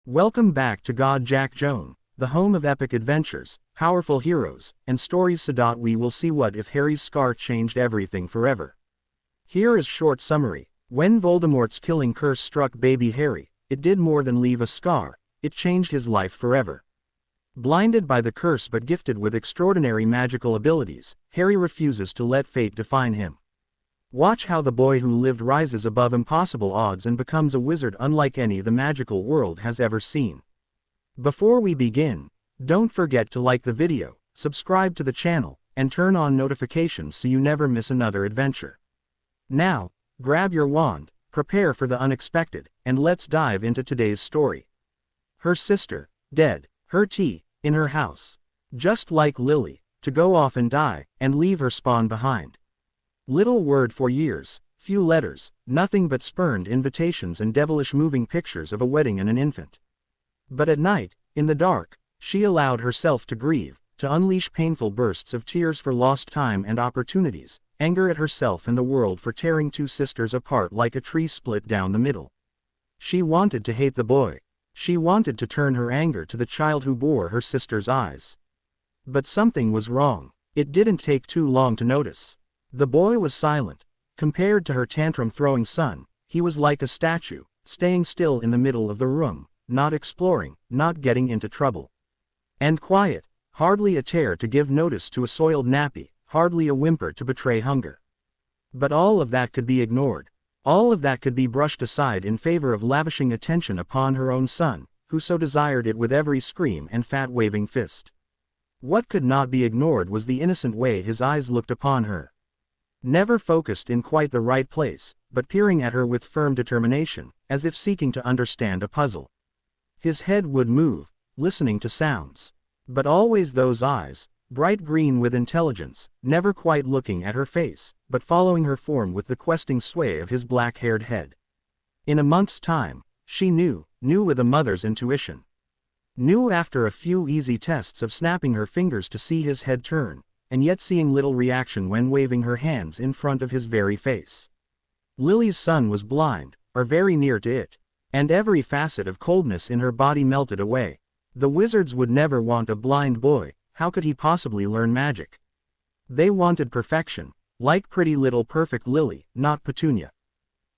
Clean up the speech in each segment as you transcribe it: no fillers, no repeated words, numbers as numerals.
Welcome back to God Jack Joan, the home of epic adventures, powerful heroes, and stories. We will see what if Harry's scar changed everything forever. Here is short summary. When Voldemort's killing curse struck baby Harry, it did more than leave a scar, it changed his life forever. Blinded by the curse but gifted with extraordinary magical abilities, Harry refuses to let fate define him. Watch how the boy who lived rises above impossible odds and becomes a wizard unlike any the magical world has ever seen. Before we begin, don't forget to like the video, subscribe to the channel, and turn on notifications so you never miss another adventure. Now, grab your wand, prepare for the unexpected, and let's dive into today's story. Her sister, dead, her tea, in her house. Just like Lily, to go off and die, and leave her spawn behind. Little word for years, few letters, nothing but spurned invitations and devilish moving pictures of a wedding and an infant. But at night, in the dark, she allowed herself to grieve, to unleash painful bursts of tears for lost time and opportunities, anger at herself and the world for tearing two sisters apart like a tree split down the middle. She wanted to hate the boy. She wanted to turn her anger to the child who bore her sister's eyes. But something was wrong. It didn't take too long to notice. The boy was silent. Compared to her tantrum-throwing son, he was like a statue, staying still in the middle of the room, not exploring, not getting into trouble. And quiet, hardly a tear to give notice to a soiled nappy, hardly a whimper to betray hunger. But all of that could be ignored. All of that could be brushed aside in favor of lavishing attention upon her own son, who so desired it with every scream and fat-waving fist. What could not be ignored was the innocent way his eyes looked upon her. Never focused in quite the right place, but peering at her with firm determination, as if seeking to understand a puzzle. His head would move, listening to sounds. But always those eyes, bright green with intelligence, never quite looking at her face, but following her form with the questing sway of his black-haired head. In a month's time, she knew with a mother's intuition. Knew after a few easy tests of snapping her fingers to see his head turn, and yet seeing little reaction when waving her hands in front of his very face. Lily's son was blind, or very near to it, and every facet of coldness in her body melted away. The wizards would never want a blind boy. How could he possibly learn magic? They wanted perfection, like pretty little perfect Lily, not Petunia.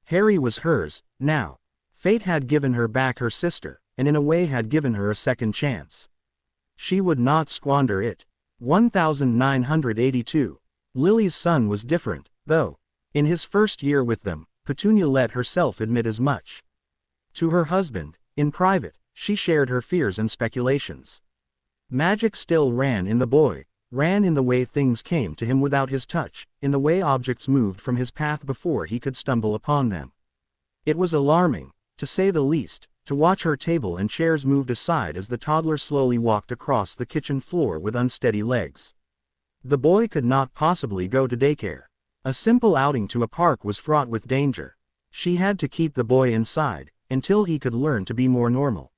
Harry was hers, now. Fate had given her back her sister, and in a way had given her a second chance. She would not squander it. 1982. Lily's son was different, though. In his first year with them, Petunia let herself admit as much. To her husband, in private, she shared her fears and speculations. Magic still ran in the boy, ran in the way things came to him without his touch, in the way objects moved from his path before he could stumble upon them. It was alarming, to say the least, to watch her table and chairs moved aside as the toddler slowly walked across the kitchen floor with unsteady legs. The boy could not possibly go to daycare. A simple outing to a park was fraught with danger. She had to keep the boy inside, until he could learn to be more normal.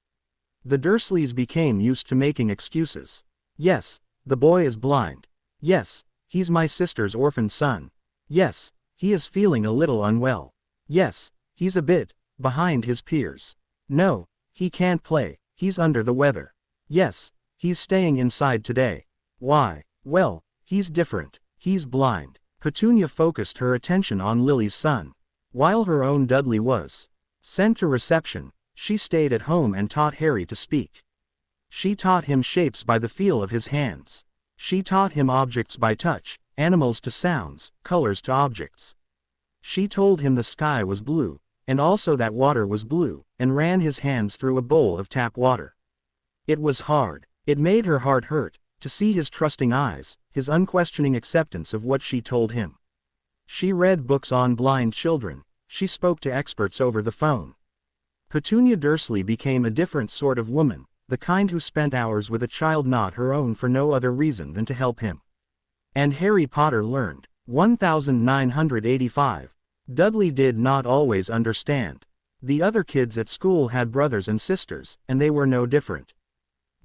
The Dursleys became used to making excuses. Yes, the boy is blind. Yes, he's my sister's orphaned son. Yes, he is feeling a little unwell. Yes, he's a bit behind his peers. No, he can't play, he's under the weather. Yes, he's staying inside today. Why? Well, he's different, he's blind. Petunia focused her attention on Lily's son. While her own Dudley was sent to reception, she stayed at home and taught Harry to speak. She taught him shapes by the feel of his hands. She taught him objects by touch, animals to sounds, colors to objects. She told him the sky was blue, and also that water was blue, and ran his hands through a bowl of tap water. It was hard. It made her heart hurt, to see his trusting eyes, his unquestioning acceptance of what she told him. She read books on blind children. She spoke to experts over the phone. Petunia Dursley became a different sort of woman, the kind who spent hours with a child not her own for no other reason than to help him. And Harry Potter learned. 1985. Dudley did not always understand. The other kids at school had brothers and sisters, and they were no different.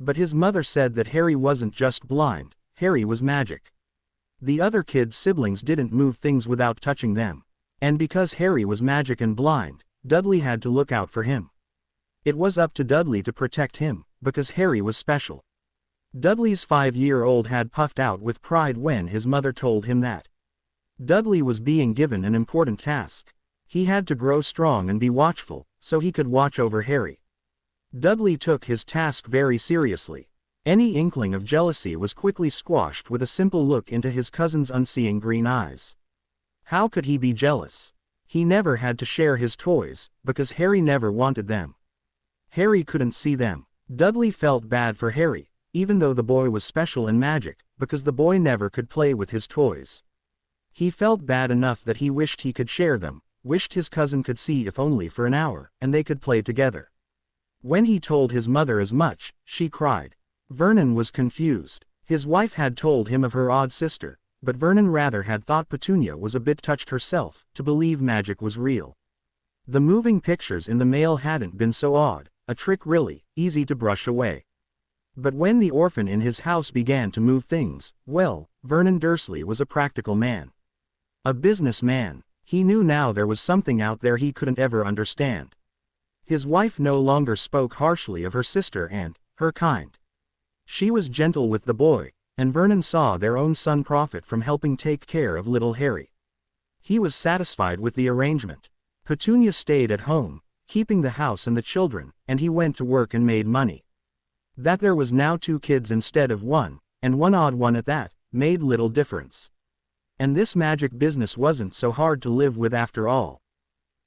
But his mother said that Harry wasn't just blind, Harry was magic. The other kids' siblings didn't move things without touching them. And because Harry was magic and blind, Dudley had to look out for him. It was up to Dudley to protect him, because Harry was special. Dudley's 5-year-old had puffed out with pride when his mother told him that Dudley was being given an important task. He had to grow strong and be watchful, so he could watch over Harry. Dudley took his task very seriously. Any inkling of jealousy was quickly squashed with a simple look into his cousin's unseeing green eyes. How could he be jealous? He never had to share his toys, because Harry never wanted them. Harry couldn't see them. Dudley felt bad for Harry, even though the boy was special in magic, because the boy never could play with his toys. He felt bad enough that he wished he could share them, wished his cousin could see if only for an hour, and they could play together. When he told his mother as much, she cried. Vernon was confused. His wife had told him of her odd sister, but Vernon rather had thought Petunia was a bit touched herself, to believe magic was real. The moving pictures in the mail hadn't been so odd, a trick really, easy to brush away. But when the orphan in his house began to move things, well, Vernon Dursley was a practical man. A businessman. He knew now there was something out there he couldn't ever understand. His wife no longer spoke harshly of her sister and her kind. She was gentle with the boy, and Vernon saw their own son profit from helping take care of little Harry. He was satisfied with the arrangement. Petunia stayed at home, keeping the house and the children, and he went to work and made money. That there was now 2 kids instead of 1, and one odd one at that, made little difference. And this magic business wasn't so hard to live with after all.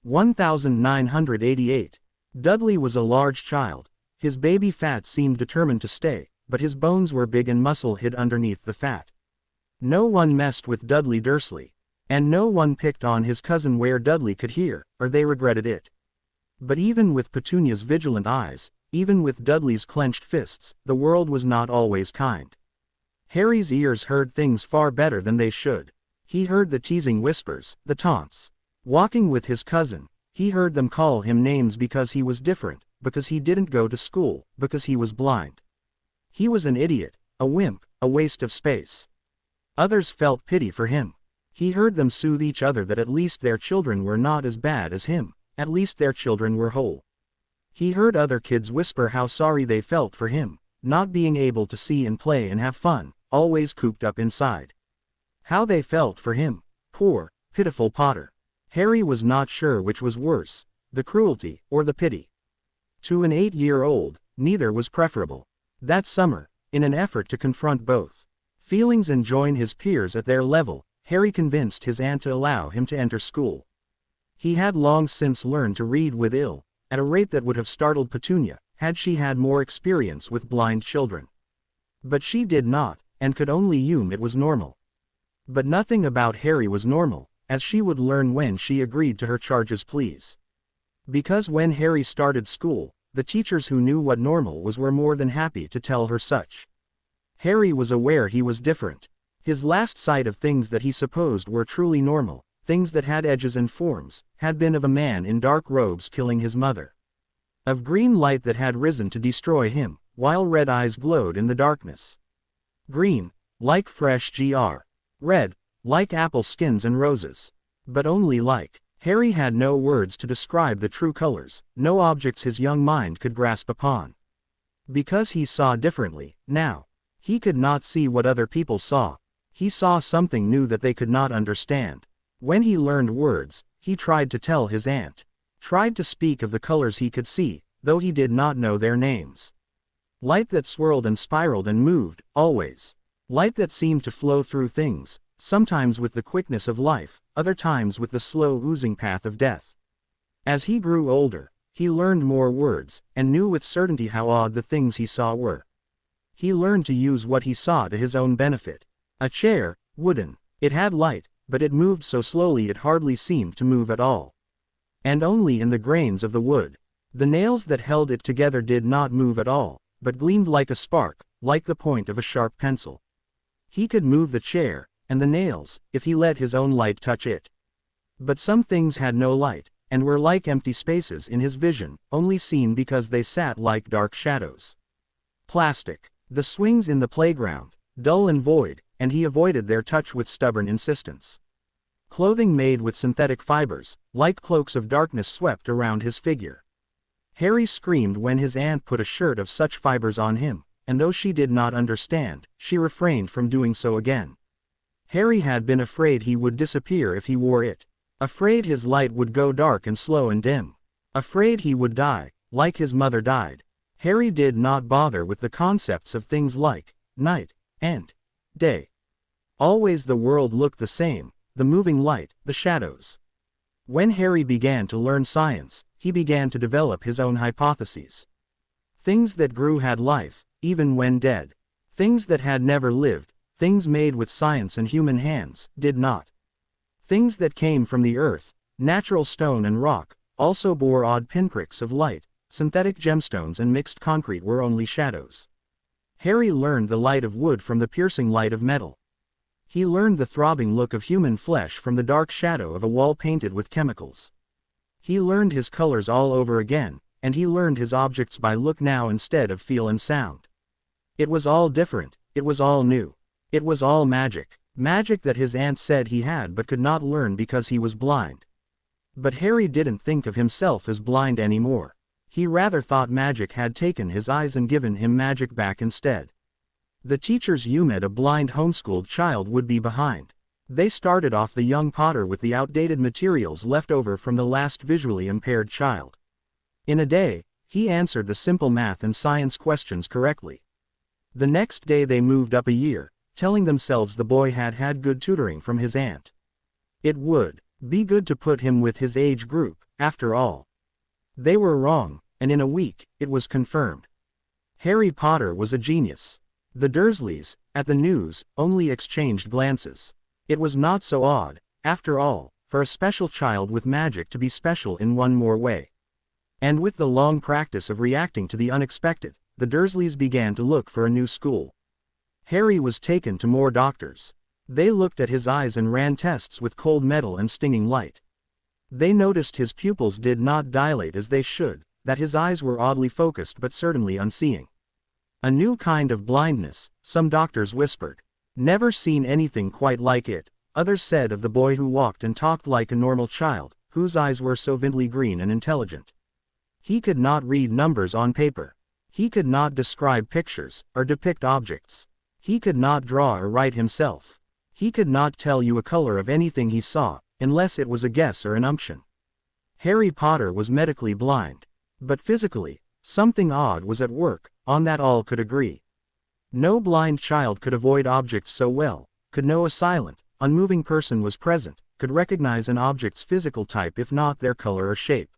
1988. Dudley was a large child. His baby fat seemed determined to stay, but his bones were big and muscle hid underneath the fat. No one messed with Dudley Dursley. And no one picked on his cousin where Dudley could hear, or they regretted it. But even with Petunia's vigilant eyes, even with Dudley's clenched fists, the world was not always kind. Harry's ears heard things far better than they should. He heard the teasing whispers, the taunts. Walking with his cousin, he heard them call him names because he was different, because he didn't go to school, because he was blind. He was an idiot, a wimp, a waste of space. Others felt pity for him. He heard them soothe each other that at least their children were not as bad as him, at least their children were whole. He heard other kids whisper how sorry they felt for him, not being able to see and play and have fun, always cooped up inside. How they felt for him, poor, pitiful Potter. Harry was not sure which was worse, the cruelty or the pity. To an 8-year-old, neither was preferable. That summer, in an effort to confront both feelings and join his peers at their level, Harry convinced his aunt to allow him to enter school. He had long since learned to read with ill, at a rate that would have startled Petunia, had she had more experience with blind children. But she did not, and could only assume it was normal. But nothing about Harry was normal, as she would learn when she agreed to her charge's pleas. Because when Harry started school, the teachers who knew what normal was were more than happy to tell her such. Harry was aware he was different. His last sight of things that he supposed were truly normal, things that had edges and forms, had been of a man in dark robes killing his mother. Of green light that had risen to destroy him, while red eyes glowed in the darkness. Green, like fresh gr. Red, like apple skins and roses. But only like. Harry had no words to describe the true colors, no objects his young mind could grasp upon. Because he saw differently, now. He could not see what other people saw. He saw something new that they could not understand. When he learned words, he tried to tell his aunt. Tried to speak of the colors he could see, though he did not know their names. Light that swirled and spiraled and moved, always. Light that seemed to flow through things, sometimes with the quickness of life, other times with the slow oozing path of death. As he grew older, he learned more words, and knew with certainty how odd the things he saw were. He learned to use what he saw to his own benefit. A chair, wooden. It had light, but it moved so slowly it hardly seemed to move at all. And only in the grains of the wood. The nails that held it together did not move at all, but gleamed like a spark, like the point of a sharp pencil. He could move the chair, and the nails, if he let his own light touch it. But some things had no light, and were like empty spaces in his vision, only seen because they sat like dark shadows. Plastic. The swings in the playground, dull and void, and he avoided their touch with stubborn insistence. Clothing made with synthetic fibers, like cloaks of darkness swept around his figure. Harry screamed when his aunt put a shirt of such fibers on him, and though she did not understand, she refrained from doing so again. Harry had been afraid he would disappear if he wore it. Afraid his light would go dark and slow and dim. Afraid he would die, like his mother died. Harry did not bother with the concepts of things like night and day. Always the world looked the same, the moving light, the shadows. When Harry began to learn science, he began to develop his own hypotheses. Things that grew had life, even when dead. Things that had never lived, things made with science and human hands, did not. Things that came from the earth, natural stone and rock, also bore odd pinpricks of light. Synthetic gemstones and mixed concrete were only shadows. Harry learned the light of wood from the piercing light of metal. He learned the throbbing look of human flesh from the dark shadow of a wall painted with chemicals. He learned his colors all over again, and he learned his objects by look now instead of feel and sound. It was all different, it was all new. It was all magic. Magic that his aunt said he had but could not learn because he was blind. But Harry didn't think of himself as blind anymore. He rather thought magic had taken his eyes and given him magic back instead. The teachers humid a blind homeschooled child would be behind. They started off the young Potter with the outdated materials left over from the last visually impaired child. In a day, he answered the simple math and science questions correctly. The next day they moved up a year, telling themselves the boy had had good tutoring from his aunt. It would be good to put him with his age group, after all. They were wrong, and in a week, it was confirmed. Harry Potter was a genius. The Dursleys, at the news, only exchanged glances. It was not so odd, after all, for a special child with magic to be special in one more way. And with the long practice of reacting to the unexpected, the Dursleys began to look for a new school. Harry was taken to more doctors. They looked at his eyes and ran tests with cold metal and stinging light. They noticed his pupils did not dilate as they should, that his eyes were oddly focused but certainly unseeing. A new kind of blindness, some doctors whispered. Never seen anything quite like it, others said of the boy who walked and talked like a normal child, whose eyes were so vividly green and intelligent. He could not read numbers on paper. He could not describe pictures, or depict objects. He could not draw or write himself. He could not tell you a color of anything he saw, unless it was a guess or an unction. Harry Potter was medically blind. But physically, something odd was at work, on that all could agree. No blind child could avoid objects so well, could know a silent, unmoving person was present, could recognize an object's physical type if not their color or shape.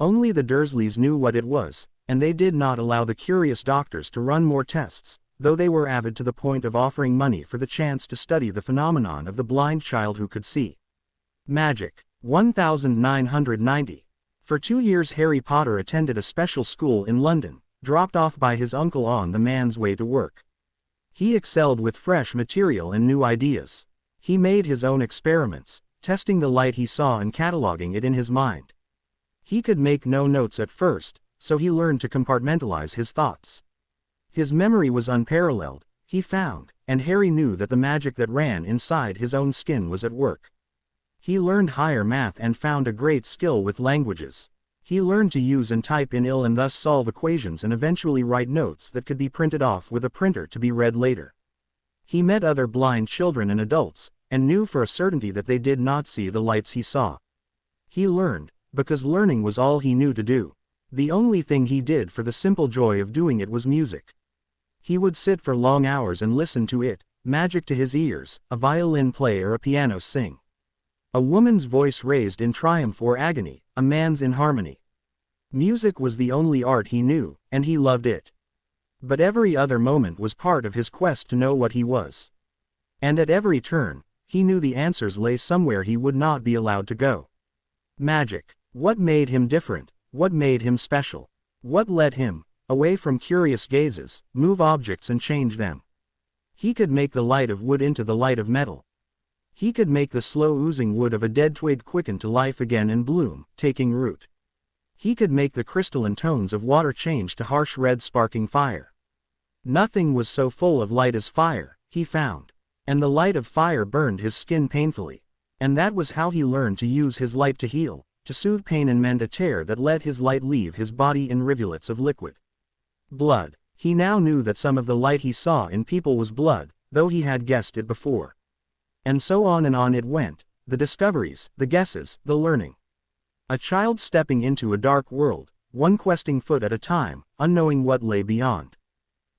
Only the Dursleys knew what it was, and they did not allow the curious doctors to run more tests, though they were avid to the point of offering money for the chance to study the phenomenon of the blind child who could see. Magic. 1990. For 2 years Harry Potter attended a special school in London, dropped off by his uncle on the man's way to work. He excelled with fresh material and new ideas. He made his own experiments, testing the light he saw and cataloging it in his mind. He could make no notes at first, so he learned to compartmentalize his thoughts. His memory was unparalleled, he found, and Harry knew that the magic that ran inside his own skin was at work. He learned higher math and found a great skill with languages. He learned to use and type in and thus solve equations and eventually write notes that could be printed off with a printer to be read later. He met other blind children and adults, and knew for a certainty that they did not see the lights he saw. He learned, because learning was all he knew to do. The only thing he did for the simple joy of doing it was music. He would sit for long hours and listen to it, magic to his ears, a violin play or a piano sing. A woman's voice raised in triumph or agony, a man's in harmony. Music was the only art he knew, and he loved it. But every other moment was part of his quest to know what he was. And at every turn, he knew the answers lay somewhere he would not be allowed to go. Magic. What made him different? What made him special? What let him, away from curious gazes, move objects and change them? He could make the light of wood into the light of metal. He could make the slow oozing wood of a dead twig quicken to life again and bloom, taking root. He could make the crystalline tones of water change to harsh red sparking fire. Nothing was so full of light as fire, he found. And the light of fire burned his skin painfully. And that was how he learned to use his light to heal, to soothe pain and mend a tear that let his light leave his body in rivulets of liquid blood. He now knew that some of the light he saw in people was blood, though he had guessed it before. And so on and on it went, the discoveries, the guesses, the learning. A child stepping into a dark world, one questing foot at a time, unknowing what lay beyond.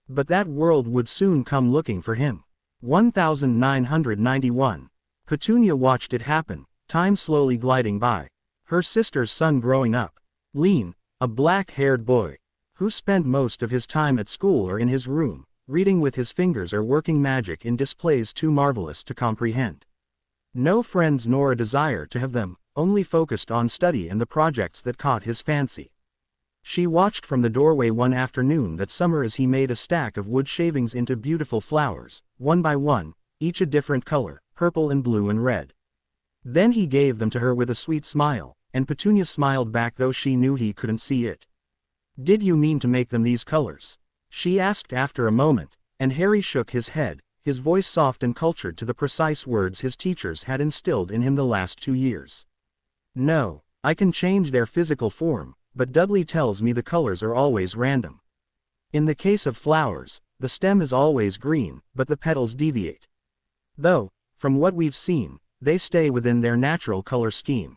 But that world would soon come looking for him. 1991. Petunia watched it happen, time slowly gliding by. Her sister's son growing up. Lean, a black-haired boy, who spent most of his time at school or in his room, reading with his fingers or working magic in displays too marvelous to comprehend. No friends nor a desire to have them, only focused on study and the projects that caught his fancy. She watched from the doorway one afternoon that summer as he made a stack of wood shavings into beautiful flowers, one by one, each a different color, purple and blue and red. Then he gave them to her with a sweet smile, and Petunia smiled back though she knew he couldn't see it. "Did you mean to make them these colors?" she asked after a moment, and Harry shook his head, his voice soft and cultured to the precise words his teachers had instilled in him the last 2 years. "No, I can change their physical form, but Dudley tells me the colors are always random. In the case of flowers, the stem is always green, but the petals deviate. Though, from what we've seen, they stay within their natural color scheme."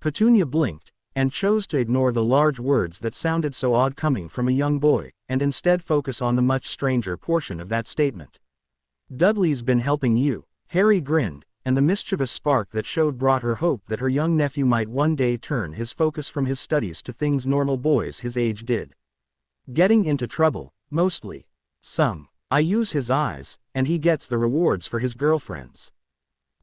Petunia blinked, and chose to ignore the large words that sounded so odd coming from a young boy, and instead focus on the much stranger portion of that statement. "Dudley's been helping you." Harry grinned, and the mischievous spark that showed brought her hope that her young nephew might one day turn his focus from his studies to things normal boys his age did. "Getting into trouble, mostly. Some. I use his eyes, and he gets the rewards for his girlfriends.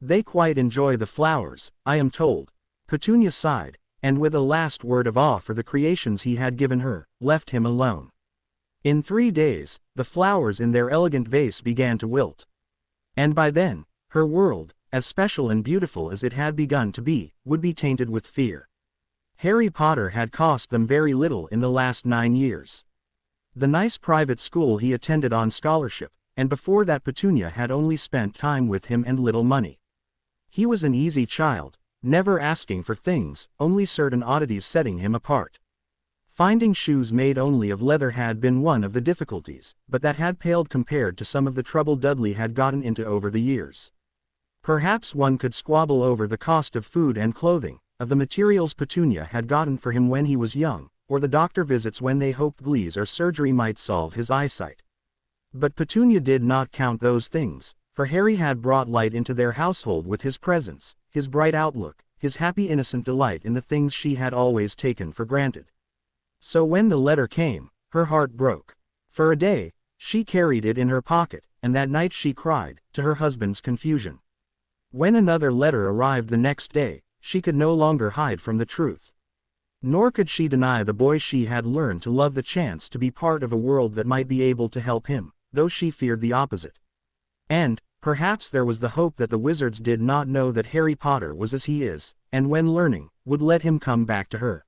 They quite enjoy the flowers, I am told." Petunia sighed, and with a last word of awe for the creations he had given her, left him alone. In 3 days, the flowers in their elegant vase began to wilt. And by then, her world, as special and beautiful as it had begun to be, would be tainted with fear. Harry Potter had cost them very little in the last 9 years. The nice private school he attended on scholarship, and before that Petunia had only spent time with him and little money. He was an easy child, never asking for things, only certain oddities setting him apart. Finding shoes made only of leather had been one of the difficulties, but that had paled compared to some of the trouble Dudley had gotten into over the years. Perhaps one could squabble over the cost of food and clothing, of the materials Petunia had gotten for him when he was young, or the doctor visits when they hoped glees or surgery might solve his eyesight. But Petunia did not count those things, for Harry had brought light into their household with his presence, his bright outlook, his happy innocent delight in the things she had always taken for granted. So when the letter came, her heart broke. For a day, she carried it in her pocket, and that night she cried, to her husband's confusion. When another letter arrived the next day, she could no longer hide from the truth. Nor could she deny the boy she had learned to love the chance to be part of a world that might be able to help him, though she feared the opposite. And, perhaps there was the hope that the wizards did not know that Harry Potter was as he is, and when learning, would let him come back to her.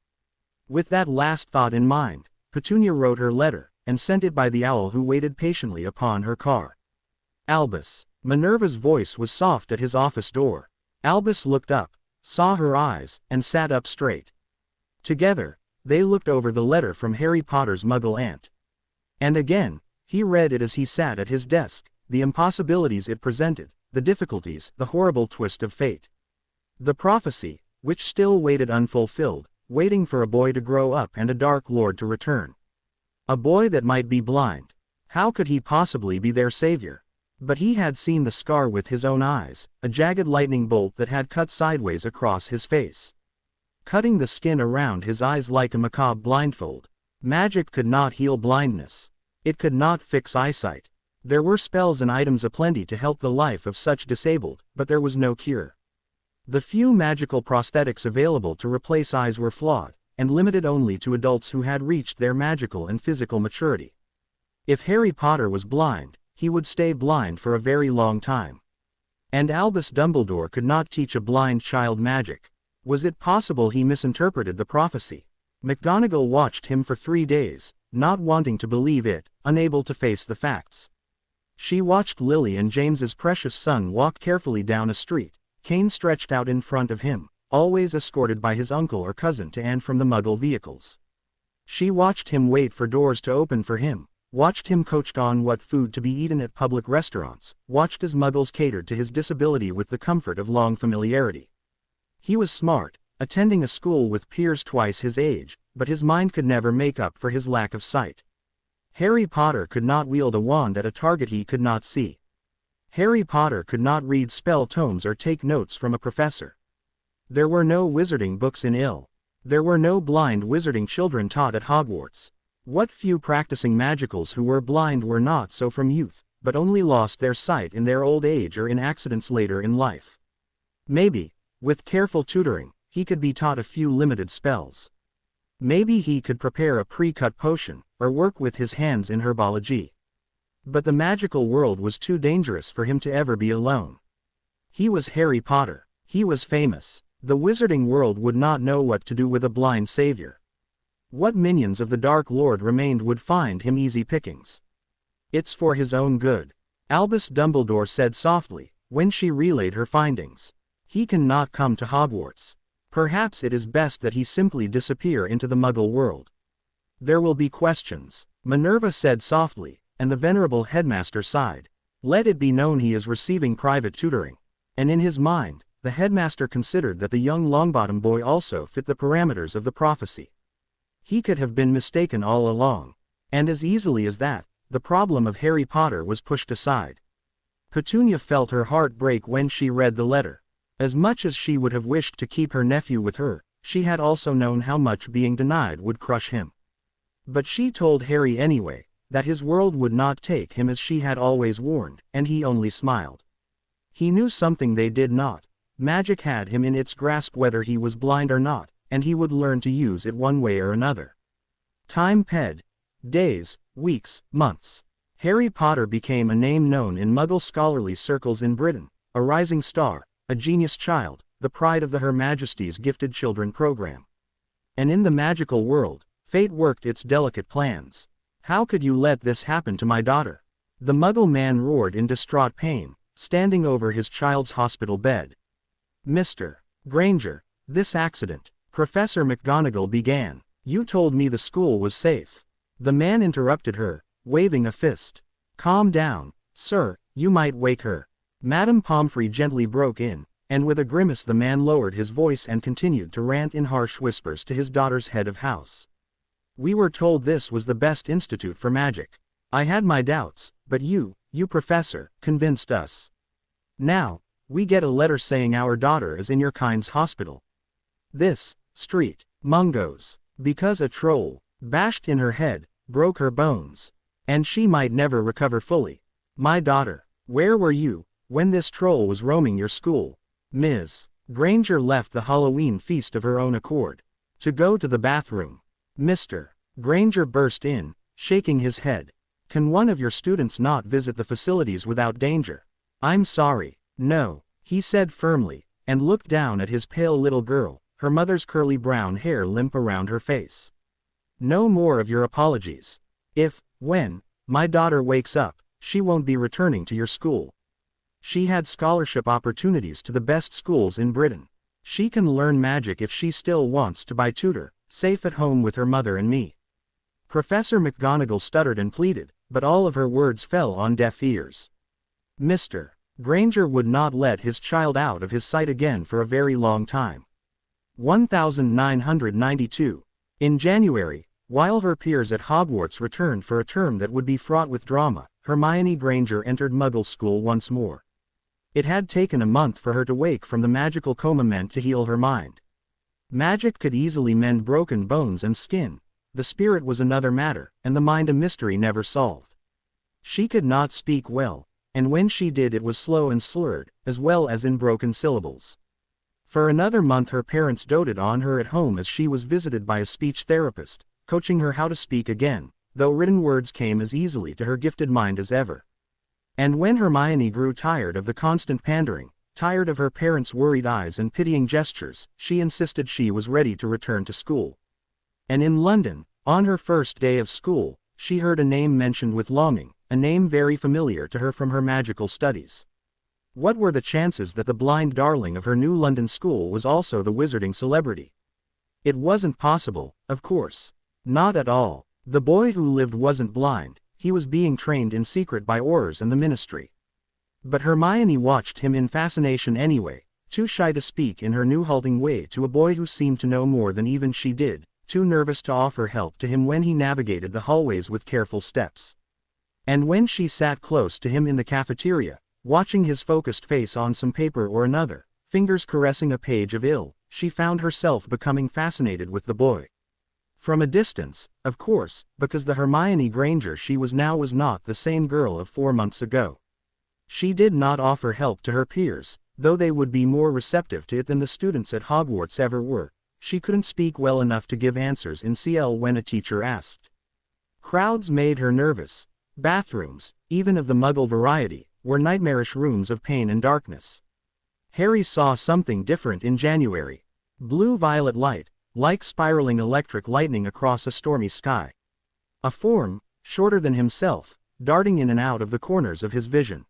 With that last thought in mind, Petunia wrote her letter, and sent it by the owl who waited patiently upon her car. "Albus." Minerva's voice was soft at his office door. Albus looked up, saw her eyes, and sat up straight. Together, they looked over the letter from Harry Potter's Muggle aunt. And again, he read it as he sat at his desk, the impossibilities it presented, the difficulties, the horrible twist of fate. The prophecy, which still waited unfulfilled, waiting for a boy to grow up and a Dark Lord to return. A boy that might be blind. How could he possibly be their savior? But he had seen the scar with his own eyes, a jagged lightning bolt that had cut sideways across his face, cutting the skin around his eyes like a macabre blindfold. Magic could not heal blindness. It could not fix eyesight. There were spells and items aplenty to help the life of such disabled, but there was no cure. The few magical prosthetics available to replace eyes were flawed, and limited only to adults who had reached their magical and physical maturity. If Harry Potter was blind, he would stay blind for a very long time. And Albus Dumbledore could not teach a blind child magic. Was it possible he misinterpreted the prophecy? McGonagall watched him for 3 days, not wanting to believe it, unable to face the facts. She watched Lily and James's precious son walk carefully down a street, cane stretched out in front of him, always escorted by his uncle or cousin to and from the Muggle vehicles. She watched him wait for doors to open for him, watched him coached on what food to be eaten at public restaurants, watched as Muggles catered to his disability with the comfort of long familiarity. He was smart, attending a school with peers twice his age, but his mind could never make up for his lack of sight. Harry Potter could not wield a wand at a target he could not see. Harry Potter could not read spell tomes or take notes from a professor. There were no wizarding books in Ill. There were no blind wizarding children taught at Hogwarts. What few practicing magicals who were blind were not so from youth, but only lost their sight in their old age or in accidents later in life. Maybe, with careful tutoring, he could be taught a few limited spells. Maybe he could prepare a pre-cut potion, or work with his hands in herbology. But the magical world was too dangerous for him to ever be alone. He was Harry Potter. He was famous. The wizarding world would not know what to do with a blind savior. What minions of the Dark Lord remained would find him easy pickings. It's for his own good, Albus Dumbledore said softly, when she relayed her findings. He cannot come to Hogwarts. Perhaps it is best that he simply disappear into the Muggle world. There will be questions, Minerva said softly, and the venerable headmaster sighed. Let it be known he is receiving private tutoring. And in his mind, the headmaster considered that the young Longbottom boy also fit the parameters of the prophecy. He could have been mistaken all along. And as easily as that, the problem of Harry Potter was pushed aside. Petunia felt her heart break when she read the letter. As much as she would have wished to keep her nephew with her, she had also known how much being denied would crush him. But she told Harry anyway, that his world would not take him as she had always warned, and he only smiled. He knew something they did not. Magic had him in its grasp whether he was blind or not, and he would learn to use it one way or another. Time passed. Days, weeks, months. Harry Potter became a name known in Muggle scholarly circles in Britain, a rising star, a genius child, the pride of the Her Majesty's Gifted Children program. And in the magical world, fate worked its delicate plans. How could you let this happen to my daughter? The Muggle man roared in distraught pain, standing over his child's hospital bed. Mr. Granger, this accident. Professor McGonagall began. You told me the school was safe. The man interrupted her, waving a fist. Calm down, sir, you might wake her. Madame Pomfrey gently broke in, and with a grimace the man lowered his voice and continued to rant in harsh whispers to his daughter's head of house. We were told this was the best institute for magic. I had my doubts, but you professor, convinced us. Now, we get a letter saying our daughter is in your kind's hospital. This, street, Mungo's, because a troll, bashed in her head, broke her bones. And she might never recover fully. My daughter, where were you, when this troll was roaming your school? Ms. Granger left the Halloween feast of her own accord, to go to the bathroom. Mr. Granger burst in, shaking his head. Can one of your students not visit the facilities without danger? I'm sorry, no, he said firmly, and looked down at his pale little girl, her mother's curly brown hair limp around her face. No more of your apologies. When, my daughter wakes up, she won't be returning to your school. She had scholarship opportunities to the best schools in Britain. She can learn magic if she still wants to by tutor, safe at home with her mother and me. Professor McGonagall stuttered and pleaded, but all of her words fell on deaf ears. Mr. Granger would not let his child out of his sight again for a very long time. 1992. In January, while her peers at Hogwarts returned for a term that would be fraught with drama, Hermione Granger entered Muggle school once more. It had taken a month for her to wake from the magical coma meant to heal her mind. Magic could easily mend broken bones and skin. The spirit was another matter, and the mind a mystery never solved. She could not speak well, and when she did it was slow and slurred, as well as in broken syllables. For another month her parents doted on her at home as she was visited by a speech therapist, coaching her how to speak again, though written words came as easily to her gifted mind as ever. And when Hermione grew tired of the constant pandering, tired of her parents' worried eyes and pitying gestures, she insisted she was ready to return to school. And in London, on her first day of school, she heard a name mentioned with longing, a name very familiar to her from her magical studies. What were the chances that the blind darling of her new London school was also the wizarding celebrity? It wasn't possible, of course. Not at all. The boy who lived wasn't blind, he was being trained in secret by Aurors and the Ministry. But Hermione watched him in fascination anyway, too shy to speak in her new halting way to a boy who seemed to know more than even she did, too nervous to offer help to him when he navigated the hallways with careful steps. And when she sat close to him in the cafeteria, watching his focused face on some paper or another, fingers caressing a page of ill, she found herself becoming fascinated with the boy. From a distance, of course, because the Hermione Granger she was now was not the same girl of 4 months ago. She did not offer help to her peers, though they would be more receptive to it than the students at Hogwarts ever were. She couldn't speak well enough to give answers in CL when a teacher asked. Crowds made her nervous. Bathrooms, even of the Muggle variety, were nightmarish rooms of pain and darkness. Harry saw something different in January. Blue-violet light, like spiraling electric lightning across a stormy sky. A form, shorter than himself, darting in and out of the corners of his vision.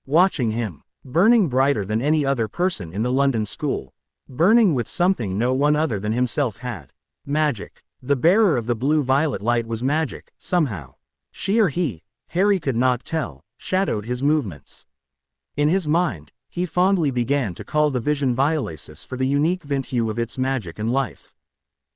Watching him, burning brighter than any other person in the London school. Burning with something no one other than himself had. Magic. The bearer of the blue-violet light was magic, somehow. She or he, Harry could not tell, shadowed his movements. In his mind, he fondly began to call the vision violacis for the unique vint hue of its magic and life.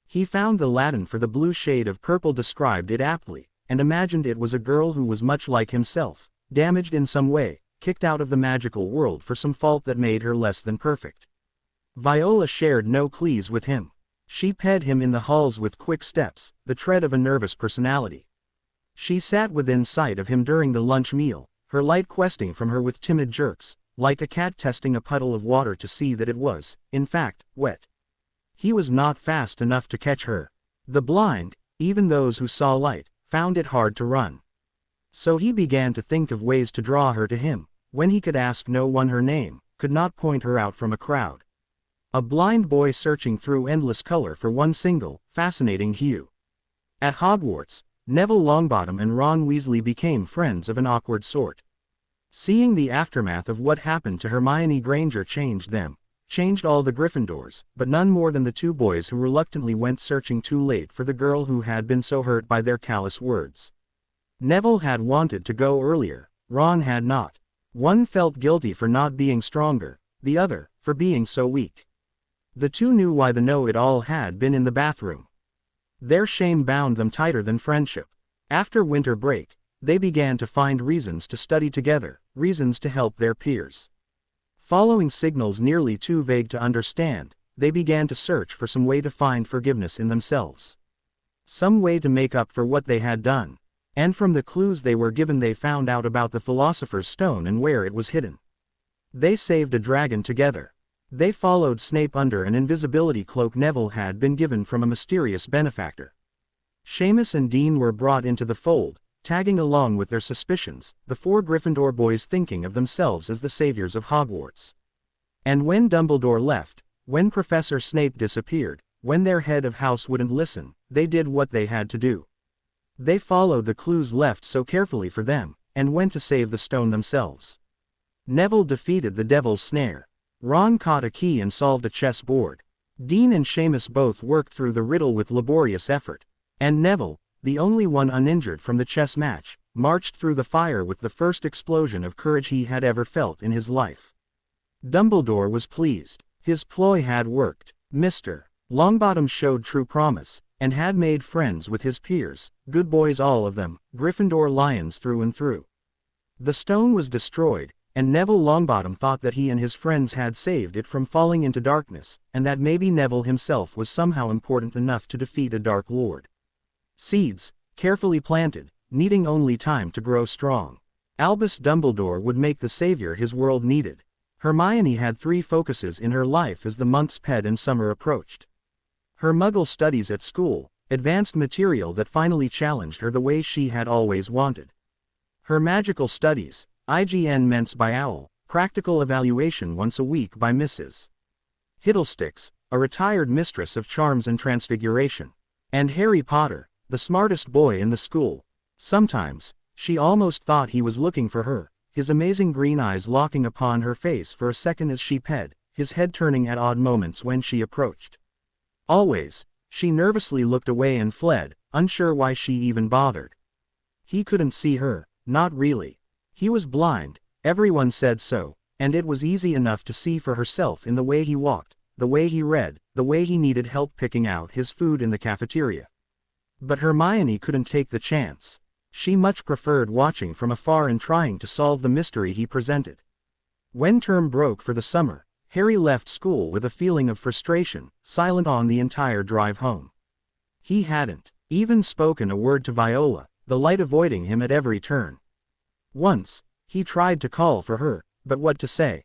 He found the Latin for the blue shade of purple described it aptly, and imagined it was a girl who was much like himself, damaged in some way, kicked out of the magical world for some fault that made her less than perfect. Viola shared no clues with him. She ped him in the halls with quick steps, the tread of a nervous personality. She sat within sight of him during the lunch meal, her light questing from her with timid jerks, like a cat testing a puddle of water to see that it was, in fact, wet. He was not fast enough to catch her. The blind, even those who saw light, found it hard to run. So he began to think of ways to draw her to him, when he could ask no one her name, could not point her out from a crowd. A blind boy searching through endless color for one single, fascinating hue. At Hogwarts, Neville Longbottom and Ron Weasley became friends of an awkward sort. Seeing the aftermath of what happened to Hermione Granger changed them, changed all the Gryffindors, but none more than the two boys who reluctantly went searching too late for the girl who had been so hurt by their callous words. Neville had wanted to go earlier, Ron had not. One felt guilty for not being stronger, the other, for being so weak. The two knew why the know-it-all had been in the bathroom. Their shame bound them tighter than friendship. After winter break, they began to find reasons to study together, reasons to help their peers. Following signals nearly too vague to understand, they began to search for some way to find forgiveness in themselves. Some way to make up for what they had done. And from the clues they were given they found out about the Philosopher's Stone and where it was hidden. They saved a dragon together. They followed Snape under an invisibility cloak Neville had been given from a mysterious benefactor. Seamus and Dean were brought into the fold, tagging along with their suspicions, the four Gryffindor boys thinking of themselves as the saviors of Hogwarts. And when Dumbledore left, when Professor Snape disappeared, when their head of house wouldn't listen, they did what they had to do. They followed the clues left so carefully for them, and went to save the stone themselves. Neville defeated the Devil's Snare. Ron caught a key and solved a chess board. Dean and Seamus both worked through the riddle with laborious effort. And Neville, the only one uninjured from the chess match, marched through the fire with the first explosion of courage he had ever felt in his life. Dumbledore was pleased. His ploy had worked. Mr. Longbottom showed true promise, and had made friends with his peers, good boys all of them, Gryffindor lions through and through. The stone was destroyed, and Neville Longbottom thought that he and his friends had saved it from falling into darkness, and that maybe Neville himself was somehow important enough to defeat a Dark Lord. Seeds, carefully planted, needing only time to grow strong. Albus Dumbledore would make the savior his world needed. Hermione had three focuses in her life as the months sped and summer approached. Her Muggle studies at school, advanced material that finally challenged her the way she had always wanted. Her magical studies, IGN Ments by Owl, practical evaluation once a week by Mrs. Hiddlesticks, a retired mistress of charms and transfiguration. And Harry Potter, the smartest boy in the school. Sometimes, she almost thought he was looking for her. his amazing green eyes locking upon her face for a second as she ped, his head turning at odd moments when she approached. Always, she nervously looked away and fled, unsure why she even bothered. He couldn't see her, not really. He was blind, everyone said so, and it was easy enough to see for herself in the way he walked, the way he read, the way he needed help picking out his food in the cafeteria. But Hermione couldn't take the chance. She much preferred watching from afar and trying to solve the mystery he presented. When term broke for the summer, Harry left school with a feeling of frustration, silent on the entire drive home. He hadn't even spoken a word to Viola, the light avoiding him at every turn. Once, he tried to call for her, but what to say?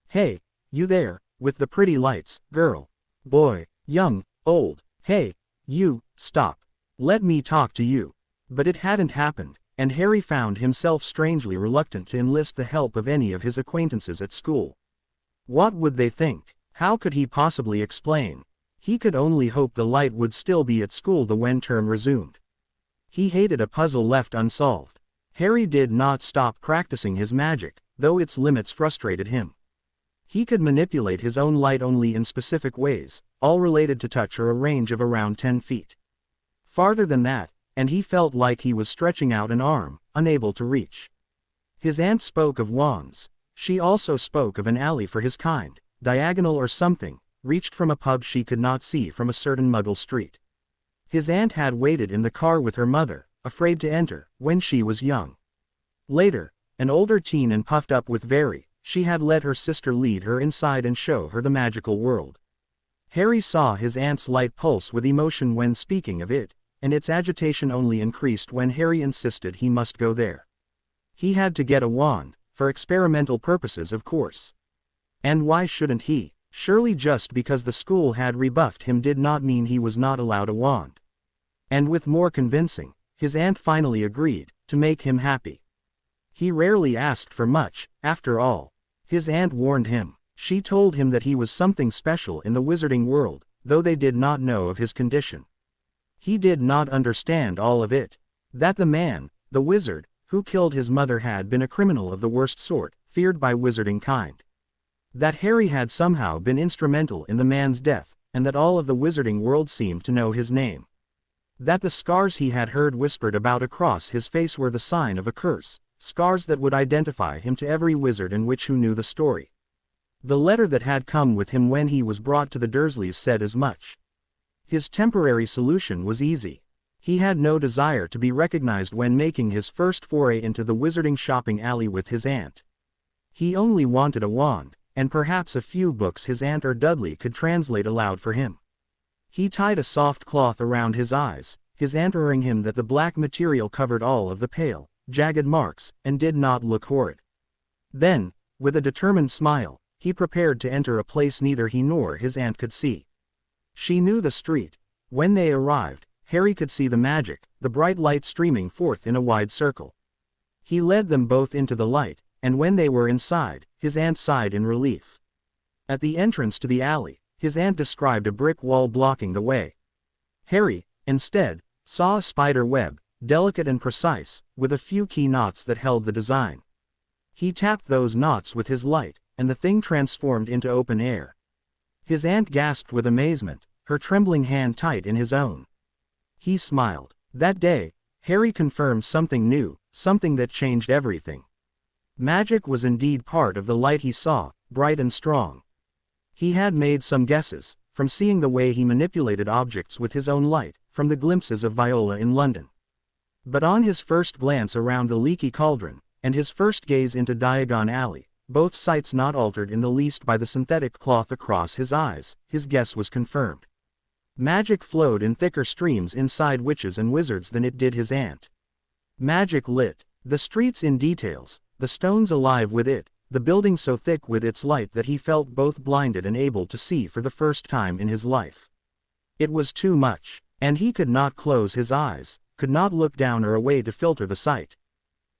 "Hey, you there, with the pretty lights, girl. Boy, young, old, hey, you, stop. Let me talk to you." But it hadn't happened, and Harry found himself strangely reluctant to enlist the help of any of his acquaintances at school. What would they think? How could he possibly explain? He could only hope the light would still be at school when term resumed. He hated a puzzle left unsolved. Harry did not stop practicing his magic, though its limits frustrated him. He could manipulate his own light only in specific ways, all related to touch or a range of around 10 feet. Farther than that, and he felt like he was stretching out an arm, unable to reach. His aunt spoke of wands. She also spoke of an alley for his kind, diagonal or something, reached from a pub she could not see from a certain Muggle street. His aunt had waited in the car with her mother, afraid to enter, when she was young. Later, an older teen and puffed up with she had let her sister lead her inside and show her the magical world. Harry saw his aunt's light pulse with emotion when speaking of it, and its agitation only increased when Harry insisted he must go there. He had to get a wand, for experimental purposes of course. And why shouldn't he? Surely just because the school had rebuffed him did not mean he was not allowed a wand. And with more convincing, his aunt finally agreed, to make him happy. He rarely asked for much, after all. His aunt warned him. She told him that he was something special in the wizarding world, though they did not know of his condition. He did not understand all of it. That the man, the wizard, who killed his mother had been a criminal of the worst sort, feared by wizarding kind. That Harry had somehow been instrumental in the man's death, and that all of the wizarding world seemed to know his name. That the scars he had heard whispered about across his face were the sign of a curse, scars that would identify him to every wizard and witch who knew the story. The letter that had come with him when he was brought to the Dursleys said as much. His temporary solution was easy. He had no desire to be recognized when making his first foray into the wizarding shopping alley with his aunt. He only wanted a wand, and perhaps a few books his aunt or Dudley could translate aloud for him. He tied a soft cloth around his eyes, his aunt assuring him that the black material covered all of the pale, jagged marks, and did not look horrid. Then, with a determined smile, he prepared to enter a place neither he nor his aunt could see. She knew the street. When they arrived, Harry could see the magic, the bright light streaming forth in a wide circle. He led them both into the light, and when they were inside, his aunt sighed in relief. At the entrance to the alley, his aunt described a brick wall blocking the way. Harry, instead, saw a spider web, delicate and precise, with a few key knots that held the design. He tapped those knots with his light, and the thing transformed into open air. His aunt gasped with amazement, her trembling hand tight in his own. He smiled. That day, Harry confirmed something new, something that changed everything. Magic was indeed part of the light he saw, bright and strong. He had made some guesses, from seeing the way he manipulated objects with his own light, from the glimpses of Viola in London. But on his first glance around the leaky cauldron, and his first gaze into Diagon Alley, both sights not altered in the least by the synthetic cloth across his eyes, his guess was confirmed. Magic flowed in thicker streams inside witches and wizards than it did his aunt. Magic lit the streets in details, the stones alive with it, the building so thick with its light that he felt both blinded and able to see for the first time in his life. It was too much, and he could not close his eyes, could not look down or away to filter the sight.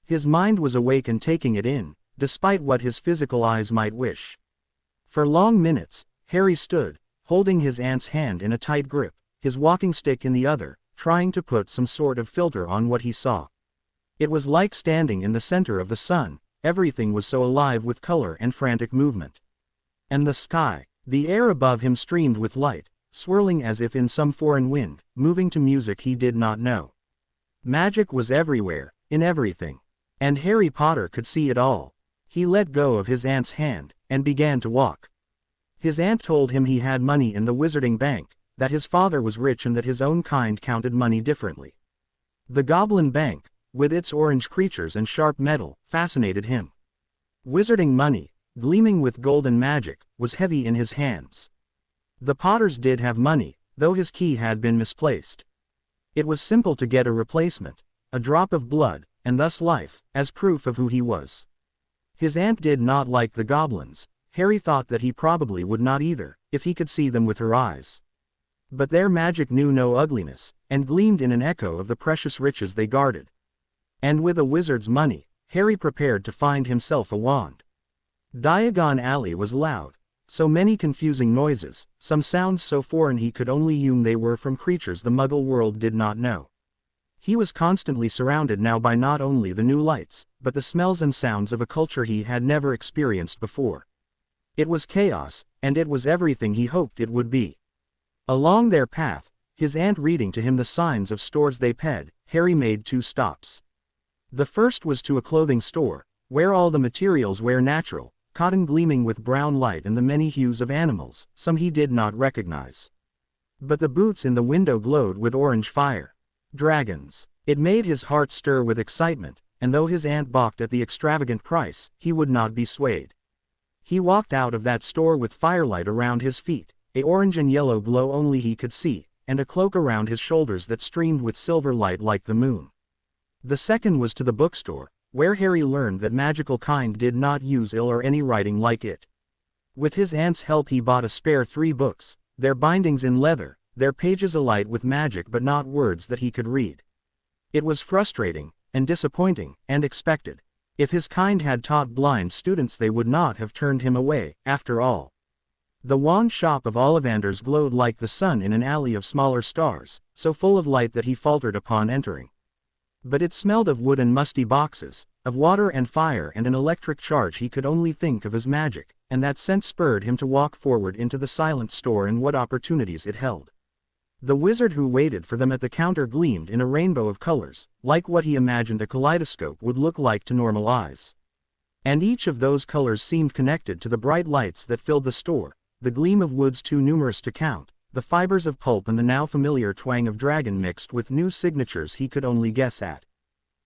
His mind was awake and taking it in, despite what his physical eyes might wish. For long minutes, Harry stood, holding his aunt's hand in a tight grip, his walking stick in the other, trying to put some sort of filter on what he saw. It was like standing in the center of the sun, everything was so alive with color and frantic movement. And the sky, the air above him streamed with light, swirling as if in some foreign wind, moving to music he did not know. Magic was everywhere, in everything. And Harry Potter could see it all. He let go of his aunt's hand, and began to walk. His aunt told him he had money in the Wizarding Bank, that his father was rich and that his own kind counted money differently. The Goblin Bank, with its orange creatures and sharp metal, fascinated him. Wizarding money, gleaming with golden magic, was heavy in his hands. The Potters did have money, though his key had been misplaced. It was simple to get a replacement, a drop of blood, and thus life, as proof of who he was. His aunt did not like the goblins. Harry thought that he probably would not either, if he could see them with her eyes. But their magic knew no ugliness, and gleamed in an echo of the precious riches they guarded. And with a wizard's money, Harry prepared to find himself a wand. Diagon Alley was loud. So many confusing noises, some sounds so foreign he could only assume they were from creatures the Muggle world did not know. He was constantly surrounded now by not only the new lights, but the smells and sounds of a culture he had never experienced before. It was chaos, and it was everything he hoped it would be. Along their path, his aunt reading to him the signs of stores they ped, Harry made 2 stops. The first was to a clothing store, where all the materials were natural, cotton gleaming with brown light and the many hues of animals, some he did not recognize. But the boots in the window glowed with orange fire. Dragons. It made his heart stir with excitement, and though his aunt balked at the extravagant price, he would not be swayed. He walked out of that store with firelight around his feet, a orange and yellow glow only he could see, and a cloak around his shoulders that streamed with silver light like the moon. The second was to the bookstore, where Harry learned that magical kind did not use ill or any writing like it. With his aunt's help he bought a spare 3 books, their bindings in leather, their pages alight with magic but not words that he could read. It was frustrating, and disappointing, and expected. If his kind had taught blind students they would not have turned him away, after all. The wand shop of Ollivanders glowed like the sun in an alley of smaller stars, so full of light that he faltered upon entering. But it smelled of wood and musty boxes, of water and fire and an electric charge he could only think of as magic, and that scent spurred him to walk forward into the silent store and what opportunities it held. The wizard who waited for them at the counter gleamed in a rainbow of colors, like what he imagined a kaleidoscope would look like to normal eyes. And each of those colors seemed connected to the bright lights that filled the store, the gleam of woods too numerous to count, the fibers of pulp and the now familiar twang of dragon mixed with new signatures he could only guess at.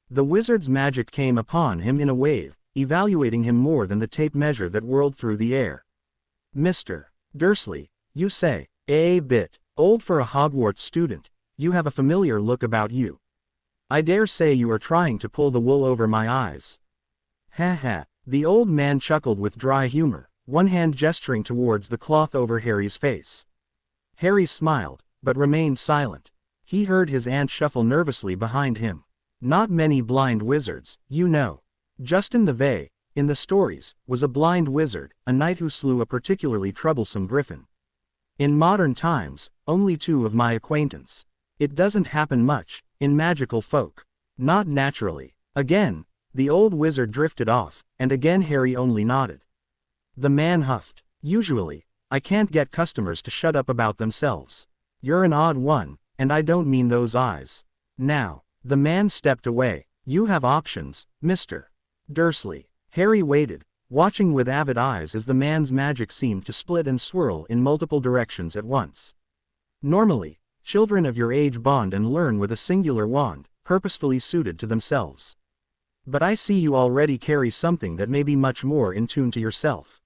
The wizard's magic came upon him in a wave, evaluating him more than the tape measure that whirled through the air. "Mr. Dursley, you say, a bit old for a Hogwarts student. You have a familiar look about you. I dare say you are trying to pull the wool over my eyes." "Ha ha," the old man chuckled with dry humor, one hand gesturing towards the cloth over Harry's face. Harry smiled, but remained silent. He heard his aunt shuffle nervously behind him. Not many blind wizards, you know. Justin the Vey, in the stories, was a blind wizard, a knight who slew a particularly troublesome griffin. In modern times, only 2 of my acquaintance. It doesn't happen much, in magical folk. Not naturally. Again, the old wizard drifted off, and again Harry only nodded. The man huffed. "Usually, I can't get customers to shut up about themselves. You're an odd one, and I don't mean those eyes. Now." The man stepped away. "You have options, Mr. Dursley." Harry waited, watching with avid eyes as the man's magic seemed to split and swirl in multiple directions at once. Normally, children of your age bond and learn with a singular wand, purposefully suited to themselves. But I see you already carry something that may be much more in tune to yourself.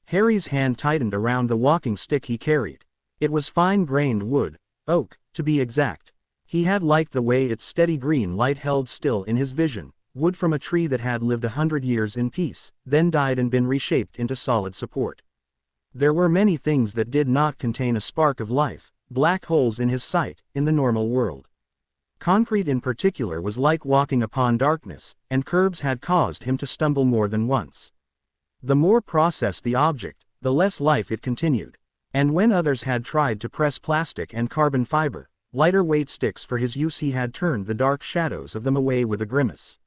Harry's hand tightened around the walking stick he carried. It was fine-grained wood, oak, to be exact. He had liked the way its steady green light held still in his vision, wood from a tree that had lived 100 years in peace, then died and been reshaped into solid support. There were many things that did not contain a spark of life, black holes in his sight, in the normal world. Concrete in particular was like walking upon darkness, and curbs had caused him to stumble more than once. The more processed the object, the less life it continued. And when others had tried to press plastic and carbon fiber, lighter weight sticks for his use, he had turned the dark shadows of them away with a grimace.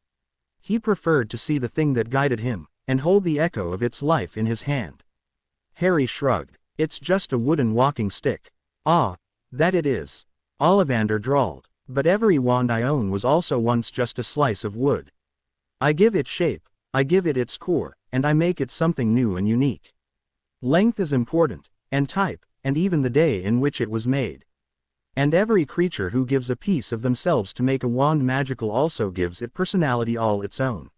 He preferred to see the thing that guided him, and hold the echo of its life in his hand. Harry shrugged. It's just a wooden walking stick. Ah, that it is. Ollivander drawled. But every wand I own was also once just a slice of wood. I give it shape, I give it its core, and I make it something new and unique. Length is important, and type, and even the day in which it was made. And every creature who gives a piece of themselves to make a wand magical also gives it personality all its own.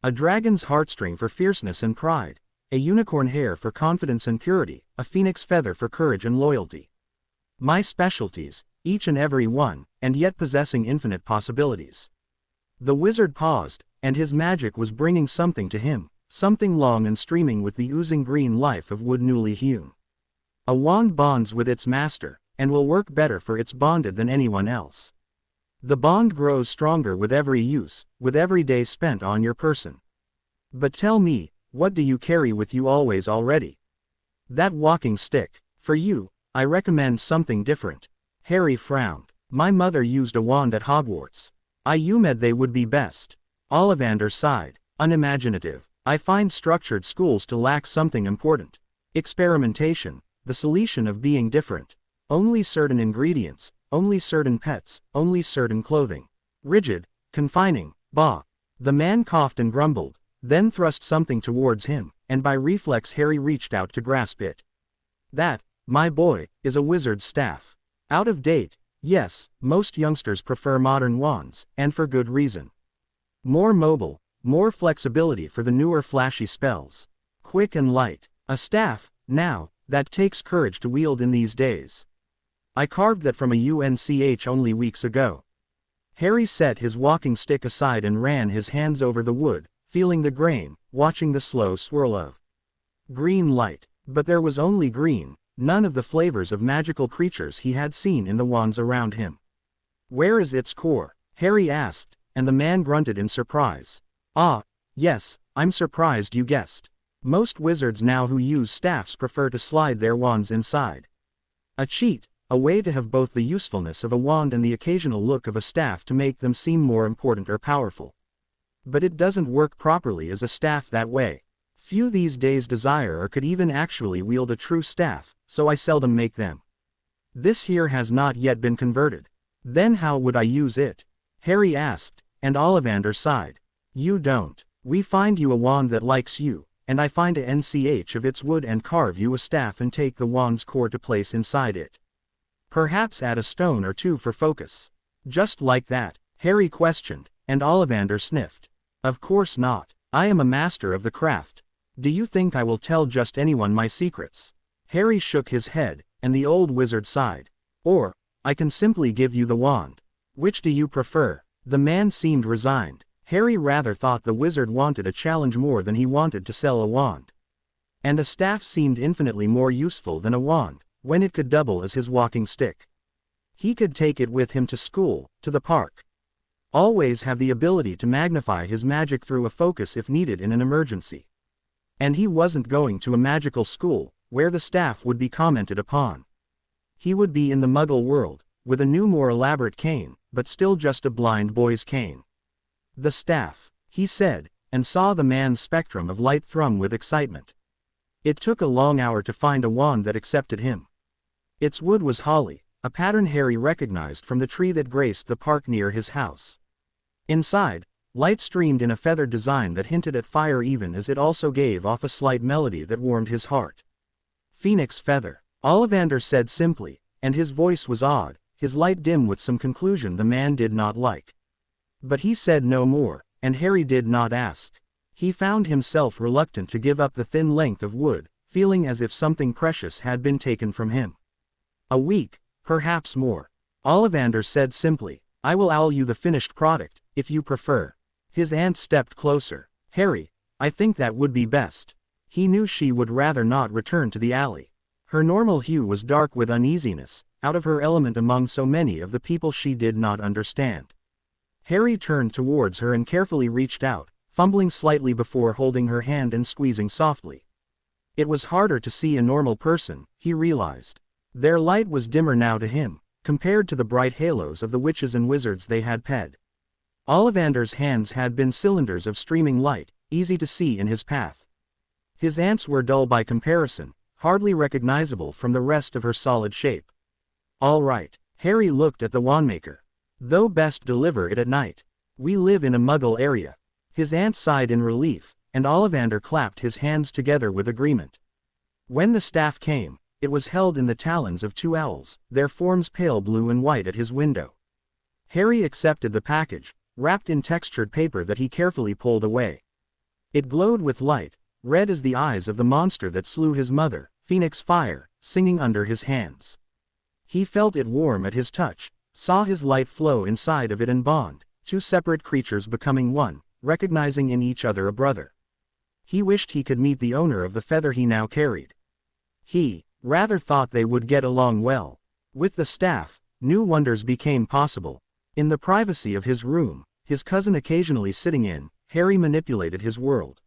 A dragon's heartstring for fierceness and pride, a unicorn hair for confidence and purity, a phoenix feather for courage and loyalty. My specialties, each and every one, and yet possessing infinite possibilities. The wizard paused, and his magic was bringing something to him, something long and streaming with the oozing green life of wood newly hewn. A wand bonds with its master, and will work better for its bonded than anyone else. The bond grows stronger with every use, with every day spent on your person. But tell me, what do you carry with you always already? That walking stick. For you, I recommend something different. Harry frowned. My mother used a wand at Hogwarts. I UMed they would be best. Ollivander sighed. Unimaginative. I find structured schools to lack something important. Experimentation, the solution of being different. Only certain ingredients, only certain pets, only certain clothing. Rigid, confining, bah. The man coughed and grumbled, then thrust something towards him, and by reflex Harry reached out to grasp it. That, my boy, is a wizard's staff. Out of date, yes, most youngsters prefer modern wands, and for good reason. More mobile, more flexibility for the newer flashy spells. Quick and light. A staff, now, that takes courage to wield in these days. I carved that from a UNCH only weeks ago. Harry set his walking stick aside and ran his hands over the wood, feeling the grain, watching the slow swirl of green light. But there was only green, none of the flavors of magical creatures he had seen in the wands around him. Where is its core? Harry asked, and the man grunted in surprise. Ah, yes, I'm surprised you guessed. Most wizards now who use staffs prefer to slide their wands inside. A cheat, a way to have both the usefulness of a wand and the occasional look of a staff to make them seem more important or powerful. But it doesn't work properly as a staff that way. Few these days desire or could even actually wield a true staff, so I seldom make them. This here has not yet been converted. Then how would I use it? Harry asked, and Ollivander sighed. You don't. We find you a wand that likes you, and I find a NCH of its wood and carve you a staff and take the wand's core to place inside it. Perhaps add a stone or two for focus. Just like that, Harry questioned, and Ollivander sniffed. Of course not. I am a master of the craft. Do you think I will tell just anyone my secrets? Harry shook his head, and the old wizard sighed. Or, I can simply give you the wand. Which do you prefer? The man seemed resigned. Harry rather thought the wizard wanted a challenge more than he wanted to sell a wand. And a staff seemed infinitely more useful than a wand, when it could double as his walking stick. He could take it with him to school, to the park. Always have the ability to magnify his magic through a focus if needed in an emergency. And he wasn't going to a magical school, where the staff would be commented upon. He would be in the Muggle world, with a new more elaborate cane, but still just a blind boy's cane. The staff, he said, and saw the man's spectrum of light thrum with excitement. It took a long hour to find a wand that accepted him. Its wood was holly, a pattern Harry recognized from the tree that graced the park near his house. Inside, light streamed in a feathered design that hinted at fire even as it also gave off a slight melody that warmed his heart. Phoenix feather, Ollivander said simply, and his voice was odd, his light dim with some conclusion the man did not like. But he said no more, and Harry did not ask. He found himself reluctant to give up the thin length of wood, feeling as if something precious had been taken from him. A week, perhaps more. Ollivander said simply, I will owl you the finished product, if you prefer. His aunt stepped closer. Harry, I think that would be best. He knew she would rather not return to the alley. Her normal hue was dark with uneasiness, out of her element among so many of the people she did not understand. Harry turned towards her and carefully reached out, fumbling slightly before holding her hand and squeezing softly. It was harder to see a normal person, he realized. Their light was dimmer now to him, compared to the bright halos of the witches and wizards they had ped. Ollivander's hands had been cylinders of streaming light, easy to see in his path. His ants were dull by comparison, hardly recognizable from the rest of her solid shape. All right, Harry looked at the wandmaker. Though best deliver it at night. We live in a muggle area. His aunt sighed in relief, and Ollivander clapped his hands together with agreement. When the staff came, it was held in the talons of two owls, their forms pale blue and white at his window. Harry accepted the package, wrapped in textured paper that he carefully pulled away. It glowed with light, red as the eyes of the monster that slew his mother, Phoenix Fire, singing under his hands. He felt it warm at his touch, saw his light flow inside of it and bond, two separate creatures becoming one, recognizing in each other a brother. He wished he could meet the owner of the feather he now carried. He, rather thought they would get along well. With the staff, new wonders became possible. In the privacy of his room, his cousin occasionally sitting in, Harry manipulated his world.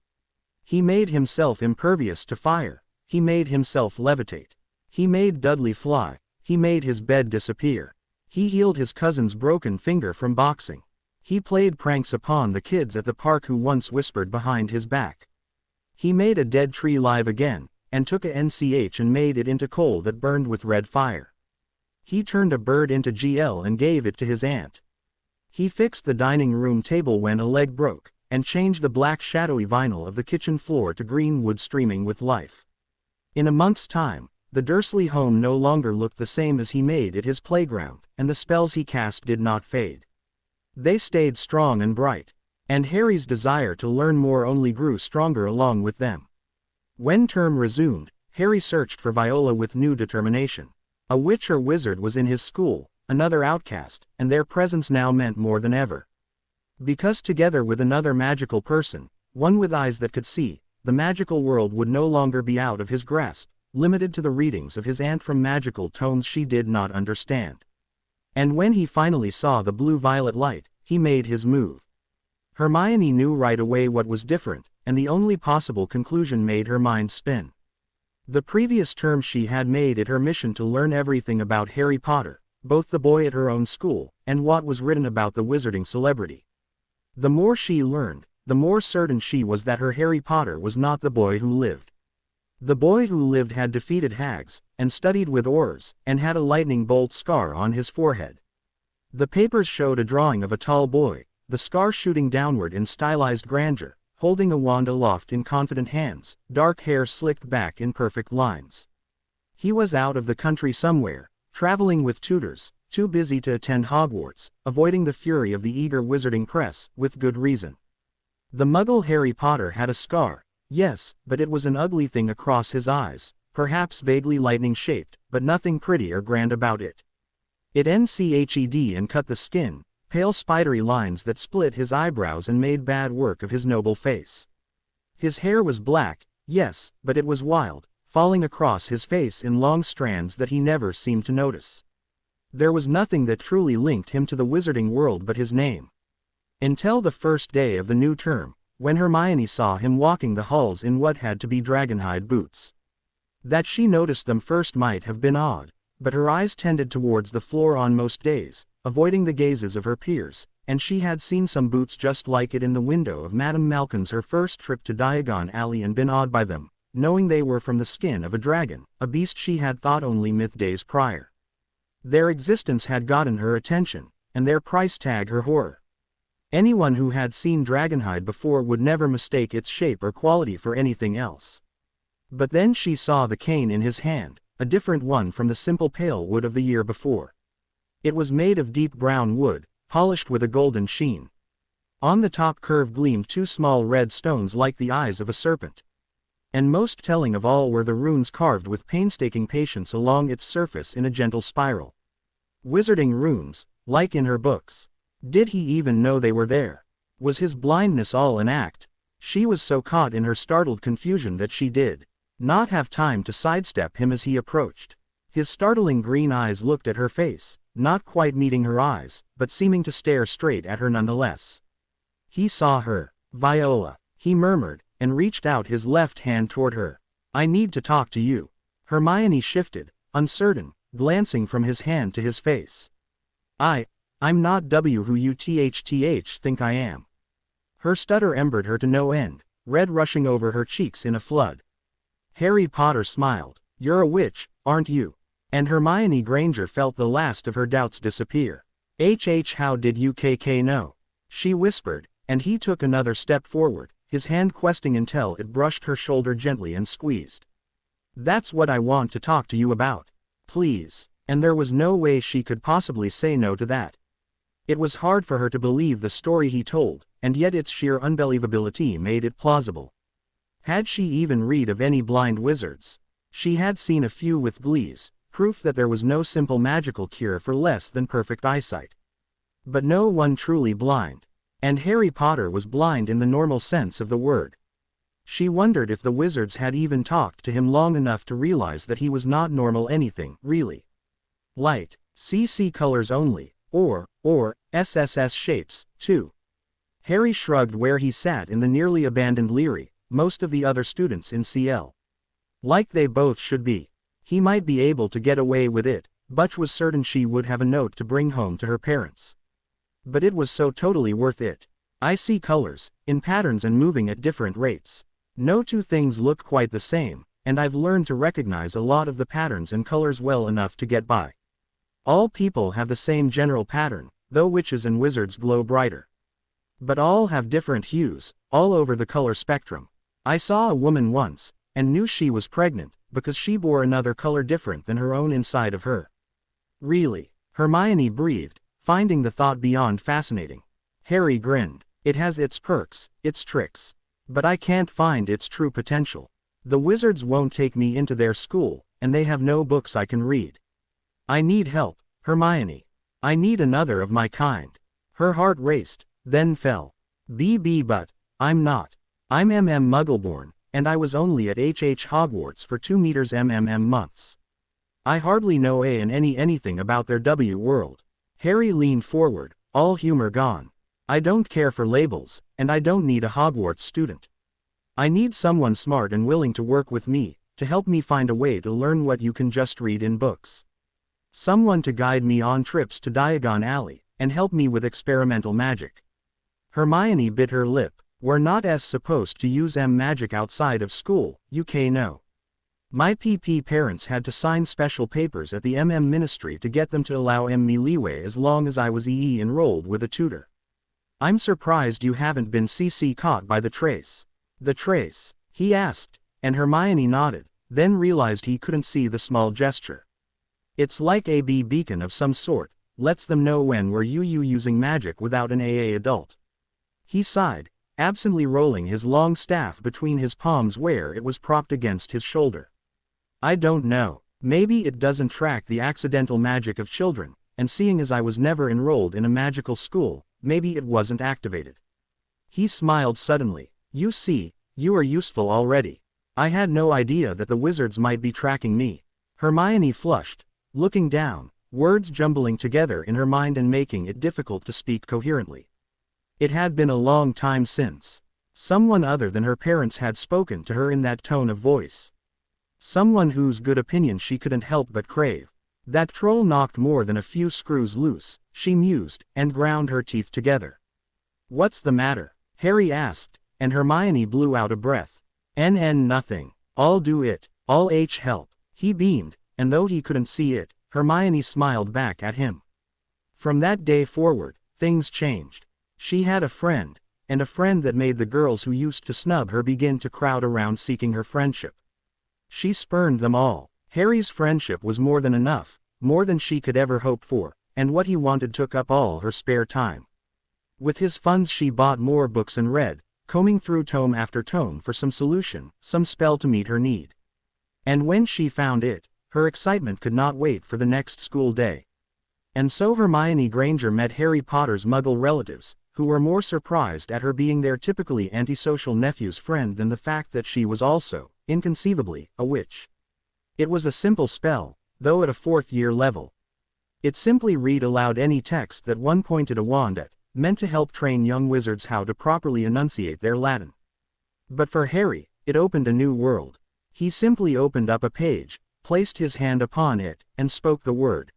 He made himself impervious to fire. He made himself levitate. He made Dudley fly. He made his bed disappear. He healed his cousin's broken finger from boxing. He played pranks upon the kids at the park who once whispered behind his back. He made a dead tree live again, and took a NCH and made it into coal that burned with red fire. He turned a bird into GL and gave it to his aunt. He fixed the dining room table when a leg broke, and changed the black shadowy vinyl of the kitchen floor to green wood streaming with life. In a month's time, the Dursley home no longer looked the same as he made it his playground, and the spells he cast did not fade. They stayed strong and bright, and Harry's desire to learn more only grew stronger along with them. When term resumed, Harry searched for Viola with new determination. A witch or wizard was in his school, another outcast, and their presence now meant more than ever. Because together with another magical person, one with eyes that could see, the magical world would no longer be out of his grasp, limited to the readings of his aunt from magical tomes she did not understand. And when he finally saw the blue-violet light, he made his move. Hermione knew right away what was different, and the only possible conclusion made her mind spin. The previous term she had made it her mission to learn everything about Harry Potter, both the boy at her own school, and what was written about the wizarding celebrity. The more she learned, the more certain she was that her Harry Potter was not the boy who lived. The boy who lived had defeated hags, and studied with Aurors, and had a lightning bolt scar on his forehead. The papers showed a drawing of a tall boy, the scar shooting downward in stylized grandeur, holding a wand aloft in confident hands, dark hair slicked back in perfect lines. He was out of the country somewhere, traveling with tutors, too busy to attend Hogwarts, avoiding the fury of the eager wizarding press, with good reason. The Muggle Harry Potter had a scar, yes, but it was an ugly thing across his eyes, perhaps vaguely lightning-shaped, but nothing pretty or grand about it. It nched and cut the skin, pale spidery lines that split his eyebrows and made bad work of his noble face. His hair was black, yes, but it was wild, falling across his face in long strands that he never seemed to notice. There was nothing that truly linked him to the wizarding world but his name. Until the first day of the new term, when Hermione saw him walking the halls in what had to be dragonhide boots. That she noticed them first might have been odd, but her eyes tended towards the floor on most days, avoiding the gazes of her peers, and she had seen some boots just like it in the window of Madame Malkin's her first trip to Diagon Alley and been awed by them, knowing they were from the skin of a dragon, a beast she had thought only myth days prior. Their existence had gotten her attention, and their price tag her horror. Anyone who had seen dragonhide before would never mistake its shape or quality for anything else. But then she saw the cane in his hand, a different one from the simple pale wood of the year before. It was made of deep brown wood, polished with a golden sheen. On the top curve gleamed two small red stones like the eyes of a serpent. And most telling of all were the runes carved with painstaking patience along its surface in a gentle spiral. Wizarding runes, like in her books. Did he even know they were there? Was his blindness all an act? She was so caught in her startled confusion that she did not have time to sidestep him as he approached. His startling green eyes looked at her face, not quite meeting her eyes, but seeming to stare straight at her nonetheless. He saw her. Viola, he murmured, and reached out his left hand toward her. I need to talk to you. Hermione shifted, uncertain, glancing from his hand to his face. I'm not who you think I am. Her stutter embered her to no end, red rushing over her cheeks in a flood. Harry Potter smiled. You're a witch, aren't you? And Hermione Granger felt the last of her doubts disappear. How did you know? She whispered, and he took another step forward, his hand questing until it brushed her shoulder gently and squeezed. That's what I want to talk to you about. Please. And there was no way she could possibly say no to that. It was hard for her to believe the story he told, and yet its sheer unbelievability made it plausible. Had she even read of any blind wizards? She had seen a few with glees, proof that there was no simple magical cure for less than perfect eyesight. But no one truly blind. And Harry Potter was blind in the normal sense of the word. She wondered if the wizards had even talked to him long enough to realize that he was not normal anything, really. Light, CC colors only, or SSS shapes, too. Harry shrugged where he sat in the nearly abandoned Leary, most of the other students in CL. Like they both should be. He might be able to get away with it, Butch was certain she would have a note to bring home to her parents. But it was so totally worth it. I see colors, in patterns and moving at different rates. No two things look quite the same, and I've learned to recognize a lot of the patterns and colors well enough to get by. All people have the same general pattern, though witches and wizards glow brighter. But all have different hues, all over the color spectrum. I saw a woman once, and knew she was pregnant, because she bore another color different than her own inside of her. Really? Hermione breathed, finding the thought beyond fascinating. Harry grinned. It has its perks, its tricks. But I can't find its true potential. The wizards won't take me into their school, and they have no books I can read. I need help, Hermione. I need another of my kind. Her heart raced, then fell. But I'm not. I'm Muggleborn, and I was only at Hogwarts for 2 months. I hardly know A and anything about their W world. Harry leaned forward, all humor gone. I don't care for labels, and I don't need a Hogwarts student. I need someone smart and willing to work with me, to help me find a way to learn what you can just read in books. Someone to guide me on trips to Diagon Alley, and help me with experimental magic. Hermione bit her lip. We're not supposed to use magic outside of school, no. My PP parents had to sign special papers at the ministry to get them to allow me leeway as long as I was enrolled with a tutor. I'm surprised you haven't been caught by the trace. The trace? He asked, and Hermione nodded, then realized he couldn't see the small gesture. It's like a beacon of some sort, lets them know when we're using magic without an adult. He sighed, absently rolling his long staff between his palms where it was propped against his shoulder. I don't know, maybe it doesn't track the accidental magic of children, and seeing as I was never enrolled in a magical school, maybe it wasn't activated. He smiled suddenly. You see, you are useful already. I had no idea that the wizards might be tracking me. Hermione flushed, looking down, words jumbling together in her mind and making it difficult to speak coherently. It had been a long time since someone other than her parents had spoken to her in that tone of voice. Someone whose good opinion she couldn't help but crave. That troll knocked more than a few screws loose, she mused, and ground her teeth together. What's the matter? Harry asked, and Hermione blew out a breath. Nothing. I'll do it. I'll help. He beamed, and though he couldn't see it, Hermione smiled back at him. From that day forward, things changed. She had a friend, and a friend that made the girls who used to snub her begin to crowd around seeking her friendship. She spurned them all. Harry's friendship was more than enough, more than she could ever hope for, and what he wanted took up all her spare time. With his funds she bought more books and read, combing through tome after tome for some solution, some spell to meet her need. And when she found it, her excitement could not wait for the next school day. And so Hermione Granger met Harry Potter's Muggle relatives, who were more surprised at her being their typically antisocial nephew's friend than the fact that she was also, inconceivably, a witch. It was a simple spell, though at a 4th-year level. It simply read aloud any text that one pointed a wand at, meant to help train young wizards how to properly enunciate their Latin. But for Harry, it opened a new world. He simply opened up a page, placed his hand upon it, and spoke the word.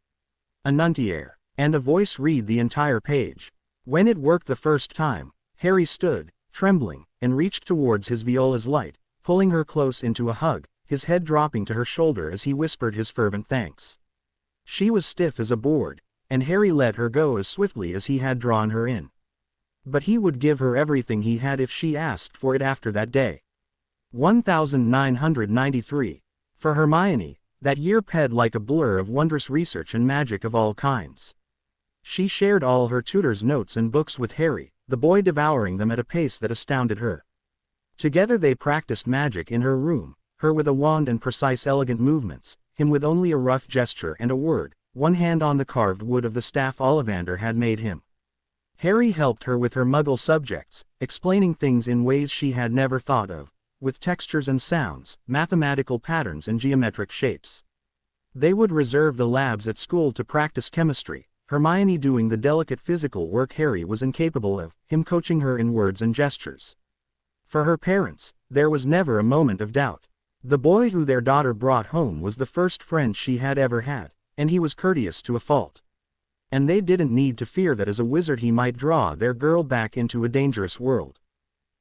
Annunciare. and a voice read the entire page. When it worked the first time, Harry stood, trembling, and reached towards his Viola's light, pulling her close into a hug, his head dropping to her shoulder as he whispered his fervent thanks. She was stiff as a board, and Harry let her go as swiftly as he had drawn her in. But he would give her everything he had if she asked for it after that day. 1993. For Hermione, that year passed like a blur of wondrous research and magic of all kinds. She shared all her tutor's notes and books with Harry, the boy devouring them at a pace that astounded her. Together they practiced magic in her room, her with a wand and precise elegant movements, him with only a rough gesture and a word, one hand on the carved wood of the staff Ollivander had made him. Harry helped her with her Muggle subjects, explaining things in ways she had never thought of, with textures and sounds, mathematical patterns and geometric shapes. They would reserve the labs at school to practice chemistry, Hermione doing the delicate physical work Harry was incapable of, him coaching her in words and gestures. For her parents, there was never a moment of doubt. The boy who their daughter brought home was the first friend she had ever had, and he was courteous to a fault. And they didn't need to fear that as a wizard he might draw their girl back into a dangerous world.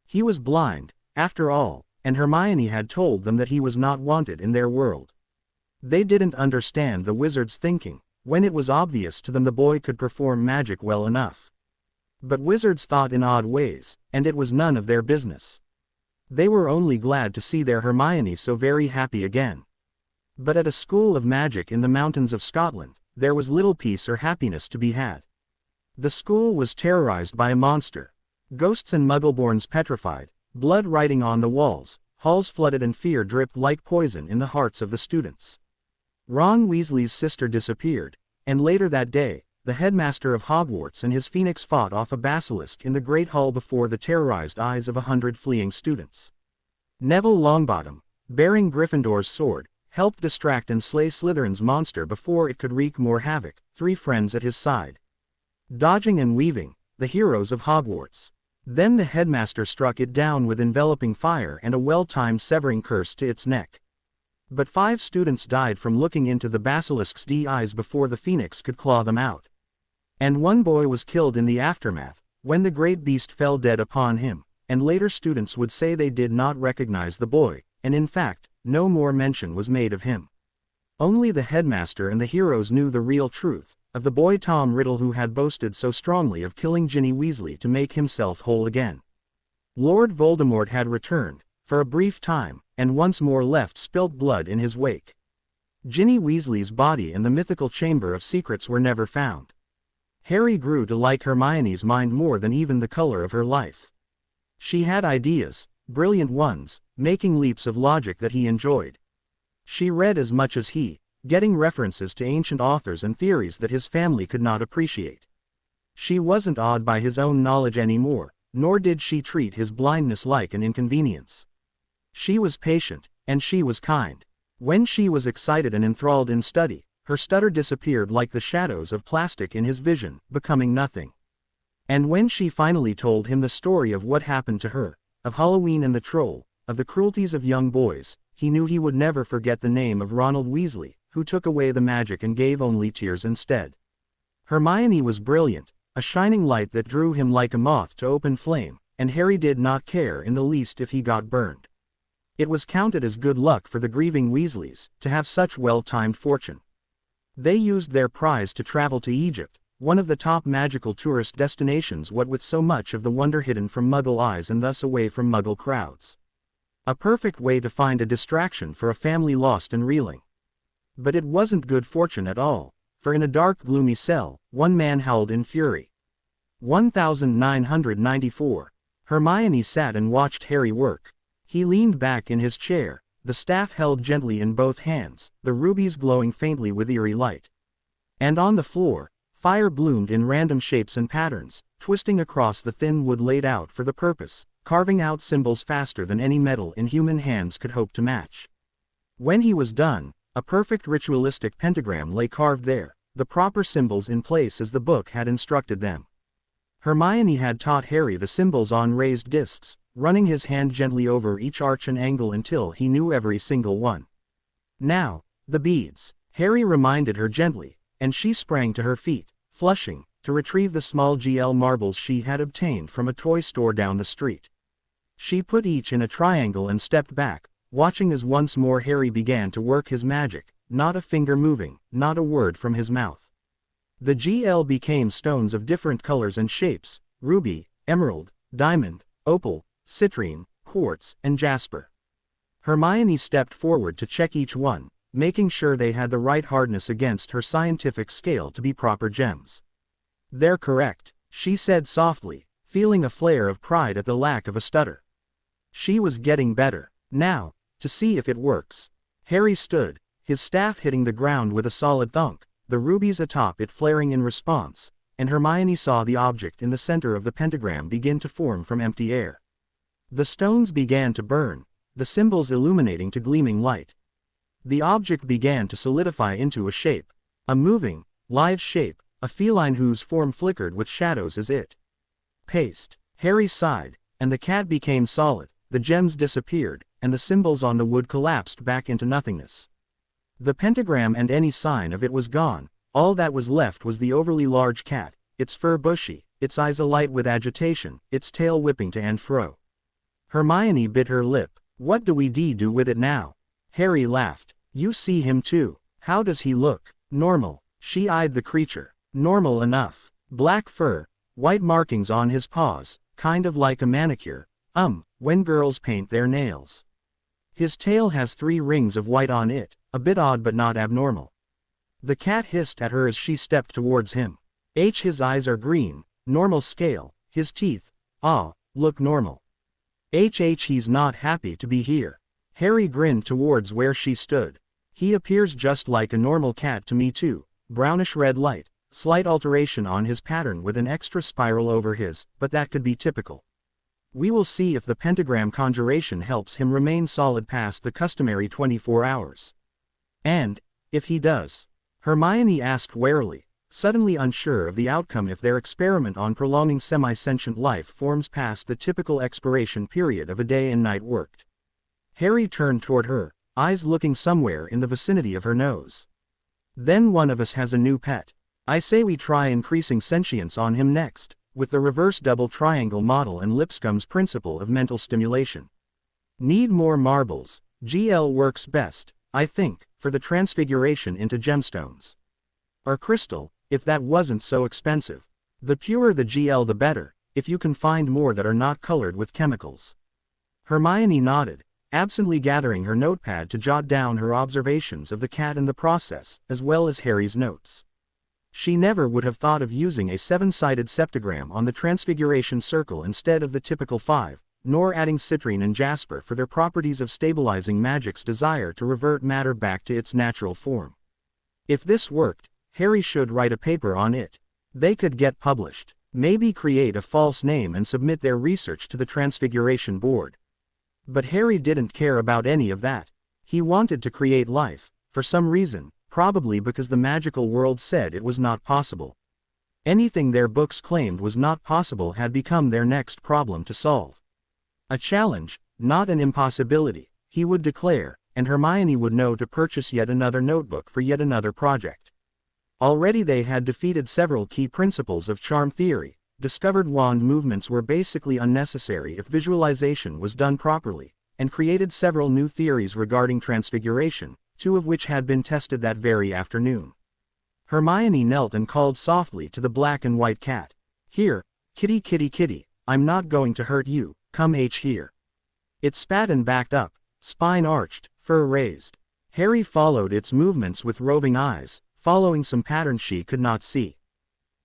He was blind, after all, and Hermione had told them that he was not wanted in their world. They didn't understand the wizard's thinking, when it was obvious to them the boy could perform magic well enough. But wizards thought in odd ways, and it was none of their business. They were only glad to see their Hermione so very happy again. But at a school of magic in the mountains of Scotland, there was little peace or happiness to be had. The school was terrorized by a monster. Ghosts and Muggleborns petrified, blood writing on the walls, halls flooded and fear dripped like poison in the hearts of the students. Ron Weasley's sister disappeared, and later that day, the headmaster of Hogwarts and his phoenix fought off a basilisk in the Great Hall before the terrorized eyes of 100 fleeing students. Neville Longbottom, bearing Gryffindor's sword, helped distract and slay Slytherin's monster before it could wreak more havoc, 3 friends at his side. Dodging and weaving, the heroes of Hogwarts. Then the headmaster struck it down with enveloping fire and a well-timed severing curse to its neck. But 5 students died from looking into the basilisk's eyes before the phoenix could claw them out. And 1 boy was killed in the aftermath, when the great beast fell dead upon him, and later students would say they did not recognize the boy, and in fact, no more mention was made of him. Only the headmaster and the heroes knew the real truth, of the boy Tom Riddle who had boasted so strongly of killing Ginny Weasley to make himself whole again. Lord Voldemort had returned, for a brief time, and once more left spilt blood in his wake. Ginny Weasley's body and the mythical Chamber of Secrets were never found. Harry grew to like Hermione's mind more than even the color of her life. She had ideas, brilliant ones, making leaps of logic that he enjoyed. She read as much as he, getting references to ancient authors and theories that his family could not appreciate. She wasn't awed by his own knowledge anymore, nor did she treat his blindness like an inconvenience. She was patient, and she was kind. When she was excited and enthralled in study, her stutter disappeared like the shadows of plastic in his vision, becoming nothing. And when she finally told him the story of what happened to her, of Halloween and the troll, of the cruelties of young boys, he knew he would never forget the name of Ronald Weasley, who took away the magic and gave only tears instead. Hermione was brilliant, a shining light that drew him like a moth to open flame, and Harry did not care in the least if he got burned. It was counted as good luck for the grieving Weasleys to have such well-timed fortune. They used their prize to travel to Egypt, one of the top magical tourist destinations, what with so much of the wonder hidden from Muggle eyes and thus away from Muggle crowds. A perfect way to find a distraction for a family lost and reeling. But it wasn't good fortune at all, for in a dark gloomy cell, one man howled in fury. 1994. Hermione sat and watched Harry work. He leaned back in his chair, the staff held gently in both hands, the rubies glowing faintly with eerie light. And on the floor, fire bloomed in random shapes and patterns, twisting across the thin wood laid out for the purpose, carving out symbols faster than any metal in human hands could hope to match. When he was done, a perfect ritualistic pentagram lay carved there, the proper symbols in place as the book had instructed them. Hermione had taught Harry the symbols on raised discs, running his hand gently over each arch and angle until he knew every single one. Now, the beads, Harry reminded her gently, and she sprang to her feet, flushing, to retrieve the small GL marbles she had obtained from a toy store down the street. She put each in a triangle and stepped back, watching as once more Harry began to work his magic, not a finger moving, not a word from his mouth. The GL became stones of different colors and shapes: ruby, emerald, diamond, opal, citrine, quartz, and jasper. Hermione stepped forward to check each one, making sure they had the right hardness against her scientific scale to be proper gems. "They're correct," she said softly, feeling a flare of pride at the lack of a stutter. She was getting better. "Now, to see if it works." Harry stood, his staff hitting the ground with a solid thunk, the rubies atop it flaring in response, and Hermione saw the object in the center of the pentagram begin to form from empty air. The stones began to burn, the symbols illuminating to gleaming light. The object began to solidify into a shape, a moving, lithe shape, a feline whose form flickered with shadows as it paced. Harry sighed, and the cat became solid, the gems disappeared, and the symbols on the wood collapsed back into nothingness. The pentagram and any sign of it was gone. All that was left was the overly large cat, its fur bushy, its eyes alight with agitation, its tail whipping to and fro. Hermione bit her lip. "What do we do with it now?" Harry laughed. "You see him too. How does he look?" "Normal." She eyed the creature. "Normal enough. Black fur, white markings on his paws, kind of like a manicure, when girls paint their nails. His tail has 3 rings of white on it, a bit odd but not abnormal." The cat hissed at her as she stepped towards him. His eyes are green, normal scale, his teeth, look normal. He's not happy to be here." Harry grinned towards where she stood. "He appears just like a normal cat to me too, brownish red light, slight alteration on his pattern with an extra spiral over his, but that could be typical. We will see if the pentagram conjuration helps him remain solid past the customary 24 hours. And, if he does?" Hermione asked warily, suddenly unsure of the outcome if their experiment on prolonging semi-sentient life forms past the typical expiration period of a day and night worked. Harry turned toward her, eyes looking somewhere in the vicinity of her nose. "Then one of us has a new pet. I say we try increasing sentience on him next, with the reverse double triangle model and Lipscomb's principle of mental stimulation. Need more marbles. GL works best, I think, for the transfiguration into gemstones. Or crystal, if that wasn't so expensive. The purer the GL the better, if you can find more that are not colored with chemicals." Hermione nodded, absently gathering her notepad to jot down her observations of the cat in the process, as well as Harry's notes. She never would have thought of using a 7-sided septagram on the transfiguration circle instead of the typical 5, nor adding citrine and jasper for their properties of stabilizing magic's desire to revert matter back to its natural form. If this worked, Harry should write a paper on it. They could get published, maybe create a false name and submit their research to the Transfiguration Board. But Harry didn't care about any of that. He wanted to create life, for some reason, probably because the magical world said it was not possible. Anything their books claimed was not possible had become their next problem to solve. A challenge, not an impossibility, he would declare, and Hermione would know to purchase yet another notebook for yet another project. Already they had defeated several key principles of charm theory, discovered wand movements were basically unnecessary if visualization was done properly, and created several new theories regarding transfiguration, 2 of which had been tested that very afternoon. Hermione knelt and called softly to the black and white cat. "Here, kitty kitty kitty, I'm not going to hurt you, come here." It spat and backed up, spine arched, fur raised. Harry followed its movements with roving eyes, following some pattern she could not see.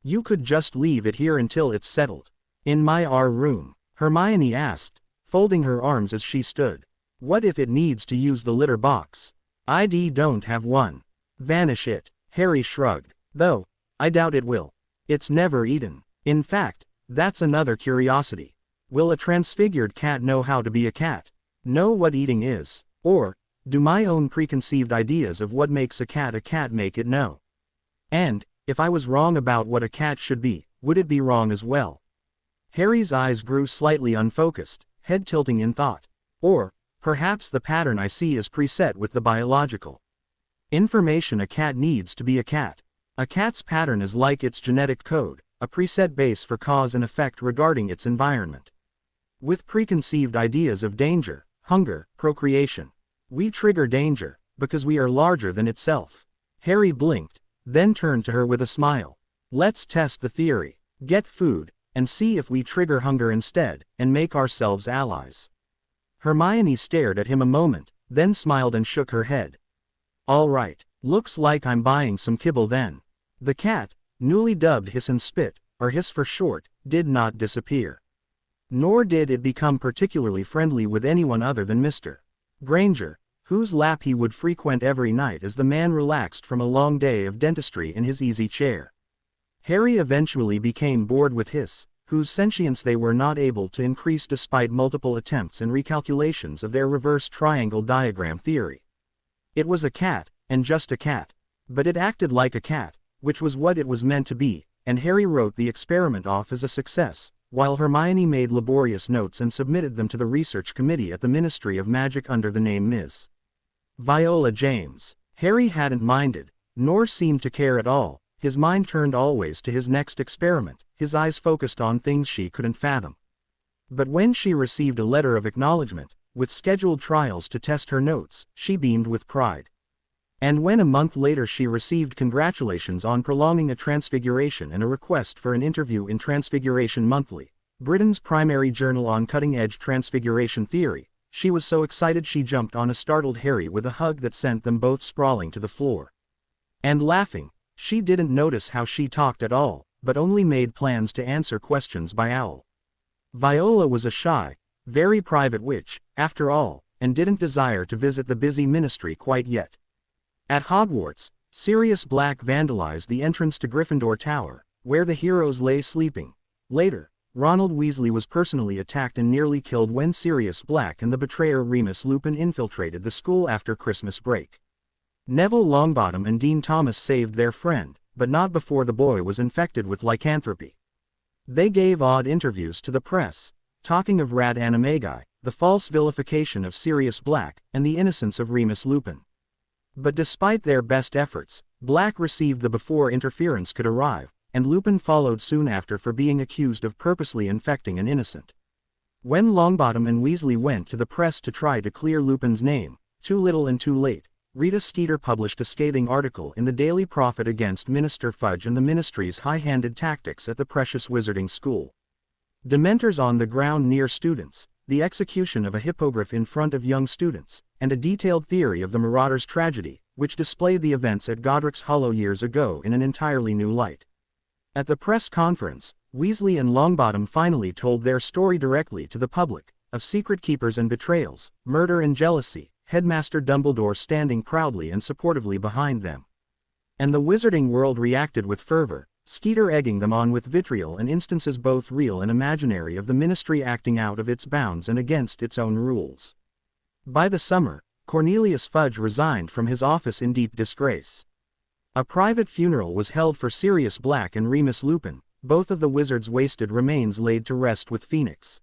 "You could just leave it here until it's settled." "In my room?" Hermione asked, folding her arms as she stood. "What if it needs to use the litter box?" "I don't have one." "Vanish it." Harry shrugged. "Though, I doubt it will. It's never eaten. In fact, that's another curiosity. Will a transfigured cat know how to be a cat? Know what eating is? Or, do my own preconceived ideas of what makes a cat make it know? And, if I was wrong about what a cat should be, would it be wrong as well?" Harry's eyes grew slightly unfocused, head tilting in thought. "Or, perhaps the pattern I see is preset with the biological information a cat needs to be a cat. A cat's pattern is like its genetic code, a preset base for cause and effect regarding its environment. With preconceived ideas of danger, hunger, procreation. We trigger danger, because we are larger than itself. Harry blinked, then turned to her with a smile. Let's test the theory. Get food, and see if we trigger hunger instead, and make ourselves allies. Hermione stared at him a moment, then smiled and shook her head. All right, looks like I'm buying some kibble then. The cat, newly dubbed Hiss and Spit, or Hiss for short, did not disappear. Nor did it become particularly friendly with anyone other than Mr. Granger, whose lap he would frequent every night as the man relaxed from a long day of dentistry in his easy chair. Harry eventually became bored with Hiss, whose sentience they were not able to increase despite multiple attempts and recalculations of their reverse triangle diagram theory. It was a cat, and just a cat. But it acted like a cat, which was what it was meant to be, and Harry wrote the experiment off as a success, while Hermione made laborious notes and submitted them to the research committee at the Ministry of Magic under the name Ms. Viola James. Harry hadn't minded, nor seemed to care at all. His mind turned always to his next experiment, his eyes focused on things she couldn't fathom. But when she received a letter of acknowledgement, with scheduled trials to test her notes, she beamed with pride. And when a month later she received congratulations on prolonging a transfiguration and a request for an interview in Transfiguration Monthly, Britain's primary journal on cutting-edge transfiguration theory, she was so excited she jumped on a startled Harry with a hug that sent them both sprawling to the floor. And laughing, she didn't notice how she talked at all, but only made plans to answer questions by owl. Viola was a shy, very private witch, after all, and didn't desire to visit the busy ministry quite yet. At Hogwarts, Sirius Black vandalized the entrance to Gryffindor Tower, where the heroes lay sleeping. Later, Ronald Weasley was personally attacked and nearly killed when Sirius Black and the betrayer Remus Lupin infiltrated the school after Christmas break. Neville Longbottom and Dean Thomas saved their friend, but not before the boy was infected with lycanthropy. They gave odd interviews to the press, talking of Rat Animagi, the false vilification of Sirius Black, and the innocence of Remus Lupin. But despite their best efforts, Black received the before interference could arrive, and Lupin followed soon after for being accused of purposely infecting an innocent. When Longbottom and Weasley went to the press to try to clear Lupin's name, too little and too late, Rita Skeeter published a scathing article in the Daily Prophet against Minister Fudge and the Ministry's high-handed tactics at the precious wizarding school. Dementors on the ground near students, the execution of a hippogriff in front of young students, and a detailed theory of the Marauders' tragedy, which displayed the events at Godric's Hollow years ago in an entirely new light. At the press conference, Weasley and Longbottom finally told their story directly to the public, of secret keepers and betrayals, murder and jealousy, Headmaster Dumbledore standing proudly and supportively behind them. And the wizarding world reacted with fervor, Skeeter egging them on with vitriol and instances both real and imaginary of the ministry acting out of its bounds and against its own rules. By the summer, Cornelius Fudge resigned from his office in deep disgrace. A private funeral was held for Sirius Black and Remus Lupin, both of the wizard's wasted remains laid to rest with Phoenix.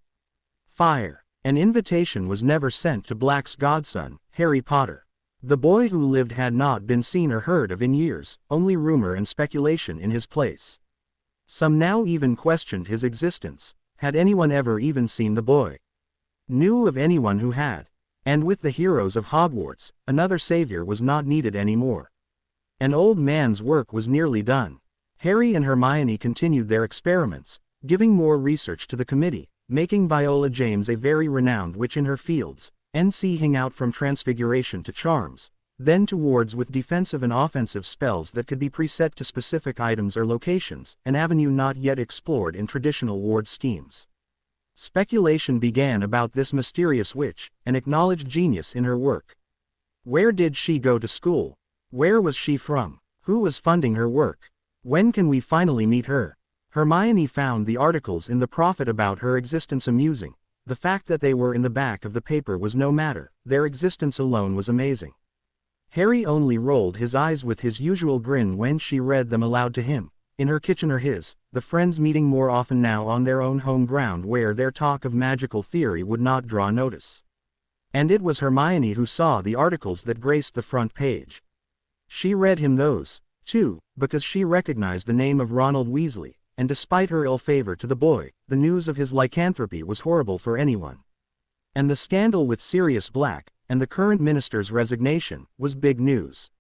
Fire. An invitation was never sent to Black's godson, Harry Potter. The boy who lived had not been seen or heard of in years, only rumor and speculation in his place. Some now even questioned his existence. Had anyone ever even seen the boy? Knew of anyone who had? And with the heroes of Hogwarts, another savior was not needed anymore. An old man's work was nearly done. Harry and Hermione continued their experiments, giving more research to the committee, making Viola James a very renowned witch in her fields, NCing out from transfiguration to charms, then to wards with defensive and offensive spells that could be preset to specific items or locations, an avenue not yet explored in traditional ward schemes. Speculation began about this mysterious witch, an acknowledged genius in her work. Where did she go to school? Where was she from? Who was funding her work? When can we finally meet her? Hermione found the articles in the Prophet about her existence amusing. The fact that they were in the back of the paper was no matter, their existence alone was amazing. Harry only rolled his eyes with his usual grin when she read them aloud to him. In her kitchen or his, the friends meeting more often now on their own home ground where their talk of magical theory would not draw notice. And it was Hermione who saw the articles that graced the front page. She read him those, 2. Because she recognized the name of Ronald Weasley, and despite her ill favor to the boy, the news of his lycanthropy was horrible for anyone. And the scandal with Sirius Black, and the current minister's resignation, was big news.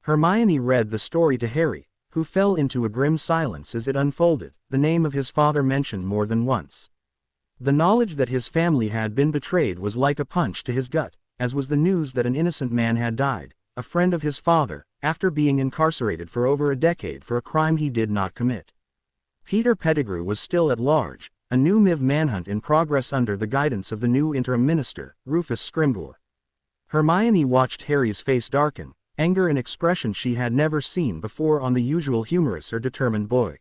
Hermione read the story to Harry, who fell into a grim silence as it unfolded, the name of his father mentioned more than once. The knowledge that his family had been betrayed was like a punch to his gut, as was the news that an innocent man had died, a friend of his father, after being incarcerated for over a decade for a crime he did not commit. Peter Pettigrew was still at large, a new MIV manhunt in progress under the guidance of the new interim minister, Rufus Scrimgeour. Hermione watched Harry's face darken, anger an expression she had never seen before on the usual humorous or determined boy.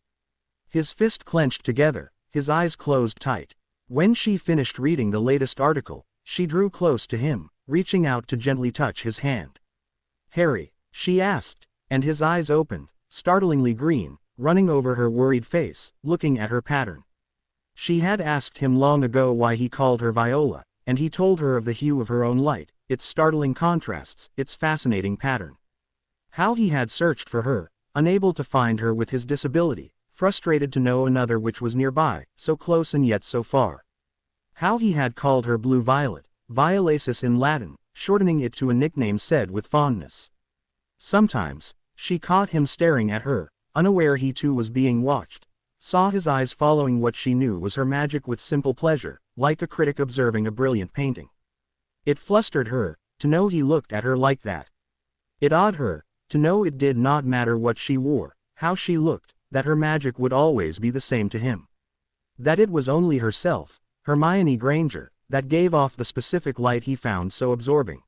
His fist clenched together, his eyes closed tight. When she finished reading the latest article, she drew close to him, reaching out to gently touch his hand. "Harry," she asked, and his eyes opened, startlingly green, running over her worried face, looking at her pattern. She had asked him long ago why he called her Viola, and he told her of the hue of her own light, its startling contrasts, its fascinating pattern. How he had searched for her, unable to find her with his disability, frustrated to know another which was nearby, so close and yet so far. How he had called her Blue Violet, Violacis in Latin, shortening it to a nickname said with fondness. Sometimes, she caught him staring at her, unaware he too was being watched, saw his eyes following what she knew was her magic with simple pleasure, like a critic observing a brilliant painting. It flustered her, to know he looked at her like that. It awed her, to know it did not matter what she wore, how she looked, that her magic would always be the same to him. That it was only herself, Hermione Granger, that gave off the specific light he found so absorbing.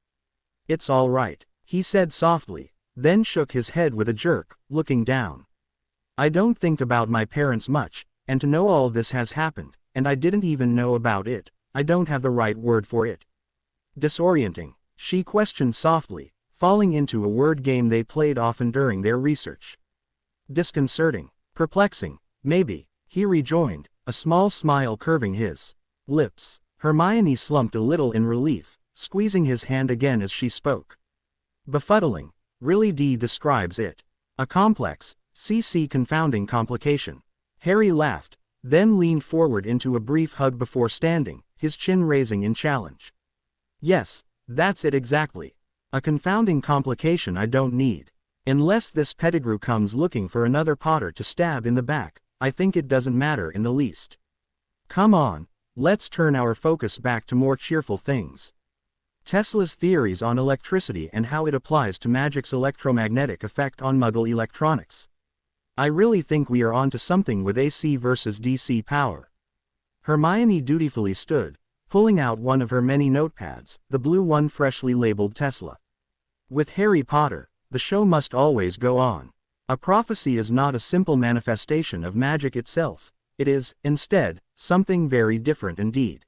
"It's all right," he said softly, then shook his head with a jerk, looking down. "I don't think about my parents much, and to know all this has happened, and I didn't even know about it, I don't have the right word for it." "Disorienting?" she questioned softly, falling into a word game they played often during their research. "Disconcerting, perplexing, maybe," he rejoined, a small smile curving his lips. Hermione slumped a little in relief, squeezing his hand again as she spoke. "Befuddling, really describes it. A complex, confounding complication." Harry laughed, then leaned forward into a brief hug before standing, his chin raising in challenge. "Yes, that's it exactly. A confounding complication I don't need. Unless this Pettigrew comes looking for another Potter to stab in the back, I think it doesn't matter in the least. Come on, let's turn our focus back to more cheerful things. Tesla's theories on electricity and how it applies to magic's electromagnetic effect on Muggle electronics. I really think we are onto something with AC versus DC power." Hermione dutifully stood, pulling out one of her many notepads, the blue one freshly labeled Tesla. With Harry Potter, the show must always go on. A prophecy is not a simple manifestation of magic itself, it is, instead, something very different indeed.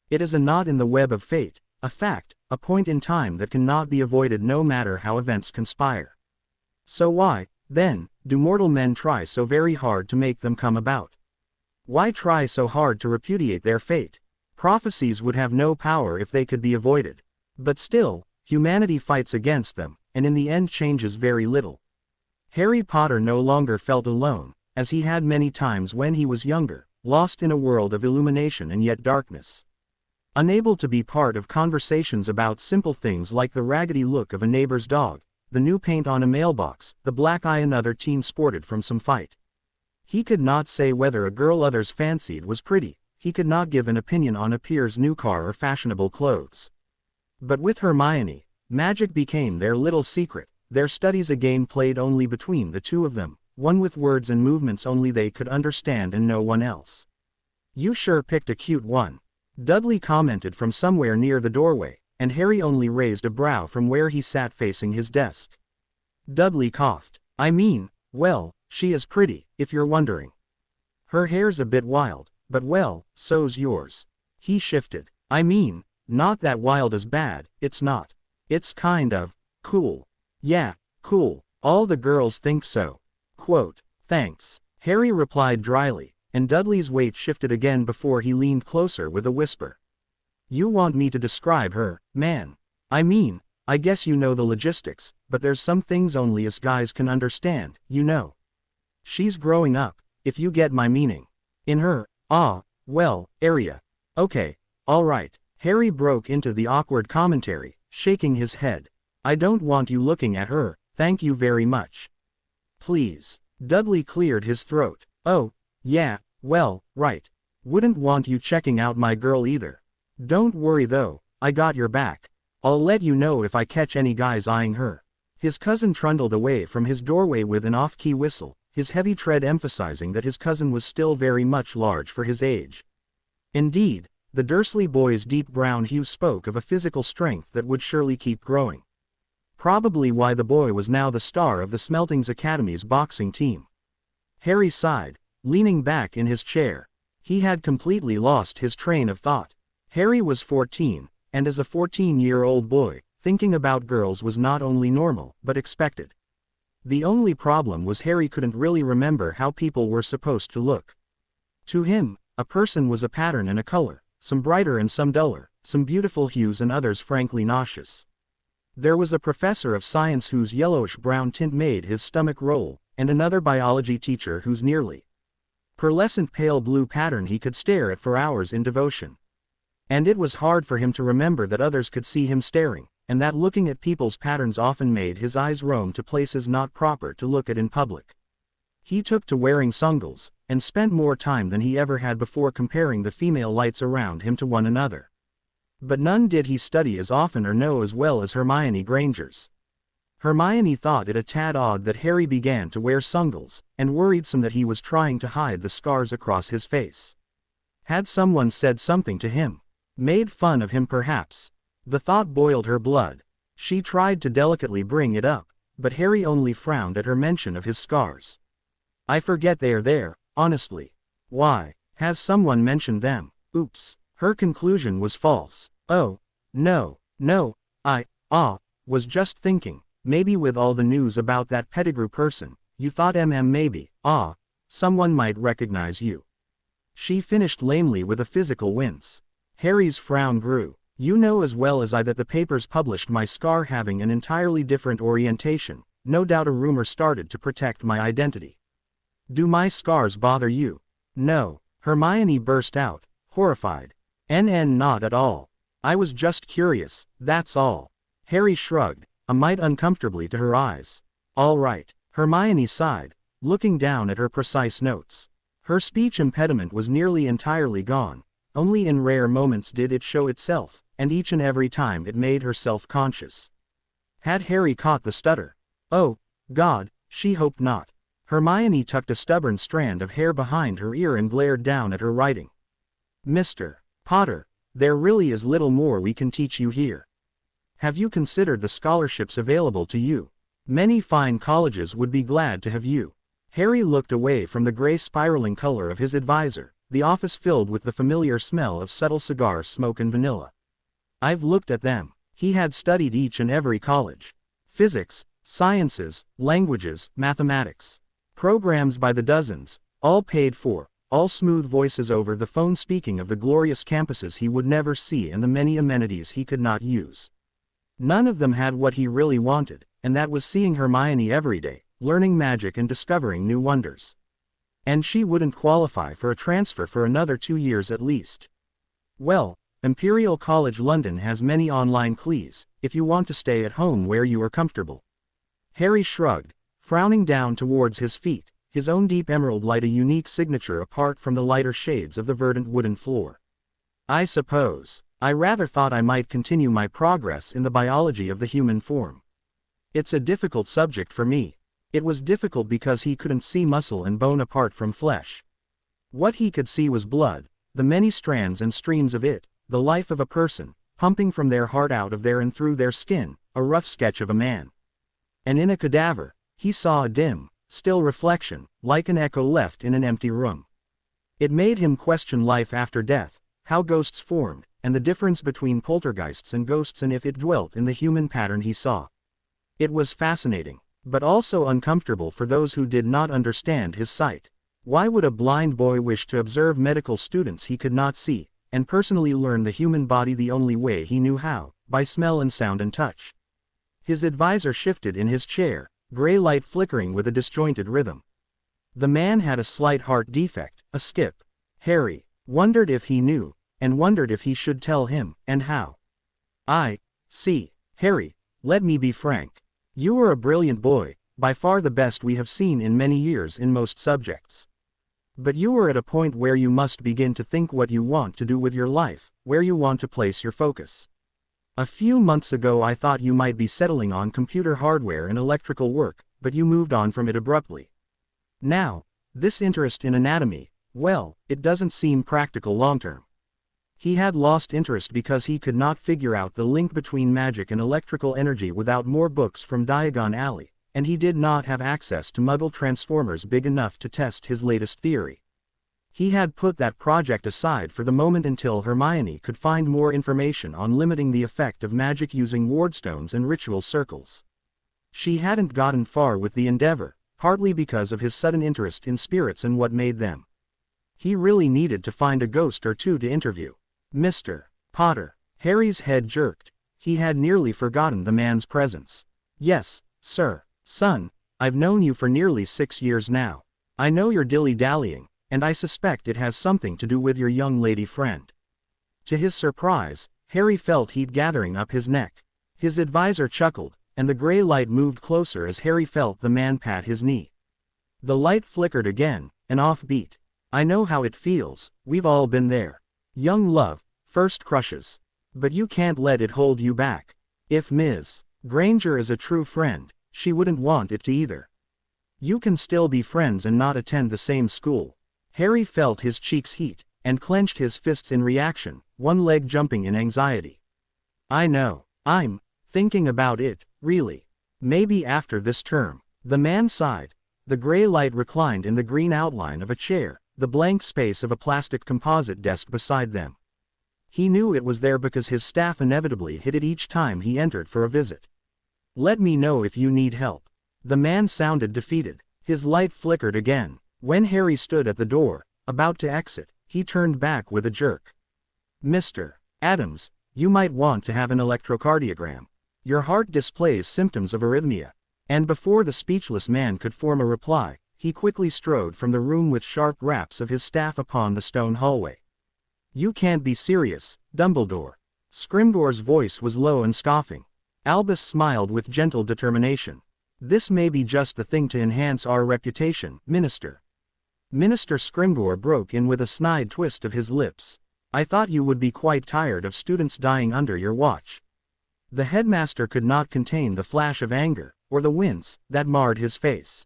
It is a knot in the web of fate, a fact, a point in time that cannot be avoided no matter how events conspire. So why, then, do mortal men try so very hard to make them come about? Why try so hard to repudiate their fate? Prophecies would have no power if they could be avoided. But still, humanity fights against them, and in the end changes very little. Harry Potter no longer felt alone, as he had many times when he was younger, lost in a world of illumination and yet darkness. Unable to be part of conversations about simple things like the raggedy look of a neighbor's dog, the new paint on a mailbox, the black eye another teen sported from some fight. He could not say whether a girl others fancied was pretty, he could not give an opinion on a peer's new car or fashionable clothes. But with Hermione, magic became their little secret, their studies a game played only between the two of them, one with words and movements only they could understand and no one else. "You sure picked a cute one," Dudley commented from somewhere near the doorway, and Harry only raised a brow from where he sat facing his desk. Dudley coughed. "I mean, well, she is pretty, if you're wondering. Her hair's a bit wild, but well, so's yours." He shifted. "I mean, not that wild is bad, it's not. It's kind of cool." "Yeah, cool, all the girls think so." Quote, "Thanks," Harry replied dryly, and Dudley's weight shifted again before he leaned closer with a whisper. "You want me to describe her, man? I mean, I guess you know the logistics, but there's some things only us guys can understand, you know. She's growing up, if you get my meaning. In her, area. Okay, alright. Harry broke into the awkward commentary, shaking his head. I don't want you looking at her, thank you very much. Please. Dudley cleared his throat. Oh, yeah, well, right. Wouldn't want you checking out my girl either. Don't worry though, I got your back. I'll let you know if I catch any guys eyeing her. His cousin trundled away from his doorway with an off-key whistle, his heavy tread emphasizing that his cousin was still very much large for his age. Indeed, the Dursley boy's deep brown hue spoke of a physical strength that would surely keep growing. Probably why the boy was now the star of the Smeltings Academy's boxing team. Harry sighed, leaning back in his chair. He had completely lost his train of thought. Harry was 14, and as a 14-year-old boy, thinking about girls was not only normal, but expected. The only problem was Harry couldn't really remember how people were supposed to look. To him, a person was a pattern and a color, some brighter and some duller, some beautiful hues and others frankly nauseous. There was a professor of science whose yellowish-brown tint made his stomach roll, and another biology teacher whose nearly pearlescent pale blue pattern he could stare at for hours in devotion. And it was hard for him to remember that others could see him staring, and that looking at people's patterns often made his eyes roam to places not proper to look at in public. He took to wearing sungles, and spent more time than he ever had before comparing the female lights around him to one another. But none did he study as often or know as well as Hermione Granger's. Hermione thought it a tad odd that Harry began to wear sungles, and worried some that he was trying to hide the scars across his face. Had someone said something to him? Made fun of him perhaps? The thought boiled her blood. She tried to delicately bring it up, but Harry only frowned at her mention of his scars. I forget they're there, honestly. Why, has someone mentioned them? Oops. Her conclusion was false. Oh, no, I was just thinking, maybe with all the news about that Pettigrew person, you thought maybe, someone might recognize you. She finished lamely with a physical wince. Harry's frown grew. You know as well as I that the papers published my scar having an entirely different orientation, no doubt a rumor started to protect my identity. Do my scars bother you? No, Hermione burst out, horrified. Not at all. I was just curious, that's all. Harry shrugged, a mite uncomfortably to her eyes. All right, Hermione sighed, looking down at her precise notes. Her speech impediment was nearly entirely gone. Only in rare moments did it show itself, and each and every time it made her self-conscious. Had Harry caught the stutter? Oh, God, she hoped not. Hermione tucked a stubborn strand of hair behind her ear and glared down at her writing. Mr. Potter, there really is little more we can teach you here. Have you considered the scholarships available to you? Many fine colleges would be glad to have you. Harry looked away from the gray spiraling color of his advisor, the office filled with the familiar smell of subtle cigar smoke and vanilla. I've looked at them. He had studied each and every college. Physics, sciences, languages, mathematics. Programs by the dozens, all paid for. All smooth voices over the phone speaking of the glorious campuses he would never see and the many amenities he could not use. None of them had what he really wanted, and that was seeing Hermione every day, learning magic and discovering new wonders. And she wouldn't qualify for a transfer for another 2 years at least. Well, Imperial College London has many online classes, if you want to stay at home where you are comfortable. Harry shrugged, frowning down towards his feet. His own deep emerald light a unique signature apart from the lighter shades of the verdant wooden floor. I suppose, I rather thought I might continue my progress in the biology of the human form. It's a difficult subject for me. It was difficult because he couldn't see muscle and bone apart from flesh. What he could see was blood, the many strands and streams of it, the life of a person, pumping from their heart out of their and through their skin, a rough sketch of a man. And in a cadaver, he saw a dim, still reflection, like an echo left in an empty room. It made him question life after death, how ghosts formed, and the difference between poltergeists and ghosts and if it dwelt in the human pattern he saw. It was fascinating, but also uncomfortable for those who did not understand his sight. Why would a blind boy wish to observe medical students he could not see, and personally learn the human body the only way he knew how, by smell and sound and touch? His advisor shifted in his chair, gray light flickering with a disjointed rhythm. The man had a slight heart defect, a skip. Harry wondered if he knew, and wondered if he should tell him, and how. I see. Harry, let me be frank. You are a brilliant boy, by far the best we have seen in many years in most subjects. But you are at a point where you must begin to think what you want to do with your life, where you want to place your focus. A few months ago I thought you might be settling on computer hardware and electrical work, but you moved on from it abruptly. Now, this interest in anatomy, well, it doesn't seem practical long-term. He had lost interest because he could not figure out the link between magic and electrical energy without more books from Diagon Alley, and he did not have access to Muggle transformers big enough to test his latest theory. He had put that project aside for the moment until Hermione could find more information on limiting the effect of magic using wardstones and ritual circles. She hadn't gotten far with the endeavor, partly because of his sudden interest in spirits and what made them. He really needed to find a ghost or two to interview. Mr. Potter. Harry's head jerked. He had nearly forgotten the man's presence. Yes, sir. Son, I've known you for nearly 6 years now. I know you're dilly-dallying, and I suspect it has something to do with your young lady friend. To his surprise, Harry felt heat gathering up his neck. His advisor chuckled, and the gray light moved closer as Harry felt the man pat his knee. The light flickered again, an offbeat. I know how it feels, we've all been there. Young love, first crushes. But you can't let it hold you back. If Ms. Granger is a true friend, she wouldn't want it to either. You can still be friends and not attend the same school. Harry felt his cheeks heat, and clenched his fists in reaction, one leg jumping in anxiety. I know. I'm thinking about it, really. Maybe after this term. The man sighed. The gray light reclined in the green outline of a chair, the blank space of a plastic composite desk beside them. He knew it was there because his staff inevitably hit it each time he entered for a visit. Let me know if you need help. The man sounded defeated. His light flickered again. When Harry stood at the door, about to exit, he turned back with a jerk. Mr. Adams, you might want to have an electrocardiogram. Your heart displays symptoms of arrhythmia. And before the speechless man could form a reply, he quickly strode from the room with sharp raps of his staff upon the stone hallway. You can't be serious, Dumbledore. Scrimgeour's voice was low and scoffing. Albus smiled with gentle determination. This may be just the thing to enhance our reputation, Minister. Minister Scrimgeour broke in with a snide twist of his lips. I thought you would be quite tired of students dying under your watch. The headmaster could not contain the flash of anger, or the wince, that marred his face.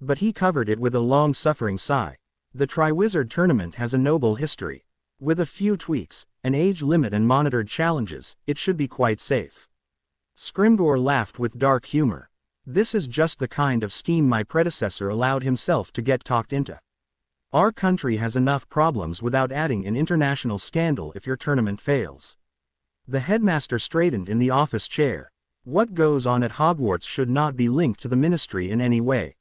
But he covered it with a long-suffering sigh. The Triwizard Tournament has a noble history. With a few tweaks, an age limit and monitored challenges, it should be quite safe. Scrimgeour laughed with dark humor. This is just the kind of scheme my predecessor allowed himself to get talked into. Our country has enough problems without adding an international scandal if your tournament fails. The headmaster straightened in the office chair. What goes on at Hogwarts should not be linked to the ministry in any way.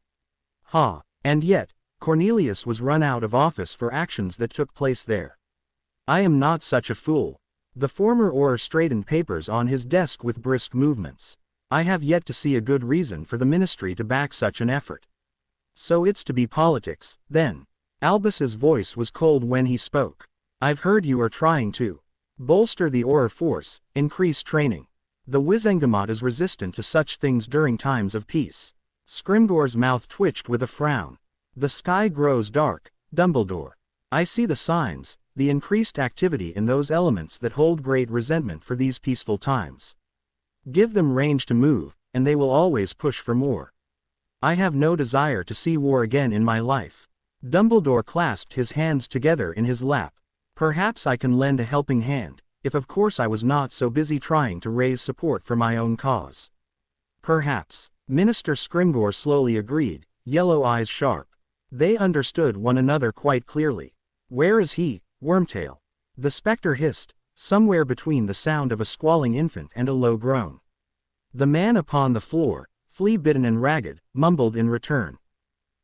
And yet, Cornelius was run out of office for actions that took place there. I am not such a fool. The former Auror straightened papers on his desk with brisk movements. I have yet to see a good reason for the ministry to back such an effort. So it's to be politics, then. Albus's voice was cold when he spoke. I've heard you are trying to bolster the Auror force, increase training. The Wizengamot is resistant to such things during times of peace. Scrimgeour's mouth twitched with a frown. The sky grows dark, Dumbledore. I see the signs, the increased activity in those elements that hold great resentment for these peaceful times. Give them range to move, and they will always push for more. I have no desire to see war again in my life. Dumbledore clasped his hands together in his lap. Perhaps I can lend a helping hand, if of course I was not so busy trying to raise support for my own cause. Perhaps. Minister Scrimgeour slowly agreed, yellow eyes sharp. They understood one another quite clearly. Where is he, Wormtail? The spectre hissed, somewhere between the sound of a squalling infant and a low groan. The man upon the floor, flea-bitten and ragged, mumbled in return.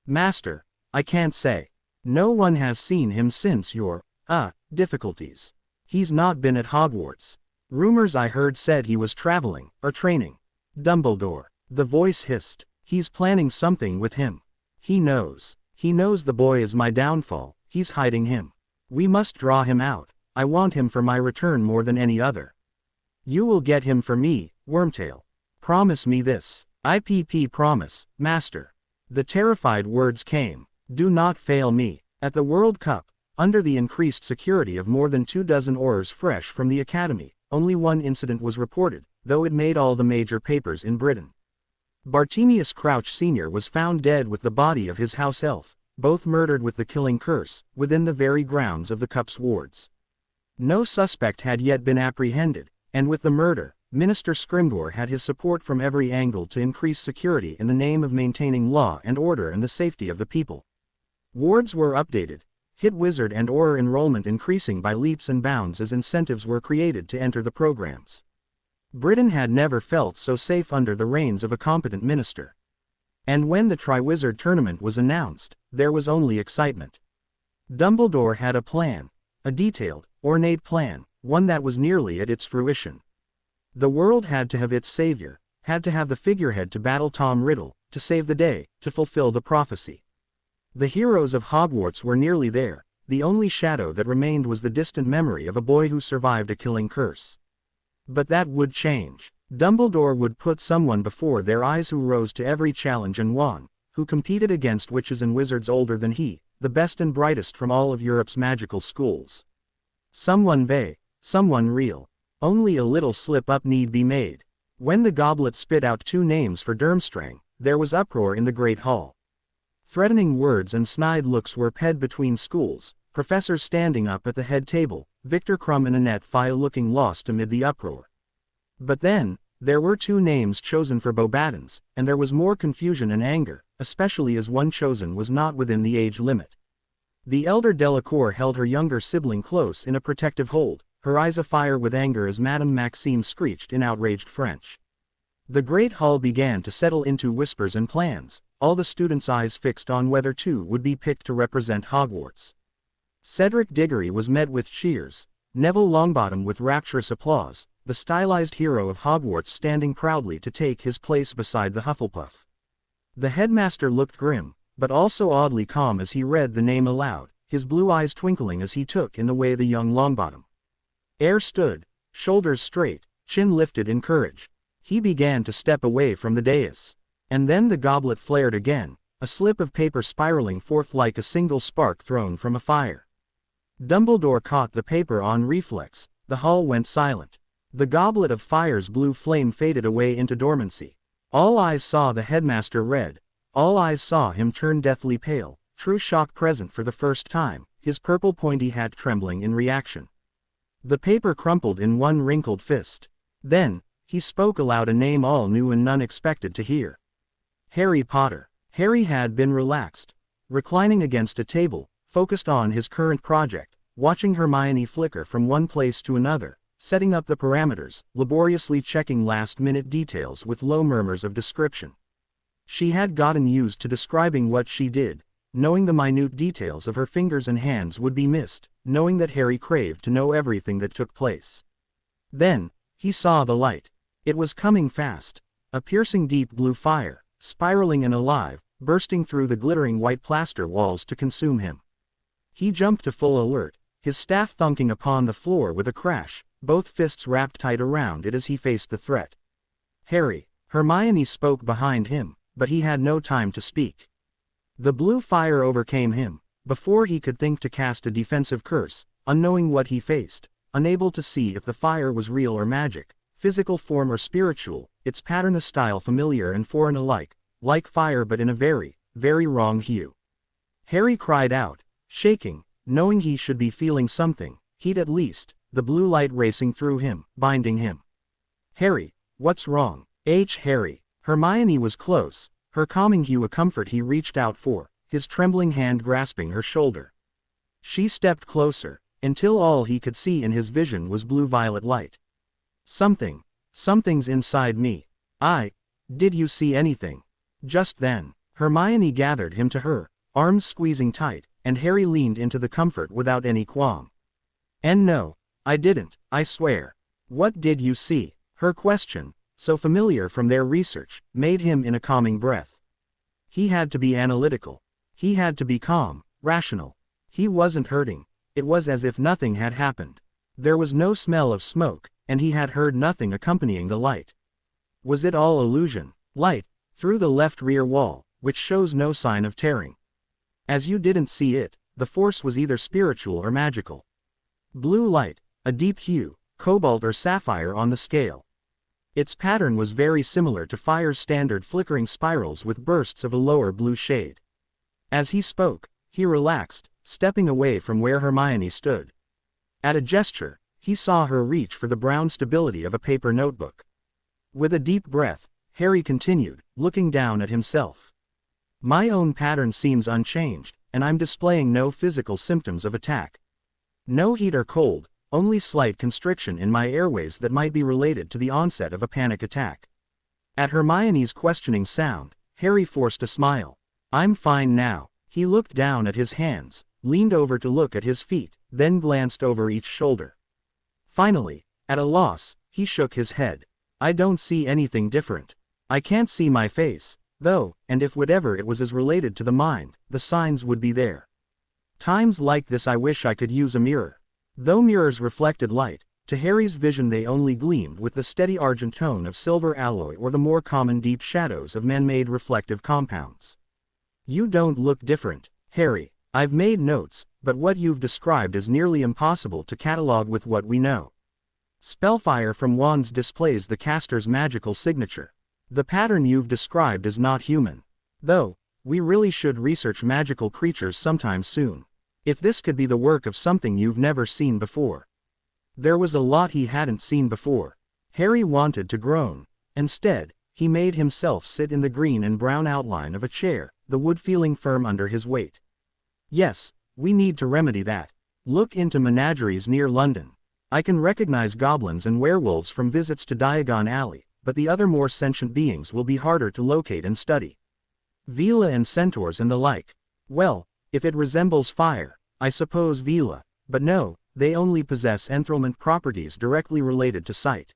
Master, I can't say. No one has seen him since your, difficulties. He's not been at Hogwarts. Rumors I heard said he was traveling, or training. Dumbledore. The voice hissed. He's planning something with him. He knows. He knows the boy is my downfall. He's hiding him. We must draw him out. I want him for my return more than any other. You will get him for me, Wormtail. Promise me this. IPP promise, Master. The terrified words came. Do not fail me. At the World Cup, under the increased security of more than 24 Aurors fresh from the academy, only one incident was reported, though it made all the major papers in Britain. Bartemius Crouch Sr. was found dead with the body of his house elf, both murdered with the killing curse, within the very grounds of the Cup's wards. No suspect had yet been apprehended, and with the murder, Minister Scrimgeour had his support from every angle to increase security in the name of maintaining law and order and the safety of the people. Wards were updated, hit wizard and Auror enrollment increasing by leaps and bounds as incentives were created to enter the programs. Britain had never felt so safe under the reigns of a competent minister. And when the Triwizard Tournament was announced, there was only excitement. Dumbledore had a plan, a detailed, ornate plan, one that was nearly at its fruition. The world had to have its savior, had to have the figurehead to battle Tom Riddle, to save the day, to fulfill the prophecy. The heroes of Hogwarts were nearly there. The only shadow that remained was the distant memory of a boy who survived a killing curse. But that would change. Dumbledore would put someone before their eyes who rose to every challenge and won, who competed against witches and wizards older than he, the best and brightest from all of Europe's magical schools. Someone vague, someone real. Only a little slip-up need be made. When the goblet spit out 2 names for Durmstrang, there was uproar in the Great Hall. Threatening words and snide looks were ped between schools, professors standing up at the head table, Victor Crumb and Annette File looking lost amid the uproar. But then, there were 2 names chosen for Beauxbatons, and there was more confusion and anger, especially as one chosen was not within the age limit. The elder Delacour held her younger sibling close in a protective hold, her eyes afire with anger as Madame Maxime screeched in outraged French. The great hall began to settle into whispers and plans, all the students' eyes fixed on whether 2 would be picked to represent Hogwarts. Cedric Diggory was met with cheers, Neville Longbottom with rapturous applause, the stylized hero of Hogwarts standing proudly to take his place beside the Hufflepuff. The headmaster looked grim, but also oddly calm as he read the name aloud, his blue eyes twinkling as he took in the way the young Longbottom. Eyre stood, shoulders straight, chin lifted in courage. He began to step away from the dais. And then the goblet flared again, a slip of paper spiraling forth like a single spark thrown from a fire. Dumbledore caught the paper on reflex. The hall went silent. The goblet of fire's blue flame faded away into dormancy. All eyes saw the headmaster red. All eyes saw him turn deathly pale, true shock present for the first time, his purple pointy hat trembling in reaction. The paper crumpled in one wrinkled fist. Then, he spoke aloud a name all knew and none expected to hear. Harry Potter. Harry had been relaxed, reclining against a table, focused on his current project, watching Hermione flicker from one place to another, setting up the parameters, laboriously checking last-minute details with low murmurs of description. She had gotten used to describing what she did, knowing the minute details of her fingers and hands would be missed, knowing that Harry craved to know everything that took place. Then, he saw the light. It was coming fast, a piercing deep blue fire, spiraling and alive, bursting through the glittering white plaster walls to consume him. He jumped to full alert, his staff thunking upon the floor with a crash, both fists wrapped tight around it as he faced the threat. Harry. Hermione spoke behind him, but he had no time to speak. The blue fire overcame him, before he could think to cast a defensive curse, unknowing what he faced, unable to see if the fire was real or magic, physical form or spiritual, its pattern a style familiar and foreign alike, like fire but in a very, very wrong hue. Harry cried out, shaking, knowing he should be feeling something, heat at least, the blue light racing through him, binding him. Harry, what's wrong? Harry. Hermione was close, her calming hue a comfort he reached out for, his trembling hand grasping her shoulder. She stepped closer, until all he could see in his vision was blue-violet light. Something's inside me. Did you see anything? Just then, Hermione gathered him to her, arms squeezing tight, and Harry leaned into the comfort without any qualm. And no, I didn't, I swear. What did you see? Her question, so familiar from their research, made him in a calming breath. He had to be analytical. He had to be calm, rational. He wasn't hurting. It was as if nothing had happened. There was no smell of smoke, and he had heard nothing accompanying the light. Was it all illusion? Light, through the left rear wall, which shows no sign of tearing. As you didn't see it, the force was either spiritual or magical. Blue light, a deep hue, cobalt or sapphire on the scale. Its pattern was very similar to fire's standard flickering spirals with bursts of a lower blue shade. As he spoke, he relaxed, stepping away from where Hermione stood. At a gesture, he saw her reach for the brown stability of a paper notebook. With a deep breath, Harry continued, looking down at himself. My own pattern seems unchanged, and I'm displaying no physical symptoms of attack. No heat or cold, only slight constriction in my airways that might be related to the onset of a panic attack. At Hermione's questioning sound, Harry forced a smile. I'm fine now. He looked down at his hands, leaned over to look at his feet, then glanced over each shoulder. Finally, at a loss, he shook his head. I don't see anything different. I can't see my face, though, and if whatever it was is related to the mind, the signs would be there. Times like this I wish I could use a mirror. Though mirrors reflected light, to Harry's vision they only gleamed with the steady argent tone of silver alloy or the more common deep shadows of man-made reflective compounds. You don't look different, Harry. I've made notes, but what you've described is nearly impossible to catalogue with what we know. Spellfire from wands displays the caster's magical signature. The pattern you've described is not human. Though, we really should research magical creatures sometime soon. If this could be the work of something you've never seen before. There was a lot he hadn't seen before. Harry wanted to groan. Instead, he made himself sit in the green and brown outline of a chair, the wood feeling firm under his weight. Yes, we need to remedy that. Look into menageries near London. I can recognize goblins and werewolves from visits to Diagon Alley, but the other more sentient beings will be harder to locate and study. Vila and centaurs and the like. Well, if it resembles fire, I suppose Vila, but no, they only possess enthrallment properties directly related to sight.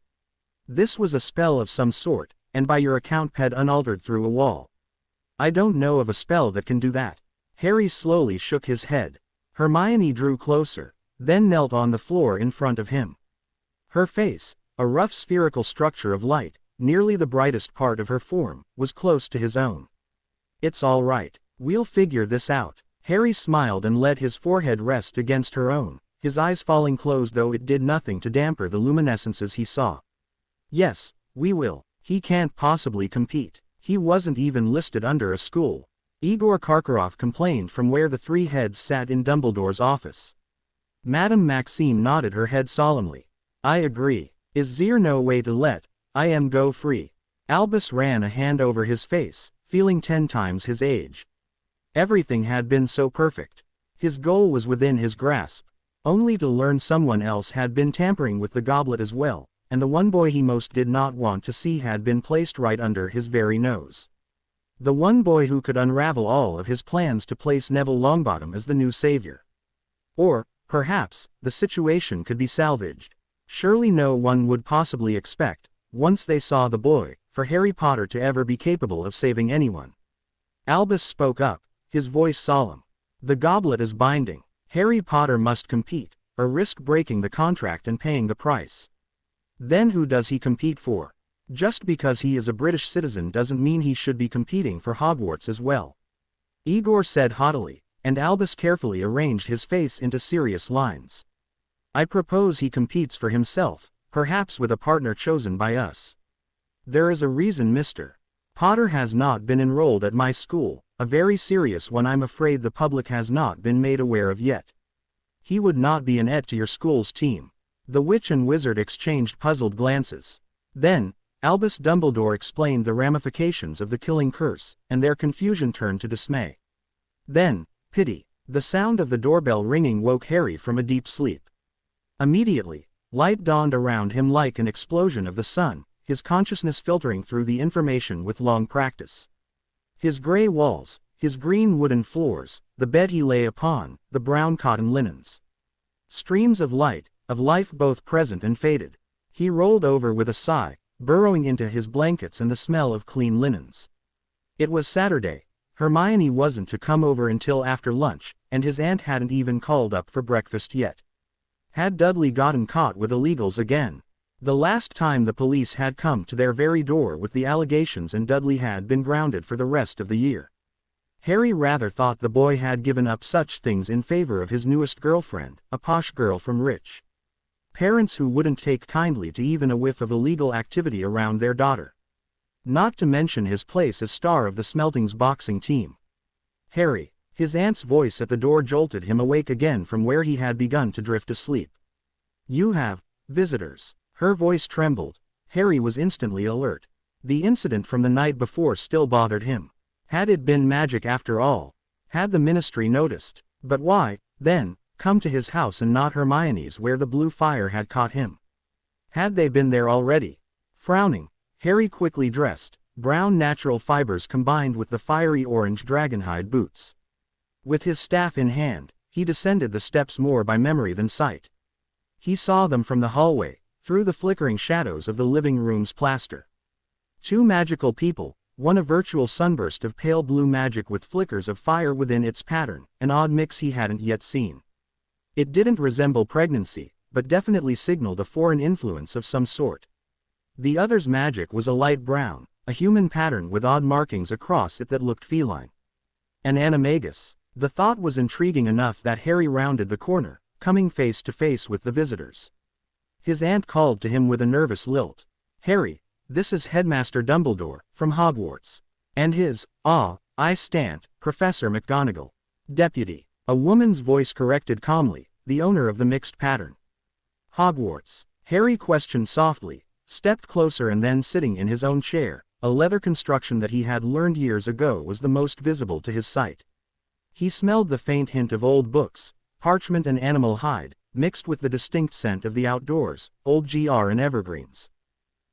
This was a spell of some sort, and by your account ped unaltered through a wall. I don't know of a spell that can do that. Harry slowly shook his head. Hermione drew closer, then knelt on the floor in front of him. Her face, a rough spherical structure of light, nearly the brightest part of her form, was close to his own. It's all right. We'll figure this out. Harry smiled and let his forehead rest against her own, his eyes falling closed though it did nothing to damper the luminescences he saw. Yes, we will. He can't possibly compete. He wasn't even listed under a school. Igor Karkaroff complained from where the three heads sat in Dumbledore's office. Madame Maxime nodded her head solemnly. I agree. Is there no way to let I am go free? Albus ran a hand over his face, feeling 10 times his age. Everything had been so perfect. His goal was within his grasp. Only to learn someone else had been tampering with the goblet as well, and the one boy he most did not want to see had been placed right under his very nose. The one boy who could unravel all of his plans to place Neville Longbottom as the new savior. Or, perhaps, the situation could be salvaged. Surely no one would possibly expect, once they saw the boy, for Harry Potter to ever be capable of saving anyone. Albus spoke up, his voice solemn. The goblet is binding. Harry Potter must compete, or risk breaking the contract and paying the price. Then who does he compete for? Just because he is a British citizen doesn't mean he should be competing for Hogwarts as well. Igor said haughtily, and Albus carefully arranged his face into serious lines. I propose he competes for himself, perhaps with a partner chosen by us. There is a reason Mr. Potter has not been enrolled at my school, a very serious one I'm afraid the public has not been made aware of yet. He would not be an aide to your school's team. The witch and wizard exchanged puzzled glances. Then, Albus Dumbledore explained the ramifications of the killing curse, and their confusion turned to dismay. Then, pity. The sound of the doorbell ringing woke Harry from a deep sleep. Immediately, light dawned around him like an explosion of the sun, his consciousness filtering through the information with long practice. His gray walls, his green wooden floors, the bed he lay upon, the brown cotton linens. Streams of light, of life both present and faded. He rolled over with a sigh, burrowing into his blankets and the smell of clean linens. It was Saturday. Hermione wasn't to come over until after lunch, and his aunt hadn't even called up for breakfast yet. Had Dudley gotten caught with illegals again? The last time the police had come to their very door with the allegations and Dudley had been grounded for the rest of the year. Harry rather thought the boy had given up such things in favor of his newest girlfriend, a posh girl from rich parents who wouldn't take kindly to even a whiff of illegal activity around their daughter. Not to mention his place as star of the Smeltings boxing team. Harry, his aunt's voice at the door jolted him awake again from where he had begun to drift asleep. You have visitors. Her voice trembled. Harry was instantly alert. The incident from the night before still bothered him. Had it been magic after all? Had the ministry noticed? But why, then, come to his house and not Hermione's where the blue fire had caught him? Had they been there already? Frowning, Harry quickly dressed, brown natural fibers combined with the fiery orange dragonhide boots. With his staff in hand, he descended the steps more by memory than sight. He saw them from the hallway, through the flickering shadows of the living room's plaster. Two magical people, one a virtual sunburst of pale blue magic with flickers of fire within its pattern, an odd mix he hadn't yet seen. It didn't resemble pregnancy, but definitely signaled a foreign influence of some sort. The other's magic was a light brown, a human pattern with odd markings across it that looked feline. An animagus. The thought was intriguing enough that Harry rounded the corner, coming face to face with the visitors. His aunt called to him with a nervous lilt. Harry, this is Headmaster Dumbledore, from Hogwarts. And his, I stand, Professor McGonagall. Deputy. A woman's voice corrected calmly, the owner of the mixed pattern. Hogwarts. Harry questioned softly, stepped closer and then sitting in his own chair, a leather construction that he had learned years ago was the most visible to his sight. He smelled the faint hint of old books, parchment and animal hide, mixed with the distinct scent of the outdoors, old GR and evergreens.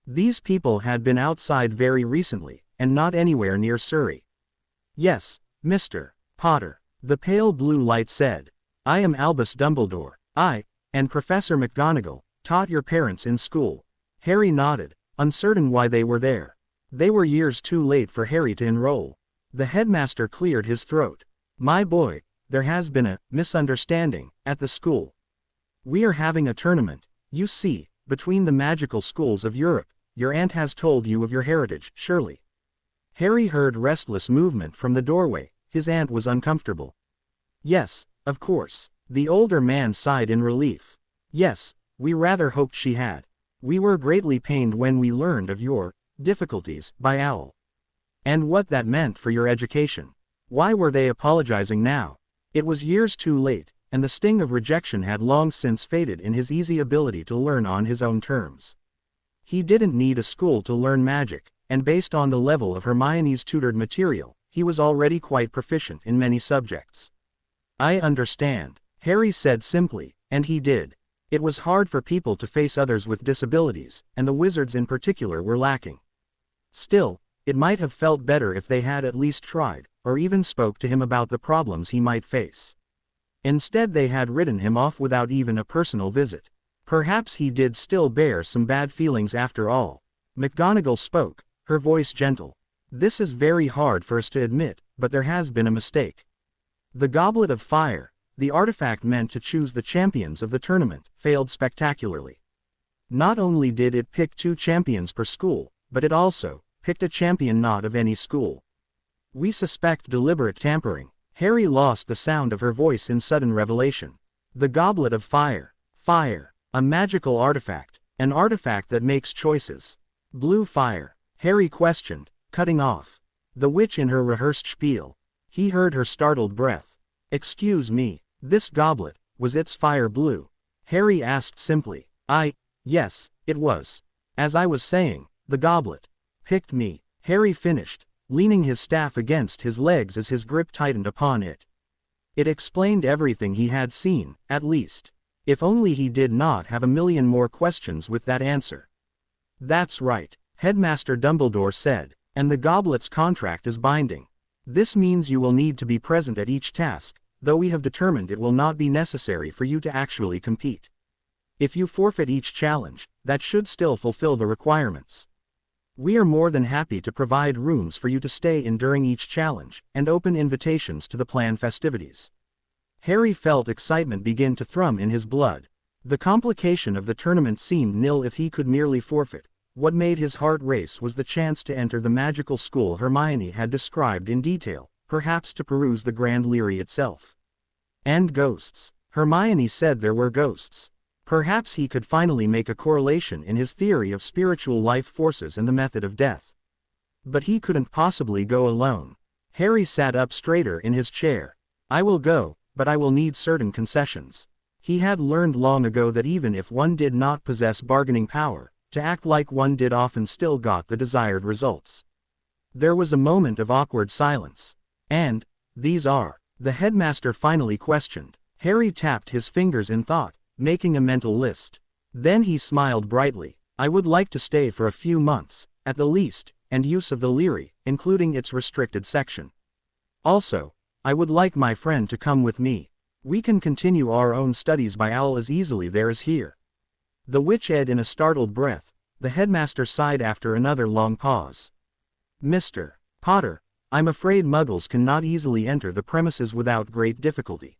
These people had been outside very recently, and not anywhere near Surrey. Yes, Mr. Potter, the pale blue light said. I am Albus Dumbledore. I, and Professor McGonagall, taught your parents in school. Harry nodded, uncertain why they were there. They were years too late for Harry to enroll. The headmaster cleared his throat. My boy, there has been a misunderstanding at the school. We are having a tournament, you see, between the magical schools of Europe. Your aunt has told you of your heritage, surely. Harry heard restless movement from the doorway. His aunt was uncomfortable. Yes, of course. The older man sighed in relief. Yes, we rather hoped she had. We were greatly pained when we learned of your difficulties, by owl. And what that meant for your education. Why were they apologizing now? It was years too late, and the sting of rejection had long since faded in his easy ability to learn on his own terms. He didn't need a school to learn magic, and based on the level of Hermione's tutored material, he was already quite proficient in many subjects. I understand, Harry said simply, and he did. It was hard for people to face others with disabilities, and the wizards in particular were lacking. Still, it might have felt better if they had at least tried, or even spoke to him about the problems he might face. Instead they had written him off without even a personal visit. Perhaps he did still bear some bad feelings after all. McGonagall spoke, her voice gentle. This is very hard for us to admit, but there has been a mistake. The Goblet of Fire, the artifact meant to choose the champions of the tournament, failed spectacularly. Not only did it pick 2 champions per school, but it also picked a champion not of any school. We suspect deliberate tampering. Harry lost the sound of her voice in sudden revelation. The Goblet of Fire. Fire. A magical artifact. An artifact that makes choices. Blue fire. Harry questioned, cutting off the witch in her rehearsed spiel. He heard her startled breath. Excuse me, this goblet, was its fire blue? Harry asked simply. Yes, it was. As I was saying, the goblet picked me. Harry finished, leaning his staff against his legs as his grip tightened upon it. It explained everything he had seen, at least. If only he did not have a million more questions with that answer. That's right, Headmaster Dumbledore said, and the goblet's contract is binding. This means you will need to be present at each task, though we have determined it will not be necessary for you to actually compete. If you forfeit each challenge, that should still fulfill the requirements. We are more than happy to provide rooms for you to stay in during each challenge, and open invitations to the planned festivities. Harry felt excitement begin to thrum in his blood. The complication of the tournament seemed nil if he could merely forfeit. What made his heart race was the chance to enter the magical school Hermione had described in detail, perhaps to peruse the Grand Leary itself. And ghosts. Hermione said there were ghosts. Perhaps he could finally make a correlation in his theory of spiritual life forces and the method of death. But he couldn't possibly go alone. Harry sat up straighter in his chair. I will go, but I will need certain concessions. He had learned long ago that even if one did not possess bargaining power, to act like one did often still got the desired results. There was a moment of awkward silence. And, these are, the headmaster finally questioned. Harry tapped his fingers in thought, making a mental list. Then he smiled brightly. I would like to stay for a few months, at the least, and use of the Leary, including its restricted section. Also, I would like my friend to come with me. We can continue our own studies by owl as easily there as here. The witch ed in a startled breath. The headmaster sighed after another long pause. Mr. Potter, I'm afraid muggles cannot easily enter the premises without great difficulty.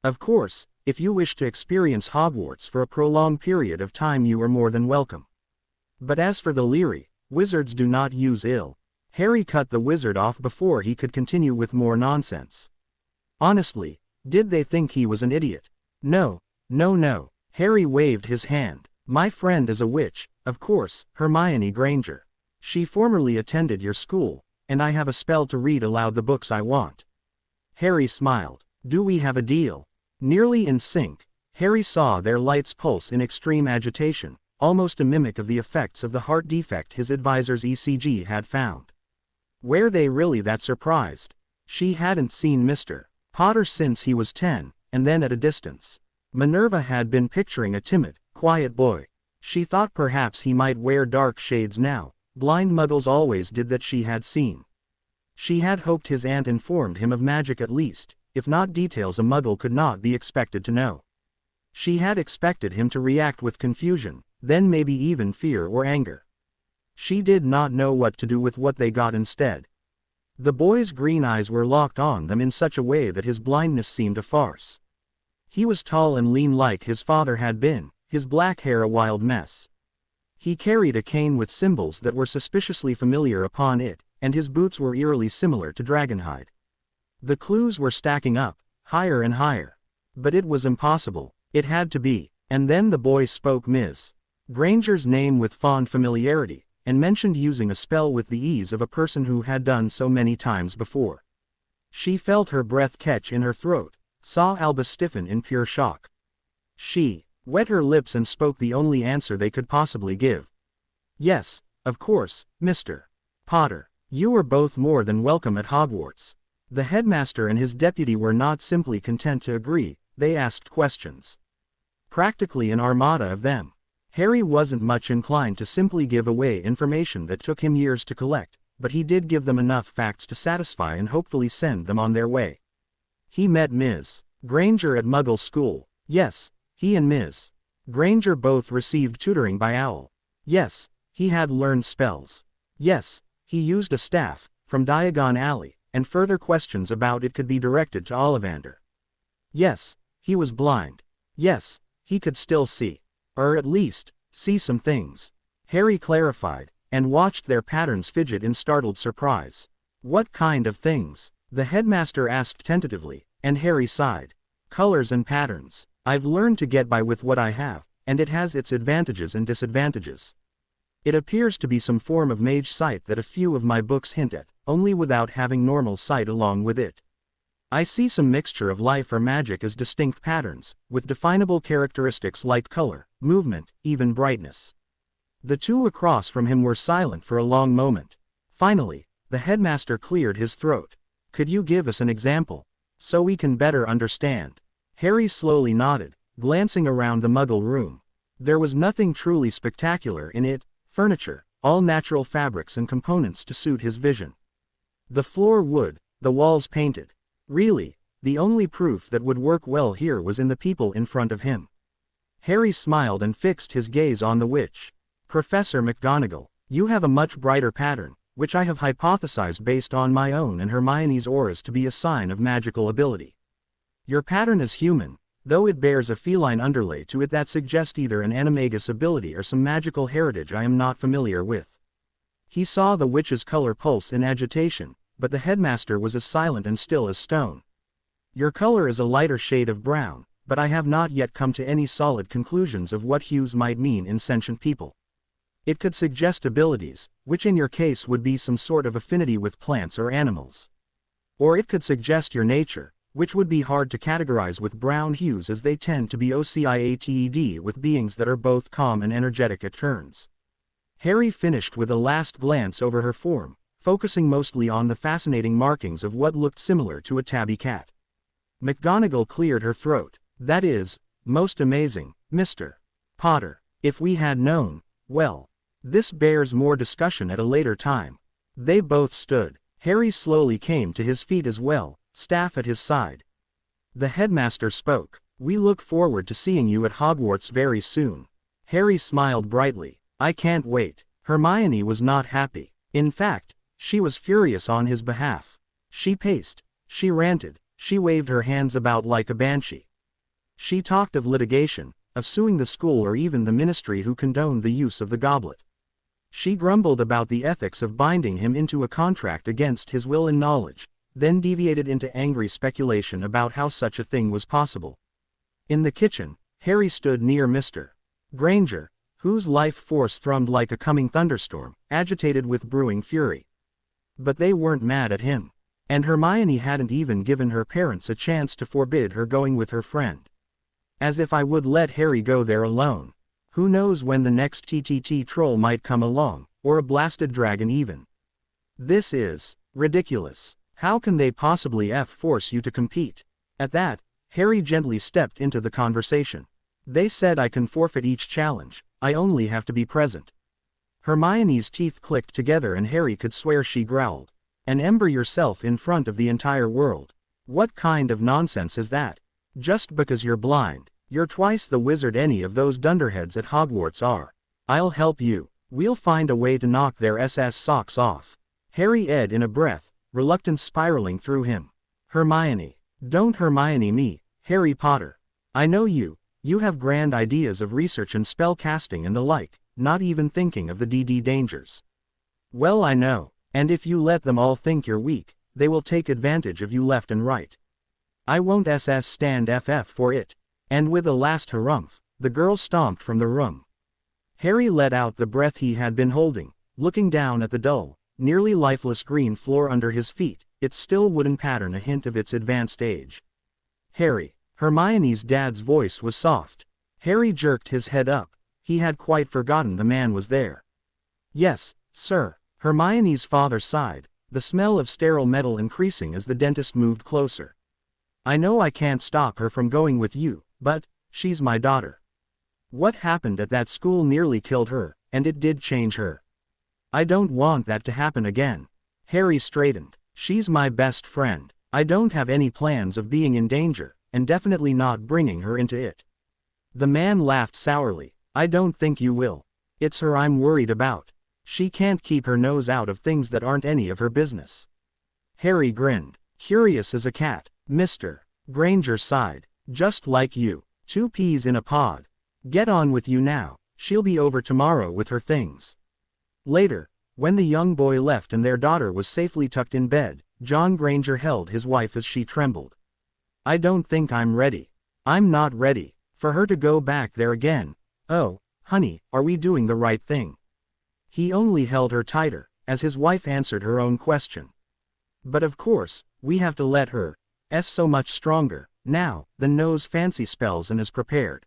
Of course, if you wish to experience Hogwarts for a prolonged period of time you are more than welcome. But as for the Leary, wizards do not use ill. Harry cut the wizard off before he could continue with more nonsense. Honestly, did they think he was an idiot? No. Harry waved his hand. My friend is a witch, of course, Hermione Granger. She formerly attended your school, and I have a spell to read aloud the books I want. Harry smiled. Do we have a deal? Nearly in sync, Harry saw their lights pulse in extreme agitation, almost a mimic of the effects of the heart defect his advisor's ECG had found. Were they really that surprised? She hadn't seen Mr. Potter since he was 10, and then at a distance. Minerva had been picturing a timid, quiet boy. She thought perhaps he might wear dark shades now. Blind muggles always did that she had seen. She had hoped his aunt informed him of magic at least, if not details a muggle could not be expected to know. She had expected him to react with confusion, then maybe even fear or anger. She did not know what to do with what they got instead. The boy's green eyes were locked on them in such a way that his blindness seemed a farce. He was tall and lean like his father had been, his black hair a wild mess. He carried a cane with symbols that were suspiciously familiar upon it, and his boots were eerily similar to dragonhide. The clues were stacking up, higher and higher. But it was impossible. It had to be. And then the boy spoke Ms. Granger's name with fond familiarity, and mentioned using a spell with the ease of a person who had done so many times before. She felt her breath catch in her throat, saw Albus stiffen in pure shock. She wet her lips and spoke the only answer they could possibly give. Yes, of course, Mr. Potter. You are both more than welcome at Hogwarts. The headmaster and his deputy were not simply content to agree, they asked questions. Practically an armada of them. Harry wasn't much inclined to simply give away information that took him years to collect, but he did give them enough facts to satisfy and hopefully send them on their way. He met Ms. Granger at Muggle School. Yes, he and Ms. Granger both received tutoring by Owl. Yes, he had learned spells. Yes, he used a staff, from Diagon Alley, and further questions about it could be directed to Ollivander. Yes, he was blind. Yes, he could still see. Or at least, see some things. Harry clarified, and watched their patterns fidget in startled surprise. What kind of things? The headmaster asked tentatively, and Harry sighed. Colors and patterns. I've learned to get by with what I have, and it has its advantages and disadvantages. It appears to be some form of mage sight that a few of my books hint at, only without having normal sight along with it. I see some mixture of life or magic as distinct patterns, with definable characteristics like color, movement, even brightness. The two across from him were silent for a long moment. Finally, the headmaster cleared his throat. Could you give us an example? So we can better understand. Harry slowly nodded, glancing around the Muggle room. There was nothing truly spectacular in it. Furniture, all natural fabrics and components to suit his vision. The floor wood, the walls painted. Really, the only proof that would work well here was in the people in front of him. Harry smiled and fixed his gaze on the witch. Professor McGonagall. You have a much brighter pattern, which I have hypothesized based on my own and Hermione's auras to be a sign of magical ability. Your pattern is human, though it bears a feline underlay to it that suggests either an animagus ability or some magical heritage I am not familiar with. He saw the witch's color pulse in agitation, but the headmaster was as silent and still as stone. Your color is a lighter shade of brown, but I have not yet come to any solid conclusions of what hues might mean in sentient people. It could suggest abilities, which in your case would be some sort of affinity with plants or animals. Or it could suggest your nature, which would be hard to categorize with brown hues as they tend to be OCIATED with beings that are both calm and energetic at turns. Harry finished with a last glance over her form, focusing mostly on the fascinating markings of what looked similar to a tabby cat. McGonagall cleared her throat. That is, most amazing, Mr. Potter. If we had known, well. This bears more discussion at a later time. They both stood. Harry slowly came to his feet as well, staff at his side. The headmaster spoke. We look forward to seeing you at Hogwarts very soon. Harry smiled brightly. I can't wait. Hermione was not happy. In fact, she was furious on his behalf. She paced. She ranted. She waved her hands about like a banshee. She talked of litigation, of suing the school or even the ministry who condoned the use of the goblet. She grumbled about the ethics of binding him into a contract against his will and knowledge, then deviated into angry speculation about how such a thing was possible. In the kitchen, Harry stood near Mr. Granger, whose life force thrummed like a coming thunderstorm, agitated with brewing fury. But they weren't mad at him. And Hermione hadn't even given her parents a chance to forbid her going with her friend. As if I would let Harry go there alone. Who knows when the next TTT troll might come along, or a blasted dragon even. This is ridiculous. How can they possibly force you to compete? At that, Harry gently stepped into the conversation. They said I can forfeit each challenge, I only have to be present. Hermione's teeth clicked together and Harry could swear she growled. And ember yourself in front of the entire world. What kind of nonsense is that? Just because you're blind, you're twice the wizard any of those dunderheads at Hogwarts are. I'll help you. We'll find a way to knock their SS socks off. Harry ed in a breath, reluctance spiraling through him. Hermione. Don't Hermione me, Harry Potter. I know you have grand ideas of research and spell casting and the like, not even thinking of the DD dangers. Well, I know. And if you let them all think you're weak, they will take advantage of you left and right. I won't stand FF for it. And with a last harumph, the girl stomped from the room. Harry let out the breath he had been holding, looking down at the dull, nearly lifeless green floor under his feet, its still wooden pattern a hint of its advanced age. Harry. Hermione's dad's voice was soft. Harry jerked his head up. He had quite forgotten the man was there. Yes, sir. Hermione's father sighed, the smell of sterile metal increasing as the dentist moved closer. I know I can't stop her from going with you, but she's my daughter. What happened at that school nearly killed her, and it did change her. I don't want that to happen again. Harry straightened. She's my best friend. I don't have any plans of being in danger, and definitely not bringing her into it. The man laughed sourly. I don't think you will. It's her I'm worried about. She can't keep her nose out of things that aren't any of her business. Harry grinned. Curious as a cat. Mr. Granger sighed. Just like you. 2 peas in a pod. Get on with you now. She'll be over tomorrow with her things. Later, when the young boy left and their daughter was safely tucked in bed, John Granger held his wife as she trembled. I don't think I'm ready. I'm not ready. For her to go back there again. Oh, honey, are we doing the right thing? He only held her tighter, as his wife answered her own question. But of course, we have to let her. So much stronger, now, than knows fancy spells and is prepared.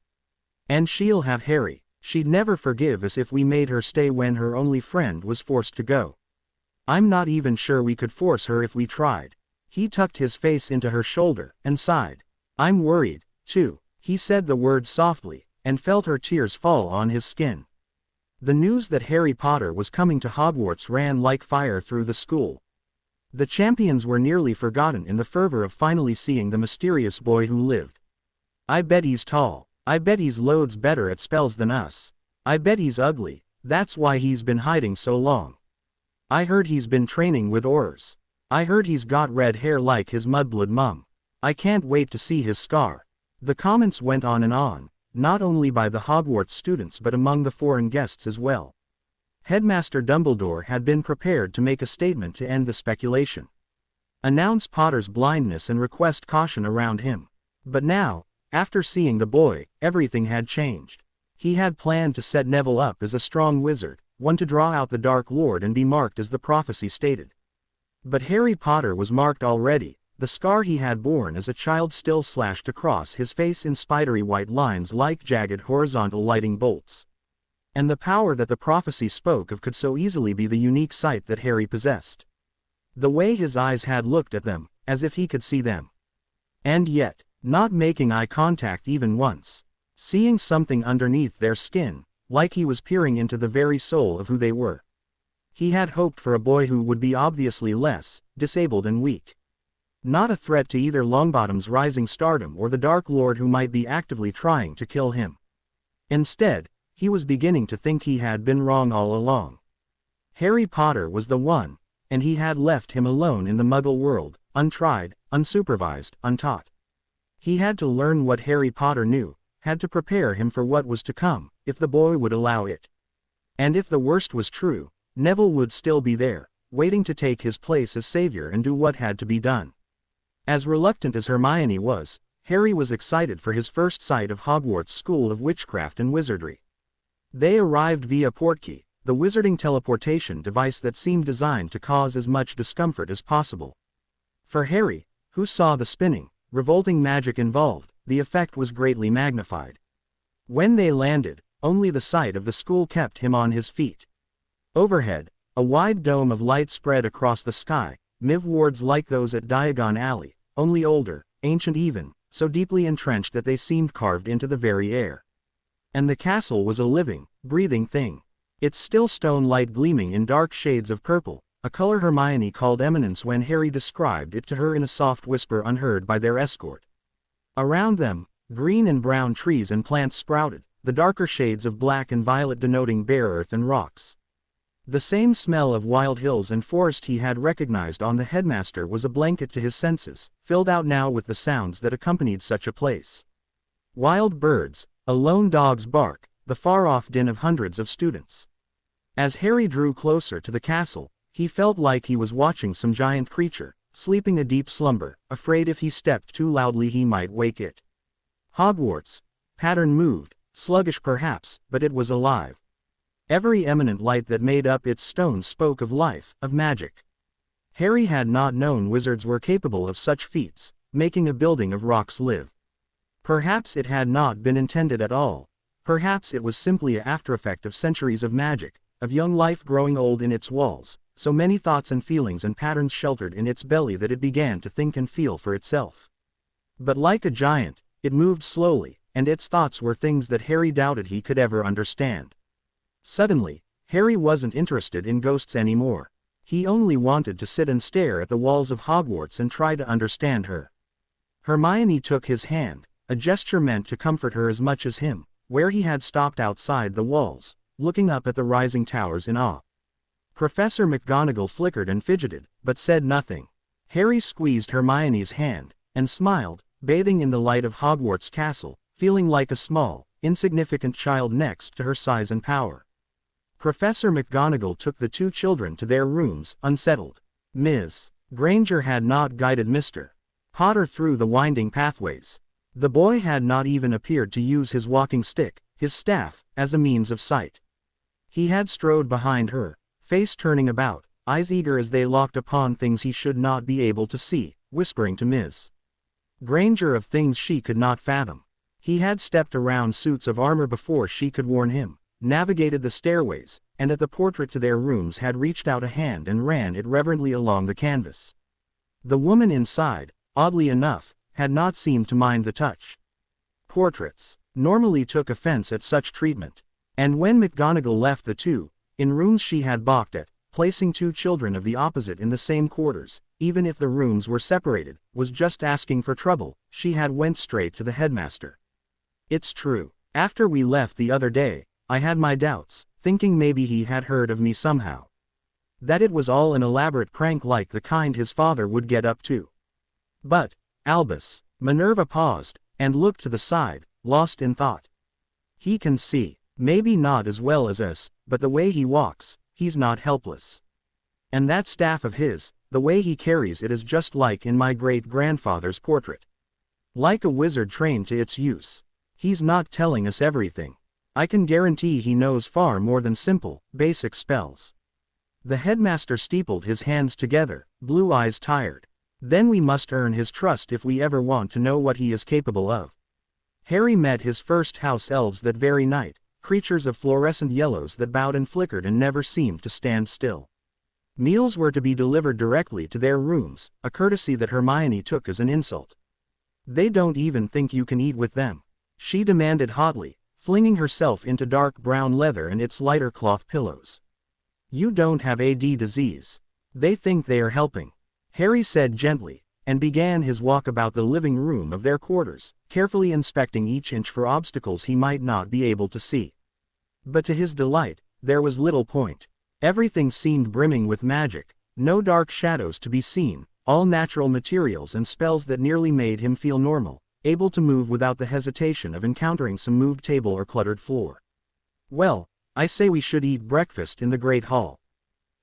And she'll have Harry. She'd never forgive us if we made her stay when her only friend was forced to go. I'm not even sure we could force her if we tried. He tucked his face into her shoulder, and sighed. I'm worried, too. He said the words softly, and felt her tears fall on his skin. The news that Harry Potter was coming to Hogwarts ran like fire through the school. The champions were nearly forgotten in the fervor of finally seeing the mysterious boy who lived. I bet he's tall. I bet he's loads better at spells than us. I bet he's ugly. That's why he's been hiding so long. I heard he's been training with Aurors. I heard he's got red hair like his mudblood mum. I can't wait to see his scar." The comments went on and on, not only by the Hogwarts students but among the foreign guests as well. Headmaster Dumbledore had been prepared to make a statement to end the speculation. Announce Potter's blindness and request caution around him. But now, after seeing the boy, everything had changed. He had planned to set Neville up as a strong wizard, one to draw out the Dark Lord and be marked as the prophecy stated. But Harry Potter was marked already, the scar he had borne as a child still slashed across his face in spidery white lines like jagged horizontal lightning bolts. And the power that the prophecy spoke of could so easily be the unique sight that Harry possessed. The way his eyes had looked at them, as if he could see them. And yet, not making eye contact even once. Seeing something underneath their skin, like he was peering into the very soul of who they were. He had hoped for a boy who would be obviously less disabled and weak. Not a threat to either Longbottom's rising stardom or the Dark Lord who might be actively trying to kill him. Instead, he was beginning to think he had been wrong all along. Harry Potter was the one, and he had left him alone in the Muggle world, untried, unsupervised, untaught. He had to learn what Harry Potter knew, had to prepare him for what was to come, if the boy would allow it. And if the worst was true, Neville would still be there, waiting to take his place as savior and do what had to be done. As reluctant as Hermione was, Harry was excited for his first sight of Hogwarts School of Witchcraft and Wizardry. They arrived via Portkey, the wizarding teleportation device that seemed designed to cause as much discomfort as possible. For Harry, who saw the spinning, revolting magic involved, the effect was greatly magnified. When they landed, only the sight of the school kept him on his feet. Overhead, a wide dome of light spread across the sky, MIV wards like those at Diagon Alley, only older, ancient even, so deeply entrenched that they seemed carved into the very air. And the castle was a living, breathing thing. Its still stone light gleaming in dark shades of purple, a color Hermione called eminence when Harry described it to her in a soft whisper unheard by their escort. Around them, green and brown trees and plants sprouted, the darker shades of black and violet denoting bare earth and rocks. The same smell of wild hills and forest he had recognized on the headmaster was a blanket to his senses, filled out now with the sounds that accompanied such a place. Wild birds, a lone dog's bark, the far-off din of hundreds of students. As Harry drew closer to the castle, he felt like he was watching some giant creature, sleeping a deep slumber, afraid if he stepped too loudly he might wake it. Hogwarts. Pattern moved, sluggish perhaps, but it was alive. Every eminent light that made up its stones spoke of life, of magic. Harry had not known wizards were capable of such feats, making a building of rocks live. Perhaps it had not been intended at all. Perhaps it was simply an aftereffect of centuries of magic, of young life growing old in its walls, so many thoughts and feelings and patterns sheltered in its belly that it began to think and feel for itself. But like a giant, it moved slowly, and its thoughts were things that Harry doubted he could ever understand. Suddenly, Harry wasn't interested in ghosts anymore. He only wanted to sit and stare at the walls of Hogwarts and try to understand her. Hermione took his hand, a gesture meant to comfort her as much as him, where he had stopped outside the walls, looking up at the rising towers in awe. Professor McGonagall flickered and fidgeted, but said nothing. Harry squeezed Hermione's hand, and smiled, bathing in the light of Hogwarts Castle, feeling like a small, insignificant child next to her size and power. Professor McGonagall took the two children to their rooms, unsettled. Ms. Granger had not guided Mr. Potter through the winding pathways. The boy had not even appeared to use his walking stick, his staff, as a means of sight. He had strode behind her, face turning about, eyes eager as they locked upon things he should not be able to see, whispering to Ms. Granger of things she could not fathom. He had stepped around suits of armor before she could warn him, navigated the stairways, and at the portrait to their rooms had reached out a hand and ran it reverently along the canvas. The woman inside, oddly enough, had not seemed to mind the touch. Portraits normally took offense at such treatment, and when McGonagall left the two, in rooms she had balked at, placing two children of the opposite in the same quarters, even if the rooms were separated, was just asking for trouble, she had went straight to the headmaster. It's true. After we left the other day, I had my doubts, thinking maybe he had heard of me somehow. That it was all an elaborate prank like the kind his father would get up to. But, Albus, Minerva paused, and looked to the side, lost in thought. He can see, maybe not as well as us, but the way he walks, he's not helpless. And that staff of his, the way he carries it is just like in my great-grandfather's portrait. Like a wizard trained to its use. He's not telling us everything. I can guarantee he knows far more than simple, basic spells. The headmaster steepled his hands together, blue eyes tired. Then we must earn his trust if we ever want to know what he is capable of. Harry met his first house elves that very night, creatures of fluorescent yellows that bowed and flickered and never seemed to stand still. Meals were to be delivered directly to their rooms, a courtesy that Hermione took as an insult. They don't even think you can eat with them, she demanded hotly, flinging herself into dark brown leather and its lighter cloth pillows. You don't have AD disease. They think they are helping, Harry said gently, and began his walk about the living room of their quarters, carefully inspecting each inch for obstacles he might not be able to see. But to his delight, there was little point. Everything seemed brimming with magic, no dark shadows to be seen, all natural materials and spells that nearly made him feel normal, able to move without the hesitation of encountering some moved table or cluttered floor. Well, I say we should eat breakfast in the Great Hall.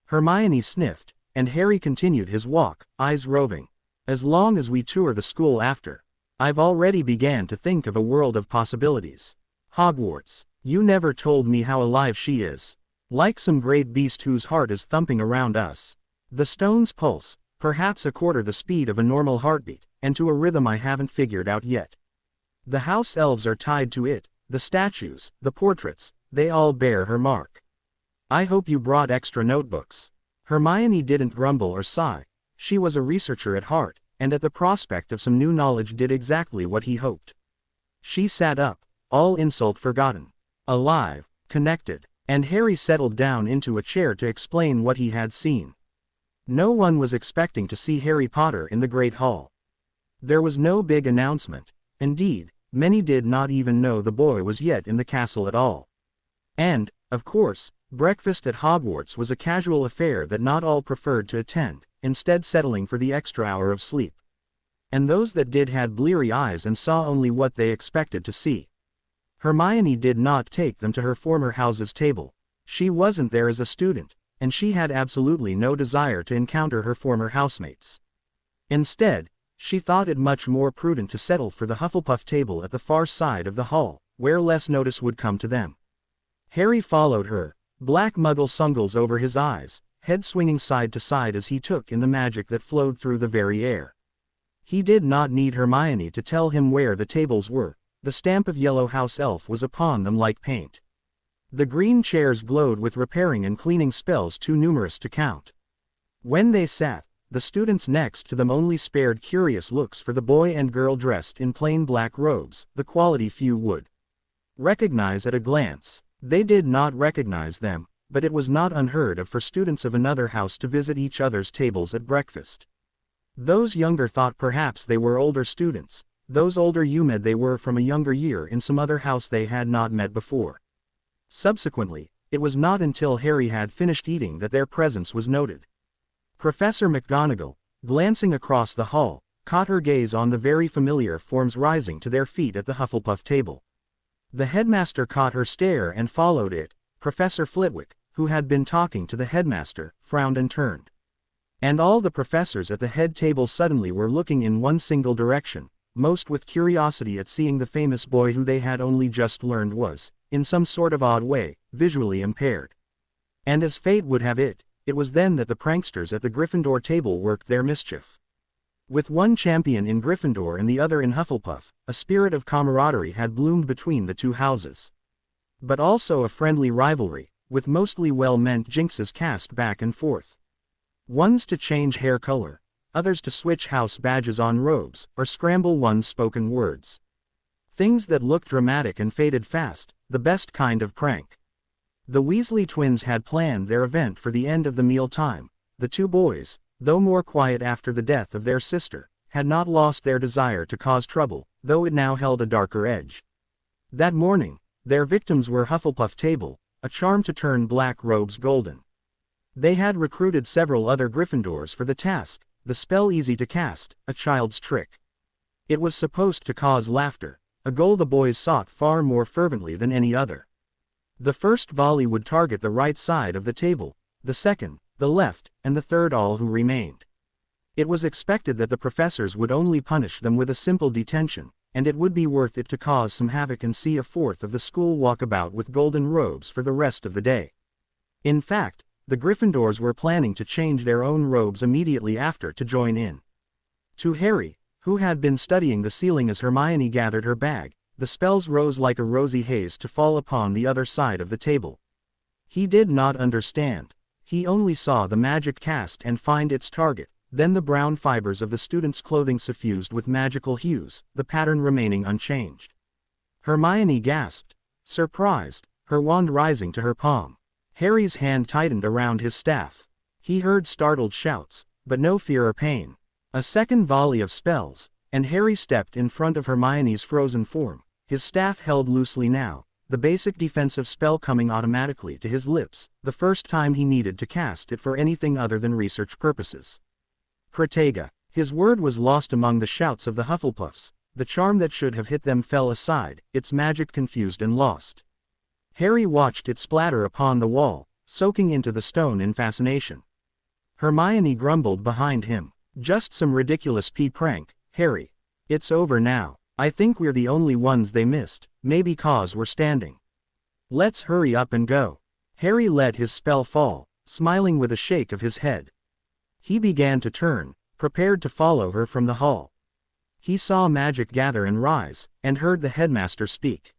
Hermione sniffed, and Harry continued his walk, eyes roving. As long as we tour the school after. I've already began to think of a world of possibilities. Hogwarts, you never told me how alive she is. Like some great beast whose heart is thumping around us. The stone's pulse, perhaps a quarter the speed of a normal heartbeat, and to a rhythm I haven't figured out yet. The house elves are tied to it, the statues, the portraits, they all bear her mark. I hope you brought extra notebooks. Hermione didn't grumble or sigh. She was a researcher at heart, and at the prospect of some new knowledge did exactly what he hoped. She sat up, all insult forgotten. Alive, connected, and Harry settled down into a chair to explain what he had seen. No one was expecting to see Harry Potter in the Great Hall. There was no big announcement. Indeed, many did not even know the boy was yet in the castle at all. And, of course, breakfast at Hogwarts was a casual affair that not all preferred to attend, instead settling for the extra hour of sleep. And those that did had bleary eyes and saw only what they expected to see. Hermione did not take them to her former house's table. She wasn't there as a student, and she had absolutely no desire to encounter her former housemates. Instead, she thought it much more prudent to settle for the Hufflepuff table at the far side of the hall, where less notice would come to them. Harry followed her, black muggle sungles over his eyes, head swinging side to side as he took in the magic that flowed through the very air. He did not need Hermione to tell him where the tables were. The stamp of yellow house elf was upon them like paint. The green chairs glowed with repairing and cleaning spells too numerous to count. When they sat, the students next to them only spared curious looks for the boy and girl dressed in plain black robes, the quality few would recognize at a glance. They did not recognize them, but it was not unheard of for students of another house to visit each other's tables at breakfast. Those younger thought perhaps they were older students, those older UMed they were from a younger year in some other house they had not met before. Subsequently, it was not until Harry had finished eating that their presence was noted. Professor McGonagall, glancing across the hall, caught her gaze on the very familiar forms rising to their feet at the Hufflepuff table. The headmaster caught her stare and followed it. Professor Flitwick, who had been talking to the headmaster, frowned and turned. And all the professors at the head table suddenly were looking in one single direction, most with curiosity at seeing the famous boy who they had only just learned was, in some sort of odd way, visually impaired. And as fate would have it, it was then that the pranksters at the Gryffindor table worked their mischief. With one champion in Gryffindor and the other in Hufflepuff, a spirit of camaraderie had bloomed between the two houses. But also a friendly rivalry, with mostly well-meant jinxes cast back and forth. Ones to change hair color, others to switch house badges on robes, or scramble one's spoken words. Things that looked dramatic and faded fast, the best kind of prank. The Weasley twins had planned their event for the end of the meal time. The two boys, though more quiet after the death of their sister, had not lost their desire to cause trouble, though it now held a darker edge. That morning, their victims were Hufflepuff table, a charm to turn black robes golden. They had recruited several other Gryffindors for the task, the spell easy to cast, a child's trick. It was supposed to cause laughter, a goal the boys sought far more fervently than any other. The first volley would target the right side of the table, the second, the left, and the third all who remained. It was expected that the professors would only punish them with a simple detention, and it would be worth it to cause some havoc and see a fourth of the school walk about with golden robes for the rest of the day. In fact, the Gryffindors were planning to change their own robes immediately after to join in. To Harry, who had been studying the ceiling as Hermione gathered her bag, the spells rose like a rosy haze to fall upon the other side of the table. He did not understand. He only saw the magic cast and find its target, then the brown fibers of the students' clothing suffused with magical hues, the pattern remaining unchanged. Hermione gasped, surprised, her wand rising to her palm. Harry's hand tightened around his staff. He heard startled shouts, but no fear or pain. A second volley of spells, and Harry stepped in front of Hermione's frozen form, his staff held loosely now, the basic defensive spell coming automatically to his lips, the first time he needed to cast it for anything other than research purposes. Protega. His word was lost among the shouts of the Hufflepuffs. The charm that should have hit them fell aside, its magic confused and lost. Harry watched it splatter upon the wall, soaking into the stone in fascination. Hermione grumbled behind him. Just some ridiculous prank, Harry. It's over now. I think we're the only ones they missed, maybe 'cause we're standing. Let's hurry up and go. Harry let his spell fall, smiling with a shake of his head. He began to turn, prepared to follow her from the hall. He saw magic gather and rise, and heard the headmaster speak.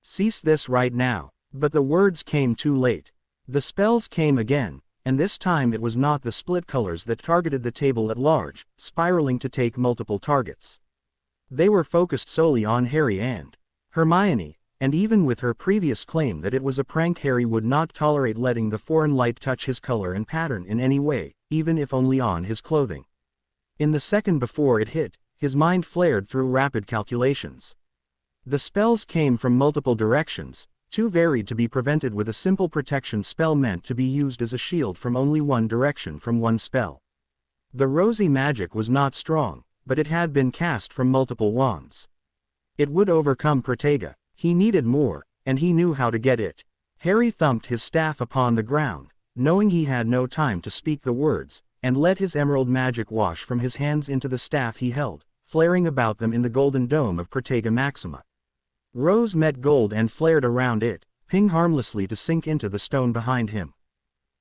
Cease this right now. But the words came too late. The spells came again, and this time it was not the split colors that targeted the table at large, spiraling to take multiple targets. They were focused solely on Harry and Hermione, and even with her previous claim that it was a prank, Harry would not tolerate letting the foreign light touch his color and pattern in any way, even if only on his clothing. In the second before it hit, his mind flared through rapid calculations. The spells came from multiple directions, too varied to be prevented with a simple protection spell meant to be used as a shield from only one direction from one spell. The rosy magic was not strong, but it had been cast from multiple wands. It would overcome Protega. He needed more, and he knew how to get it. Harry thumped his staff upon the ground, knowing he had no time to speak the words, and let his emerald magic wash from his hands into the staff he held, flaring about them in the golden dome of Protega Maxima. Rose met gold and flared around it, ping harmlessly to sink into the stone behind him.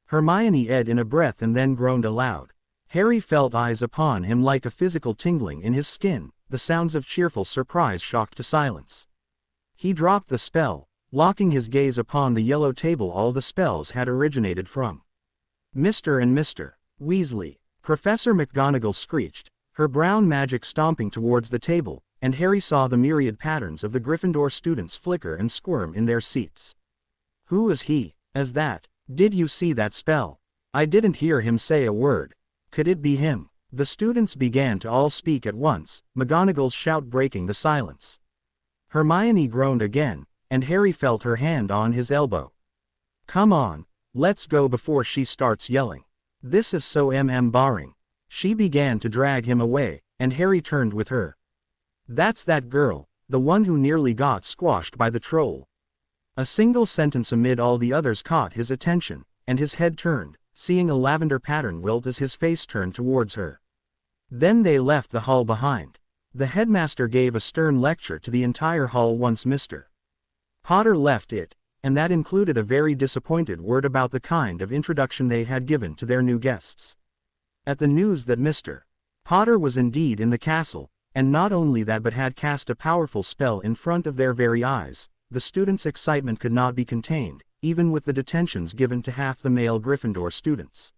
Hermione ed in a breath and then groaned aloud. Harry felt eyes upon him like a physical tingling in his skin, the sounds of cheerful surprise shocked to silence. He dropped the spell, locking his gaze upon the yellow table all the spells had originated from. Mr. and Mr. Weasley. Professor McGonagall screeched, her brown magic stomping towards the table, and Harry saw the myriad patterns of the Gryffindor students flicker and squirm in their seats. Who is he? As that? Did you see that spell? I didn't hear him say a word. Could it be him? The students began to all speak at once, McGonagall's shout breaking the silence. Hermione groaned again, and Harry felt her hand on his elbow. Come on, let's go before she starts yelling. This is so boring. She began to drag him away, and Harry turned with her. That's that girl, the one who nearly got squashed by the troll. A single sentence amid all the others caught his attention, and his head turned, seeing a lavender pattern wilt as his face turned towards her. Then they left the hall behind. The headmaster gave a stern lecture to the entire hall once Mr. Potter left it, and that included a very disappointed word about the kind of introduction they had given to their new guests. At the news that Mr. Potter was indeed in the castle, and not only that but had cast a powerful spell in front of their very eyes, the students' excitement could not be contained, even with the detentions given to half the male Gryffindor students.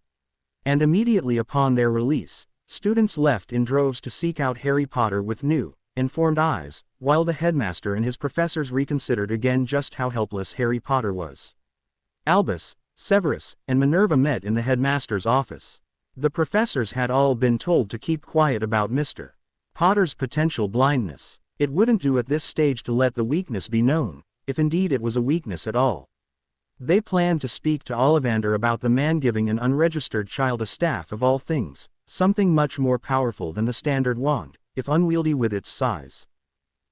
And immediately upon their release, students left in droves to seek out Harry Potter with new, informed eyes, while the headmaster and his professors reconsidered again just how helpless Harry Potter was. Albus, Severus, and Minerva met in the headmaster's office. The professors had all been told to keep quiet about Mr. Potter's potential blindness. It wouldn't do at this stage to let the weakness be known, if indeed it was a weakness at all. They planned to speak to Ollivander about the man giving an unregistered child a staff of all things, something much more powerful than the standard wand, if unwieldy with its size.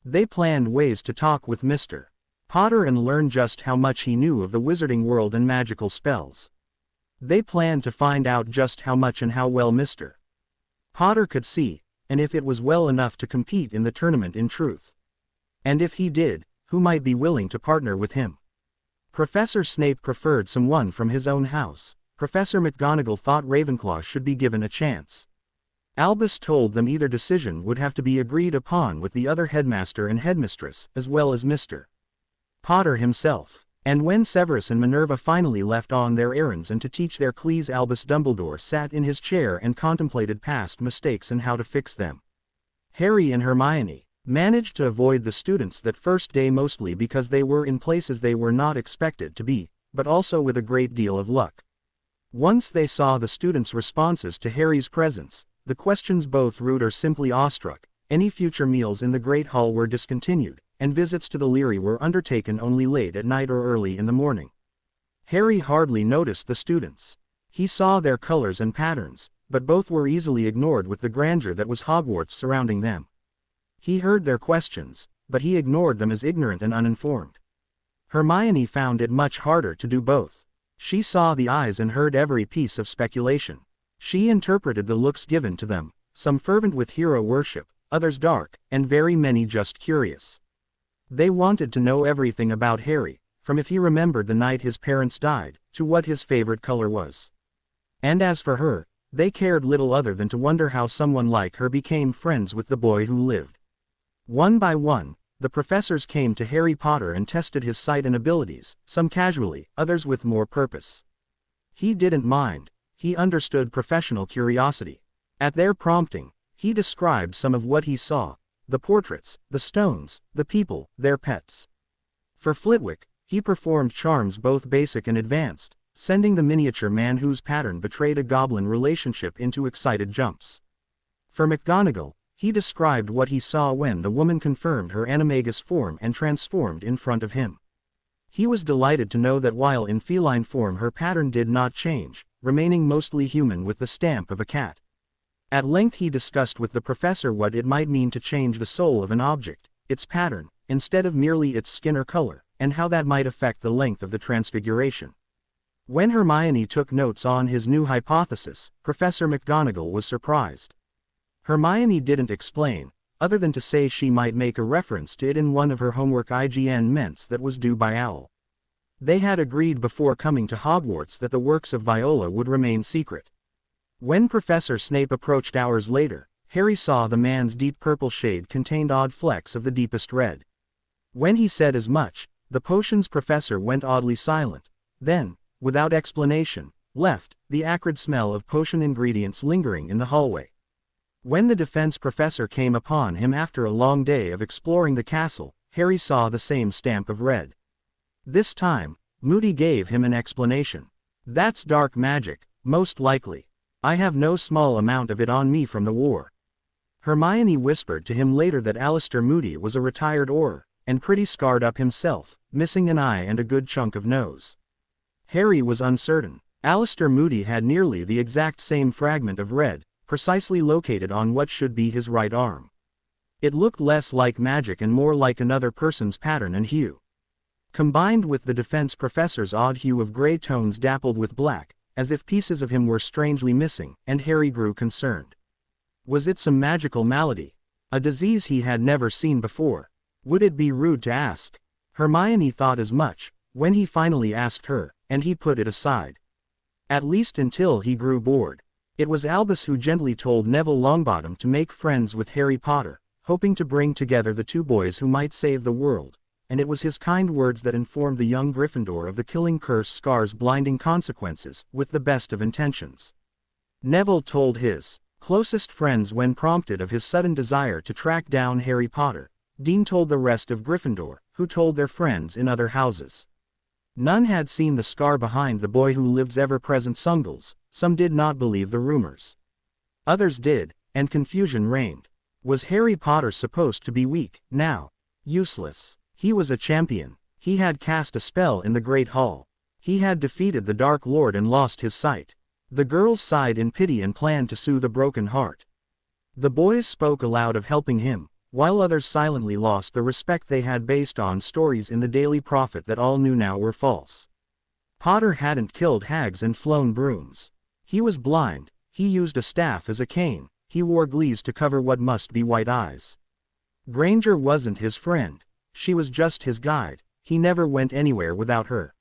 They planned ways to talk with Mr. Potter and learn just how much he knew of the wizarding world and magical spells. They planned to find out just how much and how well Mr. Potter could see, and if it was well enough to compete in the tournament in truth. And if he did, who might be willing to partner with him. Professor Snape preferred someone from his own house. Professor McGonagall thought Ravenclaw should be given a chance. Albus told them either decision would have to be agreed upon with the other headmaster and headmistress, as well as Mr. Potter himself. And when Severus and Minerva finally left on their errands and to teach their Cleese, Albus Dumbledore sat in his chair and contemplated past mistakes and how to fix them. Harry and Hermione managed to avoid the students that first day, mostly because they were in places they were not expected to be, but also with a great deal of luck. Once they saw the students' responses to Harry's presence, the questions both rude or simply awestruck, any future meals in the Great Hall were discontinued, and visits to the Leary were undertaken only late at night or early in the morning. Harry hardly noticed the students. He saw their colors and patterns, but both were easily ignored with the grandeur that was Hogwarts surrounding them. He heard their questions, but he ignored them as ignorant and uninformed. Hermione found it much harder to do both. She saw the eyes and heard every piece of speculation. She interpreted the looks given to them, some fervent with hero worship, others dark, and very many just curious. They wanted to know everything about Harry, from if he remembered the night his parents died, to what his favorite color was. And as for her, they cared little other than to wonder how someone like her became friends with the boy who lived. One by one, the professors came to Harry Potter and tested his sight and abilities, some casually, others with more purpose. He didn't mind. He understood professional curiosity. At their prompting, he described some of what he saw. The portraits, the stones, the people, their pets. For Flitwick, he performed charms both basic and advanced, sending the miniature man whose pattern betrayed a goblin relationship into excited jumps. For McGonagall, he described what he saw when the woman confirmed her animagus form and transformed in front of him. He was delighted to know that while in feline form her pattern did not change, remaining mostly human with the stamp of a cat. At length he discussed with the professor what it might mean to change the soul of an object, its pattern, instead of merely its skin or color, and how that might affect the length of the transfiguration. When Hermione took notes on his new hypothesis, Professor McGonagall was surprised. Hermione didn't explain, other than to say she might make a reference to it in one of her homework IGN-ments that was due by Owl. They had agreed before coming to Hogwarts that the works of Viola would remain secret. When Professor Snape approached hours later, Harry saw the man's deep purple shade contained odd flecks of the deepest red. When he said as much, the potions professor went oddly silent, then, without explanation, left, the acrid smell of potion ingredients lingering in the hallway. When the defense professor came upon him after a long day of exploring the castle, Harry saw the same stamp of red. This time, Moody gave him an explanation. "That's dark magic, most likely. I have no small amount of it on me from the war." Hermione whispered to him later that Alistair Moody was a retired Auror, and pretty scarred up himself, missing an eye and a good chunk of nose. Harry was uncertain. Alistair Moody had nearly the exact same fragment of red, precisely located on what should be his right arm. It looked less like magic and more like another person's pattern and hue. Combined with the defense professor's odd hue of gray tones dappled with black, as if pieces of him were strangely missing, and Harry grew concerned. Was it some magical malady? A disease he had never seen before? Would it be rude to ask? Hermione thought as much, when he finally asked her, and he put it aside. At least until he grew bored. It was Albus who gently told Neville Longbottom to make friends with Harry Potter, hoping to bring together the two boys who might save the world, and it was his kind words that informed the young Gryffindor of the killing curse Scar's blinding consequences, with the best of intentions. Neville told his closest friends when prompted of his sudden desire to track down Harry Potter. Dean told the rest of Gryffindor, who told their friends in other houses. None had seen the scar behind the boy who lived's ever-present Sungles. Some did not believe the rumors. Others did, and confusion reigned. Was Harry Potter supposed to be weak, now? Useless. He was a champion. He had cast a spell in the Great Hall. He had defeated the Dark Lord and lost his sight. The girls sighed in pity and planned to soothe a broken heart. The boys spoke aloud of helping him, while others silently lost the respect they had based on stories in the Daily Prophet that all knew now were false. Potter hadn't killed hags and flown brooms. He was blind, he used a staff as a cane, he wore glees to cover what must be white eyes. Granger wasn't his friend, she was just his guide, he never went anywhere without her.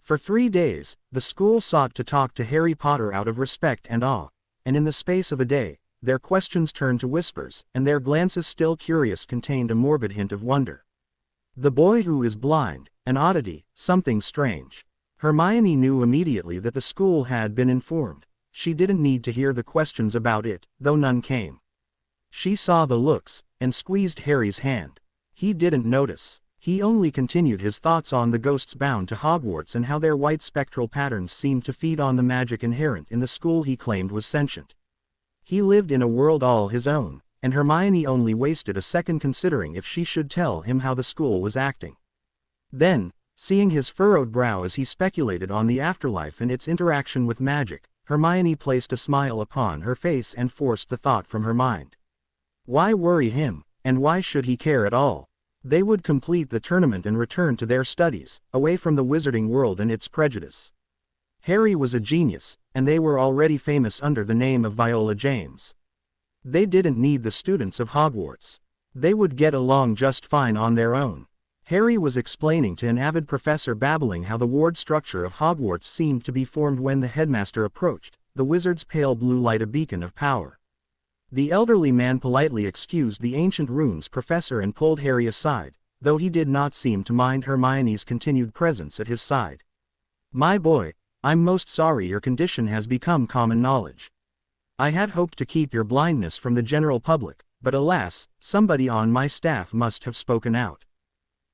For 3 days, the school sought to talk to Harry Potter out of respect and awe, and in the space of a day, their questions turned to whispers, and their glances still curious contained a morbid hint of wonder. The boy who is blind, an oddity, something strange. Hermione knew immediately that the school had been informed. She didn't need to hear the questions about it, though none came. She saw the looks, and squeezed Harry's hand. He didn't notice. He only continued his thoughts on the ghosts bound to Hogwarts and how their white spectral patterns seemed to feed on the magic inherent in the school he claimed was sentient. He lived in a world all his own, and Hermione only wasted a second considering if she should tell him how the school was acting. Then, seeing his furrowed brow as he speculated on the afterlife and its interaction with magic, Hermione placed a smile upon her face and forced the thought from her mind. Why worry him, and why should he care at all? They would complete the tournament and return to their studies, away from the wizarding world and its prejudice. Harry was a genius, and they were already famous under the name of Viola James. They didn't need the students of Hogwarts. They would get along just fine on their own. Harry was explaining to an avid professor babbling how the ward structure of Hogwarts seemed to be formed when the headmaster approached, the wizard's pale blue light a beacon of power. The elderly man politely excused the ancient runes professor and pulled Harry aside, though he did not seem to mind Hermione's continued presence at his side. "My boy, I'm most sorry your condition has become common knowledge. I had hoped to keep your blindness from the general public, but alas, somebody on my staff must have spoken out."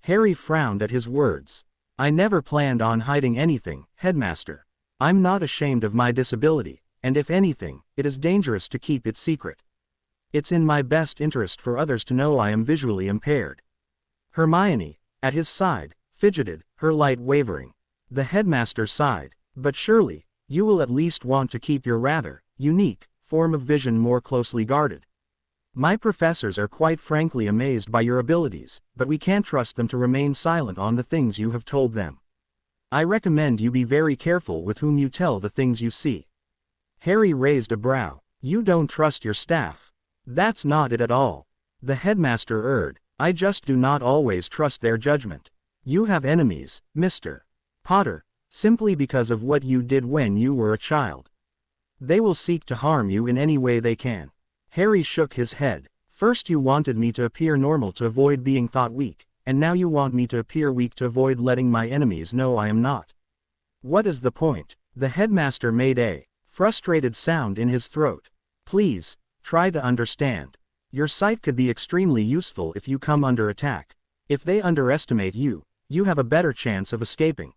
Harry frowned at his words. "I never planned on hiding anything, headmaster. I'm not ashamed of my disability, and if anything, it is dangerous to keep it secret. It's in my best interest for others to know I am visually impaired." Hermione, at his side, fidgeted, her light wavering. The headmaster sighed. "But surely, you will at least want to keep your rather unique form of vision more closely guarded. My professors are quite frankly amazed by your abilities, but we can't trust them to remain silent on the things you have told them. I recommend you be very careful with whom you tell the things you see." Harry raised a brow. "You don't trust your staff." "That's not it at all," the headmaster urged. "I just do not always trust their judgment. You have enemies, Mr. Potter, simply because of what you did when you were a child. They will seek to harm you in any way they can." Harry shook his head. "First you wanted me to appear normal to avoid being thought weak, and now you want me to appear weak to avoid letting my enemies know I am not. What is the point?" The headmaster made a frustrated sound in his throat. "Please, try to understand. Your sight could be extremely useful if you come under attack. If they underestimate you, you have a better chance of escaping."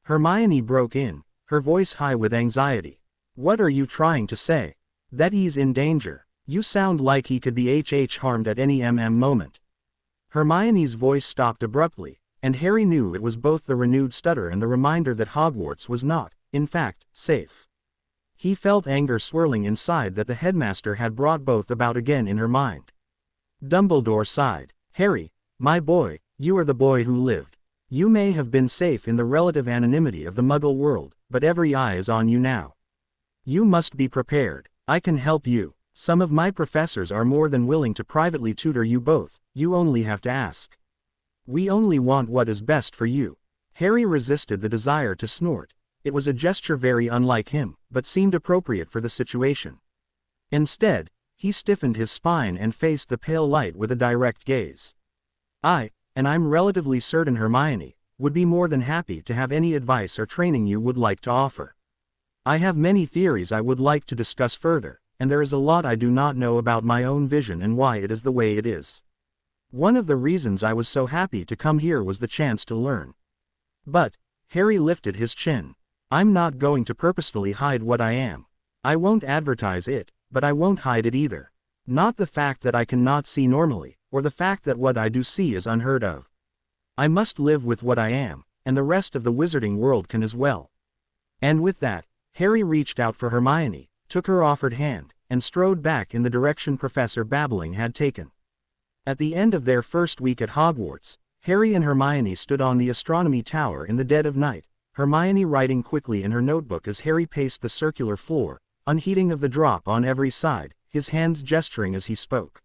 Hermione broke in, her voice high with anxiety. "What are you trying to say? That he's in danger? You sound like he could be harmed at any moment." Hermione's voice stopped abruptly, and Harry knew it was both the renewed stutter and the reminder that Hogwarts was not, in fact, safe. He felt anger swirling inside that the headmaster had brought both about again in her mind. Dumbledore sighed. "Harry, my boy, you are the boy who lived. You may have been safe in the relative anonymity of the Muggle world, but every eye is on you now. You must be prepared. I can help you. Some of my professors are more than willing to privately tutor you both, you only have to ask. We only want what is best for you." Harry resisted the desire to snort. It was a gesture very unlike him, but seemed appropriate for the situation. Instead, he stiffened his spine and faced the pale light with a direct gaze. And I'm relatively certain Hermione, would be more than happy to have any advice or training you would like to offer. I have many theories I would like to discuss further, and there is a lot I do not know about my own vision and why it is the way it is. One of the reasons I was so happy to come here was the chance to learn. But," Harry lifted his chin, "I'm not going to purposefully hide what I am. I won't advertise it, but I won't hide it either. Not the fact that I cannot see normally, or the fact that what I do see is unheard of. I must live with what I am, and the rest of the wizarding world can as well. And with that, Harry reached out for Hermione, took her offered hand, and strode back in the direction Professor Babbling had taken. At the end of their first week at Hogwarts, Harry and Hermione stood on the astronomy tower in the dead of night, Hermione writing quickly in her notebook as Harry paced the circular floor, unheeding of the drop on every side, his hands gesturing as he spoke.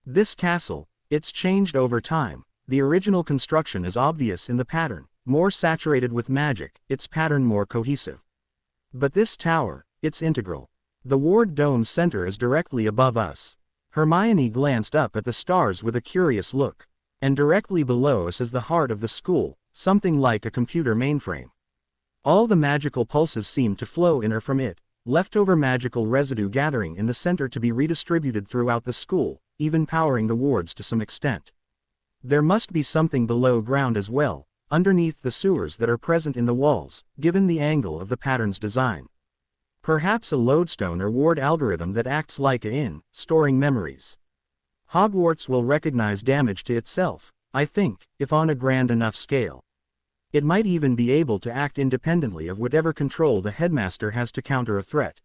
This castle, it's changed over time. The original construction is obvious in the pattern, more saturated with magic, its pattern more cohesive. But this tower, it's integral. The ward dome's center is directly above us. Hermione glanced up at the stars with a curious look. And directly below us is the heart of the school, something like a computer mainframe. All the magical pulses seem to flow in or from it, leftover magical residue gathering in the center to be redistributed throughout the school, even powering the wards to some extent. There must be something below ground as well, underneath the sewers that are present in the walls, given the angle of the pattern's design. Perhaps a lodestone or ward algorithm that acts like storing memories. Hogwarts will recognize damage to itself, I think, if on a grand enough scale. It might even be able to act independently of whatever control the headmaster has to counter a threat.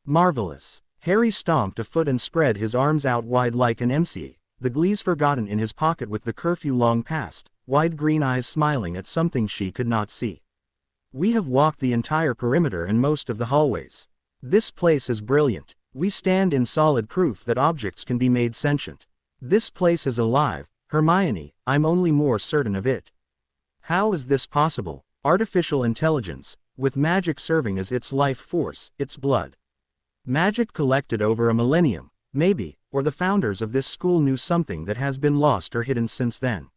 Marvelous. Harry stomped a foot and spread his arms out wide like an MC, the glees forgotten in his pocket with the curfew long past, wide green eyes smiling at something she could not see. We have walked the entire perimeter and most of the hallways. This place is brilliant. We stand in solid proof that objects can be made sentient. This place is alive, Hermione, I'm only more certain of it. How is this possible? Artificial intelligence, with magic serving as its life force, its blood. Magic collected over a millennium, maybe, or the founders of this school knew something that has been lost or hidden since then.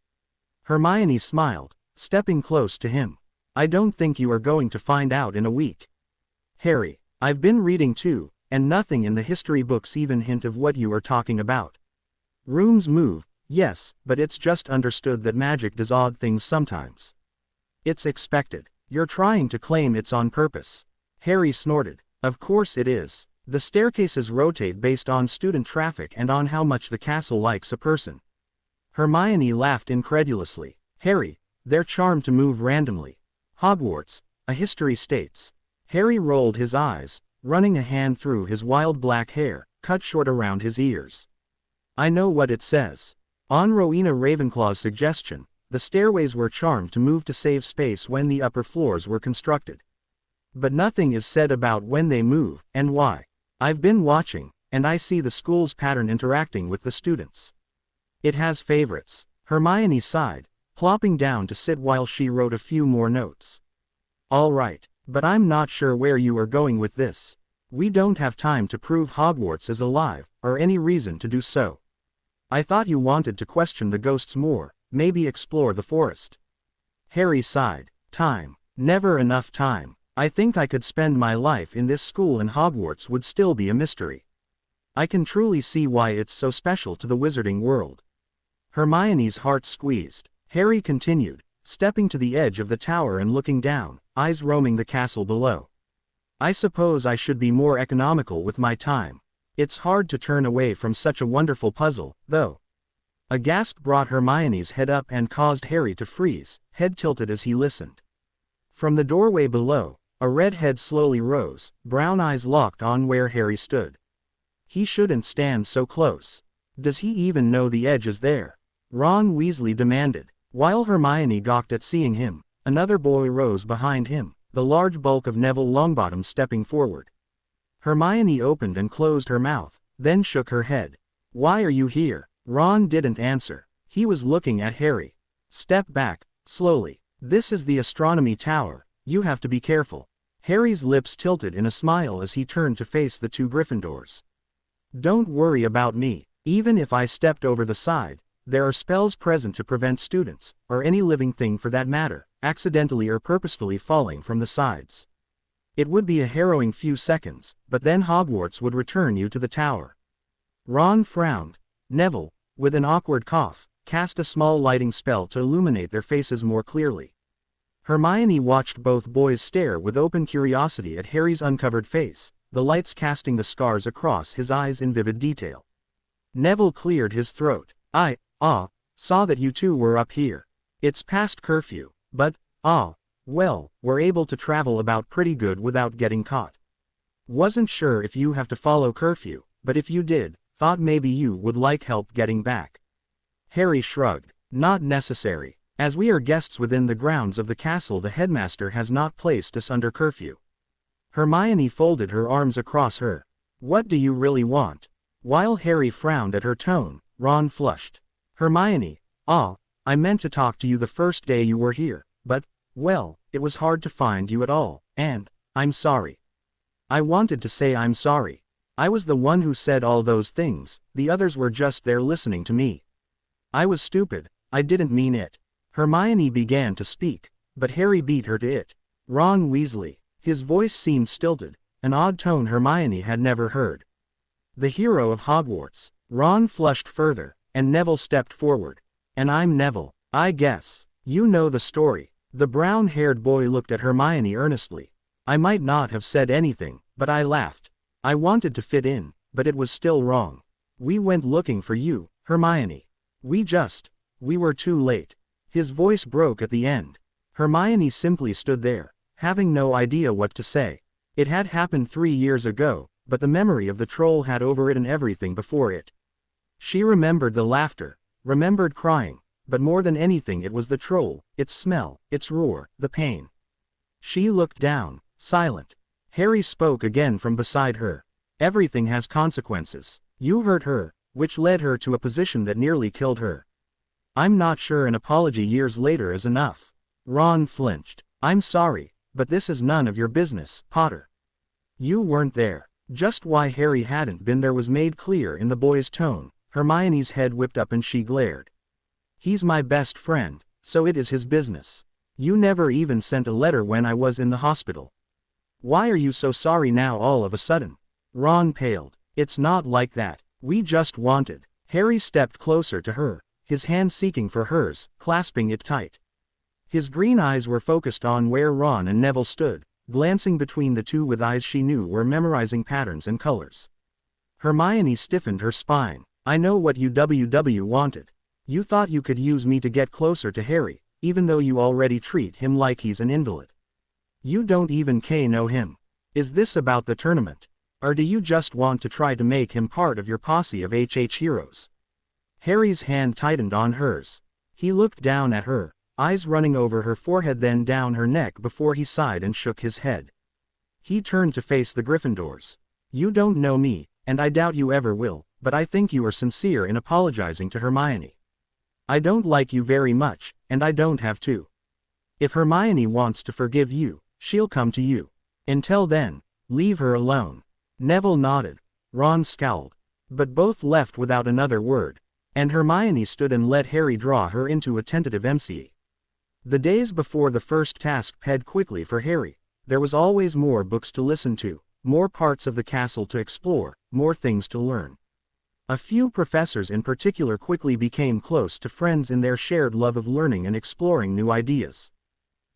Hermione smiled, stepping close to him. I don't think you are going to find out in a week. Harry, I've been reading too, and nothing in the history books even hint of what you are talking about. Rooms move, yes, but it's just understood that magic does odd things sometimes. It's expected. You're trying to claim it's on purpose. Harry snorted. Of course it is. The staircases rotate based on student traffic and on how much the castle likes a person. Hermione laughed incredulously. Harry, they're charmed to move randomly. Hogwarts, a history states. Harry rolled his eyes, running a hand through his wild black hair, cut short around his ears. I know what it says. On Rowena Ravenclaw's suggestion, the stairways were charmed to move to save space when the upper floors were constructed. But nothing is said about when they move, and why. I've been watching, and I see the school's pattern interacting with the students. It has favorites. Hermione sighed, plopping down to sit while she wrote a few more notes. All right. But I'm not sure where you are going with this. We don't have time to prove Hogwarts is alive, or any reason to do so. I thought you wanted to question the ghosts more, maybe explore the forest. Harry sighed. Time. Never enough time. I think I could spend my life in this school and Hogwarts would still be a mystery. I can truly see why it's so special to the wizarding world. Hermione's heart squeezed. Harry continued, stepping to the edge of the tower and looking down, eyes roaming the castle below. I suppose I should be more economical with my time. It's hard to turn away from such a wonderful puzzle, though. A gasp brought Hermione's head up and caused Harry to freeze, head tilted as he listened. From the doorway below, a red head slowly rose, brown eyes locked on where Harry stood. He shouldn't stand so close. Does he even know the edge is there? Ron Weasley demanded. While Hermione gawked at seeing him, another boy rose behind him, the large bulk of Neville Longbottom stepping forward. Hermione opened and closed her mouth, then shook her head. Why are you here? Ron didn't answer. He was looking at Harry. Step back, slowly. This is the astronomy tower, you have to be careful. Harry's lips tilted in a smile as he turned to face the two Gryffindors. Don't worry about me. Even if I stepped over the side, there are spells present to prevent students, or any living thing for that matter, accidentally or purposefully falling from the sides. It would be a harrowing few seconds, but then Hogwarts would return you to the tower. Ron frowned. Neville, with an awkward cough, cast a small lighting spell to illuminate their faces more clearly. Hermione watched both boys stare with open curiosity at Harry's uncovered face, the lights casting the scars across his eyes in vivid detail. Neville cleared his throat. I saw that you two were up here. It's past curfew, but Ah, well, we're able to travel about pretty good without getting caught. Wasn't sure if you have to follow curfew, but if you did, thought maybe you would like help getting back. Harry shrugged. Not necessary. As we are guests within the grounds of the castle, the headmaster has not placed us under curfew. Hermione folded her arms across her. What do you really want? While Harry frowned at her tone, Ron flushed. Hermione, I meant to talk to you the first day you were here, but, well, it was hard to find you at all, and, I'm sorry. I wanted to say I'm sorry. I was the one who said all those things, the others were just there listening to me. I was stupid, I didn't mean it. Hermione began to speak, but Harry beat her to it. Ron Weasley. His voice seemed stilted, an odd tone Hermione had never heard. The hero of Hogwarts. Ron flushed further, and Neville stepped forward. And I'm Neville, I guess. You know the story. The brown-haired boy looked at Hermione earnestly. I might not have said anything, but I laughed. I wanted to fit in, but it was still wrong. We went looking for you, Hermione. We were too late. His voice broke at the end. Hermione simply stood there, having no idea what to say. It had happened 3 years ago, but the memory of the troll had overridden everything before it. She remembered the laughter, remembered crying, but more than anything it was the troll, its smell, its roar, the pain. She looked down, silent. Harry spoke again from beside her. Everything has consequences. You hurt her, which led her to a position that nearly killed her. I'm not sure an apology years later is enough. Ron flinched. I'm sorry, but this is none of your business, Potter. You weren't there. Just why Harry hadn't been there was made clear in the boy's tone. Hermione's head whipped up and she glared. He's my best friend, so it is his business. You never even sent a letter when I was in the hospital. Why are you so sorry now all of a sudden? Ron paled. It's not like that. We just wanted. Harry stepped closer to her, his hand seeking for hers, clasping it tight. His green eyes were focused on where Ron and Neville stood, glancing between the two with eyes she knew were memorizing patterns and colors. Hermione stiffened her spine. I know what you wanted. You thought you could use me to get closer to Harry, even though you already treat him like he's an invalid. You don't even know him. Is this about the tournament? Or do you just want to try to make him part of your posse of HH heroes? Harry's hand tightened on hers. He looked down at her, eyes running over her forehead then down her neck before he sighed and shook his head. He turned to face the Gryffindors. You don't know me, and I doubt you ever will, but I think you are sincere in apologizing to Hermione. I don't like you very much, and I don't have to. If Hermione wants to forgive you, she'll come to you. Until then, leave her alone. Neville nodded. Ron scowled. But both left without another word, and Hermione stood and let Harry draw her into a tentative emcee. The days before the first task sped quickly for Harry. There was always more books to listen to, more parts of the castle to explore, more things to learn. A few professors in particular quickly became close to friends in their shared love of learning and exploring new ideas.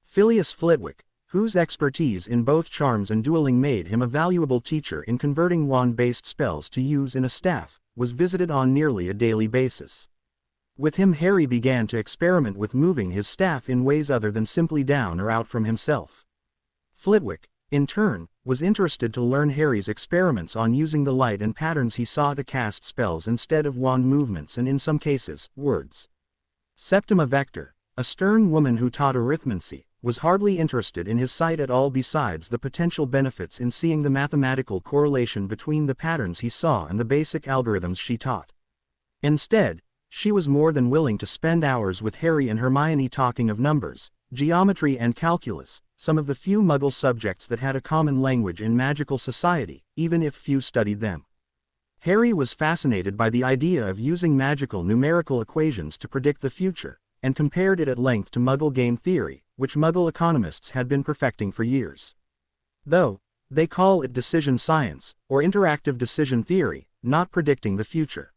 Phileas Flitwick, whose expertise in both charms and dueling made him a valuable teacher in converting wand-based spells to use in a staff, was visited on nearly a daily basis. With him Harry began to experiment with moving his staff in ways other than simply down or out from himself. Flitwick, in turn, was interested to learn Harry's experiments on using the light and patterns he saw to cast spells instead of wand movements and in some cases, words. Septima Vector, a stern woman who taught arithmancy, was hardly interested in his sight at all besides the potential benefits in seeing the mathematical correlation between the patterns he saw and the basic algorithms she taught. Instead, she was more than willing to spend hours with Harry and Hermione talking of numbers, geometry and calculus, some of the few Muggle subjects that had a common language in magical society, even if few studied them. Harry was fascinated by the idea of using magical numerical equations to predict the future, and compared it at length to Muggle game theory, which Muggle economists had been perfecting for years. Though, they call it decision science, or interactive decision theory, not predicting the future.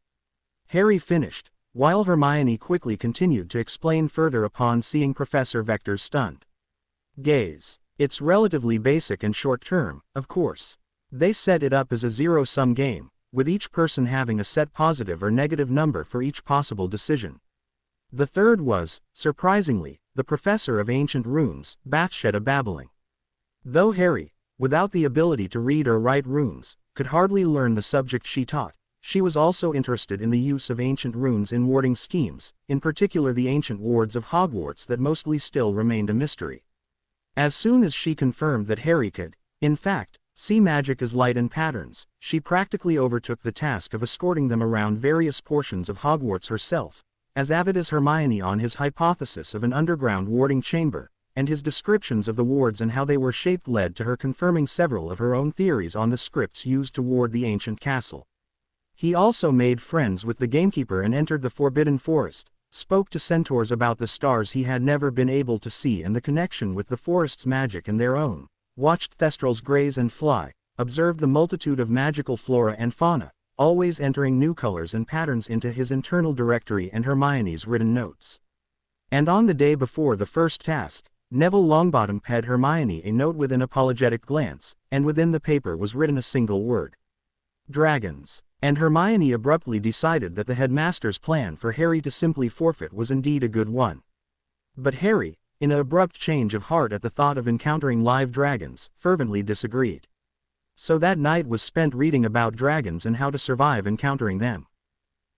Harry finished, while Hermione quickly continued to explain further upon seeing Professor Vector's stunned gaze. It's relatively basic and short-term, of course. They set it up as a zero-sum game, with each person having a set positive or negative number for each possible decision. The third was, surprisingly, the professor of ancient runes, Bathsheba babbling. Though Harry, without the ability to read or write runes, could hardly learn the subject she taught, she was also interested in the use of ancient runes in warding schemes, in particular the ancient wards of Hogwarts that mostly still remained a mystery. As soon as she confirmed that Harry could, in fact, see magic as light and patterns, she practically overtook the task of escorting them around various portions of Hogwarts herself, as avid as Hermione on his hypothesis of an underground warding chamber, and his descriptions of the wards and how they were shaped led to her confirming several of her own theories on the scripts used to ward the ancient castle. He also made friends with the gamekeeper and entered the Forbidden Forest, spoke to centaurs about the stars he had never been able to see and the connection with the forest's magic and their own, watched thestrals graze and fly, observed the multitude of magical flora and fauna, always entering new colors and patterns into his internal directory and Hermione's written notes. And on the day before the first task, Neville Longbottom paid Hermione a note with an apologetic glance, and within the paper was written a single word. Dragons. And Hermione abruptly decided that the headmaster's plan for Harry to simply forfeit was indeed a good one. But Harry, in an abrupt change of heart at the thought of encountering live dragons, fervently disagreed. So that night was spent reading about dragons and how to survive encountering them.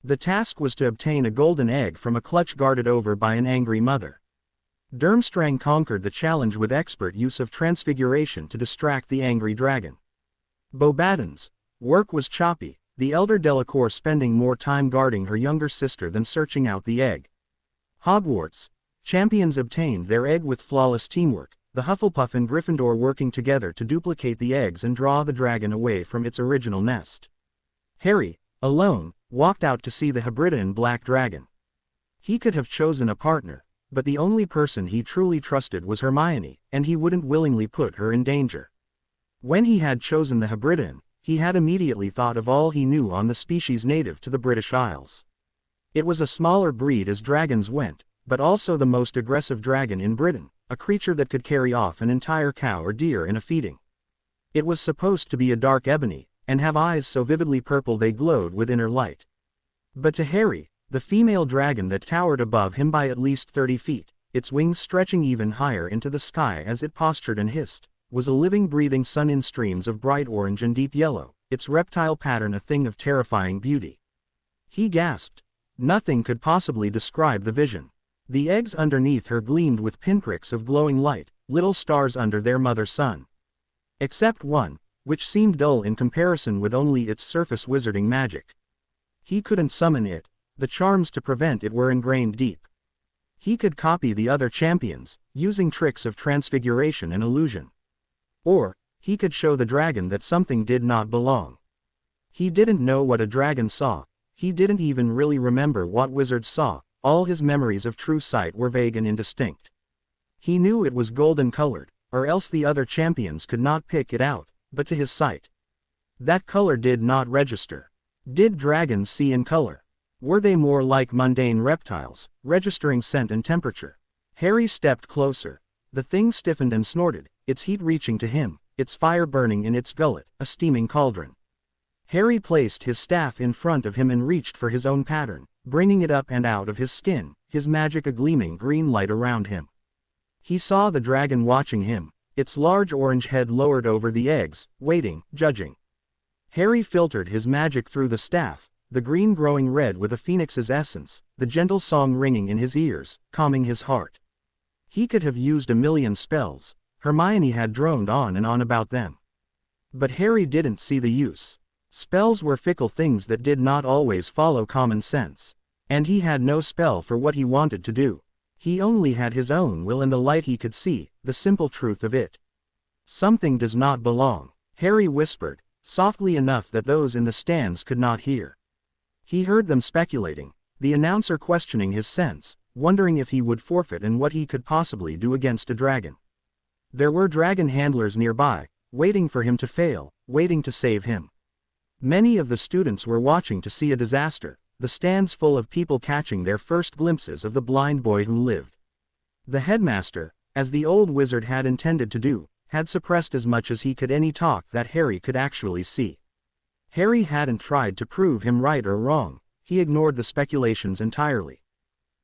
The task was to obtain a golden egg from a clutch guarded over by an angry mother. Durmstrang conquered the challenge with expert use of transfiguration to distract the angry dragon. Beauxbaton's work was choppy, the elder Delacour spending more time guarding her younger sister than searching out the egg. Hogwarts champions obtained their egg with flawless teamwork, the Hufflepuff and Gryffindor working together to duplicate the eggs and draw the dragon away from its original nest. Harry, alone, walked out to see the Hebridean black dragon. He could have chosen a partner, but the only person he truly trusted was Hermione, and he wouldn't willingly put her in danger. When he had chosen the Hebridean, he had immediately thought of all he knew on the species native to the British Isles. It was a smaller breed as dragons went, but also the most aggressive dragon in Britain, a creature that could carry off an entire cow or deer in a feeding. It was supposed to be a dark ebony, and have eyes so vividly purple they glowed with inner light. But to Harry, the female dragon that towered above him by at least 30 feet, its wings stretching even higher into the sky as it postured and hissed, was a living breathing sun in streams of bright orange and deep yellow, its reptile pattern a thing of terrifying beauty. He gasped. Nothing could possibly describe the vision. The eggs underneath her gleamed with pinpricks of glowing light, little stars under their mother sun. Except one, which seemed dull in comparison with only its surface wizarding magic. He couldn't summon it, the charms to prevent it were ingrained deep. He could copy the other champions, using tricks of transfiguration and illusion. Or, he could show the dragon that something did not belong. He didn't know what a dragon saw, he didn't even really remember what wizards saw, all his memories of true sight were vague and indistinct. He knew it was golden colored, or else the other champions could not pick it out, but to his sight, that color did not register. Did dragons see in color? Were they more like mundane reptiles, registering scent and temperature? Harry stepped closer. The thing stiffened and snorted, its heat reaching to him, its fire burning in its gullet, a steaming cauldron. Harry placed his staff in front of him and reached for his own pattern, bringing it up and out of his skin, his magic a gleaming green light around him. He saw the dragon watching him, its large orange head lowered over the eggs, waiting, judging. Harry filtered his magic through the staff, the green growing red with a phoenix's essence, the gentle song ringing in his ears, calming his heart. He could have used a million spells, Hermione had droned on and on about them. But Harry didn't see the use. Spells were fickle things that did not always follow common sense. And he had no spell for what he wanted to do. He only had his own will and the light he could see, the simple truth of it. Something does not belong, Harry whispered, softly enough that those in the stands could not hear. He heard them speculating, the announcer questioning his sense, wondering if he would forfeit and what he could possibly do against a dragon. There were dragon handlers nearby, waiting for him to fail, waiting to save him. Many of the students were watching to see a disaster, the stands full of people catching their first glimpses of the blind boy who lived. The headmaster, as the old wizard had intended to do, had suppressed as much as he could any talk that Harry could actually see. Harry hadn't tried to prove him right or wrong, he ignored the speculations entirely.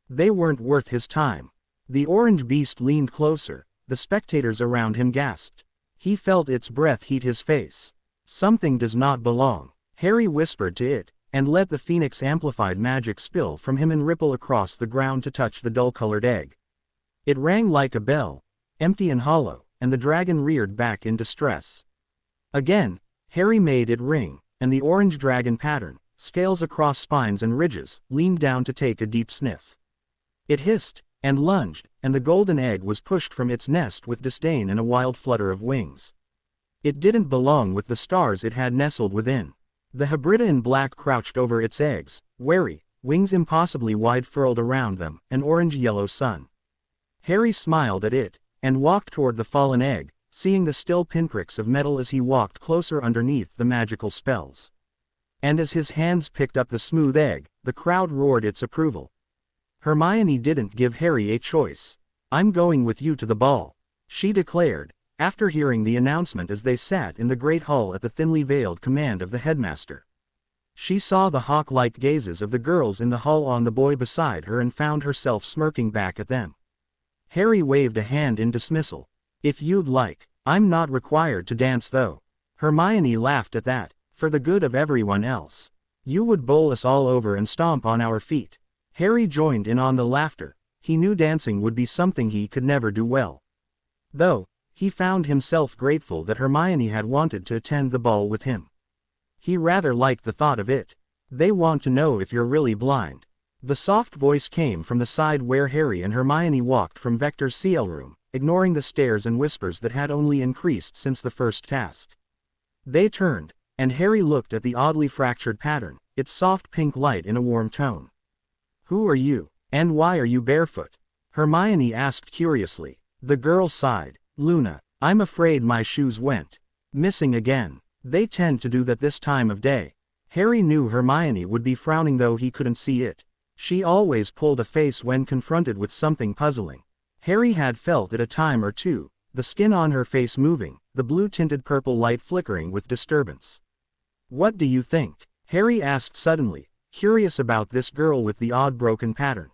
They weren't worth his time. The orange beast leaned closer, the spectators around him gasped. He felt its breath heat his face. Something does not belong, Harry whispered to it, and let the phoenix amplified magic spill from him and ripple across the ground to touch the dull-colored egg. It rang like a bell, empty and hollow, and the dragon reared back in distress. Again, Harry made it ring, and the orange dragon pattern, scales across spines and ridges, leaned down to take a deep sniff. It hissed, and lunged, and the golden egg was pushed from its nest with disdain and a wild flutter of wings. It didn't belong with the stars it had nestled within. The Hebrida in black crouched over its eggs, wary, wings impossibly wide furled around them, an orange-yellow sun. Harry smiled at it, and walked toward the fallen egg, seeing the still pinpricks of metal as he walked closer underneath the magical spells. And as his hands picked up the smooth egg, the crowd roared its approval. Hermione didn't give Harry a choice. "I'm going with you to the ball," she declared, after hearing the announcement as they sat in the great hall at the thinly veiled command of the headmaster. She saw the hawk-like gazes of the girls in the hall on the boy beside her and found herself smirking back at them. Harry waved a hand in dismissal. "If you'd like. I'm not required to dance though." Hermione laughed at that. "For the good of everyone else. You would bowl us all over and stomp on our feet." Harry joined in on the laughter. He knew dancing would be something he could never do well. Though, he found himself grateful that Hermione had wanted to attend the ball with him. He rather liked the thought of it. "They want to know if you're really blind." The soft voice came from the side where Harry and Hermione walked from Vector's CL room, ignoring the stares and whispers that had only increased since the first task. They turned, and Harry looked at the oddly fractured pattern, its soft pink light in a warm tone. "Who are you, and why are you barefoot?" Hermione asked curiously. The girl sighed. "Luna, I'm afraid my shoes went missing again." They tend to do that this time of day. Harry knew Hermione would be frowning though he couldn't see it. She always pulled a face when confronted with something puzzling. Harry had felt it a time or two, the skin on her face moving, the blue-tinted purple light flickering with disturbance. "What do you think?" Harry asked suddenly, curious about this girl with the odd broken pattern.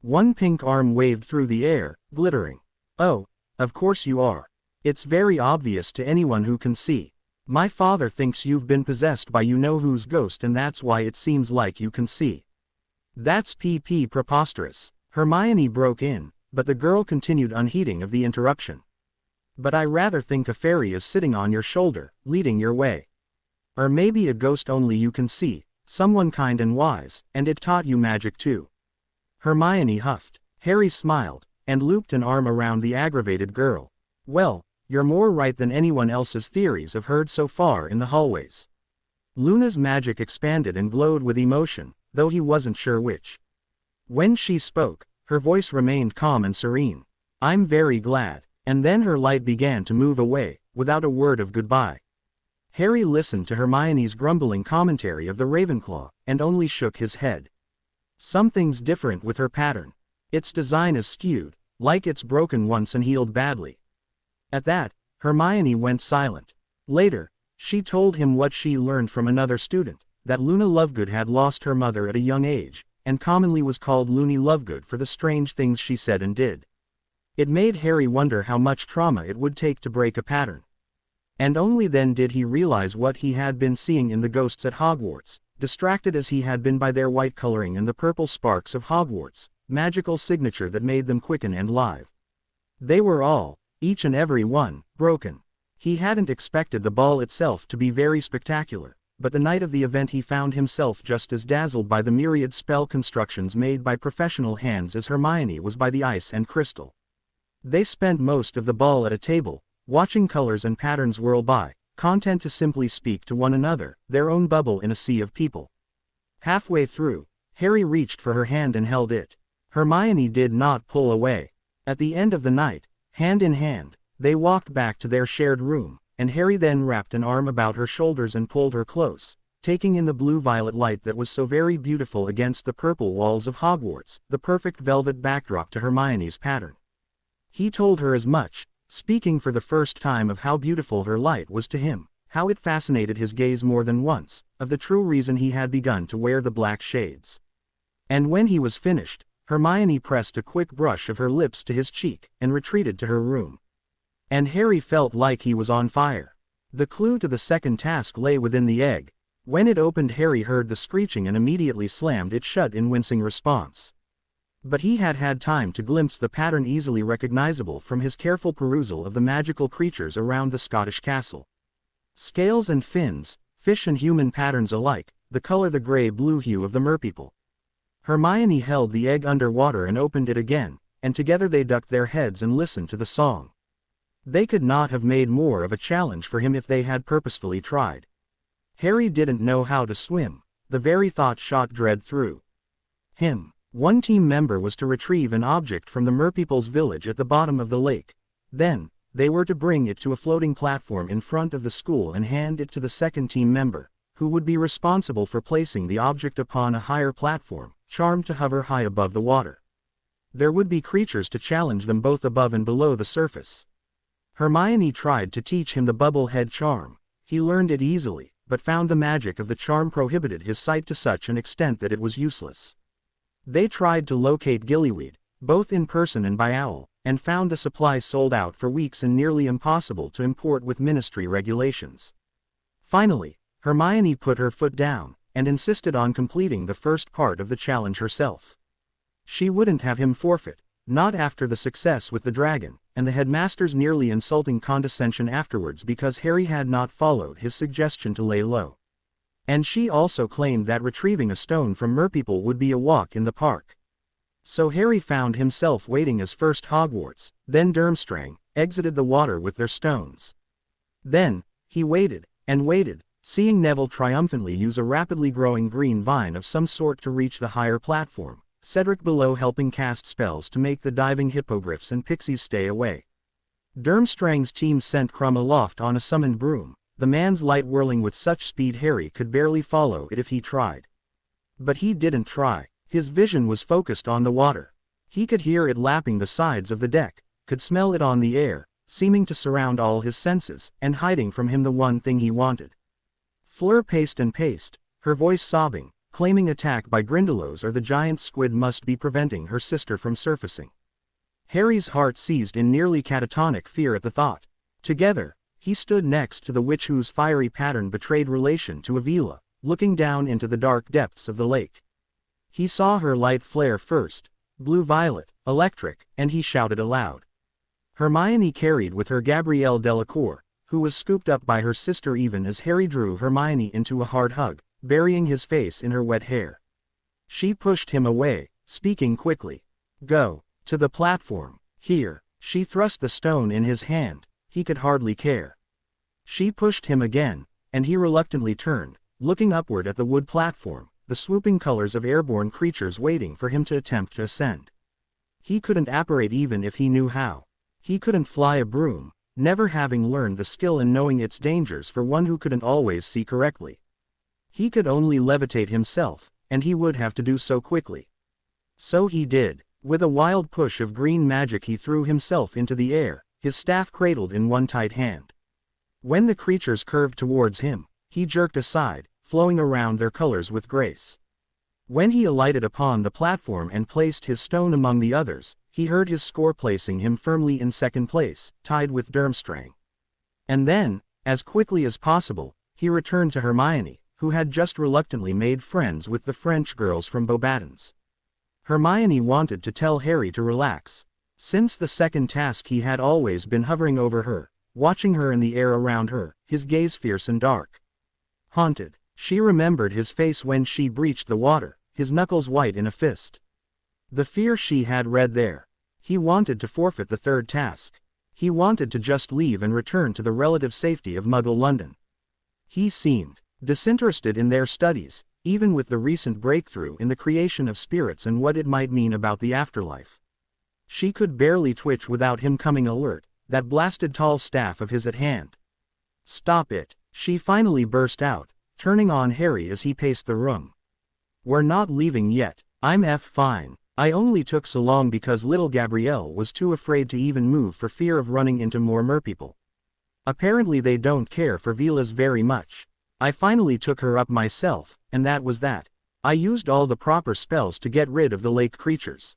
One pink arm waved through the air, glittering. "Oh, of course you are. It's very obvious to anyone who can see. My father thinks you've been possessed by you-know-who's ghost and that's why it seems like you can see." "That's preposterous," Hermione broke in, but the girl continued unheeding of the interruption. "But I rather think a fairy is sitting on your shoulder, leading your way. Or maybe a ghost only you can see, someone kind and wise, and it taught you magic too." Hermione huffed. Harry smiled, and looped an arm around the aggravated girl. "Well, you're more right than anyone else's theories have heard so far in the hallways." Luna's magic expanded and glowed with emotion, though he wasn't sure which. When she spoke, her voice remained calm and serene. "I'm very glad." And then her light began to move away, without a word of goodbye. Harry listened to Hermione's grumbling commentary of the Ravenclaw, and only shook his head. Something's different with her pattern. Its design is skewed, like it's broken once and healed badly. At that, Hermione went silent. Later, she told him what she learned from another student, that Luna Lovegood had lost her mother at a young age, and commonly was called Loony Lovegood for the strange things she said and did. It made Harry wonder how much trauma it would take to break a pattern. And only then did he realize what he had been seeing in the ghosts at Hogwarts, distracted as he had been by their white coloring and the purple sparks of Hogwarts' magical signature that made them quicken and live. They were all, each and every one, broken. He hadn't expected the ball itself to be very spectacular, but the night of the event he found himself just as dazzled by the myriad spell constructions made by professional hands as Hermione was by the ice and crystal. They spent most of the ball at a table, watching colors and patterns whirl by, content to simply speak to one another, their own bubble in a sea of people. Halfway through, Harry reached for her hand and held it. Hermione did not pull away. At the end of the night, hand in hand, they walked back to their shared room, and Harry then wrapped an arm about her shoulders and pulled her close, taking in the blue-violet light that was so very beautiful against the purple walls of Hogwarts, the perfect velvet backdrop to Hermione's pattern. He told her as much, speaking for the first time of how beautiful her light was to him, how it fascinated his gaze more than once, of the true reason he had begun to wear the black shades. And when he was finished, Hermione pressed a quick brush of her lips to his cheek, and retreated to her room. And Harry felt like he was on fire. The clue to the second task lay within the egg. When it opened, Harry heard the screeching and immediately slammed it shut in wincing response. But he had had time to glimpse the pattern easily recognizable from his careful perusal of the magical creatures around the Scottish castle. Scales and fins, fish and human patterns alike, the color the gray-blue hue of the merpeople. Hermione held the egg underwater and opened it again, and together they ducked their heads and listened to the song. They could not have made more of a challenge for him if they had purposefully tried. Harry didn't know how to swim. The very thought shot dread through him. One team member was to retrieve an object from the merpeople's village at the bottom of the lake. Then, they were to bring it to a floating platform in front of the school and hand it to the second team member, who would be responsible for placing the object upon a higher platform, charmed to hover high above the water. There would be creatures to challenge them both above and below the surface. Hermione tried to teach him the bubble head charm. He learned it easily, but found the magic of the charm prohibited his sight to such an extent that it was useless. They tried to locate gillyweed, both in person and by owl, and found the supply sold out for weeks and nearly impossible to import with ministry regulations. Finally, Hermione put her foot down, and insisted on completing the first part of the challenge herself. She wouldn't have him forfeit, not after the success with the dragon, and the headmaster's nearly insulting condescension afterwards because Harry had not followed his suggestion to lay low. And she also claimed that retrieving a stone from merpeople would be a walk in the park. So Harry found himself waiting as first Hogwarts, then Durmstrang, exited the water with their stones. Then, he waited, and waited, seeing Neville triumphantly use a rapidly growing green vine of some sort to reach the higher platform, Cedric below helping cast spells to make the diving hippogriffs and pixies stay away. Durmstrang's team sent Krum aloft on a summoned broom, the man's light whirling with such speed Harry could barely follow it if he tried. But he didn't try. His vision was focused on the water. He could hear it lapping the sides of the deck, could smell it on the air, seeming to surround all his senses, and hiding from him the one thing he wanted. Fleur paced and paced, her voice sobbing, claiming attack by Grindylows or the giant squid must be preventing her sister from surfacing. Harry's heart seized in nearly catatonic fear at the thought. Together, he stood next to the witch whose fiery pattern betrayed relation to Avila, looking down into the dark depths of the lake. He saw her light flare first, blue-violet, electric, and he shouted aloud. Hermione carried with her Gabrielle Delacour, who was scooped up by her sister even as Harry drew Hermione into a hard hug, burying his face in her wet hair. She pushed him away, speaking quickly. "Go to the platform. Here." She thrust the stone in his hand. He could hardly care. She pushed him again, and he reluctantly turned, looking upward at the wood platform, the swooping colors of airborne creatures waiting for him to attempt to ascend. He couldn't apparate even if he knew how. He couldn't fly a broom, never having learned the skill and knowing its dangers for one who couldn't always see correctly. He could only levitate himself, and he would have to do so quickly. So he did. With a wild push of green magic he threw himself into the air, his staff cradled in one tight hand. When the creatures curved towards him, he jerked aside, flowing around their colors with grace. When he alighted upon the platform and placed his stone among the others, he heard his score placing him firmly in second place, tied with Durmstrang. And then, as quickly as possible, he returned to Hermione, who had just reluctantly made friends with the French girls from Beauxbatons. Hermione wanted to tell Harry to relax. Since the second task he had always been hovering over her, watching her in the air around her, his gaze fierce and dark. Haunted. She remembered his face when she breached the water, his knuckles white in a fist. The fear she had read there. He wanted to forfeit the third task. He wanted to just leave and return to the relative safety of Muggle London. He seemed disinterested in their studies, even with the recent breakthrough in the creation of spirits and what it might mean about the afterlife. She could barely twitch without him coming alert, that blasted tall staff of his at hand. "Stop it," she finally burst out, turning on Harry as he paced the room. "We're not leaving yet. I'm fine. I only took so long because little Gabrielle was too afraid to even move for fear of running into more merpeople. Apparently they don't care for Vilas very much. I finally took her up myself, and that was that. I used all the proper spells to get rid of the lake creatures.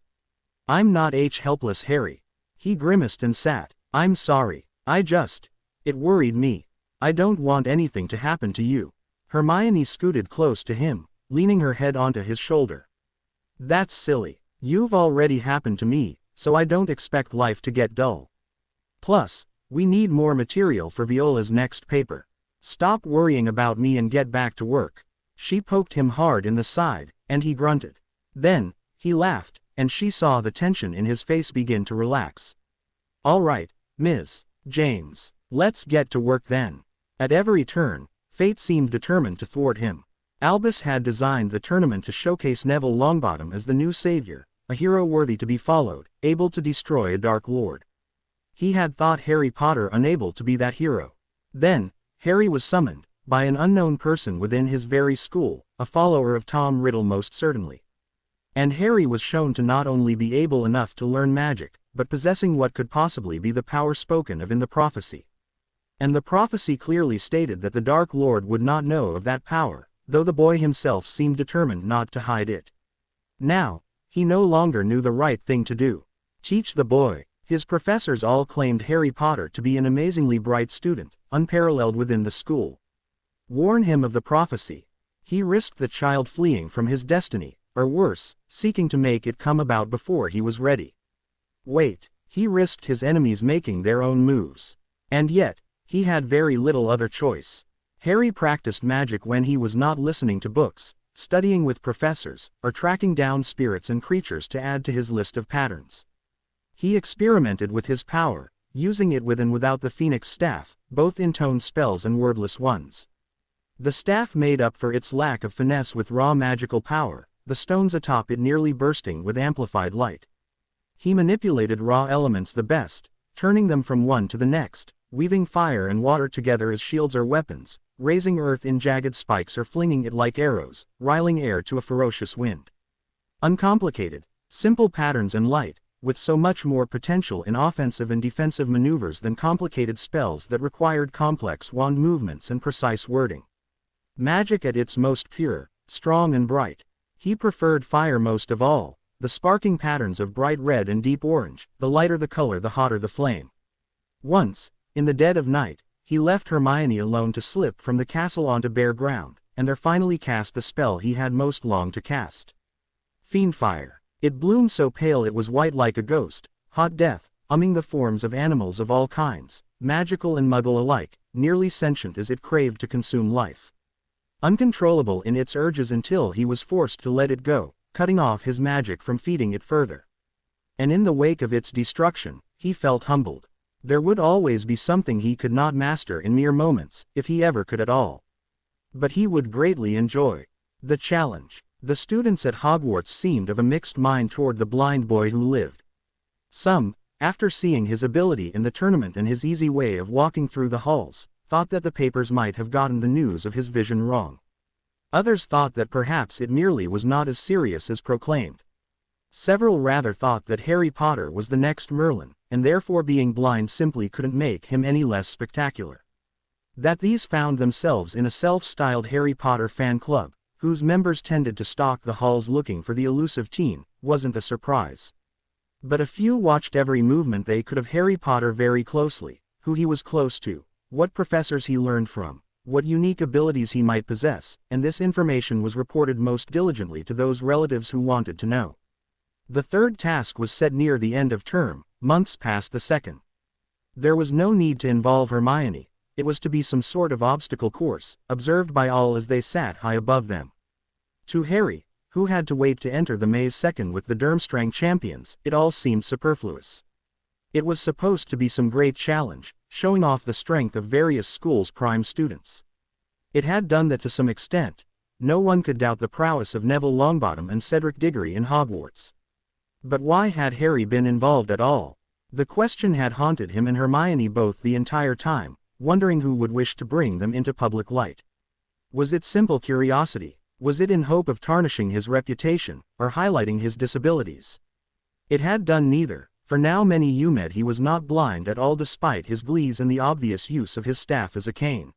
I'm not helpless, Harry. He grimaced and sat. I'm sorry. It worried me. I don't want anything to happen to you. Hermione scooted close to him, leaning her head onto his shoulder. That's silly. You've already happened to me, so I don't expect life to get dull. Plus, we need more material for Viola's next paper. Stop worrying about me and get back to work. She poked him hard in the side, and he grunted. Then, he laughed, and she saw the tension in his face begin to relax. All right, Ms. James, let's get to work then. At every turn, fate seemed determined to thwart him. Albus had designed the tournament to showcase Neville Longbottom as the new savior, a hero worthy to be followed, able to destroy a Dark Lord. He had thought Harry Potter unable to be that hero. Then, Harry was summoned, by an unknown person within his very school, a follower of Tom Riddle most certainly. And Harry was shown to not only be able enough to learn magic, but possessing what could possibly be the power spoken of in the prophecy. And the prophecy clearly stated that the Dark Lord would not know of that power, though the boy himself seemed determined not to hide it. Now, he no longer knew the right thing to do. Teach the boy. His professors all claimed Harry Potter to be an amazingly bright student, unparalleled within the school. Warn him of the prophecy. He risked the child fleeing from his destiny, or worse, seeking to make it come about before he was ready. Wait, he risked his enemies making their own moves. And yet, he had very little other choice. Harry practiced magic when he was not listening to books, studying with professors, or tracking down spirits and creatures to add to his list of patterns. He experimented with his power, using it with and without the Phoenix staff, both intoned spells and wordless ones. The staff made up for its lack of finesse with raw magical power, the stones atop it nearly bursting with amplified light. He manipulated raw elements the best, turning them from one to the next, weaving fire and water together as shields or weapons, raising earth in jagged spikes or flinging it like arrows, riling air to a ferocious wind. Uncomplicated, simple patterns and light, with so much more potential in offensive and defensive maneuvers than complicated spells that required complex wand movements and precise wording. Magic at its most pure, strong and bright. He preferred fire most of all, the sparking patterns of bright red and deep orange, the lighter the color the hotter the flame. Once, in the dead of night, he left Hermione alone to slip from the castle onto bare ground, and there finally cast the spell he had most longed to cast. Fiendfire. It bloomed so pale it was white like a ghost, hot death, the forms of animals of all kinds, magical and muggle alike, nearly sentient as it craved to consume life. Uncontrollable in its urges until he was forced to let it go, cutting off his magic from feeding it further. And in the wake of its destruction, he felt humbled. There would always be something he could not master in mere moments, if he ever could at all. But he would greatly enjoy the challenge. The students at Hogwarts seemed of a mixed mind toward the blind boy who lived. Some, after seeing his ability in the tournament and his easy way of walking through the halls, thought that the papers might have gotten the news of his vision wrong. Others thought that perhaps it merely was not as serious as proclaimed. Several rather thought that Harry Potter was the next Merlin, and therefore being blind simply couldn't make him any less spectacular. That these found themselves in a self-styled Harry Potter fan club, whose members tended to stalk the halls looking for the elusive teen, wasn't a surprise. But a few watched every movement they could of Harry Potter very closely, who he was close to, what professors he learned from, what unique abilities he might possess, and this information was reported most diligently to those relatives who wanted to know. The third task was set near the end of term, months past the second. There was no need to involve Hermione. It was to be some sort of obstacle course, observed by all as they sat high above them. To Harry, who had to wait to enter the maze second with the Durmstrang champions, it all seemed superfluous. It was supposed to be some great challenge, showing off the strength of various schools' prime students. It had done that to some extent. No one could doubt the prowess of Neville Longbottom and Cedric Diggory in Hogwarts. But why had Harry been involved at all? The question had haunted him and Hermione both the entire time, wondering who would wish to bring them into public light. Was it simple curiosity? Was it in hope of tarnishing his reputation, or highlighting his disabilities? It had done neither, for now many UMed he was not blind at all despite his glees and the obvious use of his staff as a cane.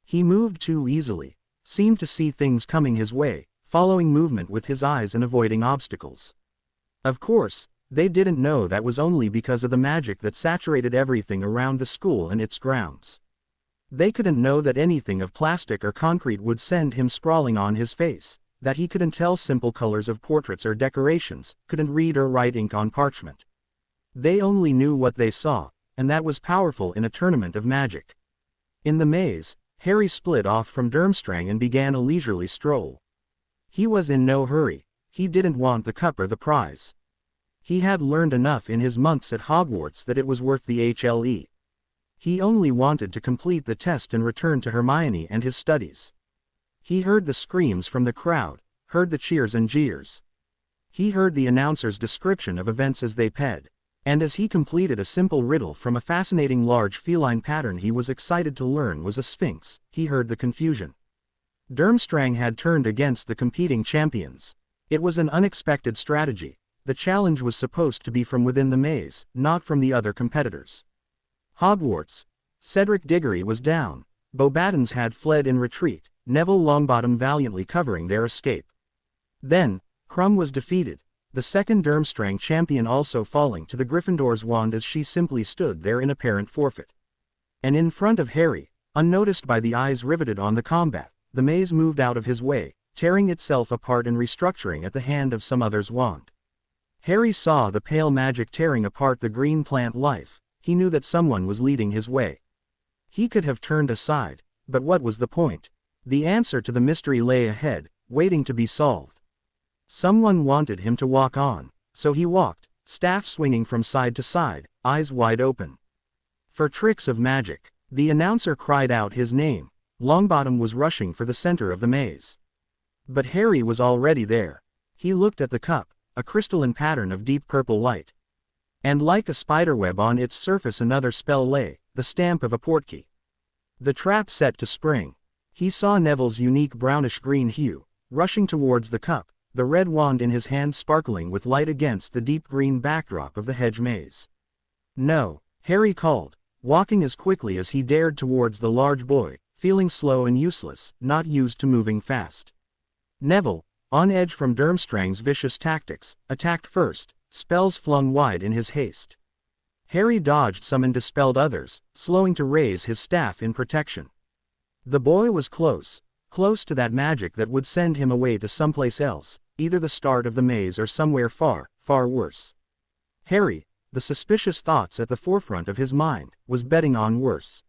He moved too easily, seemed to see things coming his way, following movement with his eyes and avoiding obstacles. Of course, they didn't know that was only because of the magic that saturated everything around the school and its grounds. They couldn't know that anything of plastic or concrete would send him sprawling on his face, that he couldn't tell simple colors of portraits or decorations, couldn't read or write ink on parchment. They only knew what they saw, and that was powerful in a tournament of magic. In the maze, Harry split off from Durmstrang and began a leisurely stroll. He was in no hurry. He didn't want the cup or the prize. He had learned enough in his months at Hogwarts that it was worth the HLE. He only wanted to complete the test and return to Hermione and his studies. He heard the screams from the crowd, heard the cheers and jeers. He heard the announcer's description of events as they ped. And as he completed a simple riddle from a fascinating large feline pattern he was excited to learn was a sphinx, he heard the confusion. Durmstrang had turned against the competing champions. It was an unexpected strategy. The challenge was supposed to be from within the maze, not from the other competitors. Hogwarts. Cedric Diggory was down. Beauxbatons had fled in retreat, Neville Longbottom valiantly covering their escape. Then, Krum was defeated, the second Durmstrang champion also falling to the Gryffindor's wand as she simply stood there in apparent forfeit. And in front of Harry, unnoticed by the eyes riveted on the combat, the maze moved out of his way, tearing itself apart and restructuring at the hand of some other's wand. Harry saw the pale magic tearing apart the green plant life. He knew that someone was leading his way. He could have turned aside, but what was the point? The answer to the mystery lay ahead, waiting to be solved. Someone wanted him to walk on, so he walked, staff swinging from side to side, eyes wide open. For tricks of magic, the announcer cried out his name. Longbottom was rushing for the center of the maze. But Harry was already there. He looked at the cup, a crystalline pattern of deep purple light. And like a spiderweb on its surface another spell lay, the stamp of a portkey. The trap set to spring. He saw Neville's unique brownish-green hue, rushing towards the cup, the red wand in his hand sparkling with light against the deep green backdrop of the hedge maze. No, Harry called, walking as quickly as he dared towards the large boy, feeling slow and useless, not used to moving fast. Neville, on edge from Durmstrang's vicious tactics, attacked first, spells flung wide in his haste. Harry dodged some and dispelled others, slowing to raise his staff in protection. The boy was close to that magic that would send him away to someplace else, either the start of the maze or somewhere far, far worse. Harry, the suspicious thoughts at the forefront of his mind, was betting on worse.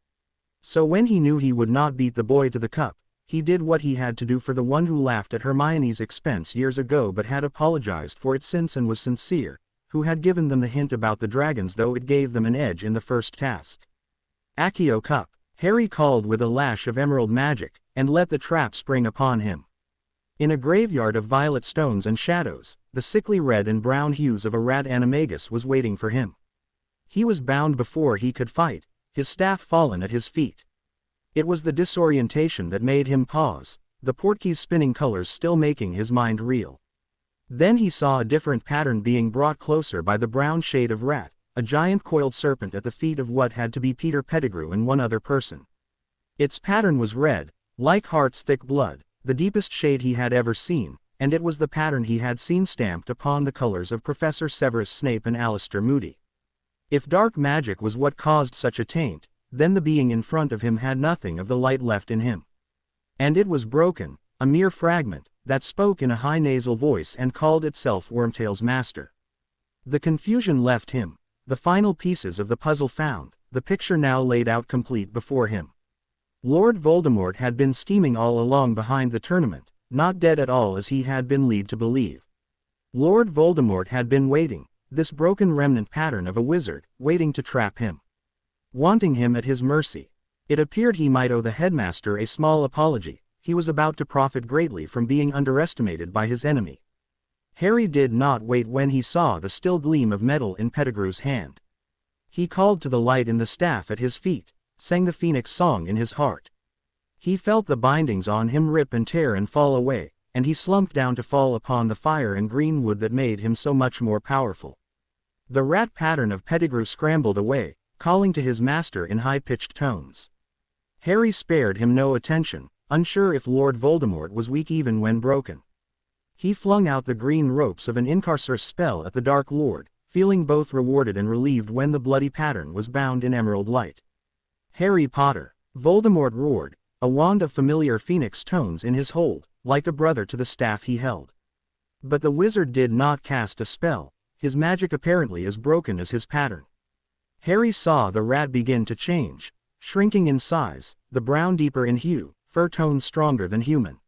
So when he knew he would not beat the boy to the cup, he did what he had to do for the one who laughed at Hermione's expense years ago but had apologized for it since and was sincere, who had given them the hint about the dragons though it gave them an edge in the first task. Accio Cup, Harry called with a lash of emerald magic, and let the trap spring upon him. In a graveyard of violet stones and shadows, the sickly red and brown hues of a rat animagus was waiting for him. He was bound before he could fight, his staff fallen at his feet. It was the disorientation that made him pause, the portkey's spinning colors still making his mind reel. Then he saw a different pattern being brought closer by the brown shade of rat, a giant coiled serpent at the feet of what had to be Peter Pettigrew and one other person. Its pattern was red, like heart's thick blood, the deepest shade he had ever seen, and it was the pattern he had seen stamped upon the colors of Professor Severus Snape and Alistair Moody. If dark magic was what caused such a taint, then the being in front of him had nothing of the light left in him. And it was broken, a mere fragment, that spoke in a high nasal voice and called itself Wormtail's master. The confusion left him, the final pieces of the puzzle found, the picture now laid out complete before him. Lord Voldemort had been scheming all along behind the tournament, not dead at all as he had been led to believe. Lord Voldemort had been waiting, this broken remnant pattern of a wizard, waiting to trap him. Wanting him at his mercy. It appeared he might owe the headmaster a small apology. He was about to profit greatly from being underestimated by his enemy. Harry did not wait when he saw the still gleam of metal in Pettigrew's hand. He called to the light in the staff at his feet, sang the phoenix song in his heart. He felt the bindings on him rip and tear and fall away, and he slumped down to fall upon the fire and green wood that made him so much more powerful. The rat pattern of Pettigrew scrambled away, calling to his master in high-pitched tones. Harry spared him no attention, unsure if Lord Voldemort was weak even when broken. He flung out the green ropes of an incarcerous spell at the Dark Lord, feeling both rewarded and relieved when the bloody pattern was bound in emerald light. Harry Potter! Voldemort roared, a wand of familiar phoenix tones in his hold, like a brother to the staff he held. But the wizard did not cast a spell, his magic apparently as broken as his pattern. Harry saw the rat begin to change, shrinking in size, the brown deeper in hue, fur tones stronger than human.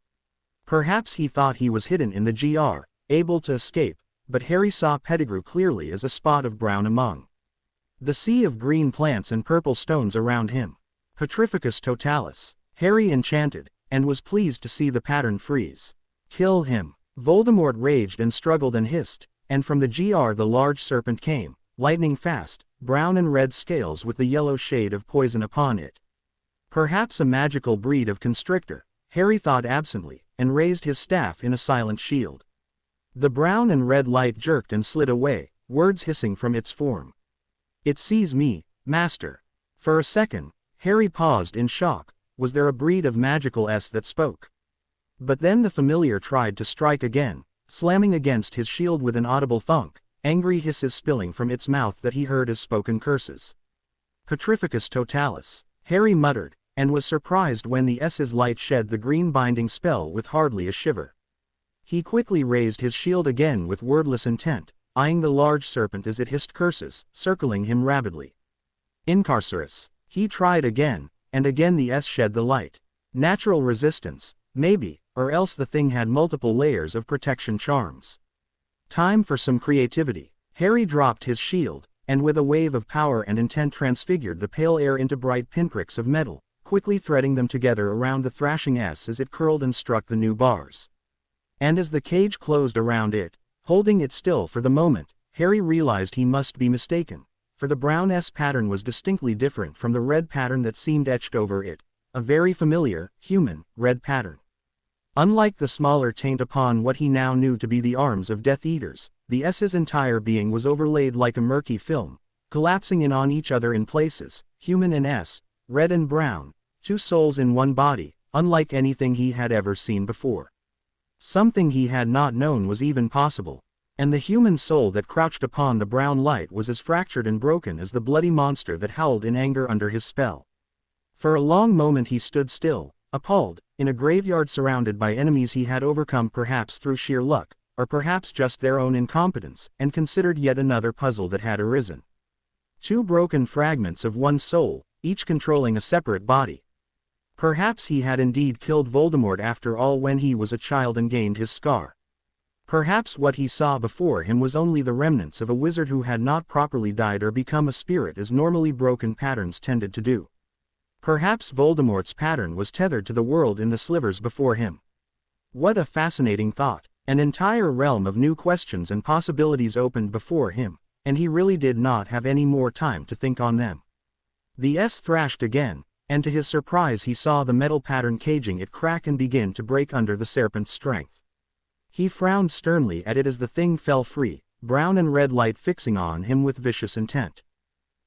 Perhaps he thought he was hidden in the GR, able to escape, but Harry saw Pettigrew clearly as a spot of brown among the sea of green plants and purple stones around him. Petrificus totalis. Harry enchanted, and was pleased to see the pattern freeze. Kill him. Voldemort raged and struggled and hissed, and from the GR the large serpent came, lightning fast, brown and red scales with the yellow shade of poison upon it. Perhaps a magical breed of constrictor, Harry thought absently, and raised his staff in a silent shield. The brown and red light jerked and slid away, words hissing from its form. It sees me, master. For a second, Harry paused in shock. Was there a breed of magical S that spoke? But then the familiar tried to strike again, slamming against his shield with an audible thunk, angry hisses spilling from its mouth that he heard as spoken curses. Petrificus totalis. Harry muttered, and was surprised when the S's light shed the green binding spell with hardly a shiver. He quickly raised his shield again with wordless intent, eyeing the large serpent as it hissed curses, circling him rapidly. Incarcerous. He tried again, and again the S shed the light. Natural resistance, maybe, or else the thing had multiple layers of protection charms. Time for some creativity. Harry dropped his shield, and with a wave of power and intent transfigured the pale air into bright pinpricks of metal, quickly threading them together around the thrashing S as it curled and struck the new bars. And as the cage closed around it, holding it still for the moment, Harry realized he must be mistaken, for the brown S pattern was distinctly different from the red pattern that seemed etched over it, a very familiar, human, red pattern. Unlike the smaller taint upon what he now knew to be the arms of Death Eaters, the S's entire being was overlaid like a murky film, collapsing in on each other in places, human and S, red and brown, two souls in one body, unlike anything he had ever seen before. Something he had not known was even possible, and the human soul that crouched upon the brown light was as fractured and broken as the bloody monster that howled in anger under his spell. For a long moment he stood still, appalled, in a graveyard surrounded by enemies he had overcome perhaps through sheer luck, or perhaps just their own incompetence, and considered yet another puzzle that had arisen. Two broken fragments of one soul, each controlling a separate body. Perhaps he had indeed killed Voldemort after all when he was a child and gained his scar. Perhaps what he saw before him was only the remnants of a wizard who had not properly died or become a spirit as normally broken patterns tended to do. Perhaps Voldemort's pattern was tethered to the world in the slivers before him. What a fascinating thought! An entire realm of new questions and possibilities opened before him, and he really did not have any more time to think on them. The S thrashed again, and to his surprise he saw the metal pattern caging it crack and begin to break under the serpent's strength. He frowned sternly at it as the thing fell free, brown and red light fixing on him with vicious intent.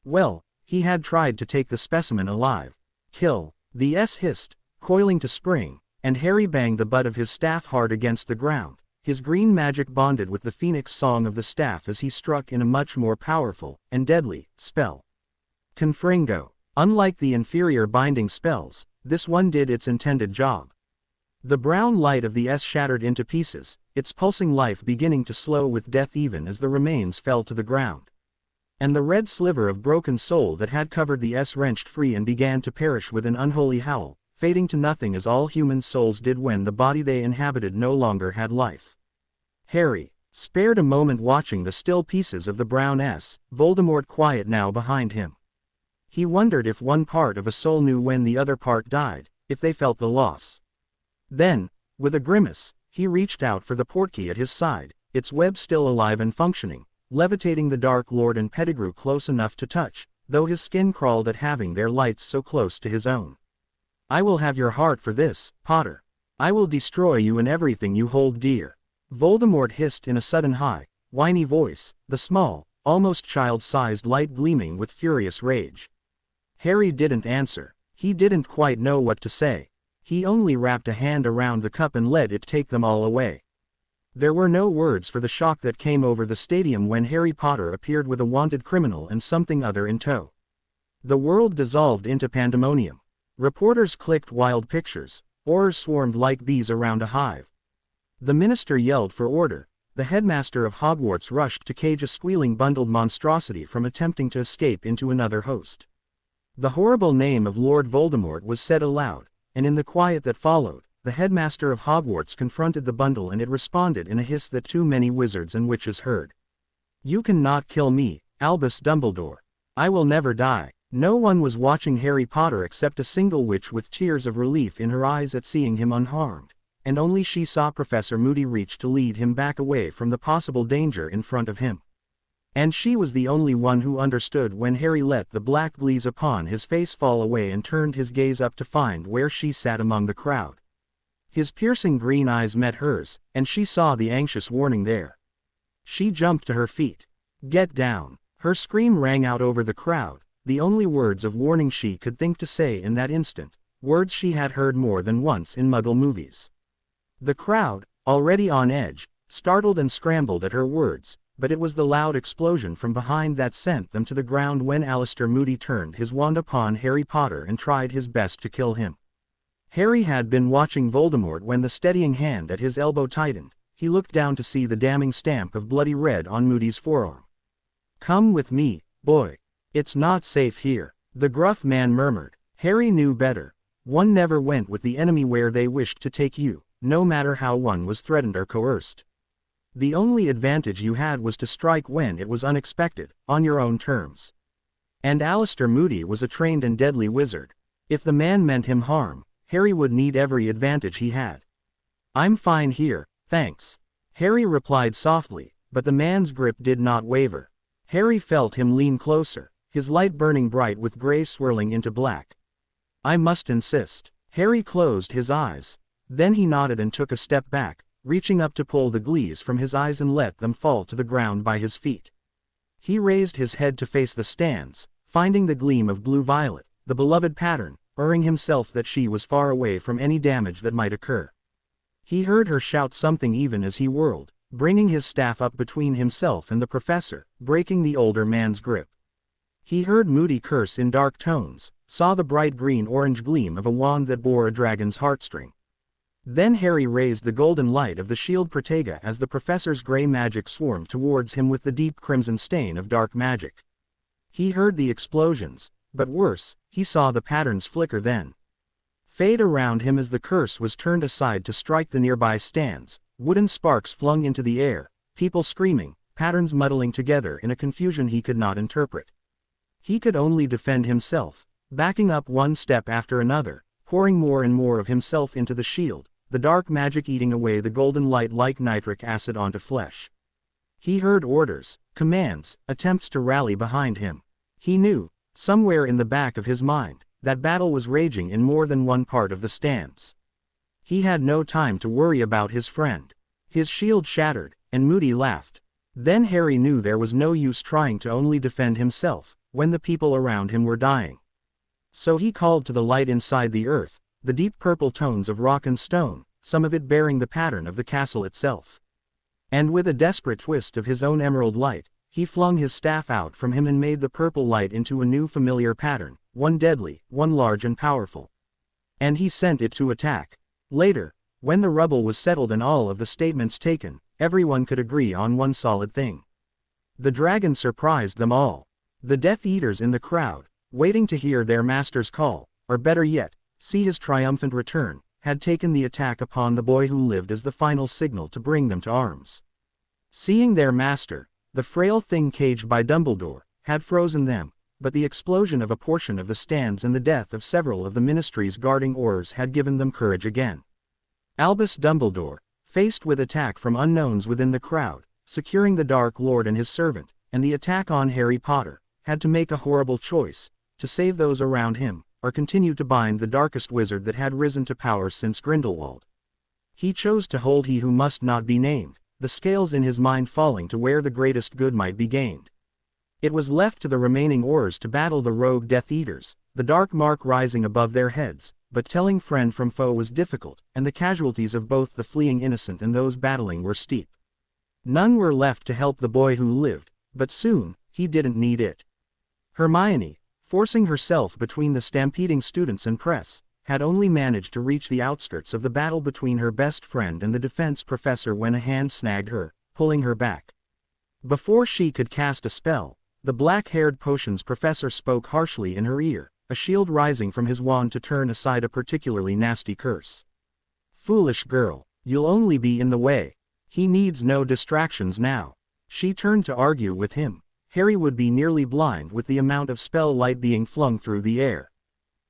Well, he had tried to take the specimen alive. Kill, the S hissed, coiling to spring, and Harry banged the butt of his staff hard against the ground, his green magic bonded with the phoenix song of the staff as he struck in a much more powerful, and deadly, spell. Confringo. Unlike the inferior binding spells, this one did its intended job. The brown light of the S shattered into pieces, its pulsing life beginning to slow with death even as the remains fell to the ground. And the red sliver of broken soul that had covered the S wrenched free and began to perish with an unholy howl, fading to nothing as all human souls did when the body they inhabited no longer had life. Harry spared a moment watching the still pieces of the brown S, Voldemort quiet now behind him. He wondered if one part of a soul knew when the other part died, if they felt the loss. Then, with a grimace, he reached out for the portkey at his side, its web still alive and functioning, levitating the Dark Lord and Pettigrew close enough to touch, though his skin crawled at having their lights so close to his own. I will have your heart for this, Potter. I will destroy you and everything you hold dear. Voldemort hissed in a sudden high, whiny voice, the small, almost child-sized light gleaming with furious rage. Harry didn't answer. He didn't quite know what to say. He only wrapped a hand around the cup and let it take them all away. There were no words for the shock that came over the stadium when Harry Potter appeared with a wanted criminal and something other in tow. The world dissolved into pandemonium. Reporters clicked wild pictures. Horrors swarmed like bees around a hive. The minister yelled for order. The headmaster of Hogwarts rushed to cage a squealing bundled monstrosity from attempting to escape into another host. The horrible name of Lord Voldemort was said aloud, and in the quiet that followed, the headmaster of Hogwarts confronted the bundle and it responded in a hiss that too many wizards and witches heard. "You cannot kill me, Albus Dumbledore. I will never die." No one was watching Harry Potter except a single witch with tears of relief in her eyes at seeing him unharmed, and only she saw Professor Moody reach to lead him back away from the possible danger in front of him. And she was the only one who understood when Harry let the black glaze upon his face fall away and turned his gaze up to find where she sat among the crowd. His piercing green eyes met hers, and she saw the anxious warning there. She jumped to her feet. "Get down!" Her scream rang out over the crowd, the only words of warning she could think to say in that instant, words she had heard more than once in Muggle movies. The crowd, already on edge, startled and scrambled at her words, but it was the loud explosion from behind that sent them to the ground when Alastor Moody turned his wand upon Harry Potter and tried his best to kill him. Harry had been watching Voldemort when the steadying hand at his elbow tightened. He looked down to see the damning stamp of bloody red on Moody's forearm. "Come with me, boy. It's not safe here," the gruff man murmured. Harry knew better. One never went with the enemy where they wished to take you, no matter how one was threatened or coerced. The only advantage you had was to strike when it was unexpected, on your own terms. And Alastor Moody was a trained and deadly wizard. If the man meant him harm, Harry would need every advantage he had. "I'm fine here, thanks," Harry replied softly, but the man's grip did not waver. Harry felt him lean closer, his light burning bright with gray swirling into black. "I must insist." Harry closed his eyes. Then he nodded and took a step back, reaching up to pull the glaze from his eyes and let them fall to the ground by his feet. He raised his head to face the stands, finding the gleam of blue-violet, the beloved pattern, assuring himself that she was far away from any damage that might occur. He heard her shout something even as he whirled, bringing his staff up between himself and the professor, breaking the older man's grip. He heard Moody curse in dark tones, saw the bright green-orange gleam of a wand that bore a dragon's heartstring. Then Harry raised the golden light of the shield Protega as the professor's gray magic swarmed towards him with the deep crimson stain of dark magic. He heard the explosions, but worse, he saw the patterns flicker then fade around him as the curse was turned aside to strike the nearby stands, wooden sparks flung into the air, people screaming, patterns muddling together in a confusion he could not interpret. He could only defend himself, backing up one step after another, pouring more and more of himself into the shield, the dark magic eating away the golden light like nitric acid onto flesh. He heard orders, commands, attempts to rally behind him. He knew, somewhere in the back of his mind, that battle was raging in more than one part of the stands. He had no time to worry about his friend. His shield shattered, and Moody laughed. Then Harry knew there was no use trying to only defend himself, when the people around him were dying. So he called to the light inside the earth, the deep purple tones of rock and stone, some of it bearing the pattern of the castle itself. And with a desperate twist of his own emerald light, he flung his staff out from him and made the purple light into a new familiar pattern, one deadly, one large and powerful. And he sent it to attack. Later, when the rubble was settled and all of the statements taken, everyone could agree on one solid thing. The dragon surprised them all. The Death Eaters in the crowd, waiting to hear their master's call, or better yet, see his triumphant return, had taken the attack upon the boy who lived as the final signal to bring them to arms. Seeing their master, the frail thing caged by Dumbledore, had frozen them, but the explosion of a portion of the stands and the death of several of the ministry's guarding Aurors had given them courage again. Albus Dumbledore, faced with attack from unknowns within the crowd, securing the Dark Lord and his servant, and the attack on Harry Potter, had to make a horrible choice, to save those around him, or continue to bind the darkest wizard that had risen to power since Grindelwald. He chose to hold he who must not be named, the scales in his mind falling to where the greatest good might be gained. It was left to the remaining Aurors to battle the rogue Death Eaters, the dark mark rising above their heads, but telling friend from foe was difficult, and the casualties of both the fleeing innocent and those battling were steep. None were left to help the boy who lived, but soon, he didn't need it. Hermione, forcing herself between the stampeding students and press, had only managed to reach the outskirts of the battle between her best friend and the defense professor when a hand snagged her, pulling her back. Before she could cast a spell, the black-haired potions professor spoke harshly in her ear, a shield rising from his wand to turn aside a particularly nasty curse. "Foolish girl, you'll only be in the way. He needs no distractions now." She turned to argue with him. Harry would be nearly blind with the amount of spell light being flung through the air.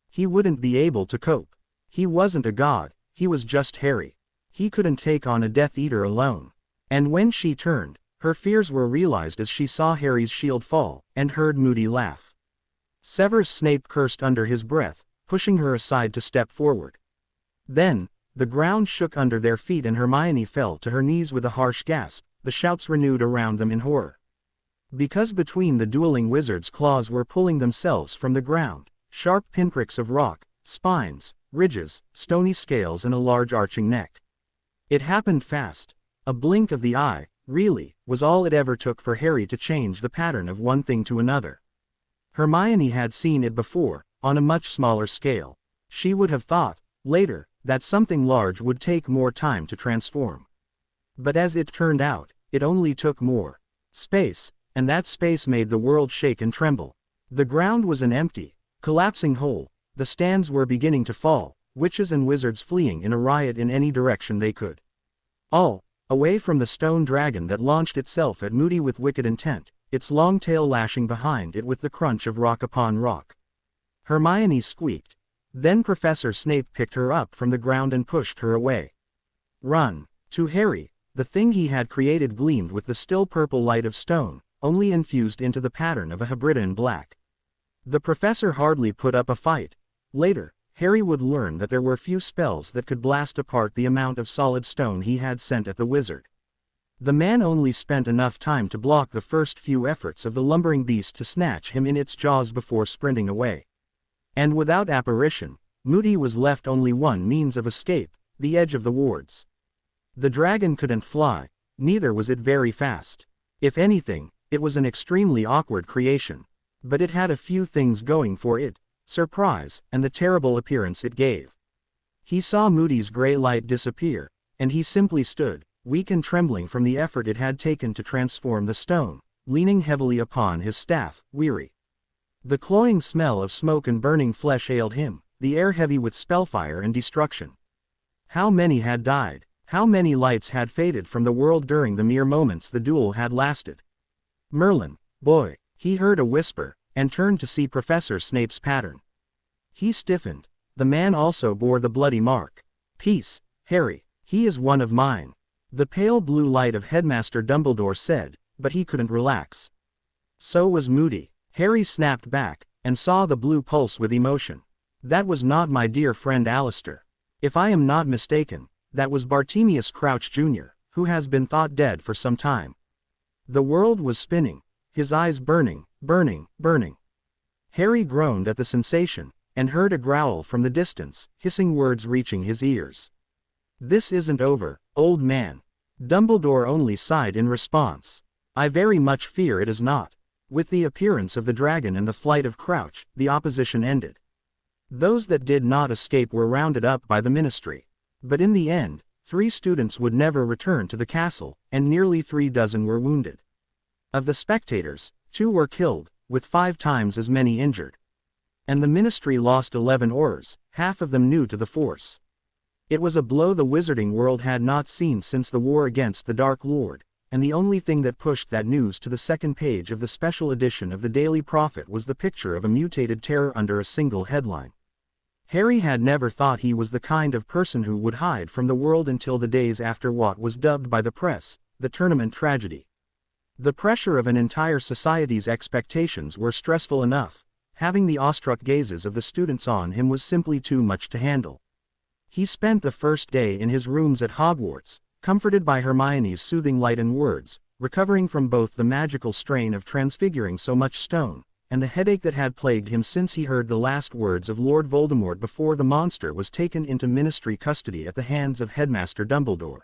He wouldn't be able to cope. He wasn't a god, he was just Harry. He couldn't take on a Death Eater alone. And when she turned, her fears were realized as she saw Harry's shield fall, and heard Moody laugh. Severus Snape cursed under his breath, pushing her aside to step forward. Then, the ground shook under their feet and Hermione fell to her knees with a harsh gasp, the shouts renewed around them in horror. Because between the dueling wizards' claws were pulling themselves from the ground, sharp pinpricks of rock, spines, ridges, stony scales and a large arching neck. It happened fast. A blink of the eye, really, was all it ever took for Harry to change the pattern of one thing to another. Hermione had seen it before, on a much smaller scale. She would have thought, later, that something large would take more time to transform. But as it turned out, it only took more space, and that space made the world shake and tremble. The ground was an empty, collapsing hole, the stands were beginning to fall, witches and wizards fleeing in a riot in any direction they could. All, away from the stone dragon that launched itself at Moody with wicked intent, its long tail lashing behind it with the crunch of rock upon rock. Hermione squeaked. Then Professor Snape picked her up from the ground and pushed her away. "Run!" To Harry, the thing he had created gleamed with the still purple light of stone, only infused into the pattern of a Hebridean black. The professor hardly put up a fight. Later, Harry would learn that there were few spells that could blast apart the amount of solid stone he had sent at the wizard. The man only spent enough time to block the first few efforts of the lumbering beast to snatch him in its jaws before sprinting away. And without apparition, Moody was left only one means of escape, the edge of the wards. The dragon couldn't fly, neither was it very fast. If anything, it was an extremely awkward creation. But it had a few things going for it: surprise, and the terrible appearance it gave. He saw Moody's gray light disappear, and he simply stood, weak and trembling from the effort it had taken to transform the stone, leaning heavily upon his staff, weary. The cloying smell of smoke and burning flesh ailed him, the air heavy with spellfire and destruction. How many had died? How many lights had faded from the world during the mere moments the duel had lasted? "Merlin, boy," he heard a whisper, and turned to see Professor Snape's pattern. He stiffened. The man also bore the bloody mark. "Peace, Harry, he is one of mine," the pale blue light of Headmaster Dumbledore said, but he couldn't relax. So was Moody. Harry snapped back, and saw the blue pulse with emotion. "That was not my dear friend Alistair. If I am not mistaken, that was Bartemius Crouch Jr., who has been thought dead for some time." The world was spinning, his eyes burning, burning, burning. Harry groaned at the sensation, and heard a growl from the distance, hissing words reaching his ears. "This isn't over, old man." Dumbledore only sighed in response. "I very much fear it is not." With the appearance of the dragon and the flight of Crouch, the opposition ended. Those that did not escape were rounded up by the ministry. But in the end, 3 students would never return to the castle, and nearly 3 dozen were wounded. Of the spectators, 2 were killed, with 5 times as many injured. And the ministry lost 11 Aurors, half of them new to the force. It was a blow the wizarding world had not seen since the war against the Dark Lord, and the only thing that pushed that news to the second page of the special edition of the Daily Prophet was the picture of a mutated terror under a single headline. Harry had never thought he was the kind of person who would hide from the world until the days after what was dubbed by the press, the tournament tragedy. The pressure of an entire society's expectations were stressful enough. Having the awestruck gazes of the students on him was simply too much to handle. He spent the first day in his rooms at Hogwarts, comforted by Hermione's soothing light and words, recovering from both the magical strain of transfiguring so much stone, and the headache that had plagued him since he heard the last words of Lord Voldemort before the monster was taken into Ministry custody at the hands of Headmaster Dumbledore.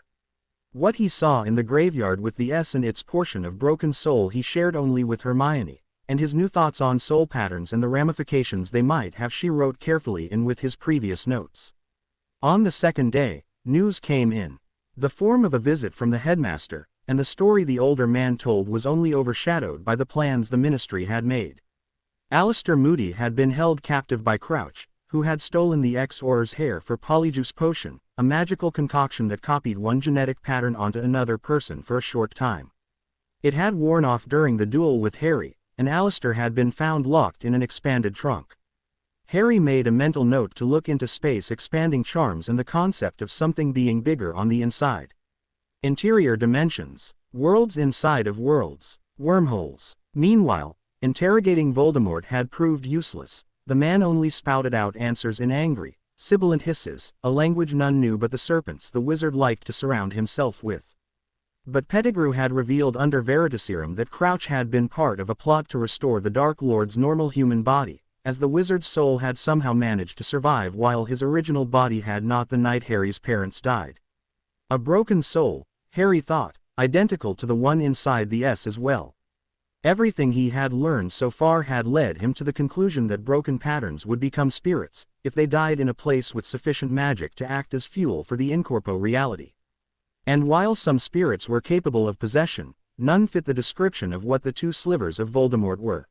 What he saw in the graveyard with the S and its portion of broken soul he shared only with Hermione, and his new thoughts on soul patterns and the ramifications they might have she wrote carefully in with his previous notes. On the second day, news came in. The form of a visit from the headmaster, and the story the older man told was only overshadowed by the plans the Ministry had made. Alistair Moody had been held captive by Crouch, who had stolen the X-Auror's hair for Polyjuice Potion, a magical concoction that copied one genetic pattern onto another person for a short time. It had worn off during the duel with Harry, and Alistair had been found locked in an expanded trunk. Harry made a mental note to look into space-expanding charms and the concept of something being bigger on the inside. Interior dimensions, worlds inside of worlds, wormholes. Meanwhile, interrogating Voldemort had proved useless. The man only spouted out answers in angry, sibilant hisses, a language none knew but the serpents the wizard liked to surround himself with. But Pettigrew had revealed under Veritaserum that Crouch had been part of a plot to restore the Dark Lord's normal human body, as the wizard's soul had somehow managed to survive while his original body had not the night Harry's parents died. A broken soul, Harry thought, identical to the one inside the S as well. Everything he had learned so far had led him to the conclusion that broken patterns would become spirits, if they died in a place with sufficient magic to act as fuel for the incorpo reality. And while some spirits were capable of possession, none fit the description of what the two slivers of Voldemort were.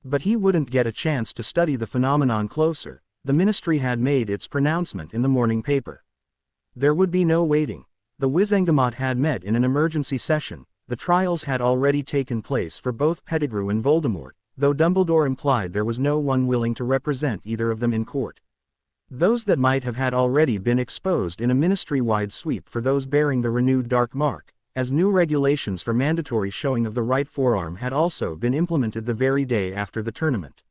But he wouldn't get a chance to study the phenomenon closer. The Ministry had made its pronouncement in the morning paper. There would be no waiting. The Wizengamot had met in an emergency session. The trials had already taken place for both Pettigrew and Voldemort, though Dumbledore implied there was no one willing to represent either of them in court. Those that might have had already been exposed in a ministry-wide sweep for those bearing the renewed dark mark, as new regulations for mandatory showing of the right forearm had also been implemented the very day after the tournament.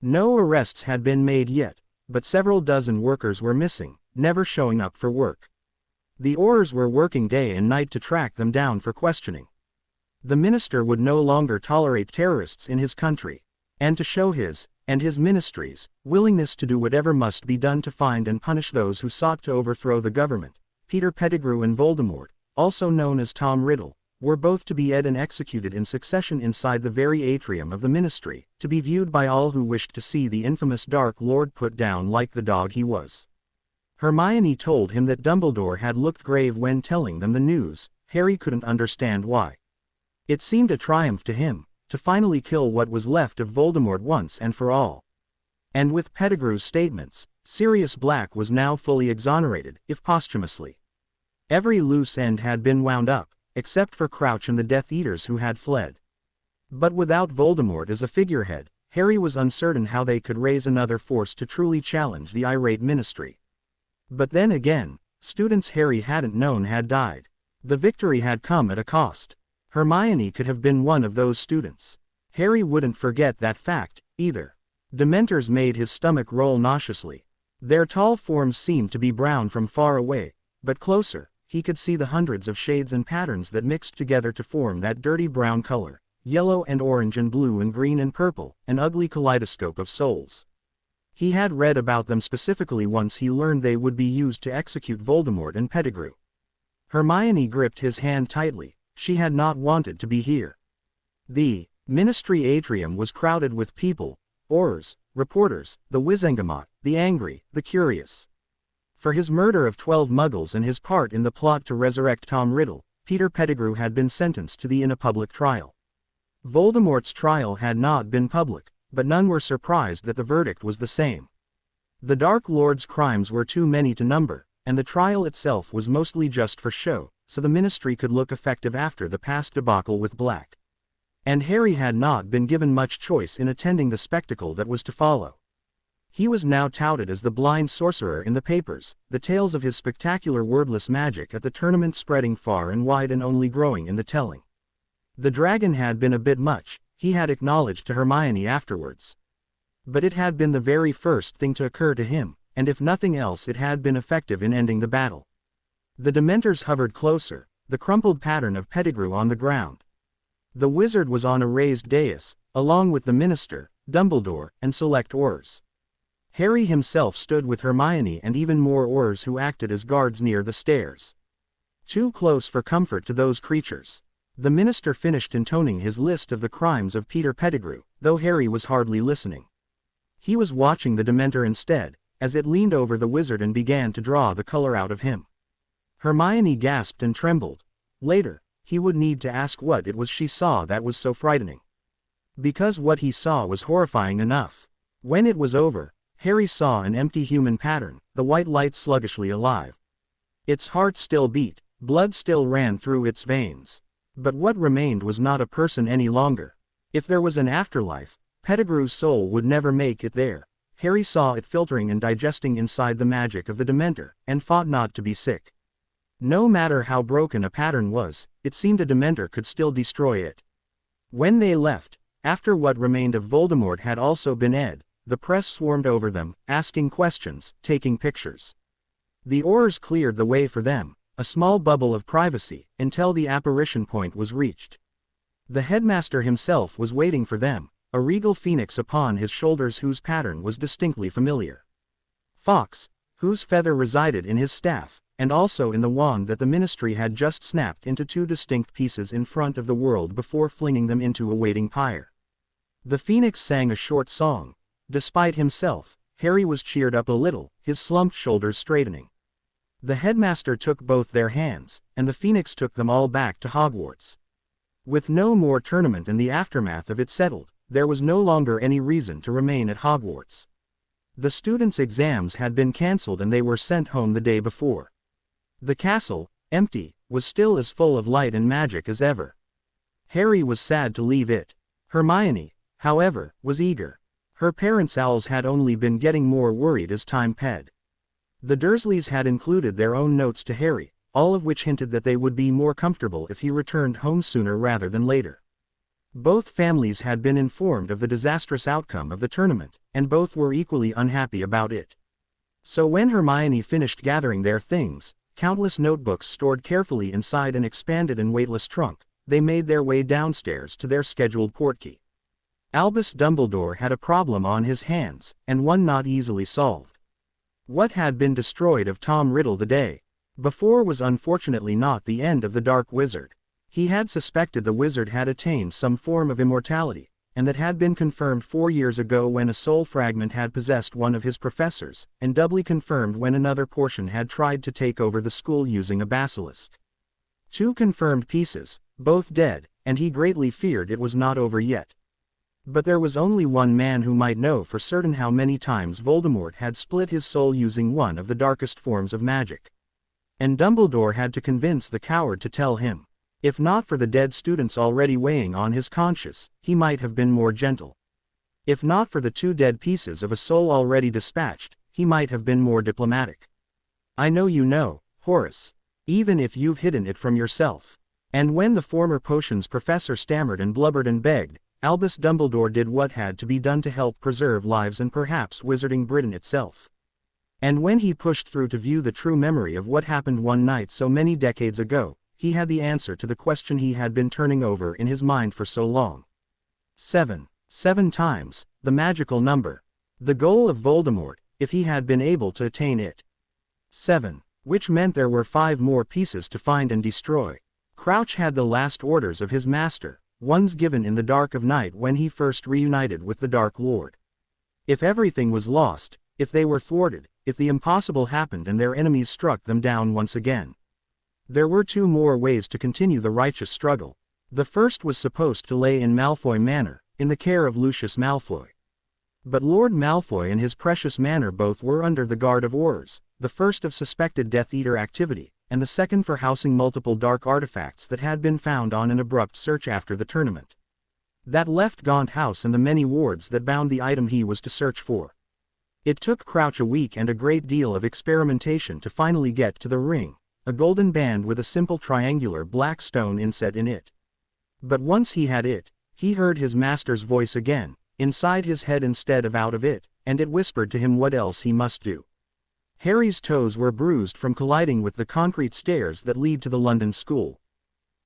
No arrests had been made yet, but several dozen workers were missing, never showing up for work. The Aurors were working day and night to track them down for questioning. The minister would no longer tolerate terrorists in his country, and to show his, and his ministry's, willingness to do whatever must be done to find and punish those who sought to overthrow the government, Peter Pettigrew and Voldemort, also known as Tom Riddle, were both to be and executed in succession inside the very atrium of the ministry, to be viewed by all who wished to see the infamous Dark Lord put down like the dog he was. Hermione told him that Dumbledore had looked grave when telling them the news. Harry couldn't understand why. It seemed a triumph to him, to finally kill what was left of Voldemort once and for all. And with Pettigrew's statements, Sirius Black was now fully exonerated, if posthumously. Every loose end had been wound up, except for Crouch and the Death Eaters who had fled. But without Voldemort as a figurehead, Harry was uncertain how they could raise another force to truly challenge the irate ministry. But then again, students Harry hadn't known had died. The victory had come at a cost. Hermione could have been one of those students. Harry wouldn't forget that fact, either. Dementors made his stomach roll nauseously. Their tall forms seemed to be brown from far away, but closer, he could see the hundreds of shades and patterns that mixed together to form that dirty brown color, yellow and orange and blue and green and purple, an ugly kaleidoscope of souls. He had read about them specifically once he learned they would be used to execute Voldemort and Pettigrew. Hermione gripped his hand tightly. She had not wanted to be here. The ministry atrium was crowded with people, Aurors, reporters, the Wizengamot, the angry, the curious. For his murder of 12 Muggles and his part in the plot to resurrect Tom Riddle, Peter Pettigrew had been sentenced to in a public trial. Voldemort's trial had not been public, but none were surprised that the verdict was the same. The Dark Lord's crimes were too many to number, and the trial itself was mostly just for show, so the ministry could look effective after the past debacle with Black. And Harry had not been given much choice in attending the spectacle that was to follow. He was now touted as the blind sorcerer in the papers, the tales of his spectacular wordless magic at the tournament spreading far and wide and only growing in the telling. The dragon had been a bit much, he had acknowledged to Hermione afterwards. But it had been the very first thing to occur to him, and if nothing else it had been effective in ending the battle. The Dementors hovered closer, the crumpled pattern of Pettigrew on the ground. The wizard was on a raised dais, along with the minister, Dumbledore, and select Aurors. Harry himself stood with Hermione and even more Aurors who acted as guards near the stairs. Too close for comfort to those creatures. The minister finished intoning his list of the crimes of Peter Pettigrew, though Harry was hardly listening. He was watching the Dementor instead, as it leaned over the wizard and began to draw the color out of him. Hermione gasped and trembled. Later, he would need to ask what it was she saw that was so frightening. Because what he saw was horrifying enough. When it was over, Harry saw an empty human pattern, the white light sluggishly alive. Its heart still beat, blood still ran through its veins. But what remained was not a person any longer. If there was an afterlife, Pettigrew's soul would never make it there. Harry saw it filtering and digesting inside the magic of the Dementor, and fought not to be sick. No matter how broken a pattern was, it seemed a Dementor could still destroy it. When they left, after what remained of Voldemort had also been Ed, the press swarmed over them, asking questions, taking pictures. The Aurors cleared the way for them, a small bubble of privacy, until the apparition point was reached. The headmaster himself was waiting for them, a regal phoenix upon his shoulders whose pattern was distinctly familiar. Fawkes, whose feather resided in his staff, and also in the wand that the ministry had just snapped into two distinct pieces in front of the world before flinging them into a waiting pyre. The phoenix sang a short song. Despite himself, Harry was cheered up a little, his slumped shoulders straightening. The headmaster took both their hands, and the phoenix took them all back to Hogwarts. With no more tournament in the aftermath of it settled, there was no longer any reason to remain at Hogwarts. The students' exams had been cancelled and they were sent home the day before. The castle, empty, was still as full of light and magic as ever. Harry was sad to leave it. Hermione, however, was eager. Her parents' owls had only been getting more worried as time passed. The Dursleys had included their own notes to Harry, all of which hinted that they would be more comfortable if he returned home sooner rather than later. Both families had been informed of the disastrous outcome of the tournament, and both were equally unhappy about it. So when Hermione finished gathering their things, countless notebooks stored carefully inside an expanded and weightless trunk, they made their way downstairs to their scheduled portkey. Albus Dumbledore had a problem on his hands, and one not easily solved. What had been destroyed of Tom Riddle the day before was unfortunately not the end of the Dark Wizard. He had suspected the wizard had attained some form of immortality, and that had been confirmed 4 years ago when a soul fragment had possessed one of his professors, and doubly confirmed when another portion had tried to take over the school using a basilisk. 2 confirmed pieces, both dead, and he greatly feared it was not over yet. But there was only one man who might know for certain how many times Voldemort had split his soul using one of the darkest forms of magic. And Dumbledore had to convince the coward to tell him. If not for the dead students already weighing on his conscience, he might have been more gentle. If not for the 2 dead pieces of a soul already dispatched, he might have been more diplomatic. I know you know, Horace. Even if you've hidden it from yourself. And when the former potions professor stammered and blubbered and begged, Albus Dumbledore did what had to be done to help preserve lives and perhaps Wizarding Britain itself. And when he pushed through to view the true memory of what happened one night so many decades ago, he had the answer to the question he had been turning over in his mind for so long. 7. 7 times, the magical number. The goal of Voldemort, if he had been able to attain it. 7. Which meant there were 5 more pieces to find and destroy. Crouch had the last orders of his master, ones given in the dark of night when he first reunited with the Dark Lord. If everything was lost, if they were thwarted, if the impossible happened and their enemies struck them down once again. There were 2 more ways to continue the righteous struggle. The first was supposed to lay in Malfoy Manor, in the care of Lucius Malfoy. But Lord Malfoy and his precious manor both were under the guard of Aurors, the first of suspected Death Eater activity, and the second for housing multiple dark artifacts that had been found on an abrupt search after the tournament. That left Gaunt House and the many wards that bound the item he was to search for. It took Crouch a week and a great deal of experimentation to finally get to the ring, a golden band with a simple triangular black stone inset in it. But once he had it, he heard his master's voice again, inside his head instead of out of it, and it whispered to him what else he must do. Harry's toes were bruised from colliding with the concrete stairs that lead to the London school.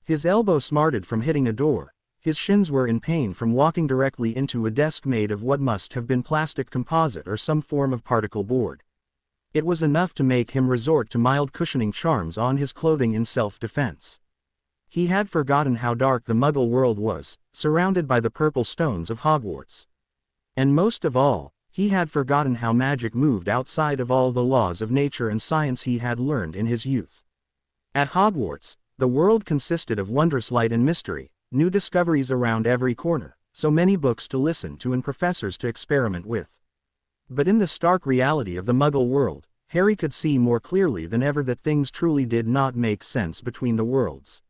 His elbow smarted from hitting a door, His shins were in pain from walking directly into a desk made of what must have been plastic composite or some form of particle board. It was enough to make him resort to mild cushioning charms on his clothing in self-defense. He had forgotten how dark the Muggle world was, surrounded by the purple stones of Hogwarts. And most of all, he had forgotten how magic moved outside of all the laws of nature and science he had learned in his youth. At Hogwarts, the world consisted of wondrous light and mystery, new discoveries around every corner, so many books to listen to and professors to experiment with. But in the stark reality of the Muggle world, Harry could see more clearly than ever that things truly did not make sense between the worlds.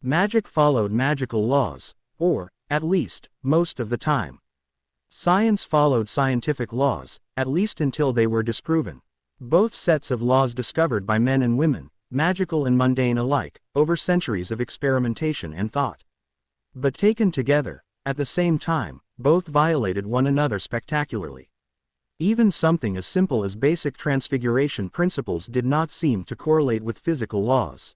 Magic followed magical laws, or, at least, most of the time. Science followed scientific laws, at least until they were disproven. Both sets of laws discovered by men and women, magical and mundane alike, over centuries of experimentation and thought. But taken together, at the same time, both violated one another spectacularly. Even something as simple as basic transfiguration principles did not seem to correlate with physical laws.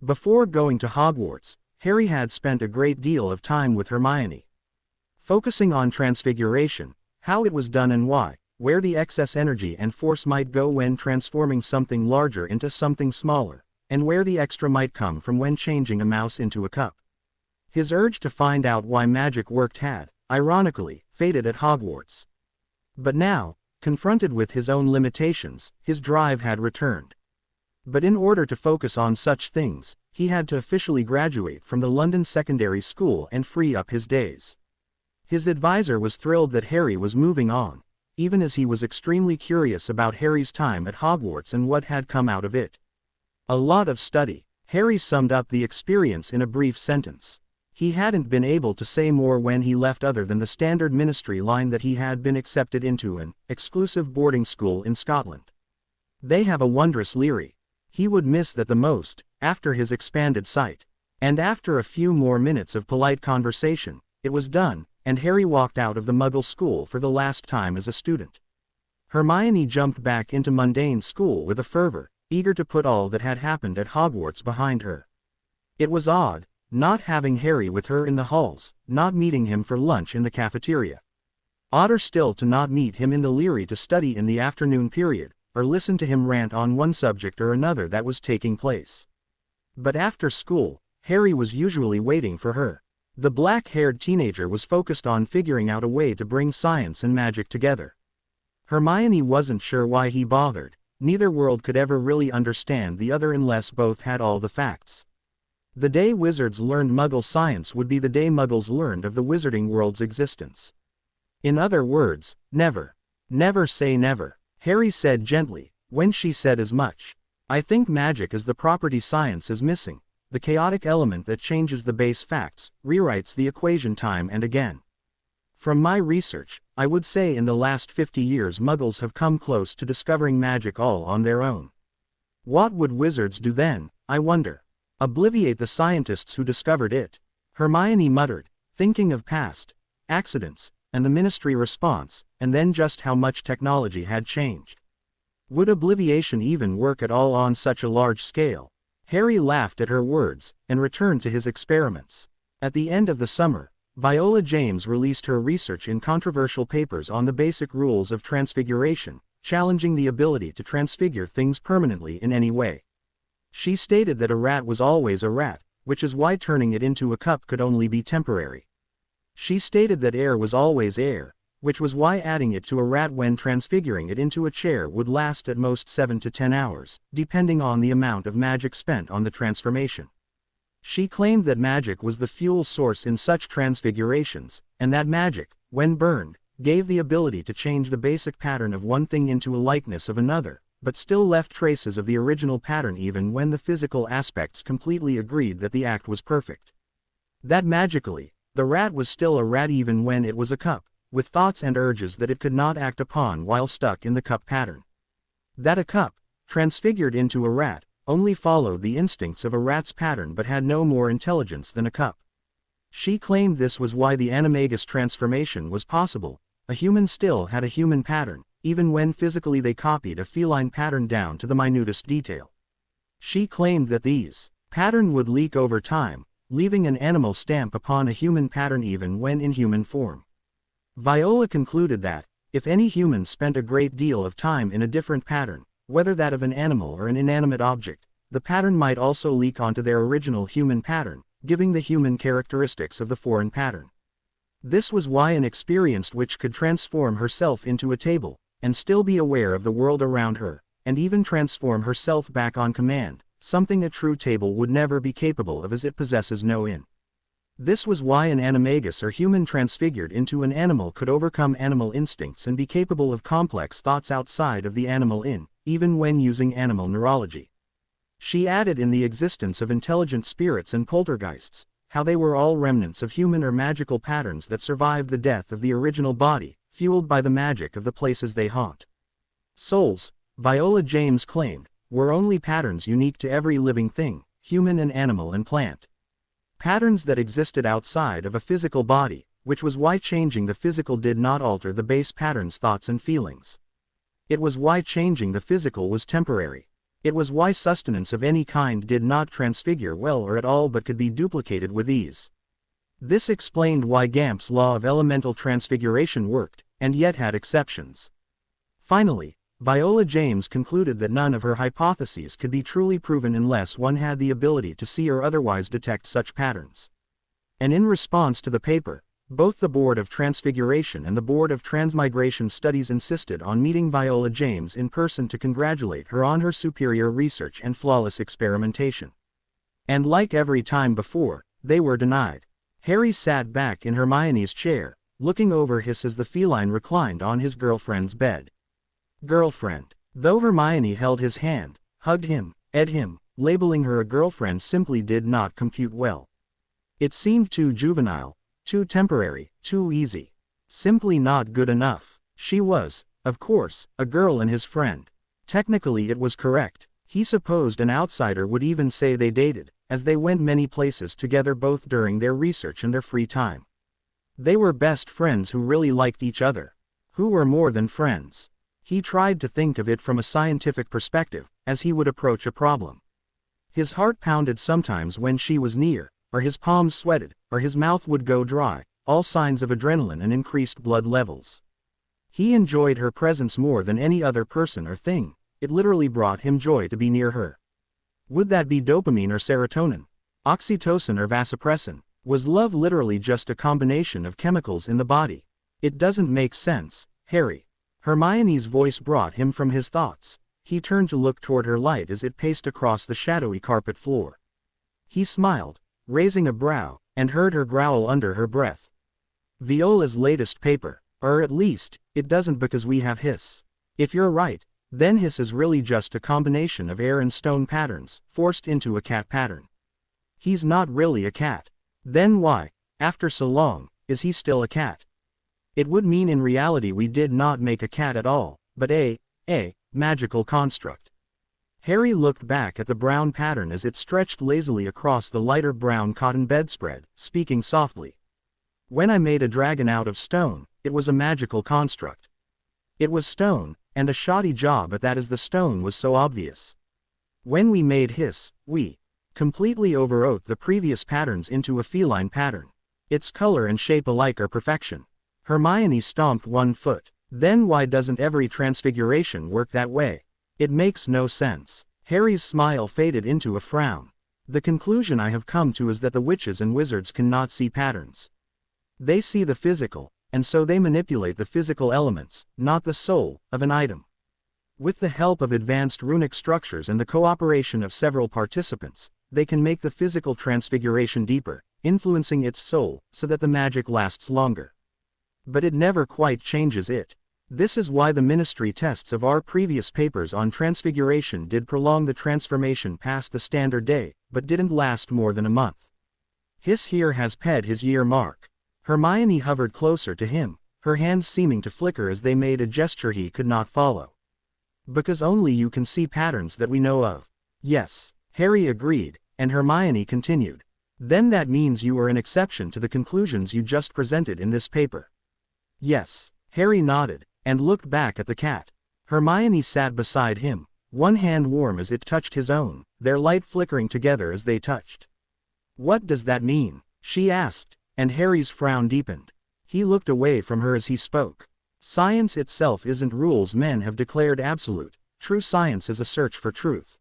Before going to Hogwarts, Harry had spent a great deal of time with Hermione. Focusing on transfiguration, how it was done and why, where the excess energy and force might go when transforming something larger into something smaller, and where the extra might come from when changing a mouse into a cup. His urge to find out why magic worked had, ironically, faded at Hogwarts. But now, confronted with his own limitations, his drive had returned. But in order to focus on such things, he had to officially graduate from the London Secondary School and free up his days. His advisor was thrilled that Harry was moving on, even as he was extremely curious about Harry's time at Hogwarts and what had come out of it. A lot of study. Harry summed up the experience in a brief sentence. He hadn't been able to say more when he left other than the standard ministry line that he had been accepted into an exclusive boarding school in Scotland. They have a wondrous Leary. He would miss that the most, after his expanded sight. And after a few more minutes of polite conversation, it was done, and Harry walked out of the Muggle school for the last time as a student. Hermione jumped back into mundane school with a fervor, eager to put all that had happened at Hogwarts behind her. It was odd, not having Harry with her in the halls, not meeting him for lunch in the cafeteria. Odder still to not meet him in the Leary to study in the afternoon period, or listen to him rant on one subject or another that was taking place. But after school, Harry was usually waiting for her. The black-haired teenager was focused on figuring out a way to bring science and magic together. Hermione wasn't sure why he bothered. Neither world could ever really understand the other unless both had all the facts. The day wizards learned Muggle science would be the day Muggles learned of the wizarding world's existence. In other words, never. Never say never, Harry said gently, when she said as much. I think magic is the property science is missing, the chaotic element that changes the base facts, rewrites the equation time and again. From my research, I would say in the last 50 years Muggles have come close to discovering magic all on their own. What would wizards do then, I wonder? Obliviate the scientists who discovered it? Hermione muttered, thinking of past accidents, and the ministry response, and then just how much technology had changed. Would obliviation even work at all on such a large scale? Harry laughed at her words, and returned to his experiments. At the end of the summer, Viola James released her research in controversial papers on the basic rules of transfiguration, challenging the ability to transfigure things permanently in any way. She stated that a rat was always a rat, which is why turning it into a cup could only be temporary. She stated that air was always air, which was why adding it to a rat when transfiguring it into a chair would last at most 7 to 10 hours, depending on the amount of magic spent on the transformation. She claimed that magic was the fuel source in such transfigurations, and that magic, when burned, gave the ability to change the basic pattern of one thing into a likeness of another, but still left traces of the original pattern even when the physical aspects completely agreed that the act was perfect. That magically, the rat was still a rat even when it was a cup, with thoughts and urges that it could not act upon while stuck in the cup pattern. That a cup, transfigured into a rat, only followed the instincts of a rat's pattern but had no more intelligence than a cup. She claimed this was why the animagus transformation was possible. A human still had a human pattern, even when physically they copied a feline pattern down to the minutest detail. She claimed that these pattern would leak over time, leaving an animal stamp upon a human pattern even when in human form. Viola concluded that, if any human spent a great deal of time in a different pattern, whether that of an animal or an inanimate object, the pattern might also leak onto their original human pattern, giving the human characteristics of the foreign pattern. This was why an experienced witch could transform herself into a table, and still be aware of the world around her, and even transform herself back on command, something a true table would never be capable of as it possesses no in. This was why an animagus or human transfigured into an animal could overcome animal instincts and be capable of complex thoughts outside of the animal in, even when using animal neurology. She added in the existence of intelligent spirits and poltergeists, how they were all remnants of human or magical patterns that survived the death of the original body, fueled by the magic of the places they haunt. Souls, Viola James claimed, were only patterns unique to every living thing, human and animal and plant. Patterns that existed outside of a physical body, which was why changing the physical did not alter the base pattern's thoughts and feelings. It was why changing the physical was temporary. It was why sustenance of any kind did not transfigure well or at all but could be duplicated with ease. This explained why Gamp's law of elemental transfiguration worked, and yet had exceptions. Finally, Viola James concluded that none of her hypotheses could be truly proven unless one had the ability to see or otherwise detect such patterns. And in response to the paper, both the Board of Transfiguration and the Board of Transmigration Studies insisted on meeting Viola James in person to congratulate her on her superior research and flawless experimentation. And like every time before, they were denied. Harry sat back in Hermione's chair, looking over Hiss as the feline reclined on his girlfriend's bed. Girlfriend. Though Hermione held his hand, hugged him, ed him, labeling her a girlfriend simply did not compute well. It seemed too juvenile, too temporary, too easy. Simply not good enough. She was, of course, a girl and his friend. Technically it was correct. He supposed an outsider would even say they dated, as they went many places together both during their research and their free time. They were best friends who really liked each other. Who were more than friends. He tried to think of it from a scientific perspective, as he would approach a problem. His heart pounded sometimes when she was near, or his palms sweated, or his mouth would go dry, all signs of adrenaline and increased blood levels. He enjoyed her presence more than any other person or thing. It literally brought him joy to be near her. Would that be dopamine or serotonin? Oxytocin or vasopressin? Was love literally just a combination of chemicals in the body? It doesn't make sense, Harry. Hermione's voice brought him from his thoughts. He turned to look toward her light as it paced across the shadowy carpet floor. He smiled, raising a brow, and heard her growl under her breath. Viola's latest paper, or at least, it doesn't because we have Hiss. If you're right, then Hiss is really just a combination of air and stone patterns, forced into a cat pattern. He's not really a cat. Then why, after so long, is he still a cat? It would mean in reality we did not make a cat at all, but a magical construct. Harry looked back at the brown pattern as it stretched lazily across the lighter brown cotton bedspread, speaking softly. When I made a dragon out of stone, it was a magical construct. It was stone, and a shoddy job at that as the stone was so obvious. When we made Hiss, we completely overwrote the previous patterns into a feline pattern. Its color and shape alike are perfection. Hermione stomped one foot. Then why doesn't every transfiguration work that way? It makes no sense. Harry's smile faded into a frown. The conclusion I have come to is that the witches and wizards cannot see patterns. They see the physical, and so they manipulate the physical elements, not the soul, of an item. With the help of advanced runic structures and the cooperation of several participants, they can make the physical transfiguration deeper, influencing its soul, so that the magic lasts longer. But it never quite changes it. This is why the ministry tests of our previous papers on transfiguration did prolong the transformation past the standard day, but didn't last more than a month. Hiss here has ped his year mark. Hermione hovered closer to him, her hands seeming to flicker as they made a gesture he could not follow. Because only you can see patterns that we know of. Yes, Harry agreed, and Hermione continued. Then that means you are an exception to the conclusions you just presented in this paper. Yes, Harry nodded, and looked back at the cat. Hermione sat beside him, one hand warm as it touched his own, their light flickering together as they touched. What does that mean? She asked, and Harry's frown deepened. He looked away from her as he spoke. Science itself isn't rules men have declared absolute. True science is a search for truth.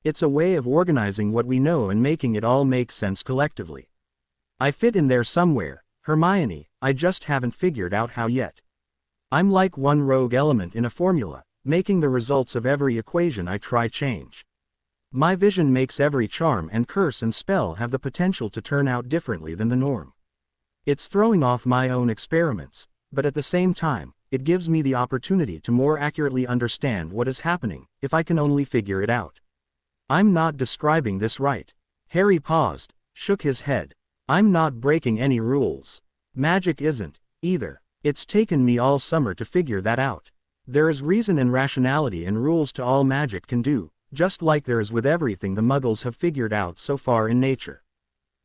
It's a way of organizing what we know and making it all make sense collectively. I fit in there somewhere, Hermione, I just haven't figured out how yet. I'm like one rogue element in a formula, making the results of every equation I try change. My vision makes every charm and curse and spell have the potential to turn out differently than the norm. It's throwing off my own experiments, but at the same time, it gives me the opportunity to more accurately understand what is happening, if I can only figure it out. I'm not describing this right. Harry paused, shook his head. I'm not breaking any rules. Magic isn't, either. It's taken me all summer to figure that out. There is reason and rationality and rules to all magic can do, just like there is with everything the Muggles have figured out so far in nature.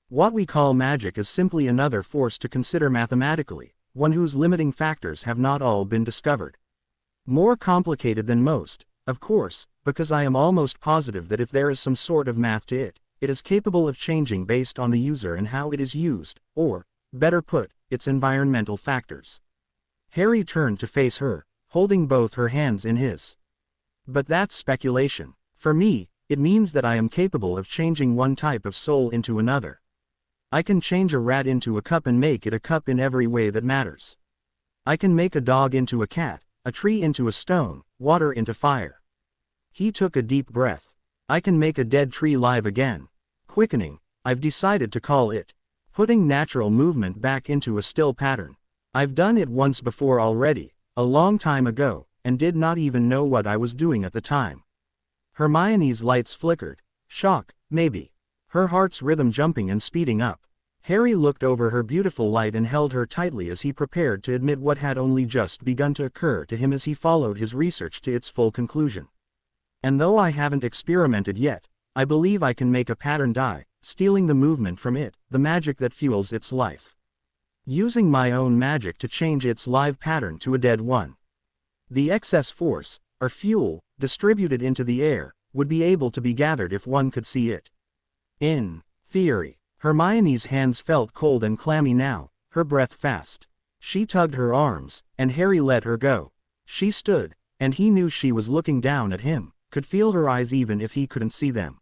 What we call magic is simply another force to consider mathematically, one whose limiting factors have not all been discovered. More complicated than most, of course, because I am almost positive that if there is some sort of math to it, it is capable of changing based on the user and how it is used, or, better put, its environmental factors. Harry turned to face her, holding both her hands in his. But that's speculation. For me, it means that I am capable of changing one type of soul into another. I can change a rat into a cup and make it a cup in every way that matters. I can make a dog into a cat, a tree into a stone, water into fire. He took a deep breath. I can make a dead tree live again. Quickening, I've decided to call it. Putting natural movement back into a still pattern. I've done it once before already, a long time ago, and did not even know what I was doing at the time. Hermione's lights flickered. Shock, maybe. Her heart's rhythm jumping and speeding up. Harry looked over her beautiful light and held her tightly as he prepared to admit what had only just begun to occur to him as he followed his research to its full conclusion. And though I haven't experimented yet, I believe I can make a pattern die, stealing the movement from it, the magic that fuels its life. Using my own magic to change its live pattern to a dead one. The excess force, or fuel, distributed into the air, would be able to be gathered if one could see it. In theory, Hermione's hands felt cold and clammy now, her breath fast. She tugged her arms, and Harry let her go. She stood, and he knew she was looking down at him, could feel her eyes even if he couldn't see them.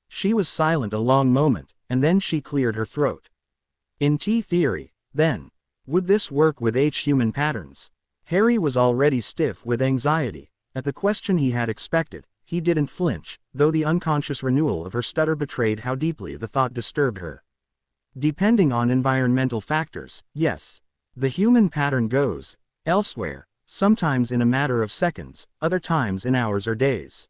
She was silent a long moment, and then she cleared her throat. In theory, then. Would this work with human patterns? Harry was already stiff with anxiety. At the question he had expected, he didn't flinch, though the unconscious renewal of her stutter betrayed how deeply the thought disturbed her. Depending on environmental factors, yes. The human pattern goes elsewhere, sometimes in a matter of seconds, other times in hours or days.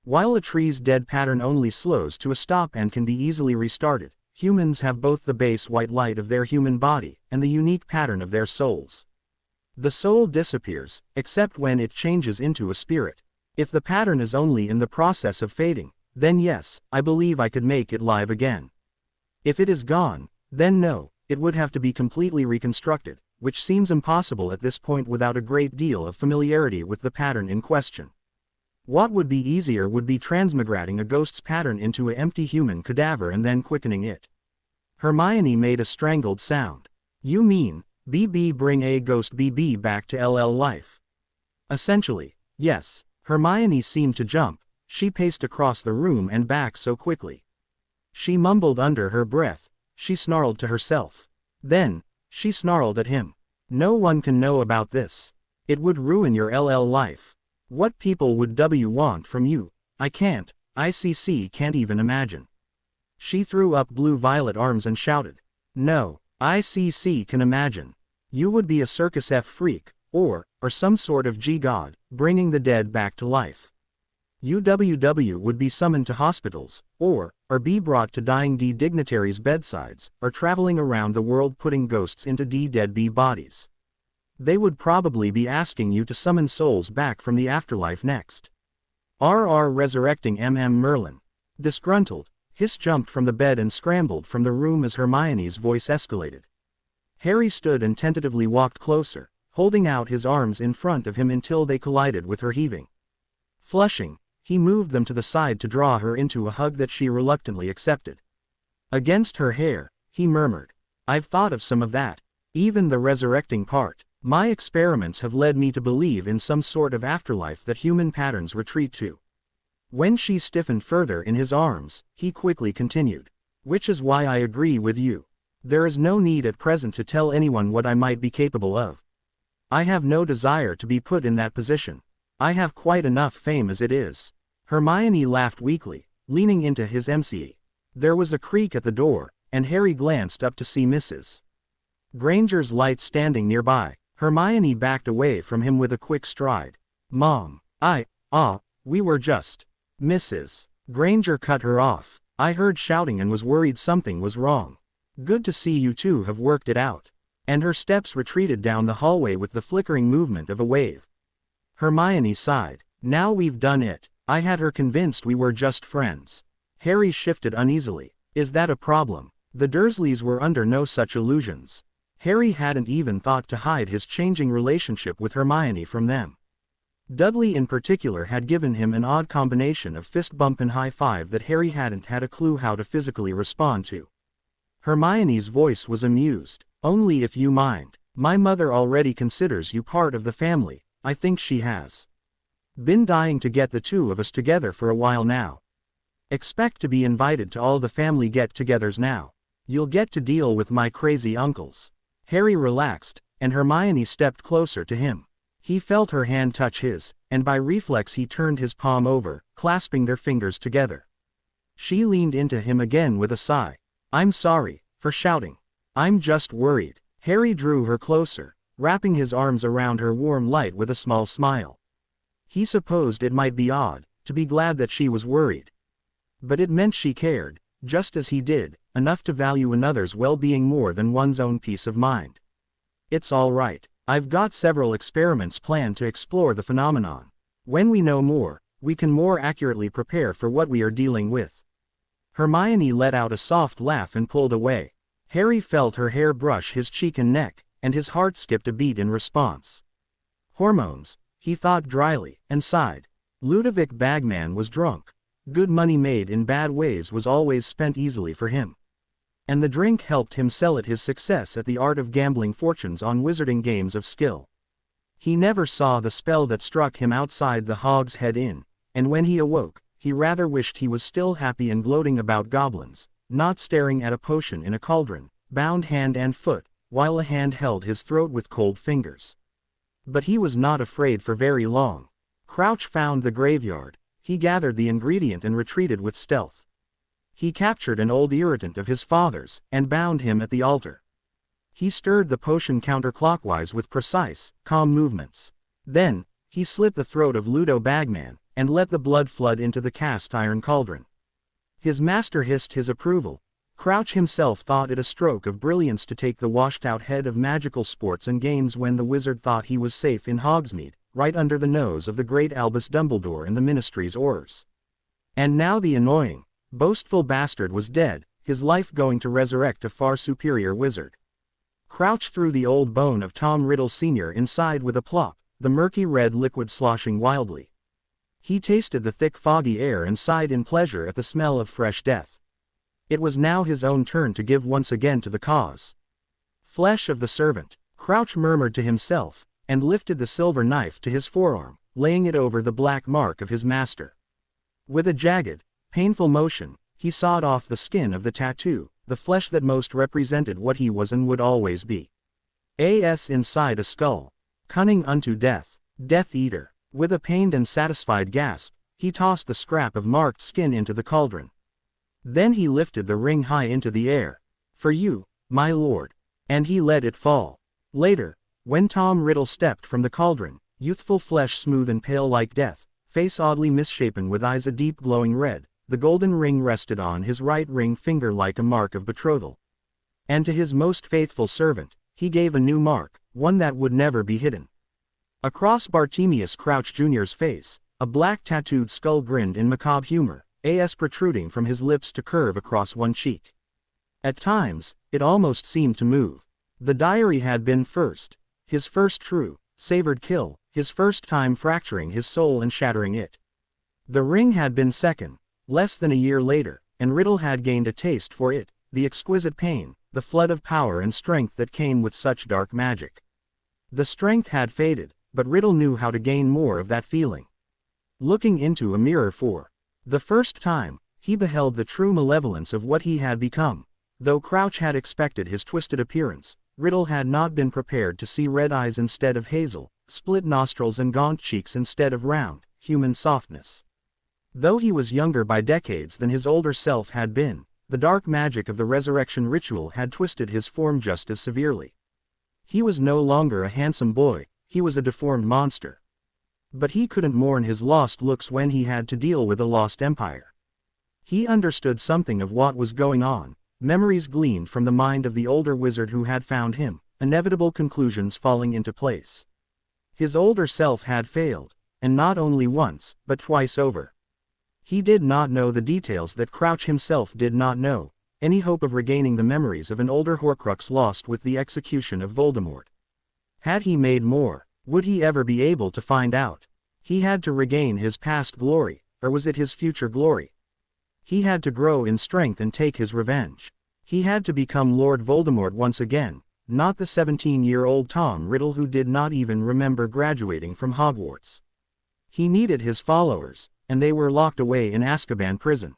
While a tree's dead pattern only slows to a stop and can be easily restarted, humans have both the base white light of their human body and the unique pattern of their souls. The soul disappears, except when it changes into a spirit. If the pattern is only in the process of fading, then yes, I believe I could make it live again. If it is gone, then no, it would have to be completely reconstructed, which seems impossible at this point without a great deal of familiarity with the pattern in question. What would be easier would be transmigrating a ghost's pattern into an empty human cadaver and then quickening it. Hermione made a strangled sound. You mean, BB bring a ghost BB back to LL life? Essentially, yes. Hermione seemed to jump. She paced across the room and back so quickly. She mumbled under her breath. She snarled to herself. Then, she snarled at him. No one can know about this. It would ruin your LL life. What people would W want from you? I can't, ICC can't even imagine. She threw up blue-violet arms and shouted. No, ICC can imagine. You would be a Circus F freak, or some sort of G-god, bringing the dead back to life. UWW would be summoned to hospitals, or be brought to dying D dignitaries' bedsides, or traveling around the world putting ghosts into dead B bodies. They would probably be asking you to summon souls back from the afterlife next. RR resurrecting Merlin. Disgruntled, Hiss jumped from the bed and scrambled from the room as Hermione's voice escalated. Harry stood and tentatively walked closer, holding out his arms in front of him until they collided with her heaving. Flushing, he moved them to the side to draw her into a hug that she reluctantly accepted. Against her hair, he murmured. I've thought of some of that. Even the resurrecting part. My experiments have led me to believe in some sort of afterlife that human patterns retreat to. When she stiffened further in his arms, he quickly continued. Which is why I agree with you. There is no need at present to tell anyone what I might be capable of. I have no desire to be put in that position. I have quite enough fame as it is. Hermione laughed weakly, leaning into his MC. There was a creak at the door, and Harry glanced up to see Mrs. Granger's light standing nearby. Hermione backed away from him with a quick stride. Mom, we were just. Mrs. Granger cut her off. I heard shouting and was worried something was wrong. Good to see you two have worked it out. And her steps retreated down the hallway with the flickering movement of a wave. Hermione sighed. Now we've done it. I had her convinced we were just friends. Harry shifted uneasily. Is that a problem? The Dursleys were under no such illusions. Harry hadn't even thought to hide his changing relationship with Hermione from them. Dudley in particular had given him an odd combination of fist bump and high five that Harry hadn't had a clue how to physically respond to. Hermione's voice was amused. Only if you mind. My mother already considers you part of the family. I think she has been dying to get the two of us together for a while now. Expect to be invited to all the family get-togethers now. You'll get to deal with my crazy uncles. Harry relaxed, and Hermione stepped closer to him. He felt her hand touch his, and by reflex he turned his palm over, clasping their fingers together. She leaned into him again with a sigh. I'm sorry for shouting. I'm just worried. Harry drew her closer, wrapping his arms around her warm light with a small smile. He supposed it might be odd, to be glad that she was worried. But it meant she cared, just as he did, enough to value another's well-being more than one's own peace of mind. It's all right. I've got several experiments planned to explore the phenomenon. When we know more, we can more accurately prepare for what we are dealing with. Hermione let out a soft laugh and pulled away. Harry felt her hair brush his cheek and neck, and his heart skipped a beat in response. Hormones, he thought dryly, and sighed. Ludovic Bagman was drunk. Good money made in bad ways was always spent easily for him. And the drink helped him sell it his success at the art of gambling fortunes on wizarding games of skill. He never saw the spell that struck him outside the Hog's Head Inn, and when he awoke, he rather wished he was still happy and gloating about goblins, not staring at a potion in a cauldron, bound hand and foot, while a hand held his throat with cold fingers. But he was not afraid for very long. Crouch found the graveyard. He gathered the ingredient and retreated with stealth. He captured an old irritant of his father's, and bound him at the altar. He stirred the potion counterclockwise with precise, calm movements. Then, he slit the throat of Ludo Bagman, and let the blood flood into the cast-iron cauldron. His master hissed his approval. Crouch himself thought it a stroke of brilliance to take the washed-out head of magical sports and games when the wizard thought he was safe in Hogsmeade, right under the nose of the great Albus Dumbledore and the Ministry's Aurors. And now the annoying, boastful bastard was dead, his life going to resurrect a far superior wizard. Crouch threw the old bone of Tom Riddle Sr. inside with a plop, the murky red liquid sloshing wildly. He tasted the thick foggy air and sighed in pleasure at the smell of fresh death. It was now his own turn to give once again to the cause. Flesh of the servant, Crouch murmured to himself, and lifted the silver knife to his forearm, laying it over the black mark of his master. With a jagged, painful motion, he sawed off the skin of the tattoo, the flesh that most represented what he was and would always be. Inside a skull. Cunning unto death, Death Eater. With a pained and satisfied gasp, he tossed the scrap of marked skin into the cauldron. Then he lifted the ring high into the air. For you, my lord. And he let it fall. Later, when Tom Riddle stepped from the cauldron, youthful flesh smooth and pale like death, face oddly misshapen with eyes a deep glowing red, the golden ring rested on his right ring finger like a mark of betrothal. And to his most faithful servant, he gave a new mark, one that would never be hidden. Across Bartemius Crouch Jr.'s face, a black tattooed skull grinned in macabre humor, as protruding from his lips to curve across one cheek. At times, it almost seemed to move. The diary had been his first true, savored kill, his first time fracturing his soul and shattering it. The ring had been second, less than a year later, and Riddle had gained a taste for it, the exquisite pain, the flood of power and strength that came with such dark magic. The strength had faded, but Riddle knew how to gain more of that feeling. Looking into a mirror for the first time, he beheld the true malevolence of what he had become. Though Crouch had expected his twisted appearance, Riddle had not been prepared to see red eyes instead of hazel, split nostrils and gaunt cheeks instead of round, human softness. Though he was younger by decades than his older self had been, the dark magic of the resurrection ritual had twisted his form just as severely. He was no longer a handsome boy, he was a deformed monster. But he couldn't mourn his lost looks when he had to deal with a lost empire. He understood something of what was going on, memories gleaned from the mind of the older wizard who had found him, inevitable conclusions falling into place. His older self had failed, and not only once, but twice over. He did not know the details that Crouch himself did not know, any hope of regaining the memories of an older Horcrux lost with the execution of Voldemort. Had he made more, would he ever be able to find out? He had to regain his past glory, or was it his future glory? He had to grow in strength and take his revenge. He had to become Lord Voldemort once again, not the 17-year-old Tom Riddle who did not even remember graduating from Hogwarts. He needed his followers, and they were locked away in Azkaban prison.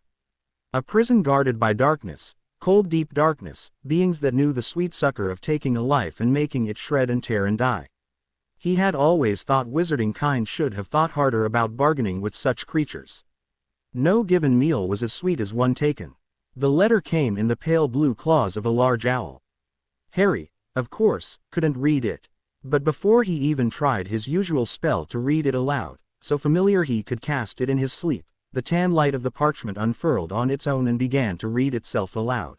A prison guarded by darkness, cold deep darkness, beings that knew the sweet succor of taking a life and making it shred and tear and die. He had always thought wizarding kind should have thought harder about bargaining with such creatures. No given meal was as sweet as one taken. The letter came in the pale blue claws of a large owl. Harry, of course, couldn't read it. But before he even tried his usual spell to read it aloud, so familiar he could cast it in his sleep, the tan light of the parchment unfurled on its own and began to read itself aloud.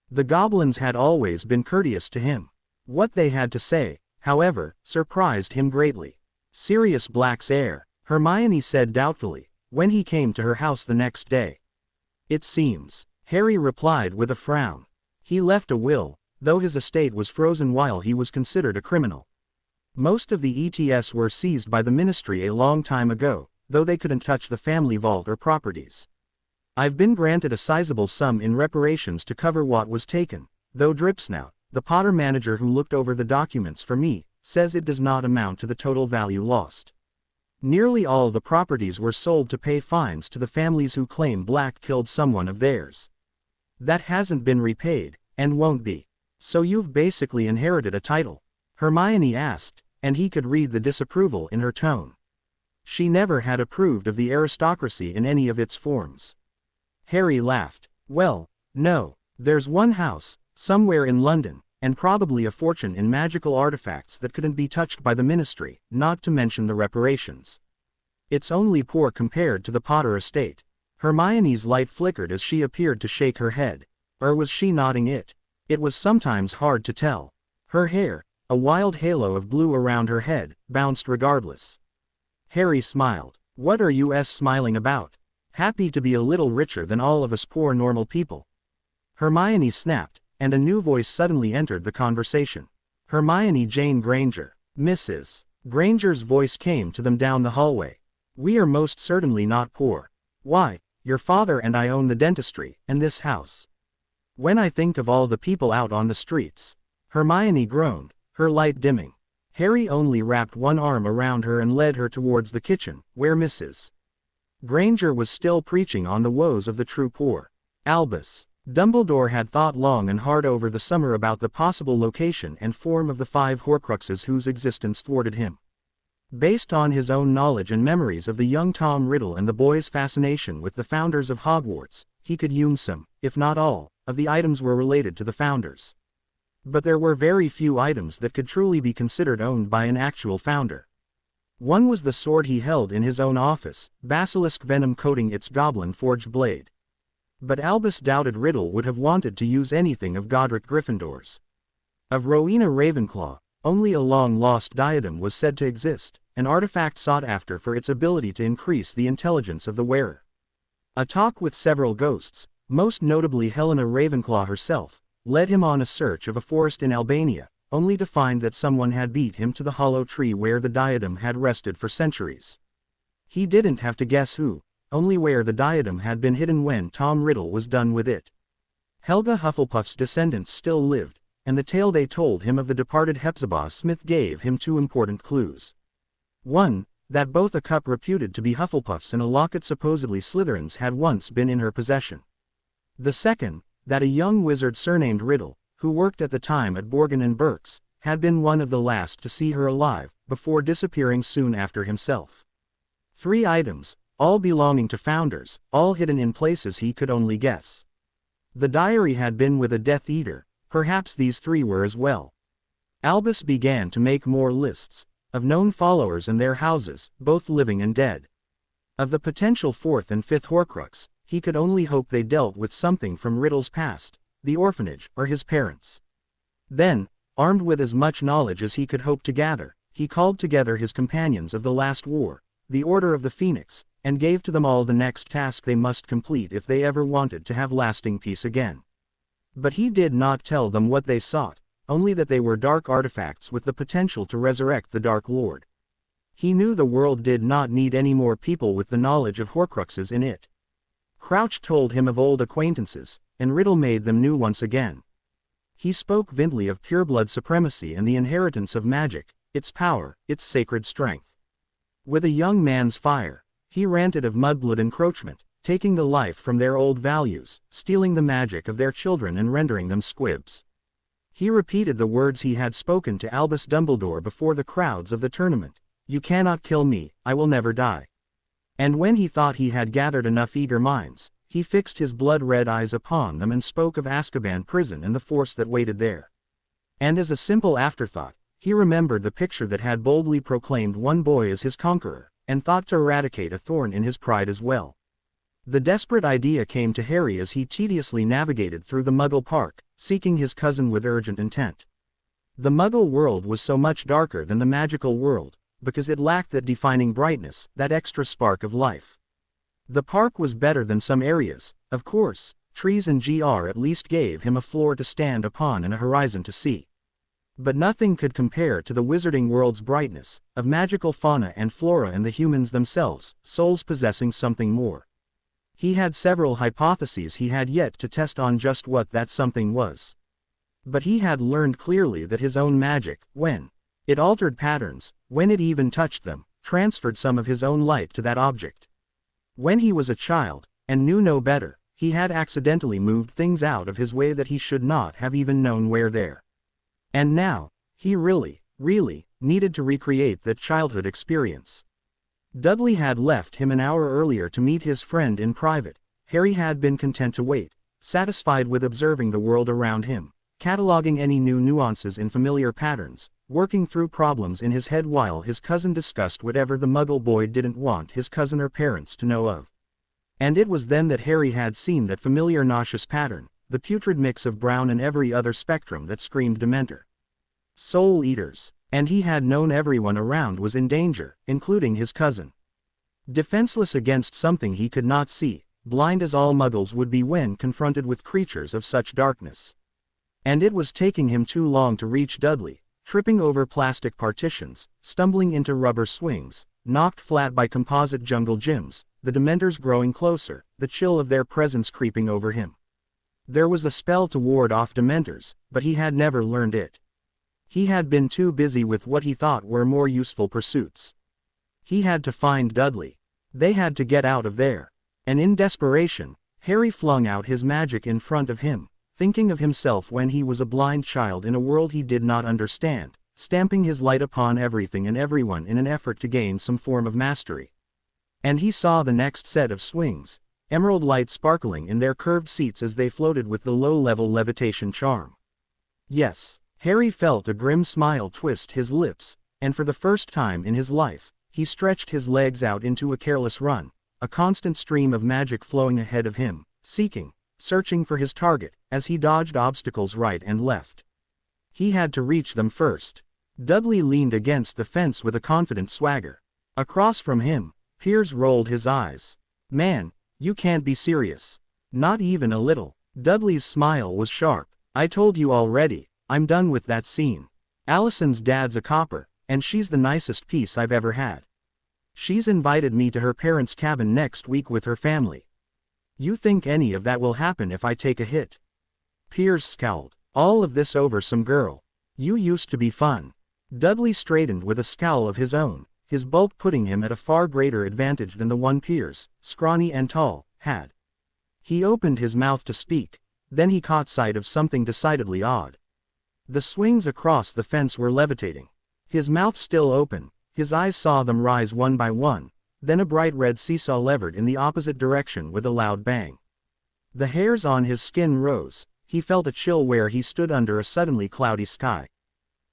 The goblins had always been courteous to him. What they had to say, however, surprised him greatly. Sirius Black's heir, Hermione said doubtfully, when he came to her house the next day. It seems, Harry replied with a frown. He left a will, though his estate was frozen while he was considered a criminal. Most of the ETS were seized by the Ministry a long time ago, though they couldn't touch the family vault or properties. I've been granted a sizable sum in reparations to cover what was taken, though Dripsnout, the Potter manager who looked over the documents for me, says it does not amount to the total value lost. Nearly all the properties were sold to pay fines to the families who claim Black killed someone of theirs. That hasn't been repaid, and won't be. So you've basically inherited a title? Hermione asked, and he could read the disapproval in her tone. She never had approved of the aristocracy in any of its forms. Harry laughed. Well, no, there's one house, somewhere in London, and probably a fortune in magical artifacts that couldn't be touched by the Ministry, not to mention the reparations. It's only poor compared to the Potter estate. Hermione's light flickered as she appeared to shake her head. Or was she nodding it? It was sometimes hard to tell. Her hair, a wild halo of blue around her head, bounced regardless. Harry smiled. What are you smiling about? Happy to be a little richer than all of us poor normal people. Hermione snapped, and a new voice suddenly entered the conversation. Hermione Jane Granger. Mrs. Granger's voice came to them down the hallway. We are most certainly not poor. Why, your father and I own the dentistry, and this house. When I think of all the people out on the streets. Hermione groaned, her light dimming. Harry only wrapped one arm around her and led her towards the kitchen, where Mrs. Granger was still preaching on the woes of the true poor. Albus Dumbledore had thought long and hard over the summer about the possible location and form of the 5 Horcruxes whose existence thwarted him. Based on his own knowledge and memories of the young Tom Riddle and the boy's fascination with the founders of Hogwarts, he could assume some, if not all, of the items were related to the founders. But there were very few items that could truly be considered owned by an actual founder. One was the sword he held in his own office, basilisk venom coating its goblin-forged blade. But Albus doubted Riddle would have wanted to use anything of Godric Gryffindor's. Of Rowena Ravenclaw, only a long-lost diadem was said to exist, an artifact sought after for its ability to increase the intelligence of the wearer. A talk with several ghosts, most notably Helena Ravenclaw herself, led him on a search of a forest in Albania, only to find that someone had beat him to the hollow tree where the diadem had rested for centuries. He didn't have to guess who, only where the diadem had been hidden when Tom Riddle was done with it. Helga Hufflepuff's descendants still lived, and the tale they told him of the departed Hepzibah Smith gave him two important clues. One, that both a cup reputed to be Hufflepuff's and a locket supposedly Slytherin's had once been in her possession. The second, that a young wizard surnamed Riddle, who worked at the time at Borgin and Burke's, had been one of the last to see her alive, before disappearing soon after himself. 3 items, all belonging to Founders, all hidden in places he could only guess. The diary had been with a Death Eater, perhaps these 3 were as well. Albus began to make more lists, of known followers and their houses, both living and dead. Of the potential 4th and 5th Horcrux, he could only hope they dealt with something from Riddle's past, the orphanage, or his parents. Then, armed with as much knowledge as he could hope to gather, he called together his companions of the last war, the Order of the Phoenix, and gave to them all the next task they must complete if they ever wanted to have lasting peace again. But he did not tell them what they sought, only that they were dark artifacts with the potential to resurrect the Dark Lord. He knew the world did not need any more people with the knowledge of Horcruxes in it. Crouch told him of old acquaintances, and Riddle made them new once again. He spoke vividly of pureblood supremacy and the inheritance of magic, its power, its sacred strength. With a young man's fire, he ranted of mudblood encroachment, taking the life from their old values, stealing the magic of their children and rendering them squibs. He repeated the words he had spoken to Albus Dumbledore before the crowds of the tournament: "You cannot kill me, I will never die." And when he thought he had gathered enough eager minds, he fixed his blood-red eyes upon them and spoke of Azkaban prison and the force that waited there. And as a simple afterthought, he remembered the picture that had boldly proclaimed one boy as his conqueror, and thought to eradicate a thorn in his pride as well. The desperate idea came to Harry as he tediously navigated through the Muggle Park, seeking his cousin with urgent intent. The Muggle world was so much darker than the magical world, because it lacked that defining brightness, that extra spark of life. The park was better than some areas, of course. Trees and GR at least gave him a floor to stand upon and a horizon to see. But nothing could compare to the wizarding world's brightness, of magical fauna and flora and the humans themselves, souls possessing something more. He had several hypotheses he had yet to test on just what that something was. But he had learned clearly that his own magic, when it altered patterns, when it even touched them, transferred some of his own light to that object. When he was a child, and knew no better, he had accidentally moved things out of his way that he should not have even known were there. And now, he really needed to recreate that childhood experience. Dudley had left him an hour earlier to meet his friend in private. Harry had been content to wait, satisfied with observing the world around him, cataloging any new nuances in familiar patterns, working through problems in his head while his cousin discussed whatever the Muggle boy didn't want his cousin or parents to know of. And it was then that Harry had seen that familiar nauseous pattern, the putrid mix of brown and every other spectrum that screamed Dementor. Soul Eaters. And he had known everyone around was in danger, including his cousin. Defenseless against something he could not see, blind as all Muggles would be when confronted with creatures of such darkness. And it was taking him too long to reach Dudley, tripping over plastic partitions, stumbling into rubber swings, knocked flat by composite jungle gyms, the Dementors growing closer, the chill of their presence creeping over him. There was a spell to ward off Dementors, but he had never learned it. He had been too busy with what he thought were more useful pursuits. He had to find Dudley. They had to get out of there. And in desperation, Harry flung out his magic in front of him, thinking of himself when he was a blind child in a world he did not understand, stamping his light upon everything and everyone in an effort to gain some form of mastery. And he saw the next set of swings, emerald light sparkling in their curved seats as they floated with the low-level levitation charm. Yes. Harry felt a grim smile twist his lips, and for the first time in his life, he stretched his legs out into a careless run, a constant stream of magic flowing ahead of him, searching for his target, as he dodged obstacles right and left. He had to reach them first. Dudley leaned against the fence with a confident swagger. Across from him, Piers rolled his eyes. "Man, you can't be serious." "Not even a little." Dudley's smile was sharp. "I told you already. I'm done with that scene. Allison's dad's a copper, and she's the nicest piece I've ever had. She's invited me to her parents' cabin next week with her family. You think any of that will happen if I take a hit?" Piers scowled. All of this over some girl. You used to be fun. Dudley straightened with a scowl of his own, his bulk putting him at a far greater advantage than the one Piers, scrawny and tall, had. He opened his mouth to speak, then he caught sight of something decidedly odd. The swings across the fence were levitating. His mouth still open, his eyes saw them rise one by one, then a bright red seesaw levered in the opposite direction with a loud bang. The hairs on his skin rose, he felt a chill where he stood under a suddenly cloudy sky.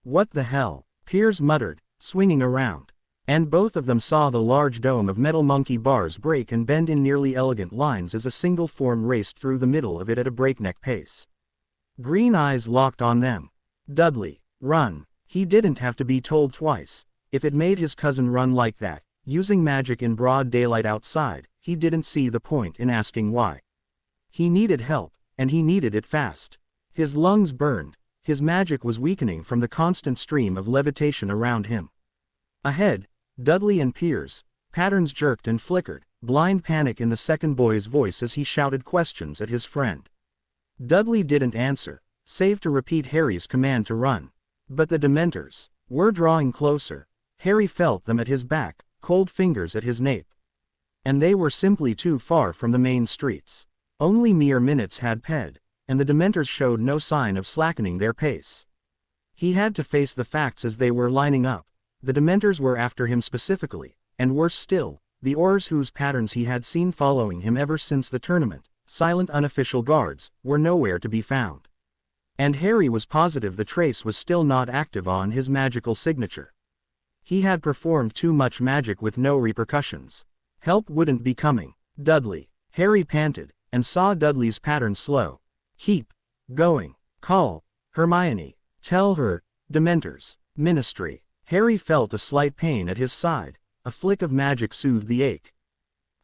What the hell? Piers muttered, swinging around. And both of them saw the large dome of metal monkey bars break and bend in nearly elegant lines as a single form raced through the middle of it at a breakneck pace. Green eyes locked on them. Dudley, run. He didn't have to be told twice. If it made his cousin run like that, using magic in broad daylight outside, he didn't see the point in asking why. He needed help, and he needed it fast. His lungs burned, his magic was weakening from the constant stream of levitation around him. Ahead, Dudley and Piers, patterns jerked and flickered, blind panic in the second boy's voice as he shouted questions at his friend. Dudley didn't answer, save to repeat Harry's command to run. But the Dementors were drawing closer. Harry felt them at his back, cold fingers at his nape. And they were simply too far from the main streets. Only mere minutes had passed, and the Dementors showed no sign of slackening their pace. He had to face the facts as they were lining up. The Dementors were after him specifically, and worse still, the Aurors whose patterns he had seen following him ever since the tournament, silent unofficial guards, were nowhere to be found. And Harry was positive the trace was still not active on his magical signature. He had performed too much magic with no repercussions. Help wouldn't be coming. Dudley. Harry panted, and saw Dudley's pattern slow. Keep going. Call Hermione. Tell her, Dementors. Ministry. Harry felt a slight pain at his side. A flick of magic soothed the ache.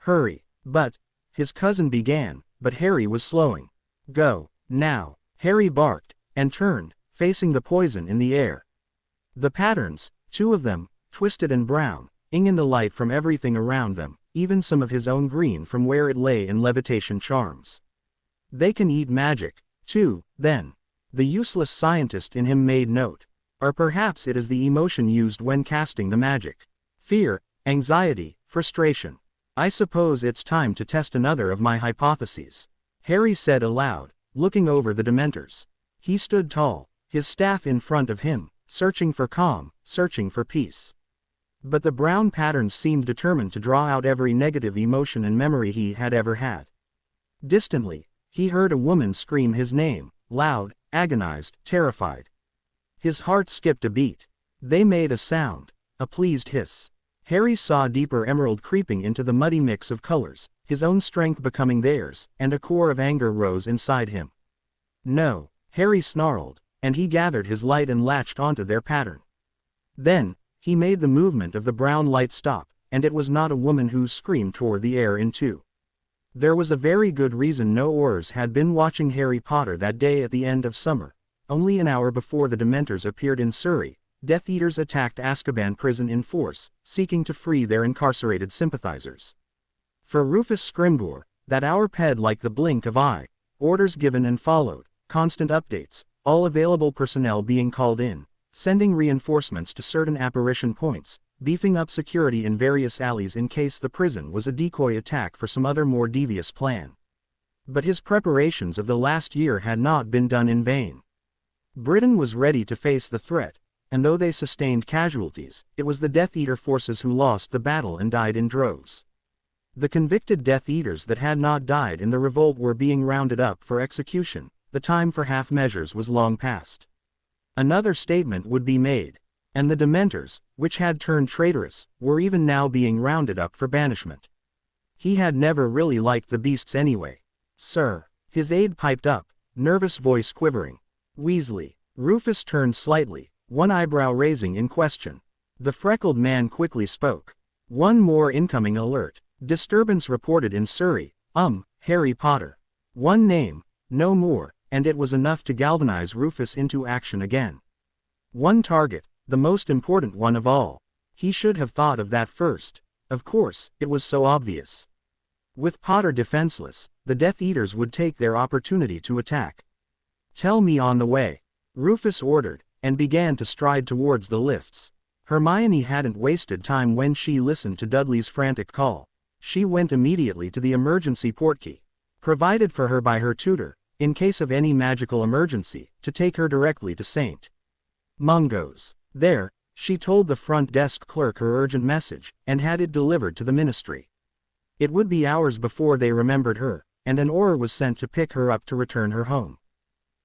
Hurry. But, his cousin began, but Harry was slowing. Go, now. Harry barked, and turned, facing the poison in the air. The patterns, two of them, twisted and brown, in the light from everything around them, even some of his own green from where it lay in levitation charms. They can eat magic, too, then. The useless scientist in him made note. Or perhaps it is the emotion used when casting the magic. Fear, anxiety, frustration. I suppose it's time to test another of my hypotheses. Harry said aloud, looking over the Dementors. He stood tall, his staff in front of him, searching for calm, searching for peace. But the brown patterns seemed determined to draw out every negative emotion and memory he had ever had. Distantly, he heard a woman scream his name, loud, agonized, terrified. His heart skipped a beat. They made a sound, a pleased hiss. Harry saw deeper emerald creeping into the muddy mix of colors, his own strength becoming theirs, and a core of anger rose inside him. No, Harry snarled, and he gathered his light and latched onto their pattern. Then, he made the movement of the brown light stop, and it was not a woman whose scream tore the air in two. There was a very good reason no Aurors had been watching Harry Potter that day at the end of summer. Only an hour before the Dementors appeared in Surrey, Death Eaters attacked Azkaban prison in force, seeking to free their incarcerated sympathizers. For Rufus Scrimgeour, that hour passed like the blink of eye. Orders given and followed, constant updates, all available personnel being called in, sending reinforcements to certain apparition points, beefing up security in various alleys in case the prison was a decoy attack for some other more devious plan. But his preparations of the last year had not been done in vain. Britain was ready to face the threat, and though they sustained casualties, it was the Death Eater forces who lost the battle and died in droves. The convicted Death Eaters that had not died in the revolt were being rounded up for execution. The time for half measures was long past. Another statement would be made, and the Dementors, which had turned traitorous, were even now being rounded up for banishment. He had never really liked the beasts anyway. Sir, his aide piped up, nervous voice quivering. Weasley. Rufus turned slightly, one eyebrow raising in question. The freckled man quickly spoke. One more incoming alert. Disturbance reported in Surrey. Harry Potter. One name, no more, and it was enough to galvanize Rufus into action again. One target, the most important one of all. He should have thought of that first. Of course, it was so obvious. With Potter defenseless, the Death Eaters would take their opportunity to attack. Tell me on the way, Rufus ordered, and began to stride towards the lifts. Hermione hadn't wasted time when she listened to Dudley's frantic call. She went immediately to the emergency portkey, provided for her by her tutor, in case of any magical emergency, to take her directly to St. Mungo's. There, she told the front desk clerk her urgent message, and had it delivered to the ministry. It would be hours before they remembered her, and an Auror was sent to pick her up to return her home.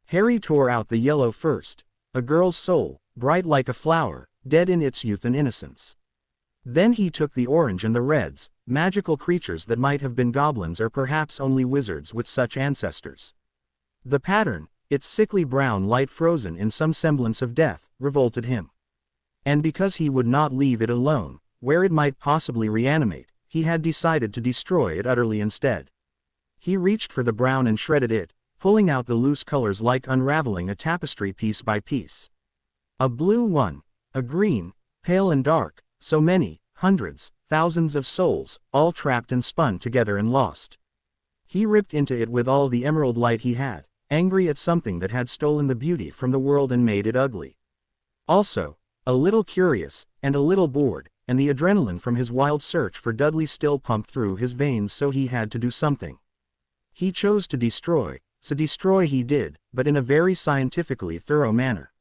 Harry tore out the yellow first, a girl's soul, bright like a flower, dead in its youth and innocence. Then he took the orange and the reds, magical creatures that might have been goblins or perhaps only wizards with such ancestors. The pattern, its sickly brown light frozen in some semblance of death, revolted him. And because he would not leave it alone, where it might possibly reanimate, he had decided to destroy it utterly instead. He reached for the brown and shredded it, pulling out the loose colors like unraveling a tapestry piece by piece. A blue one, a green, pale and dark, so many, hundreds, thousands of souls, all trapped and spun together and lost. He ripped into it with all the emerald light he had, angry at something that had stolen the beauty from the world and made it ugly. Also, a little curious, and a little bored, and the adrenaline from his wild search for Dudley still pumped through his veins, so he had to do something. He chose to destroy, so destroy he did, but in a very scientifically thorough manner.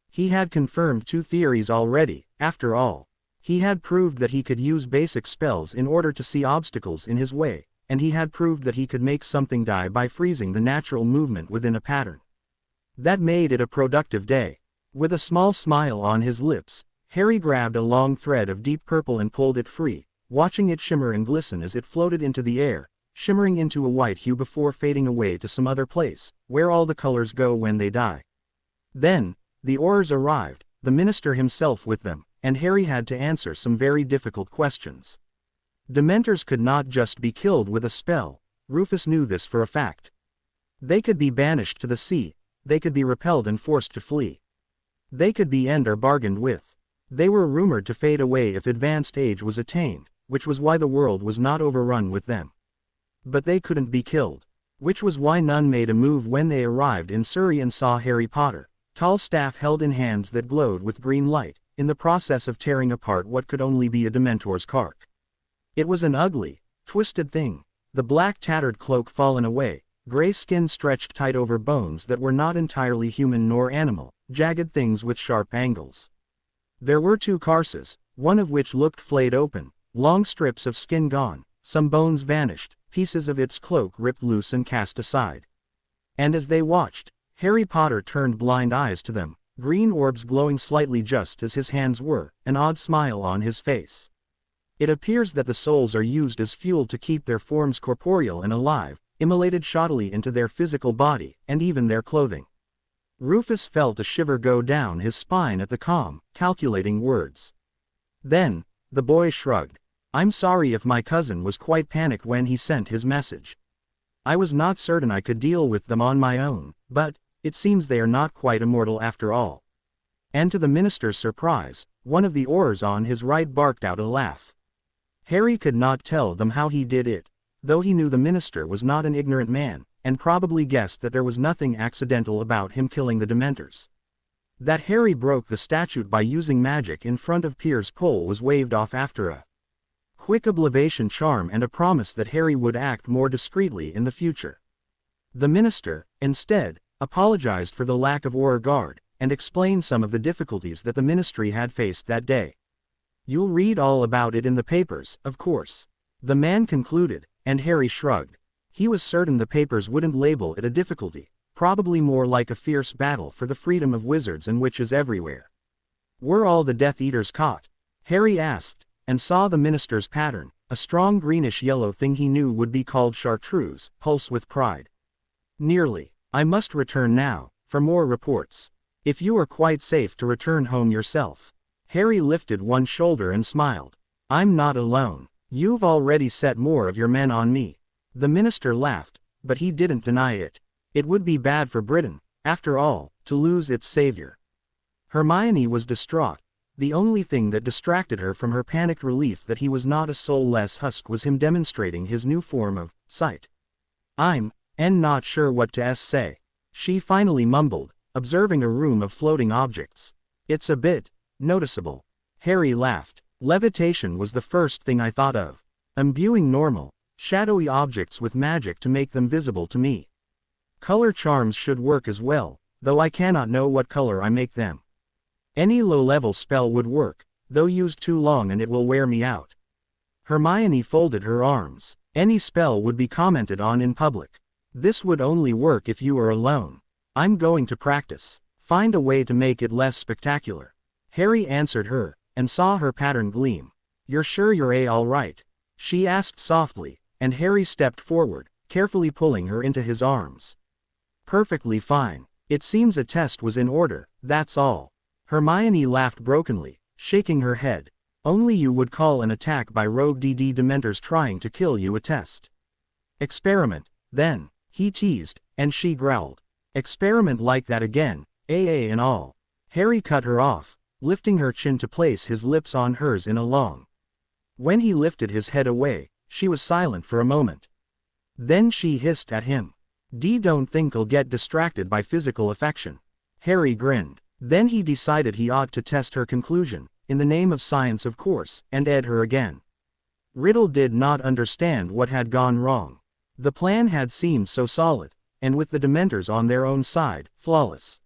He had confirmed 2 theories already, after all. He had proved that he could use basic spells in order to see obstacles in his way, and he had proved that he could make something die by freezing the natural movement within a pattern. That made it a productive day. With a small smile on his lips, Harry grabbed a long thread of deep purple and pulled it free, watching it shimmer and glisten as it floated into the air, shimmering into a white hue before fading away to some other place, where all the colors go when they die. Then, the Aurors arrived, the minister himself with them, and Harry had to answer some very difficult questions. Dementors could not just be killed with a spell, Rufus knew this for a fact. They could be banished to the sea, they could be repelled and forced to flee. They could be end or bargained with. They were rumored to fade away if advanced age was attained, which was why the world was not overrun with them. But they couldn't be killed, which was why none made a move when they arrived in Surrey and saw Harry Potter, tall staff held in hands that glowed with green light, in the process of tearing apart what could only be a Dementor's cark. It was an ugly, twisted thing, the black tattered cloak fallen away, gray skin stretched tight over bones that were not entirely human nor animal, jagged things with sharp angles. There were 2 carcasses, one of which looked flayed open, long strips of skin gone, some bones vanished, pieces of its cloak ripped loose and cast aside. And as they watched, Harry Potter turned blind eyes to them, green orbs glowing slightly just as his hands were, an odd smile on his face. It appears that the souls are used as fuel to keep their forms corporeal and alive, immolated shoddily into their physical body, and even their clothing. Rufus felt a shiver go down his spine at the calm, calculating words. Then, the boy shrugged. I'm sorry if my cousin was quite panicked when he sent his message. I was not certain I could deal with them on my own, but it seems they are not quite immortal after all. And to the minister's surprise, one of the Aurors on his right barked out a laugh. Harry could not tell them how he did it, though he knew the minister was not an ignorant man, and probably guessed that there was nothing accidental about him killing the Dementors. That Harry broke the statute by using magic in front of Pier's pole was waved off after a quick oblivation charm and a promise that Harry would act more discreetly in the future. The minister, instead, apologized for the lack of Auror guard, and explained some of the difficulties that the ministry had faced that day. You'll read all about it in the papers, of course. The man concluded, and Harry shrugged. He was certain the papers wouldn't label it a difficulty, probably more like a fierce battle for the freedom of wizards and witches everywhere. Were all the Death Eaters caught? Harry asked, and saw the minister's pattern, a strong greenish-yellow thing he knew would be called chartreuse, pulse with pride. Nearly. I must return now, for more reports. If you are quite safe to return home yourself. Harry lifted one shoulder and smiled. I'm not alone. You've already set more of your men on me. The minister laughed, but he didn't deny it. It would be bad for Britain, after all, to lose its savior. Hermione was distraught. The only thing that distracted her from her panicked relief that he was not a soulless husk was him demonstrating his new form of sight. I'm not sure what to say. she finally mumbled, observing a room of floating objects. It's a bit noticeable. Harry laughed. Levitation was the first thing I thought of. Imbuing normal, shadowy objects with magic to make them visible to me. Color charms should work as well, though I cannot know what color I make them. Any low-level spell would work, though used too long and it will wear me out. Hermione folded her arms. Any spell would be commented on in public. This would only work if you were alone. I'm going to practice. Find a way to make it less spectacular. Harry answered her, and saw her pattern gleam. You're sure you're all right? She asked softly, and Harry stepped forward, carefully pulling her into his arms. Perfectly fine. It seems a test was in order, that's all. Hermione laughed brokenly, shaking her head. Only you would call an attack by rogue Dementors trying to kill you a test. Experiment, then, he teased, and she growled. Experiment like that again, AA and all. Harry cut her off, lifting her chin to place his lips on hers in a long. When he lifted his head away, she was silent for a moment. Then she hissed at him. Don't think I'll get distracted by physical affection. Harry grinned. Then he decided he ought to test her conclusion, in the name of science of course, and ed her again. Riddle did not understand what had gone wrong. The plan had seemed so solid, and with the Dementors on their own side, flawless.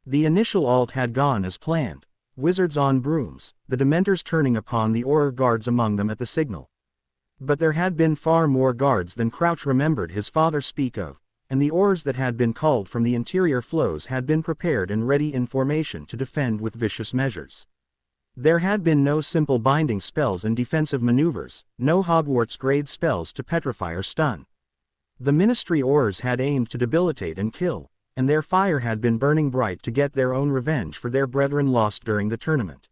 The initial alt had gone as planned. Wizards on brooms, the Dementors turning upon the Auror guards among them at the signal. But there had been far more guards than Crouch remembered his father speak of, and the Aurors that had been called from the interior flows had been prepared and ready in formation to defend with vicious measures. There had been no simple binding spells and defensive maneuvers, no Hogwarts-grade spells to petrify or stun. The Ministry Aurors had aimed to debilitate and kill, and their fire had been burning bright to get their own revenge for their brethren lost during the tournament.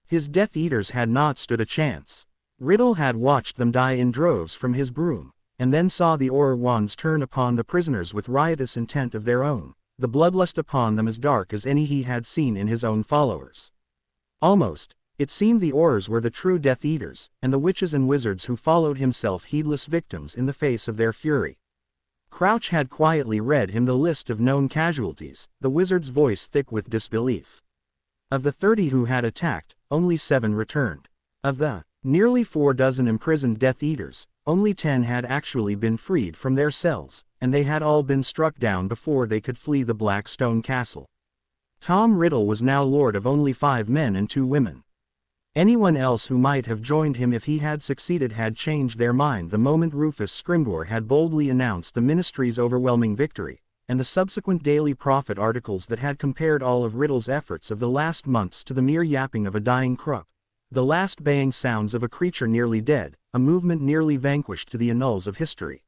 His Death Eaters had not stood a chance. Riddle had watched them die in droves from his broom, and then saw the Auror wands turn upon the prisoners with riotous intent of their own, the bloodlust upon them as dark as any he had seen in his own followers. Almost, it seemed the Aurors were the true Death Eaters, and the witches and wizards who followed himself heedless victims in the face of their fury. Crouch had quietly read him the list of known casualties, the wizard's voice thick with disbelief. Of the 30 who had attacked, only 7 returned. Of the nearly 46 imprisoned Death Eaters, only 10 had actually been freed from their cells, and they had all been struck down before they could flee the Black Stone Castle. Tom Riddle was now lord of only 5 men and 2 women. Anyone else who might have joined him if he had succeeded had changed their mind the moment Rufus Scrimgeour had boldly announced the Ministry's overwhelming victory, and the subsequent Daily Prophet articles that had compared all of Riddle's efforts of the last months to the mere yapping of a dying crook, the last baying sounds of a creature nearly dead, a movement nearly vanquished to the annals of history.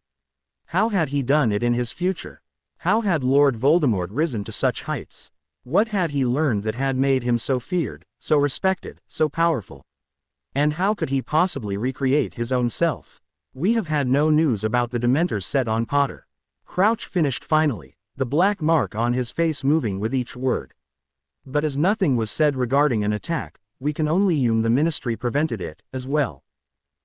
How had he done it in his future? How had Lord Voldemort risen to such heights? What had he learned that had made him so feared, so respected, so powerful? And how could he possibly recreate his own self? We have had no news about the Dementors set on Potter. Crouch finished finally, the black mark on his face moving with each word. But as nothing was said regarding an attack, we can only assume the Ministry prevented it, as well.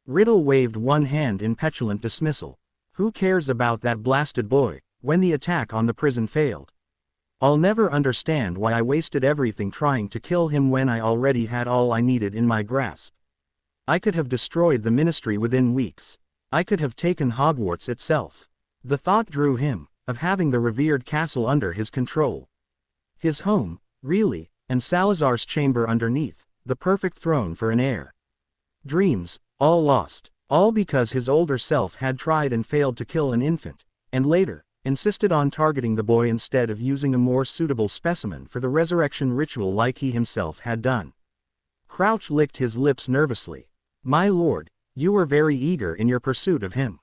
Riddle waved one hand in petulant dismissal. Who cares about that blasted boy, when the attack on the prison failed? I'll never understand why I wasted everything trying to kill him when I already had all I needed in my grasp. I could have destroyed the Ministry within weeks. I could have taken Hogwarts itself. The thought drew him, of having the revered castle under his control. His home, really, and Salazar's chamber underneath, the perfect throne for an heir. Dreams, all lost, all because his older self had tried and failed to kill an infant, and later, insisted on targeting the boy instead of using a more suitable specimen for the resurrection ritual like he himself had done. Crouch licked his lips nervously. My lord, you were very eager in your pursuit of him.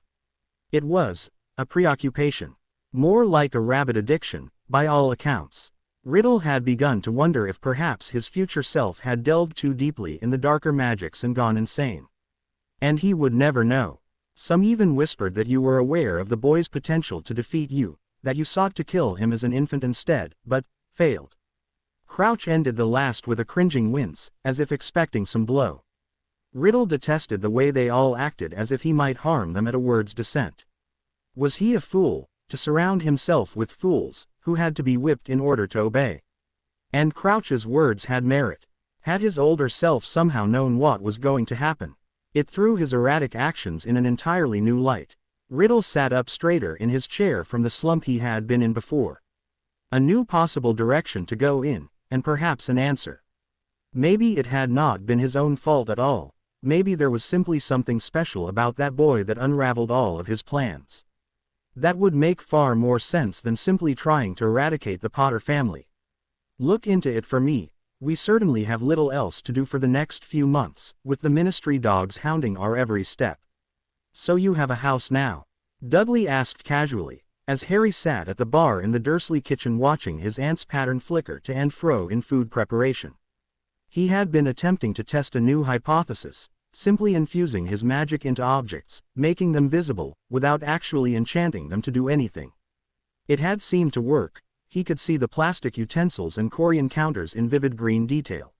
It was a preoccupation. More like a rabid addiction, by all accounts. Riddle had begun to wonder if perhaps his future self had delved too deeply in the darker magics and gone insane. And he would never know. Some even whispered that you were aware of the boy's potential to defeat you, that you sought to kill him as an infant instead, but failed. Crouch ended the last with a cringing wince, as if expecting some blow. Riddle detested the way they all acted as if he might harm them at a word's descent. Was he a fool, to surround himself with fools, who had to be whipped in order to obey. And Crouch's words had merit. Had his older self somehow known what was going to happen? It threw his erratic actions in an entirely new light. Riddle sat up straighter in his chair from the slump he had been in before. A new possible direction to go in, and perhaps an answer. Maybe it had not been his own fault at all. Maybe there was simply something special about that boy that unraveled all of his plans. That would make far more sense than simply trying to eradicate the Potter family. Look into it for me. We certainly have little else to do for the next few months, with the ministry dogs hounding our every step. So you have a house now? Dudley asked casually, as Harry sat at the bar in the Dursley kitchen watching his aunt's pattern flicker to and fro in food preparation. He had been attempting to test a new hypothesis, simply infusing his magic into objects, making them visible, without actually enchanting them to do anything. It had seemed to work. He could see the plastic utensils and Corian counters in vivid green detail.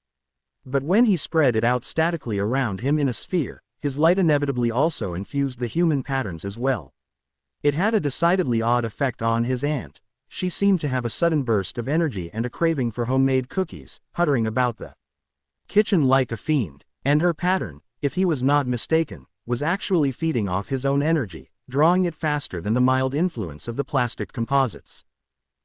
But when he spread it out statically around him in a sphere, his light inevitably also infused the human patterns as well. It had a decidedly odd effect on his aunt. She seemed to have a sudden burst of energy and a craving for homemade cookies, puttering about the kitchen like a fiend, and her pattern, if he was not mistaken, was actually feeding off his own energy, drawing it faster than the mild influence of the plastic composites.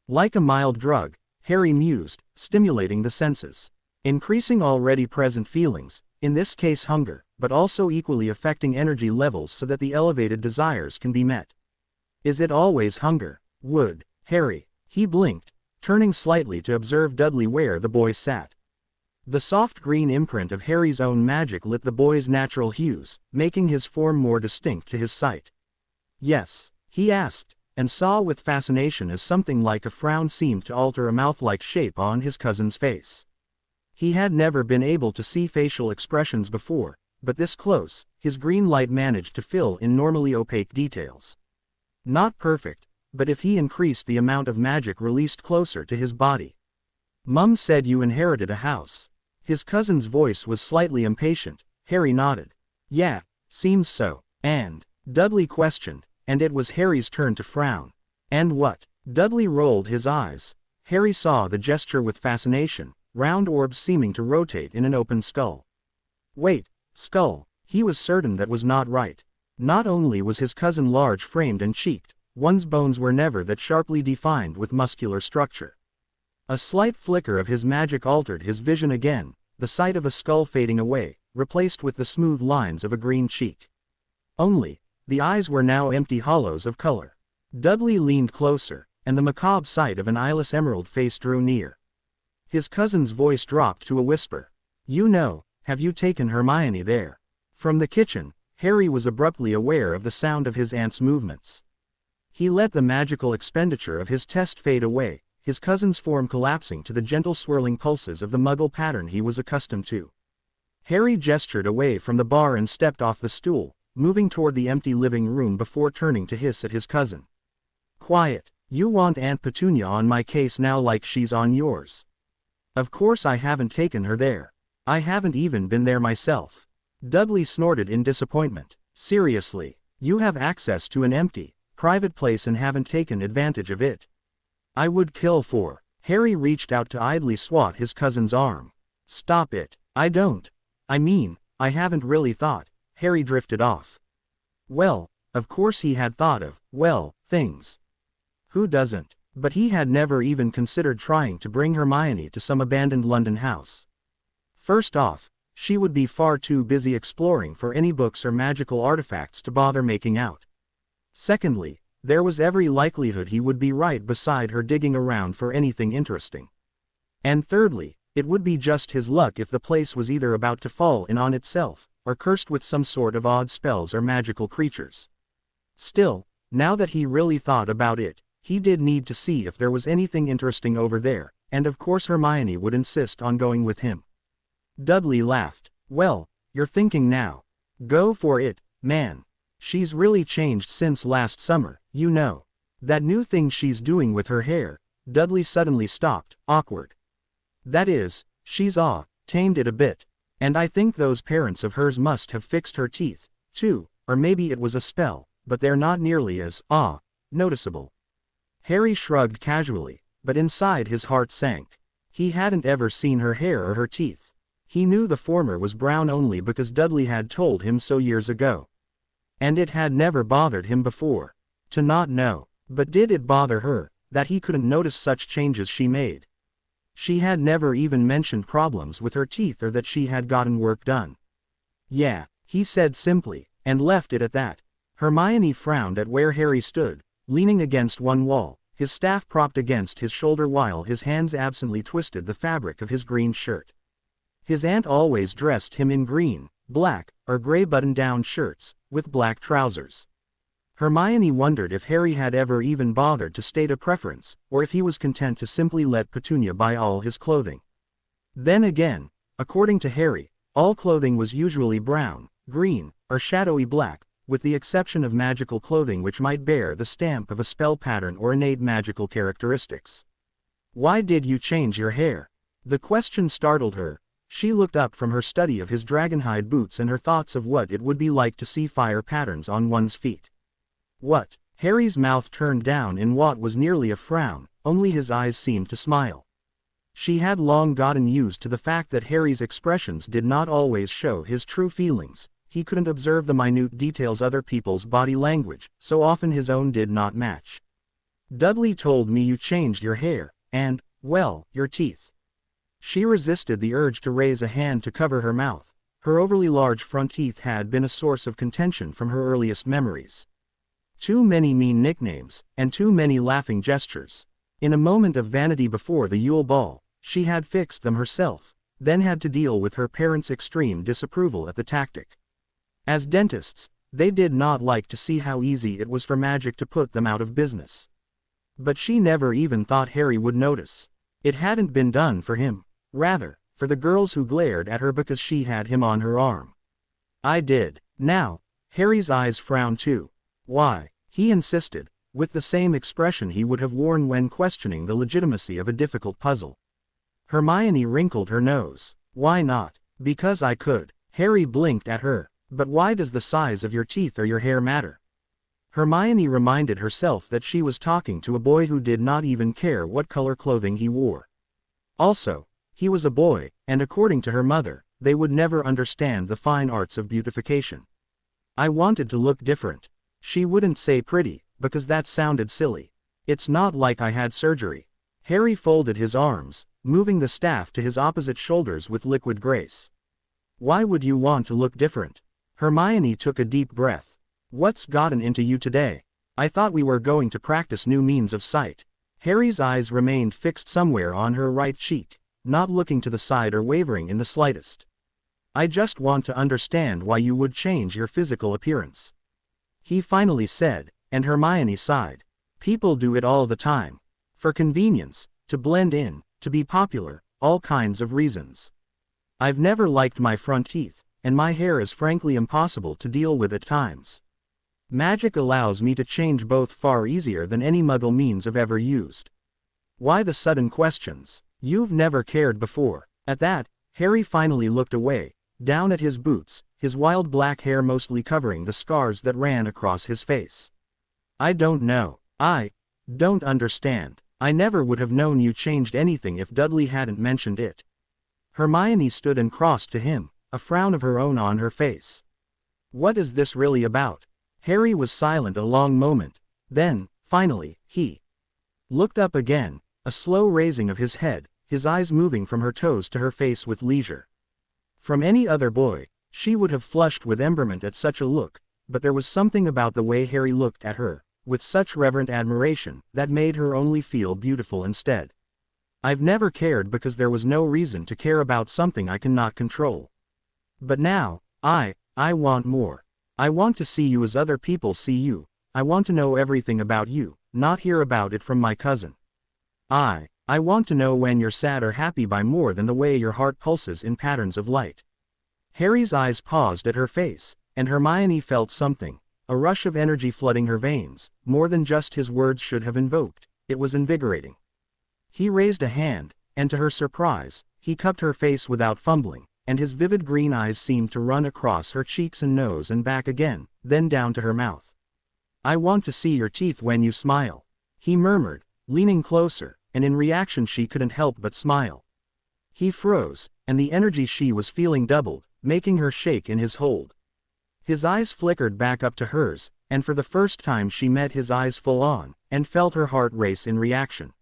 Like a mild drug, Harry mused, stimulating the senses, increasing already present feelings, in this case hunger, but also equally affecting energy levels so that the elevated desires can be met. Is it always hunger? Would Harry? He blinked, turning slightly to observe Dudley where the boy sat. The soft green imprint of Harry's own magic lit the boy's natural hues, making his form more distinct to his sight. Yes, he asked, and saw with fascination as something like a frown seemed to alter a mouth-like shape on his cousin's face. He had never been able to see facial expressions before, but this close, his green light managed to fill in normally opaque details. Not perfect, but if he increased the amount of magic released closer to his body. Mum said you inherited a house. His cousin's voice was slightly impatient. Harry nodded. Yeah, seems so. And Dudley questioned, and it was Harry's turn to frown. And what? Dudley rolled his eyes. Harry saw the gesture with fascination, round orbs seeming to rotate in an open skull. Wait, skull. He was certain that was not right. Not only was his cousin large-framed and cheeked, one's bones were never that sharply defined with muscular structure. A slight flicker of his magic altered his vision again, the sight of a skull fading away, replaced with the smooth lines of a green cheek. Only, the eyes were now empty hollows of color. Dudley leaned closer, and the macabre sight of an eyeless emerald face drew near. His cousin's voice dropped to a whisper. You know, have you taken Hermione there? From the kitchen, Harry was abruptly aware of the sound of his aunt's movements. He let the magical expenditure of his test fade away, his cousin's form collapsing to the gentle swirling pulses of the Muggle pattern he was accustomed to. Harry gestured away from the bar and stepped off the stool, moving toward the empty living room before turning to hiss at his cousin. Quiet, you want Aunt Petunia on my case now like she's on yours. Of course I haven't taken her there. I haven't even been there myself. Dudley snorted in disappointment. Seriously, you have access to an empty, private place and haven't taken advantage of it. I would kill for. Harry reached out to idly swat his cousin's arm. Stop it. I don't. I mean, I haven't really thought. Harry drifted off. Well, of course he had thought of, well, things. Who doesn't? But he had never even considered trying to bring Hermione to some abandoned London house. First off, she would be far too busy exploring for any books or magical artifacts to bother making out. Secondly, there was every likelihood he would be right beside her digging around for anything interesting. And thirdly, it would be just his luck if the place was either about to fall in on itself, or cursed with some sort of odd spells or magical creatures. Still, now that he really thought about it, he did need to see if there was anything interesting over there, and of course Hermione would insist on going with him. Dudley laughed. Well, you're thinking now. Go for it, man. She's really changed since last summer, you know. That new thing she's doing with her hair. Dudley suddenly stopped, awkward. That is, she's tamed it a bit. And I think those parents of hers must have fixed her teeth, too, or maybe it was a spell, but they're not nearly as, noticeable. Harry shrugged casually. but inside his heart sank. He hadn't ever seen her hair or her teeth. He knew the former was brown only because Dudley had told him so years ago. And it had never bothered him before. To not know. But did it bother her, that he couldn't notice such changes she made? She had never even mentioned problems with her teeth or that she had gotten work done. Yeah, he said simply, and left it at that. Hermione frowned at where Harry stood, leaning against one wall, his staff propped against his shoulder while his hands absently twisted the fabric of his green shirt. His aunt always dressed him in green, black, or gray button-down shirts, with black trousers. Hermione wondered if Harry had ever even bothered to state a preference, or if he was content to simply let Petunia buy all his clothing. Then again, according to Harry, all clothing was usually brown, green, or shadowy black, with the exception of magical clothing which might bear the stamp of a spell pattern or innate magical characteristics. "Why did you change your hair?" The question startled her. She looked up from her study of his dragonhide boots and her thoughts of what it would be like to see fire patterns on one's feet. What? Harry's mouth turned down in what was nearly a frown, only his eyes seemed to smile. She had long gotten used to the fact that Harry's expressions did not always show his true feelings. He couldn't observe the minute details other people's body language, so often his own did not match. "Dudley told me you changed your hair, and, well, your teeth." She resisted the urge to raise a hand to cover her mouth. Her overly large front teeth had been a source of contention from her earliest memories. Too many mean nicknames, and too many laughing gestures. In a moment of vanity before the Yule Ball, she had fixed them herself, then had to deal with her parents' extreme disapproval at the tactic. As dentists, they did not like to see how easy it was for magic to put them out of business. But she never even thought Harry would notice. It hadn't been done for him. Rather, for the girls who glared at her because she had him on her arm. "I did." Now, Harry's eyes frowned too. "Why?" he insisted, with the same expression he would have worn when questioning the legitimacy of a difficult puzzle. Hermione wrinkled her nose. "Why not?" "Because I could." Harry blinked at her. "But why does the size of your teeth or your hair matter?" Hermione reminded herself that she was talking to a boy who did not even care what color clothing he wore. Also, he was a boy, and according to her mother, they would never understand the fine arts of beautification. "I wanted to look different." She wouldn't say pretty, because that sounded silly. "It's not like I had surgery." Harry folded his arms, moving the staff to his opposite shoulders with liquid grace. "Why would you want to look different?" Hermione took a deep breath. "What's gotten into you today? I thought we were going to practice new means of sight." Harry's eyes remained fixed somewhere on her right cheek, not looking to the side or wavering in the slightest. "I just want to understand why you would change your physical appearance," he finally said, and Hermione sighed. "People do it all the time. For convenience, to blend in, to be popular, all kinds of reasons. I've never liked my front teeth, and my hair is frankly impossible to deal with at times. Magic allows me to change both far easier than any Muggle means I've ever used." "Why the sudden questions? You've never cared before." At that, Harry finally looked away, down at his boots, his wild black hair mostly covering the scars that ran across his face. "I don't know. I don't understand. I never would have known you changed anything if Dudley hadn't mentioned it." Hermione stood and crossed to him, a frown of her own on her face. "What is this really about?" Harry was silent a long moment. Then, finally, he looked up again, a slow raising of his head, his eyes moving from her toes to her face with leisure. From any other boy, she would have flushed with emberment at such a look, but there was something about the way Harry looked at her, with such reverent admiration, that made her only feel beautiful instead. "I've never cared because there was no reason to care about something I cannot control. But now, I want more. I want to see you as other people see you. I want to know everything about you, not hear about it from my cousin. I want to know when you're sad or happy by more than the way your heart pulses in patterns of light." Harry's eyes paused at her face, and Hermione felt something, a rush of energy flooding her veins, more than just his words should have invoked. It was invigorating. He raised a hand, and to her surprise, he cupped her face without fumbling, and his vivid green eyes seemed to run across her cheeks and nose and back again, then down to her mouth. "I want to see your teeth when you smile," he murmured, leaning closer, and in reaction she couldn't help but smile. He froze, and the energy she was feeling doubled, making her shake in his hold. His eyes flickered back up to hers, and for the first time she met his eyes full on, and felt her heart race in reaction.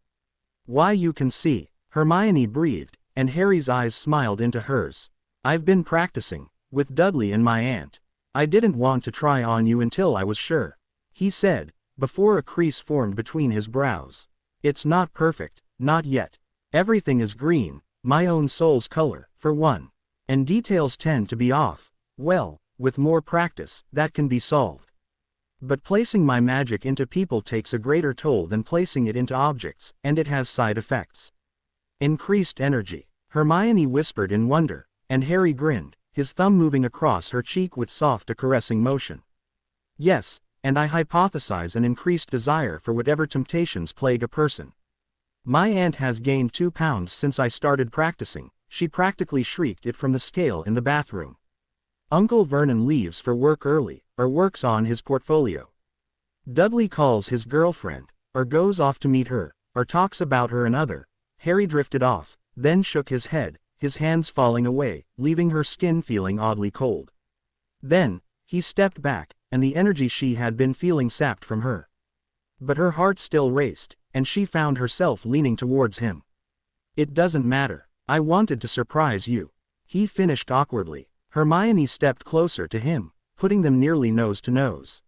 "Why, you can see," Hermione breathed, and Harry's eyes smiled into hers. "I've been practicing, with Dudley and my aunt. I didn't want to try on you until I was sure," he said, before a crease formed between his brows. "It's not perfect, not yet. Everything is green, my own soul's color, for one. And details tend to be off. Well, with more practice, that can be solved. But placing my magic into people takes a greater toll than placing it into objects, and it has side effects." "Increased energy," Hermione whispered in wonder, and Harry grinned, his thumb moving across her cheek with soft caressing motion. "Yes, and I hypothesize an increased desire for whatever temptations plague a person. My aunt has gained 2 pounds since I started practicing," she practically shrieked it from the scale in the bathroom. "Uncle Vernon leaves for work early, or works on his portfolio. Dudley calls his girlfriend, or goes off to meet her, or talks about her another." Harry drifted off, then shook his head, his hands falling away, leaving her skin feeling oddly cold. Then, he stepped back, and the energy she had been feeling sapped from her. But her heart still raced, and she found herself leaning towards him. "It doesn't matter. I wanted to surprise you," he finished awkwardly. Hermione stepped closer to him, putting them nearly nose to nose.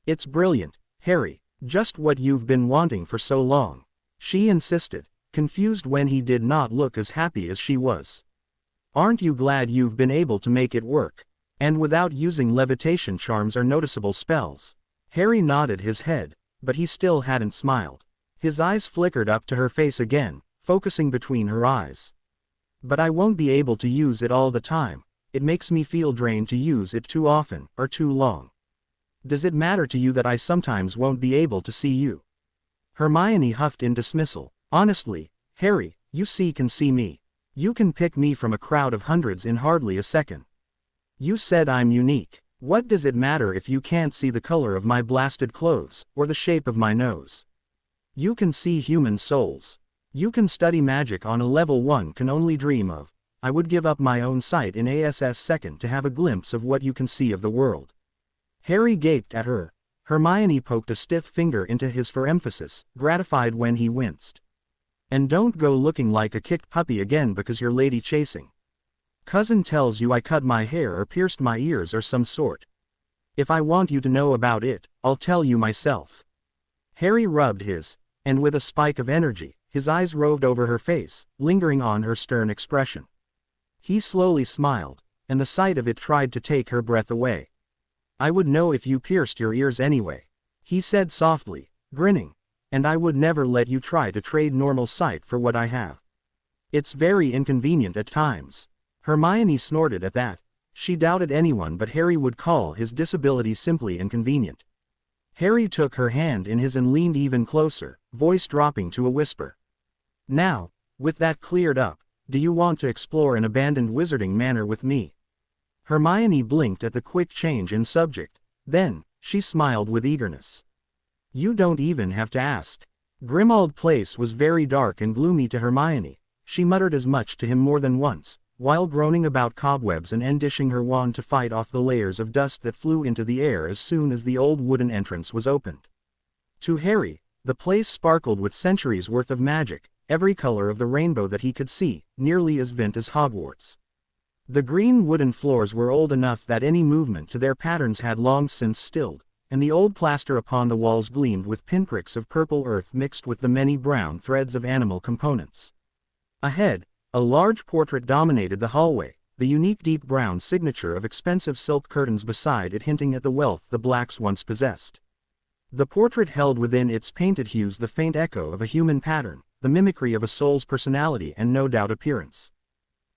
"It's brilliant, Harry, just what you've been wanting for so long," she insisted, confused when he did not look as happy as she was. "Aren't you glad you've been able to make it work? And without using levitation charms or noticeable spells?" Harry nodded his head, but he still hadn't smiled. His eyes flickered up to her face again, focusing between her eyes. "But I won't be able to use it all the time. It makes me feel drained to use it too often, or too long. Does it matter to you that I sometimes won't be able to see you?" Hermione huffed in dismissal. "Honestly, Harry, you can see me. You can pick me from a crowd of hundreds in hardly a second. You said I'm unique. What does it matter if you can't see the color of my blasted clothes, or the shape of my nose? You can see human souls. You can study magic on a level one can only dream of. I would give up my own sight in a second to have a glimpse of what you can see of the world." Harry gaped at her. Hermione poked a stiff finger into his for emphasis, gratified when he winced. "And don't go looking like a kicked puppy again because you're lady chasing. Cousin tells you I cut my hair or pierced my ears or some sort. If I want you to know about it, I'll tell you myself." Harry rubbed his, and with a spike of energy, his eyes roved over her face, lingering on her stern expression. He slowly smiled, and the sight of it tried to take her breath away. "I would know if you pierced your ears anyway," he said softly, grinning. "And I would never let you try to trade normal sight for what I have. It's very inconvenient at times." Hermione snorted at that. She doubted anyone but Harry would call his disability simply inconvenient. Harry took her hand in his and leaned even closer, voice dropping to a whisper. "Now, with that cleared up, do you want to explore an abandoned wizarding manor with me?" Hermione blinked at the quick change in subject, then, she smiled with eagerness. "You don't even have to ask." Grimmauld Place was very dark and gloomy to Hermione. She muttered as much to him more than once, while groaning about cobwebs and endishing her wand to fight off the layers of dust that flew into the air as soon as the old wooden entrance was opened. To Harry, the place sparkled with centuries' worth of magic, every color of the rainbow that he could see, nearly as vivid as Hogwarts. The green wooden floors were old enough that any movement to their patterns had long since stilled, and the old plaster upon the walls gleamed with pinpricks of purple earth mixed with the many brown threads of animal components. Ahead, a large portrait dominated the hallway, the unique deep brown signature of expensive silk curtains beside it hinting at the wealth the Blacks once possessed. The portrait held within its painted hues the faint echo of a human pattern, the mimicry of a soul's personality and no doubt appearance.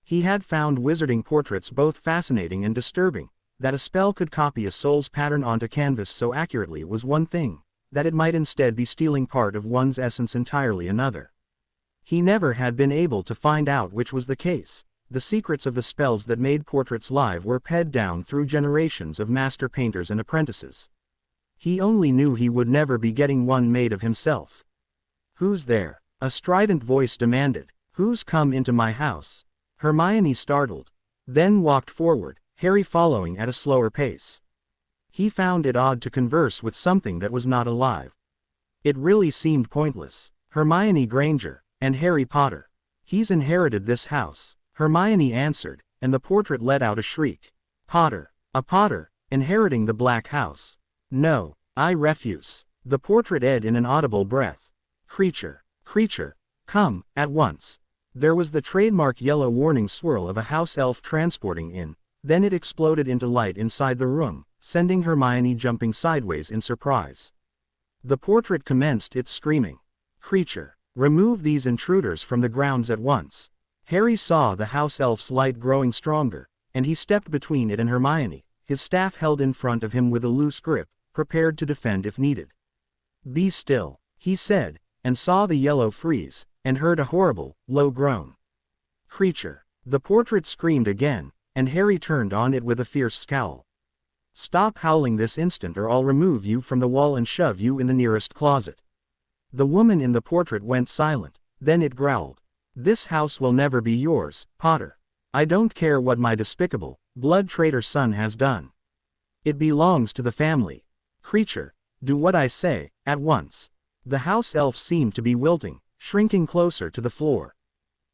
He had found wizarding portraits both fascinating and disturbing. That a spell could copy a soul's pattern onto canvas so accurately was one thing, that it might instead be stealing part of one's essence entirely another. He never had been able to find out which was the case. The secrets of the spells that made portraits live were passed down through generations of master painters and apprentices. He only knew he would never be getting one made of himself. "Who's there?" A strident voice demanded. Who's come into my house? Hermione startled. Then walked forward, Harry following at a slower pace. He found it odd to converse with something that was not alive. It really seemed pointless. Hermione Granger, and Harry Potter. He's inherited this house, Hermione answered, and the portrait let out a shriek. Potter. A Potter, inheriting the Black House. No, I refuse. The portrait said in an audible breath. Creature. Creature. Come, at once. There was the trademark yellow warning swirl of a house elf transporting in, then it exploded into light inside the room, sending Hermione jumping sideways in surprise. The portrait commenced its screaming. Creature. Remove these intruders from the grounds at once. Harry saw the house elf's light growing stronger, and he stepped between it and Hermione, his staff held in front of him with a loose grip, prepared to defend if needed. Be still, he said, and saw the yellow freeze, and heard a horrible, low groan. Creature. The portrait screamed again, and Harry turned on it with a fierce scowl. Stop howling this instant or I'll remove you from the wall and shove you in the nearest closet. The woman in the portrait went silent, then it growled. This house will never be yours, Potter. I don't care what my despicable, blood-traitor son has done. It belongs to the family. Creature. Do what I say, at once. The house elf seemed to be wilting, shrinking closer to the floor.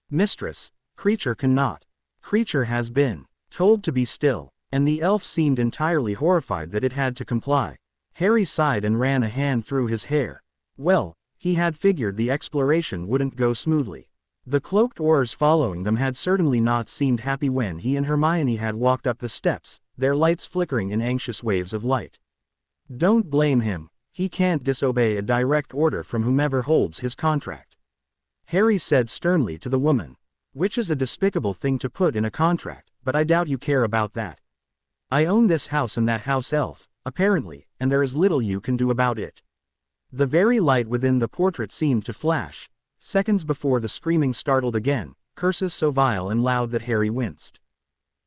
Mistress, Creature cannot. Creature has been told to be still, and the elf seemed entirely horrified that it had to comply. Harry sighed and ran a hand through his hair. Well, he had figured the exploration wouldn't go smoothly. The cloaked Aurors following them had certainly not seemed happy when he and Hermione had walked up the steps, their lights flickering in anxious waves of light. Don't blame him, he can't disobey a direct order from whomever holds his contract. Harry said sternly to the woman. Which is a despicable thing to put in a contract, but I doubt you care about that. I own this house and that house elf, apparently, and there is little you can do about it. The very light within the portrait seemed to flash, seconds before the screaming startled again, curses so vile and loud that Harry winced.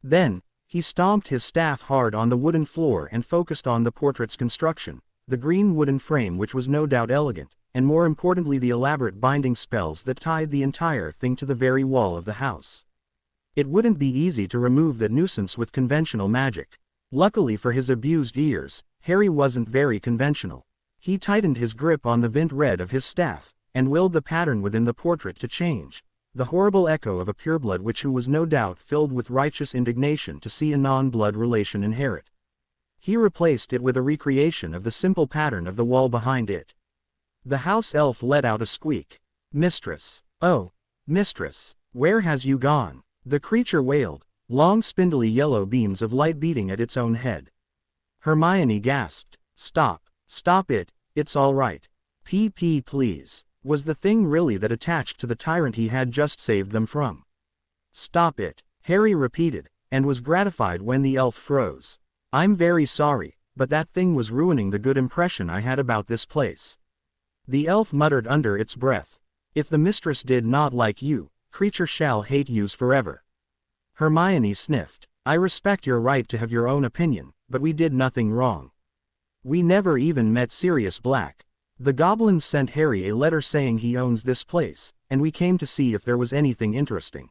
Then, he stomped his staff hard on the wooden floor and focused on the portrait's construction, the green wooden frame which was no doubt elegant, and more importantly the elaborate binding spells that tied the entire thing to the very wall of the house. It wouldn't be easy to remove that nuisance with conventional magic. Luckily for his abused ears, Harry wasn't very conventional. He tightened his grip on the vint red of his staff, and willed the pattern within the portrait to change, the horrible echo of a pureblood who was no doubt filled with righteous indignation to see a non-blood relation inherit. He replaced it with a recreation of the simple pattern of the wall behind it. The house elf let out a squeak. Mistress. Oh, mistress, where has you gone? The creature wailed, long spindly yellow beams of light beating at its own head. Hermione gasped. Stop it, it's all right. PP please. Was the thing really that attached to the tyrant he had just saved them from? Stop it, Harry repeated, and was gratified when the elf froze. I'm very sorry, but that thing was ruining the good impression I had about this place. The elf muttered under its breath. If the mistress did not like you, Creature shall hate yous forever. Hermione sniffed. I respect your right to have your own opinion, but we did nothing wrong. We never even met Sirius Black. The goblins sent Harry a letter saying he owns this place, and we came to see if there was anything interesting.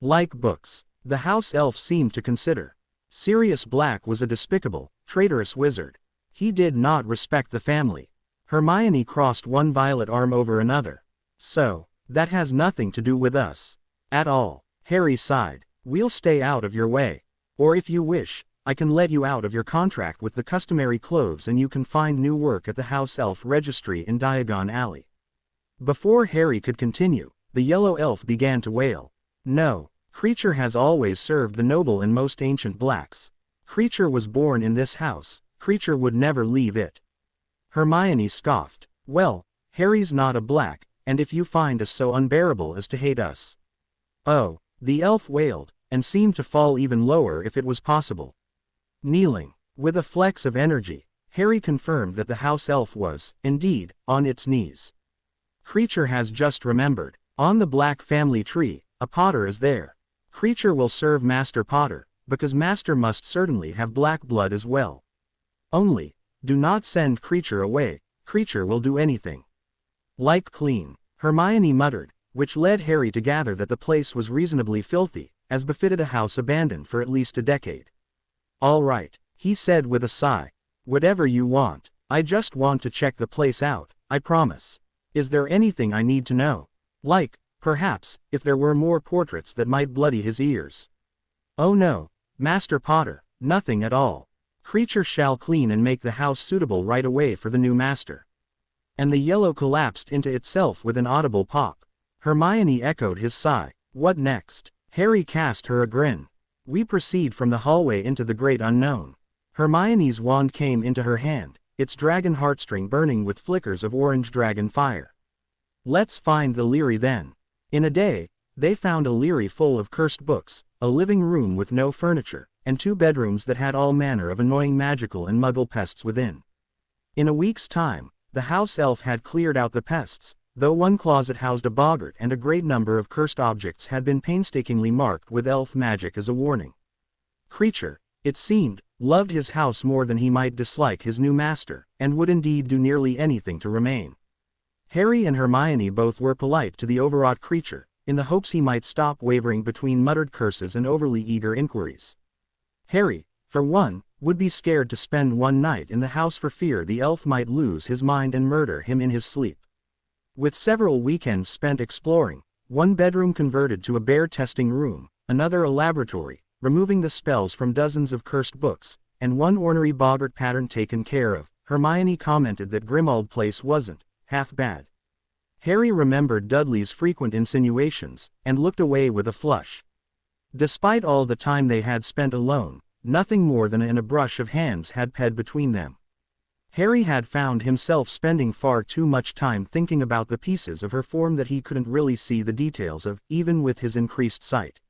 Like books. The house elf seemed to consider. Sirius Black was a despicable, traitorous wizard. He did not respect the family. Hermione crossed one violet arm over another. So, that has nothing to do with us. At all. Harry sighed. We'll stay out of your way. Or if you wish, I can let you out of your contract with the customary clothes and you can find new work at the House Elf Registry in Diagon Alley. Before Harry could continue, the yellow elf began to wail. No, Creature has always served the noble and most ancient blacks. Creature was born in this house, Creature would never leave it. Hermione scoffed. Well, Harry's not a black, and if you find us so unbearable as to hate us. Oh, the elf wailed, and seemed to fall even lower if it was possible. Kneeling, with a flex of energy, Harry confirmed that the house elf was, indeed, on its knees. Creature has just remembered. On the Black family tree, a Potter is there. Creature will serve Master Potter, because Master must certainly have black blood as well. Only, do not send Creature away, Creature will do anything. Like clean. Hermione muttered, which led Harry to gather that the place was reasonably filthy, as befitted a house abandoned for at least a decade. "All right," he said with a sigh. "Whatever you want. I just want to check the place out, I promise. Is there anything I need to know? Like, perhaps, if there were more portraits that might bloody his ears?" "Oh no, Master Potter, nothing at all. Creature shall clean and make the house suitable right away for the new master." And the yellow collapsed into itself with an audible pop. Hermione echoed his sigh. "What next?" Harry cast her a grin. "We proceed from the hallway into the great unknown." Hermione's wand came into her hand, its dragon heartstring burning with flickers of orange dragon fire. "Let's find the Leary then." In a day, they found a Leary full of cursed books, a living room with no furniture, and 2 bedrooms that had all manner of annoying magical and muggle pests within. In a week's time, the house elf had cleared out the pests, though one closet housed a boggart and a great number of cursed objects had been painstakingly marked with elf magic as a warning. Creature, it seemed, loved his house more than he might dislike his new master, and would indeed do nearly anything to remain. Harry and Hermione both were polite to the overwrought creature, in the hopes he might stop wavering between muttered curses and overly eager inquiries. Harry, for one, would be scared to spend one night in the house for fear the elf might lose his mind and murder him in his sleep. With several weekends spent exploring, one bedroom converted to a bear testing room, another a laboratory, removing the spells from dozens of cursed books, and one ornery boggart pattern taken care of, Hermione commented that Grimmauld Place wasn't half bad. Harry remembered Dudley's frequent insinuations, and looked away with a flush. Despite all the time they had spent alone, nothing more than a brush of hands had passed between them. Harry had found himself spending far too much time thinking about the pieces of her form that he couldn't really see the details of, even with his increased sight.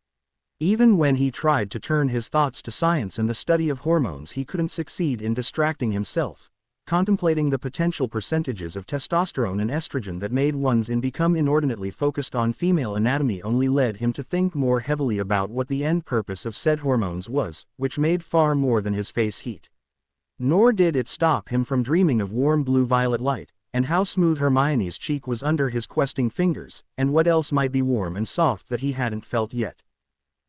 Even when he tried to turn his thoughts to science and the study of hormones, he couldn't succeed in distracting himself. Contemplating the potential percentages of testosterone and estrogen that made one's become inordinately focused on female anatomy only led him to think more heavily about what the end purpose of said hormones was, which made far more than his face heat. Nor did it stop him from dreaming of warm blue-violet light, and how smooth Hermione's cheek was under his questing fingers, and what else might be warm and soft that he hadn't felt yet.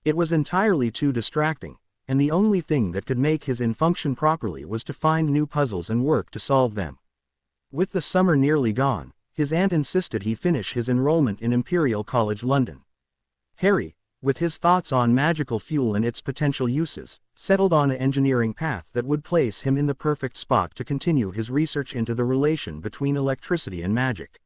It was entirely too distracting, and the only thing that could make his function properly was to find new puzzles and work to solve them. With the summer nearly gone, his aunt insisted he finish his enrollment in Imperial College London. Harry, with his thoughts on magical fuel and its potential uses, settled on an engineering path that would place him in the perfect spot to continue his research into the relation between electricity and magic.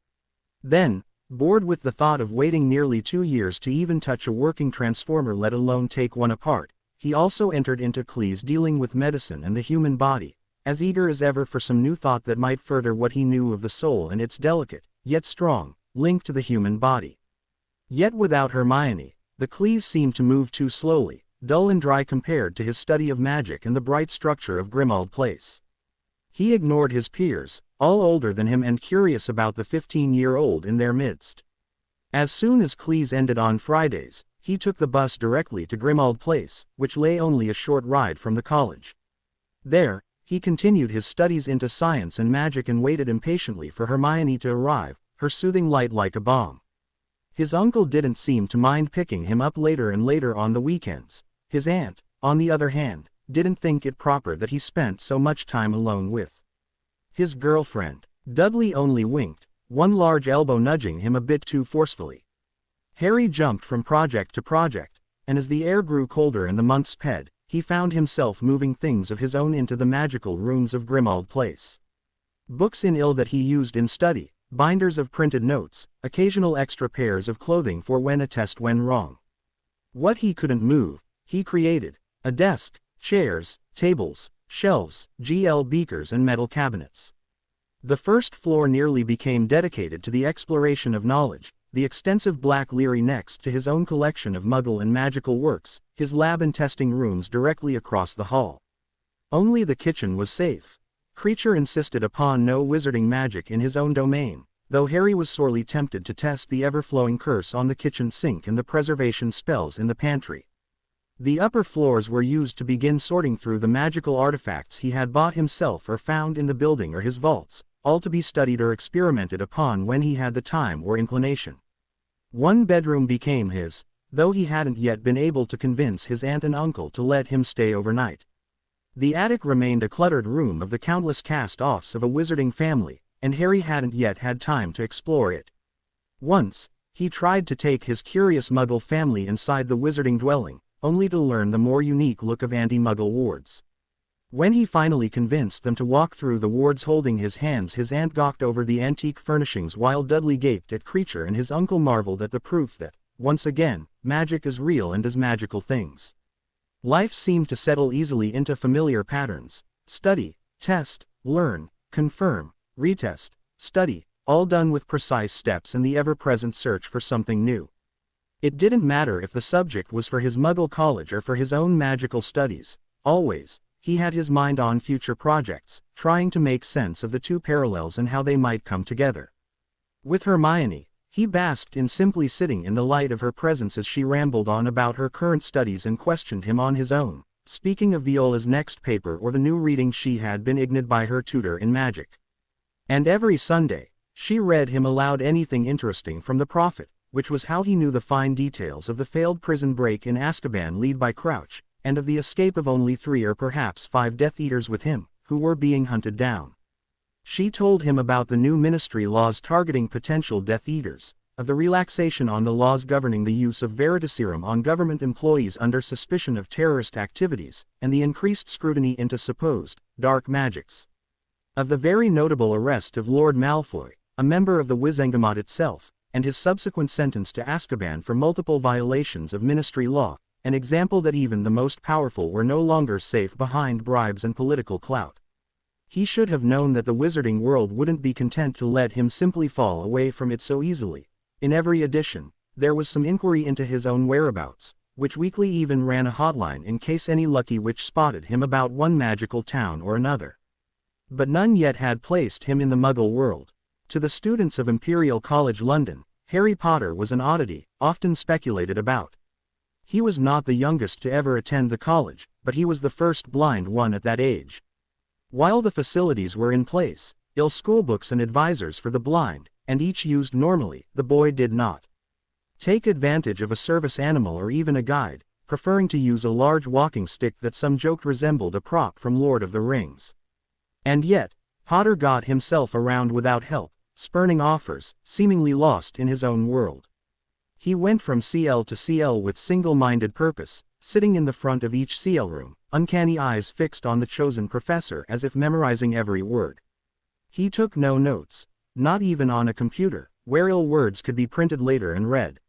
Then, bored with the thought of waiting nearly 2 years to even touch a working transformer, let alone take one apart, he also entered into Clee's dealing with medicine and the human body, as eager as ever for some new thought that might further what he knew of the soul and its delicate, yet strong, link to the human body. Yet without Hermione, the Clees seemed to move too slowly, dull and dry compared to his study of magic and the bright structure of Grimmauld Place. He ignored his peers, all older than him and curious about the 15-year-old in their midst. As soon as Clees ended on Fridays, he took the bus directly to Grimmauld Place, which lay only a short ride from the college. There, he continued his studies into science and magic and waited impatiently for Hermione to arrive, her soothing light like a balm. His uncle didn't seem to mind picking him up later and later on the weekends. His aunt, on the other hand, didn't think it proper that he spent so much time alone with his girlfriend. Dudley only winked, one large elbow nudging him a bit too forcefully. Harry jumped from project to project, and as the air grew colder and the months sped, he found himself moving things of his own into the magical rooms of Grimmauld Place. Books in ill that he used in study, binders of printed notes, occasional extra pairs of clothing for when a test went wrong. What he couldn't move, he created: a desk, chairs, tables, shelves, GL beakers and metal cabinets. The first floor nearly became dedicated to the exploration of knowledge, the extensive Black Leary next to his own collection of Muggle and magical works, his lab and testing rooms directly across the hall. Only the kitchen was safe. Creature insisted upon no wizarding magic in his own domain, though Harry was sorely tempted to test the ever-flowing curse on the kitchen sink and the preservation spells in the pantry. The upper floors were used to begin sorting through the magical artifacts he had bought himself or found in the building or his vaults, all to be studied or experimented upon when he had the time or inclination. One bedroom became his, though he hadn't yet been able to convince his aunt and uncle to let him stay overnight. The attic remained a cluttered room of the countless cast-offs of a wizarding family, and Harry hadn't yet had time to explore it. Once, he tried to take his curious Muggle family inside the wizarding dwelling, only to learn the more unique look of anti-Muggle wards. When he finally convinced them to walk through the wards holding his hands, his aunt gawked over the antique furnishings while Dudley gaped at Creature and his uncle marveled at the proof that, once again, magic is real and does magical things. Life seemed to settle easily into familiar patterns: study, test, learn, confirm, retest, study, all done with precise steps and the ever-present search for something new. It didn't matter if the subject was for his Muggle college or for his own magical studies, always, he had his mind on future projects, trying to make sense of the two parallels and how they might come together. With Hermione, he basked in simply sitting in the light of her presence as she rambled on about her current studies and questioned him on his own, speaking of Viola's next paper or the new reading she had been ignored by her tutor in magic. And every Sunday, she read him aloud anything interesting from the Prophet, which was how he knew the fine details of the failed prison break in Azkaban led by Crouch, and of the escape of only 3 or perhaps 5 Death Eaters with him, who were being hunted down. She told him about the new ministry laws targeting potential Death Eaters, of the relaxation on the laws governing the use of Veritaserum on government employees under suspicion of terrorist activities, and the increased scrutiny into supposed dark magics. Of the very notable arrest of Lord Malfoy, a member of the Wizengamot itself, and his subsequent sentence to Azkaban for multiple violations of ministry law, an example that even the most powerful were no longer safe behind bribes and political clout. He should have known that the wizarding world wouldn't be content to let him simply fall away from it so easily. In every edition, there was some inquiry into his own whereabouts, which weekly even ran a hotline in case any lucky witch spotted him about one magical town or another. But none yet had placed him in the Muggle world. To the students of Imperial College London, Harry Potter was an oddity, often speculated about. He was not the youngest to ever attend the college, but he was the first blind one at that age. While the facilities were in place, schoolbooks and advisors for the blind, and each used normally, the boy did not take advantage of a service animal or even a guide, preferring to use a large walking stick that some joked resembled a prop from Lord of the Rings. And yet, Potter got himself around without help, spurning offers, seemingly lost in his own world. He went from CL to CL with single-minded purpose, sitting in the front of each CL room, uncanny eyes fixed on the chosen professor as if memorizing every word. He took no notes, not even on a computer, where ill words could be printed later and read.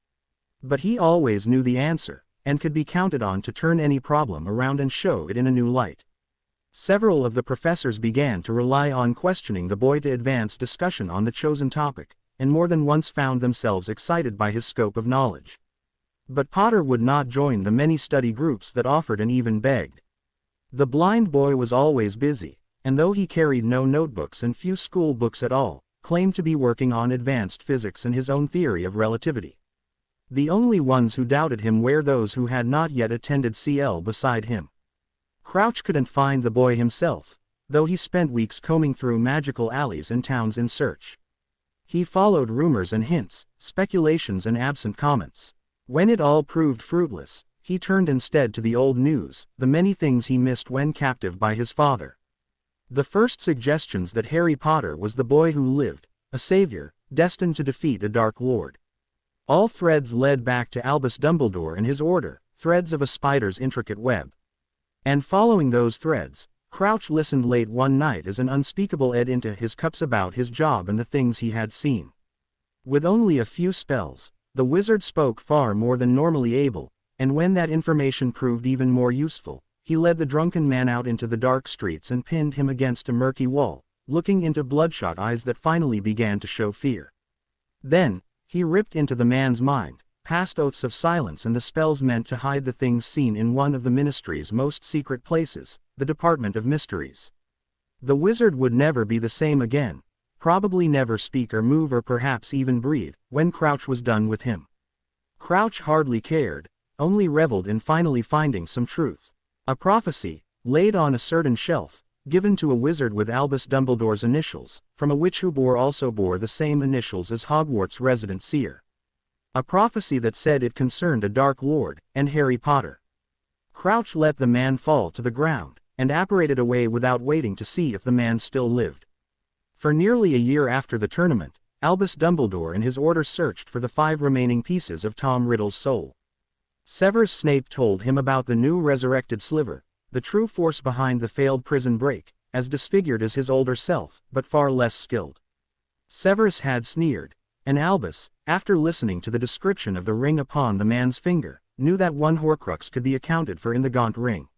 But he always knew the answer, and could be counted on to turn any problem around and show it in a new light. Several of the professors began to rely on questioning the boy to advance discussion on the chosen topic, and more than once found themselves excited by his scope of knowledge. But Potter would not join the many study groups that offered and even begged. The blind boy was always busy, and though he carried no notebooks and few school books at all, claimed to be working on advanced physics and his own theory of relativity. The only ones who doubted him were those who had not yet attended CL beside him. Crouch couldn't find the boy himself, though he spent weeks combing through magical alleys and towns in search. He followed rumors and hints, speculations and absent comments. When it all proved fruitless, he turned instead to the old news, the many things he missed when captive by his father. The first suggestions that Harry Potter was the boy who lived, a savior, destined to defeat a Dark Lord. All threads led back to Albus Dumbledore and his order, threads of a spider's intricate web. And following those threads, Crouch listened late one night as an unspeakable ed into his cups about his job and the things he had seen. With only a few spells, the wizard spoke far more than normally able, and when that information proved even more useful, he led the drunken man out into the dark streets and pinned him against a murky wall, looking into bloodshot eyes that finally began to show fear. Then, he ripped into the man's mind, past oaths of silence and the spells meant to hide the things seen in one of the ministry's most secret places, the Department of Mysteries. The wizard would never be the same again, probably never speak or move or perhaps even breathe, when Crouch was done with him. Crouch hardly cared, only reveled in finally finding some truth. A prophecy, laid on a certain shelf, given to a wizard with Albus Dumbledore's initials, from a witch who also bore the same initials as Hogwarts' resident seer. A prophecy that said it concerned a Dark Lord, and Harry Potter. Crouch let the man fall to the ground, and apparated away without waiting to see if the man still lived. For nearly a year after the tournament, Albus Dumbledore and his order searched for the 5 remaining pieces of Tom Riddle's soul. Severus Snape told him about the new resurrected sliver, the true force behind the failed prison break, as disfigured as his older self, but far less skilled. Severus had sneered, and Albus, after listening to the description of the ring upon the man's finger, knew that one Horcrux could be accounted for in the Gaunt ring.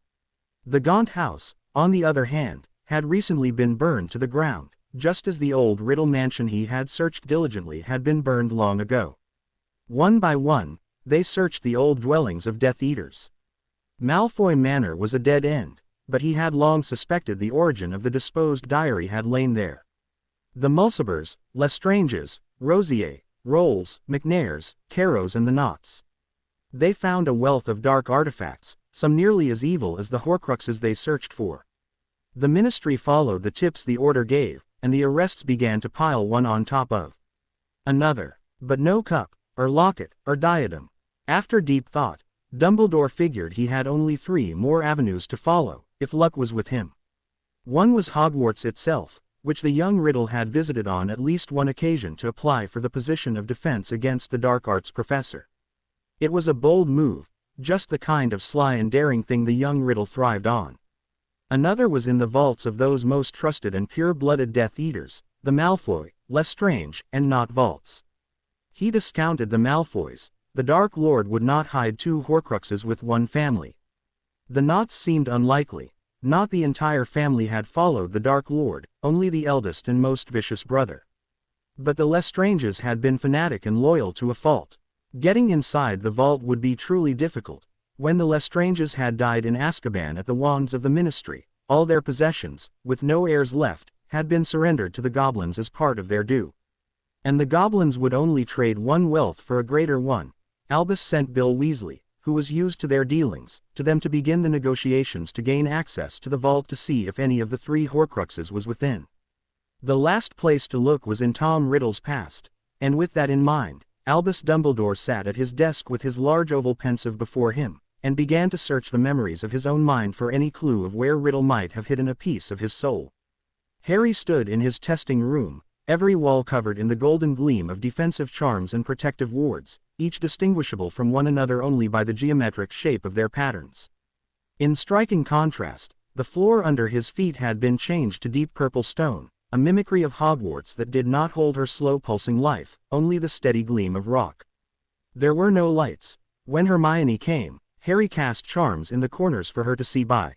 The Gaunt house, on the other hand, had recently been burned to the ground, just as the old Riddle mansion he had searched diligently had been burned long ago. One by one, they searched the old dwellings of Death Eaters. Malfoy Manor was a dead end, but he had long suspected the origin of the disposed diary had lain there. The Mulcibers, Lestranges, Rosier, Rolls, McNairs, Carrows and the Knots. They found a wealth of dark artifacts, some nearly as evil as the Horcruxes they searched for. The Ministry followed the tips the order gave, and the arrests began to pile one on top of another. But no cup, or locket, or diadem. After deep thought, Dumbledore figured he had only 3 more avenues to follow, if luck was with him. One was Hogwarts itself, which the young Riddle had visited on at least one occasion to apply for the position of defense against the dark arts professor. It was a bold move, just the kind of sly and daring thing the young Riddle thrived on. Another was in the vaults of those most trusted and pure-blooded Death Eaters, the Malfoy, Lestrange, and Knot vaults. He discounted the Malfoys. The Dark Lord would not hide 2 Horcruxes with one family. The Knots seemed unlikely. Not the entire family had followed the Dark Lord, only the eldest and most vicious brother. But the Lestranges had been fanatic and loyal to a fault. Getting inside the vault would be truly difficult. When the Lestranges had died in Azkaban at the wands of the Ministry, all their possessions, with no heirs left, had been surrendered to the goblins as part of their due. And the goblins would only trade one wealth for a greater one. Albus sent Bill Weasley, who was used to their dealings, to them to begin the negotiations to gain access to the vault to see if any of the 3 Horcruxes was within. The last place to look was in Tom Riddle's past, and with that in mind, Albus Dumbledore sat at his desk with his large oval pensive before him, and began to search the memories of his own mind for any clue of where Riddle might have hidden a piece of his soul. Harry stood in his testing room, every wall covered in the golden gleam of defensive charms and protective wards, each distinguishable from one another only by the geometric shape of their patterns. In striking contrast, the floor under his feet had been changed to deep purple stone, a mimicry of Hogwarts that did not hold her slow-pulsing life, only the steady gleam of rock. There were no lights. When Hermione came, Harry cast charms in the corners for her to see by.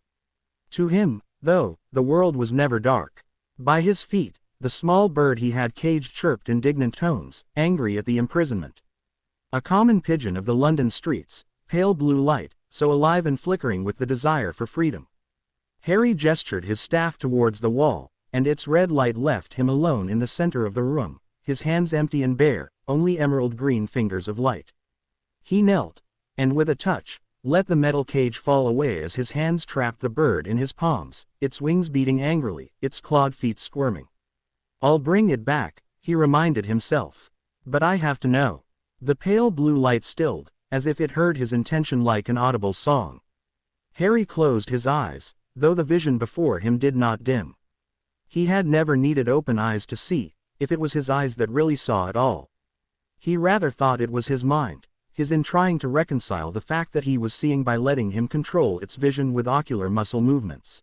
To him, though, the world was never dark. By his feet, the small bird he had caged chirped indignant tones, angry at the imprisonment. A common pigeon of the London streets, pale blue light, so alive and flickering with the desire for freedom. Harry gestured his staff towards the wall, and its red light left him alone in the center of the room, his hands empty and bare, only emerald-green fingers of light. He knelt, and with a touch, let the metal cage fall away as his hands trapped the bird in his palms, its wings beating angrily, its clawed feet squirming. "I'll bring it back," he reminded himself. "But I have to know." The pale blue light stilled, as if it heard his intention like an audible song. Harry closed his eyes, though the vision before him did not dim. He had never needed open eyes to see, if it was his eyes that really saw it all. He rather thought it was his mind, his in trying to reconcile the fact that he was seeing by letting him control its vision with ocular muscle movements.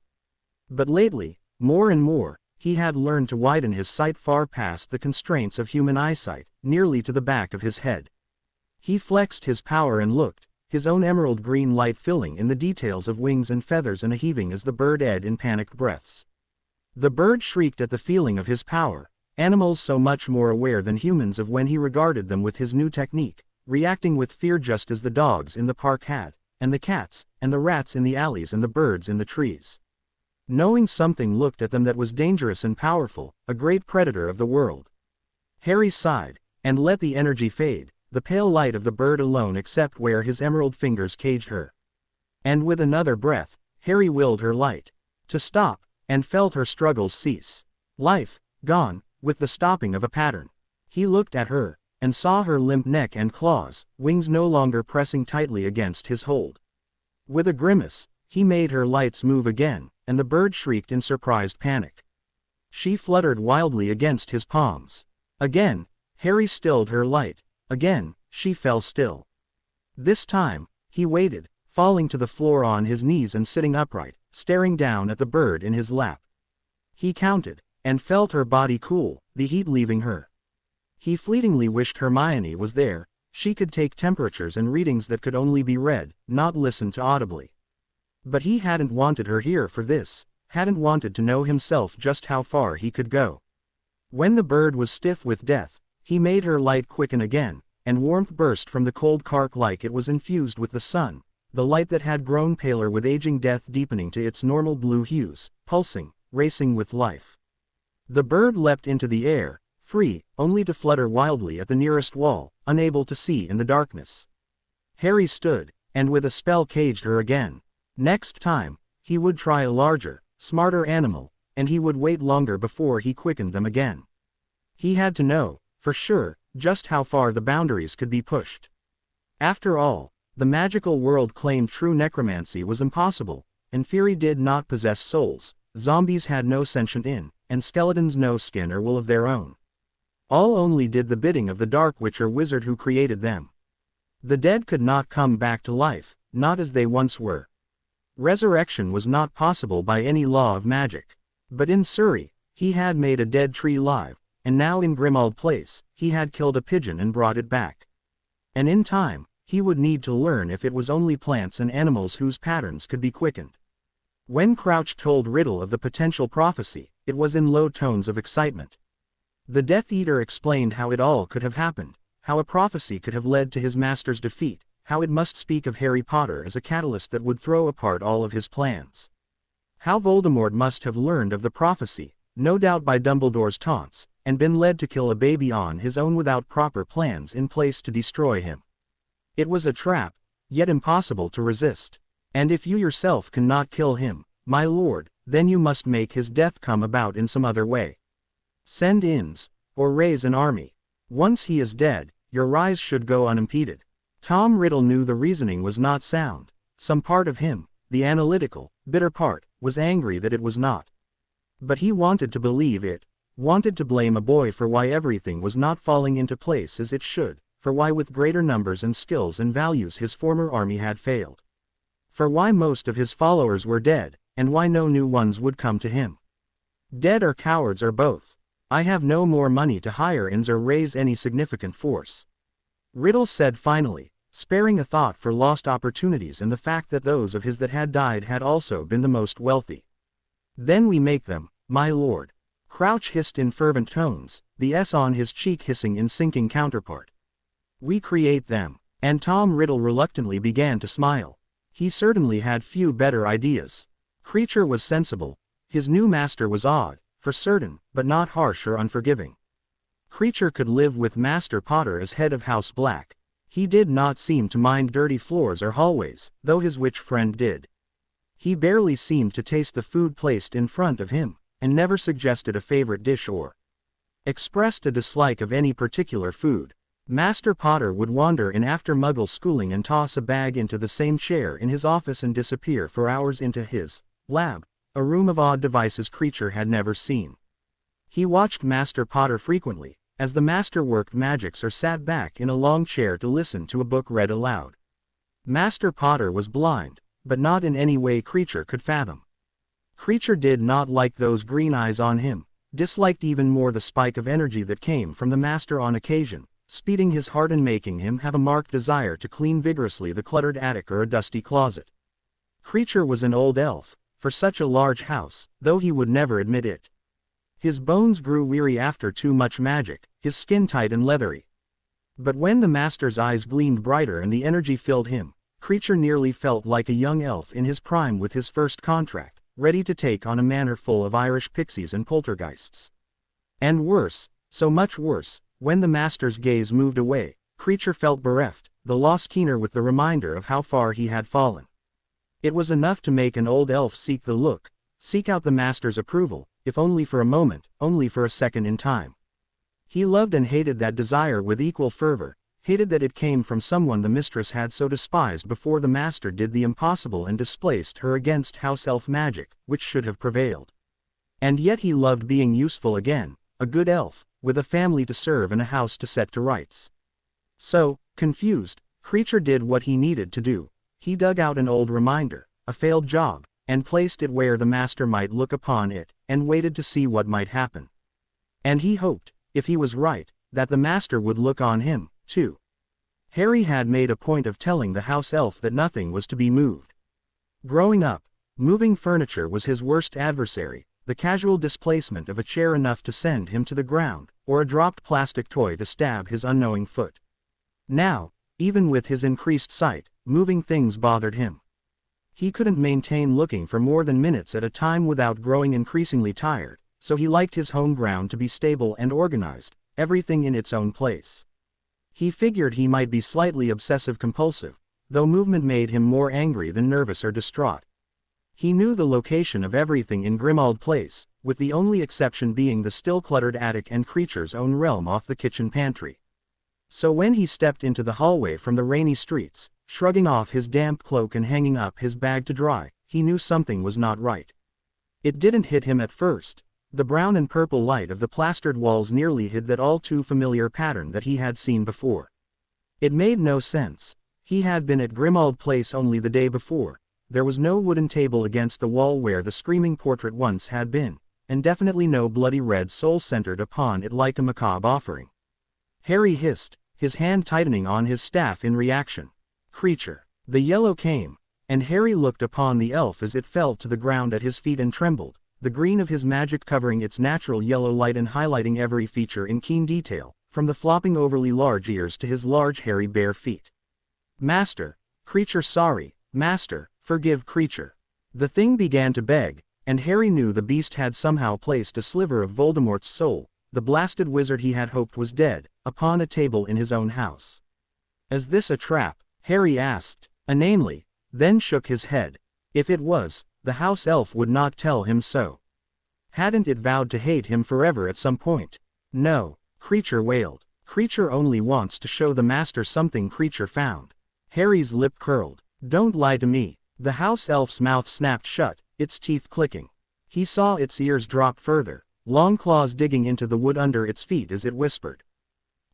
But lately, more and more, he had learned to widen his sight far past the constraints of human eyesight, nearly to the back of his head. He flexed his power and looked, his own emerald green light filling in the details of wings and feathers and a heaving as the bird eddied in panicked breaths. The bird shrieked at the feeling of his power, animals so much more aware than humans of when he regarded them with his new technique, reacting with fear just as the dogs in the park had, and the cats, and the rats in the alleys and the birds in the trees. Knowing something looked at them that was dangerous and powerful, a great predator of the world. Harry sighed, and let the energy fade, the pale light of the bird alone except where his emerald fingers caged her. And with another breath, Harry willed her light to stop, and felt her struggles cease. Life, gone, with the stopping of a pattern. He looked at her, and saw her limp neck and claws, wings no longer pressing tightly against his hold. With a grimace, he made her lights move again, and the bird shrieked in surprised panic. She fluttered wildly against his palms. Again, Harry stilled her light. Again, she fell still. This time, he waited, falling to the floor on his knees and sitting upright, staring down at the bird in his lap. He counted, and felt her body cool, the heat leaving her. He fleetingly wished Hermione was there. She could take temperatures and readings that could only be read, not listened to audibly. But he hadn't wanted her here for this, hadn't wanted to know himself just how far he could go. When the bird was stiff with death, he made her light quicken again, and warmth burst from the cold cark like it was infused with the sun, the light that had grown paler with aging, death deepening to its normal blue hues, pulsing, racing with life. The bird leapt into the air, free, only to flutter wildly at the nearest wall, unable to see in the darkness. Harry stood, and with a spell caged her again. Next time, he would try a larger, smarter animal, and he would wait longer before he quickened them again. He had to know, for sure, just how far the boundaries could be pushed. After all, the magical world claimed true necromancy was impossible, and Fury did not possess souls, zombies had no sentient in, and skeletons no skin or will of their own. All only did the bidding of the Dark Witch or wizard who created them. The dead could not come back to life, not as they once were. Resurrection was not possible by any law of magic. But in Surrey, he had made a dead tree live, and now in Grimmauld Place, he had killed a pigeon and brought it back. And in time, he would need to learn if it was only plants and animals whose patterns could be quickened. When Crouch told Riddle of the potential prophecy, it was in low tones of excitement. The Death Eater explained how it all could have happened, how a prophecy could have led to his master's defeat, how it must speak of Harry Potter as a catalyst that would throw apart all of his plans. How Voldemort must have learned of the prophecy, no doubt by Dumbledore's taunts, and been led to kill a baby on his own without proper plans in place to destroy him. It was a trap, yet impossible to resist. And if you yourself cannot kill him, my lord, then you must make his death come about in some other way. Send inns, or raise an army. Once he is dead, your rise should go unimpeded. Tom Riddle knew the reasoning was not sound. Some part of him, the analytical, bitter part, was angry that it was not. But he wanted to believe it, wanted to blame a boy for why everything was not falling into place as it should, for why with greater numbers and skills and values his former army had failed. For why most of his followers were dead, and why no new ones would come to him. Dead or cowards or both. I have no more money to hire inns or raise any significant force. Riddle said finally, sparing a thought for lost opportunities and the fact that those of his that had died had also been the most wealthy. Then we make them, my lord. Crouch hissed in fervent tones, the S on his cheek hissing in sinking counterpart. We create them, and Tom Riddle reluctantly began to smile. He certainly had few better ideas. Creature was sensible, his new master was odd, for certain, but not harsh or unforgiving. Creature could live with Master Potter as head of House Black. He did not seem to mind dirty floors or hallways, though his witch friend did. He barely seemed to taste the food placed in front of him, and never suggested a favorite dish or expressed a dislike of any particular food. Master Potter would wander in after Muggle schooling and toss a bag into the same chair in his office and disappear for hours into his lab, a room of odd devices Creature had never seen. He watched Master Potter frequently, as the master worked magics or sat back in a long chair to listen to a book read aloud. Master Potter was blind, but not in any way Creature could fathom. Creature did not like those green eyes on him, disliked even more the spike of energy that came from the master on occasion, speeding his heart and making him have a marked desire to clean vigorously the cluttered attic or a dusty closet. Creature was an old elf, for such a large house, though he would never admit it. His bones grew weary after too much magic, his skin tight and leathery. But when the master's eyes gleamed brighter and the energy filled him, Creature nearly felt like a young elf in his prime with his first contract, ready to take on a manor full of Irish pixies and poltergeists. And worse, so much worse, when the master's gaze moved away, Creature felt bereft, the loss keener with the reminder of how far he had fallen. It was enough to make an old elf seek the look, seek out the master's approval, if only for a moment, only for a second in time. He loved and hated that desire with equal fervor, hated that it came from someone the mistress had so despised before the master did the impossible and displaced her against house elf magic, which should have prevailed. And yet he loved being useful again, a good elf, with a family to serve and a house to set to rights. So, confused, Creature did what he needed to do. He dug out an old reminder, a failed job, and placed it where the master might look upon it, and waited to see what might happen. And he hoped, if he was right, that the master would look on him, too. Harry had made a point of telling the house elf that nothing was to be moved. Growing up, moving furniture was his worst adversary, the casual displacement of a chair enough to send him to the ground, or a dropped plastic toy to stab his unknowing foot. Now, even with his increased sight, moving things bothered him. He couldn't maintain looking for more than minutes at a time without growing increasingly tired, so he liked his home ground to be stable and organized, everything in its own place. He figured he might be slightly obsessive-compulsive, though movement made him more angry than nervous or distraught. He knew the location of everything in Grimmauld Place, with the only exception being the still cluttered attic and Creature's own realm off the kitchen pantry. So when he stepped into the hallway from the rainy streets, shrugging off his damp cloak and hanging up his bag to dry, he knew something was not right. It didn't hit him at first. The brown and purple light of the plastered walls nearly hid that all too familiar pattern that he had seen before. It made no sense. He had been at Grimmauld Place only the day before. There was no wooden table against the wall where the screaming portrait once had been, and definitely no bloody red soul centered upon it like a macabre offering. Harry hissed, his hand tightening on his staff in reaction. Creature. The yellow came, and Harry looked upon the elf as it fell to the ground at his feet and trembled, the green of his magic covering its natural yellow light and highlighting every feature in keen detail, from the flopping overly large ears to his large hairy bare feet. Master. Creature, sorry, Master, forgive Creature. The thing began to beg, and Harry knew the beast had somehow placed a sliver of Voldemort's soul, the blasted wizard he had hoped was dead, upon a table in his own house. Is this a trap? Harry asked, inanely, then shook his head. If it was, the house elf would not tell him so. Hadn't it vowed to hate him forever at some point? No, Creature wailed. Creature only wants to show the master something Creature found. Harry's lip curled. Don't lie to me. The house elf's mouth snapped shut, its teeth clicking. He saw its ears drop further, long claws digging into the wood under its feet as it whispered.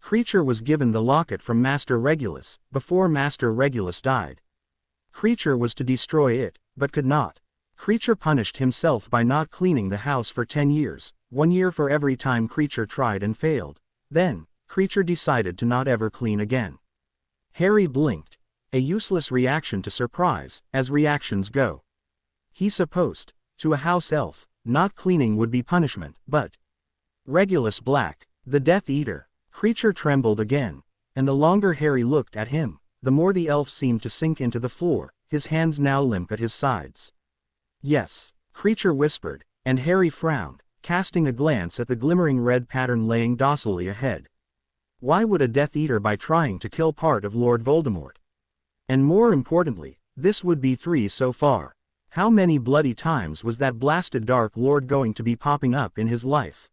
Creature was given the locket from Master Regulus, before Master Regulus died. Creature was to destroy it, but could not. Creature punished himself by not cleaning the house for 10 years, 1 year for every time Creature tried and failed. Then, Creature decided to not ever clean again. Harry blinked. A useless reaction to surprise, as reactions go. He supposed, to a house elf, not cleaning would be punishment, but Regulus Black, the Death Eater. Creature trembled again, and the longer Harry looked at him, the more the elf seemed to sink into the floor, his hands now limp at his sides. Yes, Creature whispered, and Harry frowned, casting a glance at the glimmering red pattern laying docilely ahead. Why would a Death Eater by trying to kill part of Lord Voldemort? And more importantly, this would be 3 so far. How many bloody times was that blasted Dark Lord going to be popping up in his life?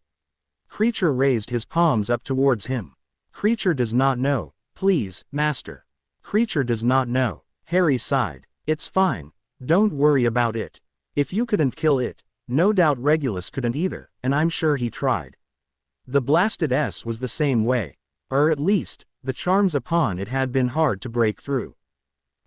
Creature raised his palms up towards him. Creature does not know. Please, Master. Creature does not know. Harry sighed. It's fine. Don't worry about it. If you couldn't kill it, no doubt Regulus couldn't either, and I'm sure he tried. The blasted S was the same way. Or at least, the charms upon it had been hard to break through.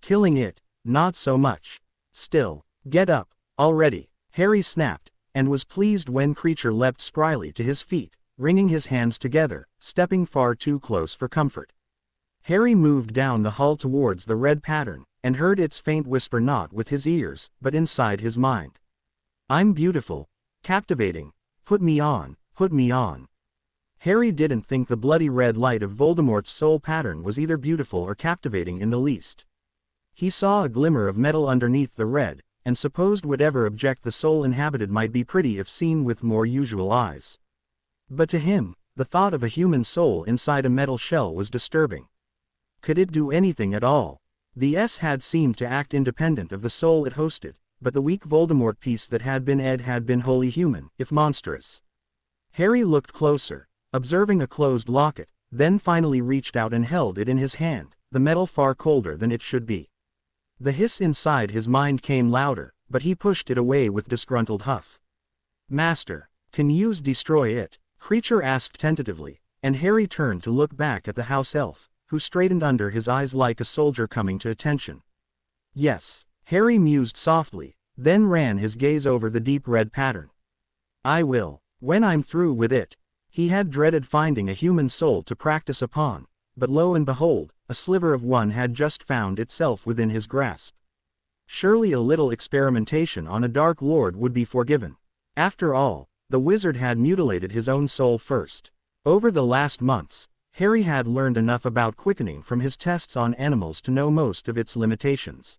Killing it, not so much. Still, get up, already, Harry snapped, and was pleased when Creature leapt spryly to his feet, wringing his hands together, stepping far too close for comfort. Harry moved down the hall towards the red pattern, and heard its faint whisper not with his ears, but inside his mind. I'm beautiful, captivating, put me on, put me on. Harry didn't think the bloody red light of Voldemort's soul pattern was either beautiful or captivating in the least. He saw a glimmer of metal underneath the red, and supposed whatever object the soul inhabited might be pretty if seen with more usual eyes. But to him, the thought of a human soul inside a metal shell was disturbing. Could it do anything at all? The S had seemed to act independent of the soul it hosted, but the weak Voldemort piece that had been Ed had been wholly human, if monstrous. Harry looked closer, observing a closed locket, then finally reached out and held it in his hand, the metal far colder than it should be. The hiss inside his mind came louder, but he pushed it away with disgruntled huff. "Master, can yous destroy it?" Creature asked tentatively, and Harry turned to look back at the house elf, who straightened under his eyes like a soldier coming to attention. "Yes," Harry mused softly, then ran his gaze over the deep red pattern. "I will, when I'm through with it." He had dreaded finding a human soul to practice upon, but lo and behold, a sliver of one had just found itself within his grasp. Surely a little experimentation on a Dark Lord would be forgiven. After all, the wizard had mutilated his own soul first. Over the last months, Harry had learned enough about quickening from his tests on animals to know most of its limitations.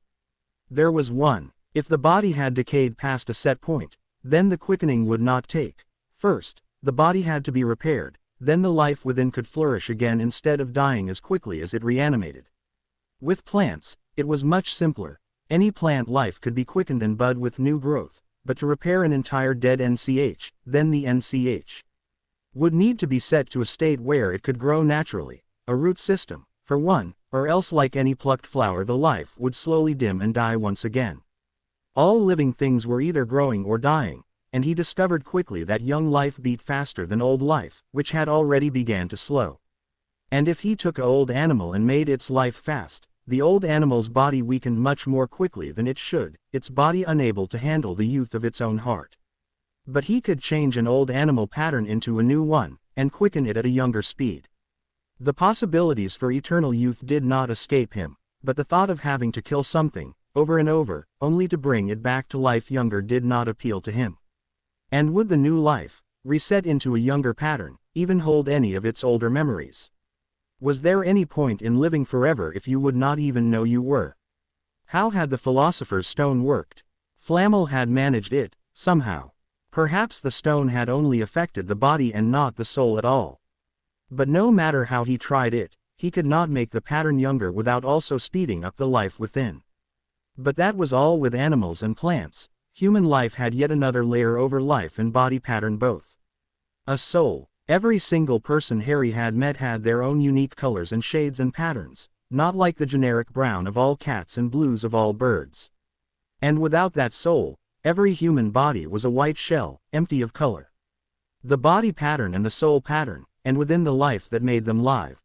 There was one: if the body had decayed past a set point, then the quickening would not take. First, the body had to be repaired, then the life within could flourish again instead of dying as quickly as it reanimated. With plants, it was much simpler. Any plant life could be quickened and bud with new growth, but to repair an entire dead NCH, then the NCH would need to be set to a state where it could grow naturally, a root system, for one, or else like any plucked flower the life would slowly dim and die once again. All living things were either growing or dying, and he discovered quickly that young life beat faster than old life, which had already began to slow. And if he took an old animal and made its life fast, the old animal's body weakened much more quickly than it should, its body unable to handle the youth of its own heart. But he could change an old animal pattern into a new one, and quicken it at a younger speed. The possibilities for eternal youth did not escape him, but the thought of having to kill something, over and over, only to bring it back to life younger did not appeal to him. And would the new life, reset into a younger pattern, even hold any of its older memories? Was there any point in living forever if you would not even know you were? How had the Philosopher's Stone worked? Flamel had managed it, somehow. Perhaps the stone had only affected the body and not the soul at all. But no matter how he tried it, he could not make the pattern younger without also speeding up the life within. But that was all with animals and plants. Human life had yet another layer over life and body pattern both. A soul. Every single person Harry had met had their own unique colors and shades and patterns, not like the generic brown of all cats and blues of all birds. And without that soul, every human body was a white shell, empty of color. The body pattern and the soul pattern, and within the life that made them live.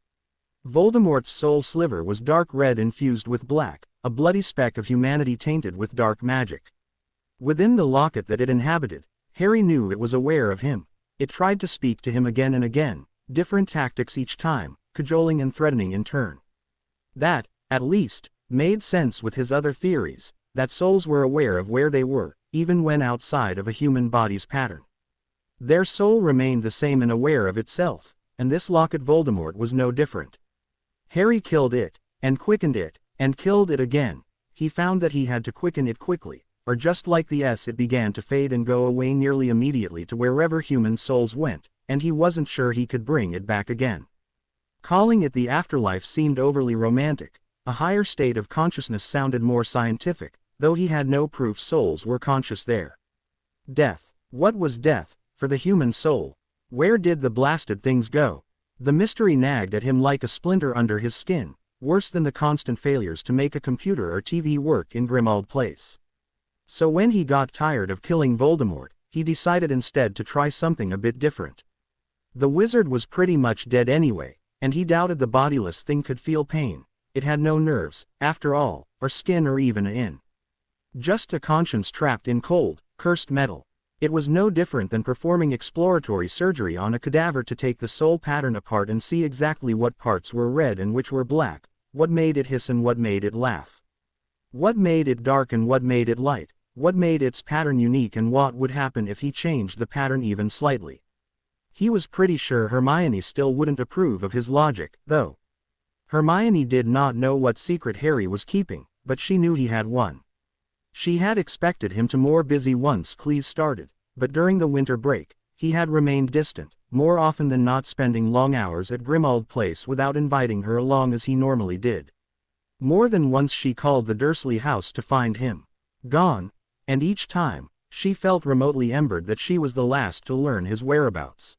Voldemort's soul sliver was dark red infused with black, a bloody speck of humanity tainted with dark magic. Within the locket that it inhabited, Harry knew it was aware of him. It tried to speak to him again and again, different tactics each time, cajoling and threatening in turn. That, at least, made sense with his other theories, that souls were aware of where they were, even when outside of a human body's pattern. Their soul remained the same and aware of itself, and this locket Voldemort was no different. Harry killed it, and quickened it, and killed it again. He found that he had to quicken it quickly, or just like the S it began to fade and go away nearly immediately to wherever human souls went, and he wasn't sure he could bring it back again. Calling it the afterlife seemed overly romantic. A higher state of consciousness sounded more scientific, though he had no proof souls were conscious there. Death. What was death, for the human soul? Where did the blasted things go? The mystery nagged at him like a splinter under his skin, worse than the constant failures to make a computer or TV work in Grimmauld Place. So when he got tired of killing Voldemort, he decided instead to try something a bit different. The wizard was pretty much dead anyway, and he doubted the bodiless thing could feel pain. It had no nerves, after all, or skin or even in. Just a conscience trapped in cold, cursed metal. It was no different than performing exploratory surgery on a cadaver to take the soul pattern apart and see exactly what parts were red and which were black, what made it hiss and what made it laugh. What made it dark and what made it light, what made its pattern unique and what would happen if he changed the pattern even slightly. He was pretty sure Hermione still wouldn't approve of his logic, though. Hermione did not know what secret Harry was keeping, but she knew he had one. She had expected him to more busy once Cleese started, but during the winter break, he had remained distant, more often than not spending long hours at Grimmauld Place without inviting her along as he normally did. More than once she called the Dursley house to find him gone, And each time, she felt remotely embered that she was the last to learn his whereabouts.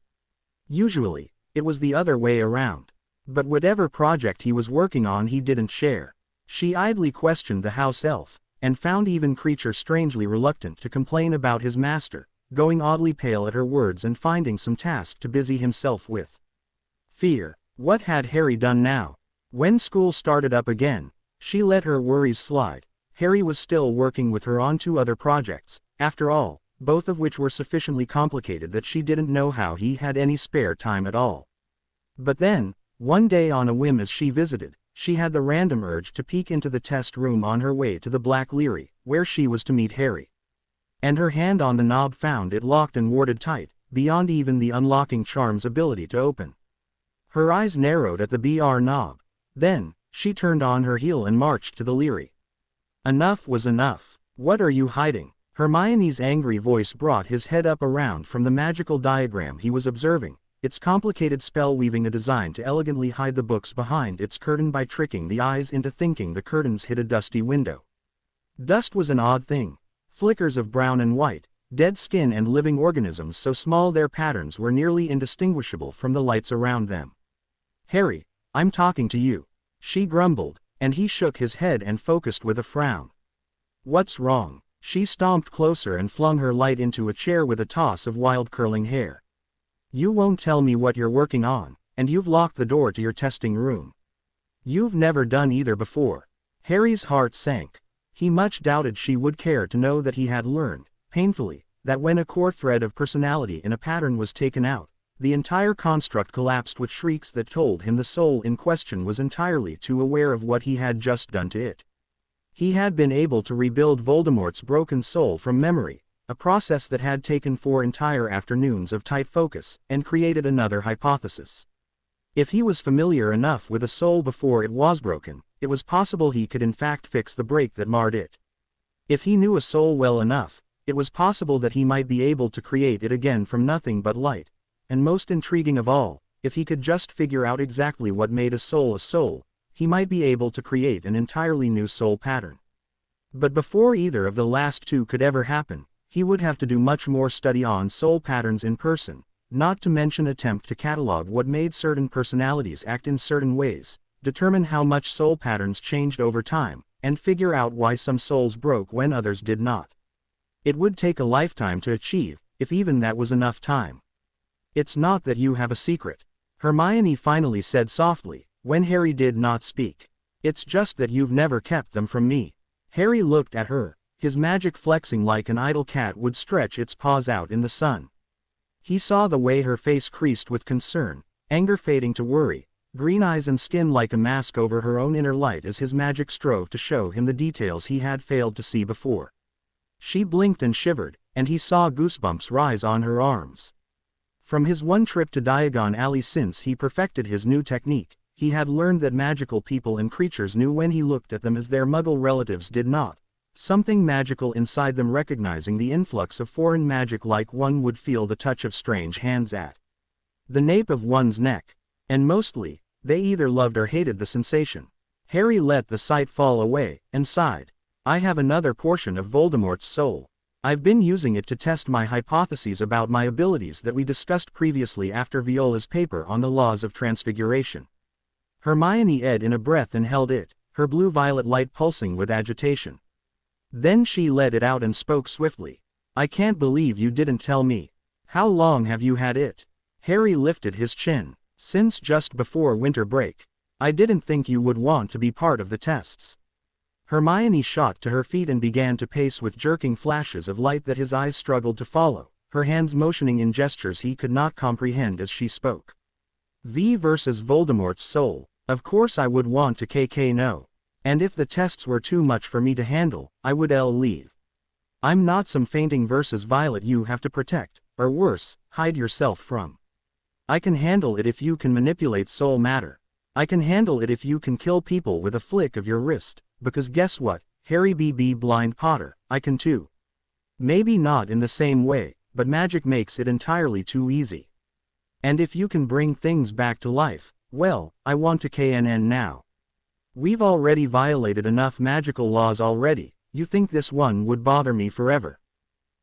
Usually, it was the other way around. But whatever project he was working on he didn't share. She idly questioned the house elf, and found even Creature strangely reluctant to complain about his master, going oddly pale at her words and finding some task to busy himself with. Fear. What had Harry done now? When school started up again, she let her worries slide. Harry was still working with her on 2 other projects, after all, both of which were sufficiently complicated that she didn't know how he had any spare time at all. But then, one day on a whim as she visited, she had the random urge to peek into the test room on her way to the Black Leery, where she was to meet Harry. And her hand on the knob found it locked and warded tight, beyond even the unlocking charm's ability to open. Her eyes narrowed at the BR knob. Then, she turned on her heel and marched to the Leery. Enough was enough. What are you hiding? Hermione's angry voice brought his head up around from the magical diagram he was observing, its complicated spell weaving a design to elegantly hide the books behind its curtain by tricking the eyes into thinking the curtains hid a dusty window. Dust was an odd thing. Flickers of brown and white, dead skin and living organisms so small their patterns were nearly indistinguishable from the lights around them. Harry, I'm talking to you. She grumbled, and he shook his head and focused with a frown. What's wrong? She stomped closer and flung her light into a chair with a toss of wild curling hair. You won't tell me what you're working on, and you've locked the door to your testing room. You've never done either before. Harry's heart sank. He much doubted she would care to know that he had learned, painfully, that when a core thread of personality in a pattern was taken out, the entire construct collapsed with shrieks that told him the soul in question was entirely too aware of what he had just done to it. He had been able to rebuild Voldemort's broken soul from memory, a process that had taken 4 entire afternoons of tight focus, and created another hypothesis. If he was familiar enough with a soul before it was broken, it was possible he could in fact fix the break that marred it. If he knew a soul well enough, it was possible that he might be able to create it again from nothing but light. And most intriguing of all, if he could just figure out exactly what made a soul, he might be able to create an entirely new soul pattern. But before either of the last 2 could ever happen, he would have to do much more study on soul patterns in person, not to mention attempt to catalog what made certain personalities act in certain ways, determine how much soul patterns changed over time, and figure out why some souls broke when others did not. It would take a lifetime to achieve, if even that was enough time. It's not that you have a secret, Hermione finally said softly, when Harry did not speak. It's just that you've never kept them from me. Harry looked at her, his magic flexing like an idle cat would stretch its paws out in the sun. He saw the way her face creased with concern, anger fading to worry, green eyes and skin like a mask over her own inner light as his magic strove to show him the details he had failed to see before. She blinked and shivered, and he saw goosebumps rise on her arms. From his one trip to Diagon Alley since he perfected his new technique, he had learned that magical people and creatures knew when he looked at them as their muggle relatives did not, something magical inside them recognizing the influx of foreign magic like one would feel the touch of strange hands at the nape of one's neck. And mostly, they either loved or hated the sensation. Harry let the sight fall away, and sighed. I have another portion of Voldemort's soul. I've been using it to test my hypotheses about my abilities that we discussed previously after Viola's paper on the laws of transfiguration. Hermione edged in a breath and held it, her blue-violet light pulsing with agitation. Then she let it out and spoke swiftly. I can't believe you didn't tell me. How long have you had it? Harry lifted his chin. Since just before winter break. I didn't think you would want to be part of the tests. Hermione shot to her feet and began to pace with jerking flashes of light that his eyes struggled to follow, her hands motioning in gestures he could not comprehend as she spoke. V versus Voldemort's soul. Of course I would want to KK no. And if the tests were too much for me to handle, I would leave. I'm not some fainting versus Violet you have to protect, or worse, hide yourself from. I can handle it if you can manipulate soul matter. I can handle it if you can kill people with a flick of your wrist. Because guess what, Harry B.B. Blind Potter, I can too. Maybe not in the same way, but magic makes it entirely too easy. And if you can bring things back to life, well, I want to KNN now. We've already violated enough magical laws already, You think this one would bother me forever?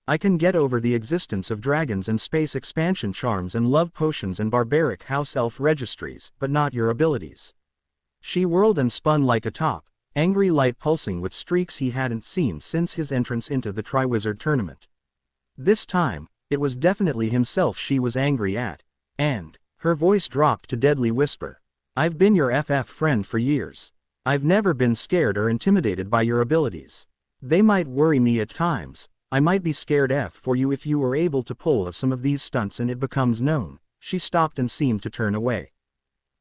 I can get over the existence of dragons and space expansion charms and love potions and barbaric house elf registries, but not your abilities. She whirled and spun like a top, angry light pulsing with streaks he hadn't seen since his entrance into the Triwizard tournament. This time, it was definitely himself she was angry at, and her voice dropped to deadly whisper. I've been your FF friend for years. I've never been scared or intimidated by your abilities. They might worry me at times. I might be scared for you if you were able to pull off some of these stunts and it becomes known. She stopped and seemed to turn away.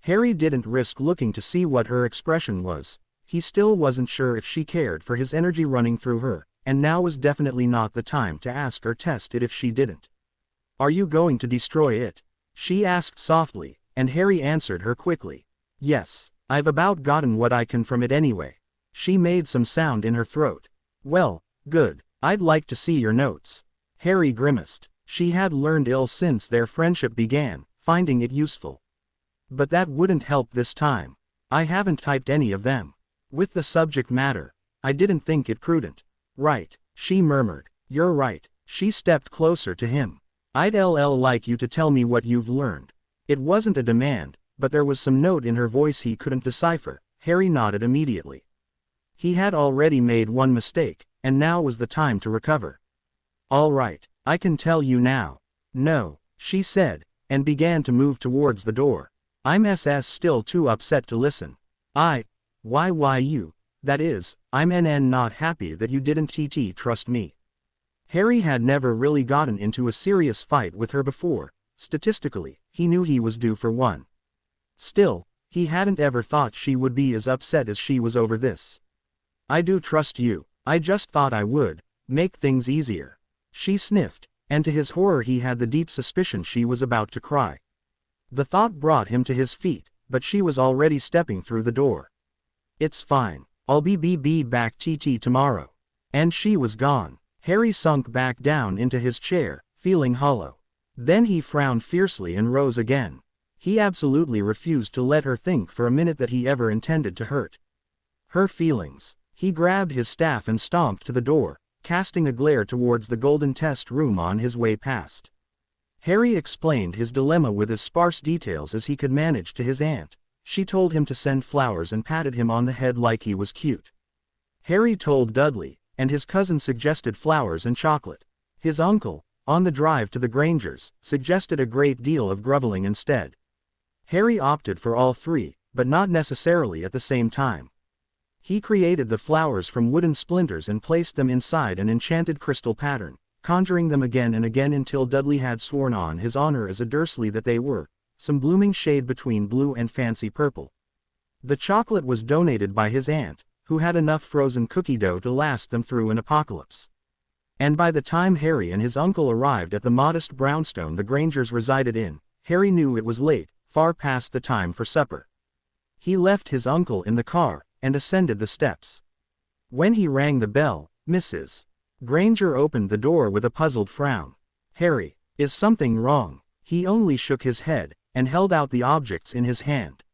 Harry didn't risk looking to see what her expression was. He still wasn't sure if she cared for his energy running through her, and now was definitely not the time to ask or test it if she didn't. Are you going to destroy it? She asked softly, and Harry answered her quickly. Yes, I've about gotten what I can from it anyway. She made some sound in her throat. Well, good. I'd like to see your notes. Harry grimaced. She had learned ill since their friendship began, finding it useful. But that wouldn't help this time. I haven't typed any of them. With the subject matter, I didn't think it prudent. Right, she murmured. You're right. She stepped closer to him. I'd like you to tell me what you've learned. It wasn't a demand, but there was some note in her voice he couldn't decipher. Harry nodded immediately. He had already made one mistake, and now was the time to recover. All right, I can tell you now. No, she said, and began to move towards the door. I'm still too upset to listen. Why you? That is, I'm not happy that you didn't trust me. Harry had never really gotten into a serious fight with her before. Statistically, he knew he was due for one. Still, he hadn't ever thought she would be as upset as she was over this. I do trust you. I just thought I would make things easier. She sniffed, and to his horror he had the deep suspicion she was about to cry. The thought brought him to his feet, but she was already stepping through the door. It's fine. I'll be back tomorrow. And she was gone. Harry sunk back down into his chair, feeling hollow. Then he frowned fiercely and rose again. He absolutely refused to let her think for a minute that he ever intended to hurt her feelings. He grabbed his staff and stomped to the door, casting a glare towards the golden test room on his way past. Harry explained his dilemma with as sparse details as he could manage to his aunt. She told him to send flowers and patted him on the head like he was cute. Harry told Dudley, and his cousin suggested flowers and chocolate. His uncle, on the drive to the Grangers, suggested a great deal of groveling instead. Harry opted for all three, but not necessarily at the same time. He created the flowers from wooden splinters and placed them inside an enchanted crystal pattern, conjuring them again and again until Dudley had sworn on his honor as a Dursley that they were some blooming shade between blue and fancy purple. The chocolate was donated by his aunt, who had enough frozen cookie dough to last them through an apocalypse. And by the time Harry and his uncle arrived at the modest brownstone the Grangers resided in, Harry knew it was late, far past the time for supper. He left his uncle in the car, and ascended the steps. When he rang the bell, Mrs. Granger opened the door with a puzzled frown. Harry, is something wrong? He only shook his head, and held out the objects in his hand.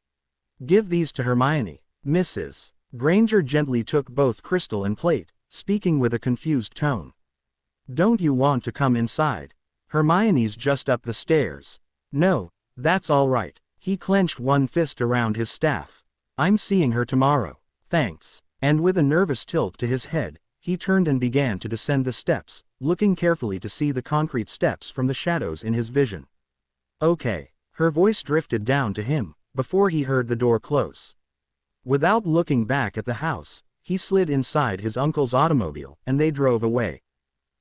Give these to Hermione. Mrs. Granger gently took both crystal and plate, speaking with a confused tone. Don't you want to come inside? Hermione's just up the stairs. No, that's all right. He clenched one fist around his staff. I'm seeing her tomorrow. Thanks. And with a nervous tilt to his head, he turned and began to descend the steps, looking carefully to see the concrete steps from the shadows in his vision. Okay. Her voice drifted down to him, before he heard the door close. Without looking back at the house, he slid inside his uncle's automobile, and they drove away.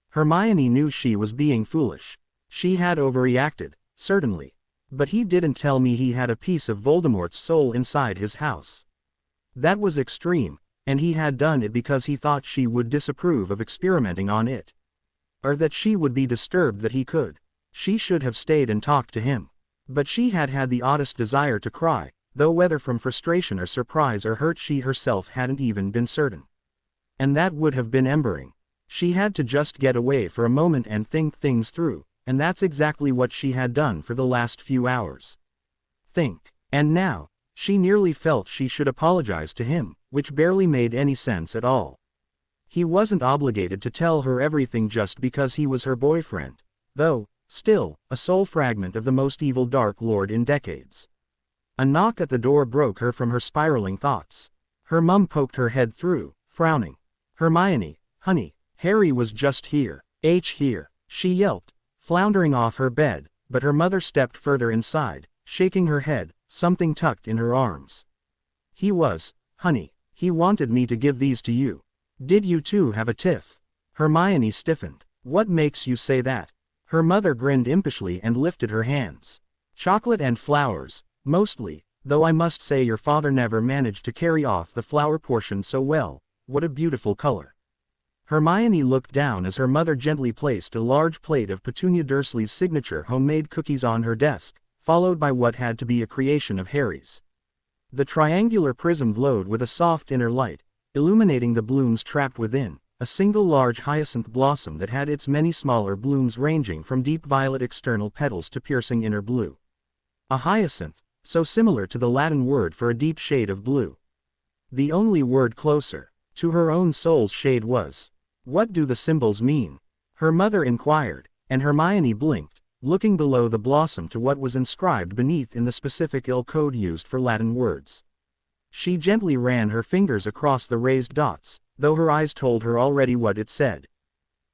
Hermione knew she was being foolish. She had overreacted, certainly. But he didn't tell me he had a piece of Voldemort's soul inside his house. That was extreme, and he had done it because he thought she would disapprove of experimenting on it. Or that she would be disturbed that he could. She should have stayed and talked to him. But she had had the oddest desire to cry, though whether from frustration or surprise or hurt she herself hadn't even been certain. And that would have been embering. She had to just get away for a moment and think things through, and that's exactly what she had done for the last few hours. Think. And now, she nearly felt she should apologize to him, which barely made any sense at all. He wasn't obligated to tell her everything just because he was her boyfriend, though, still, a soul fragment of the most evil Dark Lord in decades. A knock at the door broke her from her spiraling thoughts. Her mum poked her head through, frowning. "Hermione, honey, Harry was just here." Here," she yelped, floundering off her bed, but her mother stepped further inside, shaking her head, something tucked in her arms. "He was, honey, he wanted me to give these to you. Did you two have a tiff?" Hermione stiffened. "What makes you say that?" Her mother grinned impishly and lifted her hands. "Chocolate and flowers, mostly, though I must say your father never managed to carry off the flower portion so well. What a beautiful color." Hermione looked down as her mother gently placed a large plate of Petunia Dursley's signature homemade cookies on her desk, followed by what had to be a creation of Harry's. The triangular prism glowed with a soft inner light, illuminating the blooms trapped within, a single large hyacinth blossom that had its many smaller blooms ranging from deep violet external petals to piercing inner blue. A hyacinth, so similar to the Latin word for a deep shade of blue. The only word closer to her own soul's shade was, "What do the symbols mean?" her mother inquired, and Hermione blinked, looking below the blossom to what was inscribed beneath in the specific code used for Latin words. She gently ran her fingers across the raised dots, though her eyes told her already what it said.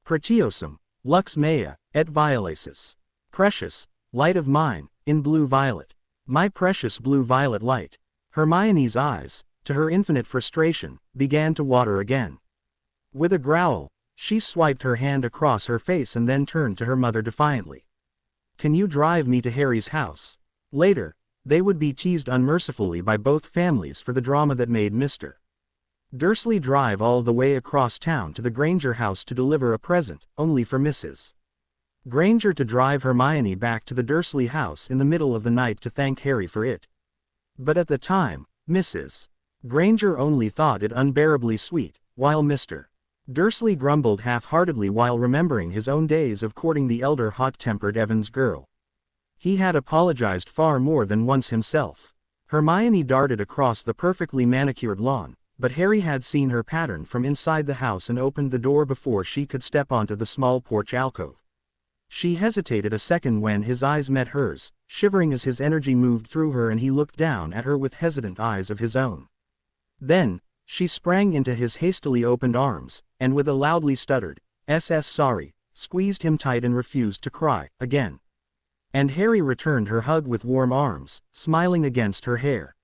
"Pretiosum, lux mea, et violacis. Precious, light of mine, in blue violet. My precious blue violet light." Hermione's eyes, to her infinite frustration, began to water again. With a growl, she swiped her hand across her face and then turned to her mother defiantly. "Can you drive me to Harry's house?" Later, they would be teased unmercifully by both families for the drama that made Mr. Dursley drive all the way across town to the Granger house to deliver a present, only for Mrs. Granger to drive Hermione back to the Dursley house in the middle of the night to thank Harry for it. But at the time, Mrs. Granger only thought it unbearably sweet, while Mr. Dursley grumbled half-heartedly while remembering his own days of courting the elder hot-tempered Evans girl. He had apologized far more than once himself. Hermione darted across the perfectly manicured lawn, but Harry had seen her pattern from inside the house and opened the door before she could step onto the small porch alcove. She hesitated a second when his eyes met hers, shivering as his energy moved through her and he looked down at her with hesitant eyes of his own. Then, she sprang into his hastily opened arms, and with a loudly stuttered, sorry, squeezed him tight and refused to cry, again. And Harry returned her hug with warm arms, smiling against her hair.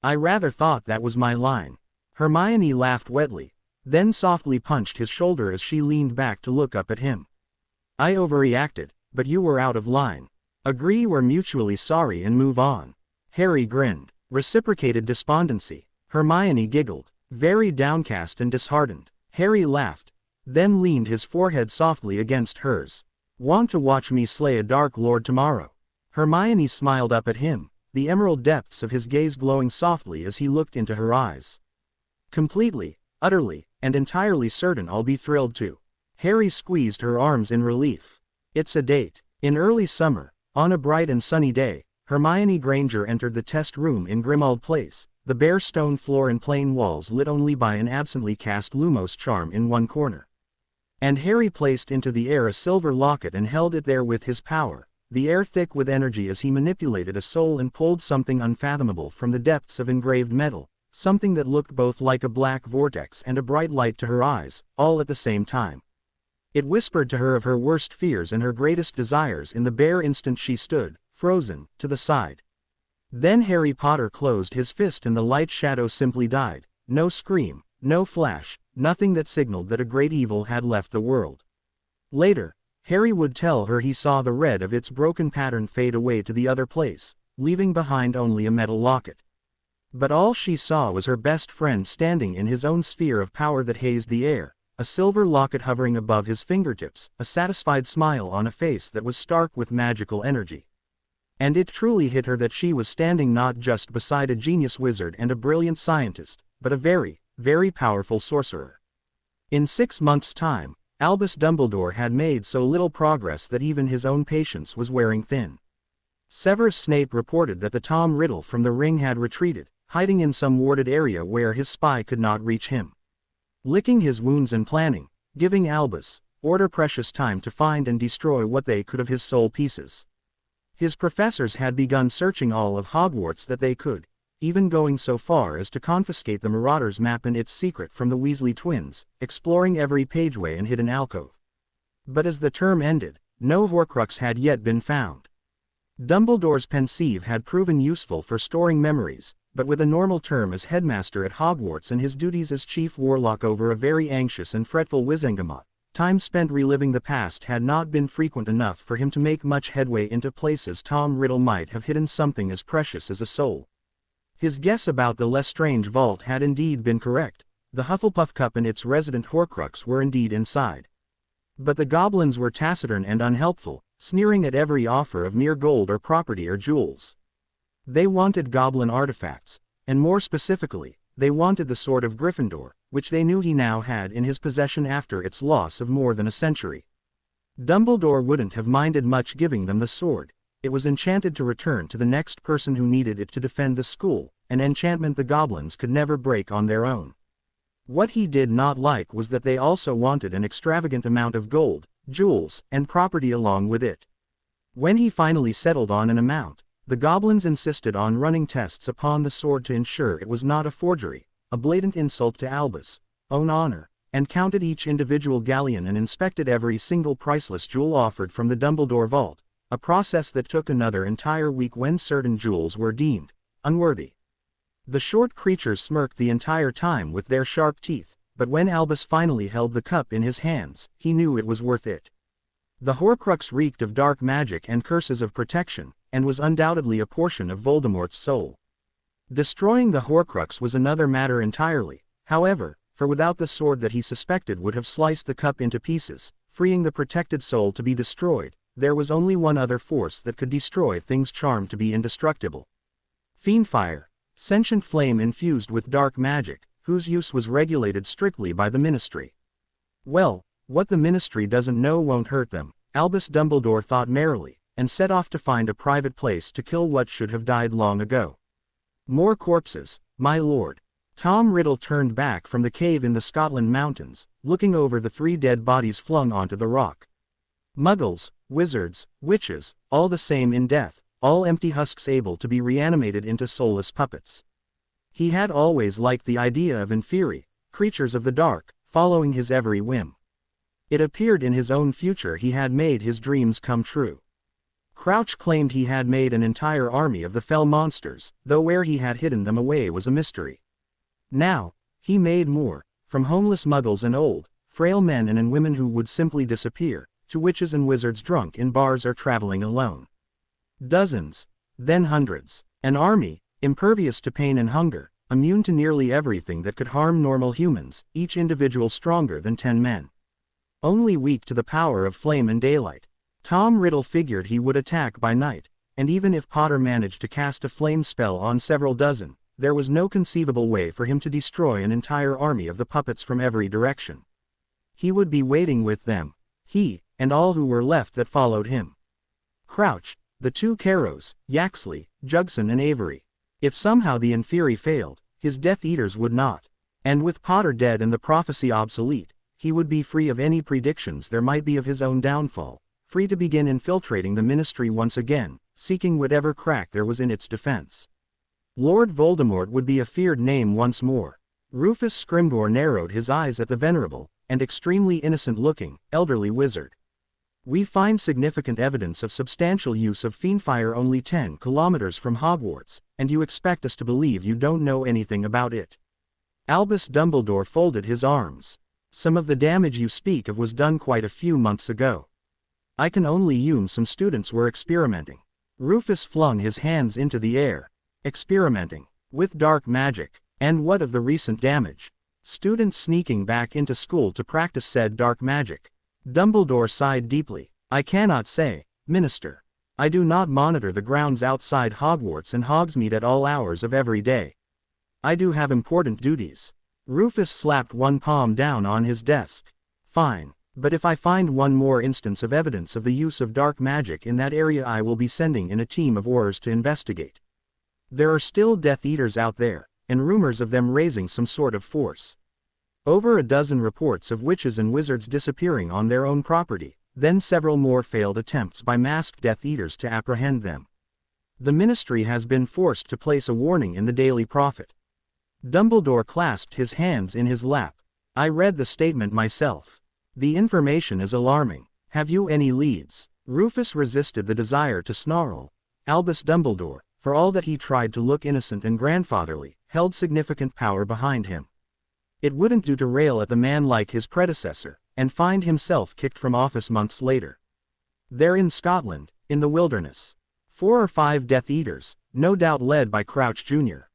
"I rather thought that was my line." Hermione laughed wetly, then softly punched his shoulder as she leaned back to look up at him. "I overreacted, but you were out of line. Agree we're mutually sorry and move on." Harry grinned, reciprocated despondency. Hermione giggled, very downcast and disheartened. Harry laughed, then leaned his forehead softly against hers. "Want to watch me slay a Dark Lord tomorrow?" Hermione smiled up at him, the emerald depths of his gaze glowing softly as he looked into her eyes. "Completely, utterly, and entirely certain I'll be thrilled to." Harry squeezed her arms in relief. "It's a date." In early summer, on a bright and sunny day, Hermione Granger entered the test room in Grimmauld Place, the bare stone floor and plain walls lit only by an absently cast Lumos charm in one corner. And Harry placed into the air a silver locket and held it there with his power, the air thick with energy as he manipulated a soul and pulled something unfathomable from the depths of engraved metal, something that looked both like a black vortex and a bright light to her eyes, all at the same time. It whispered to her of her worst fears and her greatest desires in the bare instant she stood, frozen, to the side. Then Harry Potter closed his fist and the light shadow simply died. No scream, no flash, nothing that signaled that a great evil had left the world. Later, Harry would tell her he saw the red of its broken pattern fade away to the other place, leaving behind only a metal locket. But all she saw was her best friend standing in his own sphere of power that hazed the air, a silver locket hovering above his fingertips, a satisfied smile on a face that was stark with magical energy. And it truly hit her that she was standing not just beside a genius wizard and a brilliant scientist, but a very, very powerful sorcerer. In 6 months' time, Albus Dumbledore had made so little progress that even his own patience was wearing thin. Severus Snape reported that the Tom Riddle from the Ring had retreated, hiding in some warded area where his spy could not reach him. licking his wounds and planning, giving Albus Order precious time to find and destroy what they could of his soul pieces. His professors had begun searching all of Hogwarts that they could, even going so far as to confiscate the Marauder's map and its secret from the Weasley twins, exploring every pageway and hidden alcove. But as the term ended, no Horcrux had yet been found. Dumbledore's pensieve had proven useful for storing memories, but with a normal term as headmaster at Hogwarts and his duties as chief warlock over a very anxious and fretful Wizengamot, time spent reliving the past had not been frequent enough for him to make much headway into places Tom Riddle might have hidden something as precious as a soul. His guess about the Lestrange vault had indeed been correct. The Hufflepuff Cup and its resident Horcrux were indeed inside. But the goblins were taciturn and unhelpful, sneering at every offer of mere gold or property or jewels. They wanted goblin artifacts, and more specifically, they wanted the sword of Gryffindor, which they knew he now had in his possession after its loss of more than a century. Dumbledore wouldn't have minded much giving them the sword. It was enchanted to return to the next person who needed it to defend the school, an enchantment the goblins could never break on their own. What he did not like was that they also wanted an extravagant amount of gold, jewels, and property along with it. When he finally settled on an amount, the goblins insisted on running tests upon the sword to ensure it was not a forgery, a blatant insult to Albus' own honor, and counted each individual galleon and inspected every single priceless jewel offered from the Dumbledore vault, a process that took another entire week when certain jewels were deemed unworthy. The short creatures smirked the entire time with their sharp teeth, but when Albus finally held the cup in his hands, he knew it was worth it. The Horcrux reeked of dark magic and curses of protection, and was undoubtedly a portion of Voldemort's soul. Destroying the Horcrux was another matter entirely, however, for without the sword that he suspected would have sliced the cup into pieces, freeing the protected soul to be destroyed, there was only one other force that could destroy things charmed to be indestructible. Fiendfire, sentient flame infused with dark magic, whose use was regulated strictly by the Ministry. Well, what the Ministry doesn't know won't hurt them, Albus Dumbledore thought merrily, and set off to find a private place to kill what should have died long ago. More corpses, my lord. Tom Riddle turned back from the cave in the Scotland mountains, looking over the 3 dead bodies flung onto the rock. Muggles, wizards, witches, all the same in death, all empty husks able to be reanimated into soulless puppets. He had always liked the idea of inferi, creatures of the dark, following his every whim. It appeared in his own future he had made his dreams come true. Crouch claimed he had made an entire army of the fell monsters, though where he had hidden them away was a mystery. Now, he made more, from homeless muggles and old, frail men and women who would simply disappear, to witches and wizards drunk in bars or traveling alone. Dozens, then hundreds, an army, impervious to pain and hunger, immune to nearly everything that could harm normal humans, each individual stronger than 10 men. Only weak to the power of flame and daylight. Tom Riddle figured he would attack by night, and even if Potter managed to cast a flame spell on several dozen, there was no conceivable way for him to destroy an entire army of the puppets from every direction. He would be waiting with them, he, and all who were left that followed him. Crouch, the 2 Carrows, Yaxley, Jugson and Avery. If somehow the inferi failed, his Death Eaters would not. And with Potter dead and the prophecy obsolete, he would be free of any predictions there might be of his own downfall, free to begin infiltrating the Ministry once again, seeking whatever crack there was in its defense. Lord Voldemort would be a feared name once more. Rufus Scrimgeour narrowed his eyes at the venerable, and extremely innocent-looking, elderly wizard. We find significant evidence of substantial use of fiendfire only 10 kilometers from Hogwarts, and you expect us to believe you don't know anything about it. Albus Dumbledore folded his arms. Some of the damage you speak of was done quite a few months ago. I can only assume some students were experimenting. Rufus flung his hands into the air. Experimenting with dark magic. And what of the recent damage? Students sneaking back into school to practice said dark magic. Dumbledore sighed deeply. I cannot say, Minister. I do not monitor the grounds outside Hogwarts and Hogsmeade at all hours of every day. I do have important duties. Rufus slapped one palm down on his desk. Fine, but if I find one more instance of evidence of the use of dark magic in that area I will be sending in a team of Aurors to investigate. There are still Death Eaters out there, and rumors of them raising some sort of force. Over a dozen reports of witches and wizards disappearing on their own property, then several more failed attempts by masked Death Eaters to apprehend them. The Ministry has been forced to place a warning in the Daily Prophet. Dumbledore clasped his hands in his lap. I read the statement myself. The information is alarming. Have you any leads? Rufus resisted the desire to snarl. Albus Dumbledore, for all that he tried to look innocent and grandfatherly, held significant power behind him. It wouldn't do to rail at the man like his predecessor, and find himself kicked from office months later. They're in Scotland, in the wilderness. 4 or 5 Death Eaters, no doubt led by Crouch Jr.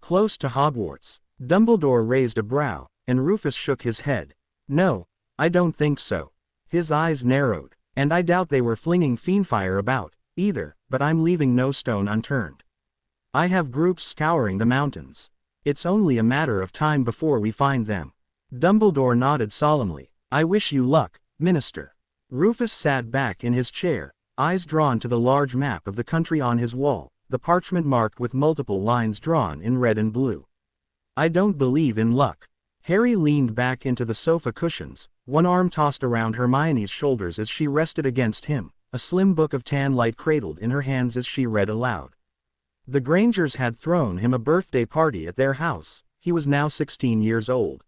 Close to Hogwarts. Dumbledore raised a brow, and Rufus shook his head. No, I don't think so. His eyes narrowed, and I doubt they were flinging fiendfire about, either, but I'm leaving no stone unturned. I have groups scouring the mountains. It's only a matter of time before we find them. Dumbledore nodded solemnly. I wish you luck, Minister. Rufus sat back in his chair, eyes drawn to the large map of the country on his wall, the parchment marked with multiple lines drawn in red and blue. I don't believe in luck. Harry leaned back into the sofa cushions, one arm tossed around Hermione's shoulders as she rested against him, a slim book of tan light cradled in her hands as she read aloud. The Grangers had thrown him a birthday party at their house. He was now 16 years old.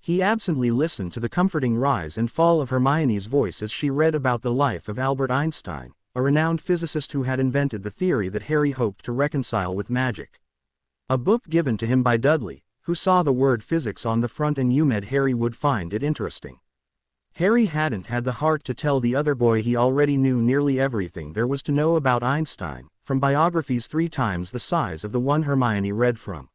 He absently listened to the comforting rise and fall of Hermione's voice as she read about the life of Albert Einstein, a renowned physicist who had invented the theory that Harry hoped to reconcile with magic. A book given to him by Dudley, who saw the word physics on the front and meant Harry would find it interesting. Harry hadn't had the heart to tell the other boy he already knew nearly everything there was to know about Einstein, from biographies 3 times the size of the one Hermione read from.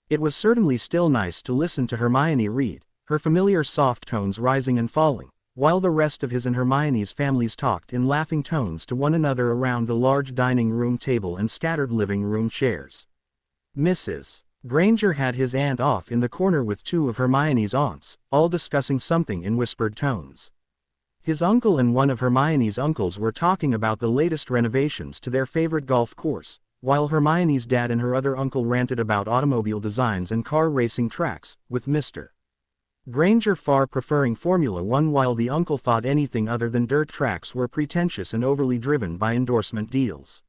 It was certainly still nice to listen to Hermione read, her familiar soft tones rising and falling, while the rest of his and Hermione's families talked in laughing tones to one another around the large dining room table and scattered living room chairs. Mrs. Granger had his aunt off in the corner with 2 of Hermione's aunts, all discussing something in whispered tones. His uncle and one of Hermione's uncles were talking about the latest renovations to their favorite golf course, while Hermione's dad and her other uncle ranted about automobile designs and car racing tracks, with Mr. Granger far preferring Formula One, while the uncle thought anything other than dirt tracks were pretentious and overly driven by endorsement deals.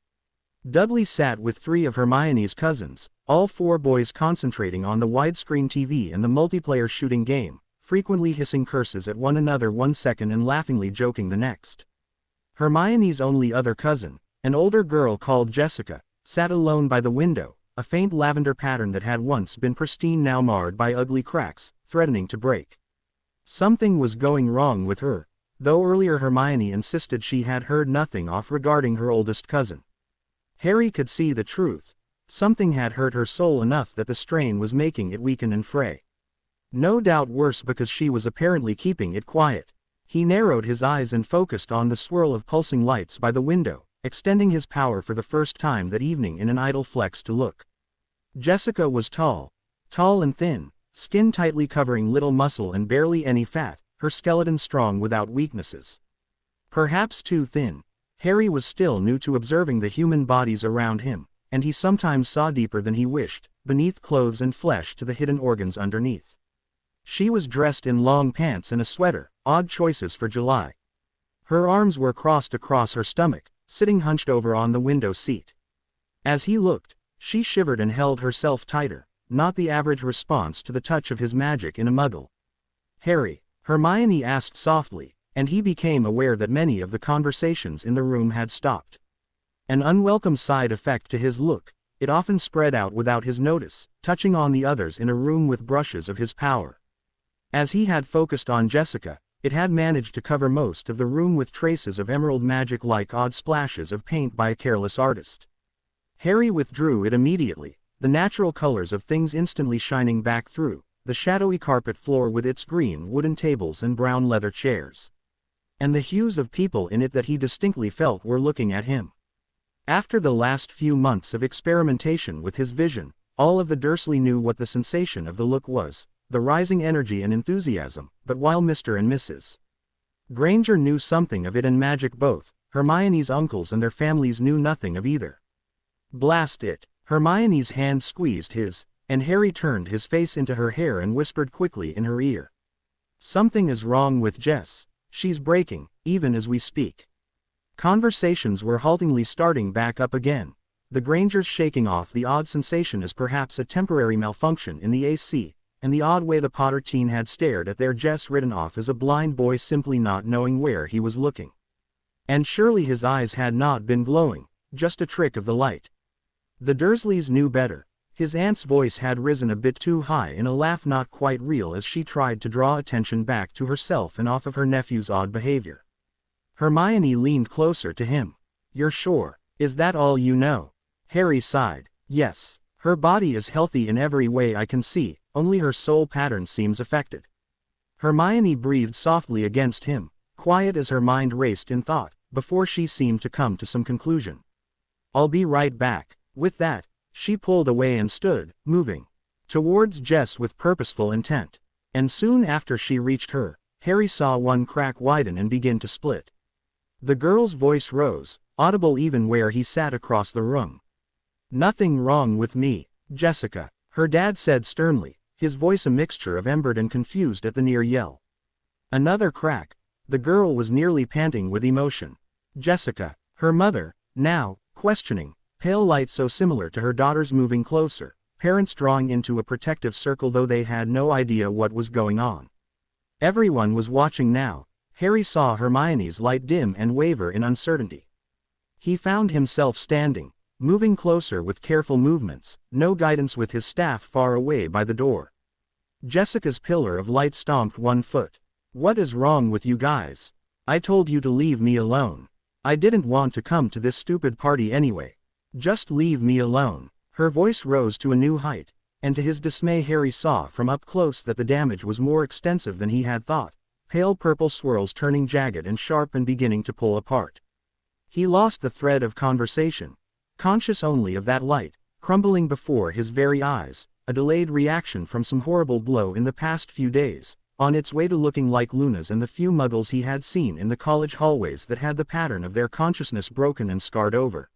Dudley sat with 3 of Hermione's cousins, all 4 boys concentrating on the widescreen TV and the multiplayer shooting game, frequently hissing curses at one another one second and laughingly joking the next. Hermione's only other cousin, an older girl called Jessica, sat alone by the window, a faint lavender pattern that had once been pristine now marred by ugly cracks, threatening to break. Something was going wrong with her, though earlier Hermione insisted she had heard nothing off regarding her oldest cousin. Harry could see the truth. Something had hurt her soul enough that the strain was making it weaken and fray. No doubt worse because she was apparently keeping it quiet. He narrowed his eyes and focused on the swirl of pulsing lights by the window, extending his power for the first time that evening in an idle flex to look. Jessica was tall and thin, skin tightly covering little muscle and barely any fat, her skeleton strong without weaknesses. Perhaps too thin. Harry was still new to observing the human bodies around him, and he sometimes saw deeper than he wished, beneath clothes and flesh to the hidden organs underneath. She was dressed in long pants and a sweater, odd choices for July. Her arms were crossed across her stomach, sitting hunched over on the window seat. As he looked, she shivered and held herself tighter, not the average response to the touch of his magic in a muggle. Harry, Hermione asked softly, and he became aware that many of the conversations in the room had stopped. An unwelcome side effect to his look, it often spread out without his notice, touching on the others in a room with brushes of his power. As he had focused on Jessica, it had managed to cover most of the room with traces of emerald magic like odd splashes of paint by a careless artist. Harry withdrew it immediately, the natural colors of things instantly shining back through the shadowy carpet floor with its green wooden tables and brown leather chairs. And the hues of people in it that he distinctly felt were looking at him. After the last few months of experimentation with his vision, all of the Dursley knew what the sensation of the look was, the rising energy and enthusiasm, but while Mr. and Mrs. Granger knew something of it and magic both, Hermione's uncles and their families knew nothing of either. Blast it! Hermione's hand squeezed his, and Harry turned his face into her hair and whispered quickly in her ear. "Something is wrong with Jess. She's breaking, even as we speak." Conversations were haltingly starting back up again. The Grangers shaking off the odd sensation as perhaps a temporary malfunction in the AC, and the odd way the Potter teen had stared at their Jess written off as a blind boy simply not knowing where he was looking. And surely his eyes had not been glowing, just a trick of the light. The Dursleys knew better. His aunt's voice had risen a bit too high in a laugh not quite real as she tried to draw attention back to herself and off of her nephew's odd behavior. Hermione leaned closer to him. "You're sure? Is that all you know?" Harry sighed. "Yes. Her body is healthy in every way I can see, only her soul pattern seems affected." Hermione breathed softly against him, quiet as her mind raced in thought, before she seemed to come to some conclusion. "I'll be right back." With that, she pulled away and stood, moving towards Jess with purposeful intent. And soon after she reached her, Harry saw one crack widen and begin to split. The girl's voice rose, audible even where he sat across the room. "Nothing wrong with me, Jessica," her dad said sternly, his voice a mixture of embered and confused at the near yell. Another crack. The girl was nearly panting with emotion. Jessica, her mother, now, questioning, pale light so similar to her daughter's moving closer, parents drawing into a protective circle though they had no idea what was going on. Everyone was watching now. Harry saw Hermione's light dim and waver in uncertainty. He found himself standing, moving closer with careful movements, no guidance with his staff far away by the door. Jessica's pillar of light stomped one foot. "What is wrong with you guys? I told you to leave me alone. I didn't want to come to this stupid party anyway. Just leave me alone." Her voice rose to a new height, and to his dismay Harry saw from up close that the damage was more extensive than he had thought. Pale purple swirls turning jagged and sharp and beginning to pull apart. He lost the thread of conversation, conscious only of that light, crumbling before his very eyes, a delayed reaction from some horrible blow in the past few days, on its way to looking like Luna's and the few muggles he had seen in the college hallways that had the pattern of their consciousness broken and scarred over.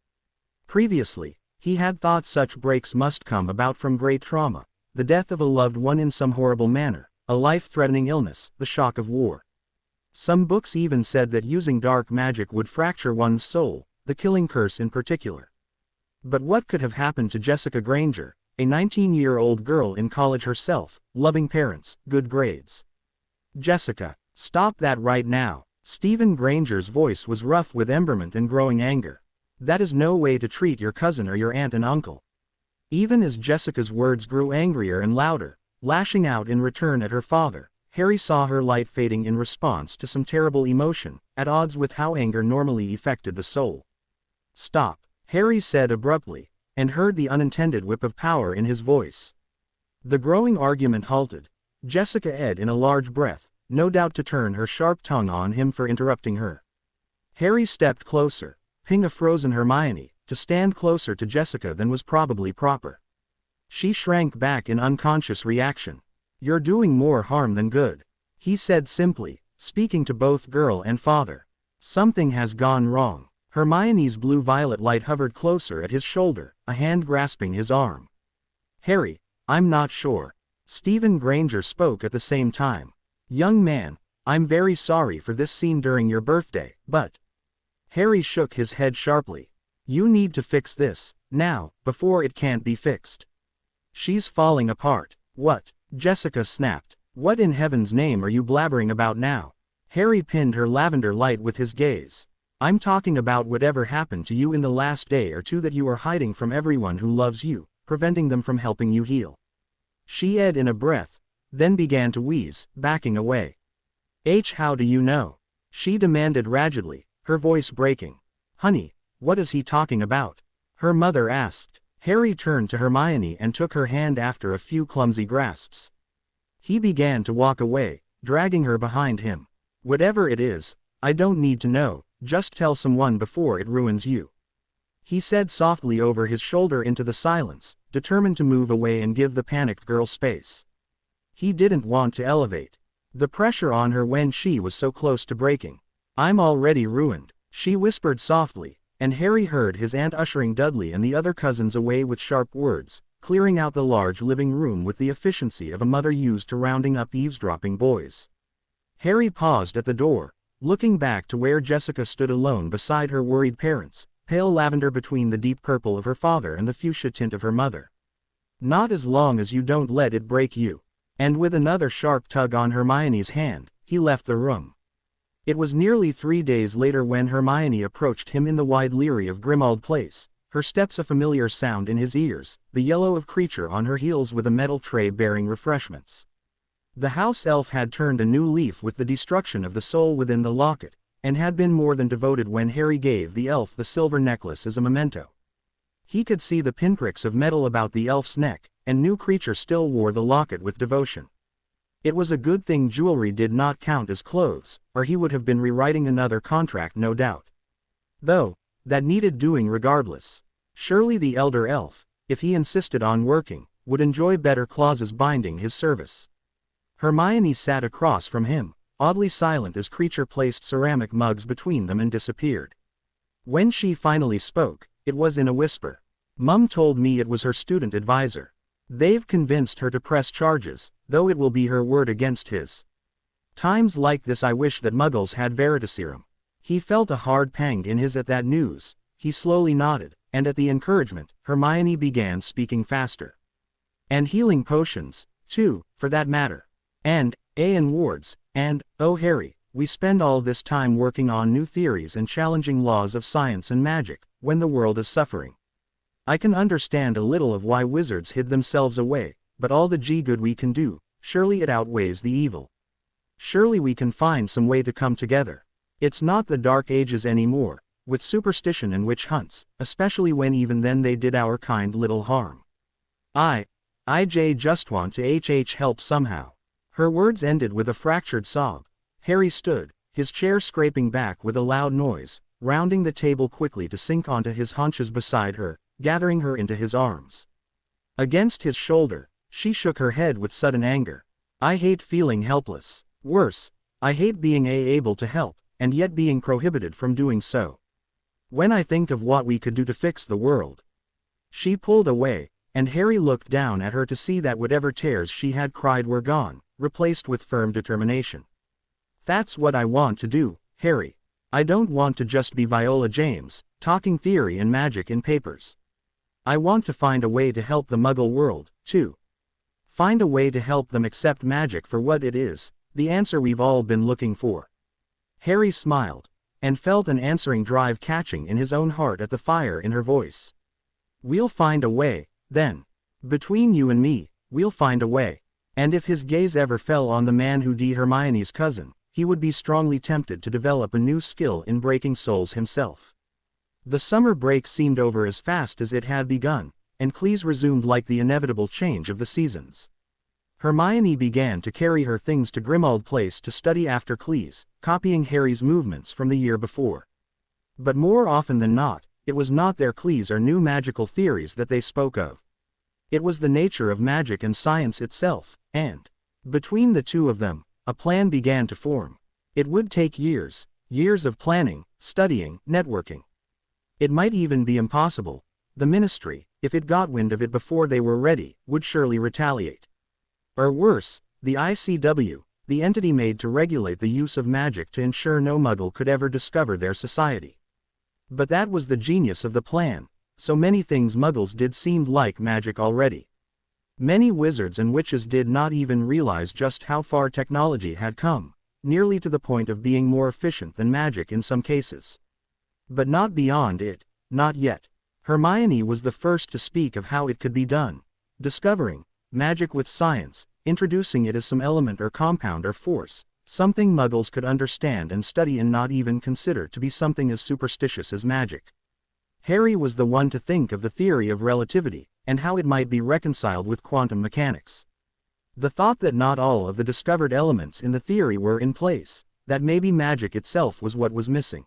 Previously, he had thought such breaks must come about from great trauma, the death of a loved one in some horrible manner, a life-threatening illness, the shock of war. Some books even said that using dark magic would fracture one's soul, the killing curse in particular. But what could have happened to Jessica Granger, a 19-year-old girl in college herself, loving parents, good grades? "Jessica, stop that right now." Stephen Granger's voice was rough with emberment and growing anger. "That is no way to treat your cousin or your aunt and uncle." Even as Jessica's words grew angrier and louder, lashing out in return at her father, Harry saw her light fading in response to some terrible emotion, at odds with how anger normally affected the soul. "Stop," Harry said abruptly, and heard the unintended whip of power in his voice. The growing argument halted. Jessica ed in a large breath, no doubt to turn her sharp tongue on him for interrupting her. Harry stepped closer, ping a frozen Hermione, to stand closer to Jessica than was probably proper. She shrank back in unconscious reaction. "You're doing more harm than good," he said simply, speaking to both girl and father. "Something has gone wrong." Hermione's blue-violet light hovered closer at his shoulder, a hand grasping his arm. "Harry, I'm not sure." Stephen Granger spoke at the same time. "Young man, I'm very sorry for this scene during your birthday, but..." Harry shook his head sharply. "You need to fix this, now, before it can't be fixed. She's falling apart." "What?" Jessica snapped. "What in heaven's name are you blabbering about now?" Harry pinned her lavender light with his gaze. "I'm talking about whatever happened to you in the last day or two that you are hiding from everyone who loves you, preventing them from helping you heal." She ed in a breath, then began to wheeze, backing away. How do you know?" she demanded raggedly, her voice breaking. "Honey, what is he talking about?" her mother asked. Harry turned to Hermione and took her hand after a few clumsy grasps. He began to walk away, dragging her behind him. "Whatever it is, I don't need to know, just tell someone before it ruins you," he said softly over his shoulder into the silence, determined to move away and give the panicked girl space. He didn't want to elevate the pressure on her when she was so close to breaking. "I'm already ruined," she whispered softly, and Harry heard his aunt ushering Dudley and the other cousins away with sharp words, clearing out the large living room with the efficiency of a mother used to rounding up eavesdropping boys. Harry paused at the door, looking back to where Jessica stood alone beside her worried parents, pale lavender between the deep purple of her father and the fuchsia tint of her mother. "Not as long as you don't let it break you." And with another sharp tug on Hermione's hand, he left the room. It was nearly 3 days later when Hermione approached him in the wide leyrie of Grimmauld Place, her steps a familiar sound in his ears, the yellow of Creature on her heels with a metal tray bearing refreshments. The house elf had turned a new leaf with the destruction of the soul within the locket, and had been more than devoted when Harry gave the elf the silver necklace as a memento. He could see the pinpricks of metal about the elf's neck, and knew Creature still wore the locket with devotion. It was a good thing jewelry did not count as clothes, or he would have been rewriting another contract no doubt. Though, that needed doing regardless. Surely the elder elf, if he insisted on working, would enjoy better clauses binding his service. Hermione sat across from him, oddly silent as Creature placed ceramic mugs between them and disappeared. When she finally spoke, it was in a whisper. "Mum told me it was her student advisor. They've convinced her to press charges, though it will be her word against his. Times like this I wish that Muggles had Veritaserum." He felt a hard pang in his at that news. He slowly nodded, and at the encouragement, Hermione began speaking faster. "And healing potions, too, for that matter. And, wards, and, oh Harry, we spend all this time working on new theories and challenging laws of science and magic, when the world is suffering. I can understand a little of why wizards hid themselves away, but all the good we can do, surely it outweighs the evil. Surely we can find some way to come together. It's not the Dark Ages anymore, with superstition and witch hunts, especially when even then they did our kind little harm. I just want to help somehow." Her words ended with a fractured sob. Harry stood, his chair scraping back with a loud noise, rounding the table quickly to sink onto his haunches beside her, gathering her into his arms. Against his shoulder, she shook her head with sudden anger. "I hate feeling helpless. Worse, I hate being able to help, and yet being prohibited from doing so. When I think of what we could do to fix the world." She pulled away, and Harry looked down at her to see that whatever tears she had cried were gone, replaced with firm determination. "That's what I want to do, Harry. I don't want to just be Viola James, talking theory and magic in papers. I want to find a way to help the Muggle world, too. Find a way to help them accept magic for what it is, the answer we've all been looking for." Harry smiled, and felt an answering drive catching in his own heart at the fire in her voice. "We'll find a way, then. Between you and me, we'll find a way." And if his gaze ever fell on the man who D. Hermione's cousin, he would be strongly tempted to develop a new skill in breaking souls himself. The summer break seemed over as fast as it had begun, and Cleese resumed like the inevitable change of the seasons. Hermione began to carry her things to Grimmauld Place to study after Cleese, copying Harry's movements from the year before. But more often than not, it was not their Cleese or new magical theories that they spoke of. It was the nature of magic and science itself, and, between the two of them, a plan began to form. It would take years of planning, studying, networking. It might even be impossible. The Ministry, if it got wind of it before they were ready, would surely retaliate. Or worse, the ICW, the entity made to regulate the use of magic to ensure no Muggle could ever discover their society. But that was the genius of the plan. So many things Muggles did seemed like magic already. Many wizards and witches did not even realize just how far technology had come, nearly to the point of being more efficient than magic in some cases. But not beyond it, not yet. Hermione was the first to speak of how it could be done, discovering magic with science, introducing it as some element or compound or force, something Muggles could understand and study and not even consider to be something as superstitious as magic. Harry was the one to think of the theory of relativity, and how it might be reconciled with quantum mechanics. The thought that not all of the discovered elements in the theory were in place, that maybe magic itself was what was missing.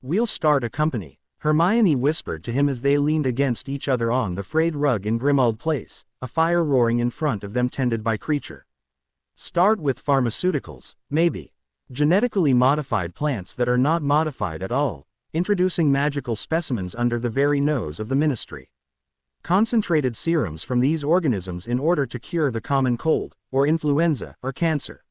"We'll start a company," Hermione whispered to him as they leaned against each other on the frayed rug in Grimmauld Place, a fire roaring in front of them tended by Creature. "Start with pharmaceuticals, maybe. Genetically modified plants that are not modified at all, introducing magical specimens under the very nose of the Ministry. Concentrated serums from these organisms in order to cure the common cold, or influenza, or cancer.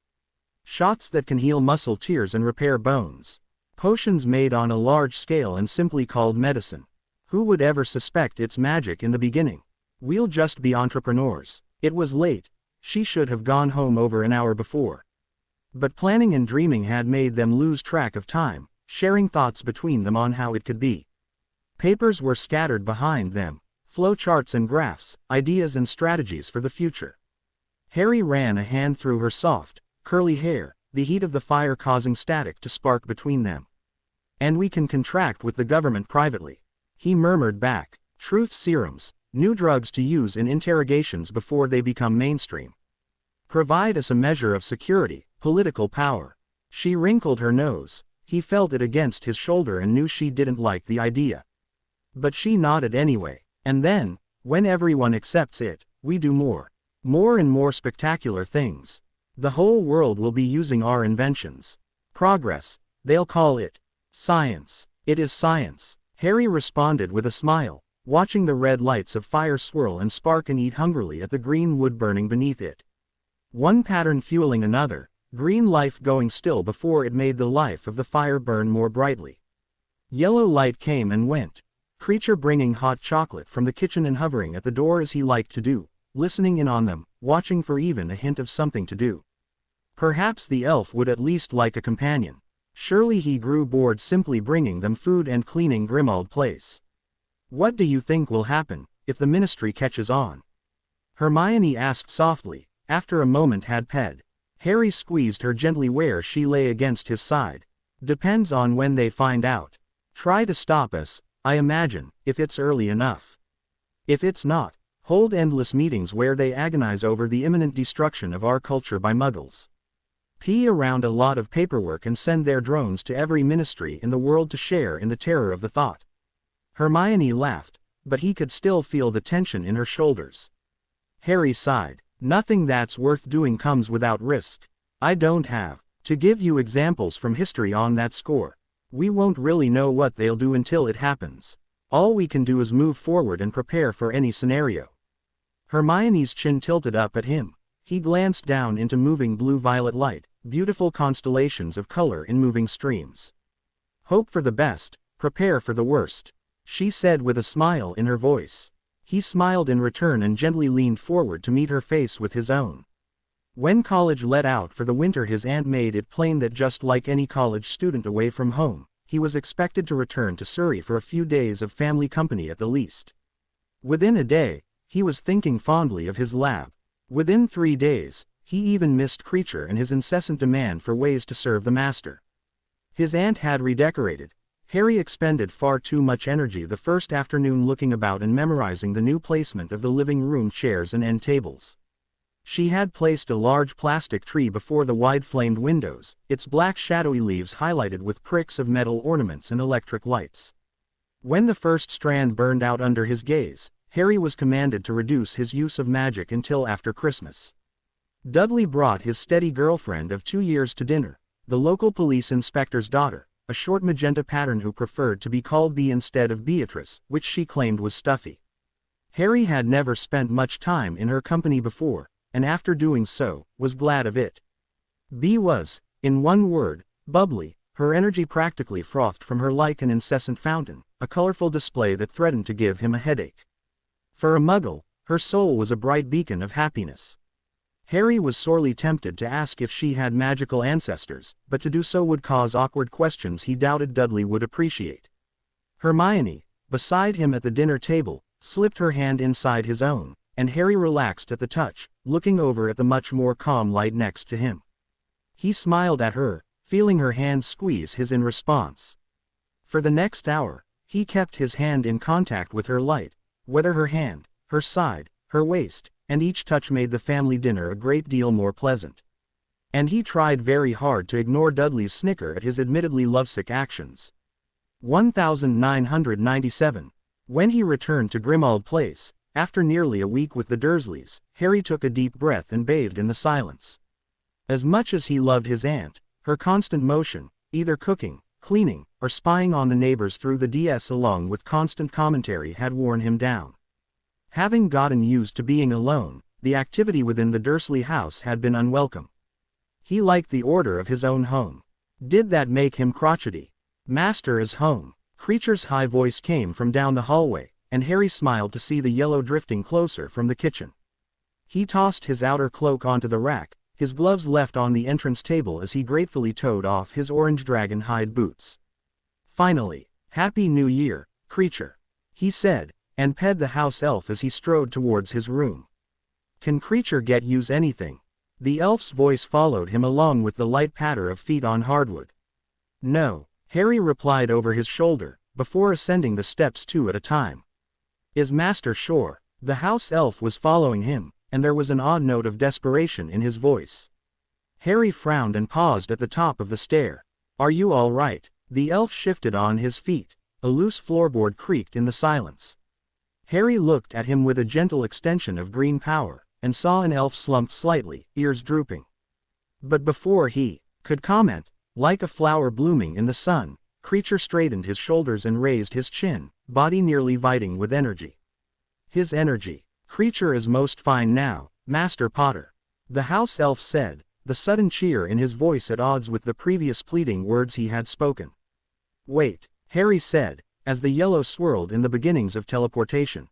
Shots that can heal muscle tears and repair bones. Potions made on a large scale and simply called medicine. Who would ever suspect its magic in the beginning? We'll just be entrepreneurs. It was late. She should have gone home over an hour before. But planning and dreaming had made them lose track of time, sharing thoughts between them on how it could be. Papers were scattered behind them, flowcharts and graphs, ideas and strategies for the future. Harry ran a hand through her soft, curly hair, the heat of the fire causing static to spark between them. And we can contract with the government privately. He murmured back, truth serums, new drugs to use in interrogations before they become mainstream. Provide us a measure of security, political power. She wrinkled her nose. He felt it against his shoulder and knew she didn't like the idea. But she nodded anyway. And then, when everyone accepts it, we do more. More and more spectacular things. The whole world will be using our inventions. Progress, they'll call it. Science. It is science. Harry responded with a smile, watching the red lights of fire swirl and spark and eat hungrily at the green wood burning beneath it. One pattern fueling another, green life going still before it made the life of the fire burn more brightly. Yellow light came and went. Creature bringing hot chocolate from the kitchen and hovering at the door as he liked to do, listening in on them, watching for even a hint of something to do. Perhaps the elf would at least like a companion. Surely he grew bored simply bringing them food and cleaning Grimmauld Place. What do you think will happen, if the ministry catches on? Hermione asked softly, after a moment had passed. Harry squeezed her gently where she lay against his side. Depends on when they find out. Try to stop us, I imagine, if it's early enough. If it's not, hold endless meetings where they agonize over the imminent destruction of our culture by muggles. Pee around a lot of paperwork and send their drones to every ministry in the world to share in the terror of the thought. Hermione laughed, but he could still feel the tension in her shoulders. Harry sighed. Nothing that's worth doing comes without risk. I don't have to give you examples from history on that score. We won't really know what they'll do until it happens. All we can do is move forward and prepare for any scenario. Hermione's chin tilted up at him. He glanced down into moving blue-violet light, beautiful constellations of color in moving streams. Hope for the best, prepare for the worst, she said with a smile in her voice. He smiled in return and gently leaned forward to meet her face with his own. When college let out for the winter, his aunt made it plain that just like any college student away from home, he was expected to return to Surrey for a few days of family company at the least. Within a day, he was thinking fondly of his lab. Within 3 days, he even missed Creature and his incessant demand for ways to serve the master. His aunt had redecorated. Harry expended far too much energy the first afternoon looking about and memorizing the new placement of the living room chairs and end tables. She had placed a large plastic tree before the wide-flamed windows, its black shadowy leaves highlighted with pricks of metal ornaments and electric lights. When the first strand burned out under his gaze, Harry was commanded to reduce his use of magic until after Christmas. Dudley brought his steady girlfriend of 2 years to dinner, the local police inspector's daughter, a short magenta pattern who preferred to be called Bee instead of Beatrice, which she claimed was stuffy. Harry had never spent much time in her company before, and after doing so, was glad of it. Bee was, in one word, bubbly, her energy practically frothed from her like an incessant fountain, a colorful display that threatened to give him a headache. For a muggle, her soul was a bright beacon of happiness. Harry was sorely tempted to ask if she had magical ancestors, but to do so would cause awkward questions he doubted Dudley would appreciate. Hermione, beside him at the dinner table, slipped her hand inside his own, and Harry relaxed at the touch, looking over at the much more calm light next to him. He smiled at her, feeling her hand squeeze his in response. For the next hour, he kept his hand in contact with her light, whether her hand, her side, her waist, and each touch made the family dinner a great deal more pleasant. And he tried very hard to ignore Dudley's snicker at his admittedly lovesick actions. 1997. When he returned to Grimmauld Place, after nearly a week with the Dursleys, Harry took a deep breath and bathed in the silence. As much as he loved his aunt, her constant motion, either cooking, cleaning, or spying on the neighbors through the DS along with constant commentary had worn him down. Having gotten used to being alone, the activity within the Dursley house had been unwelcome. He liked the order of his own home. Did that make him crotchety? Master is home. Creature's high voice came from down the hallway, and Harry smiled to see the yellow drifting closer from the kitchen. He tossed his outer cloak onto the rack, his gloves left on the entrance table as he gratefully toed off his orange dragon hide boots. Finally, Happy New Year, Creature, he said, and ped the house elf as he strode towards his room. Can Creature get use anything? The elf's voice followed him along with the light patter of feet on hardwood. No, Harry replied over his shoulder, before ascending the steps two at a time. Is Master sure? The house elf was following him, and there was an odd note of desperation in his voice. Harry frowned and paused at the top of the stair. Are you all right? The elf shifted on his feet. A loose floorboard creaked in the silence. Harry looked at him with a gentle extension of green power, and saw an elf slumped slightly, ears drooping. But before he could comment, like a flower blooming in the sun, Creature straightened his shoulders and raised his chin, body nearly vibrating with energy. His energy. Creature is most fine now, Master Potter. The house elf said, the sudden cheer in his voice at odds with the previous pleading words he had spoken. Wait, Harry said, as the yellow swirled in the beginnings of teleportation.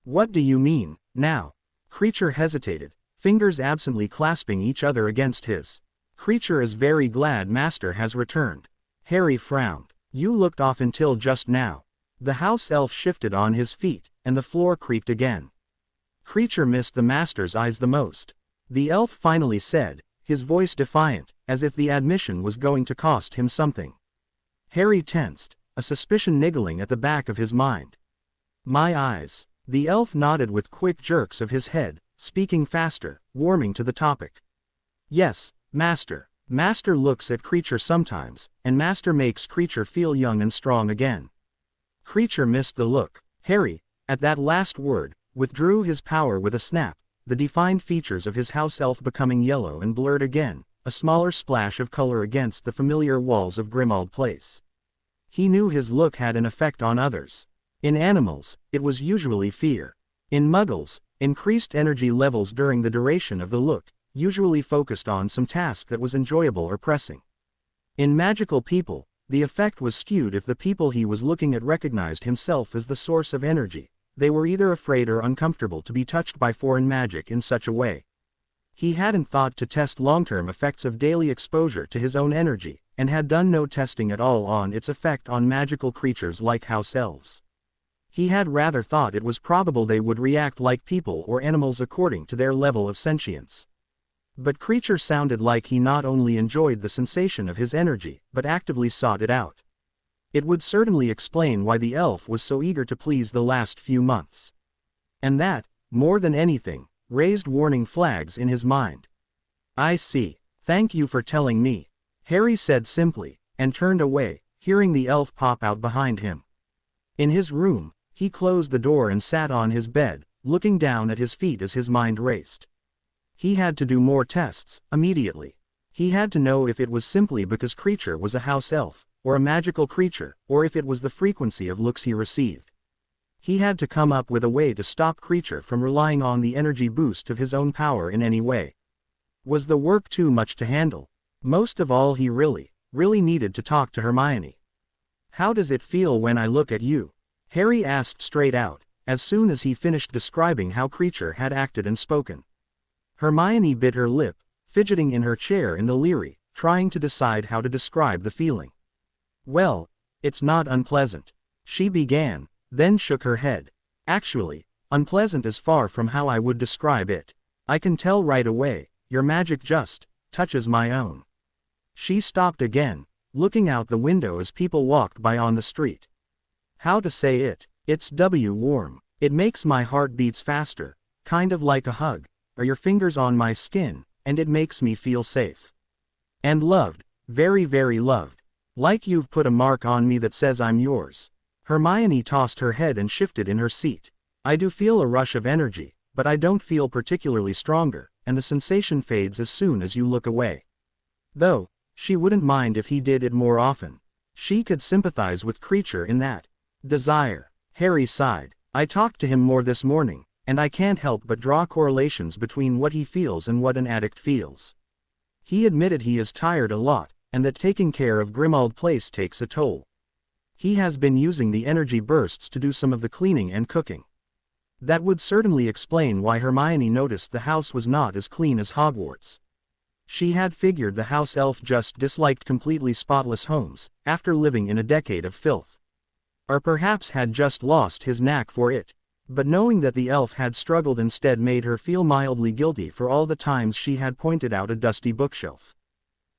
What do you mean, now? Creature hesitated, fingers absently clasping each other against his. Creature is very glad Master has returned. Harry frowned. You looked off until just now. The house elf shifted on his feet, and the floor creaked again. Creature missed the Master's eyes the most. The elf finally said, his voice defiant, as if the admission was going to cost him something. Harry tensed, a suspicion niggling at the back of his mind. My eyes. The elf nodded with quick jerks of his head, speaking faster, warming to the topic. Yes, Master. Master looks at Creature sometimes, and Master makes Creature feel young and strong again. Creature missed the look. Harry, at that last word, withdrew his power with a snap, the defined features of his house elf becoming yellow and blurred again, a smaller splash of color against the familiar walls of Grimmauld Place. He knew his look had an effect on others. In animals, it was usually fear. In muggles, increased energy levels during the duration of the look, usually focused on some task that was enjoyable or pressing. In magical people, the effect was skewed if the people he was looking at recognized himself as the source of energy. They were either afraid or uncomfortable to be touched by foreign magic in such a way. He hadn't thought to test long-term effects of daily exposure to his own energy, and had done no testing at all on its effect on magical creatures like house elves. He had rather thought it was probable they would react like people or animals according to their level of sentience. But Creature sounded like he not only enjoyed the sensation of his energy, but actively sought it out. It would certainly explain why the elf was so eager to please the last few months. And that, more than anything, raised warning flags in his mind. I see. Thank you for telling me, Harry said simply, and turned away, hearing the elf pop out behind him. In his room, he closed the door and sat on his bed, looking down at his feet as his mind raced. He had to do more tests, immediately. He had to know if it was simply because Creature was a house elf, or a magical creature, or if it was the frequency of looks he received. He had to come up with a way to stop Creature from relying on the energy boost of his own power in any way. Was the work too much to handle? Most of all, he really needed to talk to Hermione. How does it feel when I look at you? Harry asked straight out, as soon as he finished describing how Creature had acted and spoken. Hermione bit her lip, fidgeting in her chair in the Leary, trying to decide how to describe the feeling. Well, it's not unpleasant, she began, then shook her head. Actually, unpleasant is far from how I would describe it. I can tell right away, your magic just touches my own. She stopped again, looking out the window as people walked by on the street. How to say it? It's warm. It makes my heart beats faster, kind of like a hug, or your fingers on my skin, and it makes me feel safe. And loved, very very loved. Like you've put a mark on me that says I'm yours. Hermione tossed her head and shifted in her seat. I do feel a rush of energy, but I don't feel particularly stronger, and the sensation fades as soon as you look away. Though, she wouldn't mind if he did it more often. She could sympathize with Creature in that. Desire. Harry sighed. I talked to him more this morning, and I can't help but draw correlations between what he feels and what an addict feels. He admitted he is tired a lot, and that taking care of Grimmauld Place takes a toll. He has been using the energy bursts to do some of the cleaning and cooking. That would certainly explain why Hermione noticed the house was not as clean as Hogwarts. She had figured the house elf just disliked completely spotless homes, after living in a decade of filth. Or perhaps had just lost his knack for it. But knowing that the elf had struggled instead made her feel mildly guilty for all the times she had pointed out a dusty bookshelf.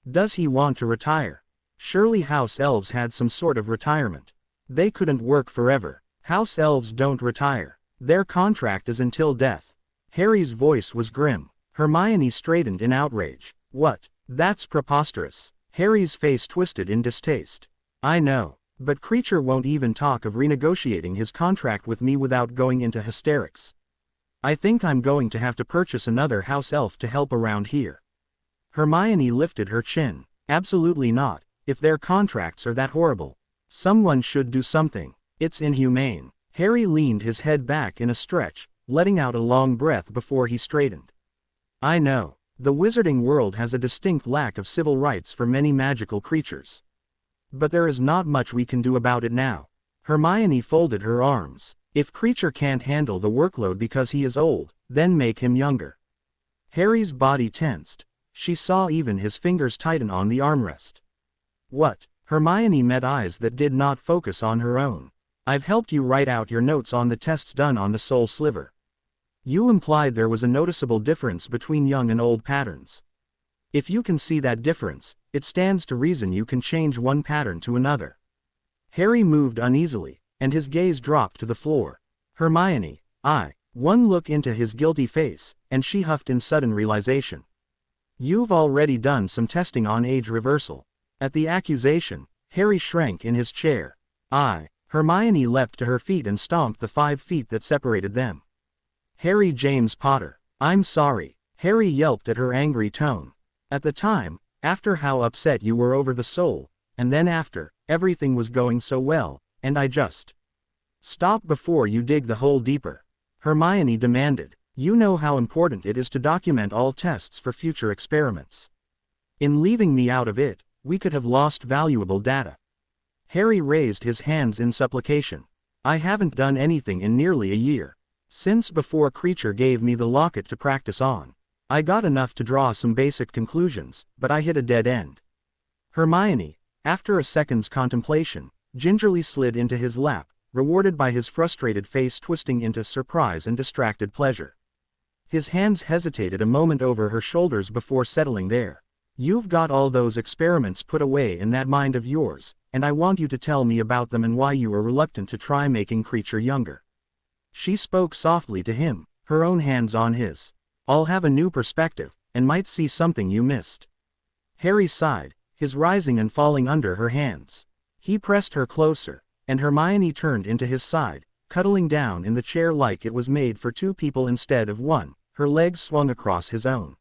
Does he want to retire? Surely house elves had some sort of retirement. They couldn't work forever. House elves don't retire. Their contract is until death. Harry's voice was grim. Hermione straightened in outrage. What? That's preposterous. Harry's face twisted in distaste. I know. But Creature won't even talk of renegotiating his contract with me without going into hysterics. I think I'm going to have to purchase another house elf to help around here. Hermione lifted her chin. Absolutely not, if their contracts are that horrible. Someone should do something. It's inhumane. Harry leaned his head back in a stretch, letting out a long breath before he straightened. I know. The wizarding world has a distinct lack of civil rights for many magical creatures. But there is not much we can do about it now. Hermione folded her arms. If Creature can't handle the workload because he is old, then make him younger. Harry's body tensed. She saw even his fingers tighten on the armrest. What? Hermione met eyes that did not focus on her own. I've helped you write out your notes on the tests done on the Soul Sliver. You implied there was a noticeable difference between young and old patterns. If you can see that difference, it stands to reason you can change one pattern to another. Harry moved uneasily, and his gaze dropped to the floor. Hermione, one look into his guilty face, and she huffed in sudden realization. You've already done some testing on age reversal. At the accusation, Harry shrank in his chair. Hermione leapt to her feet and stomped the 5 feet that separated them. Harry James Potter, I'm sorry. Harry yelped at her angry tone. At the time, after how upset you were over the soul, and then after, everything was going so well, and I just... Stop before you dig the hole deeper. Hermione demanded. You know how important it is to document all tests for future experiments. In leaving me out of it, we could have lost valuable data. Harry raised his hands in supplication. I haven't done anything in nearly a year. Since before Creature gave me the locket to practice on. I got enough to draw some basic conclusions, but I hit a dead end. Hermione, after a second's contemplation, gingerly slid into his lap, rewarded by his frustrated face twisting into surprise and distracted pleasure. His hands hesitated a moment over her shoulders before settling there. You've got all those experiments put away in that mind of yours, and I want you to tell me about them and why you were reluctant to try making Creature younger. She spoke softly to him, her own hands on his. I'll have a new perspective, and might see something you missed. Harry sighed, his rising and falling under her hands. He pressed her closer, and Hermione turned into his side, cuddling down in the chair like it was made for 2 people instead of 1, her legs swung across his own.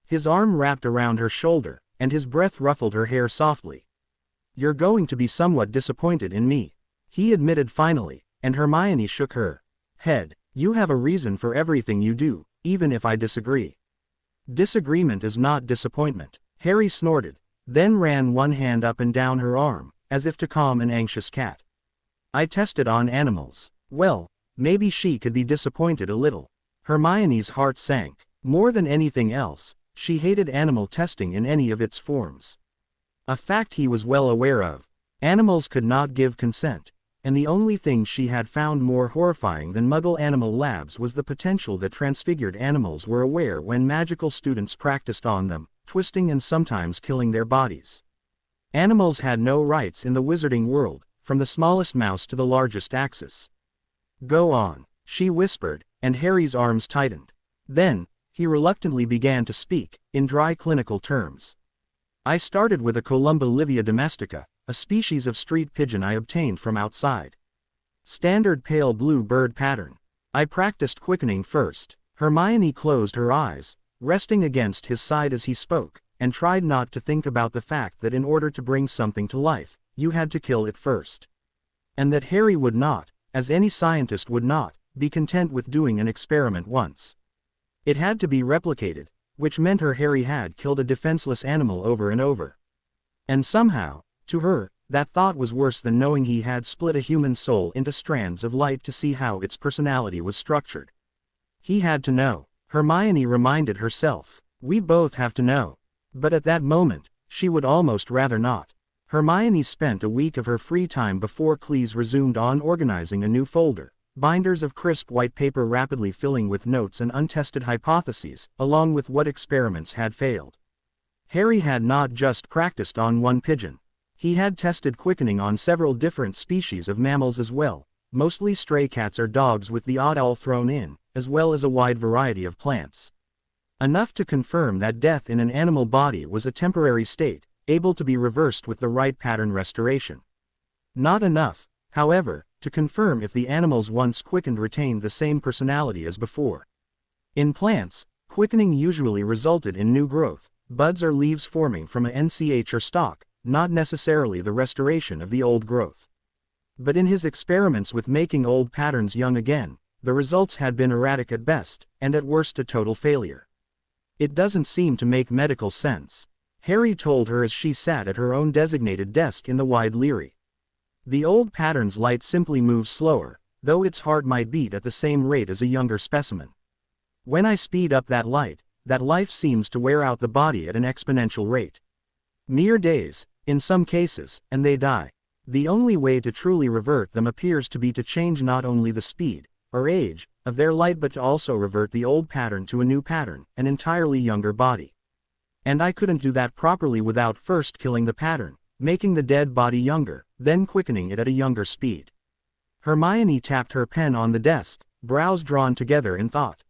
His arm wrapped around her shoulder, and his breath ruffled her hair softly. You're going to be somewhat disappointed in me, he admitted finally, and Hermione shook her head. You have a reason for everything you do, even if I disagree. Disagreement is not disappointment. Harry snorted, then ran one hand up and down her arm, as if to calm an anxious cat. I tested on animals. Well, maybe she could be disappointed a little. Hermione's heart sank. More than anything else, she hated animal testing in any of its forms. A fact he was well aware of. Animals could not give consent. And the only thing she had found more horrifying than Muggle animal labs was the potential that transfigured animals were aware when magical students practiced on them, twisting and sometimes killing their bodies. Animals had no rights in the wizarding world, from the smallest mouse to the largest axis. Go on, she whispered, and Harry's arms tightened. Then, he reluctantly began to speak, in dry clinical terms. I started with a Columba livia domestica, a species of street pigeon I obtained from outside. Standard pale blue bird pattern. I practiced quickening first. Hermione closed her eyes, resting against his side as he spoke, and tried not to think about the fact that in order to bring something to life, you had to kill it first. And that Harry would not, as any scientist would not be content with doing an experiment once. It had to be replicated, which meant Harry had killed a defenseless animal over and over. And somehow, to her, that thought was worse than knowing he had split a human soul into strands of light to see how its personality was structured. He had to know. Hermione reminded herself. We both have to know. But at that moment, she would almost rather not. Hermione spent a week of her free time before Cleese resumed on organizing a new folder, binders of crisp white paper rapidly filling with notes and untested hypotheses, along with what experiments had failed. Harry had not just practiced on one pigeon. He had tested quickening on several different species of mammals as well, mostly stray cats or dogs with the odd owl thrown in, as well as a wide variety of plants. Enough to confirm that death in an animal body was a temporary state, able to be reversed with the right pattern restoration. Not enough, however, to confirm if the animals once quickened retained the same personality as before. In plants, quickening usually resulted in new growth, buds or leaves forming from a NCH or stalk, not necessarily the restoration of the old growth. But in his experiments with making old patterns young again, the results had been erratic at best, and at worst a total failure. It doesn't seem to make medical sense, Harry told her as she sat at her own designated desk in the wide Leary. The old pattern's light simply moves slower, though its heart might beat at the same rate as a younger specimen. When I speed up that life seems to wear out the body at an exponential rate. Mere days, in some cases, and they die. The only way to truly revert them appears to be to change not only the speed, or age, of their light but to also revert the old pattern to a new pattern, an entirely younger body. And I couldn't do that properly without first killing the pattern, making the dead body younger, then quickening it at a younger speed. Hermione tapped her pen on the desk, brows drawn together in thought.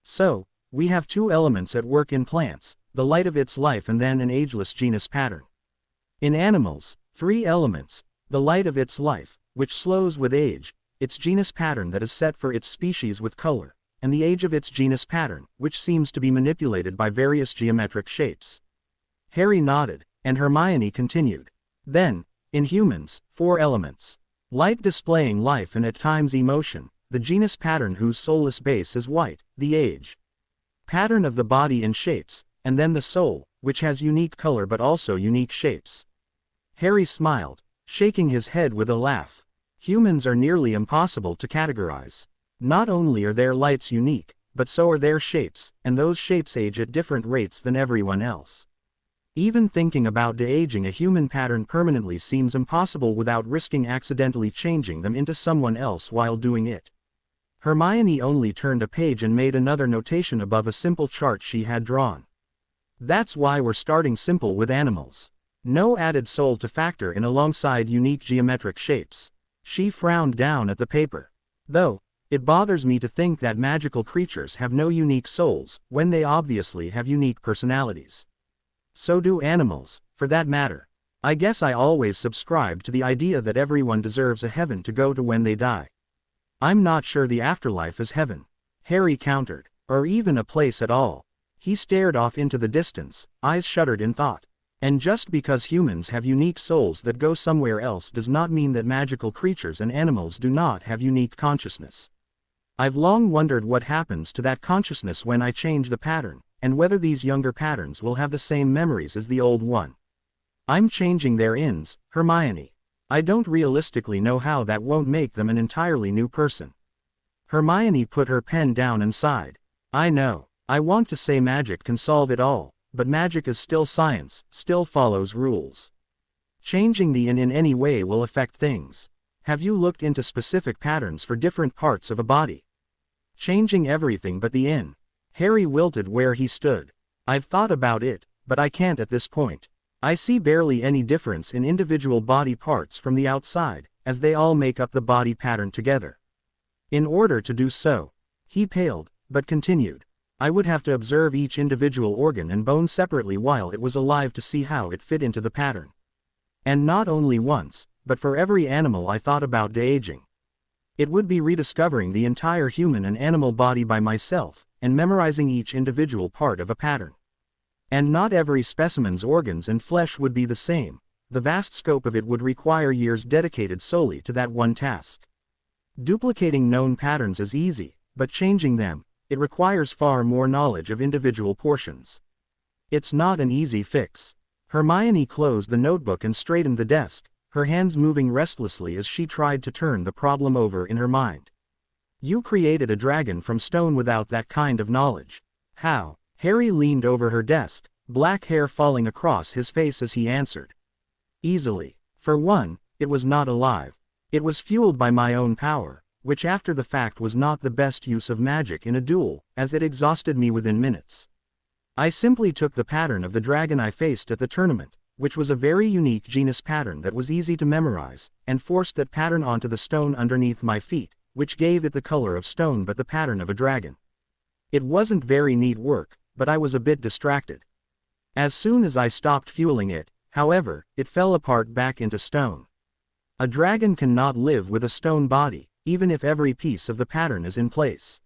So, we have two elements at work in plants, the light of its life and then an ageless genus pattern. In animals, three elements, the light of its life, which slows with age, its genus pattern that is set for its species with color, and the age of its genus pattern, which seems to be manipulated by various geometric shapes. Harry nodded, and Hermione continued. Then, in humans, four elements. Light displaying life and at times emotion, the genus pattern whose soulless base is white, the age pattern of the body in shapes, and then the soul, which has unique color but also unique shapes. Harry smiled, shaking his head with a laugh. Humans are nearly impossible to categorize. Not only are their lights unique, but so are their shapes, and those shapes age at different rates than everyone else. Even thinking about de-aging a human pattern permanently seems impossible without risking accidentally changing them into someone else while doing it. Hermione only turned a page and made another notation above a simple chart she had drawn. That's why we're starting simple with animals. No added soul to factor in alongside unique geometric shapes. She frowned down at the paper. Though, it bothers me to think that magical creatures have no unique souls, when they obviously have unique personalities. So do animals, for that matter. I guess I always subscribed to the idea that everyone deserves a heaven to go to when they die. I'm not sure the afterlife is heaven, Harry countered, or even a place at all. He stared off into the distance, eyes shuttered in thought. And just because humans have unique souls that go somewhere else does not mean that magical creatures and animals do not have unique consciousness. I've long wondered what happens to that consciousness when I change the pattern, and whether these younger patterns will have the same memories as the old one. I'm changing their ins, Hermione. I don't realistically know how that won't make them an entirely new person. Hermione put her pen down and sighed. I know, I want to say magic can solve it all. But magic is still science, still follows rules. Changing the in any way will affect things. Have you looked into specific patterns for different parts of a body? Changing everything but the in. Harry wilted where he stood. I've thought about it, but I can't at this point. I see barely any difference in individual body parts from the outside, as they all make up the body pattern together. In order to do so, he paled, but continued. I would have to observe each individual organ and bone separately while it was alive to see how it fit into the pattern. And not only once, but for every animal I thought about de-aging. It would be rediscovering the entire human and animal body by myself, and memorizing each individual part of a pattern. And not every specimen's organs and flesh would be the same. The vast scope of it would require years dedicated solely to that one task. Duplicating known patterns is easy, but changing them, it requires far more knowledge of individual portions. It's not an easy fix. Hermione closed the notebook and straightened the desk, her hands moving restlessly as she tried to turn the problem over in her mind. You created a dragon from stone without that kind of knowledge. How? Harry leaned over her desk, black hair falling across his face as he answered. Easily. For one, it was not alive. It was fueled by my own power, which after the fact was not the best use of magic in a duel, as it exhausted me within minutes. I simply took the pattern of the dragon I faced at the tournament, which was a very unique genus pattern that was easy to memorize, and forced that pattern onto the stone underneath my feet, which gave it the color of stone but the pattern of a dragon. It wasn't very neat work, but I was a bit distracted. As soon as I stopped fueling it, however, it fell apart back into stone. A dragon cannot live with a stone body, even if every piece of the pattern is in place.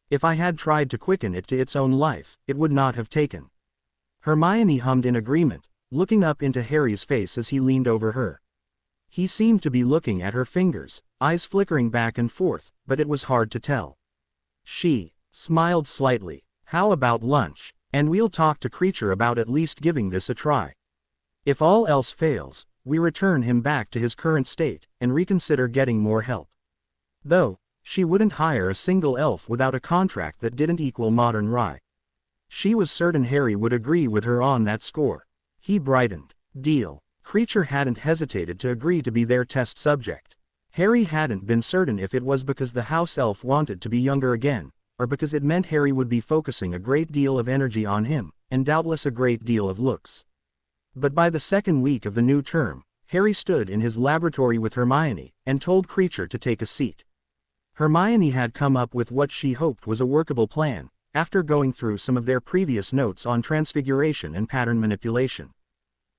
If I had tried to quicken it to its own life, it would not have taken. Hermione hummed in agreement, looking up into Harry's face as he leaned over her. He seemed to be looking at her fingers, eyes flickering back and forth, but it was hard to tell. She smiled slightly. How about lunch? And we'll talk to Creature about at least giving this a try. If all else fails, we return him back to his current state, and reconsider getting more help. Though, she wouldn't hire a single elf without a contract that didn't equal modern rye. She was certain Harry would agree with her on that score. He brightened. Deal. Creature hadn't hesitated to agree to be their test subject. Harry hadn't been certain if it was because the house elf wanted to be younger again, or because it meant Harry would be focusing a great deal of energy on him, and doubtless a great deal of looks. But by the second week of the new term, Harry stood in his laboratory with Hermione, and told Creature to take a seat. Hermione had come up with what she hoped was a workable plan, after going through some of their previous notes on transfiguration and pattern manipulation.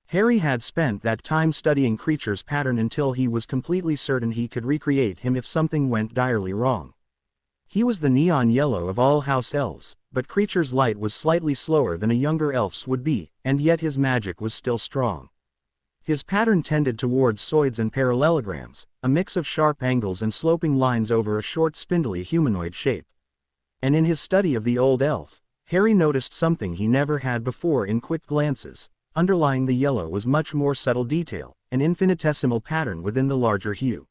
Harry had spent that time studying Creature's pattern until he was completely certain he could recreate him if something went direly wrong. He was the neon yellow of all house elves, but Creature's light was slightly slower than a younger elf's would be, and yet his magic was still strong. His pattern tended towards soids and parallelograms, a mix of sharp angles and sloping lines over a short spindly humanoid shape. And in his study of the old elf, Harry noticed something he never had before in quick glances. Underlying the yellow was much more subtle detail, an infinitesimal pattern within the larger hue.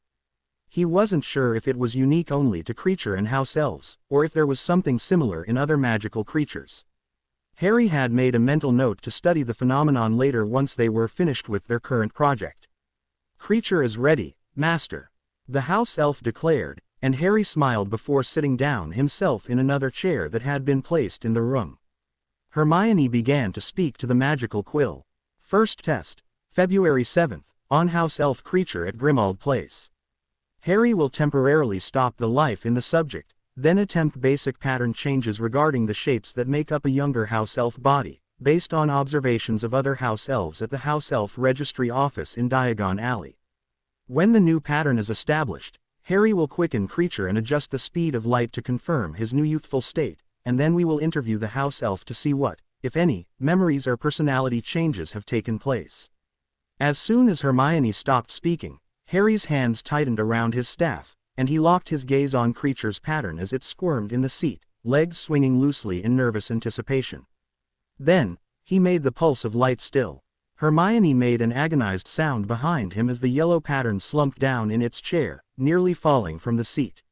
He wasn't sure if it was unique only to Creature and house elves, or if there was something similar in other magical creatures. Harry had made a mental note to study the phenomenon later once they were finished with their current project. Creature is ready, Master, the house elf declared, and Harry smiled before sitting down himself in another chair that had been placed in the room. Hermione began to speak to the magical quill. First test, February 7th, on house elf Creature at Grimmauld Place. Harry will temporarily stop the life in the subject, then attempt basic pattern changes regarding the shapes that make up a younger house elf body, based on observations of other house elves at the House Elf Registry Office in Diagon Alley. When the new pattern is established, Harry will quicken Creature and adjust the speed of light to confirm his new youthful state, and then we will interview the house elf to see what, if any, memories or personality changes have taken place. As soon as Hermione stopped speaking, Harry's hands tightened around his staff, and he locked his gaze on Creature's pattern as it squirmed in the seat, legs swinging loosely in nervous anticipation. Then, he made the pulse of light still. Hermione made an agonized sound behind him as the yellow pattern slumped down in its chair, nearly falling from the seat.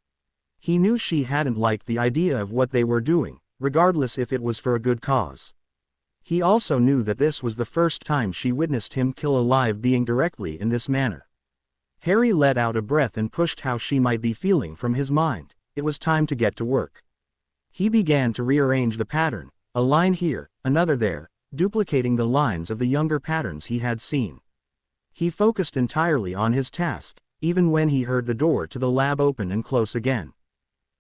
He knew she hadn't liked the idea of what they were doing, regardless if it was for a good cause. He also knew that this was the first time she witnessed him kill a live being directly in this manner. Harry let out a breath and pushed how she might be feeling from his mind. It was time to get to work. He began to rearrange the pattern, a line here, another there, duplicating the lines of the younger patterns he had seen. He focused entirely on his task, even when he heard the door to the lab open and close again.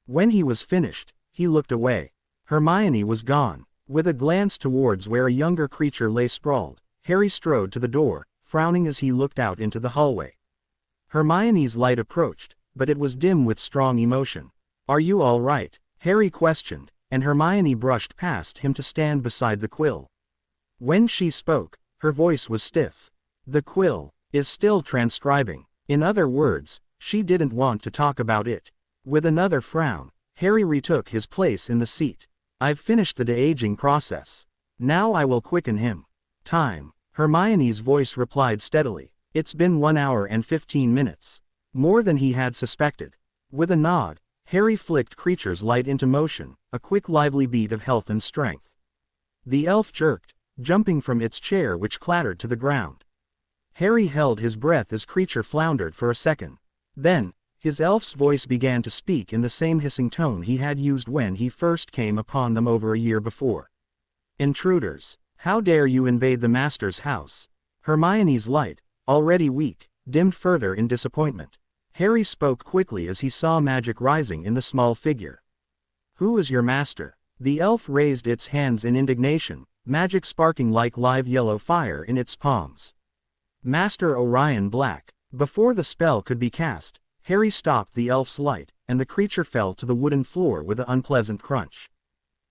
When he was finished, he looked away. Hermione was gone. With a glance towards where a younger Creature lay sprawled, Harry strode to the door, frowning as he looked out into the hallway. Hermione's light approached, but it was dim with strong emotion. "Are you all right?" Harry questioned, and Hermione brushed past him to stand beside the quill. When she spoke, her voice was stiff. "The quill is still transcribing. In other words, She didn't want to talk about it. With another frown, Harry retook his place in the seat. I've finished the de-aging process. Now I will quicken him. Time. Hermione's voice replied steadily. It's been 1 hour and 15 minutes. More than he had suspected. With a nod, Harry flicked Creature's light into motion, a quick lively beat of health and strength. The elf jerked, jumping from its chair which clattered to the ground. Harry held his breath as Creature floundered for a second. Then, his elf's voice began to speak in the same hissing tone he had used when he first came upon them over a year before. Intruders, how dare you invade the master's house? Hermione's light, already weak, dimmed further in disappointment. Harry spoke quickly as he saw magic rising in the small figure. Who is your master? The elf raised its hands in indignation, magic sparking like live yellow fire in its palms. Master Orion Black. Before the spell could be cast, Harry stopped the elf's light, and the creature fell to the wooden floor with an unpleasant crunch.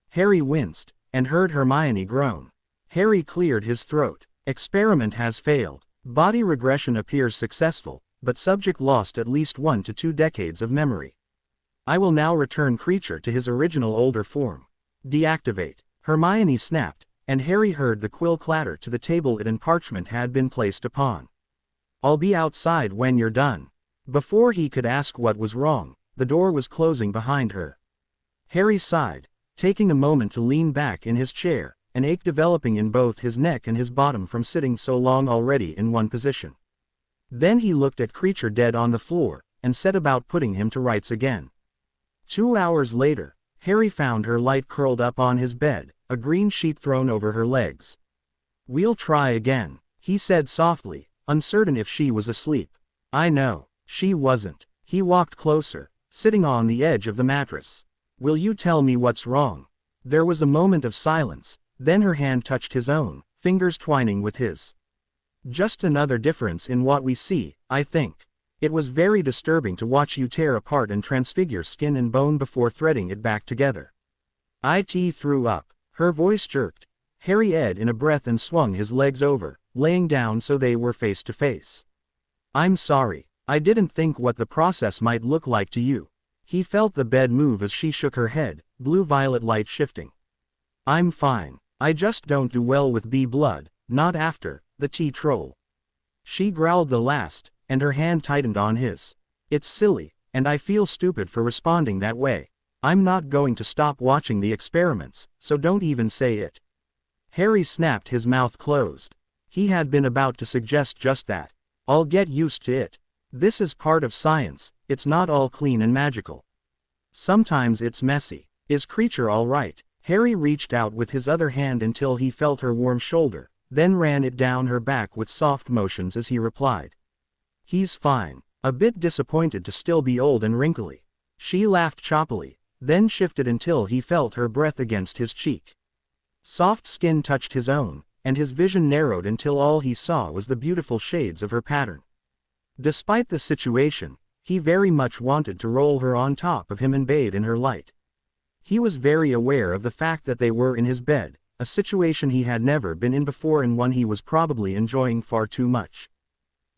Harry winced, and heard Hermione groan. Harry cleared his throat. Experiment has failed. Body regression appears successful, but subject lost at least 1 to 2 decades of memory. I will now return Creature to his original older form. Deactivate. Hermione snapped, and Harry heard the quill clatter to the table it and parchment had been placed upon. I'll be outside when you're done. Before he could ask what was wrong, the door was closing behind her. Harry sighed, taking a moment to lean back in his chair, an ache developing in both his neck and his bottom from sitting so long already in one position. Then he looked at Creature dead on the floor, and set about putting him to rights again. 2 hours later, Harry found her light curled up on his bed, a green sheet thrown over her legs. We'll try again, he said softly, uncertain if she was asleep. I know, she wasn't. He walked closer, sitting on the edge of the mattress. Will you tell me what's wrong? There was a moment of silence, then her hand touched his own, fingers twining with his. Just another difference in what we see, I think. It was very disturbing to watch you tear apart and transfigure skin and bone before threading it back together. It threw up. Her voice jerked. Harry ed in a breath and swung his legs over, laying down so they were face to face. I'm sorry, I didn't think what the process might look like to you. He felt the bed move as she shook her head, blue-violet light shifting. I'm fine, I just don't do well with bee blood, not after, the tea-troll. She growled the last, and her hand tightened on his. It's silly, and I feel stupid for responding that way. I'm not going to stop watching the experiments, so don't even say it. Harry snapped his mouth closed. He had been about to suggest just that. I'll get used to it. This is part of science, it's not all clean and magical. Sometimes it's messy. Is Creature all right? Harry reached out with his other hand until he felt her warm shoulder, then ran it down her back with soft motions as he replied. He's fine. A bit disappointed to still be old and wrinkly. She laughed choppily, then shifted until he felt her breath against his cheek. Soft skin touched his own, and his vision narrowed until all he saw was the beautiful shades of her pattern. Despite the situation, he very much wanted to roll her on top of him and bathe in her light. He was very aware of the fact that they were in his bed, a situation he had never been in before and one he was probably enjoying far too much.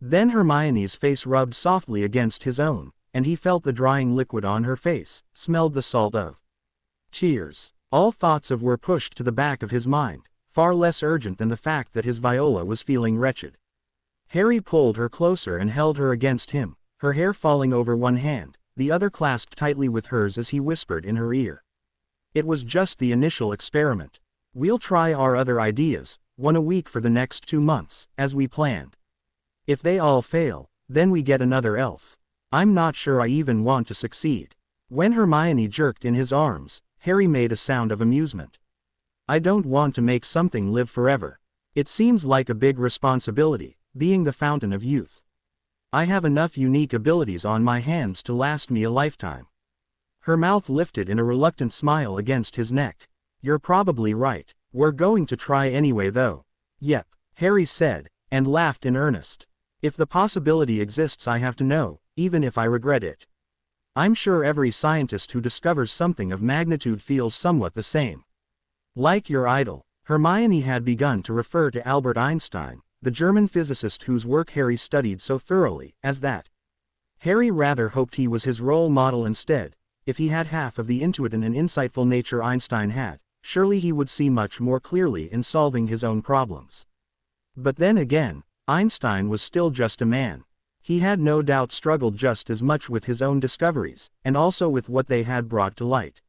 Then Hermione's face rubbed softly against his own, and he felt the drying liquid on her face, smelled the salt of tears. All thoughts of were pushed to the back of his mind, far less urgent than the fact that his Viola was feeling wretched. Harry pulled her closer and held her against him, her hair falling over one hand, the other clasped tightly with hers as he whispered in her ear. It was just the initial experiment. We'll try our other ideas, 1 a week for the next 2 months, as we planned. If they all fail, then we get another elf. I'm not sure I even want to succeed. When Hermione jerked in his arms, Harry made a sound of amusement. I don't want to make something live forever. It seems like a big responsibility, being the fountain of youth. I have enough unique abilities on my hands to last me a lifetime. Her mouth lifted in a reluctant smile against his neck. You're probably right. We're going to try anyway though. Yep, Harry said, and laughed in earnest. If the possibility exists I have to know, even if I regret it. I'm sure every scientist who discovers something of magnitude feels somewhat the same. Like your idol, Hermione had begun to refer to Albert Einstein, the German physicist whose work Harry studied so thoroughly, as that. Harry rather hoped he was his role model instead. If he had half of the intuitive and insightful nature Einstein had, surely he would see much more clearly in solving his own problems. But then again, Einstein was still just a man. He had no doubt struggled just as much with his own discoveries, and also with what they had brought to light.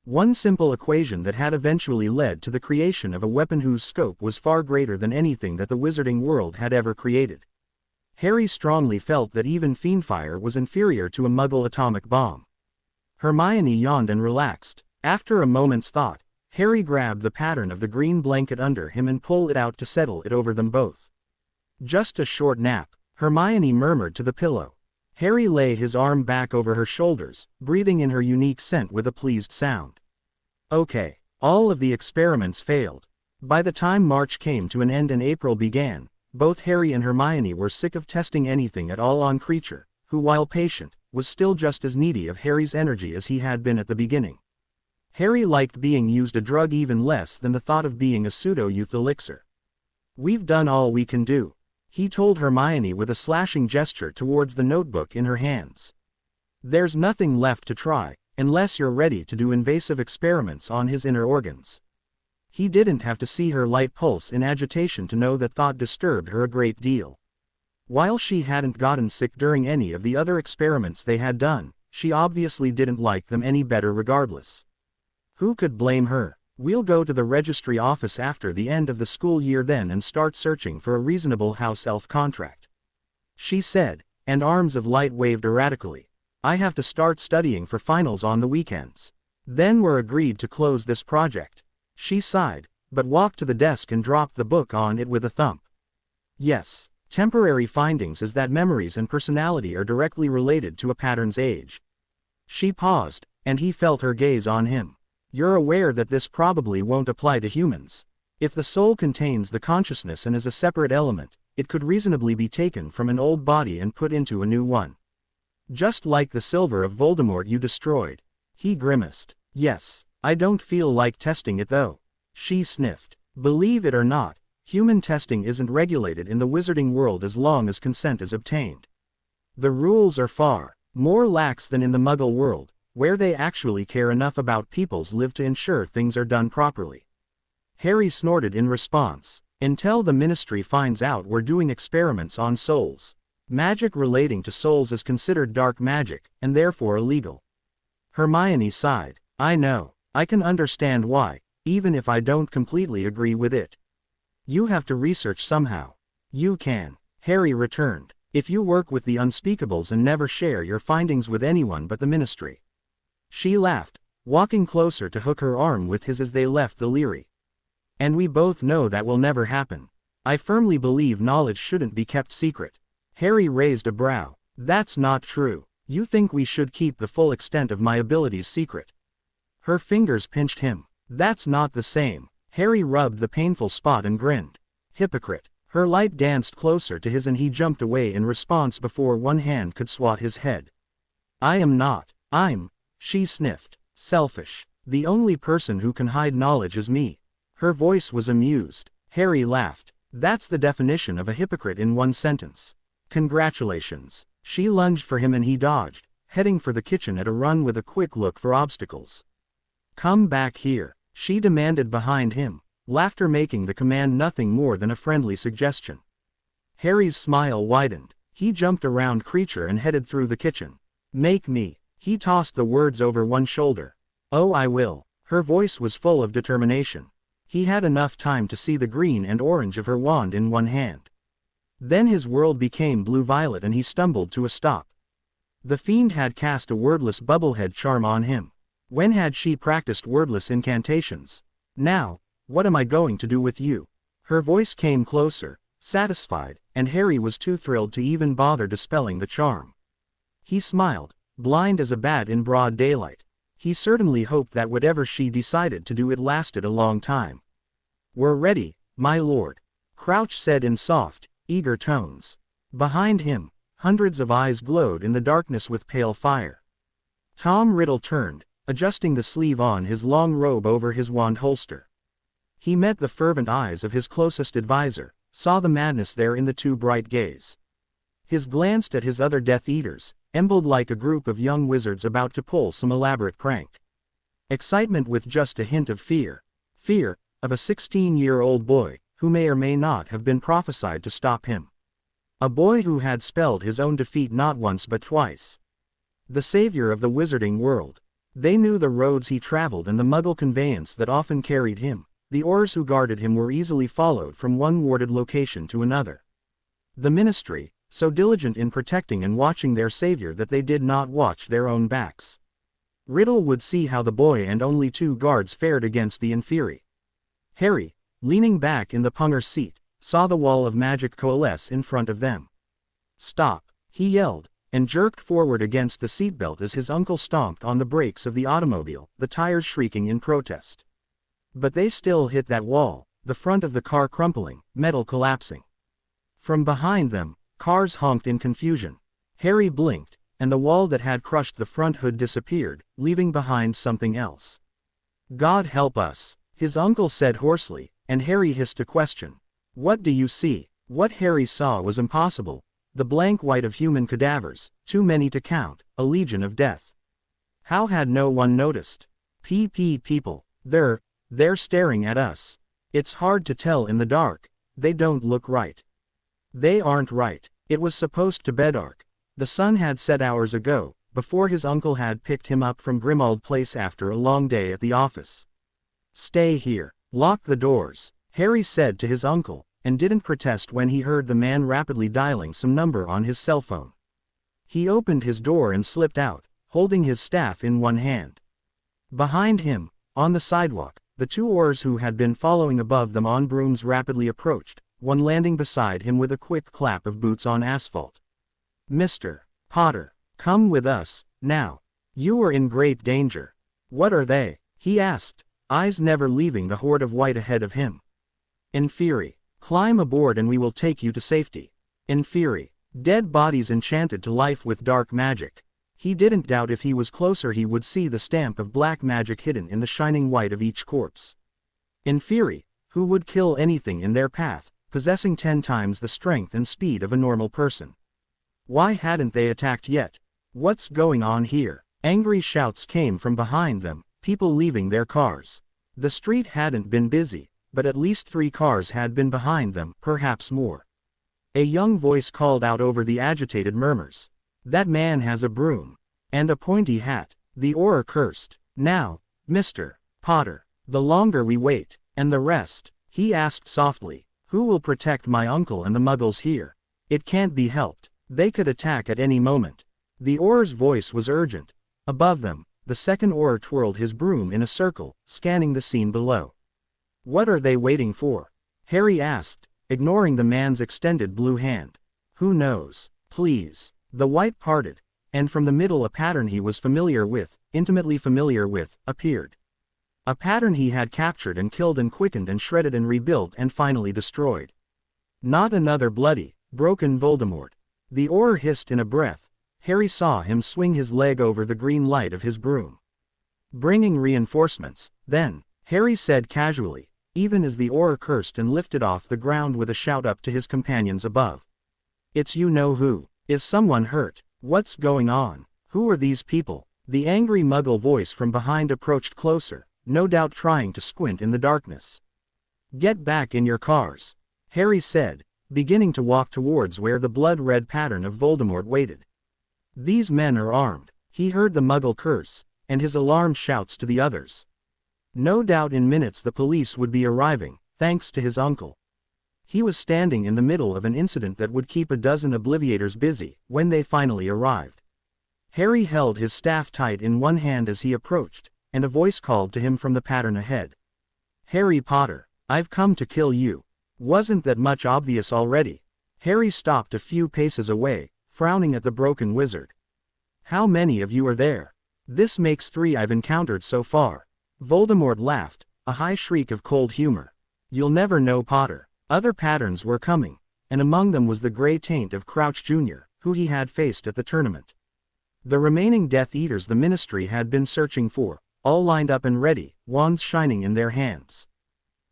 One simple equation that had eventually led to the creation of a weapon whose scope was far greater than anything that the wizarding world had ever created. Harry strongly felt that even fiendfire was inferior to a Muggle atomic bomb. Hermione yawned and relaxed. After a moment's thought, Harry grabbed the pattern of the green blanket under him and pulled it out to settle it over them both. Just a short nap, Hermione murmured to the pillow. Harry lay his arm back over her shoulders, breathing in her unique scent with a pleased sound. Okay, all of the experiments failed. By the time March came to an end and April began, both Harry and Hermione were sick of testing anything at all on Creature, who, while patient, was still just as needy of Harry's energy as he had been at the beginning. Harry liked being used a drug even less than the thought of being a pseudo-youth elixir. "We've done all we can do," he told Hermione with a slashing gesture towards the notebook in her hands. "There's nothing left to try, unless you're ready to do invasive experiments on his inner organs." He didn't have to see her light pulse in agitation to know that thought disturbed her a great deal. While she hadn't gotten sick during any of the other experiments they had done, she obviously didn't like them any better regardless. Who could blame her? "We'll go to the registry office after the end of the school year then and start searching for a reasonable house elf contract," she said, and arms of light waved erratically. "I have to start studying for finals on the weekends. Then we're agreed to close this project." She sighed, but walked to the desk and dropped the book on it with a thump. "Yes. Temporary findings is that memories and personality are directly related to a pattern's age." She paused, and he felt her gaze on him. "You're aware that this probably won't apply to humans. If the soul contains the consciousness and is a separate element, it could reasonably be taken from an old body and put into a new one. Just like the silver of Voldemort you destroyed." He grimaced. "Yes, I don't feel like testing it though." She sniffed. "Believe it or not, human testing isn't regulated in the wizarding world as long as consent is obtained. The rules are far more lax than in the Muggle world, where they actually care enough about people's lives to ensure things are done properly." Harry snorted in response. "Until the Ministry finds out we're doing experiments on souls. Magic relating to souls is considered dark magic, and therefore illegal." Hermione sighed. "I know. I can understand why, even if I don't completely agree with it. You have to research somehow." "You can," Harry returned, "if you work with the unspeakables and never share your findings with anyone but the Ministry." She laughed, walking closer to hook her arm with his as they left the Leary. "And we both know that will never happen. I firmly believe knowledge shouldn't be kept secret." Harry raised a brow. "That's not true. You think we should keep the full extent of my abilities secret." Her fingers pinched him. "That's not the same." Harry rubbed the painful spot and grinned. "Hypocrite." Her light danced closer to his and he jumped away in response before one hand could swat his head. "I am not. I'm," she sniffed, "selfish. The only person who can hide knowledge is me." Her voice was amused. Harry laughed. "That's the definition of a hypocrite in one sentence. Congratulations." She lunged for him and he dodged, heading for the kitchen at a run with a quick look for obstacles. "Come back here," she demanded behind him, laughter making the command nothing more than a friendly suggestion. Harry's smile widened. He jumped around Creature and headed through the kitchen. "Make me." He tossed the words over one shoulder. "Oh, I will." Her voice was full of determination. He had enough time to see the green and orange of her wand in one hand. Then his world became blue-violet and he stumbled to a stop. The fiend had cast a wordless bubblehead charm on him. When had she practiced wordless incantations? "Now, what am I going to do with you?" Her voice came closer, satisfied, and Harry was too thrilled to even bother dispelling the charm. He smiled, blind as a bat in broad daylight. He certainly hoped that whatever she decided to do it lasted a long time. "We're ready, my lord," Crouch said in soft, eager tones. Behind him, hundreds of eyes glowed in the darkness with pale fire. Tom Riddle turned, adjusting the sleeve on his long robe over his wand holster. He met the fervent eyes of his closest advisor, saw the madness there in the two bright gaze. His glanced at his other Death Eaters, embled like a group of young wizards about to pull some elaborate prank. Excitement with just a hint of fear. Fear of a 16-year-old boy, who may or may not have been prophesied to stop him. A boy who had spelled his own defeat not once but twice. The savior of the wizarding world. They knew the roads he traveled and the muggle conveyance that often carried him. The Aurors who guarded him were easily followed from one warded location to another. The ministry, so diligent in protecting and watching their savior that they did not watch their own backs. Riddle would see how the boy and only 2 guards fared against the Inferi. Harry, leaning back in the punger's seat, saw the wall of magic coalesce in front of them. "Stop," he yelled, and jerked forward against the seatbelt as his uncle stomped on the brakes of the automobile, the tires shrieking in protest. But they still hit that wall, the front of the car crumpling, metal collapsing. From behind them, cars honked in confusion. Harry blinked, and the wall that had crushed the front hood disappeared, leaving behind something else. "God help us," his uncle said hoarsely, and Harry hissed a question. "What do you see?" What Harry saw was impossible. The blank white of human cadavers, too many to count, a legion of death. How had no one noticed? People. They're staring at us. It's hard to tell in the dark. They don't look right. They aren't right. It was supposed to be dark. The sun had set hours ago, before his uncle had picked him up from Grimmauld Place after a long day at the office. "Stay here. Lock the doors," Harry said to his uncle, and didn't protest when he heard the man rapidly dialing some number on his cell phone. He opened his door and slipped out, holding his staff in one hand. Behind him, on the sidewalk, the 2 Aurors who had been following above them on brooms rapidly approached, one landing beside him with a quick clap of boots on asphalt. "Mr. Potter, come with us, now. You are in great danger." "What are they?" he asked, eyes never leaving the horde of white ahead of him. "Inferi. Climb aboard and we will take you to safety." Inferi. Dead bodies enchanted to life with dark magic. He didn't doubt if he was closer he would see the stamp of black magic hidden in the shining white of each corpse. Inferi, who would kill anything in their path, possessing 10 times the strength and speed of a normal person. Why hadn't they attacked yet? What's going on here? Angry shouts came from behind them, people leaving their cars. The street hadn't been busy, but at least 3 cars had been behind them, perhaps more. A young voice called out over the agitated murmurs. "That man has a broom. And a pointy hat." The Auror cursed. "Now, Mr. Potter, the longer we wait, and the rest," he asked softly, "who will protect my uncle and the muggles here? It can't be helped. They could attack at any moment." The Auror's voice was urgent. Above them, the second Auror twirled his broom in a circle, scanning the scene below. "What are they waiting for?" Harry asked, ignoring the man's extended blue hand. "Who knows? Please." The white parted, and from the middle a pattern he was intimately familiar with, appeared. A pattern he had captured and killed and quickened and shredded and rebuilt and finally destroyed. Not another bloody, broken Voldemort. The Auror hissed in a breath. Harry saw him swing his leg over the green light of his broom. "Bringing reinforcements, then," Harry said casually, even as the Auror cursed and lifted off the ground with a shout up to his companions above. "It's you-know-who. Is someone hurt? What's going on? Who are these people?" The angry muggle voice from behind approached closer, no doubt trying to squint in the darkness. "Get back in your cars," Harry said, beginning to walk towards where the blood-red pattern of Voldemort waited. "These men are armed," he heard the muggle curse, and his alarmed shouts to the others. No doubt in minutes the police would be arriving, thanks to his uncle. He was standing in the middle of an incident that would keep a dozen obliviators busy, when they finally arrived. Harry held his staff tight in one hand as he approached, and a voice called to him from the pattern ahead. "Harry Potter, I've come to kill you." Wasn't that much obvious already? Harry stopped a few paces away, frowning at the broken wizard. "How many of you are there?" "This makes 3 I've encountered so far." Voldemort laughed, a high shriek of cold humor. "You'll never know, Potter." Other patterns were coming, and among them was the gray taint of Crouch Jr., who he had faced at the tournament. The remaining Death Eaters the Ministry had been searching for, all lined up and ready, wands shining in their hands.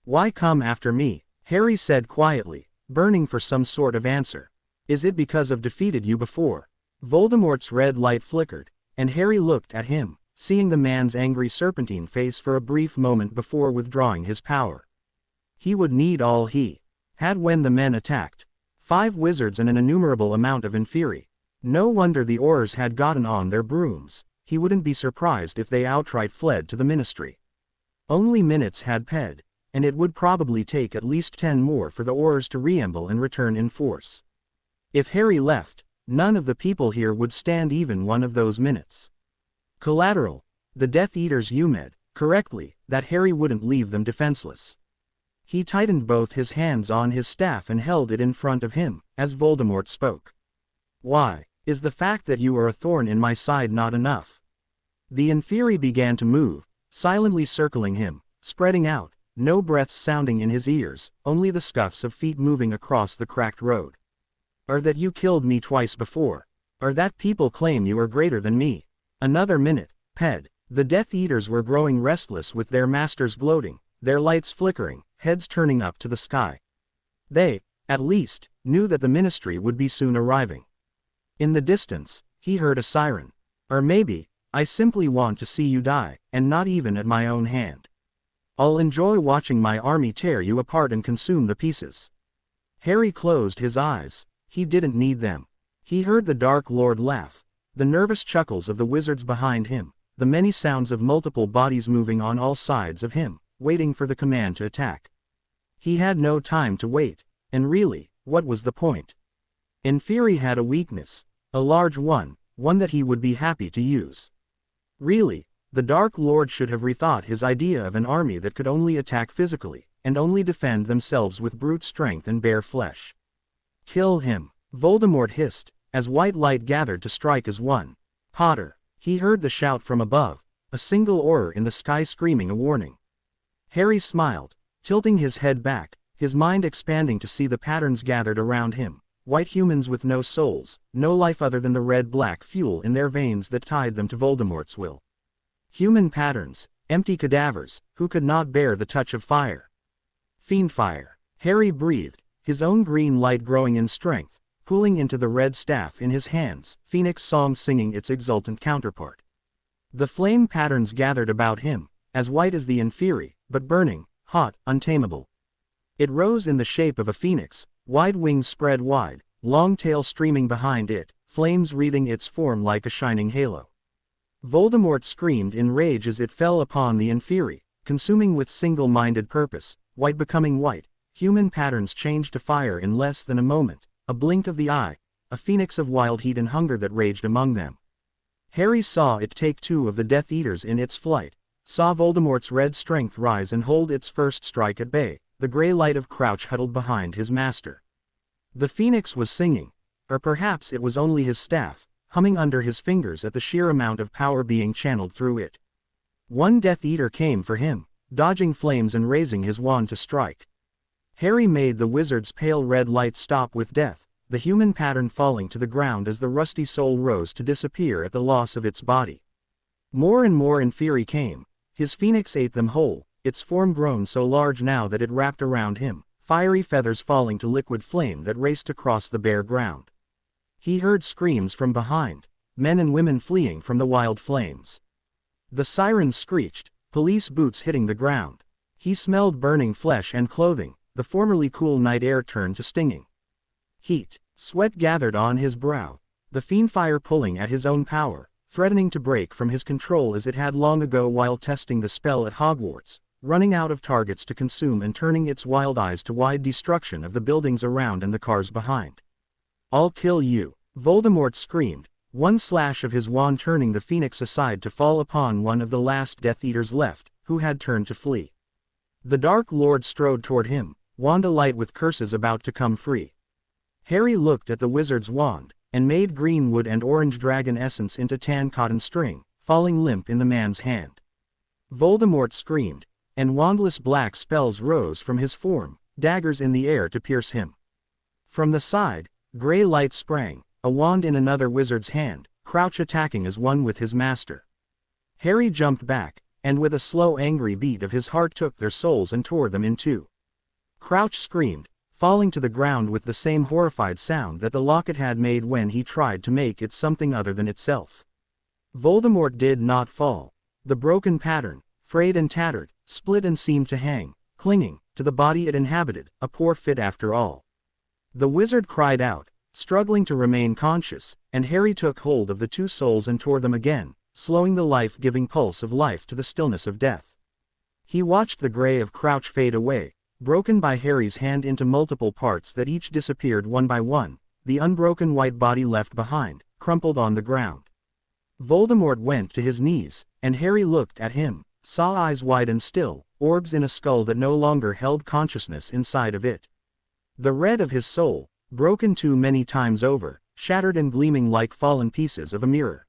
"Why come after me?" Harry said quietly, burning for some sort of answer. "Is it because I've defeated you before?" Voldemort's red light flickered, and Harry looked at him, seeing the man's angry serpentine face for a brief moment before withdrawing his power. He would need all he had when the men attacked. 5 wizards and an innumerable amount of inferi. No wonder the Aurors had gotten on their brooms. He wouldn't be surprised if they outright fled to the Ministry. Only minutes had passed, and it would probably take at least 10 more for the Aurors to reassemble and return in force. If Harry left, none of the people here would stand even one of those minutes. Collateral. The Death Eaters UMED, correctly, that Harry wouldn't leave them defenseless. He tightened both his hands on his staff and held it in front of him, as Voldemort spoke. Why, is the fact that you are a thorn in my side not enough? The inferi began to move, silently circling him, spreading out, no breaths sounding in his ears, only the scuffs of feet moving across the cracked road. Or that you killed me twice before. Or that people claim you are greater than me. Another minute, Ped. The Death Eaters were growing restless with their masters gloating, their lights flickering, heads turning up to the sky. They, at least, knew that the Ministry would be soon arriving. In the distance, he heard a siren. Or maybe, I simply want to see you die, and not even at my own hand. I'll enjoy watching my army tear you apart and consume the pieces. Harry closed his eyes. He didn't need them. He heard the Dark Lord laugh, the nervous chuckles of the wizards behind him, the many sounds of multiple bodies moving on all sides of him, waiting for the command to attack. He had no time to wait, and really, what was the point? Inferi had a weakness, a large one that he would be happy to use. Really, the Dark Lord should have rethought his idea of an army that could only attack physically, and only defend themselves with brute strength and bare flesh. Kill him, Voldemort hissed, as white light gathered to strike as one. Potter. He heard the shout from above, a single Auror in the sky screaming a warning. Harry smiled, tilting his head back, his mind expanding to see the patterns gathered around him, white humans with no souls, no life other than the red-black fuel in their veins that tied them to Voldemort's will. Human patterns, empty cadavers, who could not bear the touch of fire. Fiendfire. Harry breathed, his own green light growing in strength, pooling into the red staff in his hands, Phoenix song singing its exultant counterpart. The flame patterns gathered about him, as white as the inferi, but burning, hot, untamable. It rose in the shape of a phoenix, wide wings spread wide, long tail streaming behind it, flames wreathing its form like a shining halo. Voldemort screamed in rage as it fell upon the inferi, consuming with single-minded purpose, white becoming white, human patterns changed to fire in less than a moment, a blink of the eye, a phoenix of wild heat and hunger that raged among them. Harry saw it take 2 of the Death Eaters in its flight, saw Voldemort's red strength rise and hold its first strike at bay, the grey light of Crouch huddled behind his master. The phoenix was singing, or perhaps it was only his staff, humming under his fingers at the sheer amount of power being channeled through it. One Death Eater came for him, dodging flames and raising his wand to strike. Harry made the wizard's pale red light stop with death, the human pattern falling to the ground as the rusty soul rose to disappear at the loss of its body. More and more inferi came. His phoenix ate them whole, its form grown so large now that it wrapped around him, fiery feathers falling to liquid flame that raced across the bare ground. He heard screams from behind, men and women fleeing from the wild flames. The sirens screeched, police boots hitting the ground. He smelled burning flesh and clothing, the formerly cool night air turned to stinging heat. Sweat gathered on his brow, the fiendfire pulling at his own power, threatening to break from his control as it had long ago while testing the spell at Hogwarts, running out of targets to consume and turning its wild eyes to wide destruction of the buildings around and the cars behind. I'll kill you, Voldemort screamed, one slash of his wand turning the phoenix aside to fall upon one of the last Death Eaters left, who had turned to flee. The Dark Lord strode toward him, wand alight with curses about to come free. Harry looked at the wizard's wand, and made green wood and orange dragon essence into tan cotton string, falling limp in the man's hand. Voldemort screamed, and wandless black spells rose from his form, daggers in the air to pierce him. From the side, grey light sprang, a wand in another wizard's hand, Crouch attacking as one with his master. Harry jumped back, and with a slow angry beat of his heart took their souls and tore them in two. Crouch screamed, falling to the ground with the same horrified sound that the locket had made when he tried to make it something other than itself. Voldemort did not fall. The broken pattern, frayed and tattered, split and seemed to hang, clinging, to the body it inhabited, a poor fit after all. The wizard cried out, struggling to remain conscious, and Harry took hold of the two souls and tore them again, slowing the life-giving pulse of life to the stillness of death. He watched the gray of Crouch fade away, broken by Harry's hand into multiple parts that each disappeared one by one, the unbroken white body left behind, crumpled on the ground. Voldemort went to his knees, and Harry looked at him, saw eyes wide and still, orbs in a skull that no longer held consciousness inside of it. The red of his soul, broken too many times over, shattered and gleaming like fallen pieces of a mirror.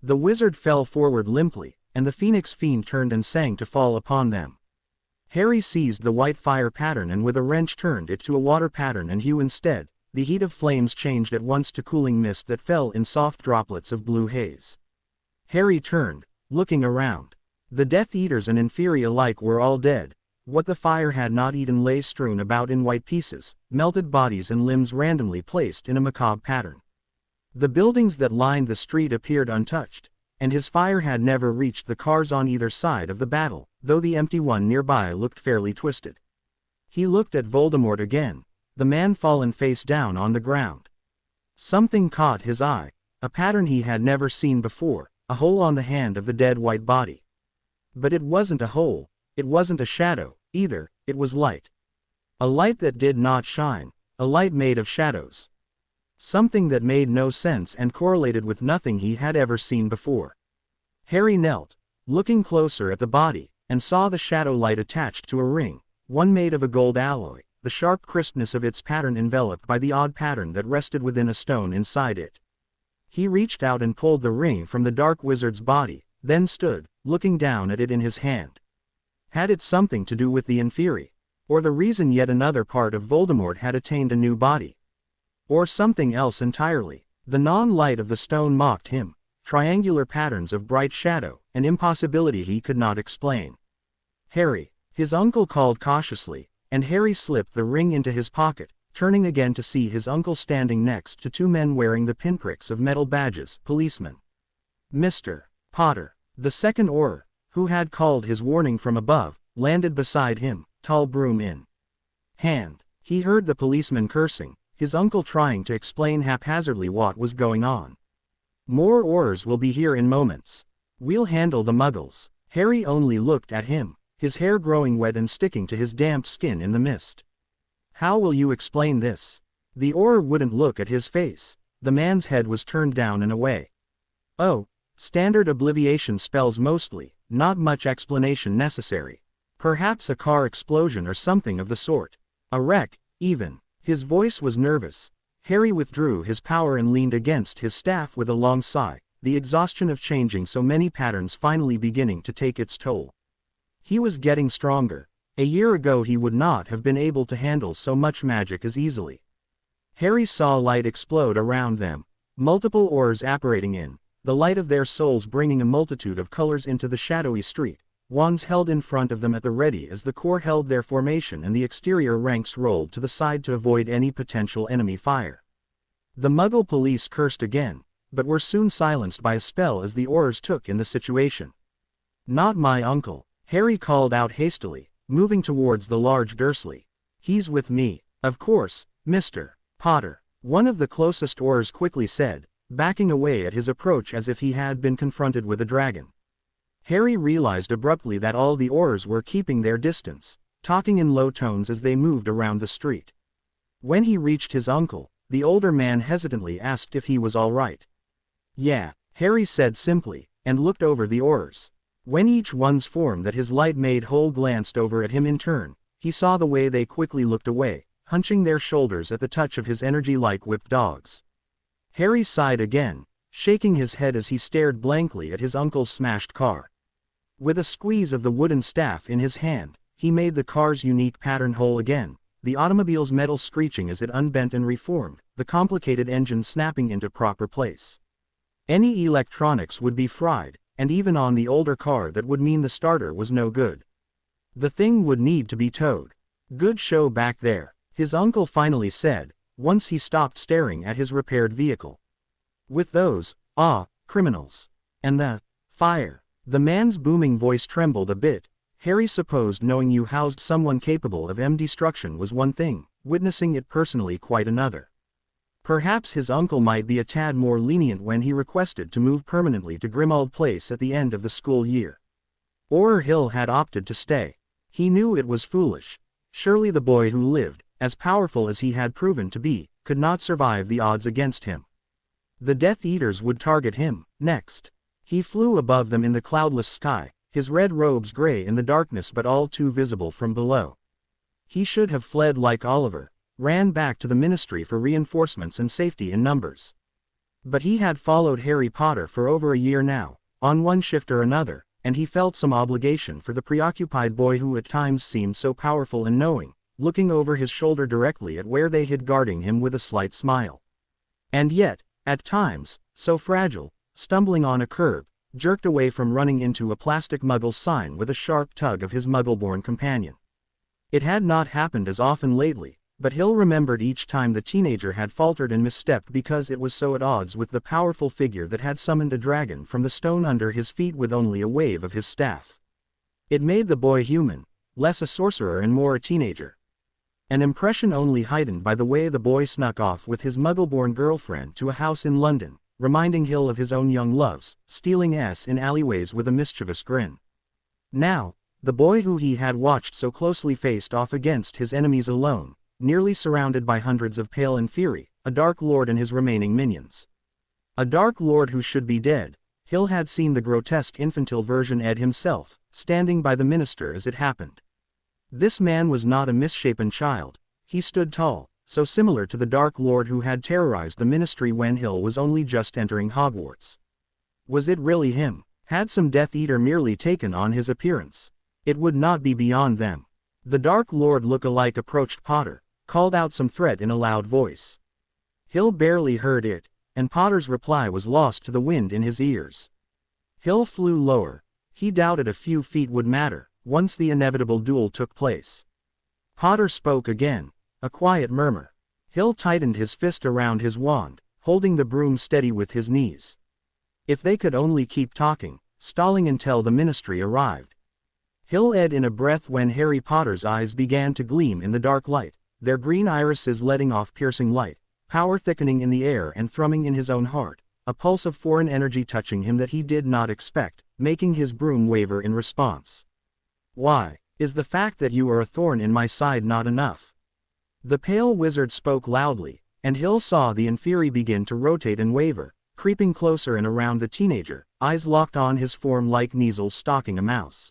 The wizard fell forward limply, and the Phoenix Fiend turned and sang to fall upon them. Harry seized the white fire pattern and with a wrench turned it to a water pattern and hue instead. The heat of flames changed at once to cooling mist that fell in soft droplets of blue haze. Harry turned, looking around. The Death Eaters and Inferi alike were all dead. What the fire had not eaten lay strewn about in white pieces, melted bodies and limbs randomly placed in a macabre pattern. The buildings that lined the street appeared untouched, and his fire had never reached the cars on either side of the battle, though the empty one nearby looked fairly twisted. He looked at Voldemort again, the man fallen face down on the ground. Something caught his eye, a pattern he had never seen before, a hole on the hand of the dead white body. But it wasn't a hole, it wasn't a shadow, either, it was light. A light that did not shine, a light made of shadows. Something that made no sense and correlated with nothing he had ever seen before. Harry knelt, looking closer at the body, and saw the shadow light attached to a ring, one made of a gold alloy, the sharp crispness of its pattern enveloped by the odd pattern that rested within a stone inside it. He reached out and pulled the ring from the dark wizard's body, then stood, looking down at it in his hand. Had it something to do with the Inferi? Or the reason yet another part of Voldemort had attained a new body? Or something else entirely? The non-light of the stone mocked him, triangular patterns of bright shadow, an impossibility he could not explain. Harry, his uncle called cautiously, and Harry slipped the ring into his pocket, turning again to see his uncle standing next to two men wearing the pinpricks of metal badges, policemen. Mr. Potter, the second Auror, who had called his warning from above, landed beside him, tall broom in hand. He heard the policeman cursing, his uncle trying to explain haphazardly what was going on. More Aurors will be here in moments. We'll handle the muggles. Harry only looked at him, his hair growing wet and sticking to his damp skin in the mist. How will you explain this? The Auror wouldn't look at his face. The man's head was turned down and away. Oh, standard obliviation spells mostly, not much explanation necessary. Perhaps a car explosion or something of the sort. A wreck, even. His voice was nervous. Harry withdrew his power and leaned against his staff with a long sigh, the exhaustion of changing so many patterns finally beginning to take its toll. He was getting stronger. A year ago he would not have been able to handle so much magic as easily. Harry saw light explode around them, multiple Aurors apparating in, the light of their souls bringing a multitude of colors into the shadowy street, wands held in front of them at the ready as the core held their formation and the exterior ranks rolled to the side to avoid any potential enemy fire. The Muggle police cursed again, but were soon silenced by a spell as the Aurors took in the situation. Not my uncle, Harry called out hastily, moving towards the large Dursley. He's with me, of course, Mr. Potter, one of the closest Aurors quickly said, backing away at his approach as if he had been confronted with a dragon. Harry realized abruptly that all the Aurors were keeping their distance, talking in low tones as they moved around the street. When he reached his uncle, the older man hesitantly asked if he was all right. Yeah, Harry said simply, and looked over the Aurors. When each one's form that his light made whole glanced over at him in turn, he saw the way they quickly looked away, hunching their shoulders at the touch of his energy like whipped dogs. Harry sighed again, shaking his head as he stared blankly at his uncle's smashed car. With a squeeze of the wooden staff in his hand, he made the car's unique pattern whole again, the automobile's metal screeching as it unbent and reformed, the complicated engine snapping into proper place. Any electronics would be fried, and even on the older car that would mean the starter was no good. The thing would need to be towed. Good show back there, his uncle finally said, once he stopped staring at his repaired vehicle. With those, criminals. And the fire. The man's booming voice trembled a bit. Harry supposed knowing you housed someone capable of destruction was one thing, witnessing it personally quite another. Perhaps his uncle might be a tad more lenient when he requested to move permanently to Grimmauld Place at the end of the school year. Or Hill had opted to stay. He knew it was foolish. Surely the boy who lived, as powerful as he had proven to be, could not survive the odds against him. The Death Eaters would target him, next. He flew above them in the cloudless sky, his red robes gray in the darkness but all too visible from below. He should have fled like Oliver, ran back to the Ministry for reinforcements and safety in numbers. But he had followed Harry Potter for over a year now, on one shift or another, and he felt some obligation for the preoccupied boy who at times seemed so powerful and knowing, looking over his shoulder directly at where they hid guarding him with a slight smile. And yet, at times, so fragile, stumbling on a curb, jerked away from running into a plastic Muggle sign with a sharp tug of his Muggle-born companion. It had not happened as often lately, but Hill remembered each time the teenager had faltered and misstepped because it was so at odds with the powerful figure that had summoned a dragon from the stone under his feet with only a wave of his staff. It made the boy human, less a sorcerer and more a teenager. An impression only heightened by the way the boy snuck off with his Muggle-born girlfriend to a house in London, reminding Hill of his own young loves, stealing in alleyways with a mischievous grin. Now, the boy who he had watched so closely faced off against his enemies alone, nearly surrounded by hundreds of pale and fury, a Dark Lord and his remaining minions. A Dark Lord who should be dead. Hill had seen the grotesque infantile version Ed himself, standing by the minister as it happened. This man was not a misshapen child. He stood tall, so similar to the Dark Lord who had terrorized the Ministry when Hill was only just entering Hogwarts. Was it really him? Had some Death Eater merely taken on his appearance? It would not be beyond them. The Dark Lord look-alike approached Potter, called out some threat in a loud voice. Hill barely heard it, and Potter's reply was lost to the wind in his ears. Hill flew lower. He doubted a few feet would matter, once the inevitable duel took place. Potter spoke again, a quiet murmur. Hill tightened his fist around his wand, holding the broom steady with his knees. If they could only keep talking, stalling until the Ministry arrived. Hill ed in a breath when Harry Potter's eyes began to gleam in the dark light, their green irises letting off piercing light, power thickening in the air and thrumming in his own heart, a pulse of foreign energy touching him that he did not expect, making his broom waver in response. Why, is the fact that you are a thorn in my side not enough? The pale wizard spoke loudly, and Hill saw the Inferi begin to rotate and waver, creeping closer and around the teenager, eyes locked on his form like Kneazles stalking a mouse.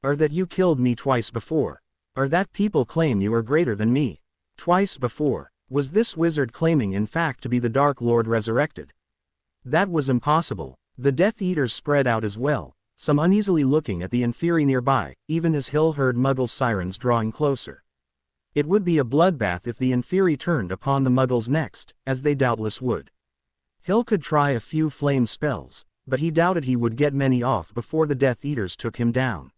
Or that you killed me twice before. Or that people claim you are greater than me. Twice before. Was this wizard claiming in fact to be the Dark Lord resurrected? That was impossible. The Death Eaters spread out as well, some uneasily looking at the Inferi nearby, even as Hill heard Muggle sirens drawing closer. It would be a bloodbath if the Inferi turned upon the Muggles next, as they doubtless would. Hill could try a few flame spells, but he doubted he would get many off before the Death Eaters took him down.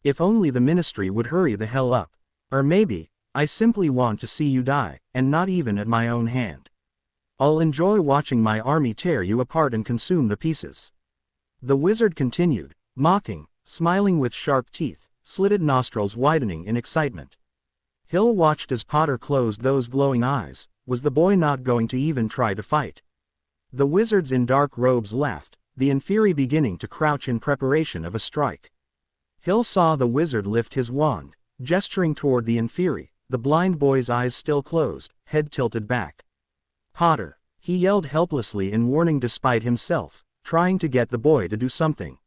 If only the Ministry would hurry the hell up. Or maybe, I simply want to see you die, and not even at my own hand. I'll enjoy watching my army tear you apart and consume the pieces. The wizard continued, mocking, smiling with sharp teeth, slitted nostrils widening in excitement. Hill watched as Potter closed those glowing eyes. Was the boy not going to even try to fight? The wizards in dark robes laughed, the Inferi beginning to crouch in preparation of a strike. Hill saw the wizard lift his wand, gesturing toward the Inferi, the blind boy's eyes still closed, head tilted back. Potter, he yelled helplessly in warning despite himself, trying to get the boy to do something.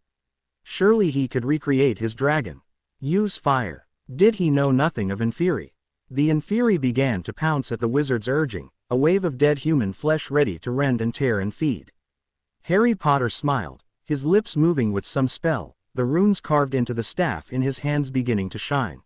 Surely he could recreate his dragon. Use fire. Did he know nothing of Inferi? The Inferi began to pounce at the wizard's urging, a wave of dead human flesh ready to rend and tear and feed. Harry Potter smiled, his lips moving with some spell, the runes carved into the staff in his hands beginning to shine.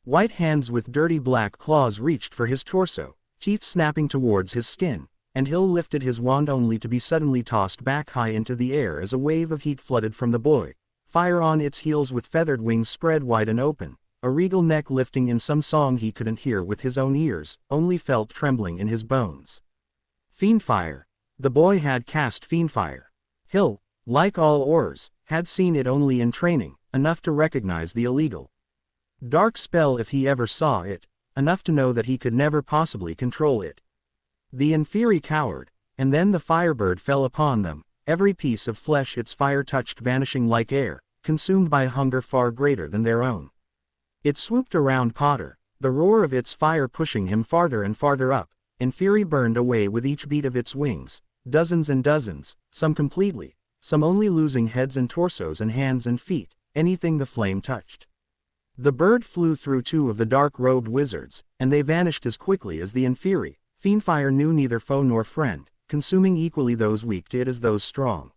White hands with dirty black claws reached for his torso, teeth snapping towards his skin, and Hill lifted his wand only to be suddenly tossed back high into the air as a wave of heat flooded from the boy, fire on its heels with feathered wings spread wide and open, a regal neck lifting in some song he couldn't hear with his own ears, only felt trembling in his bones. Fiendfire. The boy had cast Fiendfire. Hill, like all Aurors, had seen it only in training, enough to recognize the illegal dark spell if he ever saw it, enough to know that he could never possibly control it. The Inferi cowered, and then the Firebird fell upon them, every piece of flesh its fire touched vanishing like air, consumed by a hunger far greater than their own. It swooped around Potter, the roar of its fire pushing him farther and farther up. Inferi burned away with each beat of its wings, dozens and dozens, some completely, some only losing heads and torsos and hands and feet, anything the flame touched. The bird flew through two of the dark-robed wizards, and they vanished as quickly as the Inferi. Fiendfire knew neither foe nor friend, consuming equally those weak to it as those strong.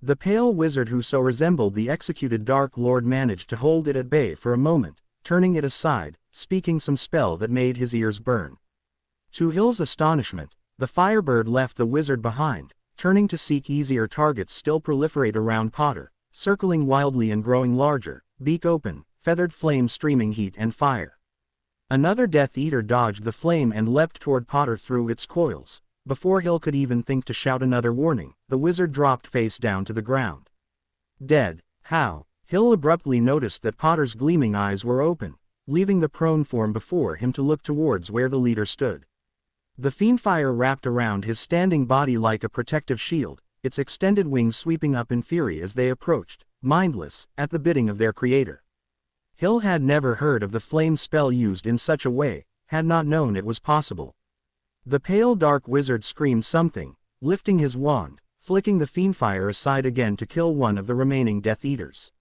The pale wizard who so resembled the executed Dark Lord managed to hold it at bay for a moment, turning it aside, speaking some spell that made his ears burn. To Hill's astonishment, the Firebird left the wizard behind, turning to seek easier targets still proliferate around Potter, circling wildly and growing larger, beak open, feathered flame streaming heat and fire. Another Death Eater dodged the flame and leapt toward Potter through its coils. Before Hill could even think to shout another warning, the wizard dropped face down to the ground. Dead. How? Hill abruptly noticed that Potter's gleaming eyes were open, leaving the prone form before him to look towards where the leader stood. The Fiendfire wrapped around his standing body like a protective shield, its extended wings sweeping up in fury as they approached, mindless, at the bidding of their creator. Hill had never heard of the flame spell used in such a way, had not known it was possible. The pale dark wizard screamed something, lifting his wand, flicking the Fiendfire aside again to kill one of the remaining Death Eaters.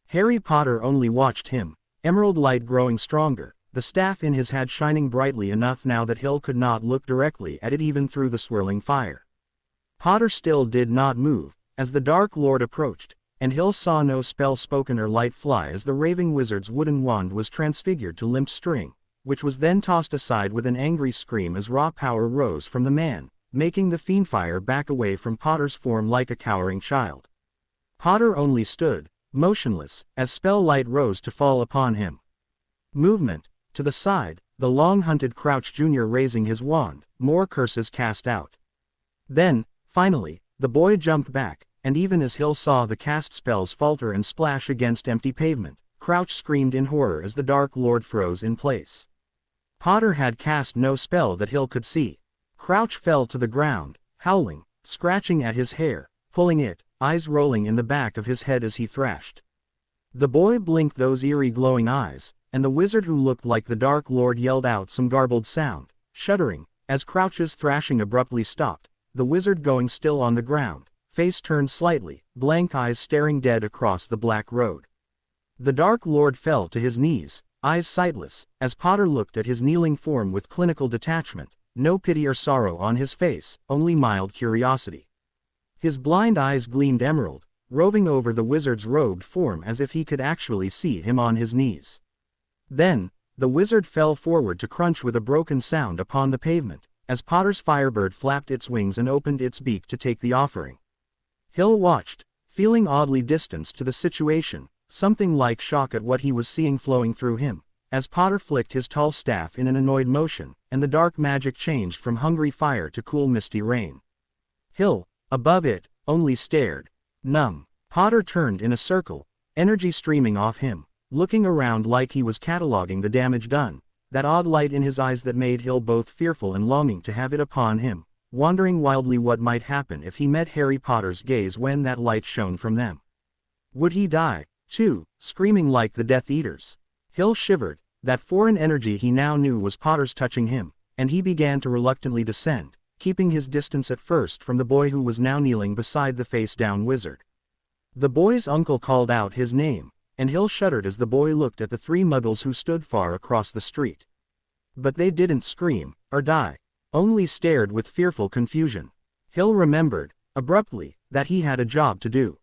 Harry Potter only watched him, emerald light growing stronger, the staff in his hand shining brightly enough now that Hill could not look directly at it even through the swirling fire. Potter still did not move, as the Dark Lord approached, and Hill saw no spell spoken or light fly as the raving wizard's wooden wand was transfigured to limp string, which was then tossed aside with an angry scream as raw power rose from the man, making the Fiendfire back away from Potter's form like a cowering child. Potter only stood, motionless, as spell light rose to fall upon him. Movement. To the side, the long-hunted Crouch Jr. raising his wand, more curses cast out. Then, finally, the boy jumped back, and even as Hill saw the cast spells falter and splash against empty pavement, Crouch screamed in horror as the Dark Lord froze in place. Potter had cast no spell that Hill could see. Crouch fell to the ground, howling, scratching at his hair, pulling it, eyes rolling in the back of his head as he thrashed. The boy blinked those eerie glowing eyes, and the wizard who looked like the Dark Lord yelled out some garbled sound, shuddering, as Crouch's thrashing abruptly stopped, the wizard going still on the ground, face turned slightly, blank eyes staring dead across the black road. The Dark Lord fell to his knees, eyes sightless, as Potter looked at his kneeling form with clinical detachment, no pity or sorrow on his face, only mild curiosity. His blind eyes gleamed emerald, roving over the wizard's robed form as if he could actually see him on his knees. Then, the wizard fell forward to crunch with a broken sound upon the pavement, as Potter's Firebird flapped its wings and opened its beak to take the offering. Hill watched, feeling oddly distanced to the situation, something like shock at what he was seeing flowing through him, as Potter flicked his tall staff in an annoyed motion, and the dark magic changed from hungry fire to cool misty rain. Hill, above it, only stared, numb. Potter turned in a circle, energy streaming off him, looking around like he was cataloging the damage done, that odd light in his eyes that made Hill both fearful and longing to have it upon him, wondering wildly what might happen if he met Harry Potter's gaze when that light shone from them. Would he die, too, screaming like the Death Eaters? Hill shivered, that foreign energy he now knew was Potter's touching him, and he began to reluctantly descend, keeping his distance at first from the boy who was now kneeling beside the face-down wizard. The boy's uncle called out his name, and Hill shuddered as the boy looked at the three muggles who stood far across the street. But they didn't scream, or die, only stared with fearful confusion. Hill remembered, abruptly, that he had a job to do.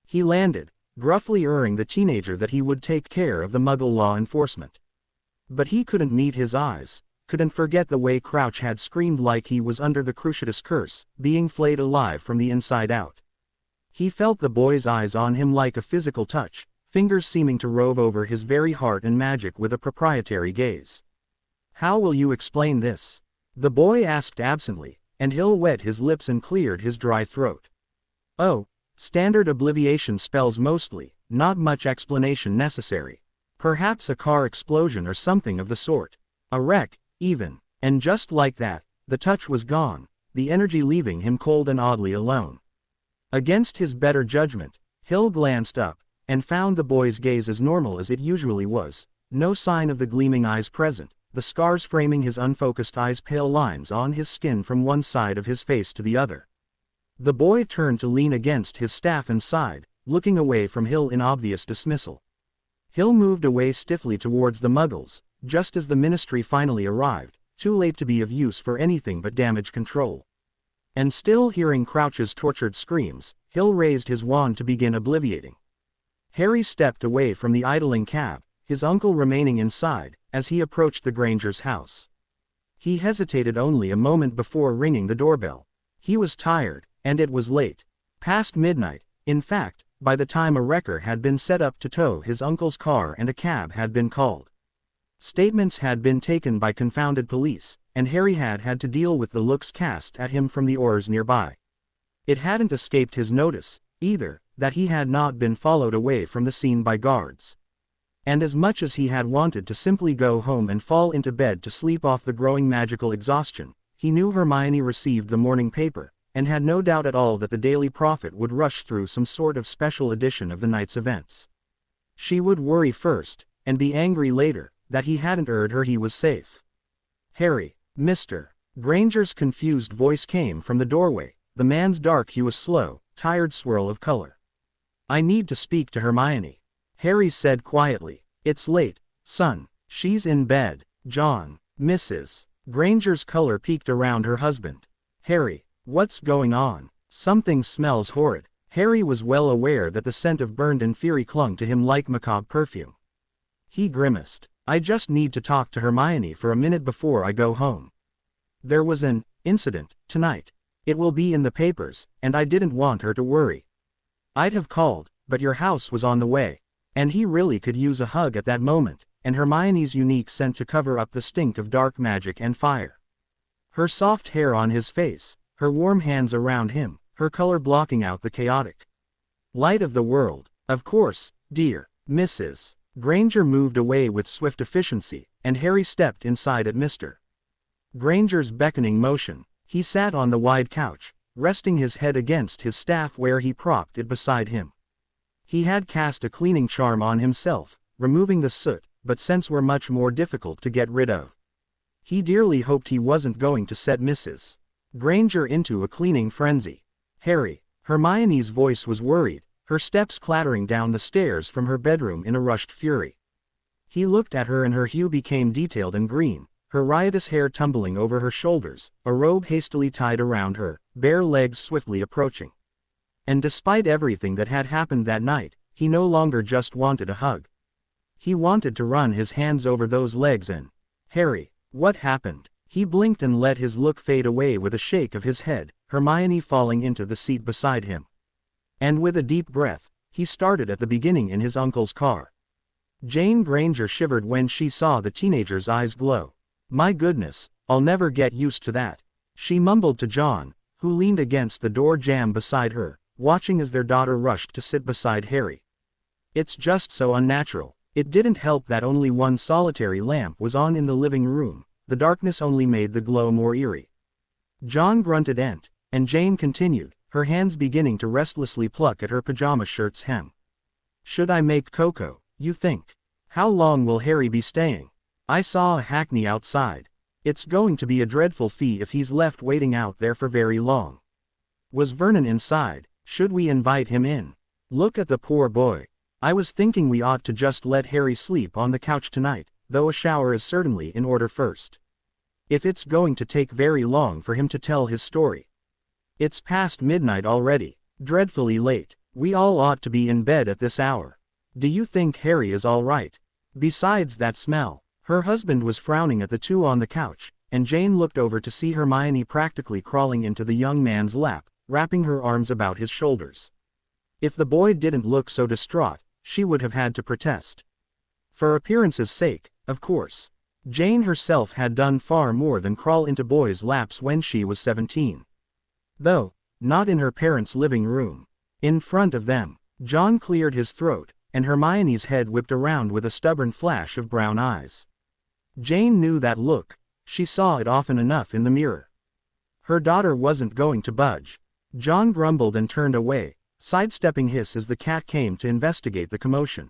He landed, gruffly urging the teenager that he would take care of the muggle law enforcement. But he couldn't meet his eyes, couldn't forget the way Crouch had screamed like he was under the Cruciatus curse, being flayed alive from the inside out. He felt the boy's eyes on him like a physical touch, fingers seeming to rove over his very heart and magic with a proprietary gaze. "How will you explain this?" the boy asked absently, and Hill wet his lips and cleared his dry throat. "Oh, standard obliviation spells mostly, not much explanation necessary. Perhaps a car explosion or something of the sort. A wreck, even." And just like that, the touch was gone, the energy leaving him cold and oddly alone. Against his better judgment, Hill glanced up, and found the boy's gaze as normal as it usually was, no sign of the gleaming eyes present, the scars framing his unfocused eyes, pale lines on his skin from one side of his face to the other. The boy turned to lean against his staff and sighed, looking away from Hill in obvious dismissal. Hill moved away stiffly towards the Muggles, just as the ministry finally arrived, too late to be of use for anything but damage control. And still hearing Crouch's tortured screams, Hill raised his wand to begin obliviating. Harry stepped away from the idling cab, his uncle remaining inside, as he approached the Grangers' house. He hesitated only a moment before ringing the doorbell. He was tired, and it was late. Past midnight, in fact, by the time a wrecker had been set up to tow his uncle's car and a cab had been called. Statements had been taken by confounded police, and Harry had to deal with the looks cast at him from the oars nearby. It hadn't escaped his notice, either, that he had not been followed away from the scene by guards. And as much as he had wanted to simply go home and fall into bed to sleep off the growing magical exhaustion, he knew Hermione received the morning paper, and had no doubt at all that the Daily Prophet would rush through some sort of special edition of the night's events. She would worry first, and be angry later, that he hadn't heard her he was safe. "Harry, Mr. Granger's confused voice came from the doorway, the man's dark hue a slow, tired swirl of color. "I need to speak to Hermione," Harry said quietly. "It's late, son. She's in bed." "John." Mrs. Granger's color peaked around her husband. "Harry, what's going on? Something smells horrid." Harry was well aware that the scent of burned and fury clung to him like macabre perfume. He grimaced. "I just need to talk to Hermione for a minute before I go home. There was an incident tonight. It will be in the papers, and I didn't want her to worry. I'd have called, but your house was on the way." And he really could use a hug at that moment, and Hermione's unique scent to cover up the stink of dark magic and fire. Her soft hair on his face, her warm hands around him, her color blocking out the chaotic light of the world. "Of course, dear." Mrs. Granger moved away with swift efficiency, and Harry stepped inside at Mr. Granger's beckoning motion. He sat on the wide couch, resting his head against his staff where he propped it beside him. He had cast a cleaning charm on himself, removing the soot, but scents were much more difficult to get rid of. He dearly hoped he wasn't going to set Mrs. Granger into a cleaning frenzy. "Harry," Hermione's voice was worried, her steps clattering down the stairs from her bedroom in a rushed fury. He looked at her and her hue became detailed and green, her riotous hair tumbling over her shoulders, a robe hastily tied around her, bare legs swiftly approaching. And despite everything that had happened that night, he no longer just wanted a hug. He wanted to run his hands over those legs and... "Harry, what happened?" He blinked and let his look fade away with a shake of his head, Hermione falling into the seat beside him. And with a deep breath, he started at the beginning in his uncle's car. Jane Granger shivered when she saw the teenager's eyes glow. "My goodness, I'll never get used to that," she mumbled to John, who leaned against the door jamb beside her, watching as their daughter rushed to sit beside Harry. "It's just so unnatural." It didn't help that only one solitary lamp was on in the living room, the darkness only made the glow more eerie. John grunted and Jane continued, her hands beginning to restlessly pluck at her pajama shirt's hem. "Should I make cocoa, you think? How long will Harry be staying? I saw a hackney outside. It's going to be a dreadful fee if he's left waiting out there for very long. Was Vernon inside? Should we invite him in? Look at the poor boy. I was thinking we ought to just let Harry sleep on the couch tonight, though a shower is certainly in order first. If it's going to take very long for him to tell his story. It's past midnight already, dreadfully late. We all ought to be in bed at this hour. Do you think Harry is all right? Besides that smell." Her husband was frowning at the two on the couch, and Jane looked over to see Hermione practically crawling into the young man's lap, wrapping her arms about his shoulders. If the boy didn't look so distraught, she would have had to protest. For appearance's sake, of course. Jane herself had done far more than crawl into boys' laps when she was 17. Though, not in her parents' living room. In front of them. John cleared his throat, and Hermione's head whipped around with a stubborn flash of brown eyes. Jane knew that look. She saw it often enough in the mirror. Her daughter wasn't going to budge. John grumbled and turned away, sidestepping hiss as the cat came to investigate the commotion.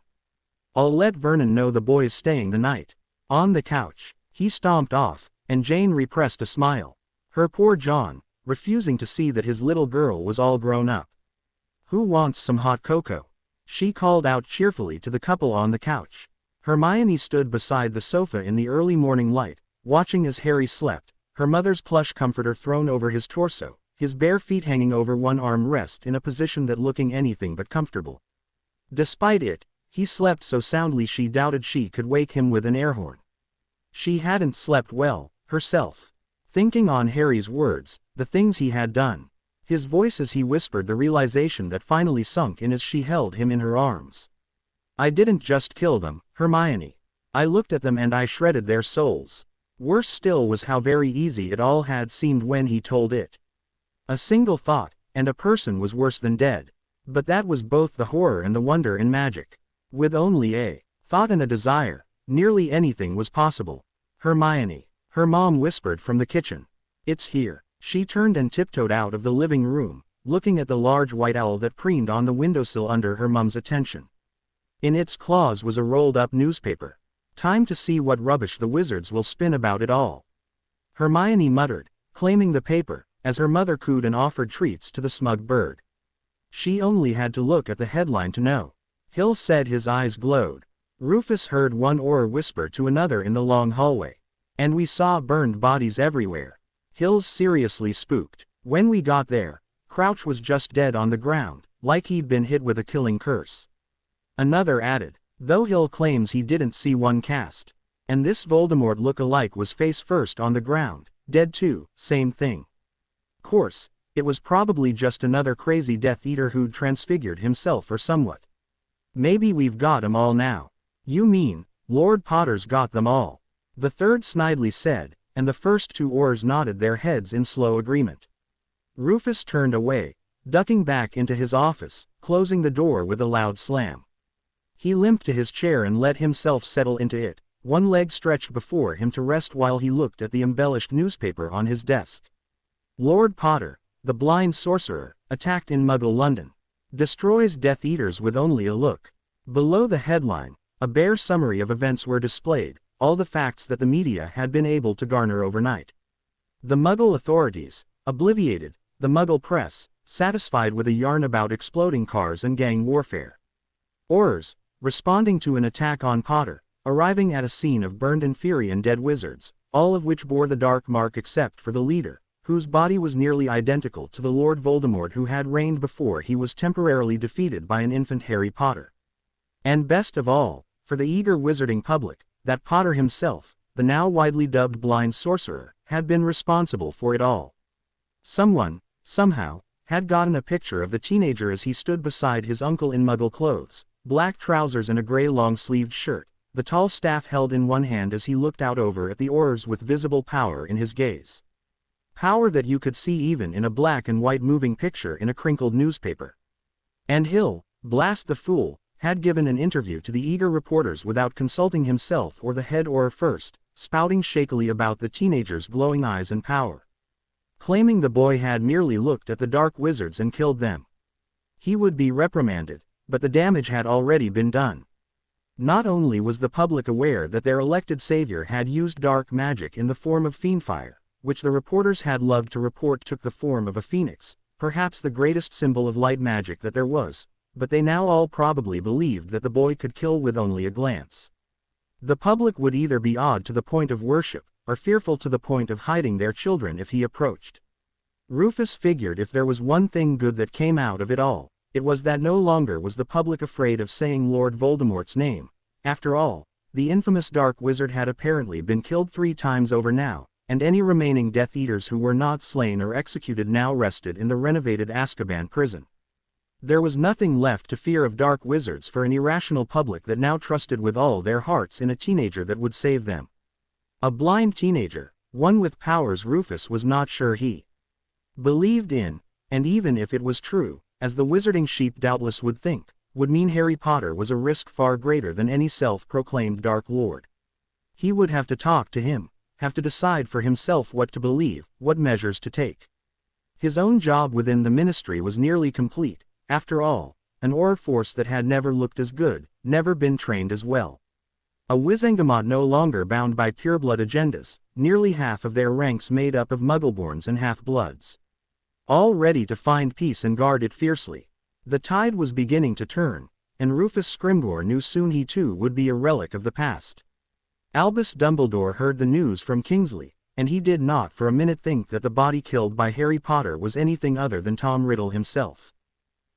"I'll let Vernon know the boy's staying the night." On the couch, he stomped off, and Jane repressed a smile. Her poor John, refusing to see that his little girl was all grown up. "Who wants some hot cocoa?" she called out cheerfully to the couple on the couch. Hermione stood beside the sofa in the early morning light, watching as Harry slept, her mother's plush comforter thrown over his torso, his bare feet hanging over one arm rest in a position that looking anything but comfortable. Despite it, he slept so soundly she doubted she could wake him with an air horn. She hadn't slept well, herself. Thinking on Harry's words, the things he had done. His voice as he whispered the realization that finally sunk in as she held him in her arms. "I didn't just kill them, Hermione. I looked at them and I shredded their souls." Worse still was how very easy it all had seemed when he told it. A single thought, and a person was worse than dead. But that was both the horror and the wonder in magic. With only a thought and a desire, nearly anything was possible. "Hermione," her mom whispered from the kitchen. "It's here." She turned and tiptoed out of the living room, looking at the large white owl that preened on the windowsill under her mom's attention. In its claws was a rolled-up newspaper. "Time to see what rubbish the wizards will spin about it all," Hermione muttered, claiming the paper, as her mother cooed and offered treats to the smug bird. She only had to look at the headline to know. Hill said, his eyes glowed. Rufus heard one Auror whisper to another in the long hallway. "And we saw burned bodies everywhere." Hill's seriously spooked. "When we got there, Crouch was just dead on the ground, like he'd been hit with a killing curse." Another added, "Though Hill claims he didn't see one cast. And this Voldemort look-alike was face first on the ground, dead too, same thing. Course, it was probably just another crazy Death Eater who'd transfigured himself or somewhat. Maybe we've got 'em all now." "You mean, Lord Potter's got them all," the third snidely said, and the first two Aurors nodded their heads in slow agreement. Rufus turned away, ducking back into his office, closing the door with a loud slam. He limped to his chair and let himself settle into it, one leg stretched before him to rest while he looked at the embellished newspaper on his desk. "Lord Potter, the blind sorcerer, attacked in Muggle London. Destroys Death Eaters with only a look." Below the headline, a bare summary of events were displayed, all the facts that the media had been able to garner overnight. The Muggle authorities, obliviated, the Muggle press, satisfied with a yarn about exploding cars and gang warfare. Aurors, responding to an attack on Potter, arriving at a scene of burned Inferian dead wizards, all of which bore the dark mark except for the leader, whose body was nearly identical to the Lord Voldemort who had reigned before he was temporarily defeated by an infant Harry Potter. And best of all, for the eager wizarding public, that Potter himself, the now widely dubbed blind sorcerer, had been responsible for it all. Someone, somehow, had gotten a picture of the teenager as he stood beside his uncle in Muggle clothes, black trousers and a gray long-sleeved shirt, the tall staff held in one hand as he looked out over at the Aurors with visible power in his gaze. Power that you could see even in a black and white moving picture in a crinkled newspaper. And Hill, blast the fool, had given an interview to the eager reporters without consulting himself or the head Auror first, spouting shakily about the teenager's glowing eyes and power. Claiming the boy had merely looked at the dark wizards and killed them. He would be reprimanded, but the damage had already been done. Not only was the public aware that their elected savior had used dark magic in the form of fiendfire, which the reporters had loved to report took the form of a phoenix, perhaps the greatest symbol of light magic that there was, but they now all probably believed that the boy could kill with only a glance. The public would either be awed to the point of worship, or fearful to the point of hiding their children if he approached. Rufus figured if there was one thing good that came out of it all, it was that no longer was the public afraid of saying Lord Voldemort's name. After all, the infamous Dark Wizard had apparently been killed 3 times over now, and any remaining Death Eaters who were not slain or executed now rested in the renovated Azkaban prison. There was nothing left to fear of dark wizards for an irrational public that now trusted with all their hearts in a teenager that would save them. A blind teenager, one with powers Rufus was not sure he believed in, and even if it was true, as the wizarding sheep doubtless would think, would mean Harry Potter was a risk far greater than any self-proclaimed Dark Lord. He would have to talk to him, have to decide for himself what to believe, what measures to take. His own job within the ministry was nearly complete, after all, an Auror force that had never looked as good, never been trained as well. A Wizengamot no longer bound by pureblood agendas, nearly half of their ranks made up of Muggleborns and half-bloods. All ready to find peace and guard it fiercely. The tide was beginning to turn, and Rufus Scrimgeour knew soon he too would be a relic of the past. Albus Dumbledore heard the news from Kingsley, and he did not for a minute think that the body killed by Harry Potter was anything other than Tom Riddle himself.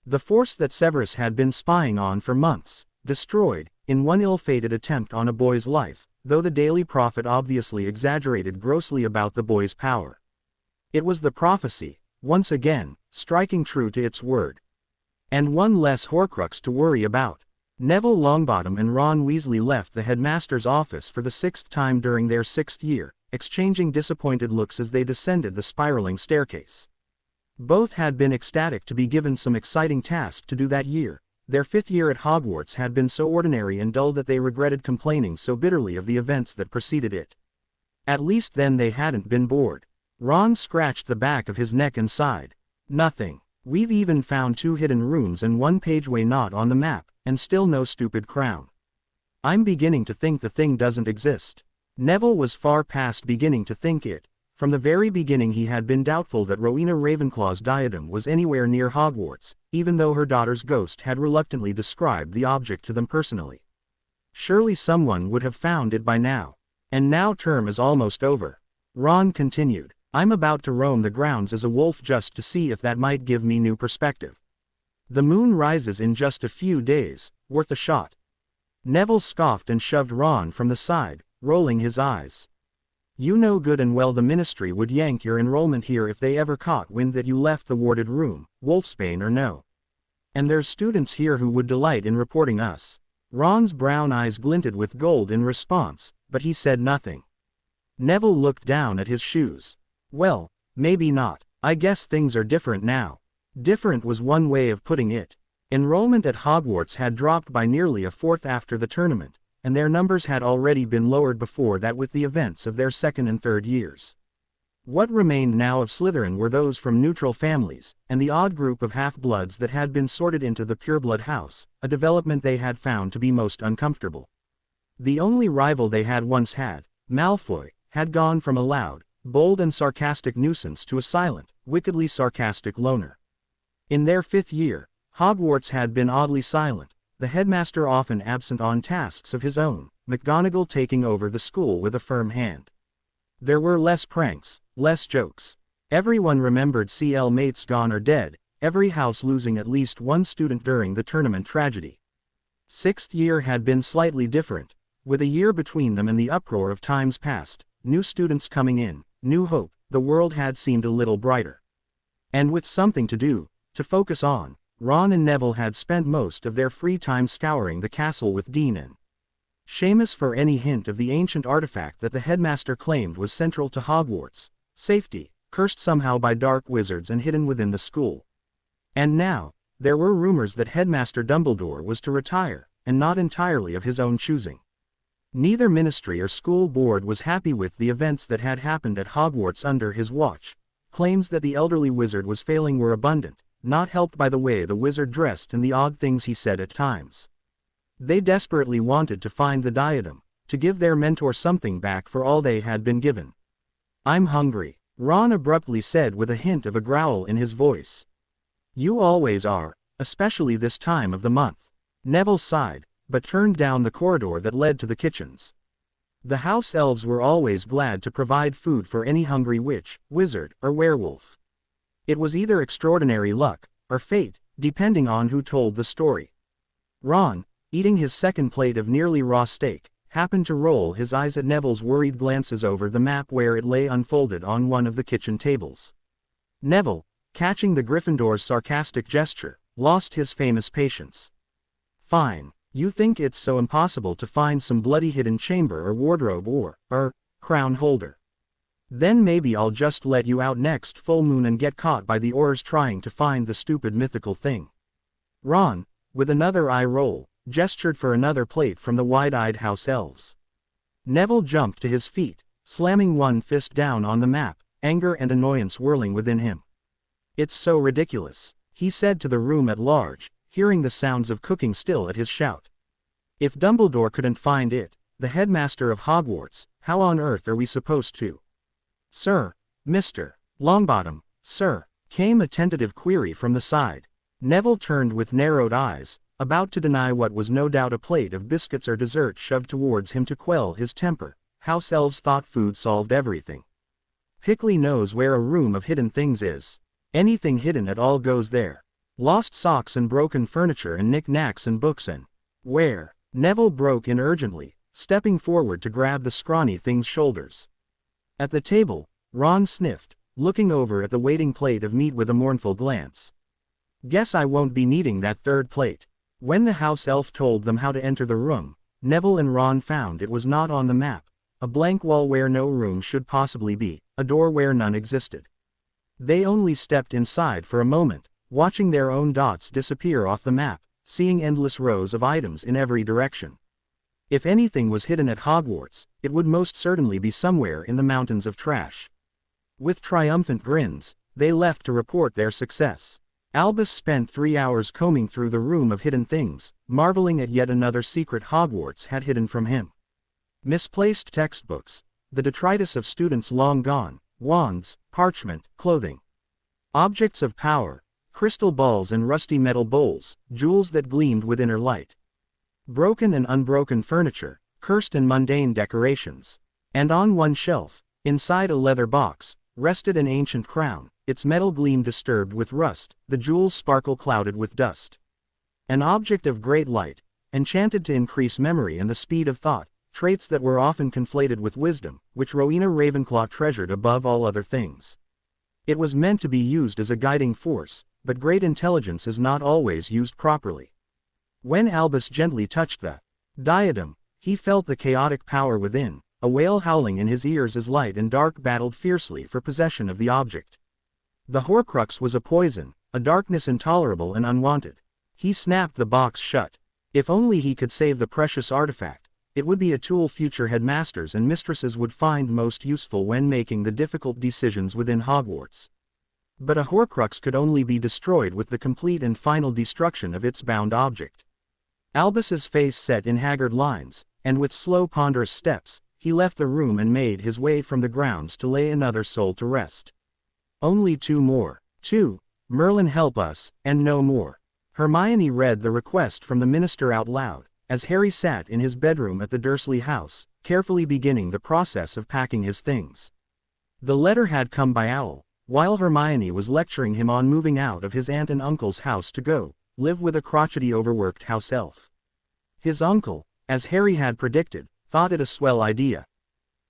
The force that Severus had been spying on for months, destroyed, in one ill-fated attempt on a boy's life, though the Daily Prophet obviously exaggerated grossly about the boy's power. It was the prophecy, once again, striking true to its word. And one less Horcrux to worry about. Neville Longbottom and Ron Weasley left the headmaster's office for the 6th time during their 6th year, exchanging disappointed looks as they descended the spiraling staircase. Both had been ecstatic to be given some exciting task to do that year. Their 5th year at Hogwarts had been so ordinary and dull that they regretted complaining so bitterly of the events that preceded it. At least then they hadn't been bored. Ron scratched the back of his neck and sighed. Nothing. We've even found 2 hidden rooms and 1 pageway not on the map, and still no stupid crown. I'm beginning to think the thing doesn't exist. Neville was far past beginning to think it. From the very beginning he had been doubtful that Rowena Ravenclaw's diadem was anywhere near Hogwarts, even though her daughter's ghost had reluctantly described the object to them personally. Surely someone would have found it by now. And now term is almost over. Ron continued. I'm about to roam the grounds as a wolf just to see if that might give me new perspective. The moon rises in just a few days, worth a shot. Neville scoffed and shoved Ron from the side, rolling his eyes. You know good and well the ministry would yank your enrollment here if they ever caught wind that you left the warded room, Wolfsbane or no. And there's students here who would delight in reporting us. Ron's brown eyes glinted with gold in response, but he said nothing. Neville looked down at his shoes. Well, maybe not. I guess things are different now. Different was one way of putting it. Enrollment at Hogwarts had dropped by nearly a fourth after the tournament, and their numbers had already been lowered before that with the events of their 2nd and 3rd years. What remained now of Slytherin were those from neutral families, and the odd group of half-bloods that had been sorted into the pureblood house, a development they had found to be most uncomfortable. The only rival they had once had, Malfoy, had gone from a loud, bold and sarcastic nuisance to a silent, wickedly sarcastic loner. In their 5th year, Hogwarts had been oddly silent, the headmaster often absent on tasks of his own, McGonagall taking over the school with a firm hand. There were less pranks, less jokes. Everyone remembered CL mates gone or dead, every house losing at least one student during the tournament tragedy. 6th year had been slightly different, with a year between them and the uproar of times past, new students coming in, new hope, the world had seemed a little brighter. And with something to do, to focus on, Ron and Neville had spent most of their free time scouring the castle with Dean and Seamus for any hint of the ancient artifact that the headmaster claimed was central to Hogwarts, safety, cursed somehow by dark wizards and hidden within the school. And now, there were rumors that Headmaster Dumbledore was to retire, and not entirely of his own choosing. Neither ministry or school board was happy with the events that had happened at Hogwarts under his watch. Claims that the elderly wizard was failing were abundant, not helped by the way the wizard dressed and the odd things he said at times. They desperately wanted to find the diadem, to give their mentor something back for all they had been given. I'm hungry, Ron abruptly said with a hint of a growl in his voice. You always are, especially this time of the month. Neville sighed, but turned down the corridor that led to the kitchens. The house elves were always glad to provide food for any hungry witch, wizard, or werewolf. It was either extraordinary luck, or fate, depending on who told the story. Ron, eating his 2nd plate of nearly raw steak, happened to roll his eyes at Neville's worried glances over the map where it lay unfolded on one of the kitchen tables. Neville, catching the Gryffindor's sarcastic gesture, lost his famous patience. Fine, you think it's so impossible to find some bloody hidden chamber or wardrobe or crown holder. Then maybe I'll just let you out next full moon and get caught by the Aurors trying to find the stupid mythical thing. Ron, with another eye roll, gestured for another plate from the wide-eyed house elves. Neville jumped to his feet, slamming one fist down on the map, anger and annoyance whirling within him. It's so ridiculous, he said to the room at large, hearing the sounds of cooking still at his shout. If Dumbledore couldn't find it, the headmaster of Hogwarts, how on earth are we supposed to? Sir, Mr. Longbottom, sir, came a tentative query from the side. Neville turned with narrowed eyes, about to deny what was no doubt a plate of biscuits or dessert shoved towards him to quell his temper. House elves thought food solved everything. Pickley knows where a room of hidden things is. Anything hidden at all goes there. Lost socks and broken furniture and knick-knacks and books and where? Neville broke in urgently, stepping forward to grab the scrawny thing's shoulders. At the table, Ron sniffed, looking over at the waiting plate of meat with a mournful glance. Guess I won't be needing that third plate. When the house elf told them how to enter the room, Neville and Ron found it was not on the map, a blank wall where no room should possibly be, a door where none existed. They only stepped inside for a moment, watching their own dots disappear off the map, seeing endless rows of items in every direction. If anything was hidden at Hogwarts, it would most certainly be somewhere in the mountains of trash. With triumphant grins, they left to report their success. Albus spent 3 hours combing through the room of hidden things, marveling at yet another secret Hogwarts had hidden from him. Misplaced textbooks, the detritus of students long gone, wands, parchment, clothing. Objects of power, crystal balls and rusty metal bowls, jewels that gleamed with inner light. Broken and unbroken furniture, cursed and mundane decorations. And on one shelf, inside a leather box, rested an ancient crown, its metal gleam disturbed with rust, the jewels sparkle clouded with dust. An object of great light, enchanted to increase memory and the speed of thought, traits that were often conflated with wisdom, which Rowena Ravenclaw treasured above all other things. It was meant to be used as a guiding force, but great intelligence is not always used properly. When Albus gently touched the diadem, he felt the chaotic power within, a wail howling in his ears as light and dark battled fiercely for possession of the object. The Horcrux was a poison, a darkness intolerable and unwanted. He snapped the box shut. If only he could save the precious artifact, it would be a tool future headmasters and mistresses would find most useful when making the difficult decisions within Hogwarts. But a Horcrux could only be destroyed with the complete and final destruction of its bound object. Albus's face set in haggard lines, and with slow ponderous steps, he left the room and made his way from the grounds to lay another soul to rest. Only 2 more. 2. Merlin help us, and no more. Hermione read the request from the minister out loud, as Harry sat in his bedroom at the Dursley house, carefully beginning the process of packing his things. The letter had come by owl, while Hermione was lecturing him on moving out of his aunt and uncle's house to go live with a crotchety overworked house elf. His uncle, as Harry had predicted, thought it a swell idea.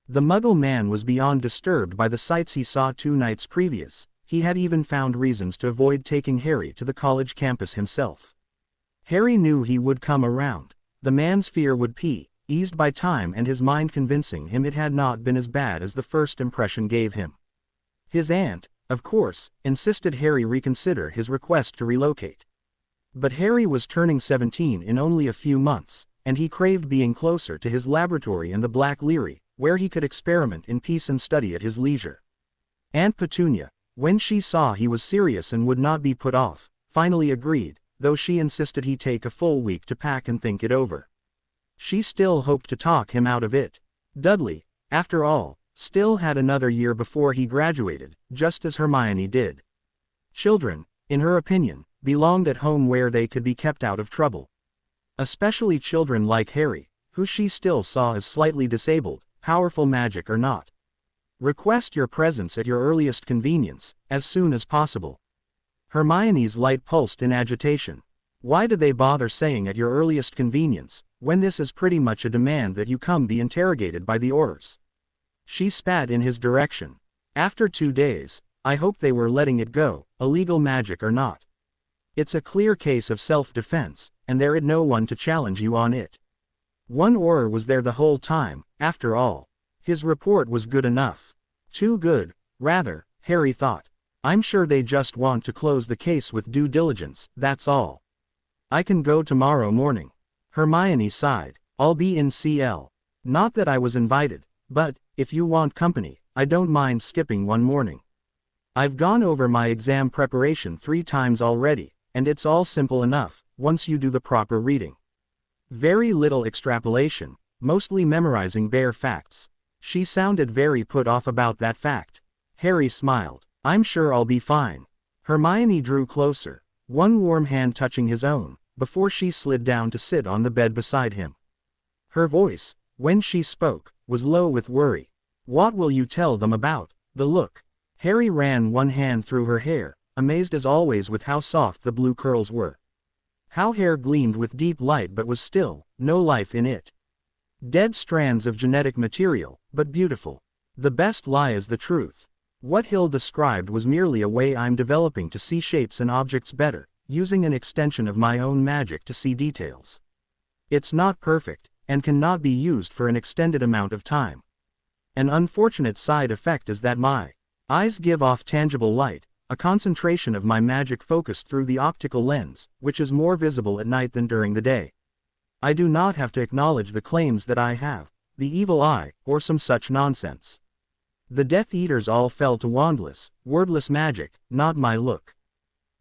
The Muggle man was beyond disturbed by the sights he saw 2 nights previous. He had even found reasons to avoid taking Harry to the college campus himself. Harry knew he would come around. The man's fear would eased by time and his mind convincing him it had not been as bad as the first impression gave him. His aunt, of course, insisted Harry reconsider his request to relocate. But Harry was turning 17 in only a few months, and he craved being closer to his laboratory in the Black Leary, where he could experiment in peace and study at his leisure. Aunt Petunia, when she saw he was serious and would not be put off, finally agreed, though she insisted he take a full week to pack and think it over. She still hoped to talk him out of it. Dudley, after all, still had another year before he graduated, just as Hermione did. Children, in her opinion, belonged at home where they could be kept out of trouble. Especially children like Harry, who she still saw as slightly disabled, powerful magic or not. Request your presence at your earliest convenience, as soon as possible. Hermione's light pulsed in agitation. Why do they bother saying at your earliest convenience, when this is pretty much a demand that you come be interrogated by the Aurors? She spat in his direction. After 2 days, I hoped they were letting it go, illegal magic or not. It's a clear case of self-defense, and there is no one to challenge you on it. One Auror was there the whole time, after all. His report was good enough. Too good, rather, Harry thought. I'm sure they just want to close the case with due diligence, that's all. I can go tomorrow morning. Hermione sighed. I'll be in CL. Not that I was invited, but, if you want company, I don't mind skipping one morning. I've gone over my exam preparation 3 times already, and it's all simple enough, once you do the proper reading. Very little extrapolation, mostly memorizing bare facts. She sounded very put off about that fact. Harry smiled. I'm sure I'll be fine. Hermione drew closer, one warm hand touching his own, before she slid down to sit on the bed beside him. Her voice, when she spoke, was low with worry. What will you tell them about the look? Harry ran one hand through her hair, amazed as always with how soft the blue curls were. How hair gleamed with deep light but was still, no life in it. Dead strands of genetic material, but beautiful. The best lie is the truth. What Hill described was merely a way I'm developing to see shapes and objects better, using an extension of my own magic to see details. It's not perfect, and cannot be used for an extended amount of time. An unfortunate side effect is that my eyes give off tangible light, a concentration of my magic focused through the optical lens, which is more visible at night than during the day. I do not have to acknowledge the claims that I have the evil eye, or some such nonsense. The Death Eaters all fell to wandless, wordless magic, not my look.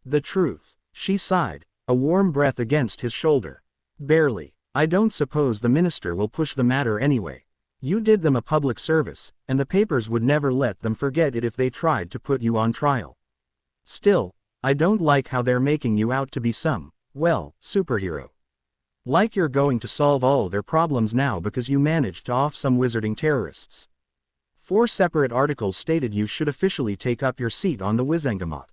The truth. She sighed, a warm breath against his shoulder. Barely. I don't suppose the minister will push the matter anyway. You did them a public service, and the papers would never let them forget it if they tried to put you on trial. Still, I don't like how they're making you out to be some, well, superhero. Like you're going to solve all their problems now because you managed to off some wizarding terrorists. 4 separate articles stated you should officially take up your seat on the Wizengamot.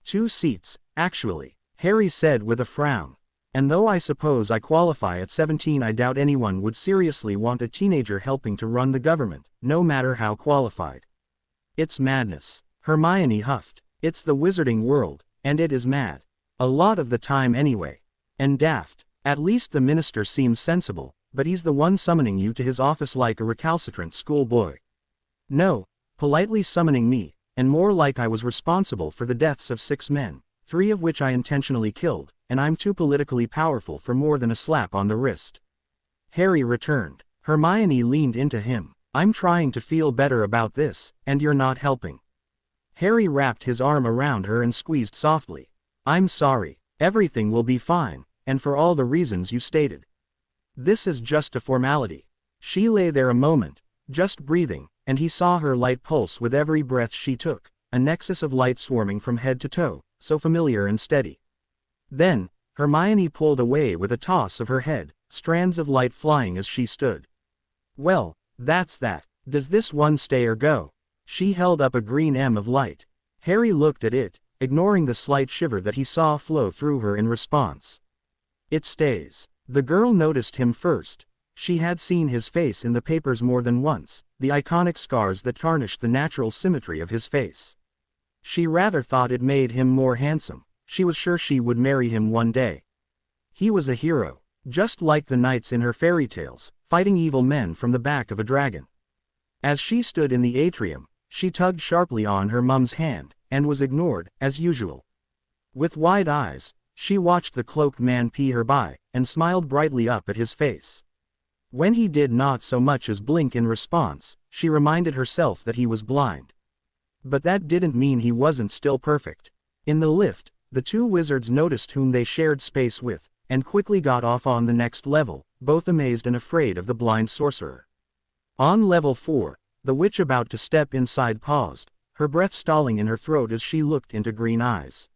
2 seats, actually, Harry said with a frown. And though I suppose I qualify at 17, I doubt anyone would seriously want a teenager helping to run the government, no matter how qualified. It's madness. Hermione huffed. It's the wizarding world, and it is mad. A lot of the time anyway. And daft. At least the minister seems sensible, but he's the one summoning you to his office like a recalcitrant schoolboy. No, politely summoning me, and more like I was responsible for the deaths of 6 men, 3 of which I intentionally killed, and I'm too politically powerful for more than a slap on the wrist. Harry returned. Hermione leaned into him. I'm trying to feel better about this, and you're not helping. Harry wrapped his arm around her and squeezed softly. I'm sorry. Everything will be fine, and for all the reasons you stated. This is just a formality. She lay there a moment, just breathing, and he saw her light pulse with every breath she took, a nexus of light swarming from head to toe, so familiar and steady. Then, Hermione pulled away with a toss of her head, strands of light flying as she stood. Well, that's that. Does this one stay or go? She held up a green M of light. Harry looked at it, ignoring the slight shiver that he saw flow through her in response. It stays. The girl noticed him first. She had seen his face in the papers more than once, the iconic scars that tarnished the natural symmetry of his face. She rather thought it made him more handsome. She was sure she would marry him one day. He was a hero, just like the knights in her fairy tales, fighting evil men from the back of a dragon. As she stood in the atrium, she tugged sharply on her mum's hand, and was ignored, as usual. With wide eyes, she watched the cloaked man pee her by, and smiled brightly up at his face. When he did not so much as blink in response, she reminded herself that he was blind. But that didn't mean he wasn't still perfect. In the lift, the 2 wizards noticed whom they shared space with, and quickly got off on the next level, both amazed and afraid of the blind sorcerer. On level 4, the witch about to step inside paused, her breath stalling in her throat as she looked into green eyes.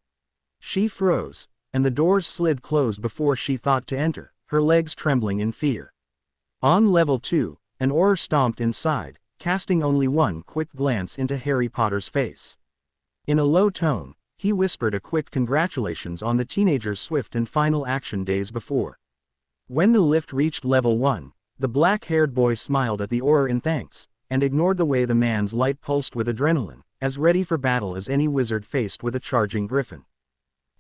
She froze, and the doors slid closed before she thought to enter, her legs trembling in fear. On level 2, an Auror stomped inside, casting only one quick glance into Harry Potter's face. In a low tone, he whispered a quick congratulations on the teenager's swift and final action days before. When the lift reached level 1, the black-haired boy smiled at the Auror in thanks, and ignored the way the man's light pulsed with adrenaline, as ready for battle as any wizard faced with a charging griffin.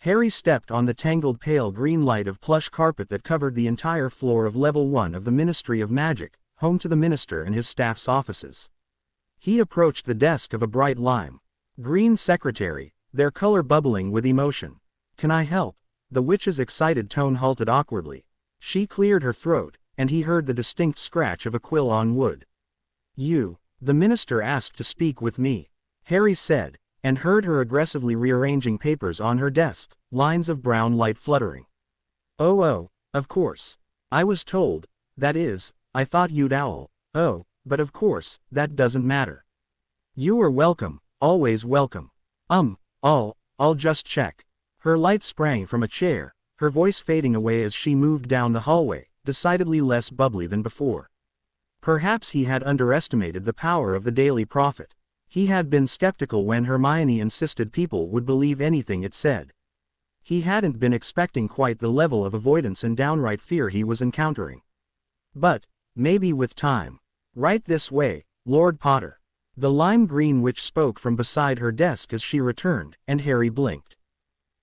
Harry stepped on the tangled pale green light of plush carpet that covered the entire floor of Level 1 of the Ministry of Magic, home to the minister and his staff's offices. He approached the desk of a bright lime green secretary, their color bubbling with emotion. "Can I help?" The witch's excited tone halted awkwardly. She cleared her throat, and he heard the distinct scratch of a quill on wood. The minister asked to speak with me," Harry said, and heard her aggressively rearranging papers on her desk, lines of brown light fluttering. Oh, of course. I was told, that is, I thought you'd owl. Oh, but of course, that doesn't matter. You are welcome, always welcome. I'll just check." Her light sprang from a chair, her voice fading away as she moved down the hallway, decidedly less bubbly than before. Perhaps he had underestimated the power of the Daily Prophet. He had been skeptical when Hermione insisted people would believe anything it said. He hadn't been expecting quite the level of avoidance and downright fear he was encountering. But, maybe with time. "Right this way, Lord Potter." The lime green witch spoke from beside her desk as she returned, and Harry blinked.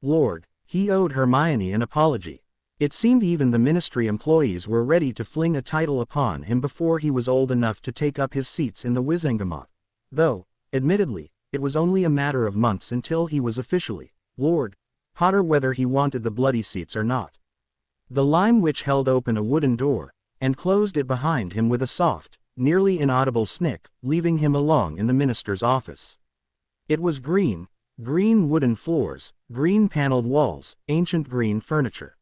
Lord, he owed Hermione an apology. It seemed even the ministry employees were ready to fling a title upon him before he was old enough to take up his seats in the Wizengamot. Though, admittedly, it was only a matter of months until he was officially Lord Potter, whether he wanted the bloody seats or not. The lime witch held open a wooden door, and closed it behind him with a soft, nearly inaudible snick, leaving him alone in the minister's office. It was green wooden floors, green paneled walls, ancient green furniture.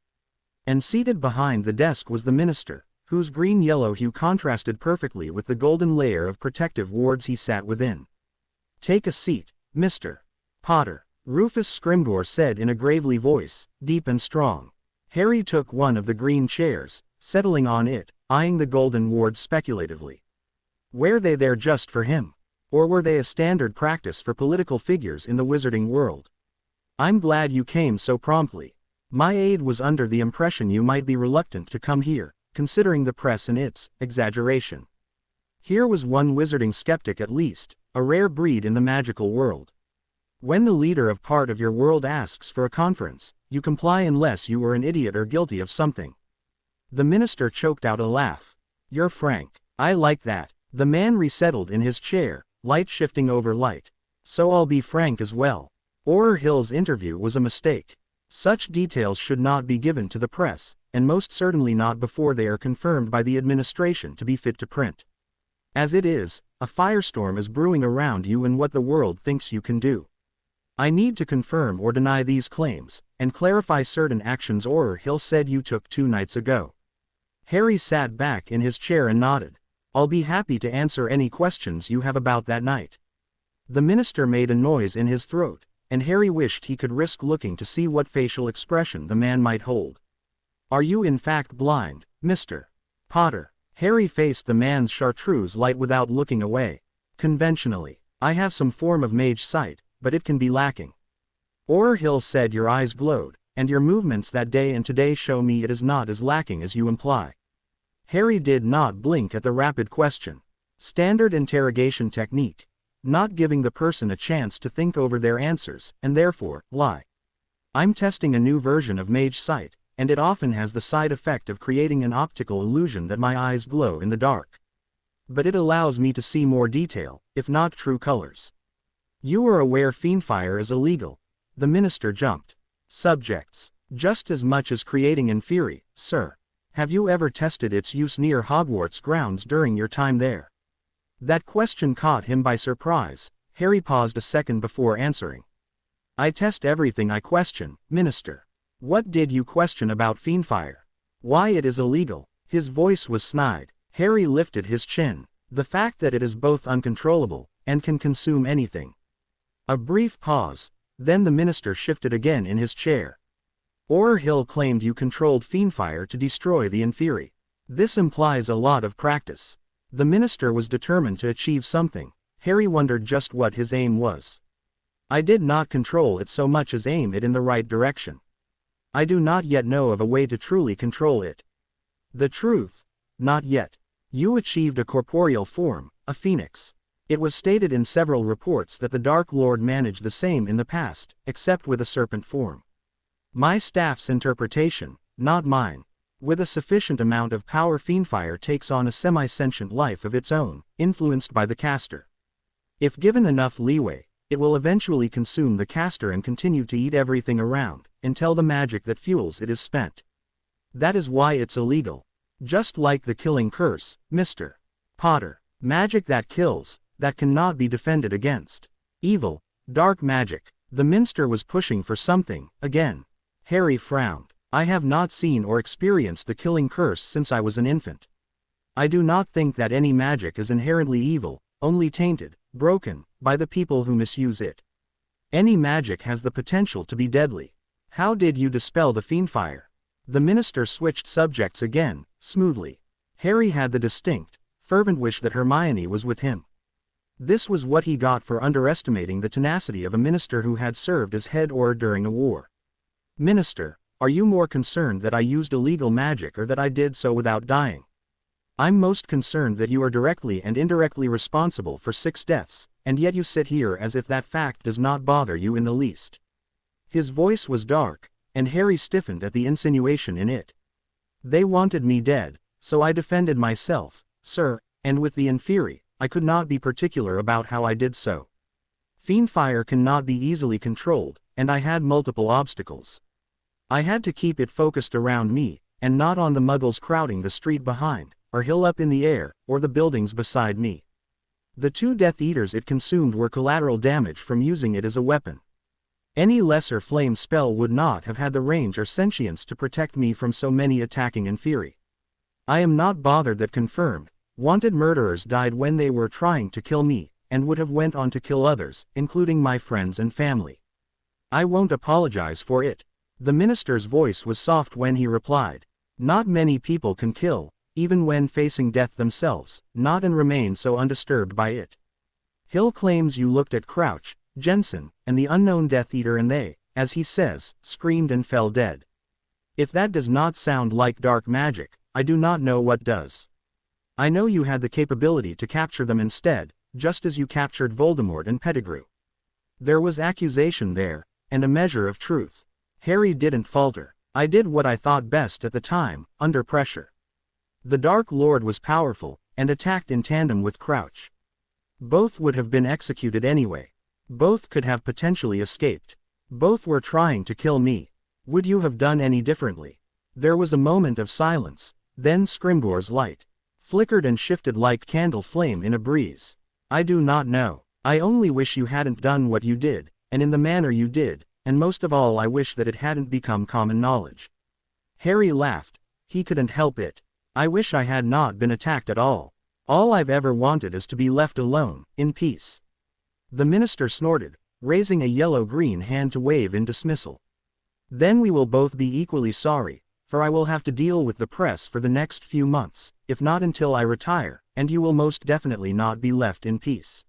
And seated behind the desk was the minister, whose green-yellow hue contrasted perfectly with the golden layer of protective wards he sat within. "Take a seat, Mr. Potter," Rufus Scrimgeour said in a gravely voice, deep and strong. Harry took one of the green chairs, settling on it, eyeing the golden wards speculatively. Were they there just for him? Or were they a standard practice for political figures in the wizarding world? "I'm glad you came so promptly. My aide was under the impression you might be reluctant to come here, considering the press and its exaggeration." Here was one wizarding skeptic at least, a rare breed in the magical world. When the leader of part of your world asks for a conference, you comply unless you are an idiot or guilty of something. The minister choked out a laugh. "You're frank. I like that." The man resettled in his chair, light shifting over light. "So I'll be frank as well. Auror Hill's interview was a mistake. Such details should not be given to the press, and most certainly not before they are confirmed by the administration to be fit to print. As it is, a firestorm is brewing around you and what the world thinks you can do. I need to confirm or deny these claims, and clarify certain actions Auror Hill said you took 2 nights ago." Harry sat back in his chair and nodded. "I'll be happy to answer any questions you have about that night." The minister made a noise in his throat, and Harry wished he could risk looking to see what facial expression the man might hold. "Are you in fact blind, Mr. Potter?" Harry faced the man's chartreuse light without looking away. "Conventionally, I have some form of mage sight, but it can be lacking. Auror Hill said your eyes glowed, and your movements that day and today show me it is not as lacking as you imply." Harry did not blink at the rapid question. Standard interrogation technique. Not giving the person a chance to think over their answers, and therefore, lie. "I'm testing a new version of mage sight, and it often has the side effect of creating an optical illusion that my eyes glow in the dark. But it allows me to see more detail, if not true colors." "You are aware fiendfire is illegal?" The minister jumped. "Subjects. Just as much as creating inferi, sir. Have you ever tested its use near Hogwarts grounds during your time there?" That question caught him by surprise. Harry paused a second before answering. "I test everything I question, Minister." "What did you question about fiendfire?" "Why it is illegal." His voice was snide. Harry lifted his chin. "The fact that it is both uncontrollable, and can consume anything." A brief pause, then the minister shifted again in his chair. "Auror Hill claimed you controlled fiendfire to destroy the inferi. This implies a lot of practice." The minister was determined to achieve something. Harry wondered just what his aim was. "I did not control it so much as aim it in the right direction. I do not yet know of a way to truly control it." "The truth? Not yet. You achieved a corporeal form, a phoenix. It was stated in several reports that the Dark Lord managed the same in the past, except with a serpent form. My staff's interpretation, not mine. With a sufficient amount of power, fiendfire takes on a semi-sentient life of its own, influenced by the caster. If given enough leeway, it will eventually consume the caster and continue to eat everything around, until the magic that fuels it is spent. That is why it's illegal. Just like the killing curse, Mr. Potter. Magic that kills, that cannot be defended against. Evil, dark magic. The minster was pushing for something, again. Harry frowned. I have not seen or experienced the killing curse since I was an infant. I do not think that any magic is inherently evil, only tainted, broken, by the people who misuse it. Any magic has the potential to be deadly. How did you dispel the fiendfire? The minister switched subjects again, smoothly. Harry had the distinct, fervent wish that Hermione was with him. This was what he got for underestimating the tenacity of a minister who had served as head or during a war. Minister, are you more concerned that I used illegal magic or that I did so without dying? I'm most concerned that you are directly and indirectly responsible for 6 deaths, and yet you sit here as if that fact does not bother you in the least. His voice was dark, and Harry stiffened at the insinuation in it. They wanted me dead, so I defended myself, sir, and with the inferi, I could not be particular about how I did so. Fiendfire cannot be easily controlled, and I had multiple obstacles. I had to keep it focused around me, and not on the muggles crowding the street behind, or hill up in the air, or the buildings beside me. The 2 Death Eaters it consumed were collateral damage from using it as a weapon. Any lesser flame spell would not have had the range or sentience to protect me from so many attacking inferi. I am not bothered that confirmed, wanted murderers died when they were trying to kill me, and would have went on to kill others, including my friends and family. I won't apologize for it. The minister's voice was soft when he replied. Not many people can kill, even when facing death themselves, not and remain so undisturbed by it. Hill claims you looked at Crouch, Jensen, and the unknown Death Eater and they, as he says, screamed and fell dead. If that does not sound like dark magic, I do not know what does. I know you had the capability to capture them instead, just as you captured Voldemort and Pettigrew. There was accusation there, and a measure of truth. Harry didn't falter. I did what I thought best at the time, under pressure. The Dark Lord was powerful, and attacked in tandem with Crouch. Both would have been executed anyway. Both could have potentially escaped. Both were trying to kill me. Would you have done any differently? There was a moment of silence, then Scrimgeour's light flickered and shifted like candle flame in a breeze. I do not know. I only wish you hadn't done what you did, and in the manner you did. And most of all I wish that it hadn't become common knowledge. Harry laughed. He couldn't help it. I wish I had not been attacked at all. All I've ever wanted is to be left alone, in peace. The minister snorted, raising a yellow-green hand to wave in dismissal. Then we will both be equally sorry, for I will have to deal with the press for the next few months, if not until I retire, and you will most definitely not be left in peace.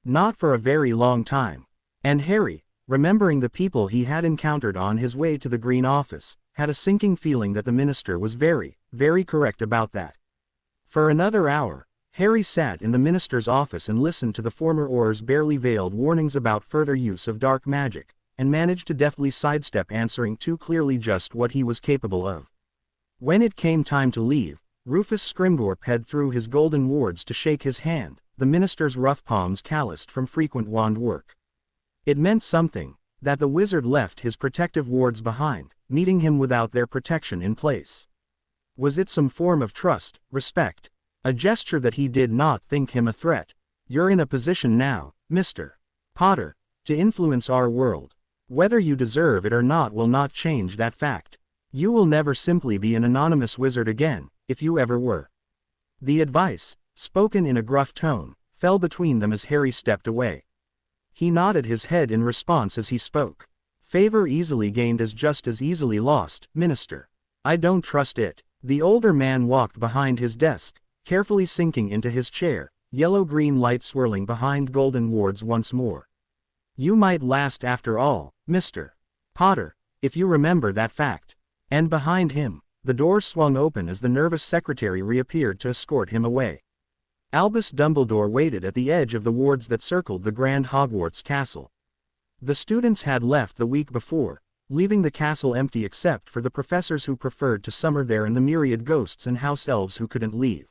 Not for a very long time. And Harry, remembering the people he had encountered on his way to the Green Office, had a sinking feeling that the minister was very, very correct about that. For another hour, Harry sat in the minister's office and listened to the former Auror's barely veiled warnings about further use of dark magic, and managed to deftly sidestep answering too clearly just what he was capable of. When it came time to leave, Rufus Scrimgeour ped through his golden wards to shake his hand, the minister's rough palms calloused from frequent wand work. It meant something, that the wizard left his protective wards behind, meeting him without their protection in place. Was it some form of trust, respect? A gesture that he did not think him a threat? You're in a position now, Mr. Potter, to influence our world. Whether you deserve it or not will not change that fact. You will never simply be an anonymous wizard again, if you ever were. The advice, spoken in a gruff tone, fell between them as Harry stepped away. He nodded his head in response as he spoke. Favor easily gained is just as easily lost, Minister. I don't trust it. The older man walked behind his desk, carefully sinking into his chair, yellow-green light swirling behind golden wards once more. You might last after all, Mr. Potter, if you remember that fact. And behind him, the door swung open as the nervous secretary reappeared to escort him away. Albus Dumbledore waited at the edge of the wards that circled the grand Hogwarts castle. The students had left the week before, leaving the castle empty except for the professors who preferred to summer there and the myriad ghosts and house elves who couldn't leave.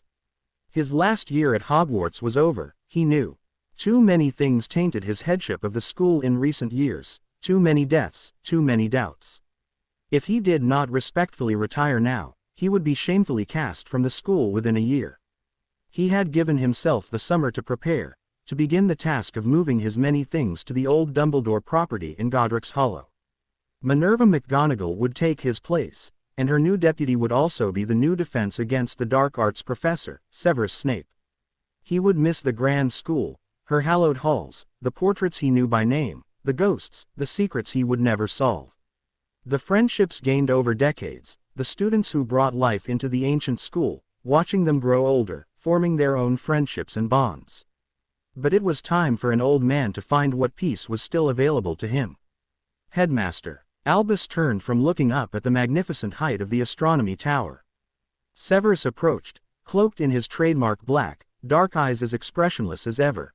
His last year at Hogwarts was over, he knew. Too many things tainted his headship of the school in recent years, too many deaths, too many doubts. If he did not respectfully retire now, he would be shamefully cast from the school within a year. He had given himself the summer to prepare, to begin the task of moving his many things to the old Dumbledore property in Godric's Hollow. Minerva McGonagall would take his place, and her new deputy would also be the new defense against the dark arts professor, Severus Snape. He would miss the grand school, her hallowed halls, the portraits he knew by name, the ghosts, the secrets he would never solve. The friendships gained over decades, the students who brought life into the ancient school, watching them grow older, forming their own friendships and bonds. But it was time for an old man to find what peace was still available to him. Headmaster. Albus turned from looking up at the magnificent height of the astronomy tower. Severus approached, cloaked in his trademark black, dark eyes as expressionless as ever.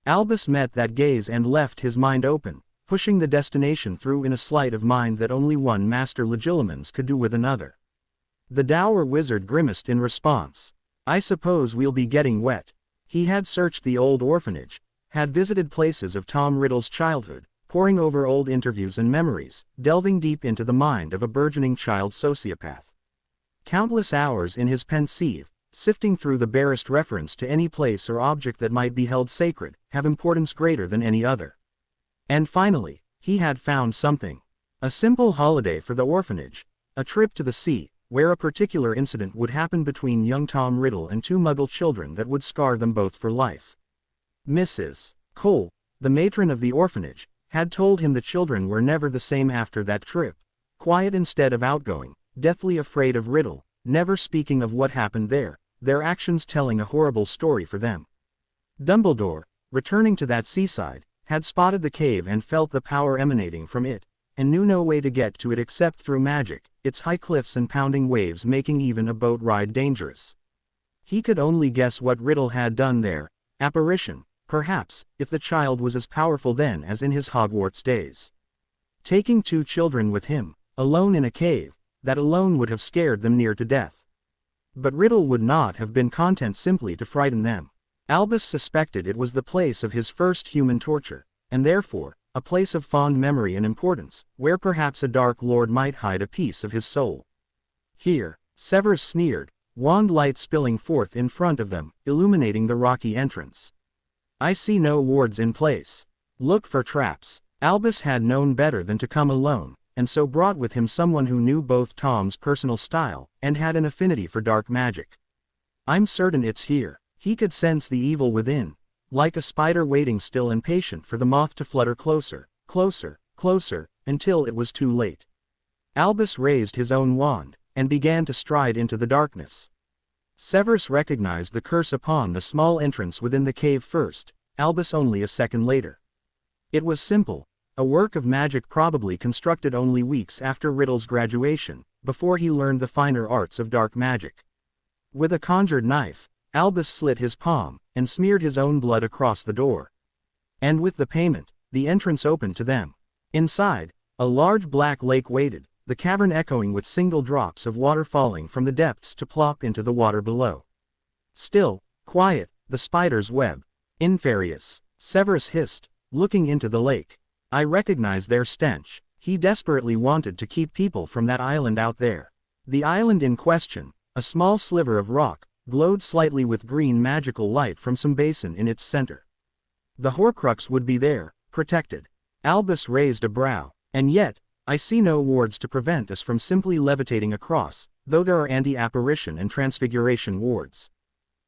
Albus met that gaze and left his mind open, pushing the destination through in a sleight of mind that only one master legilimens could do with another. The dour wizard grimaced in response. I suppose we'll be getting wet. He had searched the old orphanage, had visited places of Tom Riddle's childhood, poring over old interviews and memories, delving deep into the mind of a burgeoning child sociopath. Countless hours in his pensieve, sifting through the barest reference to any place or object that might be held sacred, have importance greater than any other. And finally, he had found something. A simple holiday for the orphanage, a trip to the sea, where a particular incident would happen between young Tom Riddle and two Muggle children that would scar them both for life. Mrs. Cole, the matron of the orphanage, had told him the children were never the same after that trip, quiet instead of outgoing, deathly afraid of Riddle, never speaking of what happened there, their actions telling a horrible story for them. Dumbledore, returning to that seaside, had spotted the cave and felt the power emanating from it, and knew no way to get to it except through magic, its high cliffs and pounding waves making even a boat ride dangerous. He could only guess what Riddle had done there, apparition, perhaps, if the child was as powerful then as in his Hogwarts days. Taking two children with him, alone in a cave, that alone would have scared them near to death. But Riddle would not have been content simply to frighten them. Albus suspected it was the place of his first human torture, and therefore, a place of fond memory and importance, where perhaps a dark lord might hide a piece of his soul. Here, Severus sneered, wand light spilling forth in front of them, illuminating the rocky entrance. I see no wards in place. Look for traps. Albus had known better than to come alone, and so brought with him someone who knew both Tom's personal style, and had an affinity for dark magic. I'm certain it's here. He could sense the evil within, like a spider waiting still and patient for the moth to flutter closer, closer, closer, until it was too late. Albus raised his own wand, and began to stride into the darkness. Severus recognized the curse upon the small entrance within the cave first, Albus only a second later. It was simple, a work of magic probably constructed only weeks after Riddle's graduation, before he learned the finer arts of dark magic. With a conjured knife, Albus slit his palm, and smeared his own blood across the door. And with the payment, the entrance opened to them. Inside, a large black lake waited, the cavern echoing with single drops of water falling from the depths to plop into the water below. Still, quiet, the spider's web. Inferious, Severus hissed, looking into the lake. I recognize their stench. He desperately wanted to keep people from that island out there. The island in question, a small sliver of rock, glowed slightly with green magical light from some basin in its center. The Horcrux would be there, protected. Albus raised a brow. And yet, I see no wards to prevent us from simply levitating across, though there are anti-apparition and transfiguration wards.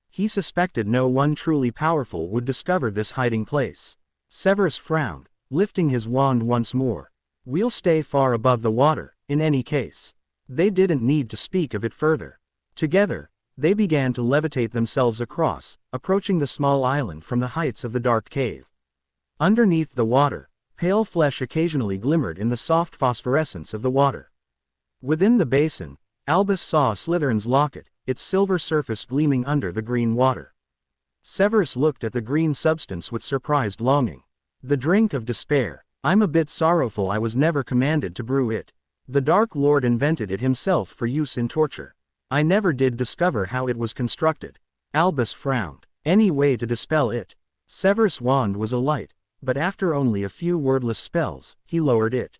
He suspected no one truly powerful would discover this hiding place. Severus frowned, lifting his wand once more. We'll stay far above the water, in any case. They didn't need to speak of it further. Together, they began to levitate themselves across, approaching the small island from the heights of the dark cave. Underneath the water, pale flesh occasionally glimmered in the soft phosphorescence of the water. Within the basin, Albus saw Slytherin's locket, its silver surface gleaming under the green water. Severus looked at the green substance with surprised longing. The drink of despair. I'm a bit sorrowful I was never commanded to brew it. The Dark Lord invented it himself for use in torture. I never did discover how it was constructed. Albus frowned. Any way to dispel it? Severus' wand was alight, but after only a few wordless spells, he lowered it.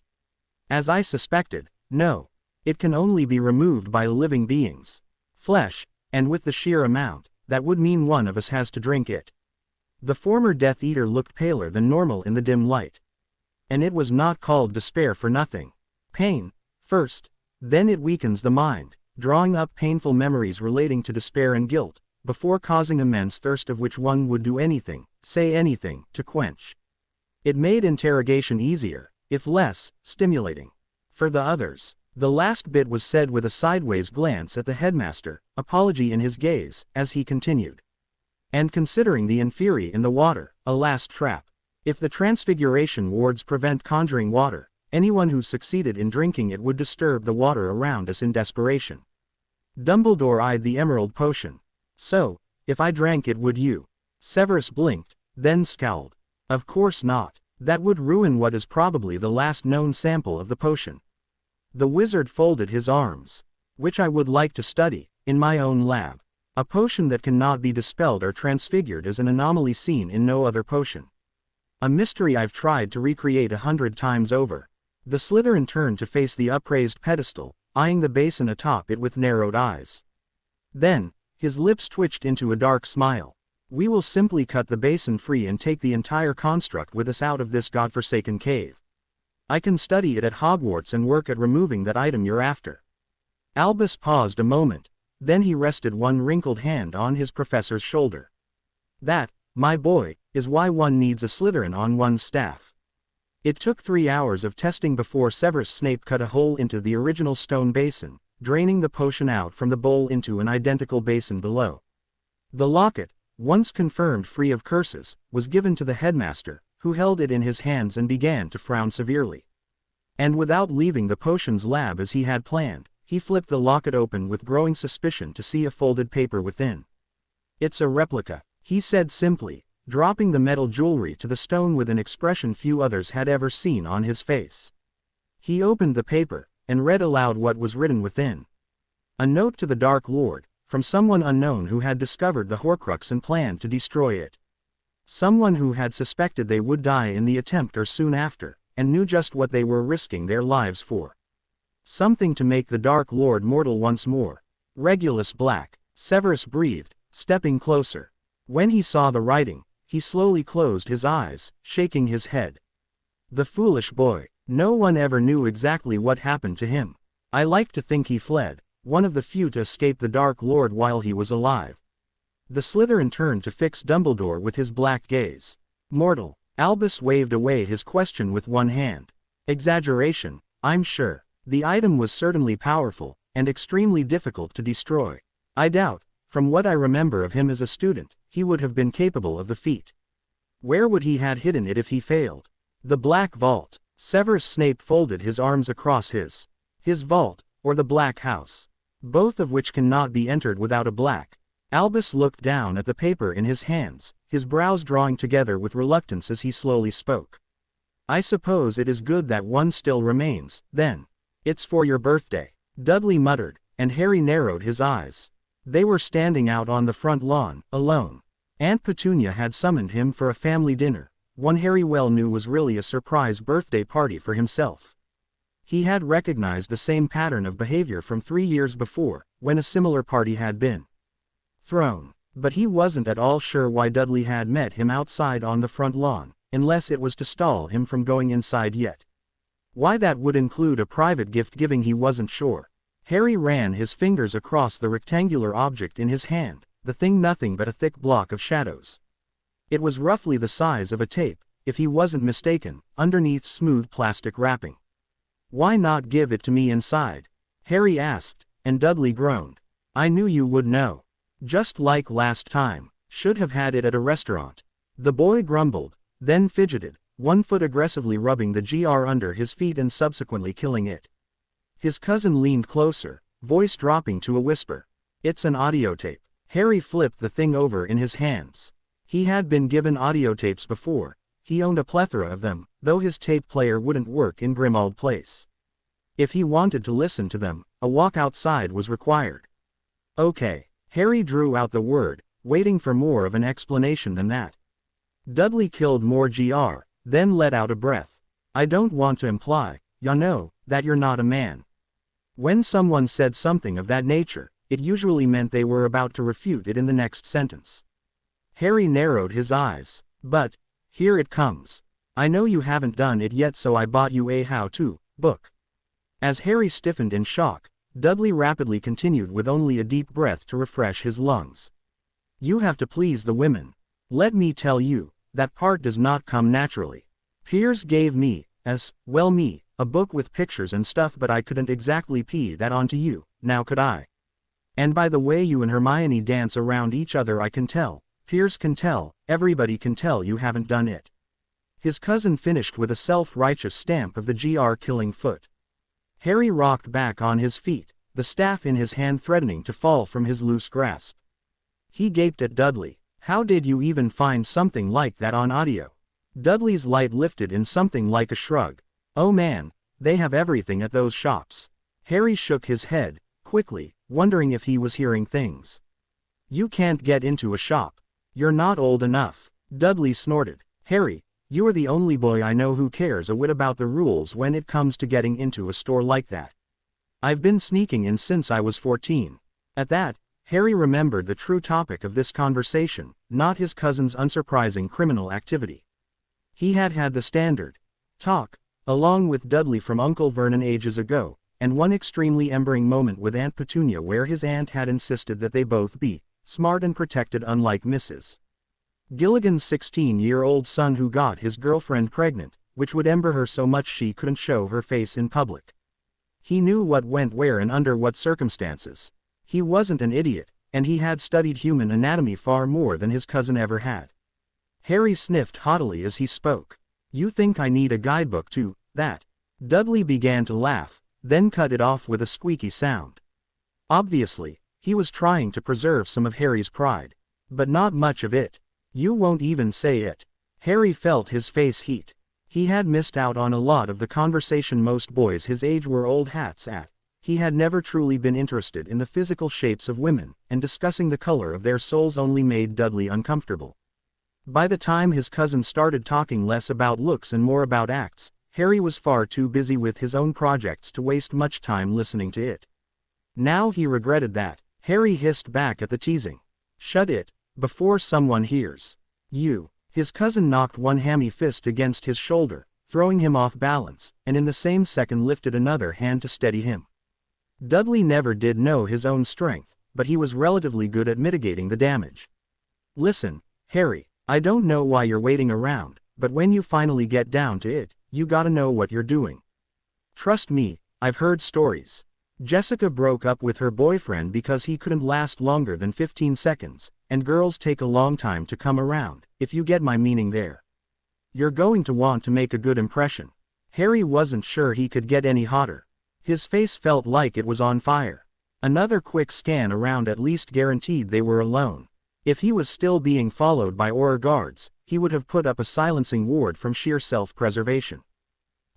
As I suspected, no. It can only be removed by living beings. Flesh, and with the sheer amount, that would mean one of us has to drink it. The former Death Eater looked paler than normal in the dim light. And it was not called despair for nothing. Pain, first, then it weakens the mind, drawing up painful memories relating to despair and guilt, before causing immense thirst of which one would do anything, say anything, to quench. It made interrogation easier, if less stimulating. For the others, the last bit was said with a sideways glance at the headmaster, apology in his gaze, as he continued. And considering the inferi in the water, a last trap. If the transfiguration wards prevent conjuring water, anyone who succeeded in drinking it would disturb the water around us in desperation. Dumbledore eyed the emerald potion. So, if I drank it would you? Severus blinked, then scowled. Of course not. That would ruin what is probably the last known sample of the potion. The wizard folded his arms. Which I would like to study, in my own lab. A potion that cannot be dispelled or transfigured is an anomaly seen in no other potion. A mystery I've tried to recreate 100 times over. The Slytherin turned to face the upraised pedestal, eyeing the basin atop it with narrowed eyes. Then, his lips twitched into a dark smile. We will simply cut the basin free and take the entire construct with us out of this godforsaken cave. I can study it at Hogwarts and work at removing that item you're after. Albus paused a moment, then he rested one wrinkled hand on his professor's shoulder. That, my boy, is why one needs a Slytherin on one's staff. It took 3 hours of testing before Severus Snape cut a hole into the original stone basin, draining the potion out from the bowl into an identical basin below. The locket, once confirmed free of curses, was given to the headmaster, who held it in his hands and began to frown severely. And without leaving the potions lab as he had planned, he flipped the locket open with growing suspicion to see a folded paper within. It's a replica, he said simply, dropping the metal jewelry to the stone with an expression few others had ever seen on his face. He opened the paper, and read aloud what was written within. A note to the Dark Lord, from someone unknown who had discovered the Horcrux and planned to destroy it. Someone who had suspected they would die in the attempt or soon after, and knew just what they were risking their lives for. Something to make the Dark Lord mortal once more. Regulus Black. Severus breathed, stepping closer. When he saw the writing, he slowly closed his eyes, shaking his head. The foolish boy. No one ever knew exactly what happened to him. I like to think he fled, one of the few to escape the Dark Lord while he was alive. The Slytherin turned to fix Dumbledore with his black gaze. Mortal. Albus waved away his question with one hand. Exaggeration, I'm sure. The item was certainly powerful, and extremely difficult to destroy. I doubt, from what I remember of him as a student, he would have been capable of the feat. Where would he had hidden it if he failed? The Black Vault. Severus Snape folded his arms across his vault, or the Black House. Both of which cannot be entered without a black. Albus looked down at the paper in his hands, his brows drawing together with reluctance as he slowly spoke. I suppose it is good that one still remains, then. It's for your birthday. Dudley muttered, and Harry narrowed his eyes. They were standing out on the front lawn, alone. Aunt Petunia had summoned him for a family dinner, one Harry well knew was really a surprise birthday party for himself. He had recognized the same pattern of behavior from 3 years before, when a similar party had been thrown. But he wasn't at all sure why Dudley had met him outside on the front lawn, unless it was to stall him from going inside yet. Why that would include a private gift-giving he wasn't sure. Harry ran his fingers across the rectangular object in his hand, the thing nothing but a thick block of shadows. It was roughly the size of a tape, if he wasn't mistaken, underneath smooth plastic wrapping. Why not give it to me inside? Harry asked, and Dudley groaned. I knew you would know. Just like last time, should have had it at a restaurant. The boy grumbled, then fidgeted, one foot aggressively rubbing the GR under his feet and subsequently killing it. His cousin leaned closer, voice dropping to a whisper. It's an audio tape. Harry flipped the thing over in his hands. He had been given audio tapes before. He owned a plethora of them, though his tape player wouldn't work in Grimmauld Place. If he wanted to listen to them, a walk outside was required. Okay. Harry drew out the word, waiting for more of an explanation than that. Dudley killed more GR, then let out a breath. I don't want to imply, you know, that you're not a man. When someone said something of that nature, it usually meant they were about to refute it in the next sentence. Harry narrowed his eyes. But, here it comes. I know you haven't done it yet, so I bought you a how-to book. As Harry stiffened in shock, Dudley rapidly continued with only a deep breath to refresh his lungs. You have to please the women. Let me tell you, that part does not come naturally. Piers gave me, a book with pictures and stuff, but I couldn't exactly pee that onto you, now could I? And by the way you and Hermione dance around each other, I can tell, Piers can tell, everybody can tell you haven't done it. His cousin finished with a self-righteous stamp of the GR-killing foot. Harry rocked back on his feet, the staff in his hand threatening to fall from his loose grasp. He gaped at Dudley. How did you even find something like that on audio? Dudley's light lifted in something like a shrug. Oh man, they have everything at those shops. Harry shook his head, quickly, wondering if he was hearing things. You can't get into a shop. You're not old enough. Dudley snorted. Harry, you are the only boy I know who cares a whit about the rules when it comes to getting into a store like that. I've been sneaking in since I was 14. At that, Harry remembered the true topic of this conversation, not his cousin's unsurprising criminal activity. He had had the standard talk, along with Dudley from Uncle Vernon ages ago, and one extremely embering moment with Aunt Petunia where his aunt had insisted that they both be smart and protected, unlike Mrs. Gilligan's 16-year-old son who got his girlfriend pregnant, which would ember her so much she couldn't show her face in public. He knew what went where and under what circumstances. He wasn't an idiot, and he had studied human anatomy far more than his cousin ever had. Harry sniffed haughtily as he spoke. You think I need a guidebook to that? Dudley began to laugh, then cut it off with a squeaky sound. Obviously, he was trying to preserve some of Harry's pride. But not much of it. You won't even say it. Harry felt his face heat. He had missed out on a lot of the conversation most boys his age were old hats at. He had never truly been interested in the physical shapes of women, and discussing the color of their souls only made Dudley uncomfortable. By the time his cousin started talking less about looks and more about acts, Harry was far too busy with his own projects to waste much time listening to it. Now he regretted that. Harry hissed back at the teasing. Shut it, before someone hears. You. His cousin knocked one hammy fist against his shoulder, throwing him off balance, and in the same second lifted another hand to steady him. Dudley never did know his own strength, but he was relatively good at mitigating the damage. Listen, Harry, I don't know why you're waiting around, but when you finally get down to it, you gotta know what you're doing. Trust me, I've heard stories. Jessica broke up with her boyfriend because he couldn't last longer than 15 seconds, and girls take a long time to come around, if you get my meaning there. You're going to want to make a good impression. Harry wasn't sure he could get any hotter. His face felt like it was on fire. Another quick scan around at least guaranteed they were alone. If he was still being followed by Auror guards, he would have put up a silencing ward from sheer self-preservation.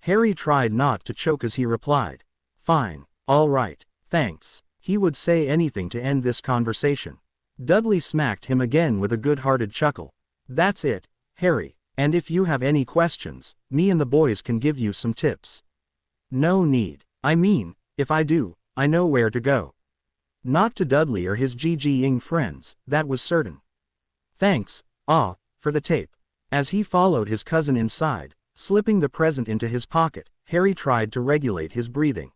Harry tried not to choke as he replied. Fine, all right, thanks. He would say anything to end this conversation. Dudley smacked him again with a good-hearted chuckle. That's it, Harry, and if you have any questions, me and the boys can give you some tips. No need. I mean, if I do, I know where to go. Not to Dudley or his GG-ing friends, that was certain. Thanks, for the tape. As he followed his cousin inside, slipping the present into his pocket, Harry tried to regulate his breathing.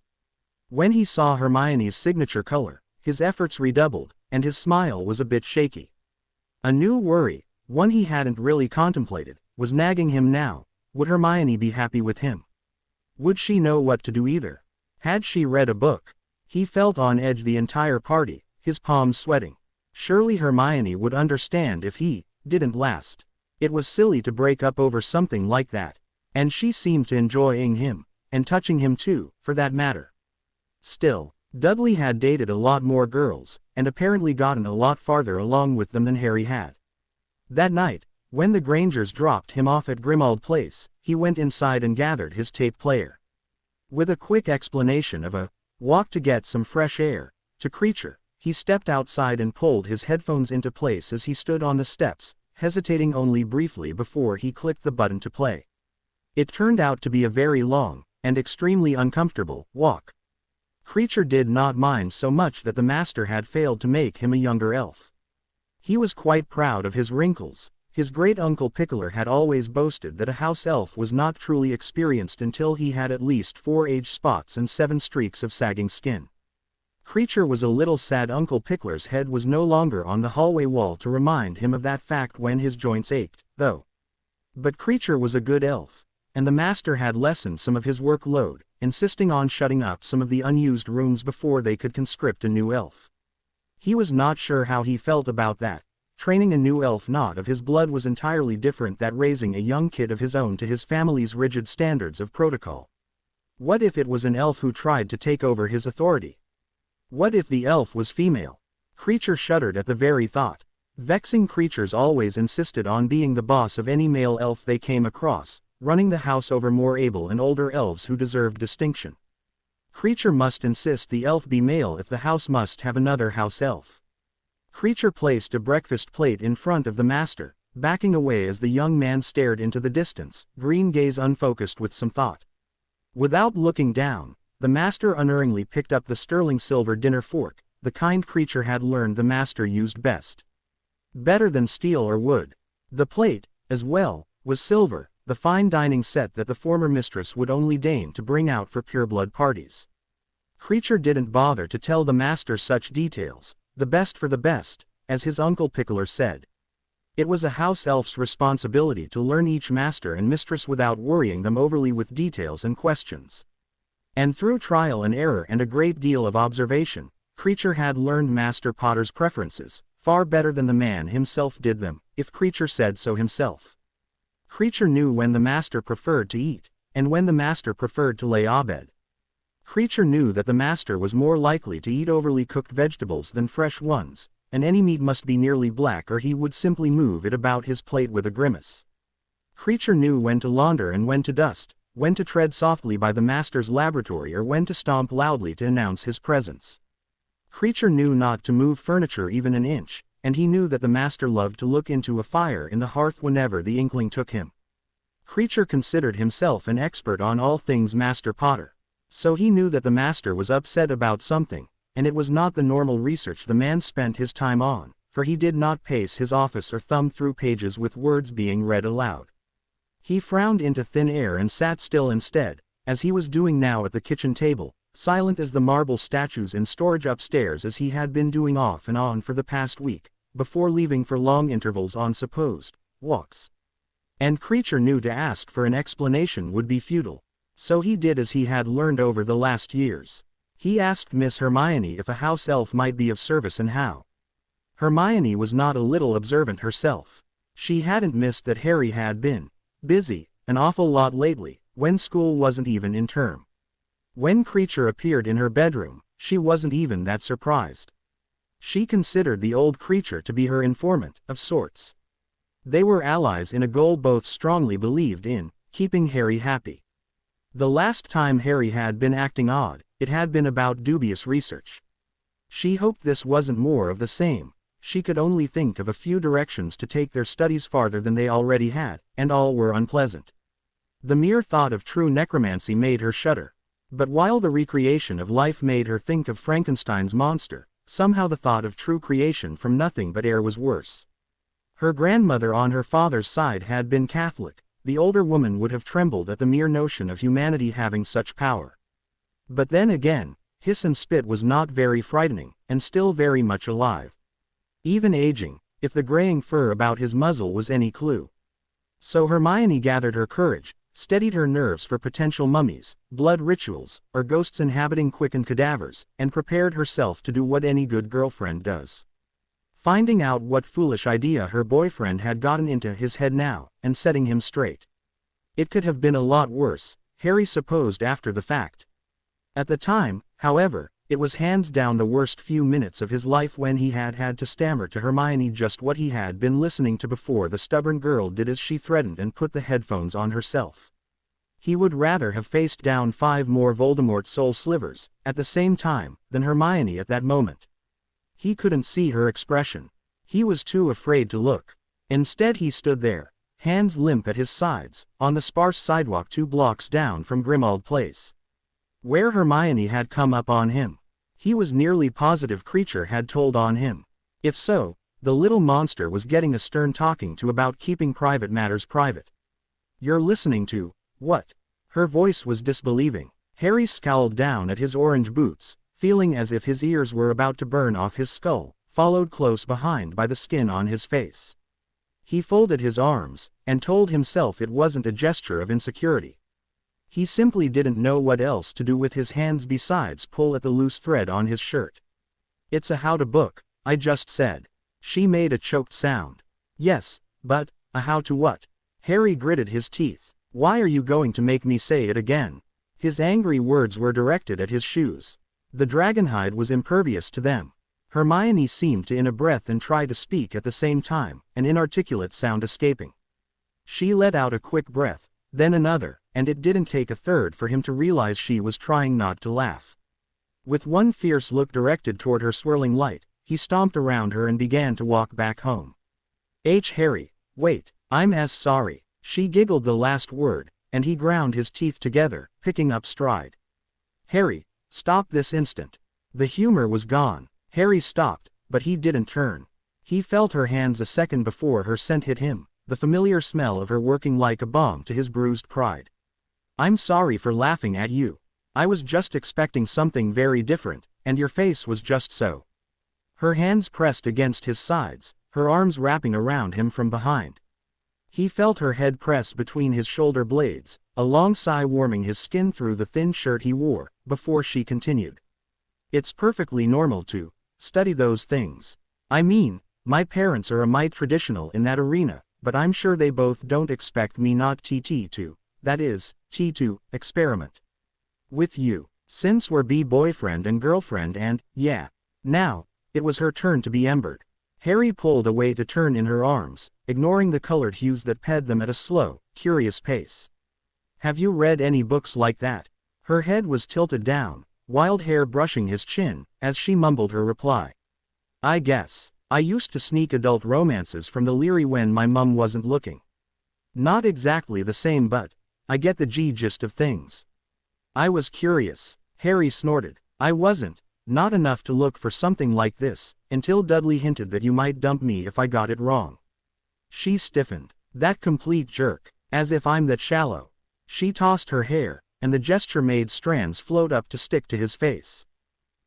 When he saw Hermione's signature color, his efforts redoubled, and his smile was a bit shaky. A new worry, one he hadn't really contemplated, was nagging him now. Would Hermione be happy with him? Would she know what to do either? Had she read a book? He felt on edge the entire party, his palms sweating. Surely Hermione would understand if he didn't last. It was silly to break up over something like that. And she seemed to enjoying him, and touching him too, for that matter. Still, Dudley had dated a lot more girls, and apparently gotten a lot farther along with them than Harry had. That night, when the Grangers dropped him off at Grimmauld Place, he went inside and gathered his tape player. With a quick explanation of a walk to get some fresh air to Creature, he stepped outside and pulled his headphones into place as he stood on the steps, hesitating only briefly before he clicked the button to play. It turned out to be a very long, and extremely uncomfortable, walk. Creature did not mind so much that the master had failed to make him a younger elf. He was quite proud of his wrinkles. His great-uncle Pickler had always boasted that a house elf was not truly experienced until he had at least 4 age spots and 7 streaks of sagging skin. Creature was a little sad. Uncle Pickler's head was no longer on the hallway wall to remind him of that fact when his joints ached, though. But Creature was a good elf, and the master had lessened some of his workload, insisting on shutting up some of the unused rooms before they could conscript a new elf. He was not sure how he felt about that. Training a new elf not of his blood was entirely different than raising a young kid of his own to his family's rigid standards of protocol. What if it was an elf who tried to take over his authority? What if the elf was female? Creature shuddered at the very thought. Vexing creatures always insisted on being the boss of any male elf they came across, running the house over more able and older elves who deserved distinction. Creature must insist the elf be male if the house must have another house elf. Creature placed a breakfast plate in front of the master, backing away as the young man stared into the distance, green gaze unfocused with some thought. Without looking down, the master unerringly picked up the sterling silver dinner fork, the kind Creature had learned the master used best. Better than steel or wood. The plate, as well, was silver, the fine dining set that the former mistress would only deign to bring out for pureblood parties. Creature didn't bother to tell the master such details, the best for the best, as his uncle Pickler said. It was a house elf's responsibility to learn each master and mistress without worrying them overly with details and questions. And through trial and error and a great deal of observation, Creature had learned Master Potter's preferences, far better than the man himself did them, if Creature said so himself. Creature knew when the master preferred to eat, and when the master preferred to lay abed. Creature knew that the master was more likely to eat overly cooked vegetables than fresh ones, and any meat must be nearly black or he would simply move it about his plate with a grimace. Creature knew when to launder and when to dust, when to tread softly by the master's laboratory or when to stomp loudly to announce his presence. Creature knew not to move furniture even an inch, and he knew that the master loved to look into a fire in the hearth whenever the inkling took him. Creature considered himself an expert on all things Master Potter. So he knew that the master was upset about something, and it was not the normal research the man spent his time on, for he did not pace his office or thumb through pages with words being read aloud. He frowned into thin air and sat still instead, as he was doing now at the kitchen table, silent as the marble statues in storage upstairs as he had been doing off and on for the past week, before leaving for long intervals on supposed walks. And Creature knew to ask for an explanation would be futile, so he did as he had learned over the last years. He asked Miss Hermione if a house elf might be of service and how. Hermione was not a little observant herself. She hadn't missed that Harry had been busy an awful lot lately, when school wasn't even in term. When Creature appeared in her bedroom, she wasn't even that surprised. She considered the old Creature to be her informant, of sorts. They were allies in a goal both strongly believed in, keeping Harry happy. The last time Harry had been acting odd, it had been about dubious research. She hoped this wasn't more of the same. She could only think of a few directions to take their studies farther than they already had, and all were unpleasant. The mere thought of true necromancy made her shudder. But while the recreation of life made her think of Frankenstein's monster, somehow the thought of true creation from nothing but air was worse. Her grandmother on her father's side had been Catholic. The older woman would have trembled at the mere notion of humanity having such power. But then again, Hiss and Spit was not very frightening, and still very much alive. Even aging, if the graying fur about his muzzle was any clue. So Hermione gathered her courage, steadied her nerves for potential mummies, blood rituals, or ghosts inhabiting quickened cadavers, and prepared herself to do what any good girlfriend does. Finding out what foolish idea her boyfriend had gotten into his head now, and setting him straight. It could have been a lot worse, Harry supposed after the fact. At the time, however, it was hands down the worst few minutes of his life when he had had to stammer to Hermione just what he had been listening to before the stubborn girl did as she threatened and put the headphones on herself. He would rather have faced down 5 more Voldemort soul slivers, at the same time, than Hermione at that moment. He couldn't see her expression. He was too afraid to look. Instead he stood there, hands limp at his sides, on the sparse sidewalk 2 blocks down from Grimmauld Place. Where Hermione had come up on him. He was nearly positive Creature had told on him. If so, the little monster was getting a stern talking to about keeping private matters private. "You're listening to what?" Her voice was disbelieving. Harry scowled down at his orange boots, feeling as if his ears were about to burn off his skull, followed close behind by the skin on his face. He folded his arms, and told himself it wasn't a gesture of insecurity. He simply didn't know what else to do with his hands besides pull at the loose thread on his shirt. "It's a how-to book," I just said. She made a choked sound. "Yes, but, a how to what?" Harry gritted his teeth. "Why are you going to make me say it again?" His angry words were directed at his shoes. The dragonhide was impervious to them. Hermione seemed to in a breath and try to speak at the same time, an inarticulate sound escaping. She let out a quick breath, then another, and it didn't take a third for him to realize she was trying not to laugh. With one fierce look directed toward her swirling light, he stomped around her and began to walk back home. Harry, wait, I'm as sorry." She giggled the last word, and he ground his teeth together, picking up stride. "Harry, stop this instant." The humor was gone. Harry stopped, but he didn't turn. He felt her hands a second before her scent hit him, the familiar smell of her working like a balm to his bruised pride. "I'm sorry for laughing at you. I was just expecting something very different, and your face was just so." Her hands pressed against his sides, her arms wrapping around him from behind. He felt her head press between his shoulder blades, a long sigh warming his skin through the thin shirt he wore, before she continued. "It's perfectly normal to study those things. I mean, my parents are a mite traditional in that arena, but I'm sure they both don't expect me not to, that is, to experiment with you, since we're boyfriend and girlfriend and, yeah." Now, it was her turn to be embered. Harry pulled away to turn in her arms, ignoring the colored hues that ped them at a slow, curious pace. "Have you read any books like that?" Her head was tilted down, wild hair brushing his chin, as she mumbled her reply. "I guess. I used to sneak adult romances from the Leary when my mum wasn't looking. Not exactly the same, but I get the gist of things." "I was curious," Harry snorted. "I wasn't. Not enough to look for something like this, until Dudley hinted that you might dump me if I got it wrong." She stiffened. "That complete jerk. As if I'm that shallow." She tossed her hair, and the gesture made strands float up to stick to his face.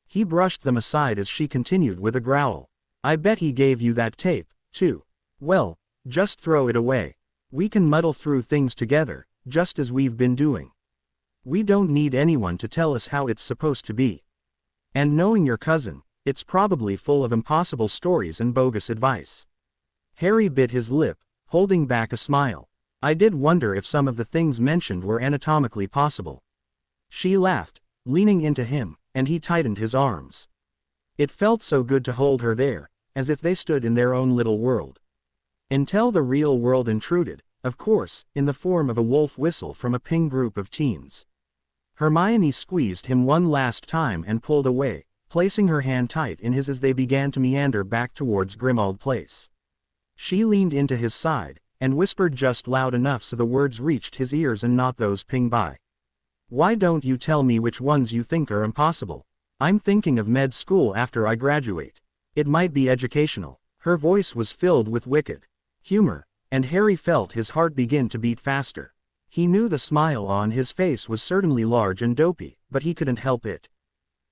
He brushed them aside as she continued with a growl. "I bet he gave you that tape, too. Well, just throw it away. We can muddle through things together, just as we've been doing. We don't need anyone to tell us how it's supposed to be. And knowing your cousin, it's probably full of impossible stories and bogus advice." Harry bit his lip, holding back a smile. "I did wonder if some of the things mentioned were anatomically possible." She laughed, leaning into him, and he tightened his arms. It felt so good to hold her there, as if they stood in their own little world. Until the real world intruded, of course, in the form of a wolf whistle from a ping group of teens. Hermione squeezed him one last time and pulled away, placing her hand tight in his as they began to meander back towards Grimmauld Place. She leaned into his side, and whispered just loud enough so the words reached his ears and not those ping by. "Why don't you tell me which ones you think are impossible? I'm thinking of med school after I graduate. It might be educational." Her voice was filled with wicked humor, and Harry felt his heart begin to beat faster. He knew the smile on his face was certainly large and dopey, but he couldn't help it.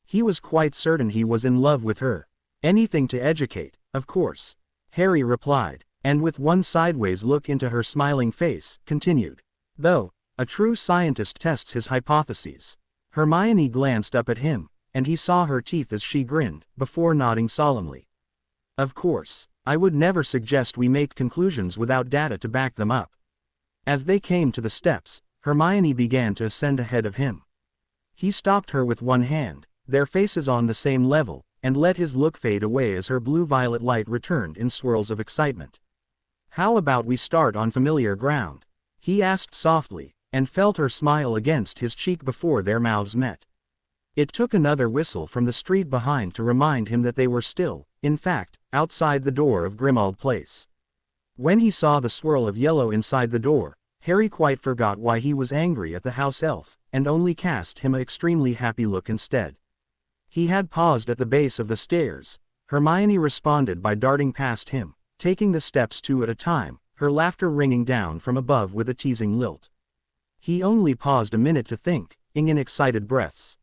He was quite certain he was in love with her. "Anything to educate, of course," Harry replied, and with one sideways look into her smiling face, continued. "Though, a true scientist tests his hypotheses." Hermione glanced up at him, and he saw her teeth as she grinned, before nodding solemnly. "Of course, I would never suggest we make conclusions without data to back them up." As they came to the steps, Hermione began to ascend ahead of him. He stopped her with one hand, their faces on the same level, and let his look fade away as her blue-violet light returned in swirls of excitement. "How about we start on familiar ground?" he asked softly, and felt her smile against his cheek before their mouths met. It took another whistle from the street behind to remind him that they were still, in fact, outside the door of Grimmauld Place. When he saw the swirl of yellow inside the door, Harry quite forgot why he was angry at the house elf, and only cast him an extremely happy look instead. He had paused at the base of the stairs. Hermione responded by darting past him, taking the steps two at a time, her laughter ringing down from above with a teasing lilt. He only paused a minute to think, in excited breaths.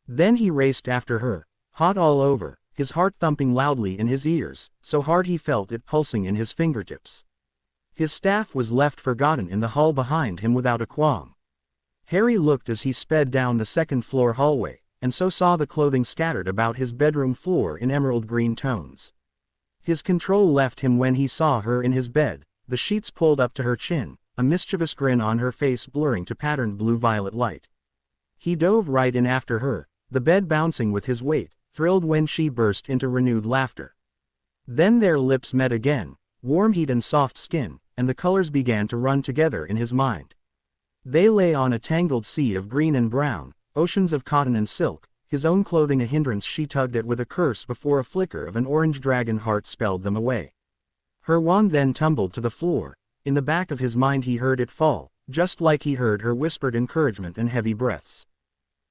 Then he raced after her, hot all over, his heart thumping loudly in his ears, so hard he felt it pulsing in his fingertips. His staff was left forgotten in the hall behind him without a qualm. Harry looked as he sped down the second-floor hallway, and so saw the clothing scattered about his bedroom floor in emerald green tones. His control left him when he saw her in his bed, the sheets pulled up to her chin, a mischievous grin on her face blurring to patterned blue-violet light. He dove right in after her, the bed bouncing with his weight, thrilled when she burst into renewed laughter. Then their lips met again, warm heat and soft skin, and the colors began to run together in his mind. They lay on a tangled sea of green and brown, oceans of cotton and silk, his own clothing a hindrance she tugged at with a curse before a flicker of an orange dragon heart spelled them away. Her wand then tumbled to the floor. In the back of his mind he heard it fall, just like he heard her whispered encouragement and heavy breaths.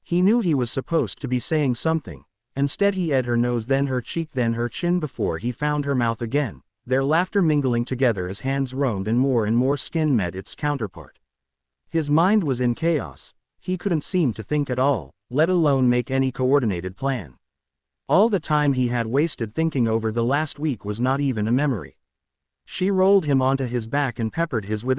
He knew he was supposed to be saying something. Instead he eyed her nose, then her cheek, then her chin before he found her mouth again, their laughter mingling together as hands roamed and more skin met its counterpart. His mind was in chaos. He couldn't seem to think at all, let alone make any coordinated plan. All the time he had wasted thinking over the last week was not even a memory. She rolled him onto his back and peppered his with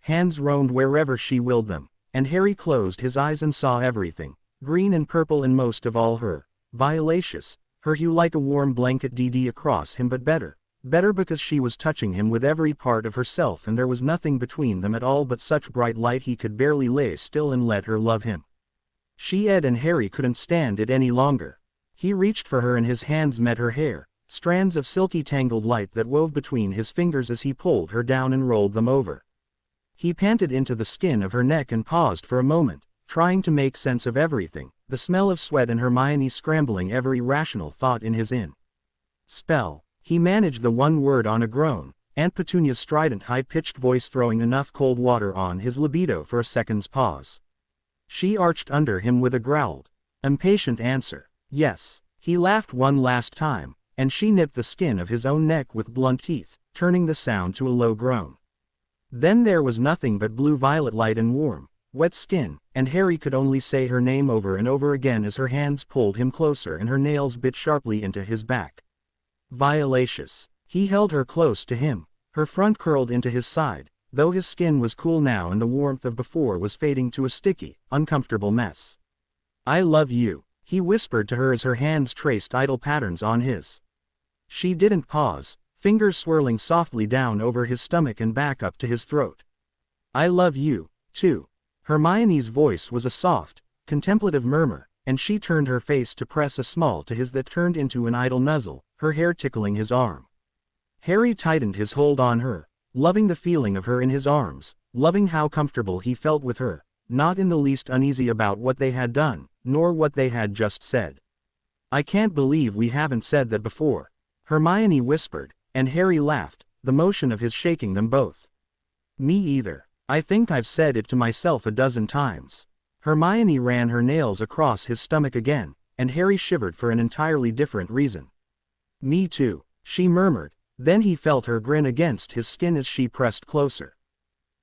hands roamed wherever she willed them, and Harry closed his eyes and saw everything, green and purple, and most of all her, violacious, her hue like a warm blanket across him, but better because she was touching him with every part of herself, and there was nothing between them at all but such bright light he could barely lay still and let her love him. She eyed, and Harry couldn't stand it any longer. He reached for her and his hands met her hair, strands of silky tangled light that wove between his fingers as he pulled her down and rolled them over. He panted into the skin of her neck and paused for a moment, trying to make sense of everything, the smell of sweat and Hermione scrambling every rational thought in his spell. He managed the one word on a groan, Aunt Petunia's strident high-pitched voice throwing enough cold water on his libido for a second's pause. She arched under him with a growled, impatient answer, yes. He laughed one last time, and she nipped the skin of his own neck with blunt teeth, turning the sound to a low groan. Then there was nothing but blue-violet light and warm, wet skin, and Harry could only say her name over and over again as her hands pulled him closer and her nails bit sharply into his back. Violacious. He held her close to him, her front curled into his side, though his skin was cool now and the warmth of before was fading to a sticky, uncomfortable mess. I love you, he whispered to her as her hands traced idle patterns on his. She didn't pause, fingers swirling softly down over his stomach and back up to his throat. I love you, too. Hermione's voice was a soft, contemplative murmur, and she turned her face to press a small to his that turned into an idle nuzzle, her hair tickling his arm. Harry tightened his hold on her, loving the feeling of her in his arms, loving how comfortable he felt with her, not in the least uneasy about what they had done, nor what they had just said. I can't believe we haven't said that before, Hermione whispered, and Harry laughed, the motion of his shaking them both. Me either. I think I've said it to myself a dozen times. Hermione ran her nails across his stomach again, and Harry shivered for an entirely different reason. Me too, she murmured, then he felt her grin against his skin as she pressed closer.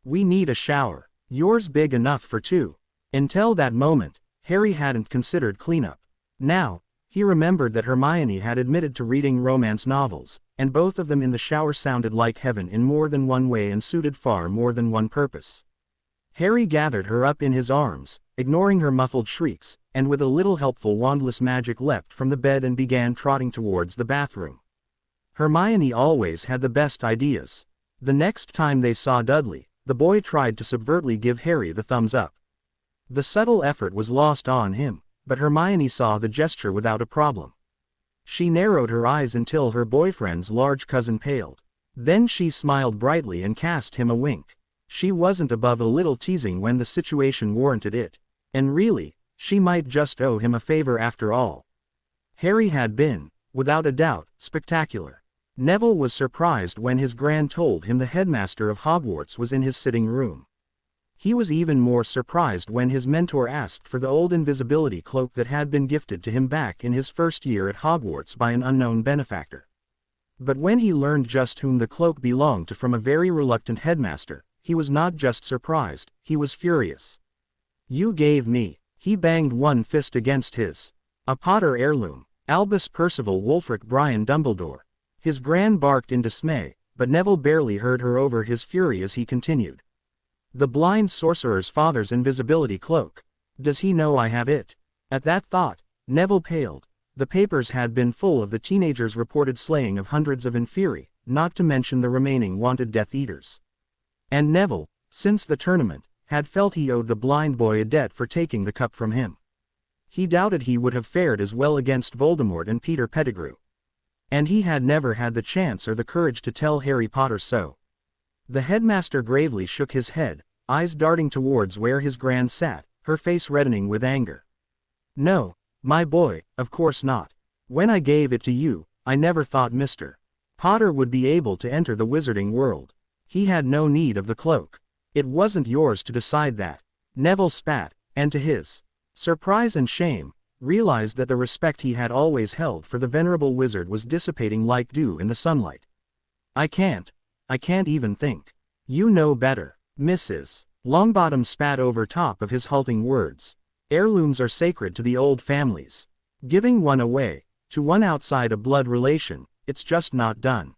We need a shower. Yours big enough for two. Until that moment, Harry hadn't considered cleanup. Now, he remembered that Hermione had admitted to reading romance novels, and both of them in the shower sounded like heaven in more than one way and suited far more than one purpose. Harry gathered her up in his arms, ignoring her muffled shrieks, and with a little helpful wandless magic leapt from the bed and began trotting towards the bathroom. Hermione always had the best ideas. The next time they saw Dudley, the boy tried to subvertly give Harry the thumbs up. The subtle effort was lost on him, but Hermione saw the gesture without a problem. She narrowed her eyes until her boyfriend's large cousin paled. Then she smiled brightly and cast him a wink. She wasn't above a little teasing when the situation warranted it. And really, she might just owe him a favor after all. Harry had been, without a doubt, spectacular. Neville was surprised when his Gran told him the headmaster of Hogwarts was in his sitting room. He was even more surprised when his mentor asked for the old invisibility cloak that had been gifted to him back in his first year at Hogwarts by an unknown benefactor. But when he learned just whom the cloak belonged to from a very reluctant headmaster, he was not just surprised, he was furious. "You gave me," he banged one fist against his, "a Potter heirloom, Albus Percival Wulfric Brian Dumbledore." His Gran barked in dismay, but Neville barely heard her over his fury as he continued. "The blind sorcerer's father's invisibility cloak. Does he know I have it?" At that thought, Neville paled. The papers had been full of the teenager's reported slaying of hundreds of Inferi, not to mention the remaining wanted Death Eaters. And Neville, since the tournament, had felt he owed the blind boy a debt for taking the cup from him. He doubted he would have fared as well against Voldemort and Peter Pettigrew. And he had never had the chance or the courage to tell Harry Potter so. The headmaster gravely shook his head, eyes darting towards where his Gran sat, her face reddening with anger. "No, my boy, of course not. When I gave it to you, I never thought Mr. Potter would be able to enter the wizarding world. He had no need of the cloak. It wasn't yours to decide that." Neville spat, and to his surprise and shame, realized that the respect he had always held for the venerable wizard was dissipating like dew in the sunlight. I can't even think. You know better." Mrs. Longbottom spat over top of his halting words. "Heirlooms are sacred to the old families. Giving one away, to one outside a blood relation, it's just not done."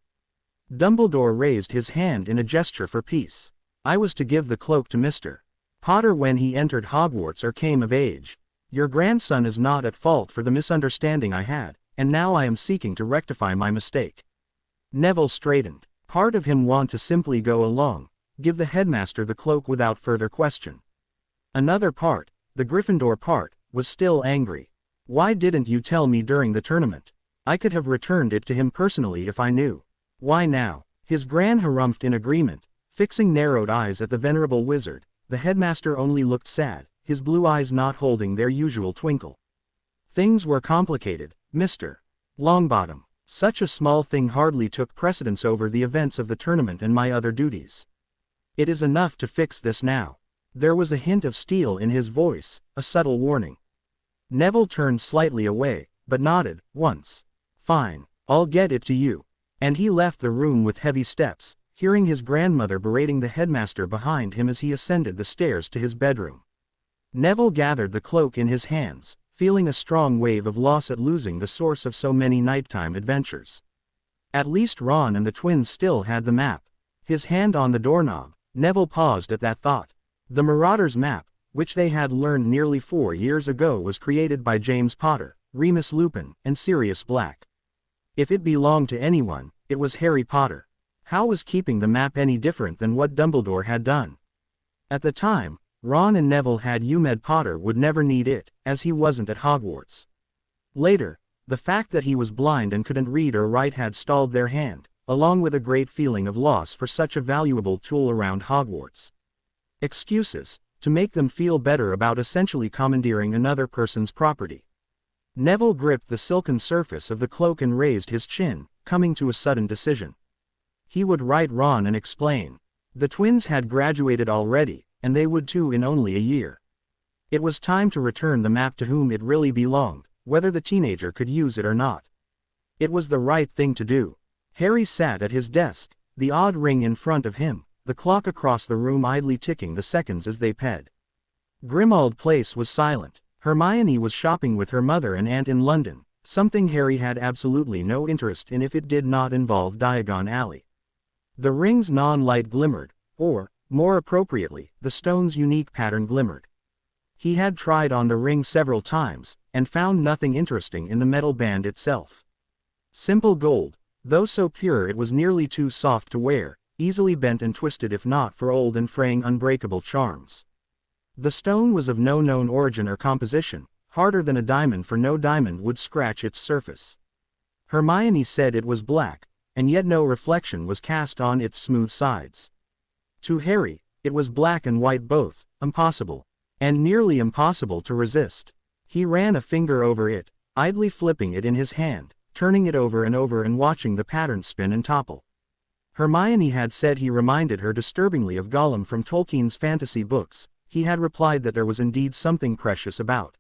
Dumbledore raised his hand in a gesture for peace. "I was to give the cloak to Mr. Potter when he entered Hogwarts or came of age. Your grandson is not at fault for the misunderstanding I had, and now I am seeking to rectify my mistake." Neville straightened. Part of him wanted to simply go along, give the headmaster the cloak without further question. Another part, the Gryffindor part, was still angry. "Why didn't you tell me during the tournament? I could have returned it to him personally if I knew. Why now?" His Gran harumphed in agreement, fixing narrowed eyes at the venerable wizard. The headmaster only looked sad, his blue eyes not holding their usual twinkle. "Things were complicated, Mr. Longbottom. Such a small thing hardly took precedence over the events of the tournament and my other duties. It is enough to fix this now." There was a hint of steel in his voice, a subtle warning. Neville turned slightly away, but nodded, once. "Fine, I'll get it to you." And he left the room with heavy steps, hearing his grandmother berating the headmaster behind him as he ascended the stairs to his bedroom. Neville gathered the cloak in his hands, feeling a strong wave of loss at losing the source of so many nighttime adventures. At least Ron and the twins still had the map. His hand on the doorknob, Neville paused at that thought. The Marauders map, which they had learned nearly 4 years ago, was created by James Potter, Remus Lupin, and Sirius Black. If it belonged to anyone, it was Harry Potter. How was keeping the map any different than what Dumbledore had done? At the time, Ron and Neville had UMed Potter would never need it, as he wasn't at Hogwarts. Later, the fact that he was blind and couldn't read or write had stalled their hand, along with a great feeling of loss for such a valuable tool around Hogwarts. Excuses, to make them feel better about essentially commandeering another person's property. Neville gripped the silken surface of the cloak and raised his chin, coming to a sudden decision. He would write Ron and explain. The twins had graduated already, and they would too in only a year. It was time to return the map to whom it really belonged, whether the teenager could use it or not. It was the right thing to do. Harry sat at his desk, the odd ring in front of him, the clock across the room idly ticking the seconds as they ped. Grimmauld Place was silent. Hermione was shopping with her mother and aunt in London, something Harry had absolutely no interest in if it did not involve Diagon Alley. The ring's non-light glimmered, or, more appropriately, the stone's unique pattern glimmered. He had tried on the ring several times, and found nothing interesting in the metal band itself. Simple gold, though so pure it was nearly too soft to wear, easily bent and twisted if not for old and fraying unbreakable charms. The stone was of no known origin or composition, harder than a diamond, for no diamond would scratch its surface. Hermione said it was black, and yet no reflection was cast on its smooth sides. To Harry, It was black and white both, impossible. And nearly impossible to resist. He ran a finger over it, idly flipping it in his hand, turning it over and watching the pattern spin and topple. Hermione had said he reminded her disturbingly of Gollum from Tolkien's fantasy books. He had replied that there was indeed something precious about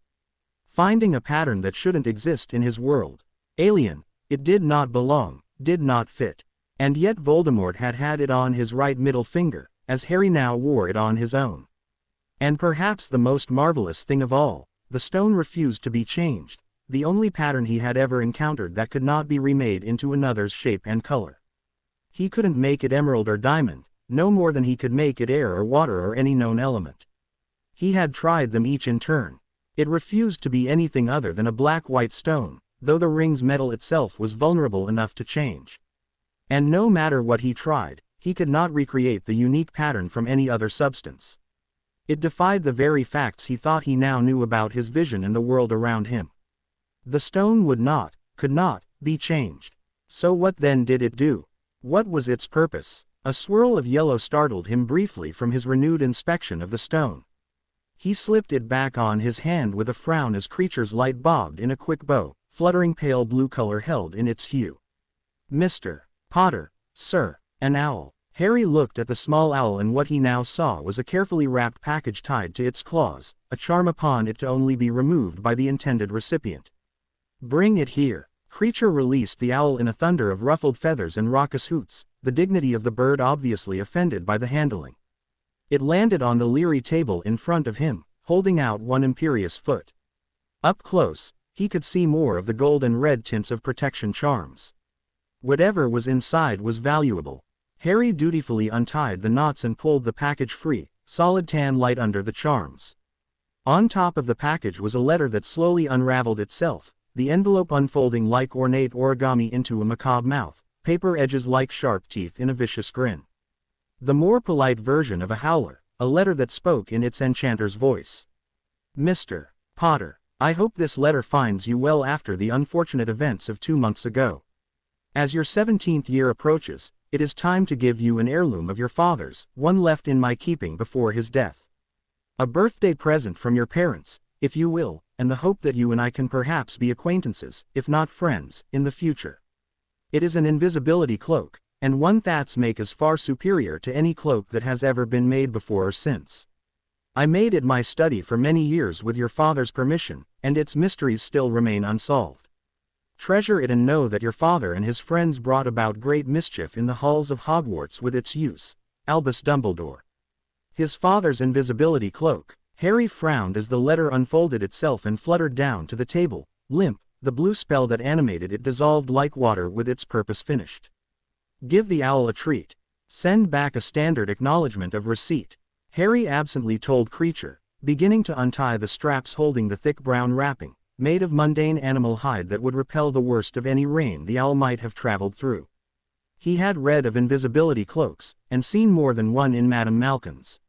finding a pattern that shouldn't exist in his world. Alien, it did not belong, did not fit. And yet Voldemort had had it on his right middle finger, as Harry now wore it on his own. And perhaps the most marvelous thing of all, the stone refused to be changed, the only pattern he had ever encountered that could not be remade into another's shape and color. He couldn't make it emerald or diamond, no more than he could make it air or water or any known element. He had tried them each in turn. It refused to be anything other than a black-white stone, though the ring's metal itself was vulnerable enough to change. And no matter what he tried, he could not recreate the unique pattern from any other substance. It defied the very facts he thought he now knew about his vision and the world around him. The stone would not, could not, be changed. So what then did it do? What was its purpose? A swirl of yellow startled him briefly from his renewed inspection of the stone. He slipped it back on his hand with a frown as Creature's light bobbed in a quick bow, fluttering pale blue color held in its hue. Mr. Potter, sir, an owl. Harry looked at the small owl and what he now saw was a carefully wrapped package tied to its claws, a charm upon it to only be removed by the intended recipient. Bring it here. Creature released the owl in a thunder of ruffled feathers and raucous hoots, the dignity of the bird obviously offended by the handling. It landed on the Leary table in front of him, holding out one imperious foot. Up close, he could see more of the gold and red tints of protection charms. Whatever was inside was valuable. Harry dutifully untied the knots and pulled the package free, solid tan light under the charms. On top of the package was a letter that slowly unraveled itself, the envelope unfolding like ornate origami into a macabre mouth, paper edges like sharp teeth in a vicious grin. The more polite version of a howler, a letter that spoke in its enchanter's voice. Mr. Potter, I hope this letter finds you well after the unfortunate events of 2 months ago. As your 17th year approaches, it is time to give you an heirloom of your father's, one left in my keeping before his death. A birthday present from your parents, if you will, and the hope that you and I can perhaps be acquaintances, if not friends, in the future. It is an invisibility cloak, and one that's make is far superior to any cloak that has ever been made before or since. I made it my study for many years with your father's permission, and its mysteries still remain unsolved. Treasure it and know that your father and his friends brought about great mischief in the halls of Hogwarts with its use. Albus Dumbledore. His father's invisibility cloak. Harry frowned as the letter unfolded itself and fluttered down to the table, limp, the blue spell that animated it dissolved like water with its purpose finished. Give the owl a treat. Send back a standard acknowledgement of receipt. Harry absently told Creature, beginning to untie the straps holding the thick brown wrapping, made of mundane animal hide that would repel the worst of any rain the owl might have traveled through. He had read of invisibility cloaks, and seen more than one in Madame Malkin's.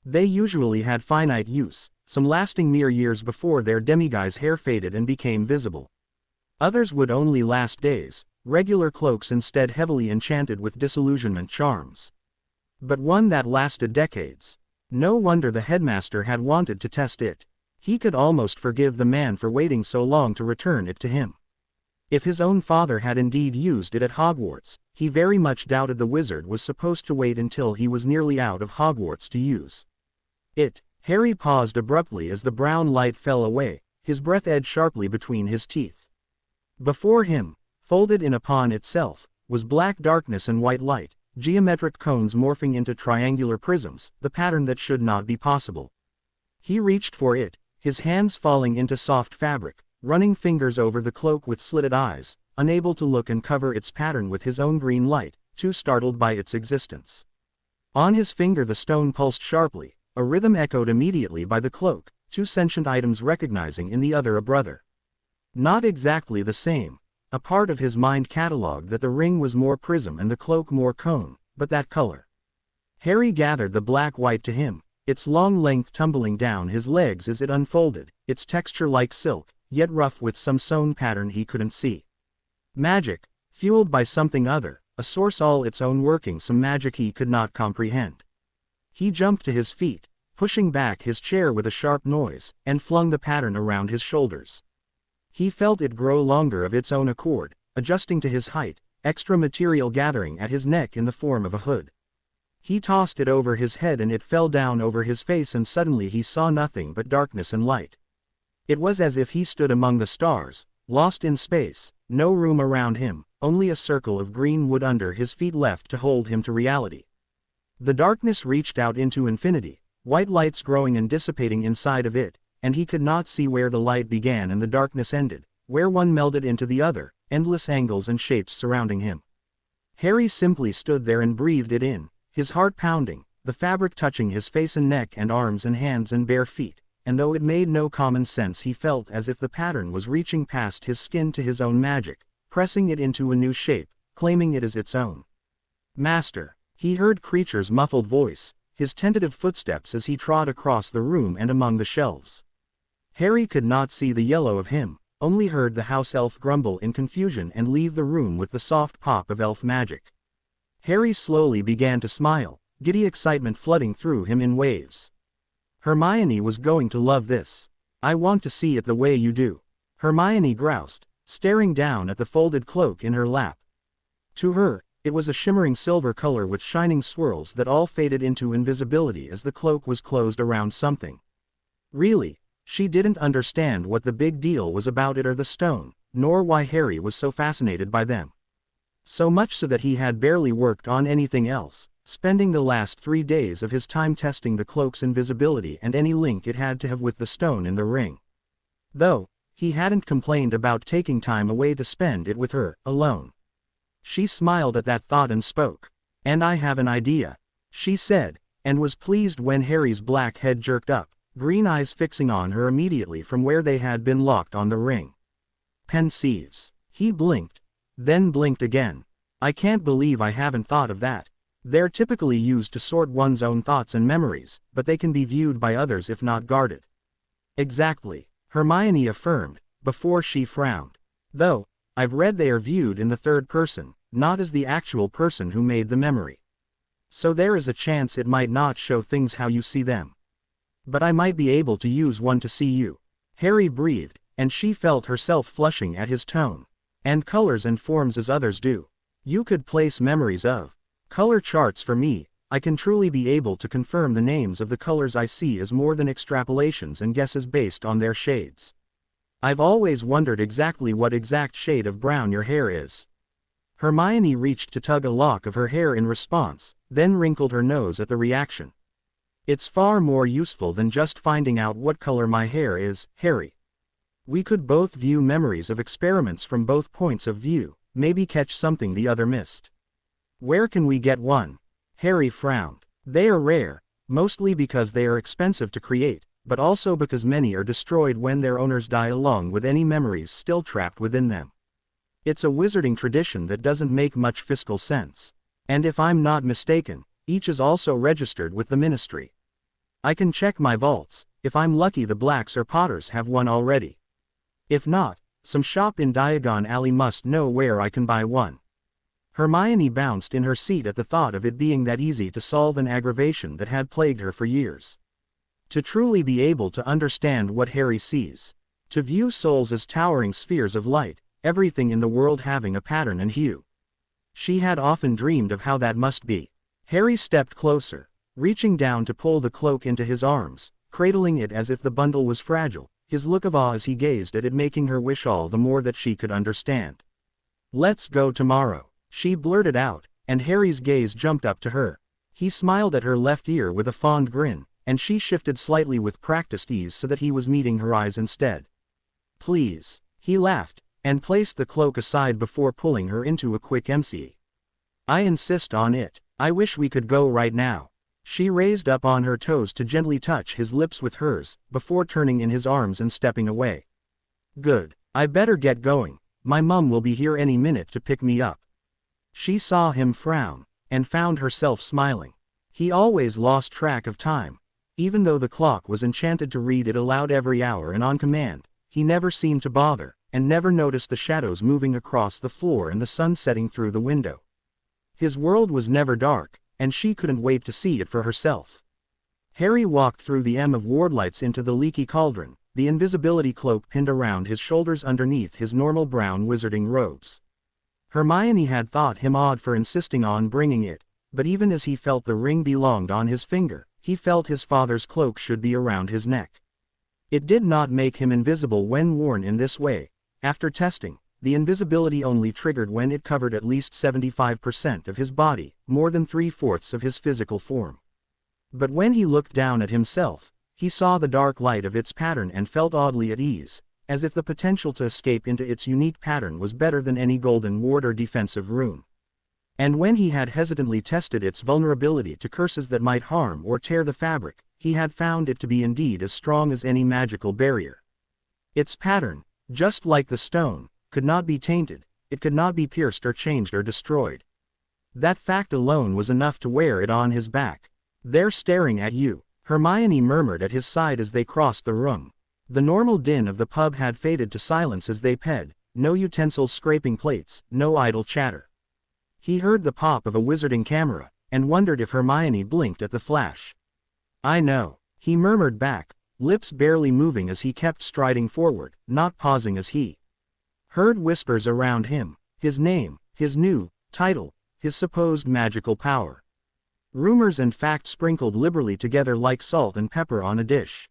They usually had finite use, some lasting mere years before their demiguise hair faded and became visible. Others would only last days, regular cloaks instead heavily enchanted with disillusionment charms. But one that lasted decades. No wonder the headmaster had wanted to test it. He could almost forgive the man for waiting so long to return it to him. If his own father had indeed used it at Hogwarts, he very much doubted the wizard was supposed to wait until he was nearly out of Hogwarts to use it. Harry paused abruptly as the brown light fell away, his breath edged sharply between his teeth. Before him, folded in upon itself, was black darkness and white light, geometric cones morphing into triangular prisms, the pattern that should not be possible. He reached for it, his hands falling into soft fabric, running fingers over the cloak with slitted eyes, unable to look and cover its pattern with his own green light, too startled by its existence. On his finger the stone pulsed sharply, a rhythm echoed immediately by the cloak, two sentient items recognizing in the other a brother. Not exactly the same. A part of his mind catalogued that the ring was more prism and the cloak more cone, but that color. Harry gathered the black-white to him, its long length tumbling down his legs as it unfolded, its texture like silk, yet rough with some sewn pattern he couldn't see. Magic, fueled by something other, a source all its own working, some magic he could not comprehend. He jumped to his feet, pushing back his chair with a sharp noise, and flung the pattern around his shoulders. He felt it grow longer of its own accord, adjusting to his height, extra material gathering at his neck in the form of a hood. He tossed it over his head and it fell down over his face, and suddenly he saw nothing but darkness and light. It was as if he stood among the stars, lost in space, no room around him, only a circle of green wood under his feet left to hold him to reality. The darkness reached out into infinity, white lights growing and dissipating inside of it, and he could not see where the light began and the darkness ended, where one melded into the other, endless angles and shapes surrounding him. Harry simply stood there and breathed it in, his heart pounding, the fabric touching his face and neck and arms and hands and bare feet, and though it made no common sense, he felt as if the pattern was reaching past his skin to his own magic, pressing it into a new shape, claiming it as its own. Master, he heard Creature's muffled voice, his tentative footsteps as he trod across the room and among the shelves. Harry could not see the yellow of him, only heard the house elf grumble in confusion and leave the room with the soft pop of elf magic. Harry slowly began to smile, giddy excitement flooding through him in waves. Hermione was going to love this. I want to see it the way you do. Hermione groused, staring down at the folded cloak in her lap. To her, it was a shimmering silver color with shining swirls that all faded into invisibility as the cloak was closed around something. Really, she didn't understand what the big deal was about it or the stone, nor why Harry was so fascinated by them. So much so that he had barely worked on anything else, spending the last 3 days of his time testing the cloak's invisibility and any link it had to have with the stone in the ring. Though, he hadn't complained about taking time away to spend it with her, alone. She smiled at that thought and spoke. "And I have an idea," she said, and was pleased when Harry's black head jerked up, green eyes fixing on her immediately from where they had been locked on the ring. Pensieves. He blinked, then blinked again. "I can't believe I haven't thought of that. They're typically used to sort one's own thoughts and memories, but they can be viewed by others if not guarded." "Exactly," Hermione affirmed, before she frowned. "Though, I've read they are viewed in the third person, not as the actual person who made the memory. So there is a chance it might not show things how you see them. But I might be able to use one to see you." Harry breathed, and she felt herself flushing at his tone. "And colors and forms as others do. You could place memories of color charts for me. I can truly be able to confirm the names of the colors I see as more than extrapolations and guesses based on their shades. I've always wondered exactly what exact shade of brown your hair is." Hermione reached to tug a lock of her hair in response, then wrinkled her nose at the reaction. "It's far more useful than just finding out what color my hair is, Harry. We could both view memories of experiments from both points of view, maybe catch something the other missed." "Where can we get one?" Harry frowned. "They are rare, mostly because they are expensive to create, but also because many are destroyed when their owners die along with any memories still trapped within them. It's a wizarding tradition that doesn't make much fiscal sense. And if I'm not mistaken, each is also registered with the ministry. I can check my vaults. If I'm lucky, the Blacks or Potters have one already. If not, some shop in Diagon Alley must know where I can buy one." Hermione bounced in her seat at the thought of it being that easy to solve an aggravation that had plagued her for years. To truly be able to understand what Harry sees. To view souls as towering spheres of light, everything in the world having a pattern and hue. She had often dreamed of how that must be. Harry stepped closer, reaching down to pull the cloak into his arms, cradling it as if the bundle was fragile, his look of awe as he gazed at it making her wish all the more that she could understand. "Let's go tomorrow," she blurted out, and Harry's gaze jumped up to her. He smiled at her left ear with a fond grin, and she shifted slightly with practiced ease so that he was meeting her eyes instead. "Please," he laughed, and placed the cloak aside before pulling her into a quick empty. "I insist on it. I wish we could go right now." She raised up on her toes to gently touch his lips with hers, before turning in his arms and stepping away. "Good. I better get going. My mum will be here any minute to pick me up." She saw him frown, and found herself smiling. He always lost track of time. Even though the clock was enchanted to read it aloud every hour and on command, he never seemed to bother, and never noticed the shadows moving across the floor and the sun setting through the window. His world was never dark, and she couldn't wait to see it for herself. Harry walked through the M of wardlights into the leaky cauldron, the invisibility cloak pinned around his shoulders underneath his normal brown wizarding robes. Hermione had thought him odd for insisting on bringing it, but even as he felt the ring belonged on his finger, he felt his father's cloak should be around his neck. It did not make him invisible when worn in this way. After testing, the invisibility only triggered when it covered at least 75% of his body, more than 3/4 of his physical form. But when he looked down at himself, he saw the dark light of its pattern and felt oddly at ease, as if the potential to escape into its unique pattern was better than any golden ward or defensive rune. And when he had hesitantly tested its vulnerability to curses that might harm or tear the fabric, he had found it to be indeed as strong as any magical barrier. Its pattern, just like the stone, could not be tainted, it could not be pierced or changed or destroyed. That fact alone was enough to wear it on his back. "They're staring at you," Hermione murmured at his side as they crossed the room. The normal din of the pub had faded to silence as they ped, no utensils scraping plates, no idle chatter. He heard the pop of a wizarding camera, and wondered if Hermione blinked at the flash. "I know," he murmured back, lips barely moving as he kept striding forward, not pausing as he heard whispers around him, his name, his new title, his supposed magical power. Rumors and facts sprinkled liberally together like salt and pepper on a dish.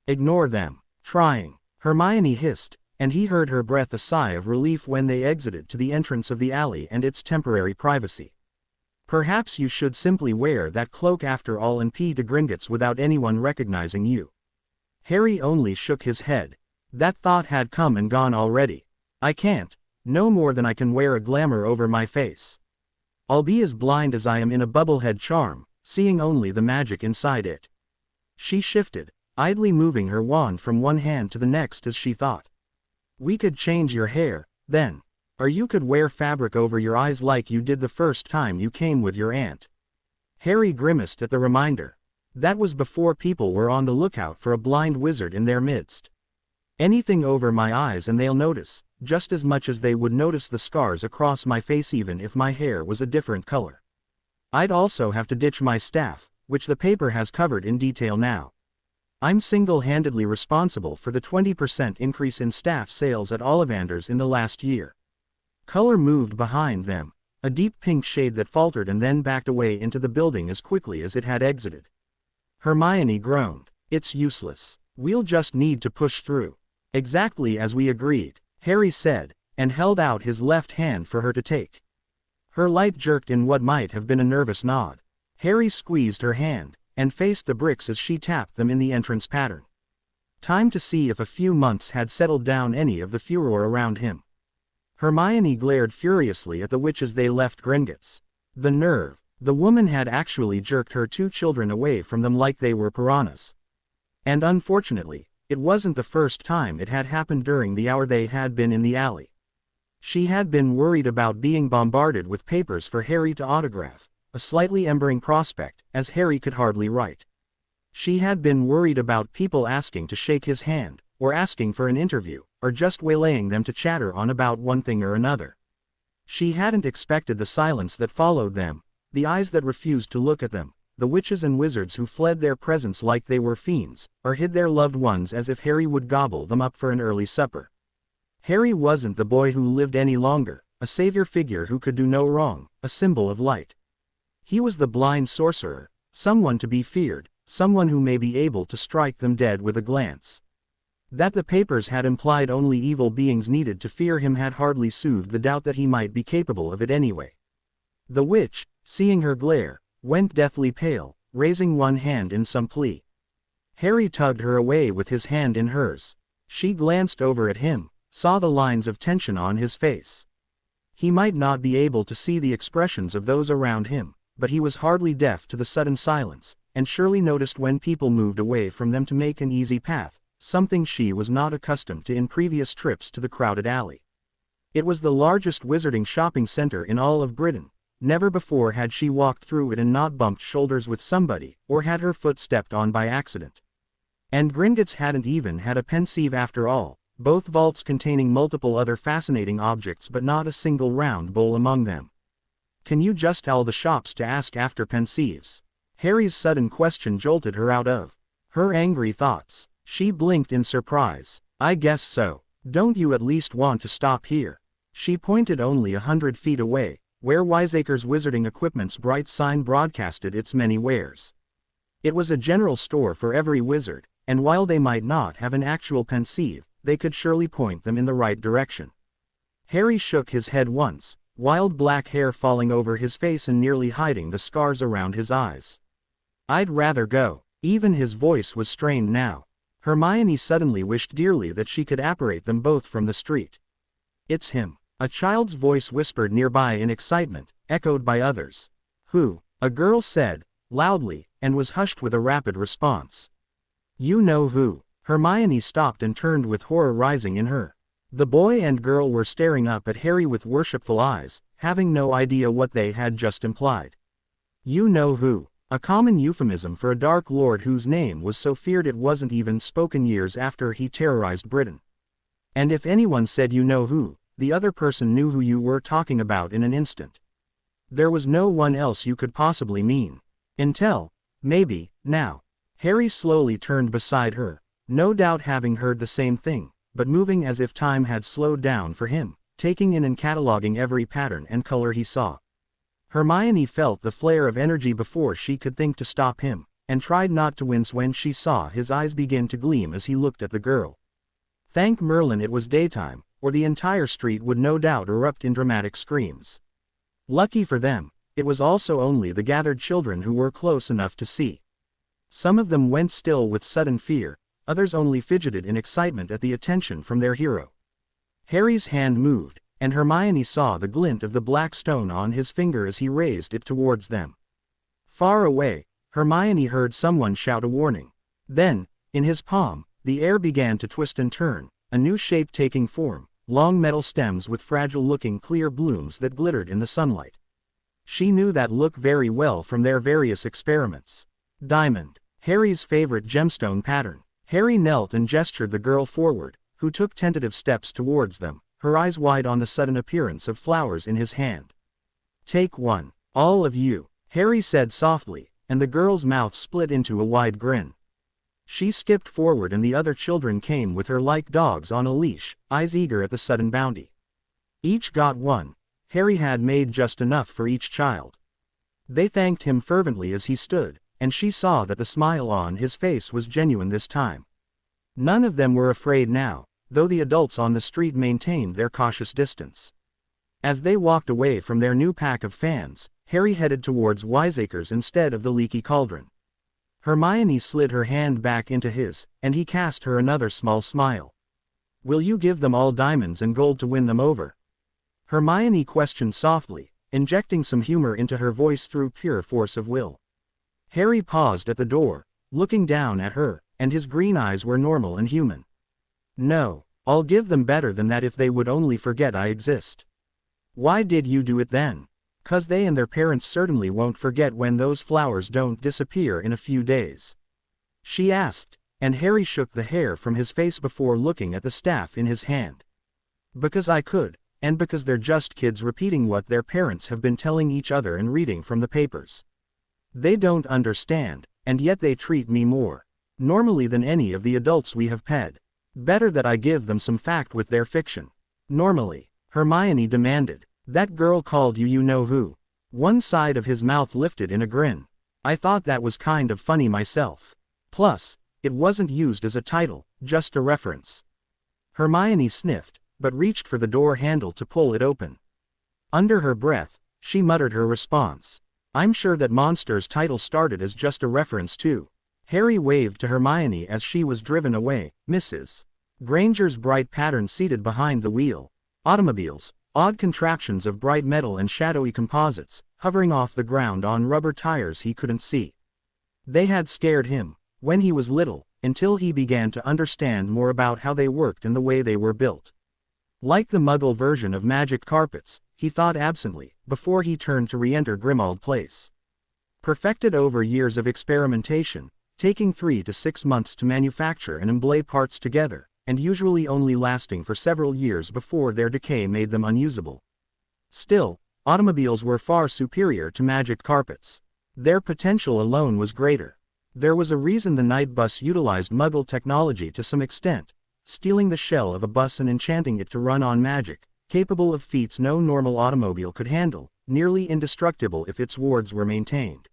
"Ignore them." "Trying," Hermione hissed, and he heard her breath a sigh of relief when they exited to the entrance of the alley and its temporary privacy. "Perhaps you should simply wear that cloak after all and pee to Gringotts without anyone recognizing you." Harry only shook his head. That thought had come and gone already. "I can't, no more than I can wear a glamour over my face. I'll be as blind as I am in a bubblehead charm, seeing only the magic inside it." She shifted, idly moving her wand from one hand to the next as she thought. "We could change your hair, then. Or you could wear fabric over your eyes like you did the first time you came with your aunt." Harry grimaced at the reminder. That was before people were on the lookout for a blind wizard in their midst. "Anything over my eyes and they'll notice, just as much as they would notice the scars across my face even if my hair was a different color. I'd also have to ditch my staff, which the paper has covered in detail now. I'm single-handedly responsible for the 20% increase in staff sales at Ollivander's in the last year." Color moved behind them, a deep pink shade that faltered and then backed away into the building as quickly as it had exited. Hermione groaned. "It's useless. We'll just need to push through." "Exactly as we agreed," Harry said, and held out his left hand for her to take. Her light jerked in what might have been a nervous nod. Harry squeezed her hand, and faced the bricks as she tapped them in the entrance pattern. Time to see if a few months had settled down any of the furor around him. Hermione glared furiously at the witch as they left Gringotts. The nerve, the woman had actually jerked her 2 children away from them like they were piranhas. And unfortunately, it wasn't the first time it had happened during the hour they had been in the alley. She had been worried about being bombarded with papers for Harry to autograph, a slightly embering prospect, as Harry could hardly write. She had been worried about people asking to shake his hand, or asking for an interview, or just waylaying them to chatter on about one thing or another. She hadn't expected the silence that followed them, the eyes that refused to look at them, the witches and wizards who fled their presence like they were fiends, or hid their loved ones as if Harry would gobble them up for an early supper. Harry wasn't the boy who lived any longer, a savior figure who could do no wrong, a symbol of light. He was the blind sorcerer, someone to be feared, someone who may be able to strike them dead with a glance. That the papers had implied only evil beings needed to fear him had hardly soothed the doubt that he might be capable of it anyway. The witch, seeing her glare, went deathly pale, raising one hand in some plea. Harry tugged her away with his hand in hers. She glanced over at him, saw the lines of tension on his face. He might not be able to see the expressions of those around him, but he was hardly deaf to the sudden silence, and surely noticed when people moved away from them to make an easy path, something she was not accustomed to in previous trips to the crowded alley. It was the largest wizarding shopping center in all of Britain. Never before had she walked through it and not bumped shoulders with somebody, or had her foot stepped on by accident. And Gringotts hadn't even had a pensieve after all, both vaults containing multiple other fascinating objects but not a single round bowl among them. Can you just tell the shops to ask after pensieves? Harry's sudden question jolted her out of her angry thoughts. She blinked in surprise. I guess so. Don't you at least want to stop here? She pointed only 100 feet away, where Wiseacre's Wizarding Equipment's bright sign broadcasted its many wares. It was a general store for every wizard, and while they might not have an actual pensieve, they could surely point them in the right direction. Harry shook his head once, wild black hair falling over his face and nearly hiding the scars around his eyes. I'd rather go. Even his voice was strained now. Hermione suddenly wished dearly that she could apparate them both from the street. It's him. A child's voice whispered nearby in excitement, echoed by others. Who? A girl said, loudly, and was hushed with a rapid response. You know who. Hermione stopped and turned with horror rising in her. The boy and girl were staring up at Harry with worshipful eyes, having no idea what they had just implied. You know who. A common euphemism for a Dark Lord whose name was so feared it wasn't even spoken years after he terrorized Britain. And if anyone said you know who, the other person knew who you were talking about in an instant. There was no one else you could possibly mean. Until, maybe, now. Harry slowly turned beside her, no doubt having heard the same thing, but moving as if time had slowed down for him, taking in and cataloging every pattern and color he saw. Hermione felt the flare of energy before she could think to stop him, and tried not to wince when she saw his eyes begin to gleam as he looked at the girl. Thank Merlin it was daytime, or the entire street would no doubt erupt in dramatic screams. Lucky for them, it was also only the gathered children who were close enough to see. Some of them went still with sudden fear, others only fidgeted in excitement at the attention from their hero. Harry's hand moved, and Hermione saw the glint of the black stone on his finger as he raised it towards them. Far away, Hermione heard someone shout a warning. Then, in his palm, the air began to twist and turn, a new shape taking form, long metal stems with fragile-looking clear blooms that glittered in the sunlight. She knew that look very well from their various experiments. Diamond, Harry's favorite gemstone pattern. Harry knelt and gestured the girl forward, who took tentative steps towards them, her eyes wide on the sudden appearance of flowers in his hand. Take one. All of you, Harry said softly, and the girl's mouth split into a wide grin. She skipped forward and the other children came with her like dogs on a leash, eyes eager at the sudden bounty. Each got one. Harry had made just enough for each child. They thanked him fervently as he stood, and she saw that the smile on his face was genuine this time. None of them were afraid now, though the adults on the street maintained their cautious distance. As they walked away from their new pack of fans, Harry headed towards Wiseacre's instead of the leaky cauldron. Hermione slid her hand back into his, and he cast her another small smile. Will you give them all diamonds and gold to win them over? Hermione questioned softly, injecting some humor into her voice through pure force of will. Harry paused at the door, looking down at her, and his green eyes were normal and human. No, I'll give them better than that if they would only forget I exist. Why did you do it then? 'Cause they and their parents certainly won't forget when those flowers don't disappear in a few days. She asked, and Harry shook the hair from his face before looking at the staff in his hand. Because I could, and because they're just kids repeating what their parents have been telling each other and reading from the papers. They don't understand, and yet they treat me more normally than any of the adults we have ped. Better that I give them some fact with their fiction. Normally, Hermione demanded. That girl called you know who. One side of his mouth lifted in a grin. I thought that was kind of funny myself. Plus, it wasn't used as a title, just a reference. Hermione sniffed, but reached for the door handle to pull it open. Under her breath, she muttered her response. I'm sure that Monster's title started as just a reference too. Harry waved to Hermione as she was driven away. Mrs. Granger's bright pattern seated behind the wheel. Automobiles, odd contraptions of bright metal and shadowy composites, hovering off the ground on rubber tires he couldn't see. They had scared him, when he was little, until he began to understand more about how they worked and the way they were built. Like the Muggle version of magic carpets, he thought absently, before he turned to re-enter Grimmauld Place. Perfected over years of experimentation, taking 3 to 6 months to manufacture and emblay parts together, and usually only lasting for several years before their decay made them unusable. Still, Automobiles were far superior to magic carpets. Their potential alone was greater. There was a reason the night bus utilized Muggle technology to some extent, stealing the shell of a bus and enchanting it to run on magic, capable of feats no normal automobile could handle, nearly indestructible if its wards were maintained.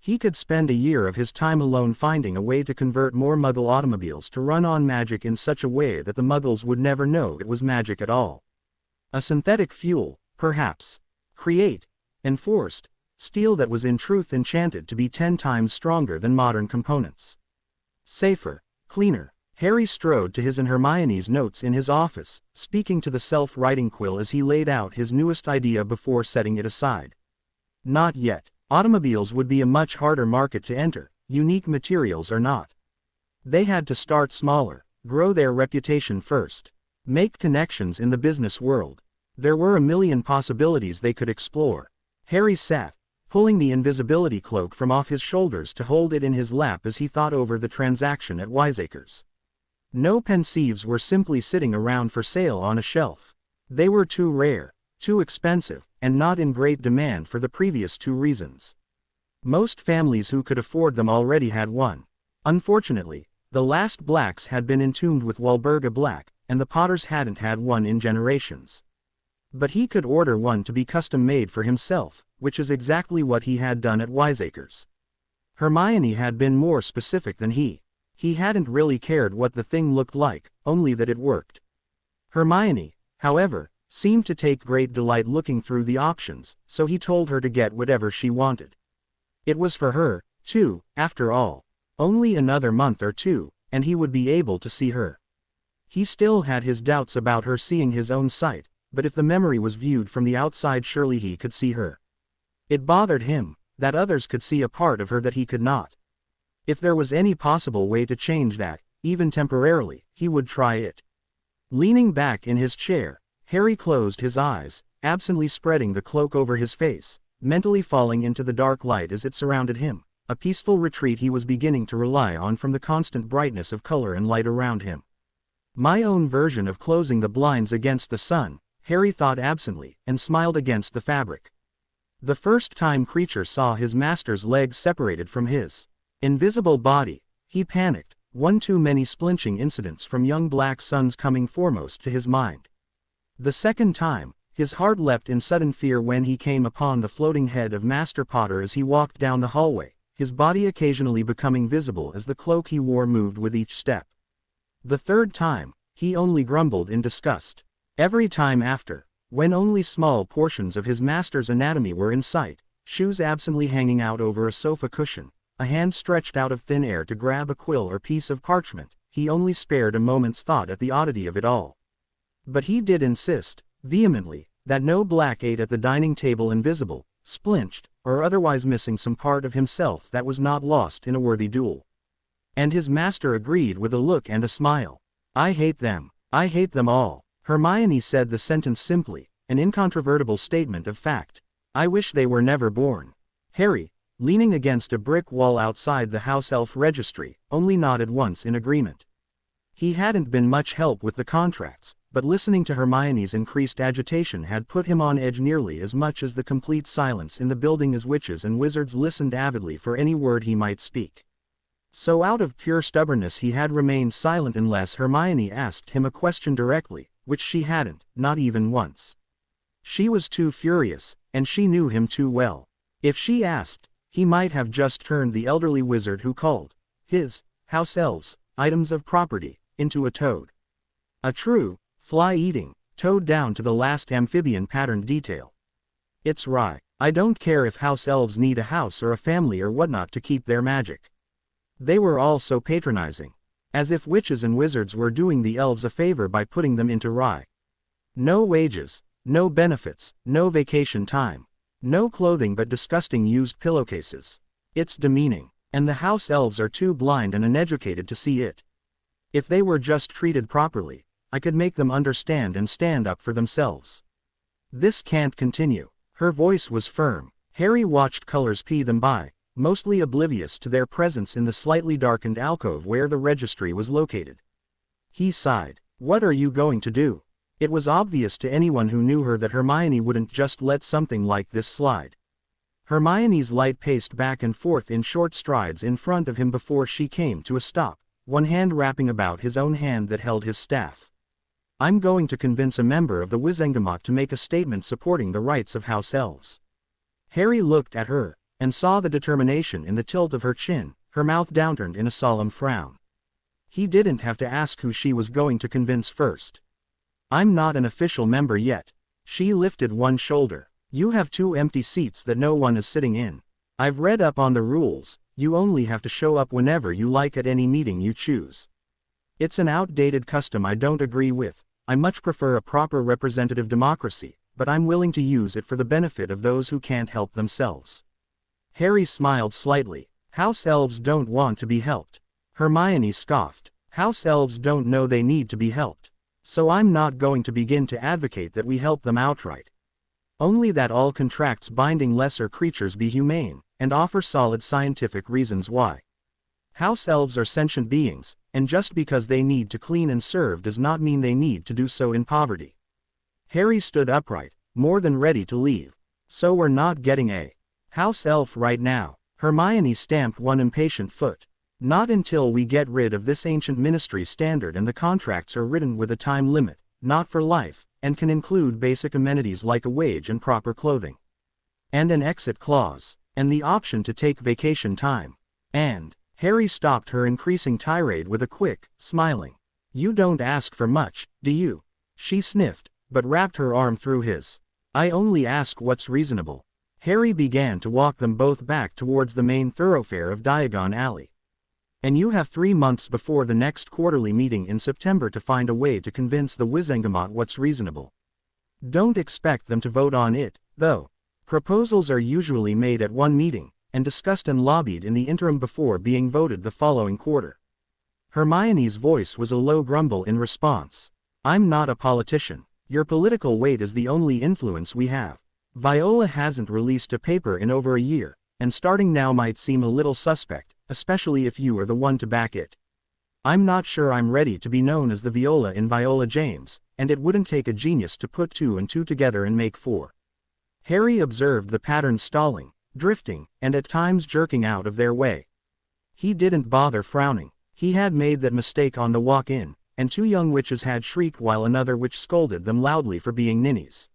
He could spend a year of his time alone finding a way to convert more Muggle automobiles to run on magic in such a way that the Muggles would never know it was magic at all. A synthetic fuel, perhaps. Create, enforced, steel that was in truth enchanted to be 10 times stronger than modern components. Safer, cleaner. Harry strode to his and Hermione's notes in his office, speaking to the self-writing quill as he laid out his newest idea before setting it aside. Not yet. Automobiles would be a much harder market to enter, unique materials are not. They had to start smaller, grow their reputation first, make connections in the business world. There were a million possibilities they could explore. Harry sat, pulling the invisibility cloak from off his shoulders to hold it in his lap as he thought over the transaction at Wiseacres. No Pensieves were simply sitting around for sale on a shelf. They were too rare, too expensive, and not in great demand for the previous 2 reasons. Most families who could afford them already had one. Unfortunately, the last Blacks had been entombed with Walburga Black, and the Potters hadn't had one in generations. But he could order one to be custom-made for himself, which is exactly what he had done at Wiseacres. Hermione had been more specific than he. He hadn't really cared what the thing looked like, only that it worked. Hermione, however, seemed to take great delight looking through the options, so he told her to get whatever she wanted. It was for her, too, after all. Only another month or 2, and he would be able to see her. He still had his doubts about her seeing his own sight, but if the memory was viewed from the outside surely he could see her. It bothered him, that others could see a part of her that he could not. If there was any possible way to change that, even temporarily, he would try it. Leaning back in his chair, Harry closed his eyes, absently spreading the cloak over his face, mentally falling into the dark light as it surrounded him, a peaceful retreat he was beginning to rely on from the constant brightness of color and light around him. My own version of closing the blinds against the sun, Harry thought absently, and smiled against the fabric. The first time Creature saw his master's legs separated from his invisible body, he panicked, one too many splinching incidents from young Black Sun's coming foremost to his mind. The second time, his heart leapt in sudden fear when he came upon the floating head of Master Potter as he walked down the hallway, his body occasionally becoming visible as the cloak he wore moved with each step. The third time, he only grumbled in disgust. Every time after, when only small portions of his master's anatomy were in sight, shoes absently hanging out over a sofa cushion, a hand stretched out of thin air to grab a quill or piece of parchment, he only spared a moment's thought at the oddity of it all. But he did insist, vehemently, that no Black ate at the dining table invisible, splinched, or otherwise missing some part of himself that was not lost in a worthy duel. And his master agreed with a look and a smile. I hate them all. Hermione said the sentence simply, an incontrovertible statement of fact. I wish they were never born. Harry, leaning against a brick wall outside the house elf registry, only nodded once in agreement. He hadn't been much help with the contracts, but listening to Hermione's increased agitation had put him on edge nearly as much as the complete silence in the building as witches and wizards listened avidly for any word he might speak. So out of pure stubbornness he had remained silent unless Hermione asked him a question directly, which she hadn't, not even once. She was too furious, and she knew him too well. If she asked, he might have just turned the elderly wizard who called his house elves items of property into a toad. A true, fly-eating toad down to the last amphibian-patterned detail. It's right. I don't care if house elves need a house or a family or whatnot to keep their magic. They were all so patronizing. As if witches and wizards were doing the elves a favor by putting them into rye. No wages, no benefits, no vacation time. No clothing but disgusting used pillowcases. It's demeaning. And the house elves are too blind and uneducated to see it. If they were just treated properly, I could make them understand and stand up for themselves. This can't continue. Her voice was firm. Harry watched colors pee them by, mostly oblivious to their presence in the slightly darkened alcove where the registry was located. He sighed. What are you going to do? It was obvious to anyone who knew her that Hermione wouldn't just let something like this slide. Hermione's light paced back and forth in short strides in front of him before she came to a stop, one hand wrapping about his own hand that held his staff. I'm going to convince a member of the Wizengamot to make a statement supporting the rights of House Elves. Harry looked at her, and saw the determination in the tilt of her chin, her mouth downturned in a solemn frown. He didn't have to ask who she was going to convince first. I'm not an official member yet. She lifted one shoulder. You have 2 empty seats that no one is sitting in. I've read up on the rules. You only have to show up whenever you like at any meeting you choose. It's an outdated custom I don't agree with. I much prefer a proper representative democracy, but I'm willing to use it for the benefit of those who can't help themselves. Harry smiled slightly. House Elves don't want to be helped. Hermione scoffed. House Elves don't know they need to be helped. So I'm not going to begin to advocate that we help them outright. Only that all contracts binding lesser creatures be humane, and offer solid scientific reasons why. House Elves are sentient beings, and just because they need to clean and serve does not mean they need to do so in poverty. Harry stood upright, more than ready to leave. So we're not getting a House Elf right now. Hermione stamped one impatient foot. Not until we get rid of this ancient ministry standard and the contracts are written with a time limit, not for life, and can include basic amenities like a wage and proper clothing. And an exit clause. And the option to take vacation time. And Harry stopped her increasing tirade with a quick, smiling. You don't ask for much, do you? She sniffed, but wrapped her arm through his. I only ask what's reasonable. Harry began to walk them both back towards the main thoroughfare of Diagon Alley. And you have 3 months before the next quarterly meeting in September to find a way to convince the Wizengamot what's reasonable. Don't expect them to vote on it, though. Proposals are usually made at one meeting, and discussed and lobbied in the interim before being voted the following quarter. Hermione's voice was a low grumble in response. I'm not a politician. Your political weight is the only influence we have. Viola hasn't released a paper in over a year, and starting now might seem a little suspect, especially if you are the one to back it. I'm not sure I'm ready to be known as the Viola in Viola James, and it wouldn't take a genius to put 2 and 2 together and make 4. Harry observed the pattern stalling, drifting, and at times jerking out of their way. He didn't bother frowning. He had made that mistake on the walk-in, and 2 young witches had shrieked while another witch scolded them loudly for being ninnies.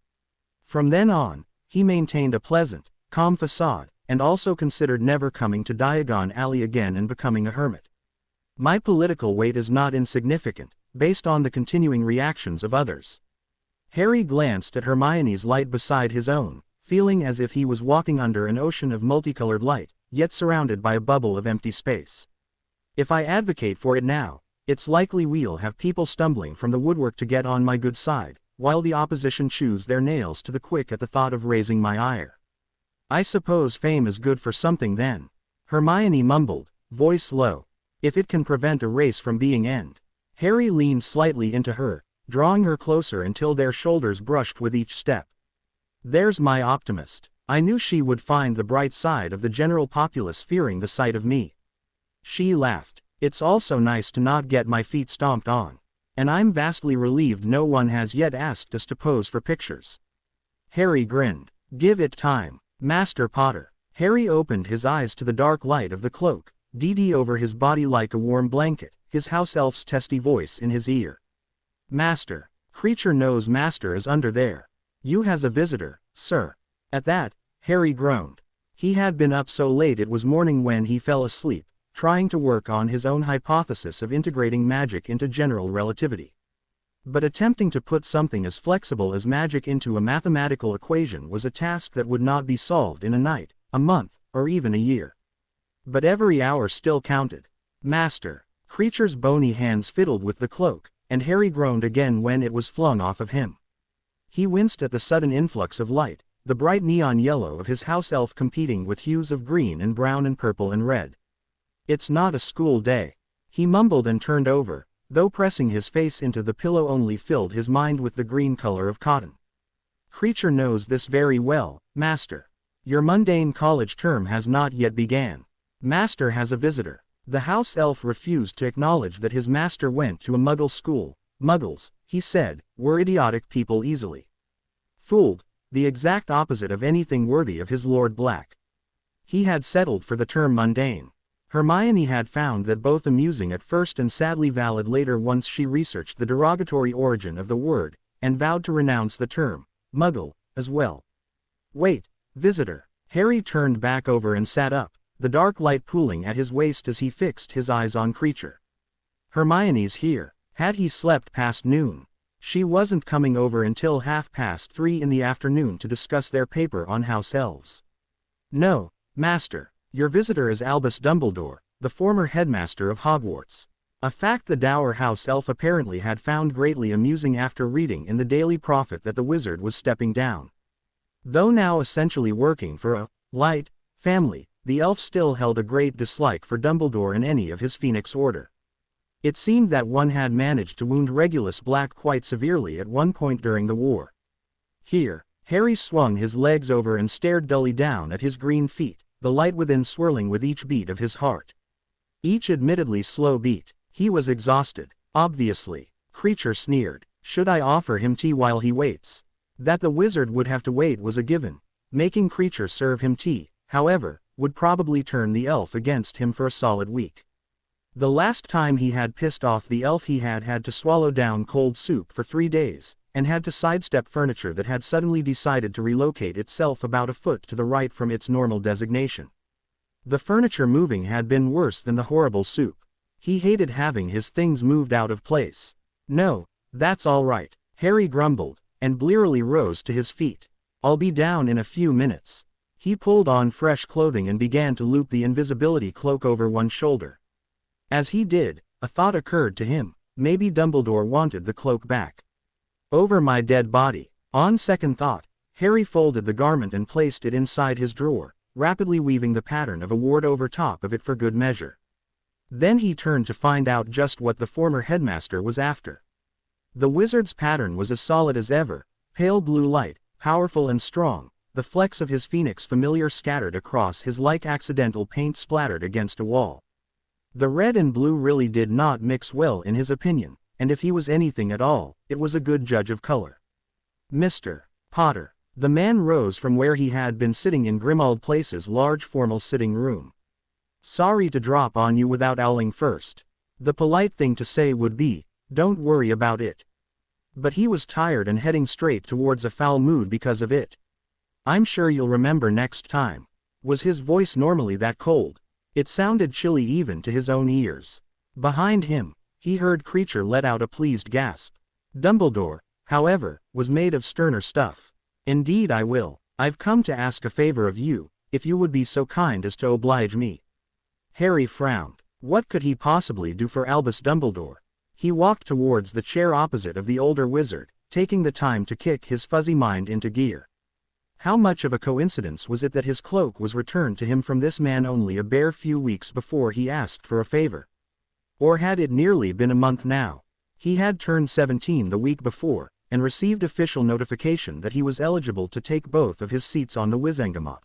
From then on, he maintained a pleasant, calm facade, and also considered never coming to Diagon Alley again and becoming a hermit. My political weight is not insignificant, based on the continuing reactions of others. Harry glanced at Hermione's light beside his own, feeling as if he was walking under an ocean of multicolored light, yet surrounded by a bubble of empty space. If I advocate for it now, it's likely we'll have people stumbling from the woodwork to get on my good side, while the opposition chews their nails to the quick at the thought of raising my ire. I suppose fame is good for something then. Hermione mumbled, voice low. If it can prevent a race from being end. Harry leaned slightly into her, drawing her closer until their shoulders brushed with each step. There's my optimist. I knew she would find the bright side of the general populace fearing the sight of me. She laughed. It's also nice to not get my feet stomped on. And I'm vastly relieved no one has yet asked us to pose for pictures. Harry grinned. Give it time. Master Potter. Harry opened his eyes to the dark light of the cloak, Dee over his body like a warm blanket, his house elf's testy voice in his ear. Master. Creature knows Master is under there. You has a visitor, sir. At that, Harry groaned. He had been up so late it was morning when he fell asleep, trying to work on his own hypothesis of integrating magic into general relativity. But attempting to put something as flexible as magic into a mathematical equation was a task that would not be solved in a night, a month, or even a year. But every hour still counted. Master. Creature's bony hands fiddled with the cloak, and Harry groaned again when it was flung off of him. He winced at the sudden influx of light, the bright neon yellow of his house elf competing with hues of green and brown and purple and red. It's not a school day. He mumbled and turned over, though pressing his face into the pillow only filled his mind with the green color of cotton. Creature knows this very well, Master. Your mundane college term has not yet began. Master has a visitor. The house elf refused to acknowledge that his master went to a muggle school, Muggles, he said, were idiotic people easily fooled, the exact opposite of anything worthy of his Lord Black. He had settled for the term mundane. Hermione had found that both amusing at first and sadly valid later once she researched the derogatory origin of the word, and vowed to renounce the term, Muggle, as well. Wait, visitor. Harry turned back over and sat up, the dark light pooling at his waist as he fixed his eyes on Creature. Hermione's here. Had he slept past noon? She wasn't coming over until 3:30 in the afternoon to discuss their paper on house elves. No, Master. Your visitor is Albus Dumbledore, the former headmaster of Hogwarts. A fact the dour house elf apparently had found greatly amusing after reading in the Daily Prophet that the wizard was stepping down. Though now essentially working for a light family, the elf still held a great dislike for Dumbledore and any of his Phoenix Order. It seemed that one had managed to wound Regulus Black quite severely at one point during the war. Here, Harry swung his legs over and stared dully down at his green feet, the light within swirling with each beat of his heart. Each admittedly slow beat. He was exhausted, obviously. Creature sneered. Should I offer him tea while he waits? That the wizard would have to wait was a given. Making Creature serve him tea, however, would probably turn the elf against him for a solid week. The last time he had pissed off the elf he had had to swallow down cold soup for 3 days, and had to sidestep furniture that had suddenly decided to relocate itself about a foot to the right from its normal designation. The furniture moving had been worse than the horrible soup. He hated having his things moved out of place. No, that's all right, Harry grumbled, and blearily rose to his feet. I'll be down in a few minutes. He pulled on fresh clothing and began to loop the invisibility cloak over one shoulder. As he did, a thought occurred to him. Maybe Dumbledore wanted the cloak back. Over my dead body. On second thought, Harry folded the garment and placed it inside his drawer, rapidly weaving the pattern of a ward over top of it for good measure. Then he turned to find out just what the former headmaster was after. The wizard's pattern was as solid as ever, pale blue light, powerful and strong, the flecks of his phoenix familiar scattered across his like accidental paint splattered against a wall. The red and blue really did not mix well in his opinion, and if he was anything at all, it was a good judge of color. Mr. Potter. The man rose from where he had been sitting in Grimmauld Place's large formal sitting room. Sorry to drop on you without owling first. The polite thing to say would be, don't worry about it. But he was tired and heading straight towards a foul mood because of it. I'm sure you'll remember next time. Was his voice normally that cold? It sounded chilly even to his own ears. Behind him, he heard Creature let out a pleased gasp. Dumbledore, however, was made of sterner stuff. Indeed I will. I've come to ask a favor of you, if you would be so kind as to oblige me. Harry frowned. What could he possibly do for Albus Dumbledore? He walked towards the chair opposite of the older wizard, taking the time to kick his fuzzy mind into gear. How much of a coincidence was it that his cloak was returned to him from this man only a bare few weeks before he asked for a favor? Or had it nearly been a month now? He had turned 17 the week before, and received official notification that he was eligible to take both of his seats on the Wizengamot.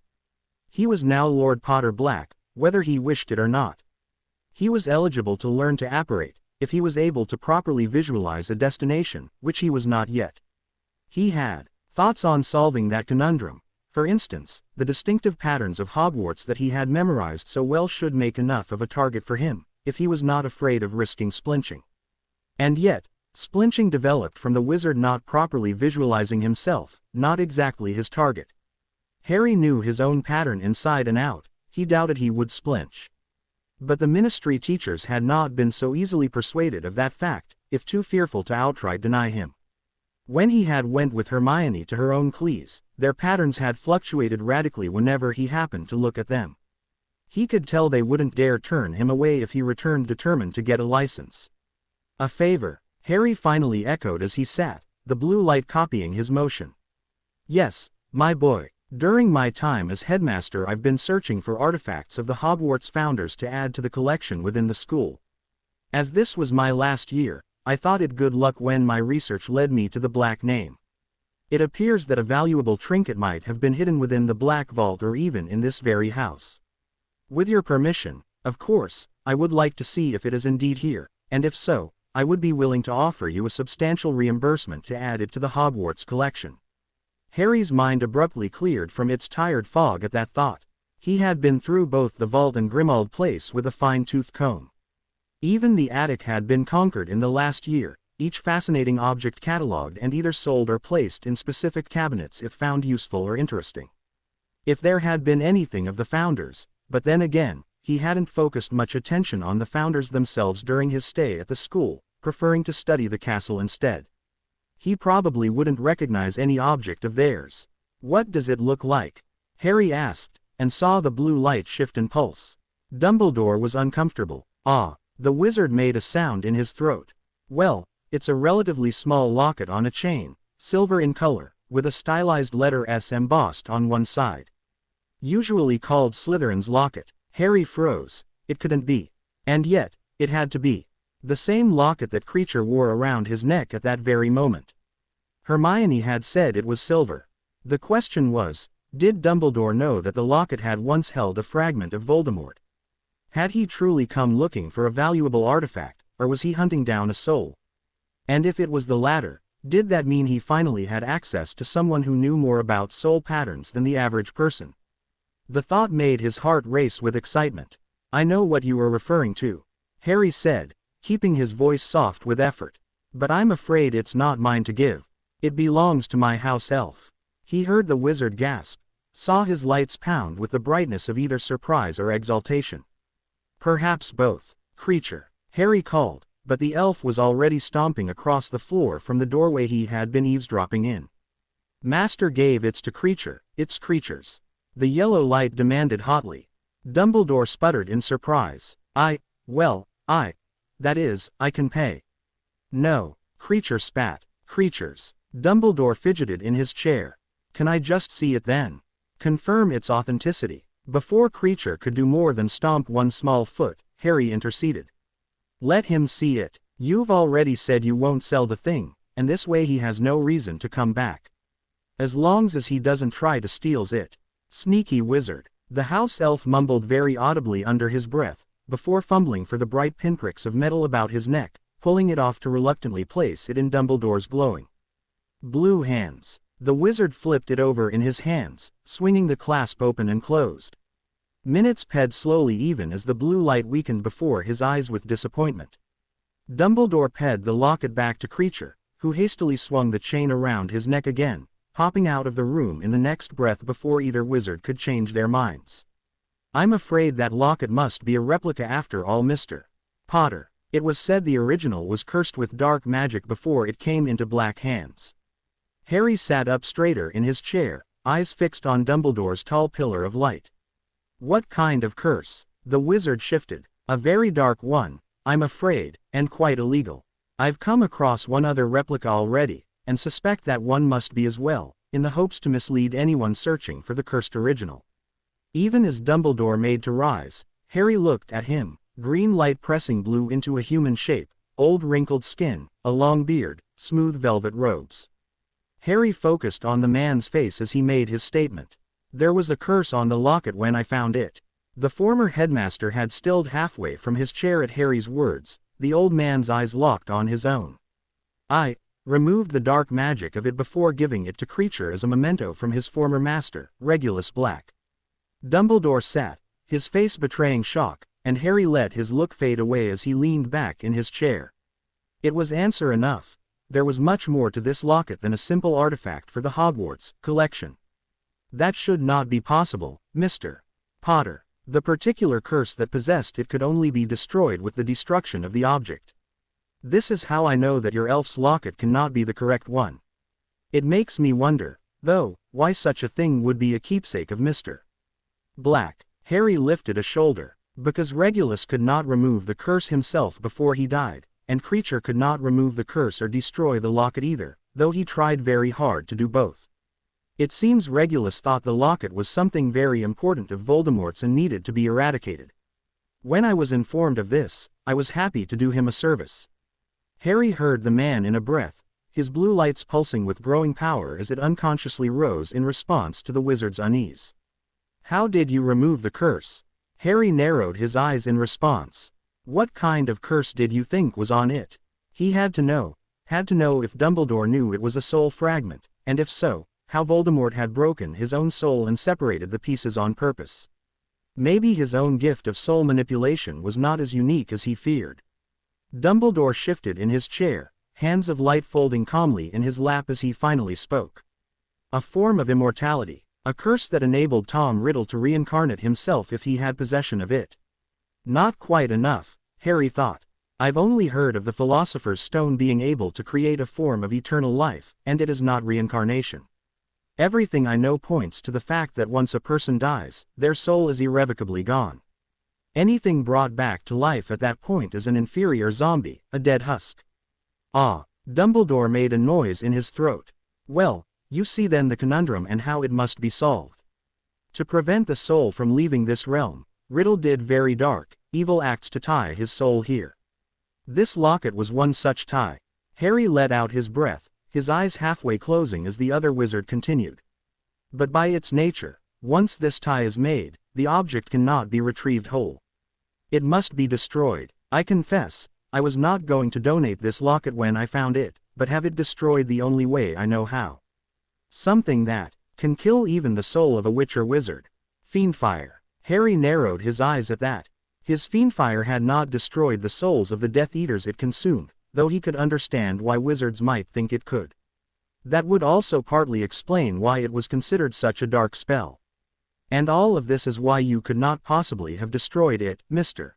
He was now Lord Potter Black, whether he wished it or not. He was eligible to learn to apparate, if he was able to properly visualize a destination, which he was not yet. He had thoughts on solving that conundrum. For instance, the distinctive patterns of Hogwarts that he had memorized so well should make enough of a target for him, if he was not afraid of risking splinching. And yet, splinching developed from the wizard not properly visualizing himself, not exactly his target. Harry knew his own pattern inside and out. He doubted he would splinch. But the ministry teachers had not been so easily persuaded of that fact, if too fearful to outright deny him. When he had went with Hermione to her own Cleese, their patterns had fluctuated radically whenever he happened to look at them. He could tell they wouldn't dare turn him away if he returned determined to get a license. A favor, Harry finally echoed as he sat, the blue light copying his motion. Yes, my boy. During my time as headmaster I've been searching for artifacts of the Hogwarts founders to add to the collection within the school. As this was my last year, I thought it good luck when my research led me to the Black Name. It appears that a valuable trinket might have been hidden within the Black Vault or even in this very house. With your permission, of course, I would like to see if it is indeed here, and if so, I would be willing to offer you a substantial reimbursement to add it to the Hogwarts collection." Harry's mind abruptly cleared from its tired fog at that thought. He had been through both the vault and Grimmauld Place with a fine-tooth comb. Even the attic had been conquered in the last year, each fascinating object catalogued and either sold or placed in specific cabinets if found useful or interesting. If there had been anything of the founders, but then again, he hadn't focused much attention on the founders themselves during his stay at the school, preferring to study the castle instead. He probably wouldn't recognize any object of theirs. "What does it look like?" Harry asked, and saw the blue light shift and pulse. Dumbledore was uncomfortable. "Ah." The wizard made a sound in his throat. "Well, it's a relatively small locket on a chain, silver in color, with a stylized letter S embossed on one side. Usually called Slytherin's locket." Harry froze. It couldn't be. And yet, it had to be. The same locket that Kreacher wore around his neck at that very moment. Hermione had said it was silver. The question was, did Dumbledore know that the locket had once held a fragment of Voldemort? Had he truly come looking for a valuable artifact, or was he hunting down a soul? And if it was the latter, did that mean he finally had access to someone who knew more about soul patterns than the average person? The thought made his heart race with excitement. "I know what you are referring to," Harry said, keeping his voice soft with effort. "But I'm afraid it's not mine to give. It belongs to my house elf." He heard the wizard gasp, saw his lights pound with the brightness of either surprise or exultation. "Perhaps both." "Kreacher," Harry called, but the elf was already stomping across the floor from the doorway he had been eavesdropping in. "Master gave it to Kreacher, it's Kreacher's," the yellow light demanded hotly. Dumbledore sputtered in surprise. That is, I can pay." "No," Kreacher spat. "Kreacher's." Dumbledore fidgeted in his chair. "Can I just see it then? Confirm its authenticity." Before Kreacher could do more than stomp one small foot, Harry interceded. "Let him see it. You've already said you won't sell the thing, and this way he has no reason to come back. As long as he doesn't try to steal it." "Sneaky wizard," the house elf mumbled very audibly under his breath, before fumbling for the bright pinpricks of metal about his neck, pulling it off to reluctantly place it in Dumbledore's glowing blue hands. The wizard flipped it over in his hands, swinging the clasp open and closed. Minutes passed slowly even as the blue light weakened before his eyes with disappointment. Dumbledore ped the locket back to Kreacher, who hastily swung the chain around his neck again, popping out of the room in the next breath before either wizard could change their minds. "I'm afraid that locket must be a replica after all, Mr. Potter. It was said the original was cursed with dark magic before it came into black hands." Harry sat up straighter in his chair, eyes fixed on Dumbledore's tall pillar of light. "What kind of curse?" The wizard shifted. "A very dark one, I'm afraid, and quite illegal. I've come across one other replica already, and suspect that one must be as well, in the hopes to mislead anyone searching for the cursed original." Even as Dumbledore made to rise, Harry looked at him, green light pressing blue into a human shape, old wrinkled skin, a long beard, smooth velvet robes. Harry focused on the man's face as he made his statement. "There was a curse on the locket when I found it." The former headmaster had stilled halfway from his chair at Harry's words, the old man's eyes locked on his own. "I removed the dark magic of it before giving it to Kreacher as a memento from his former master, Regulus Black." Dumbledore sat, his face betraying shock, and Harry let his look fade away as he leaned back in his chair. It was answer enough. There was much more to this locket than a simple artifact for the Hogwarts collection. "That should not be possible, Mr. Potter. The particular curse that possessed it could only be destroyed with the destruction of the object. This is how I know that your elf's locket cannot be the correct one. It makes me wonder, though, why such a thing would be a keepsake of Mr. Black." Harry lifted a shoulder. "Because Regulus could not remove the curse himself before he died, and Kreacher could not remove the curse or destroy the locket either, though he tried very hard to do both. It seems Regulus thought the locket was something very important of Voldemort's and needed to be eradicated. When I was informed of this, I was happy to do him a service." Harry heard the man in a breath, his blue lights pulsing with growing power as it unconsciously rose in response to the wizard's unease. "How did you remove the curse?" Harry narrowed his eyes in response. "What kind of curse did you think was on it?" He had to know if Dumbledore knew it was a soul fragment, and if so, how Voldemort had broken his own soul and separated the pieces on purpose. Maybe his own gift of soul manipulation was not as unique as he feared. Dumbledore shifted in his chair, hands of light folding calmly in his lap as he finally spoke. A form of immortality, a curse that enabled Tom Riddle to reincarnate himself if he had possession of it. Not quite enough, Harry thought. I've only heard of the Philosopher's Stone being able to create a form of eternal life, and it is not reincarnation. Everything I know points to the fact that once a person dies, their soul is irrevocably gone. Anything brought back to life at that point is an inferior zombie, a dead husk. Ah, Dumbledore made a noise in his throat. Well, you see then the conundrum and how it must be solved. To prevent the soul from leaving this realm, Riddle did very dark, evil acts to tie his soul here. This locket was one such tie. Harry let out his breath, his eyes halfway closing as the other wizard continued. But by its nature, once this tie is made, the object cannot be retrieved whole. It must be destroyed. I confess, I was not going to donate this locket when I found it, but have it destroyed the only way I know how. Something that can kill even the soul of a witch or wizard. Fiendfire. Harry narrowed his eyes at that. His fiendfire had not destroyed the souls of the Death Eaters it consumed, though he could understand why wizards might think it could. That would also partly explain why it was considered such a dark spell. And all of this is why you could not possibly have destroyed it, Mr.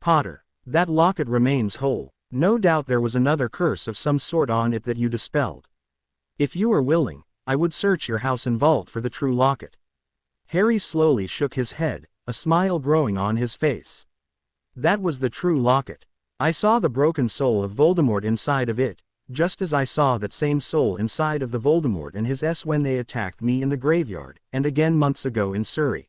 Potter. That locket remains whole. No doubt there was another curse of some sort on it that you dispelled. If you are willing, I would search your house and vault for the true locket. Harry slowly shook his head, a smile growing on his face. That was the true locket. I saw the broken soul of Voldemort inside of it, just as I saw that same soul inside of the Voldemort and his S when they attacked me in the graveyard, and again months ago in Surrey.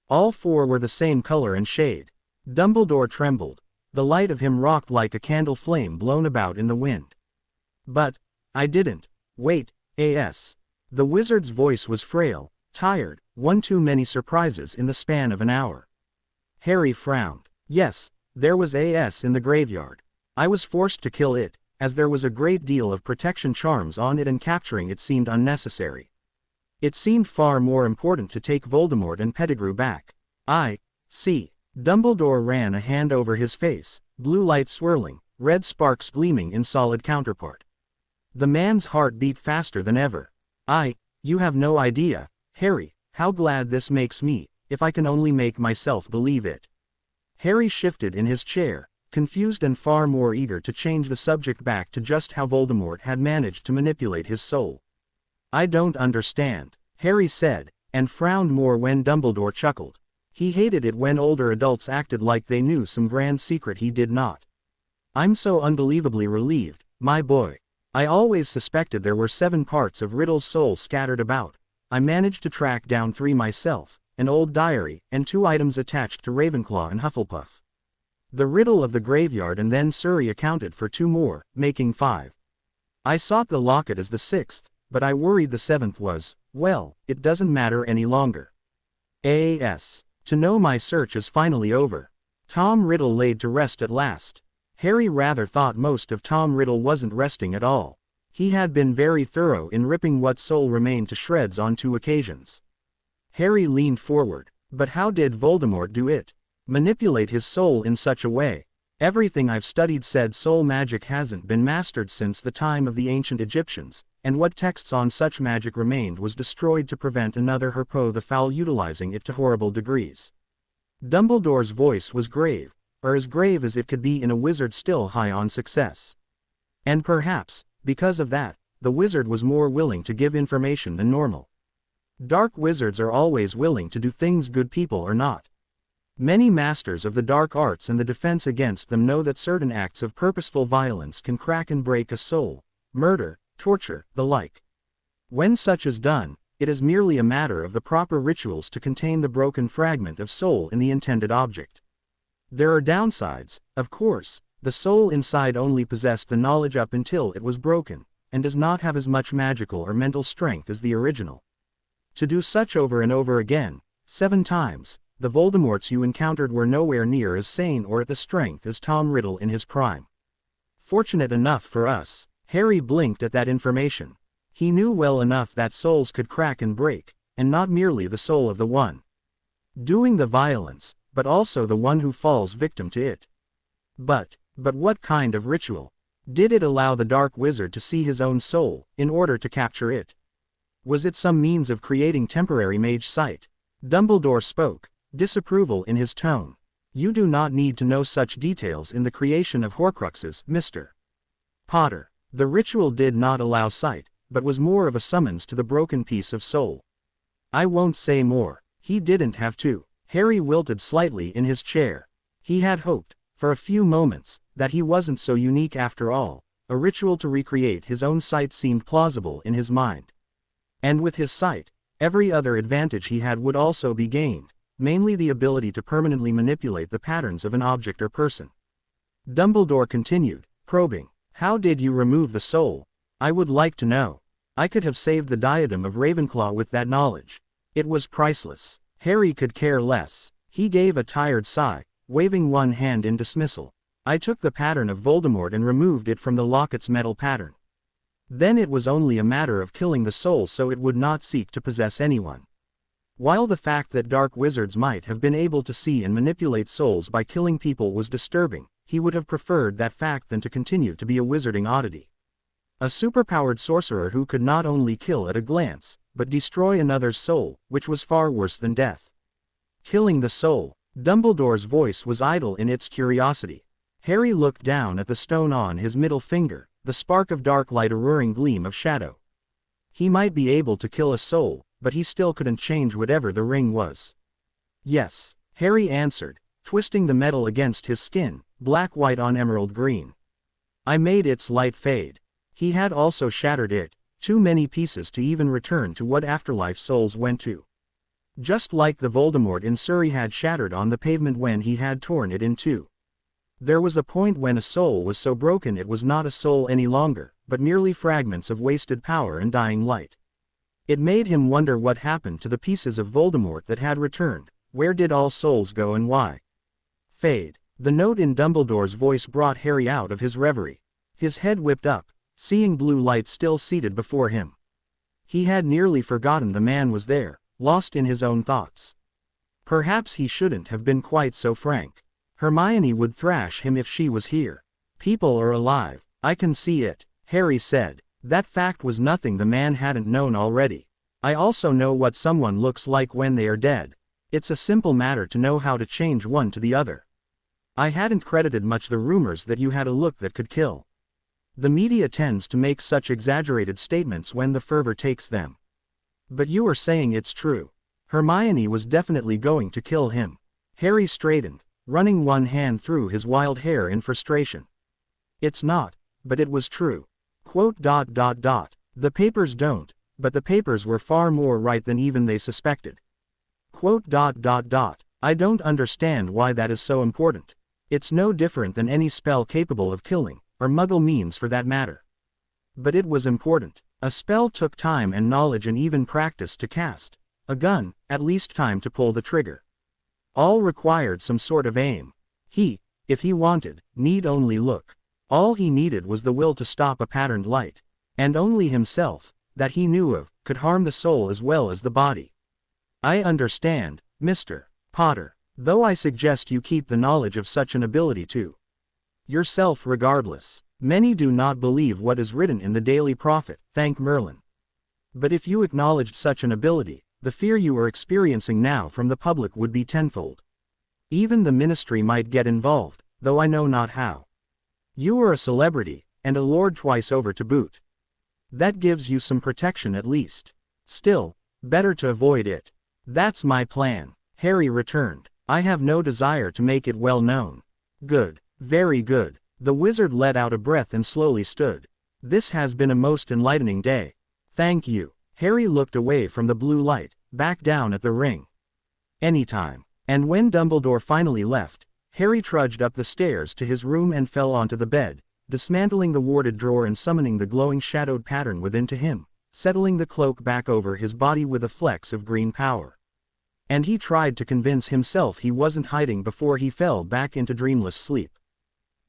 All four were the same color and shade. Dumbledore trembled. The light of him rocked like a candle flame blown about in the wind. But I didn't. Wait, A.S. The wizard's voice was frail, tired, one too many surprises in the span of an hour. Harry frowned. Yes, there was A.S. in the graveyard. I was forced to kill it, as there was a great deal of protection charms on it and capturing it seemed unnecessary. It seemed far more important to take Voldemort and Pettigrew back. I see. Dumbledore ran a hand over his face, blue light swirling, red sparks gleaming in solid counterpart. The man's heart beat faster than ever. You have no idea, Harry, how glad this makes me, if I can only make myself believe it. Harry shifted in his chair, confused and far more eager to change the subject back to just how Voldemort had managed to manipulate his soul. I don't understand, Harry said, and frowned more when Dumbledore chuckled. He hated it when older adults acted like they knew some grand secret he did not. I'm so unbelievably relieved, my boy. I always suspected there were 7 parts of Riddle's soul scattered about. I managed to track down 3 myself, an old diary, and 2 items attached to Ravenclaw and Hufflepuff. The riddle of the graveyard and then Surrey accounted for 2 more, making 5. I sought the locket as the 6th, but I worried the 7th was, well, it doesn't matter any longer. A.S. To know my search is finally over. Tom Riddle laid to rest at last. Harry rather thought most of Tom Riddle wasn't resting at all. He had been very thorough in ripping what soul remained to shreds on 2 occasions. Harry leaned forward. But how did Voldemort do it? Manipulate his soul in such a way? Everything I've studied said soul magic hasn't been mastered since the time of the ancient Egyptians, and what texts on such magic remained was destroyed to prevent another Herpo the Foul utilizing it to horrible degrees. Dumbledore's voice was grave, or as grave as it could be in a wizard still high on success. And perhaps, because of that, the wizard was more willing to give information than normal. Dark wizards are always willing to do things good people are not. Many masters of the dark arts and the defense against them know that certain acts of purposeful violence can crack and break a soul, murder, torture, the like. When such is done, it is merely a matter of the proper rituals to contain the broken fragment of soul in the intended object. There are downsides, of course. The soul inside only possessed the knowledge up until it was broken, and does not have as much magical or mental strength as the original. To do such over and over again, 7 times, the Voldemorts you encountered were nowhere near as sane or at the strength as Tom Riddle in his prime. Fortunate enough for us. Harry blinked at that information. He knew well enough that souls could crack and break, and not merely the soul of the one doing the violence, but also the one who falls victim to it. But what kind of ritual? Did it allow the Dark Wizard to see his own soul, in order to capture it? Was it some means of creating temporary mage sight? Dumbledore spoke, disapproval in his tone. You do not need to know such details in the creation of Horcruxes, Mr. Potter. The ritual did not allow sight, but was more of a summons to the broken piece of soul. I won't say more. He didn't have to. Harry wilted slightly in his chair. He had hoped, for a few moments, that he wasn't so unique after all. A ritual to recreate his own sight seemed plausible in his mind. And with his sight, every other advantage he had would also be gained, mainly the ability to permanently manipulate the patterns of an object or person. Dumbledore continued, probing. How did you remove the soul? I would like to know. I could have saved the diadem of Ravenclaw with that knowledge. It was priceless. Harry could care less. He gave a tired sigh, waving one hand in dismissal. I took the pattern of Voldemort and removed it from the locket's metal pattern. Then it was only a matter of killing the soul so it would not seek to possess anyone. While the fact that dark wizards might have been able to see and manipulate souls by killing people was disturbing, he would have preferred that fact than to continue to be a wizarding oddity. A superpowered sorcerer who could not only kill at a glance, but destroy another's soul, which was far worse than death. Killing the soul. Dumbledore's voice was idle in its curiosity. Harry looked down at the stone on his middle finger, the spark of dark light a roaring gleam of shadow. He might be able to kill a soul, but he still couldn't change whatever the ring was. Yes, Harry answered, twisting the metal against his skin, black white on emerald green. I made its light fade. He had also shattered it, too many pieces to even return to what afterlife souls went to. Just like the Voldemort in Surrey had shattered on the pavement when he had torn it in two. There was a point when a soul was so broken it was not a soul any longer, but merely fragments of wasted power and dying light. It made him wonder what happened to the pieces of Voldemort that had returned. Where did all souls go and why? Fade. The note in Dumbledore's voice brought Harry out of his reverie. His head whipped up, seeing blue light still seated before him. He had nearly forgotten the man was there, lost in his own thoughts. Perhaps he shouldn't have been quite so frank. Hermione would thrash him if she was here. People are alive, I can see it, Harry said. That fact was nothing the man hadn't known already. I also know what someone looks like when they are dead. It's a simple matter to know how to change one to the other. I hadn't credited much the rumors that you had a look that could kill. The media tends to make such exaggerated statements when the fervor takes them. But you are saying it's true. Hermione was definitely going to kill him. Harry straightened, running one hand through his wild hair in frustration. It's not, but it was true. The papers don't, but the papers were far more right than even they suspected. I don't understand why that is so important. It's no different than any spell capable of killing, or Muggle means for that matter. But it was important. A spell took time and knowledge and even practice to cast. A gun, at least time to pull the trigger. All required some sort of aim. He, if he wanted, need only look. All he needed was the will to stop a patterned light. And only himself, that he knew of, could harm the soul as well as the body. I understand, Mr. Potter, though I suggest you keep the knowledge of such an ability to yourself regardless. Many do not believe what is written in the Daily Prophet, thank Merlin. But if you acknowledged such an ability, the fear you are experiencing now from the public would be tenfold. Even the ministry might get involved, though I know not how. You are a celebrity, and a lord twice over to boot. That gives you some protection at least. Still, better to avoid it. That's my plan, Harry returned. I have no desire to make it well known. Good, very good. The wizard let out a breath and slowly stood. This has been a most enlightening day. Thank you. Harry looked away from the blue light, back down at the ring. Anytime. And when Dumbledore finally left, Harry trudged up the stairs to his room and fell onto the bed, dismantling the warded drawer and summoning the glowing shadowed pattern within to him, settling the cloak back over his body with a flex of green power. And he tried to convince himself he wasn't hiding before he fell back into dreamless sleep.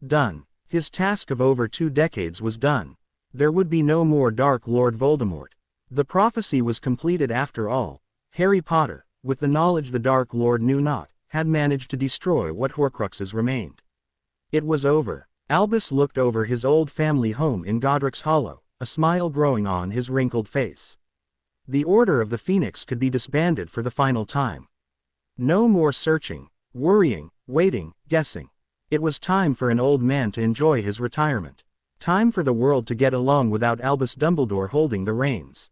Done. His task of over 2 decades was done. There would be no more Dark Lord Voldemort. The prophecy was completed after all. Harry Potter, with the knowledge the Dark Lord knew not, had managed to destroy what Horcruxes remained. It was over. Albus looked over his old family home in Godric's Hollow, a smile growing on his wrinkled face. The Order of the Phoenix could be disbanded for the final time. No more searching, worrying, waiting, guessing. It was time for an old man to enjoy his retirement. Time for the world to get along without Albus Dumbledore holding the reins.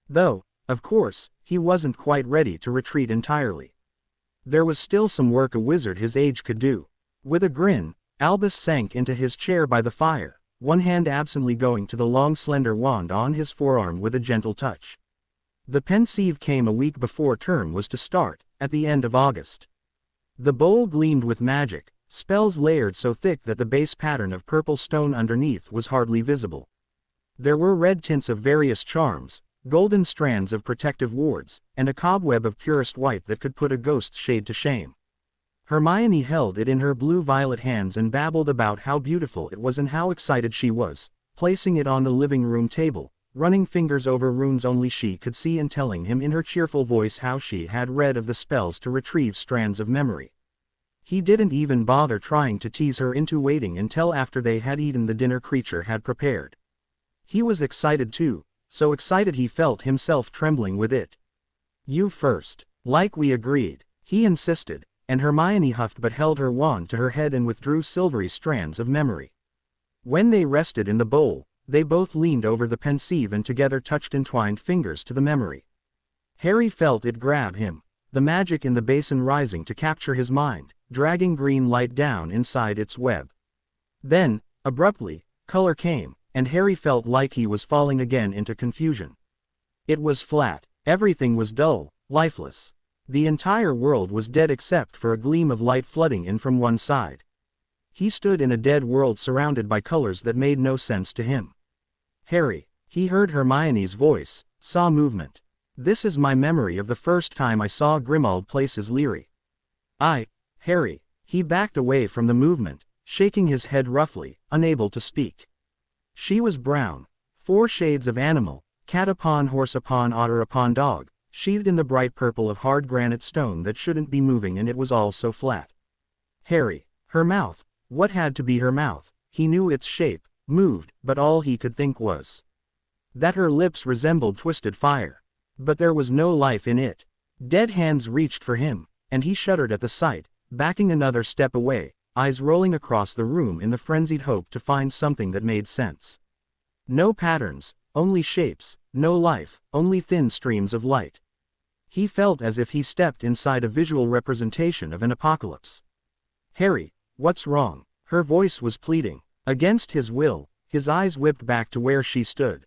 Though, of course, he wasn't quite ready to retreat entirely. There was still some work a wizard his age could do. With a grin, Albus sank into his chair by the fire, one hand absently going to the long slender wand on his forearm with a gentle touch. The pensieve came a week before term was to start, at the end of August. The bowl gleamed with magic, spells layered so thick that the base pattern of purple stone underneath was hardly visible. There were red tints of various charms, golden strands of protective wards, and a cobweb of purest white that could put a ghost's shade to shame. Hermione held it in her blue-violet hands and babbled about how beautiful it was and how excited she was, placing it on the living room table, running fingers over runes only she could see and telling him in her cheerful voice how she had read of the spells to retrieve strands of memory. He didn't even bother trying to tease her into waiting until after they had eaten the dinner Creature had prepared. He was excited too, so excited he felt himself trembling with it. "You first, like we agreed," he insisted, and Hermione huffed but held her wand to her head and withdrew silvery strands of memory. When they rested in the bowl, they both leaned over the pensieve and together touched entwined fingers to the memory. Harry felt it grab him, the magic in the basin rising to capture his mind, dragging green light down inside its web. Then, abruptly, color came, and Harry felt like he was falling again into confusion. It was flat, everything was dull, lifeless. The entire world was dead except for a gleam of light flooding in from one side. He stood in a dead world surrounded by colors that made no sense to him. "Harry," he heard Hermione's voice, saw movement. "This is my memory of the first time I saw Grimmauld Places Leary." Harry." He backed away from the movement, shaking his head roughly, unable to speak. She was brown, 4 shades of animal, cat upon horse upon otter upon dog, sheathed in the bright purple of hard granite stone that shouldn't be moving, and it was all so flat. Harry, her mouth, what had to be her mouth? He knew its shape, moved, but all he could think was that her lips resembled twisted fire. But there was no life in it. Dead hands reached for him, and he shuddered at the sight, backing another step away, eyes rolling across the room in the frenzied hope to find something that made sense. No patterns, only shapes, no life, only thin streams of light. He felt as if he stepped inside a visual representation of an apocalypse. "Harry, what's wrong?" Her voice was pleading. Against his will, his eyes whipped back to where she stood.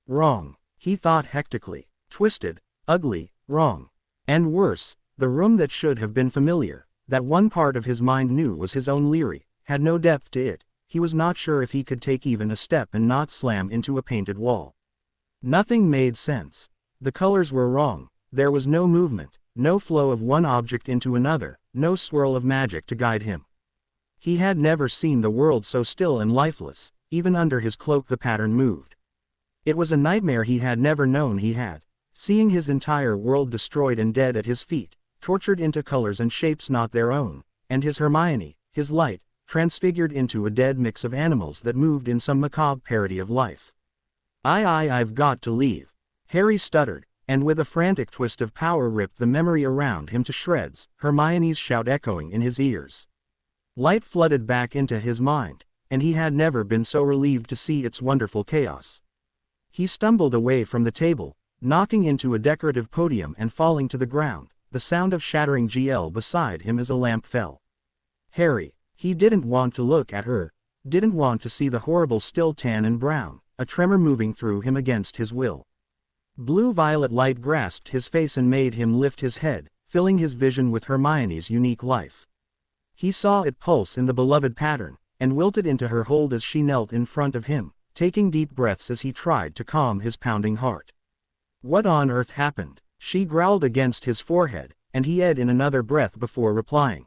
Wrong, he thought hectically. Twisted, ugly, wrong. And worse, the room that should have been familiar, that one part of his mind knew was his own Leary, had no depth to it. He was not sure if he could take even a step and not slam into a painted wall. Nothing made sense. The colors were wrong. There was no movement, no flow of one object into another, no swirl of magic to guide him. He had never seen the world so still and lifeless. Even under his cloak the pattern moved. It was a nightmare he had never known he had. Seeing his entire world destroyed and dead at his feet, tortured into colors and shapes not their own, and his Hermione, his light, transfigured into a dead mix of animals that moved in some macabre parody of life. I've got to leave," Harry stuttered, and with a frantic twist of power ripped the memory around him to shreds, Hermione's shout echoing in his ears. Light flooded back into his mind, and he had never been so relieved to see its wonderful chaos. He stumbled away from the table, knocking into a decorative podium and falling to the ground, the sound of shattering GL beside him as a lamp fell. Harry, he didn't want to look at her, didn't want to see the horrible still tan and brown, a tremor moving through him against his will. Blue-violet light grasped his face and made him lift his head, filling his vision with Hermione's unique life. He saw it pulse in the beloved pattern, and wilted into her hold as she knelt in front of him, taking deep breaths as he tried to calm his pounding heart. What on earth happened? She growled against his forehead, and he ed in another breath before replying.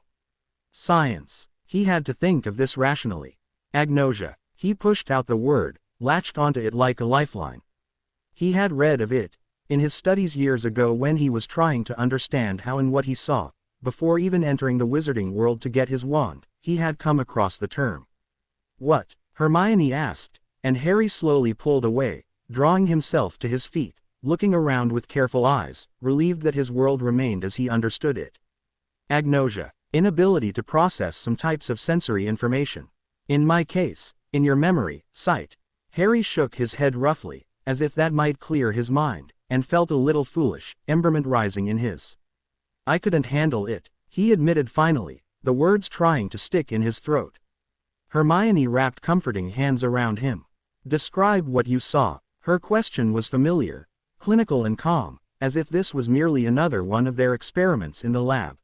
Science. He had to think of this rationally. Agnosia. He pushed out the word, latched onto it like a lifeline. He had read of it in his studies years ago when he was trying to understand how and what he saw. Before even entering the wizarding world to get his wand, he had come across the term. What? Hermione asked, and Harry slowly pulled away, drawing himself to his feet, looking around with careful eyes, relieved that his world remained as he understood it. Agnosia. Inability to process some types of sensory information. In my case, in your memory, sight. Harry shook his head roughly, as if that might clear his mind, and felt a little foolish, emberment rising in his. I couldn't handle it, he admitted finally, the words trying to stick in his throat. Hermione wrapped comforting hands around him. Describe what you saw. Her question was familiar, clinical and calm, as if this was merely another one of their experiments in the lab.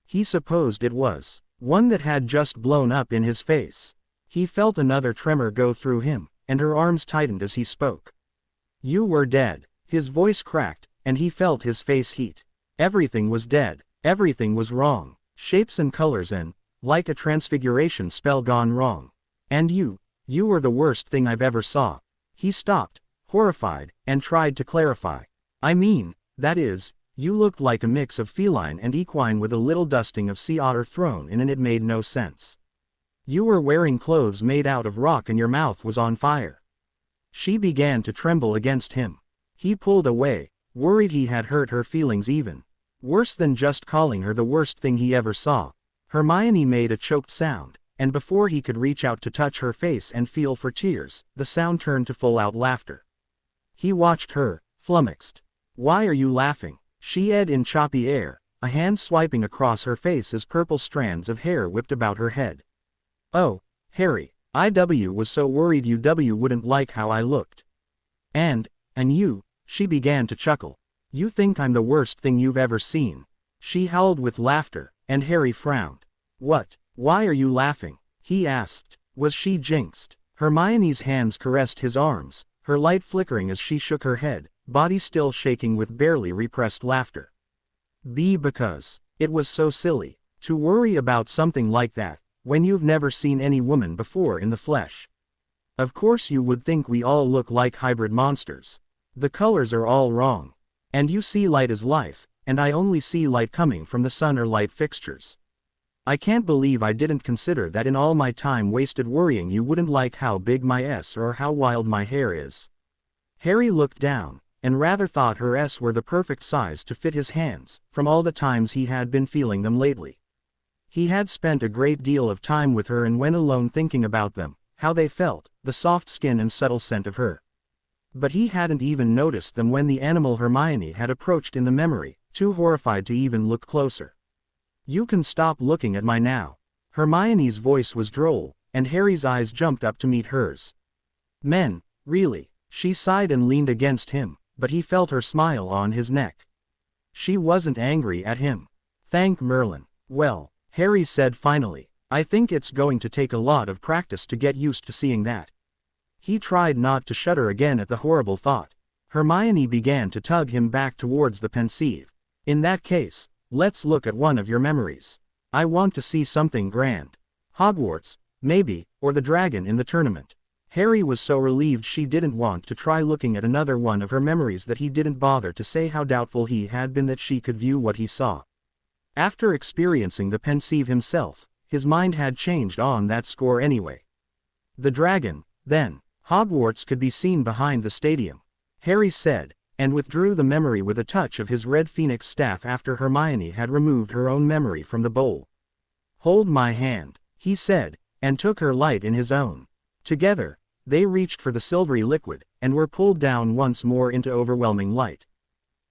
He supposed it was one that had just blown up in his face. He felt another tremor go through him, and her arms tightened as he spoke. You were dead. His voice cracked, and he felt his face heat. Everything was dead. Everything was wrong. Shapes and colors and, like a transfiguration spell gone wrong. And you were the worst thing I've ever saw. He stopped, horrified, and tried to clarify. I mean, that is, you looked like a mix of feline and equine with a little dusting of sea otter thrown in, and it made no sense. You were wearing clothes made out of rock and your mouth was on fire. She began to tremble against him. He pulled away, worried he had hurt her feelings even. Worse than just calling her the worst thing he ever saw. Hermione made a choked sound, and before he could reach out to touch her face and feel for tears, the sound turned to full-out laughter. He watched her, flummoxed. Why are you laughing? She said in choppy air, a hand swiping across her face as purple strands of hair whipped about her head. Oh, Harry, I was so worried you wouldn't like how I looked. And you, she began to chuckle. You think I'm the worst thing you've ever seen. She howled with laughter, and Harry frowned. What? Why are you laughing? He asked. Was she jinxed? Hermione's hands caressed his arms, her light flickering as she shook her head, body still shaking with barely repressed laughter. Because it was so silly to worry about something like that, when you've never seen any woman before in the flesh. Of course you would think we all look like hybrid monsters. The colors are all wrong. And you see light as life, and I only see light coming from the sun or light fixtures. I can't believe I didn't consider that in all my time wasted worrying you wouldn't like how big my S or how wild my hair is. Harry looked down, and rather thought her S were the perfect size to fit his hands, from all the times he had been feeling them lately. He had spent a great deal of time with her and when alone thinking about them, how they felt, the soft skin and subtle scent of her. But he hadn't even noticed them when the animal Hermione had approached in the memory, too horrified to even look closer. You can stop looking at my now. Hermione's voice was droll, and Harry's eyes jumped up to meet hers. Men, really, she sighed and leaned against him, but he felt her smile on his neck. She wasn't angry at him. Thank Merlin. Well, Harry said finally, I think it's going to take a lot of practice to get used to seeing that. He tried not to shudder again at the horrible thought. Hermione began to tug him back towards the pensieve. In that case, let's look at one of your memories. I want to see something grand. Hogwarts, maybe, or the dragon in the tournament. Harry was so relieved she didn't want to try looking at another one of her memories that he didn't bother to say how doubtful he had been that she could view what he saw. After experiencing the pensieve himself, his mind had changed on that score anyway. The dragon, then. Hogwarts could be seen behind the stadium, Harry said, and withdrew the memory with a touch of his red phoenix staff after Hermione had removed her own memory from the bowl. Hold my hand, he said, and took her light in his own. Together, they reached for the silvery liquid, and were pulled down once more into overwhelming light.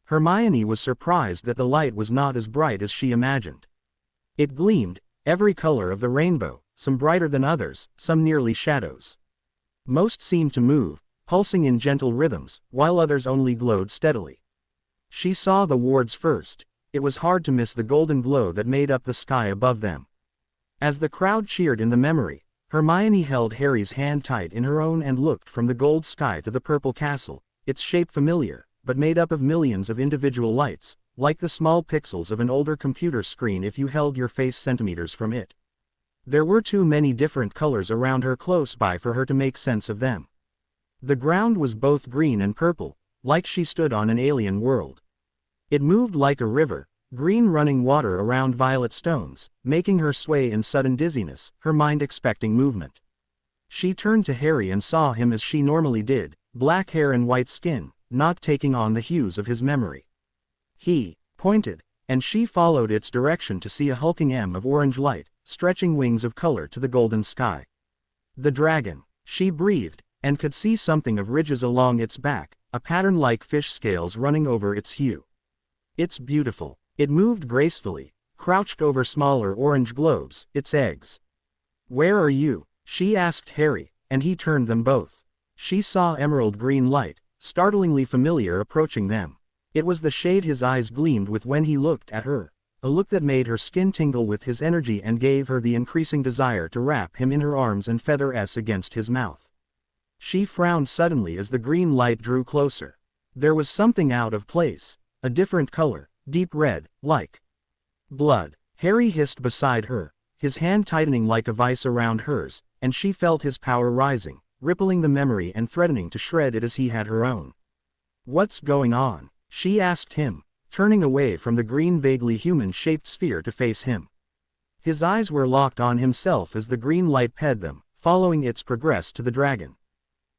Hermione was surprised that the light was not as bright as she imagined. It gleamed, every color of the rainbow, some brighter than others, some nearly shadows. Most seemed to move, pulsing in gentle rhythms, while others only glowed steadily. She saw the wards first. It was hard to miss the golden glow that made up the sky above them. As the crowd cheered in the memory, Hermione held Harry's hand tight in her own and looked from the gold sky to the purple castle, its shape familiar, but made up of millions of individual lights, like the small pixels of an older computer screen if you held your face centimeters from it. There were too many different colors around her close by for her to make sense of them. The ground was both green and purple, like she stood on an alien world. It moved like a river, green running water around violet stones, making her sway in sudden dizziness, her mind expecting movement. She turned to Harry and saw him as she normally did, black hair and white skin, not taking on the hues of his memory. He pointed, and she followed its direction to see a hulking M of orange light, stretching wings of color to the golden sky. The dragon, she breathed, and could see something of ridges along its back, a pattern like fish scales running over its hue. It's beautiful. It moved gracefully, crouched over smaller orange globes, its eggs. Where are you? She asked Harry, and he turned them both. She saw emerald green light, startlingly familiar approaching them. It was the shade his eyes gleamed with when he looked at her, a look that made her skin tingle with his energy and gave her the increasing desire to wrap him in her arms and feather S against his mouth. She frowned suddenly as the green light drew closer. There was something out of place, a different color, deep red, like blood. Harry hissed beside her, his hand tightening like a vice around hers, and she felt his power rising, rippling the memory and threatening to shred it as he had her own. What's going on? She asked him, turning away from the green vaguely human-shaped sphere to face him. His eyes were locked on himself as the green light ped them, following its progress to the dragon.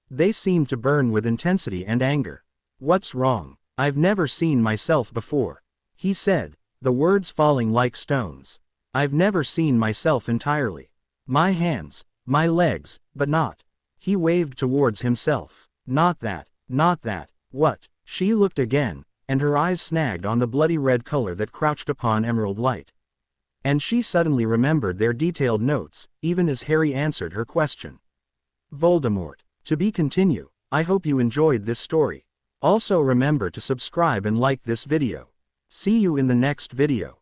They seemed to burn with intensity and anger. What's wrong? I've never seen myself before, he said, the words falling like stones. I've never seen myself entirely. My hands, my legs, but not. He waved towards himself. Not that, not that. What? She looked again, and her eyes snagged on the bloody red color that crouched upon emerald light. And she suddenly remembered their detailed notes, even as Harry answered her question. Voldemort. To be continued. I hope you enjoyed this story. Also remember to subscribe and like this video. See you in the next video.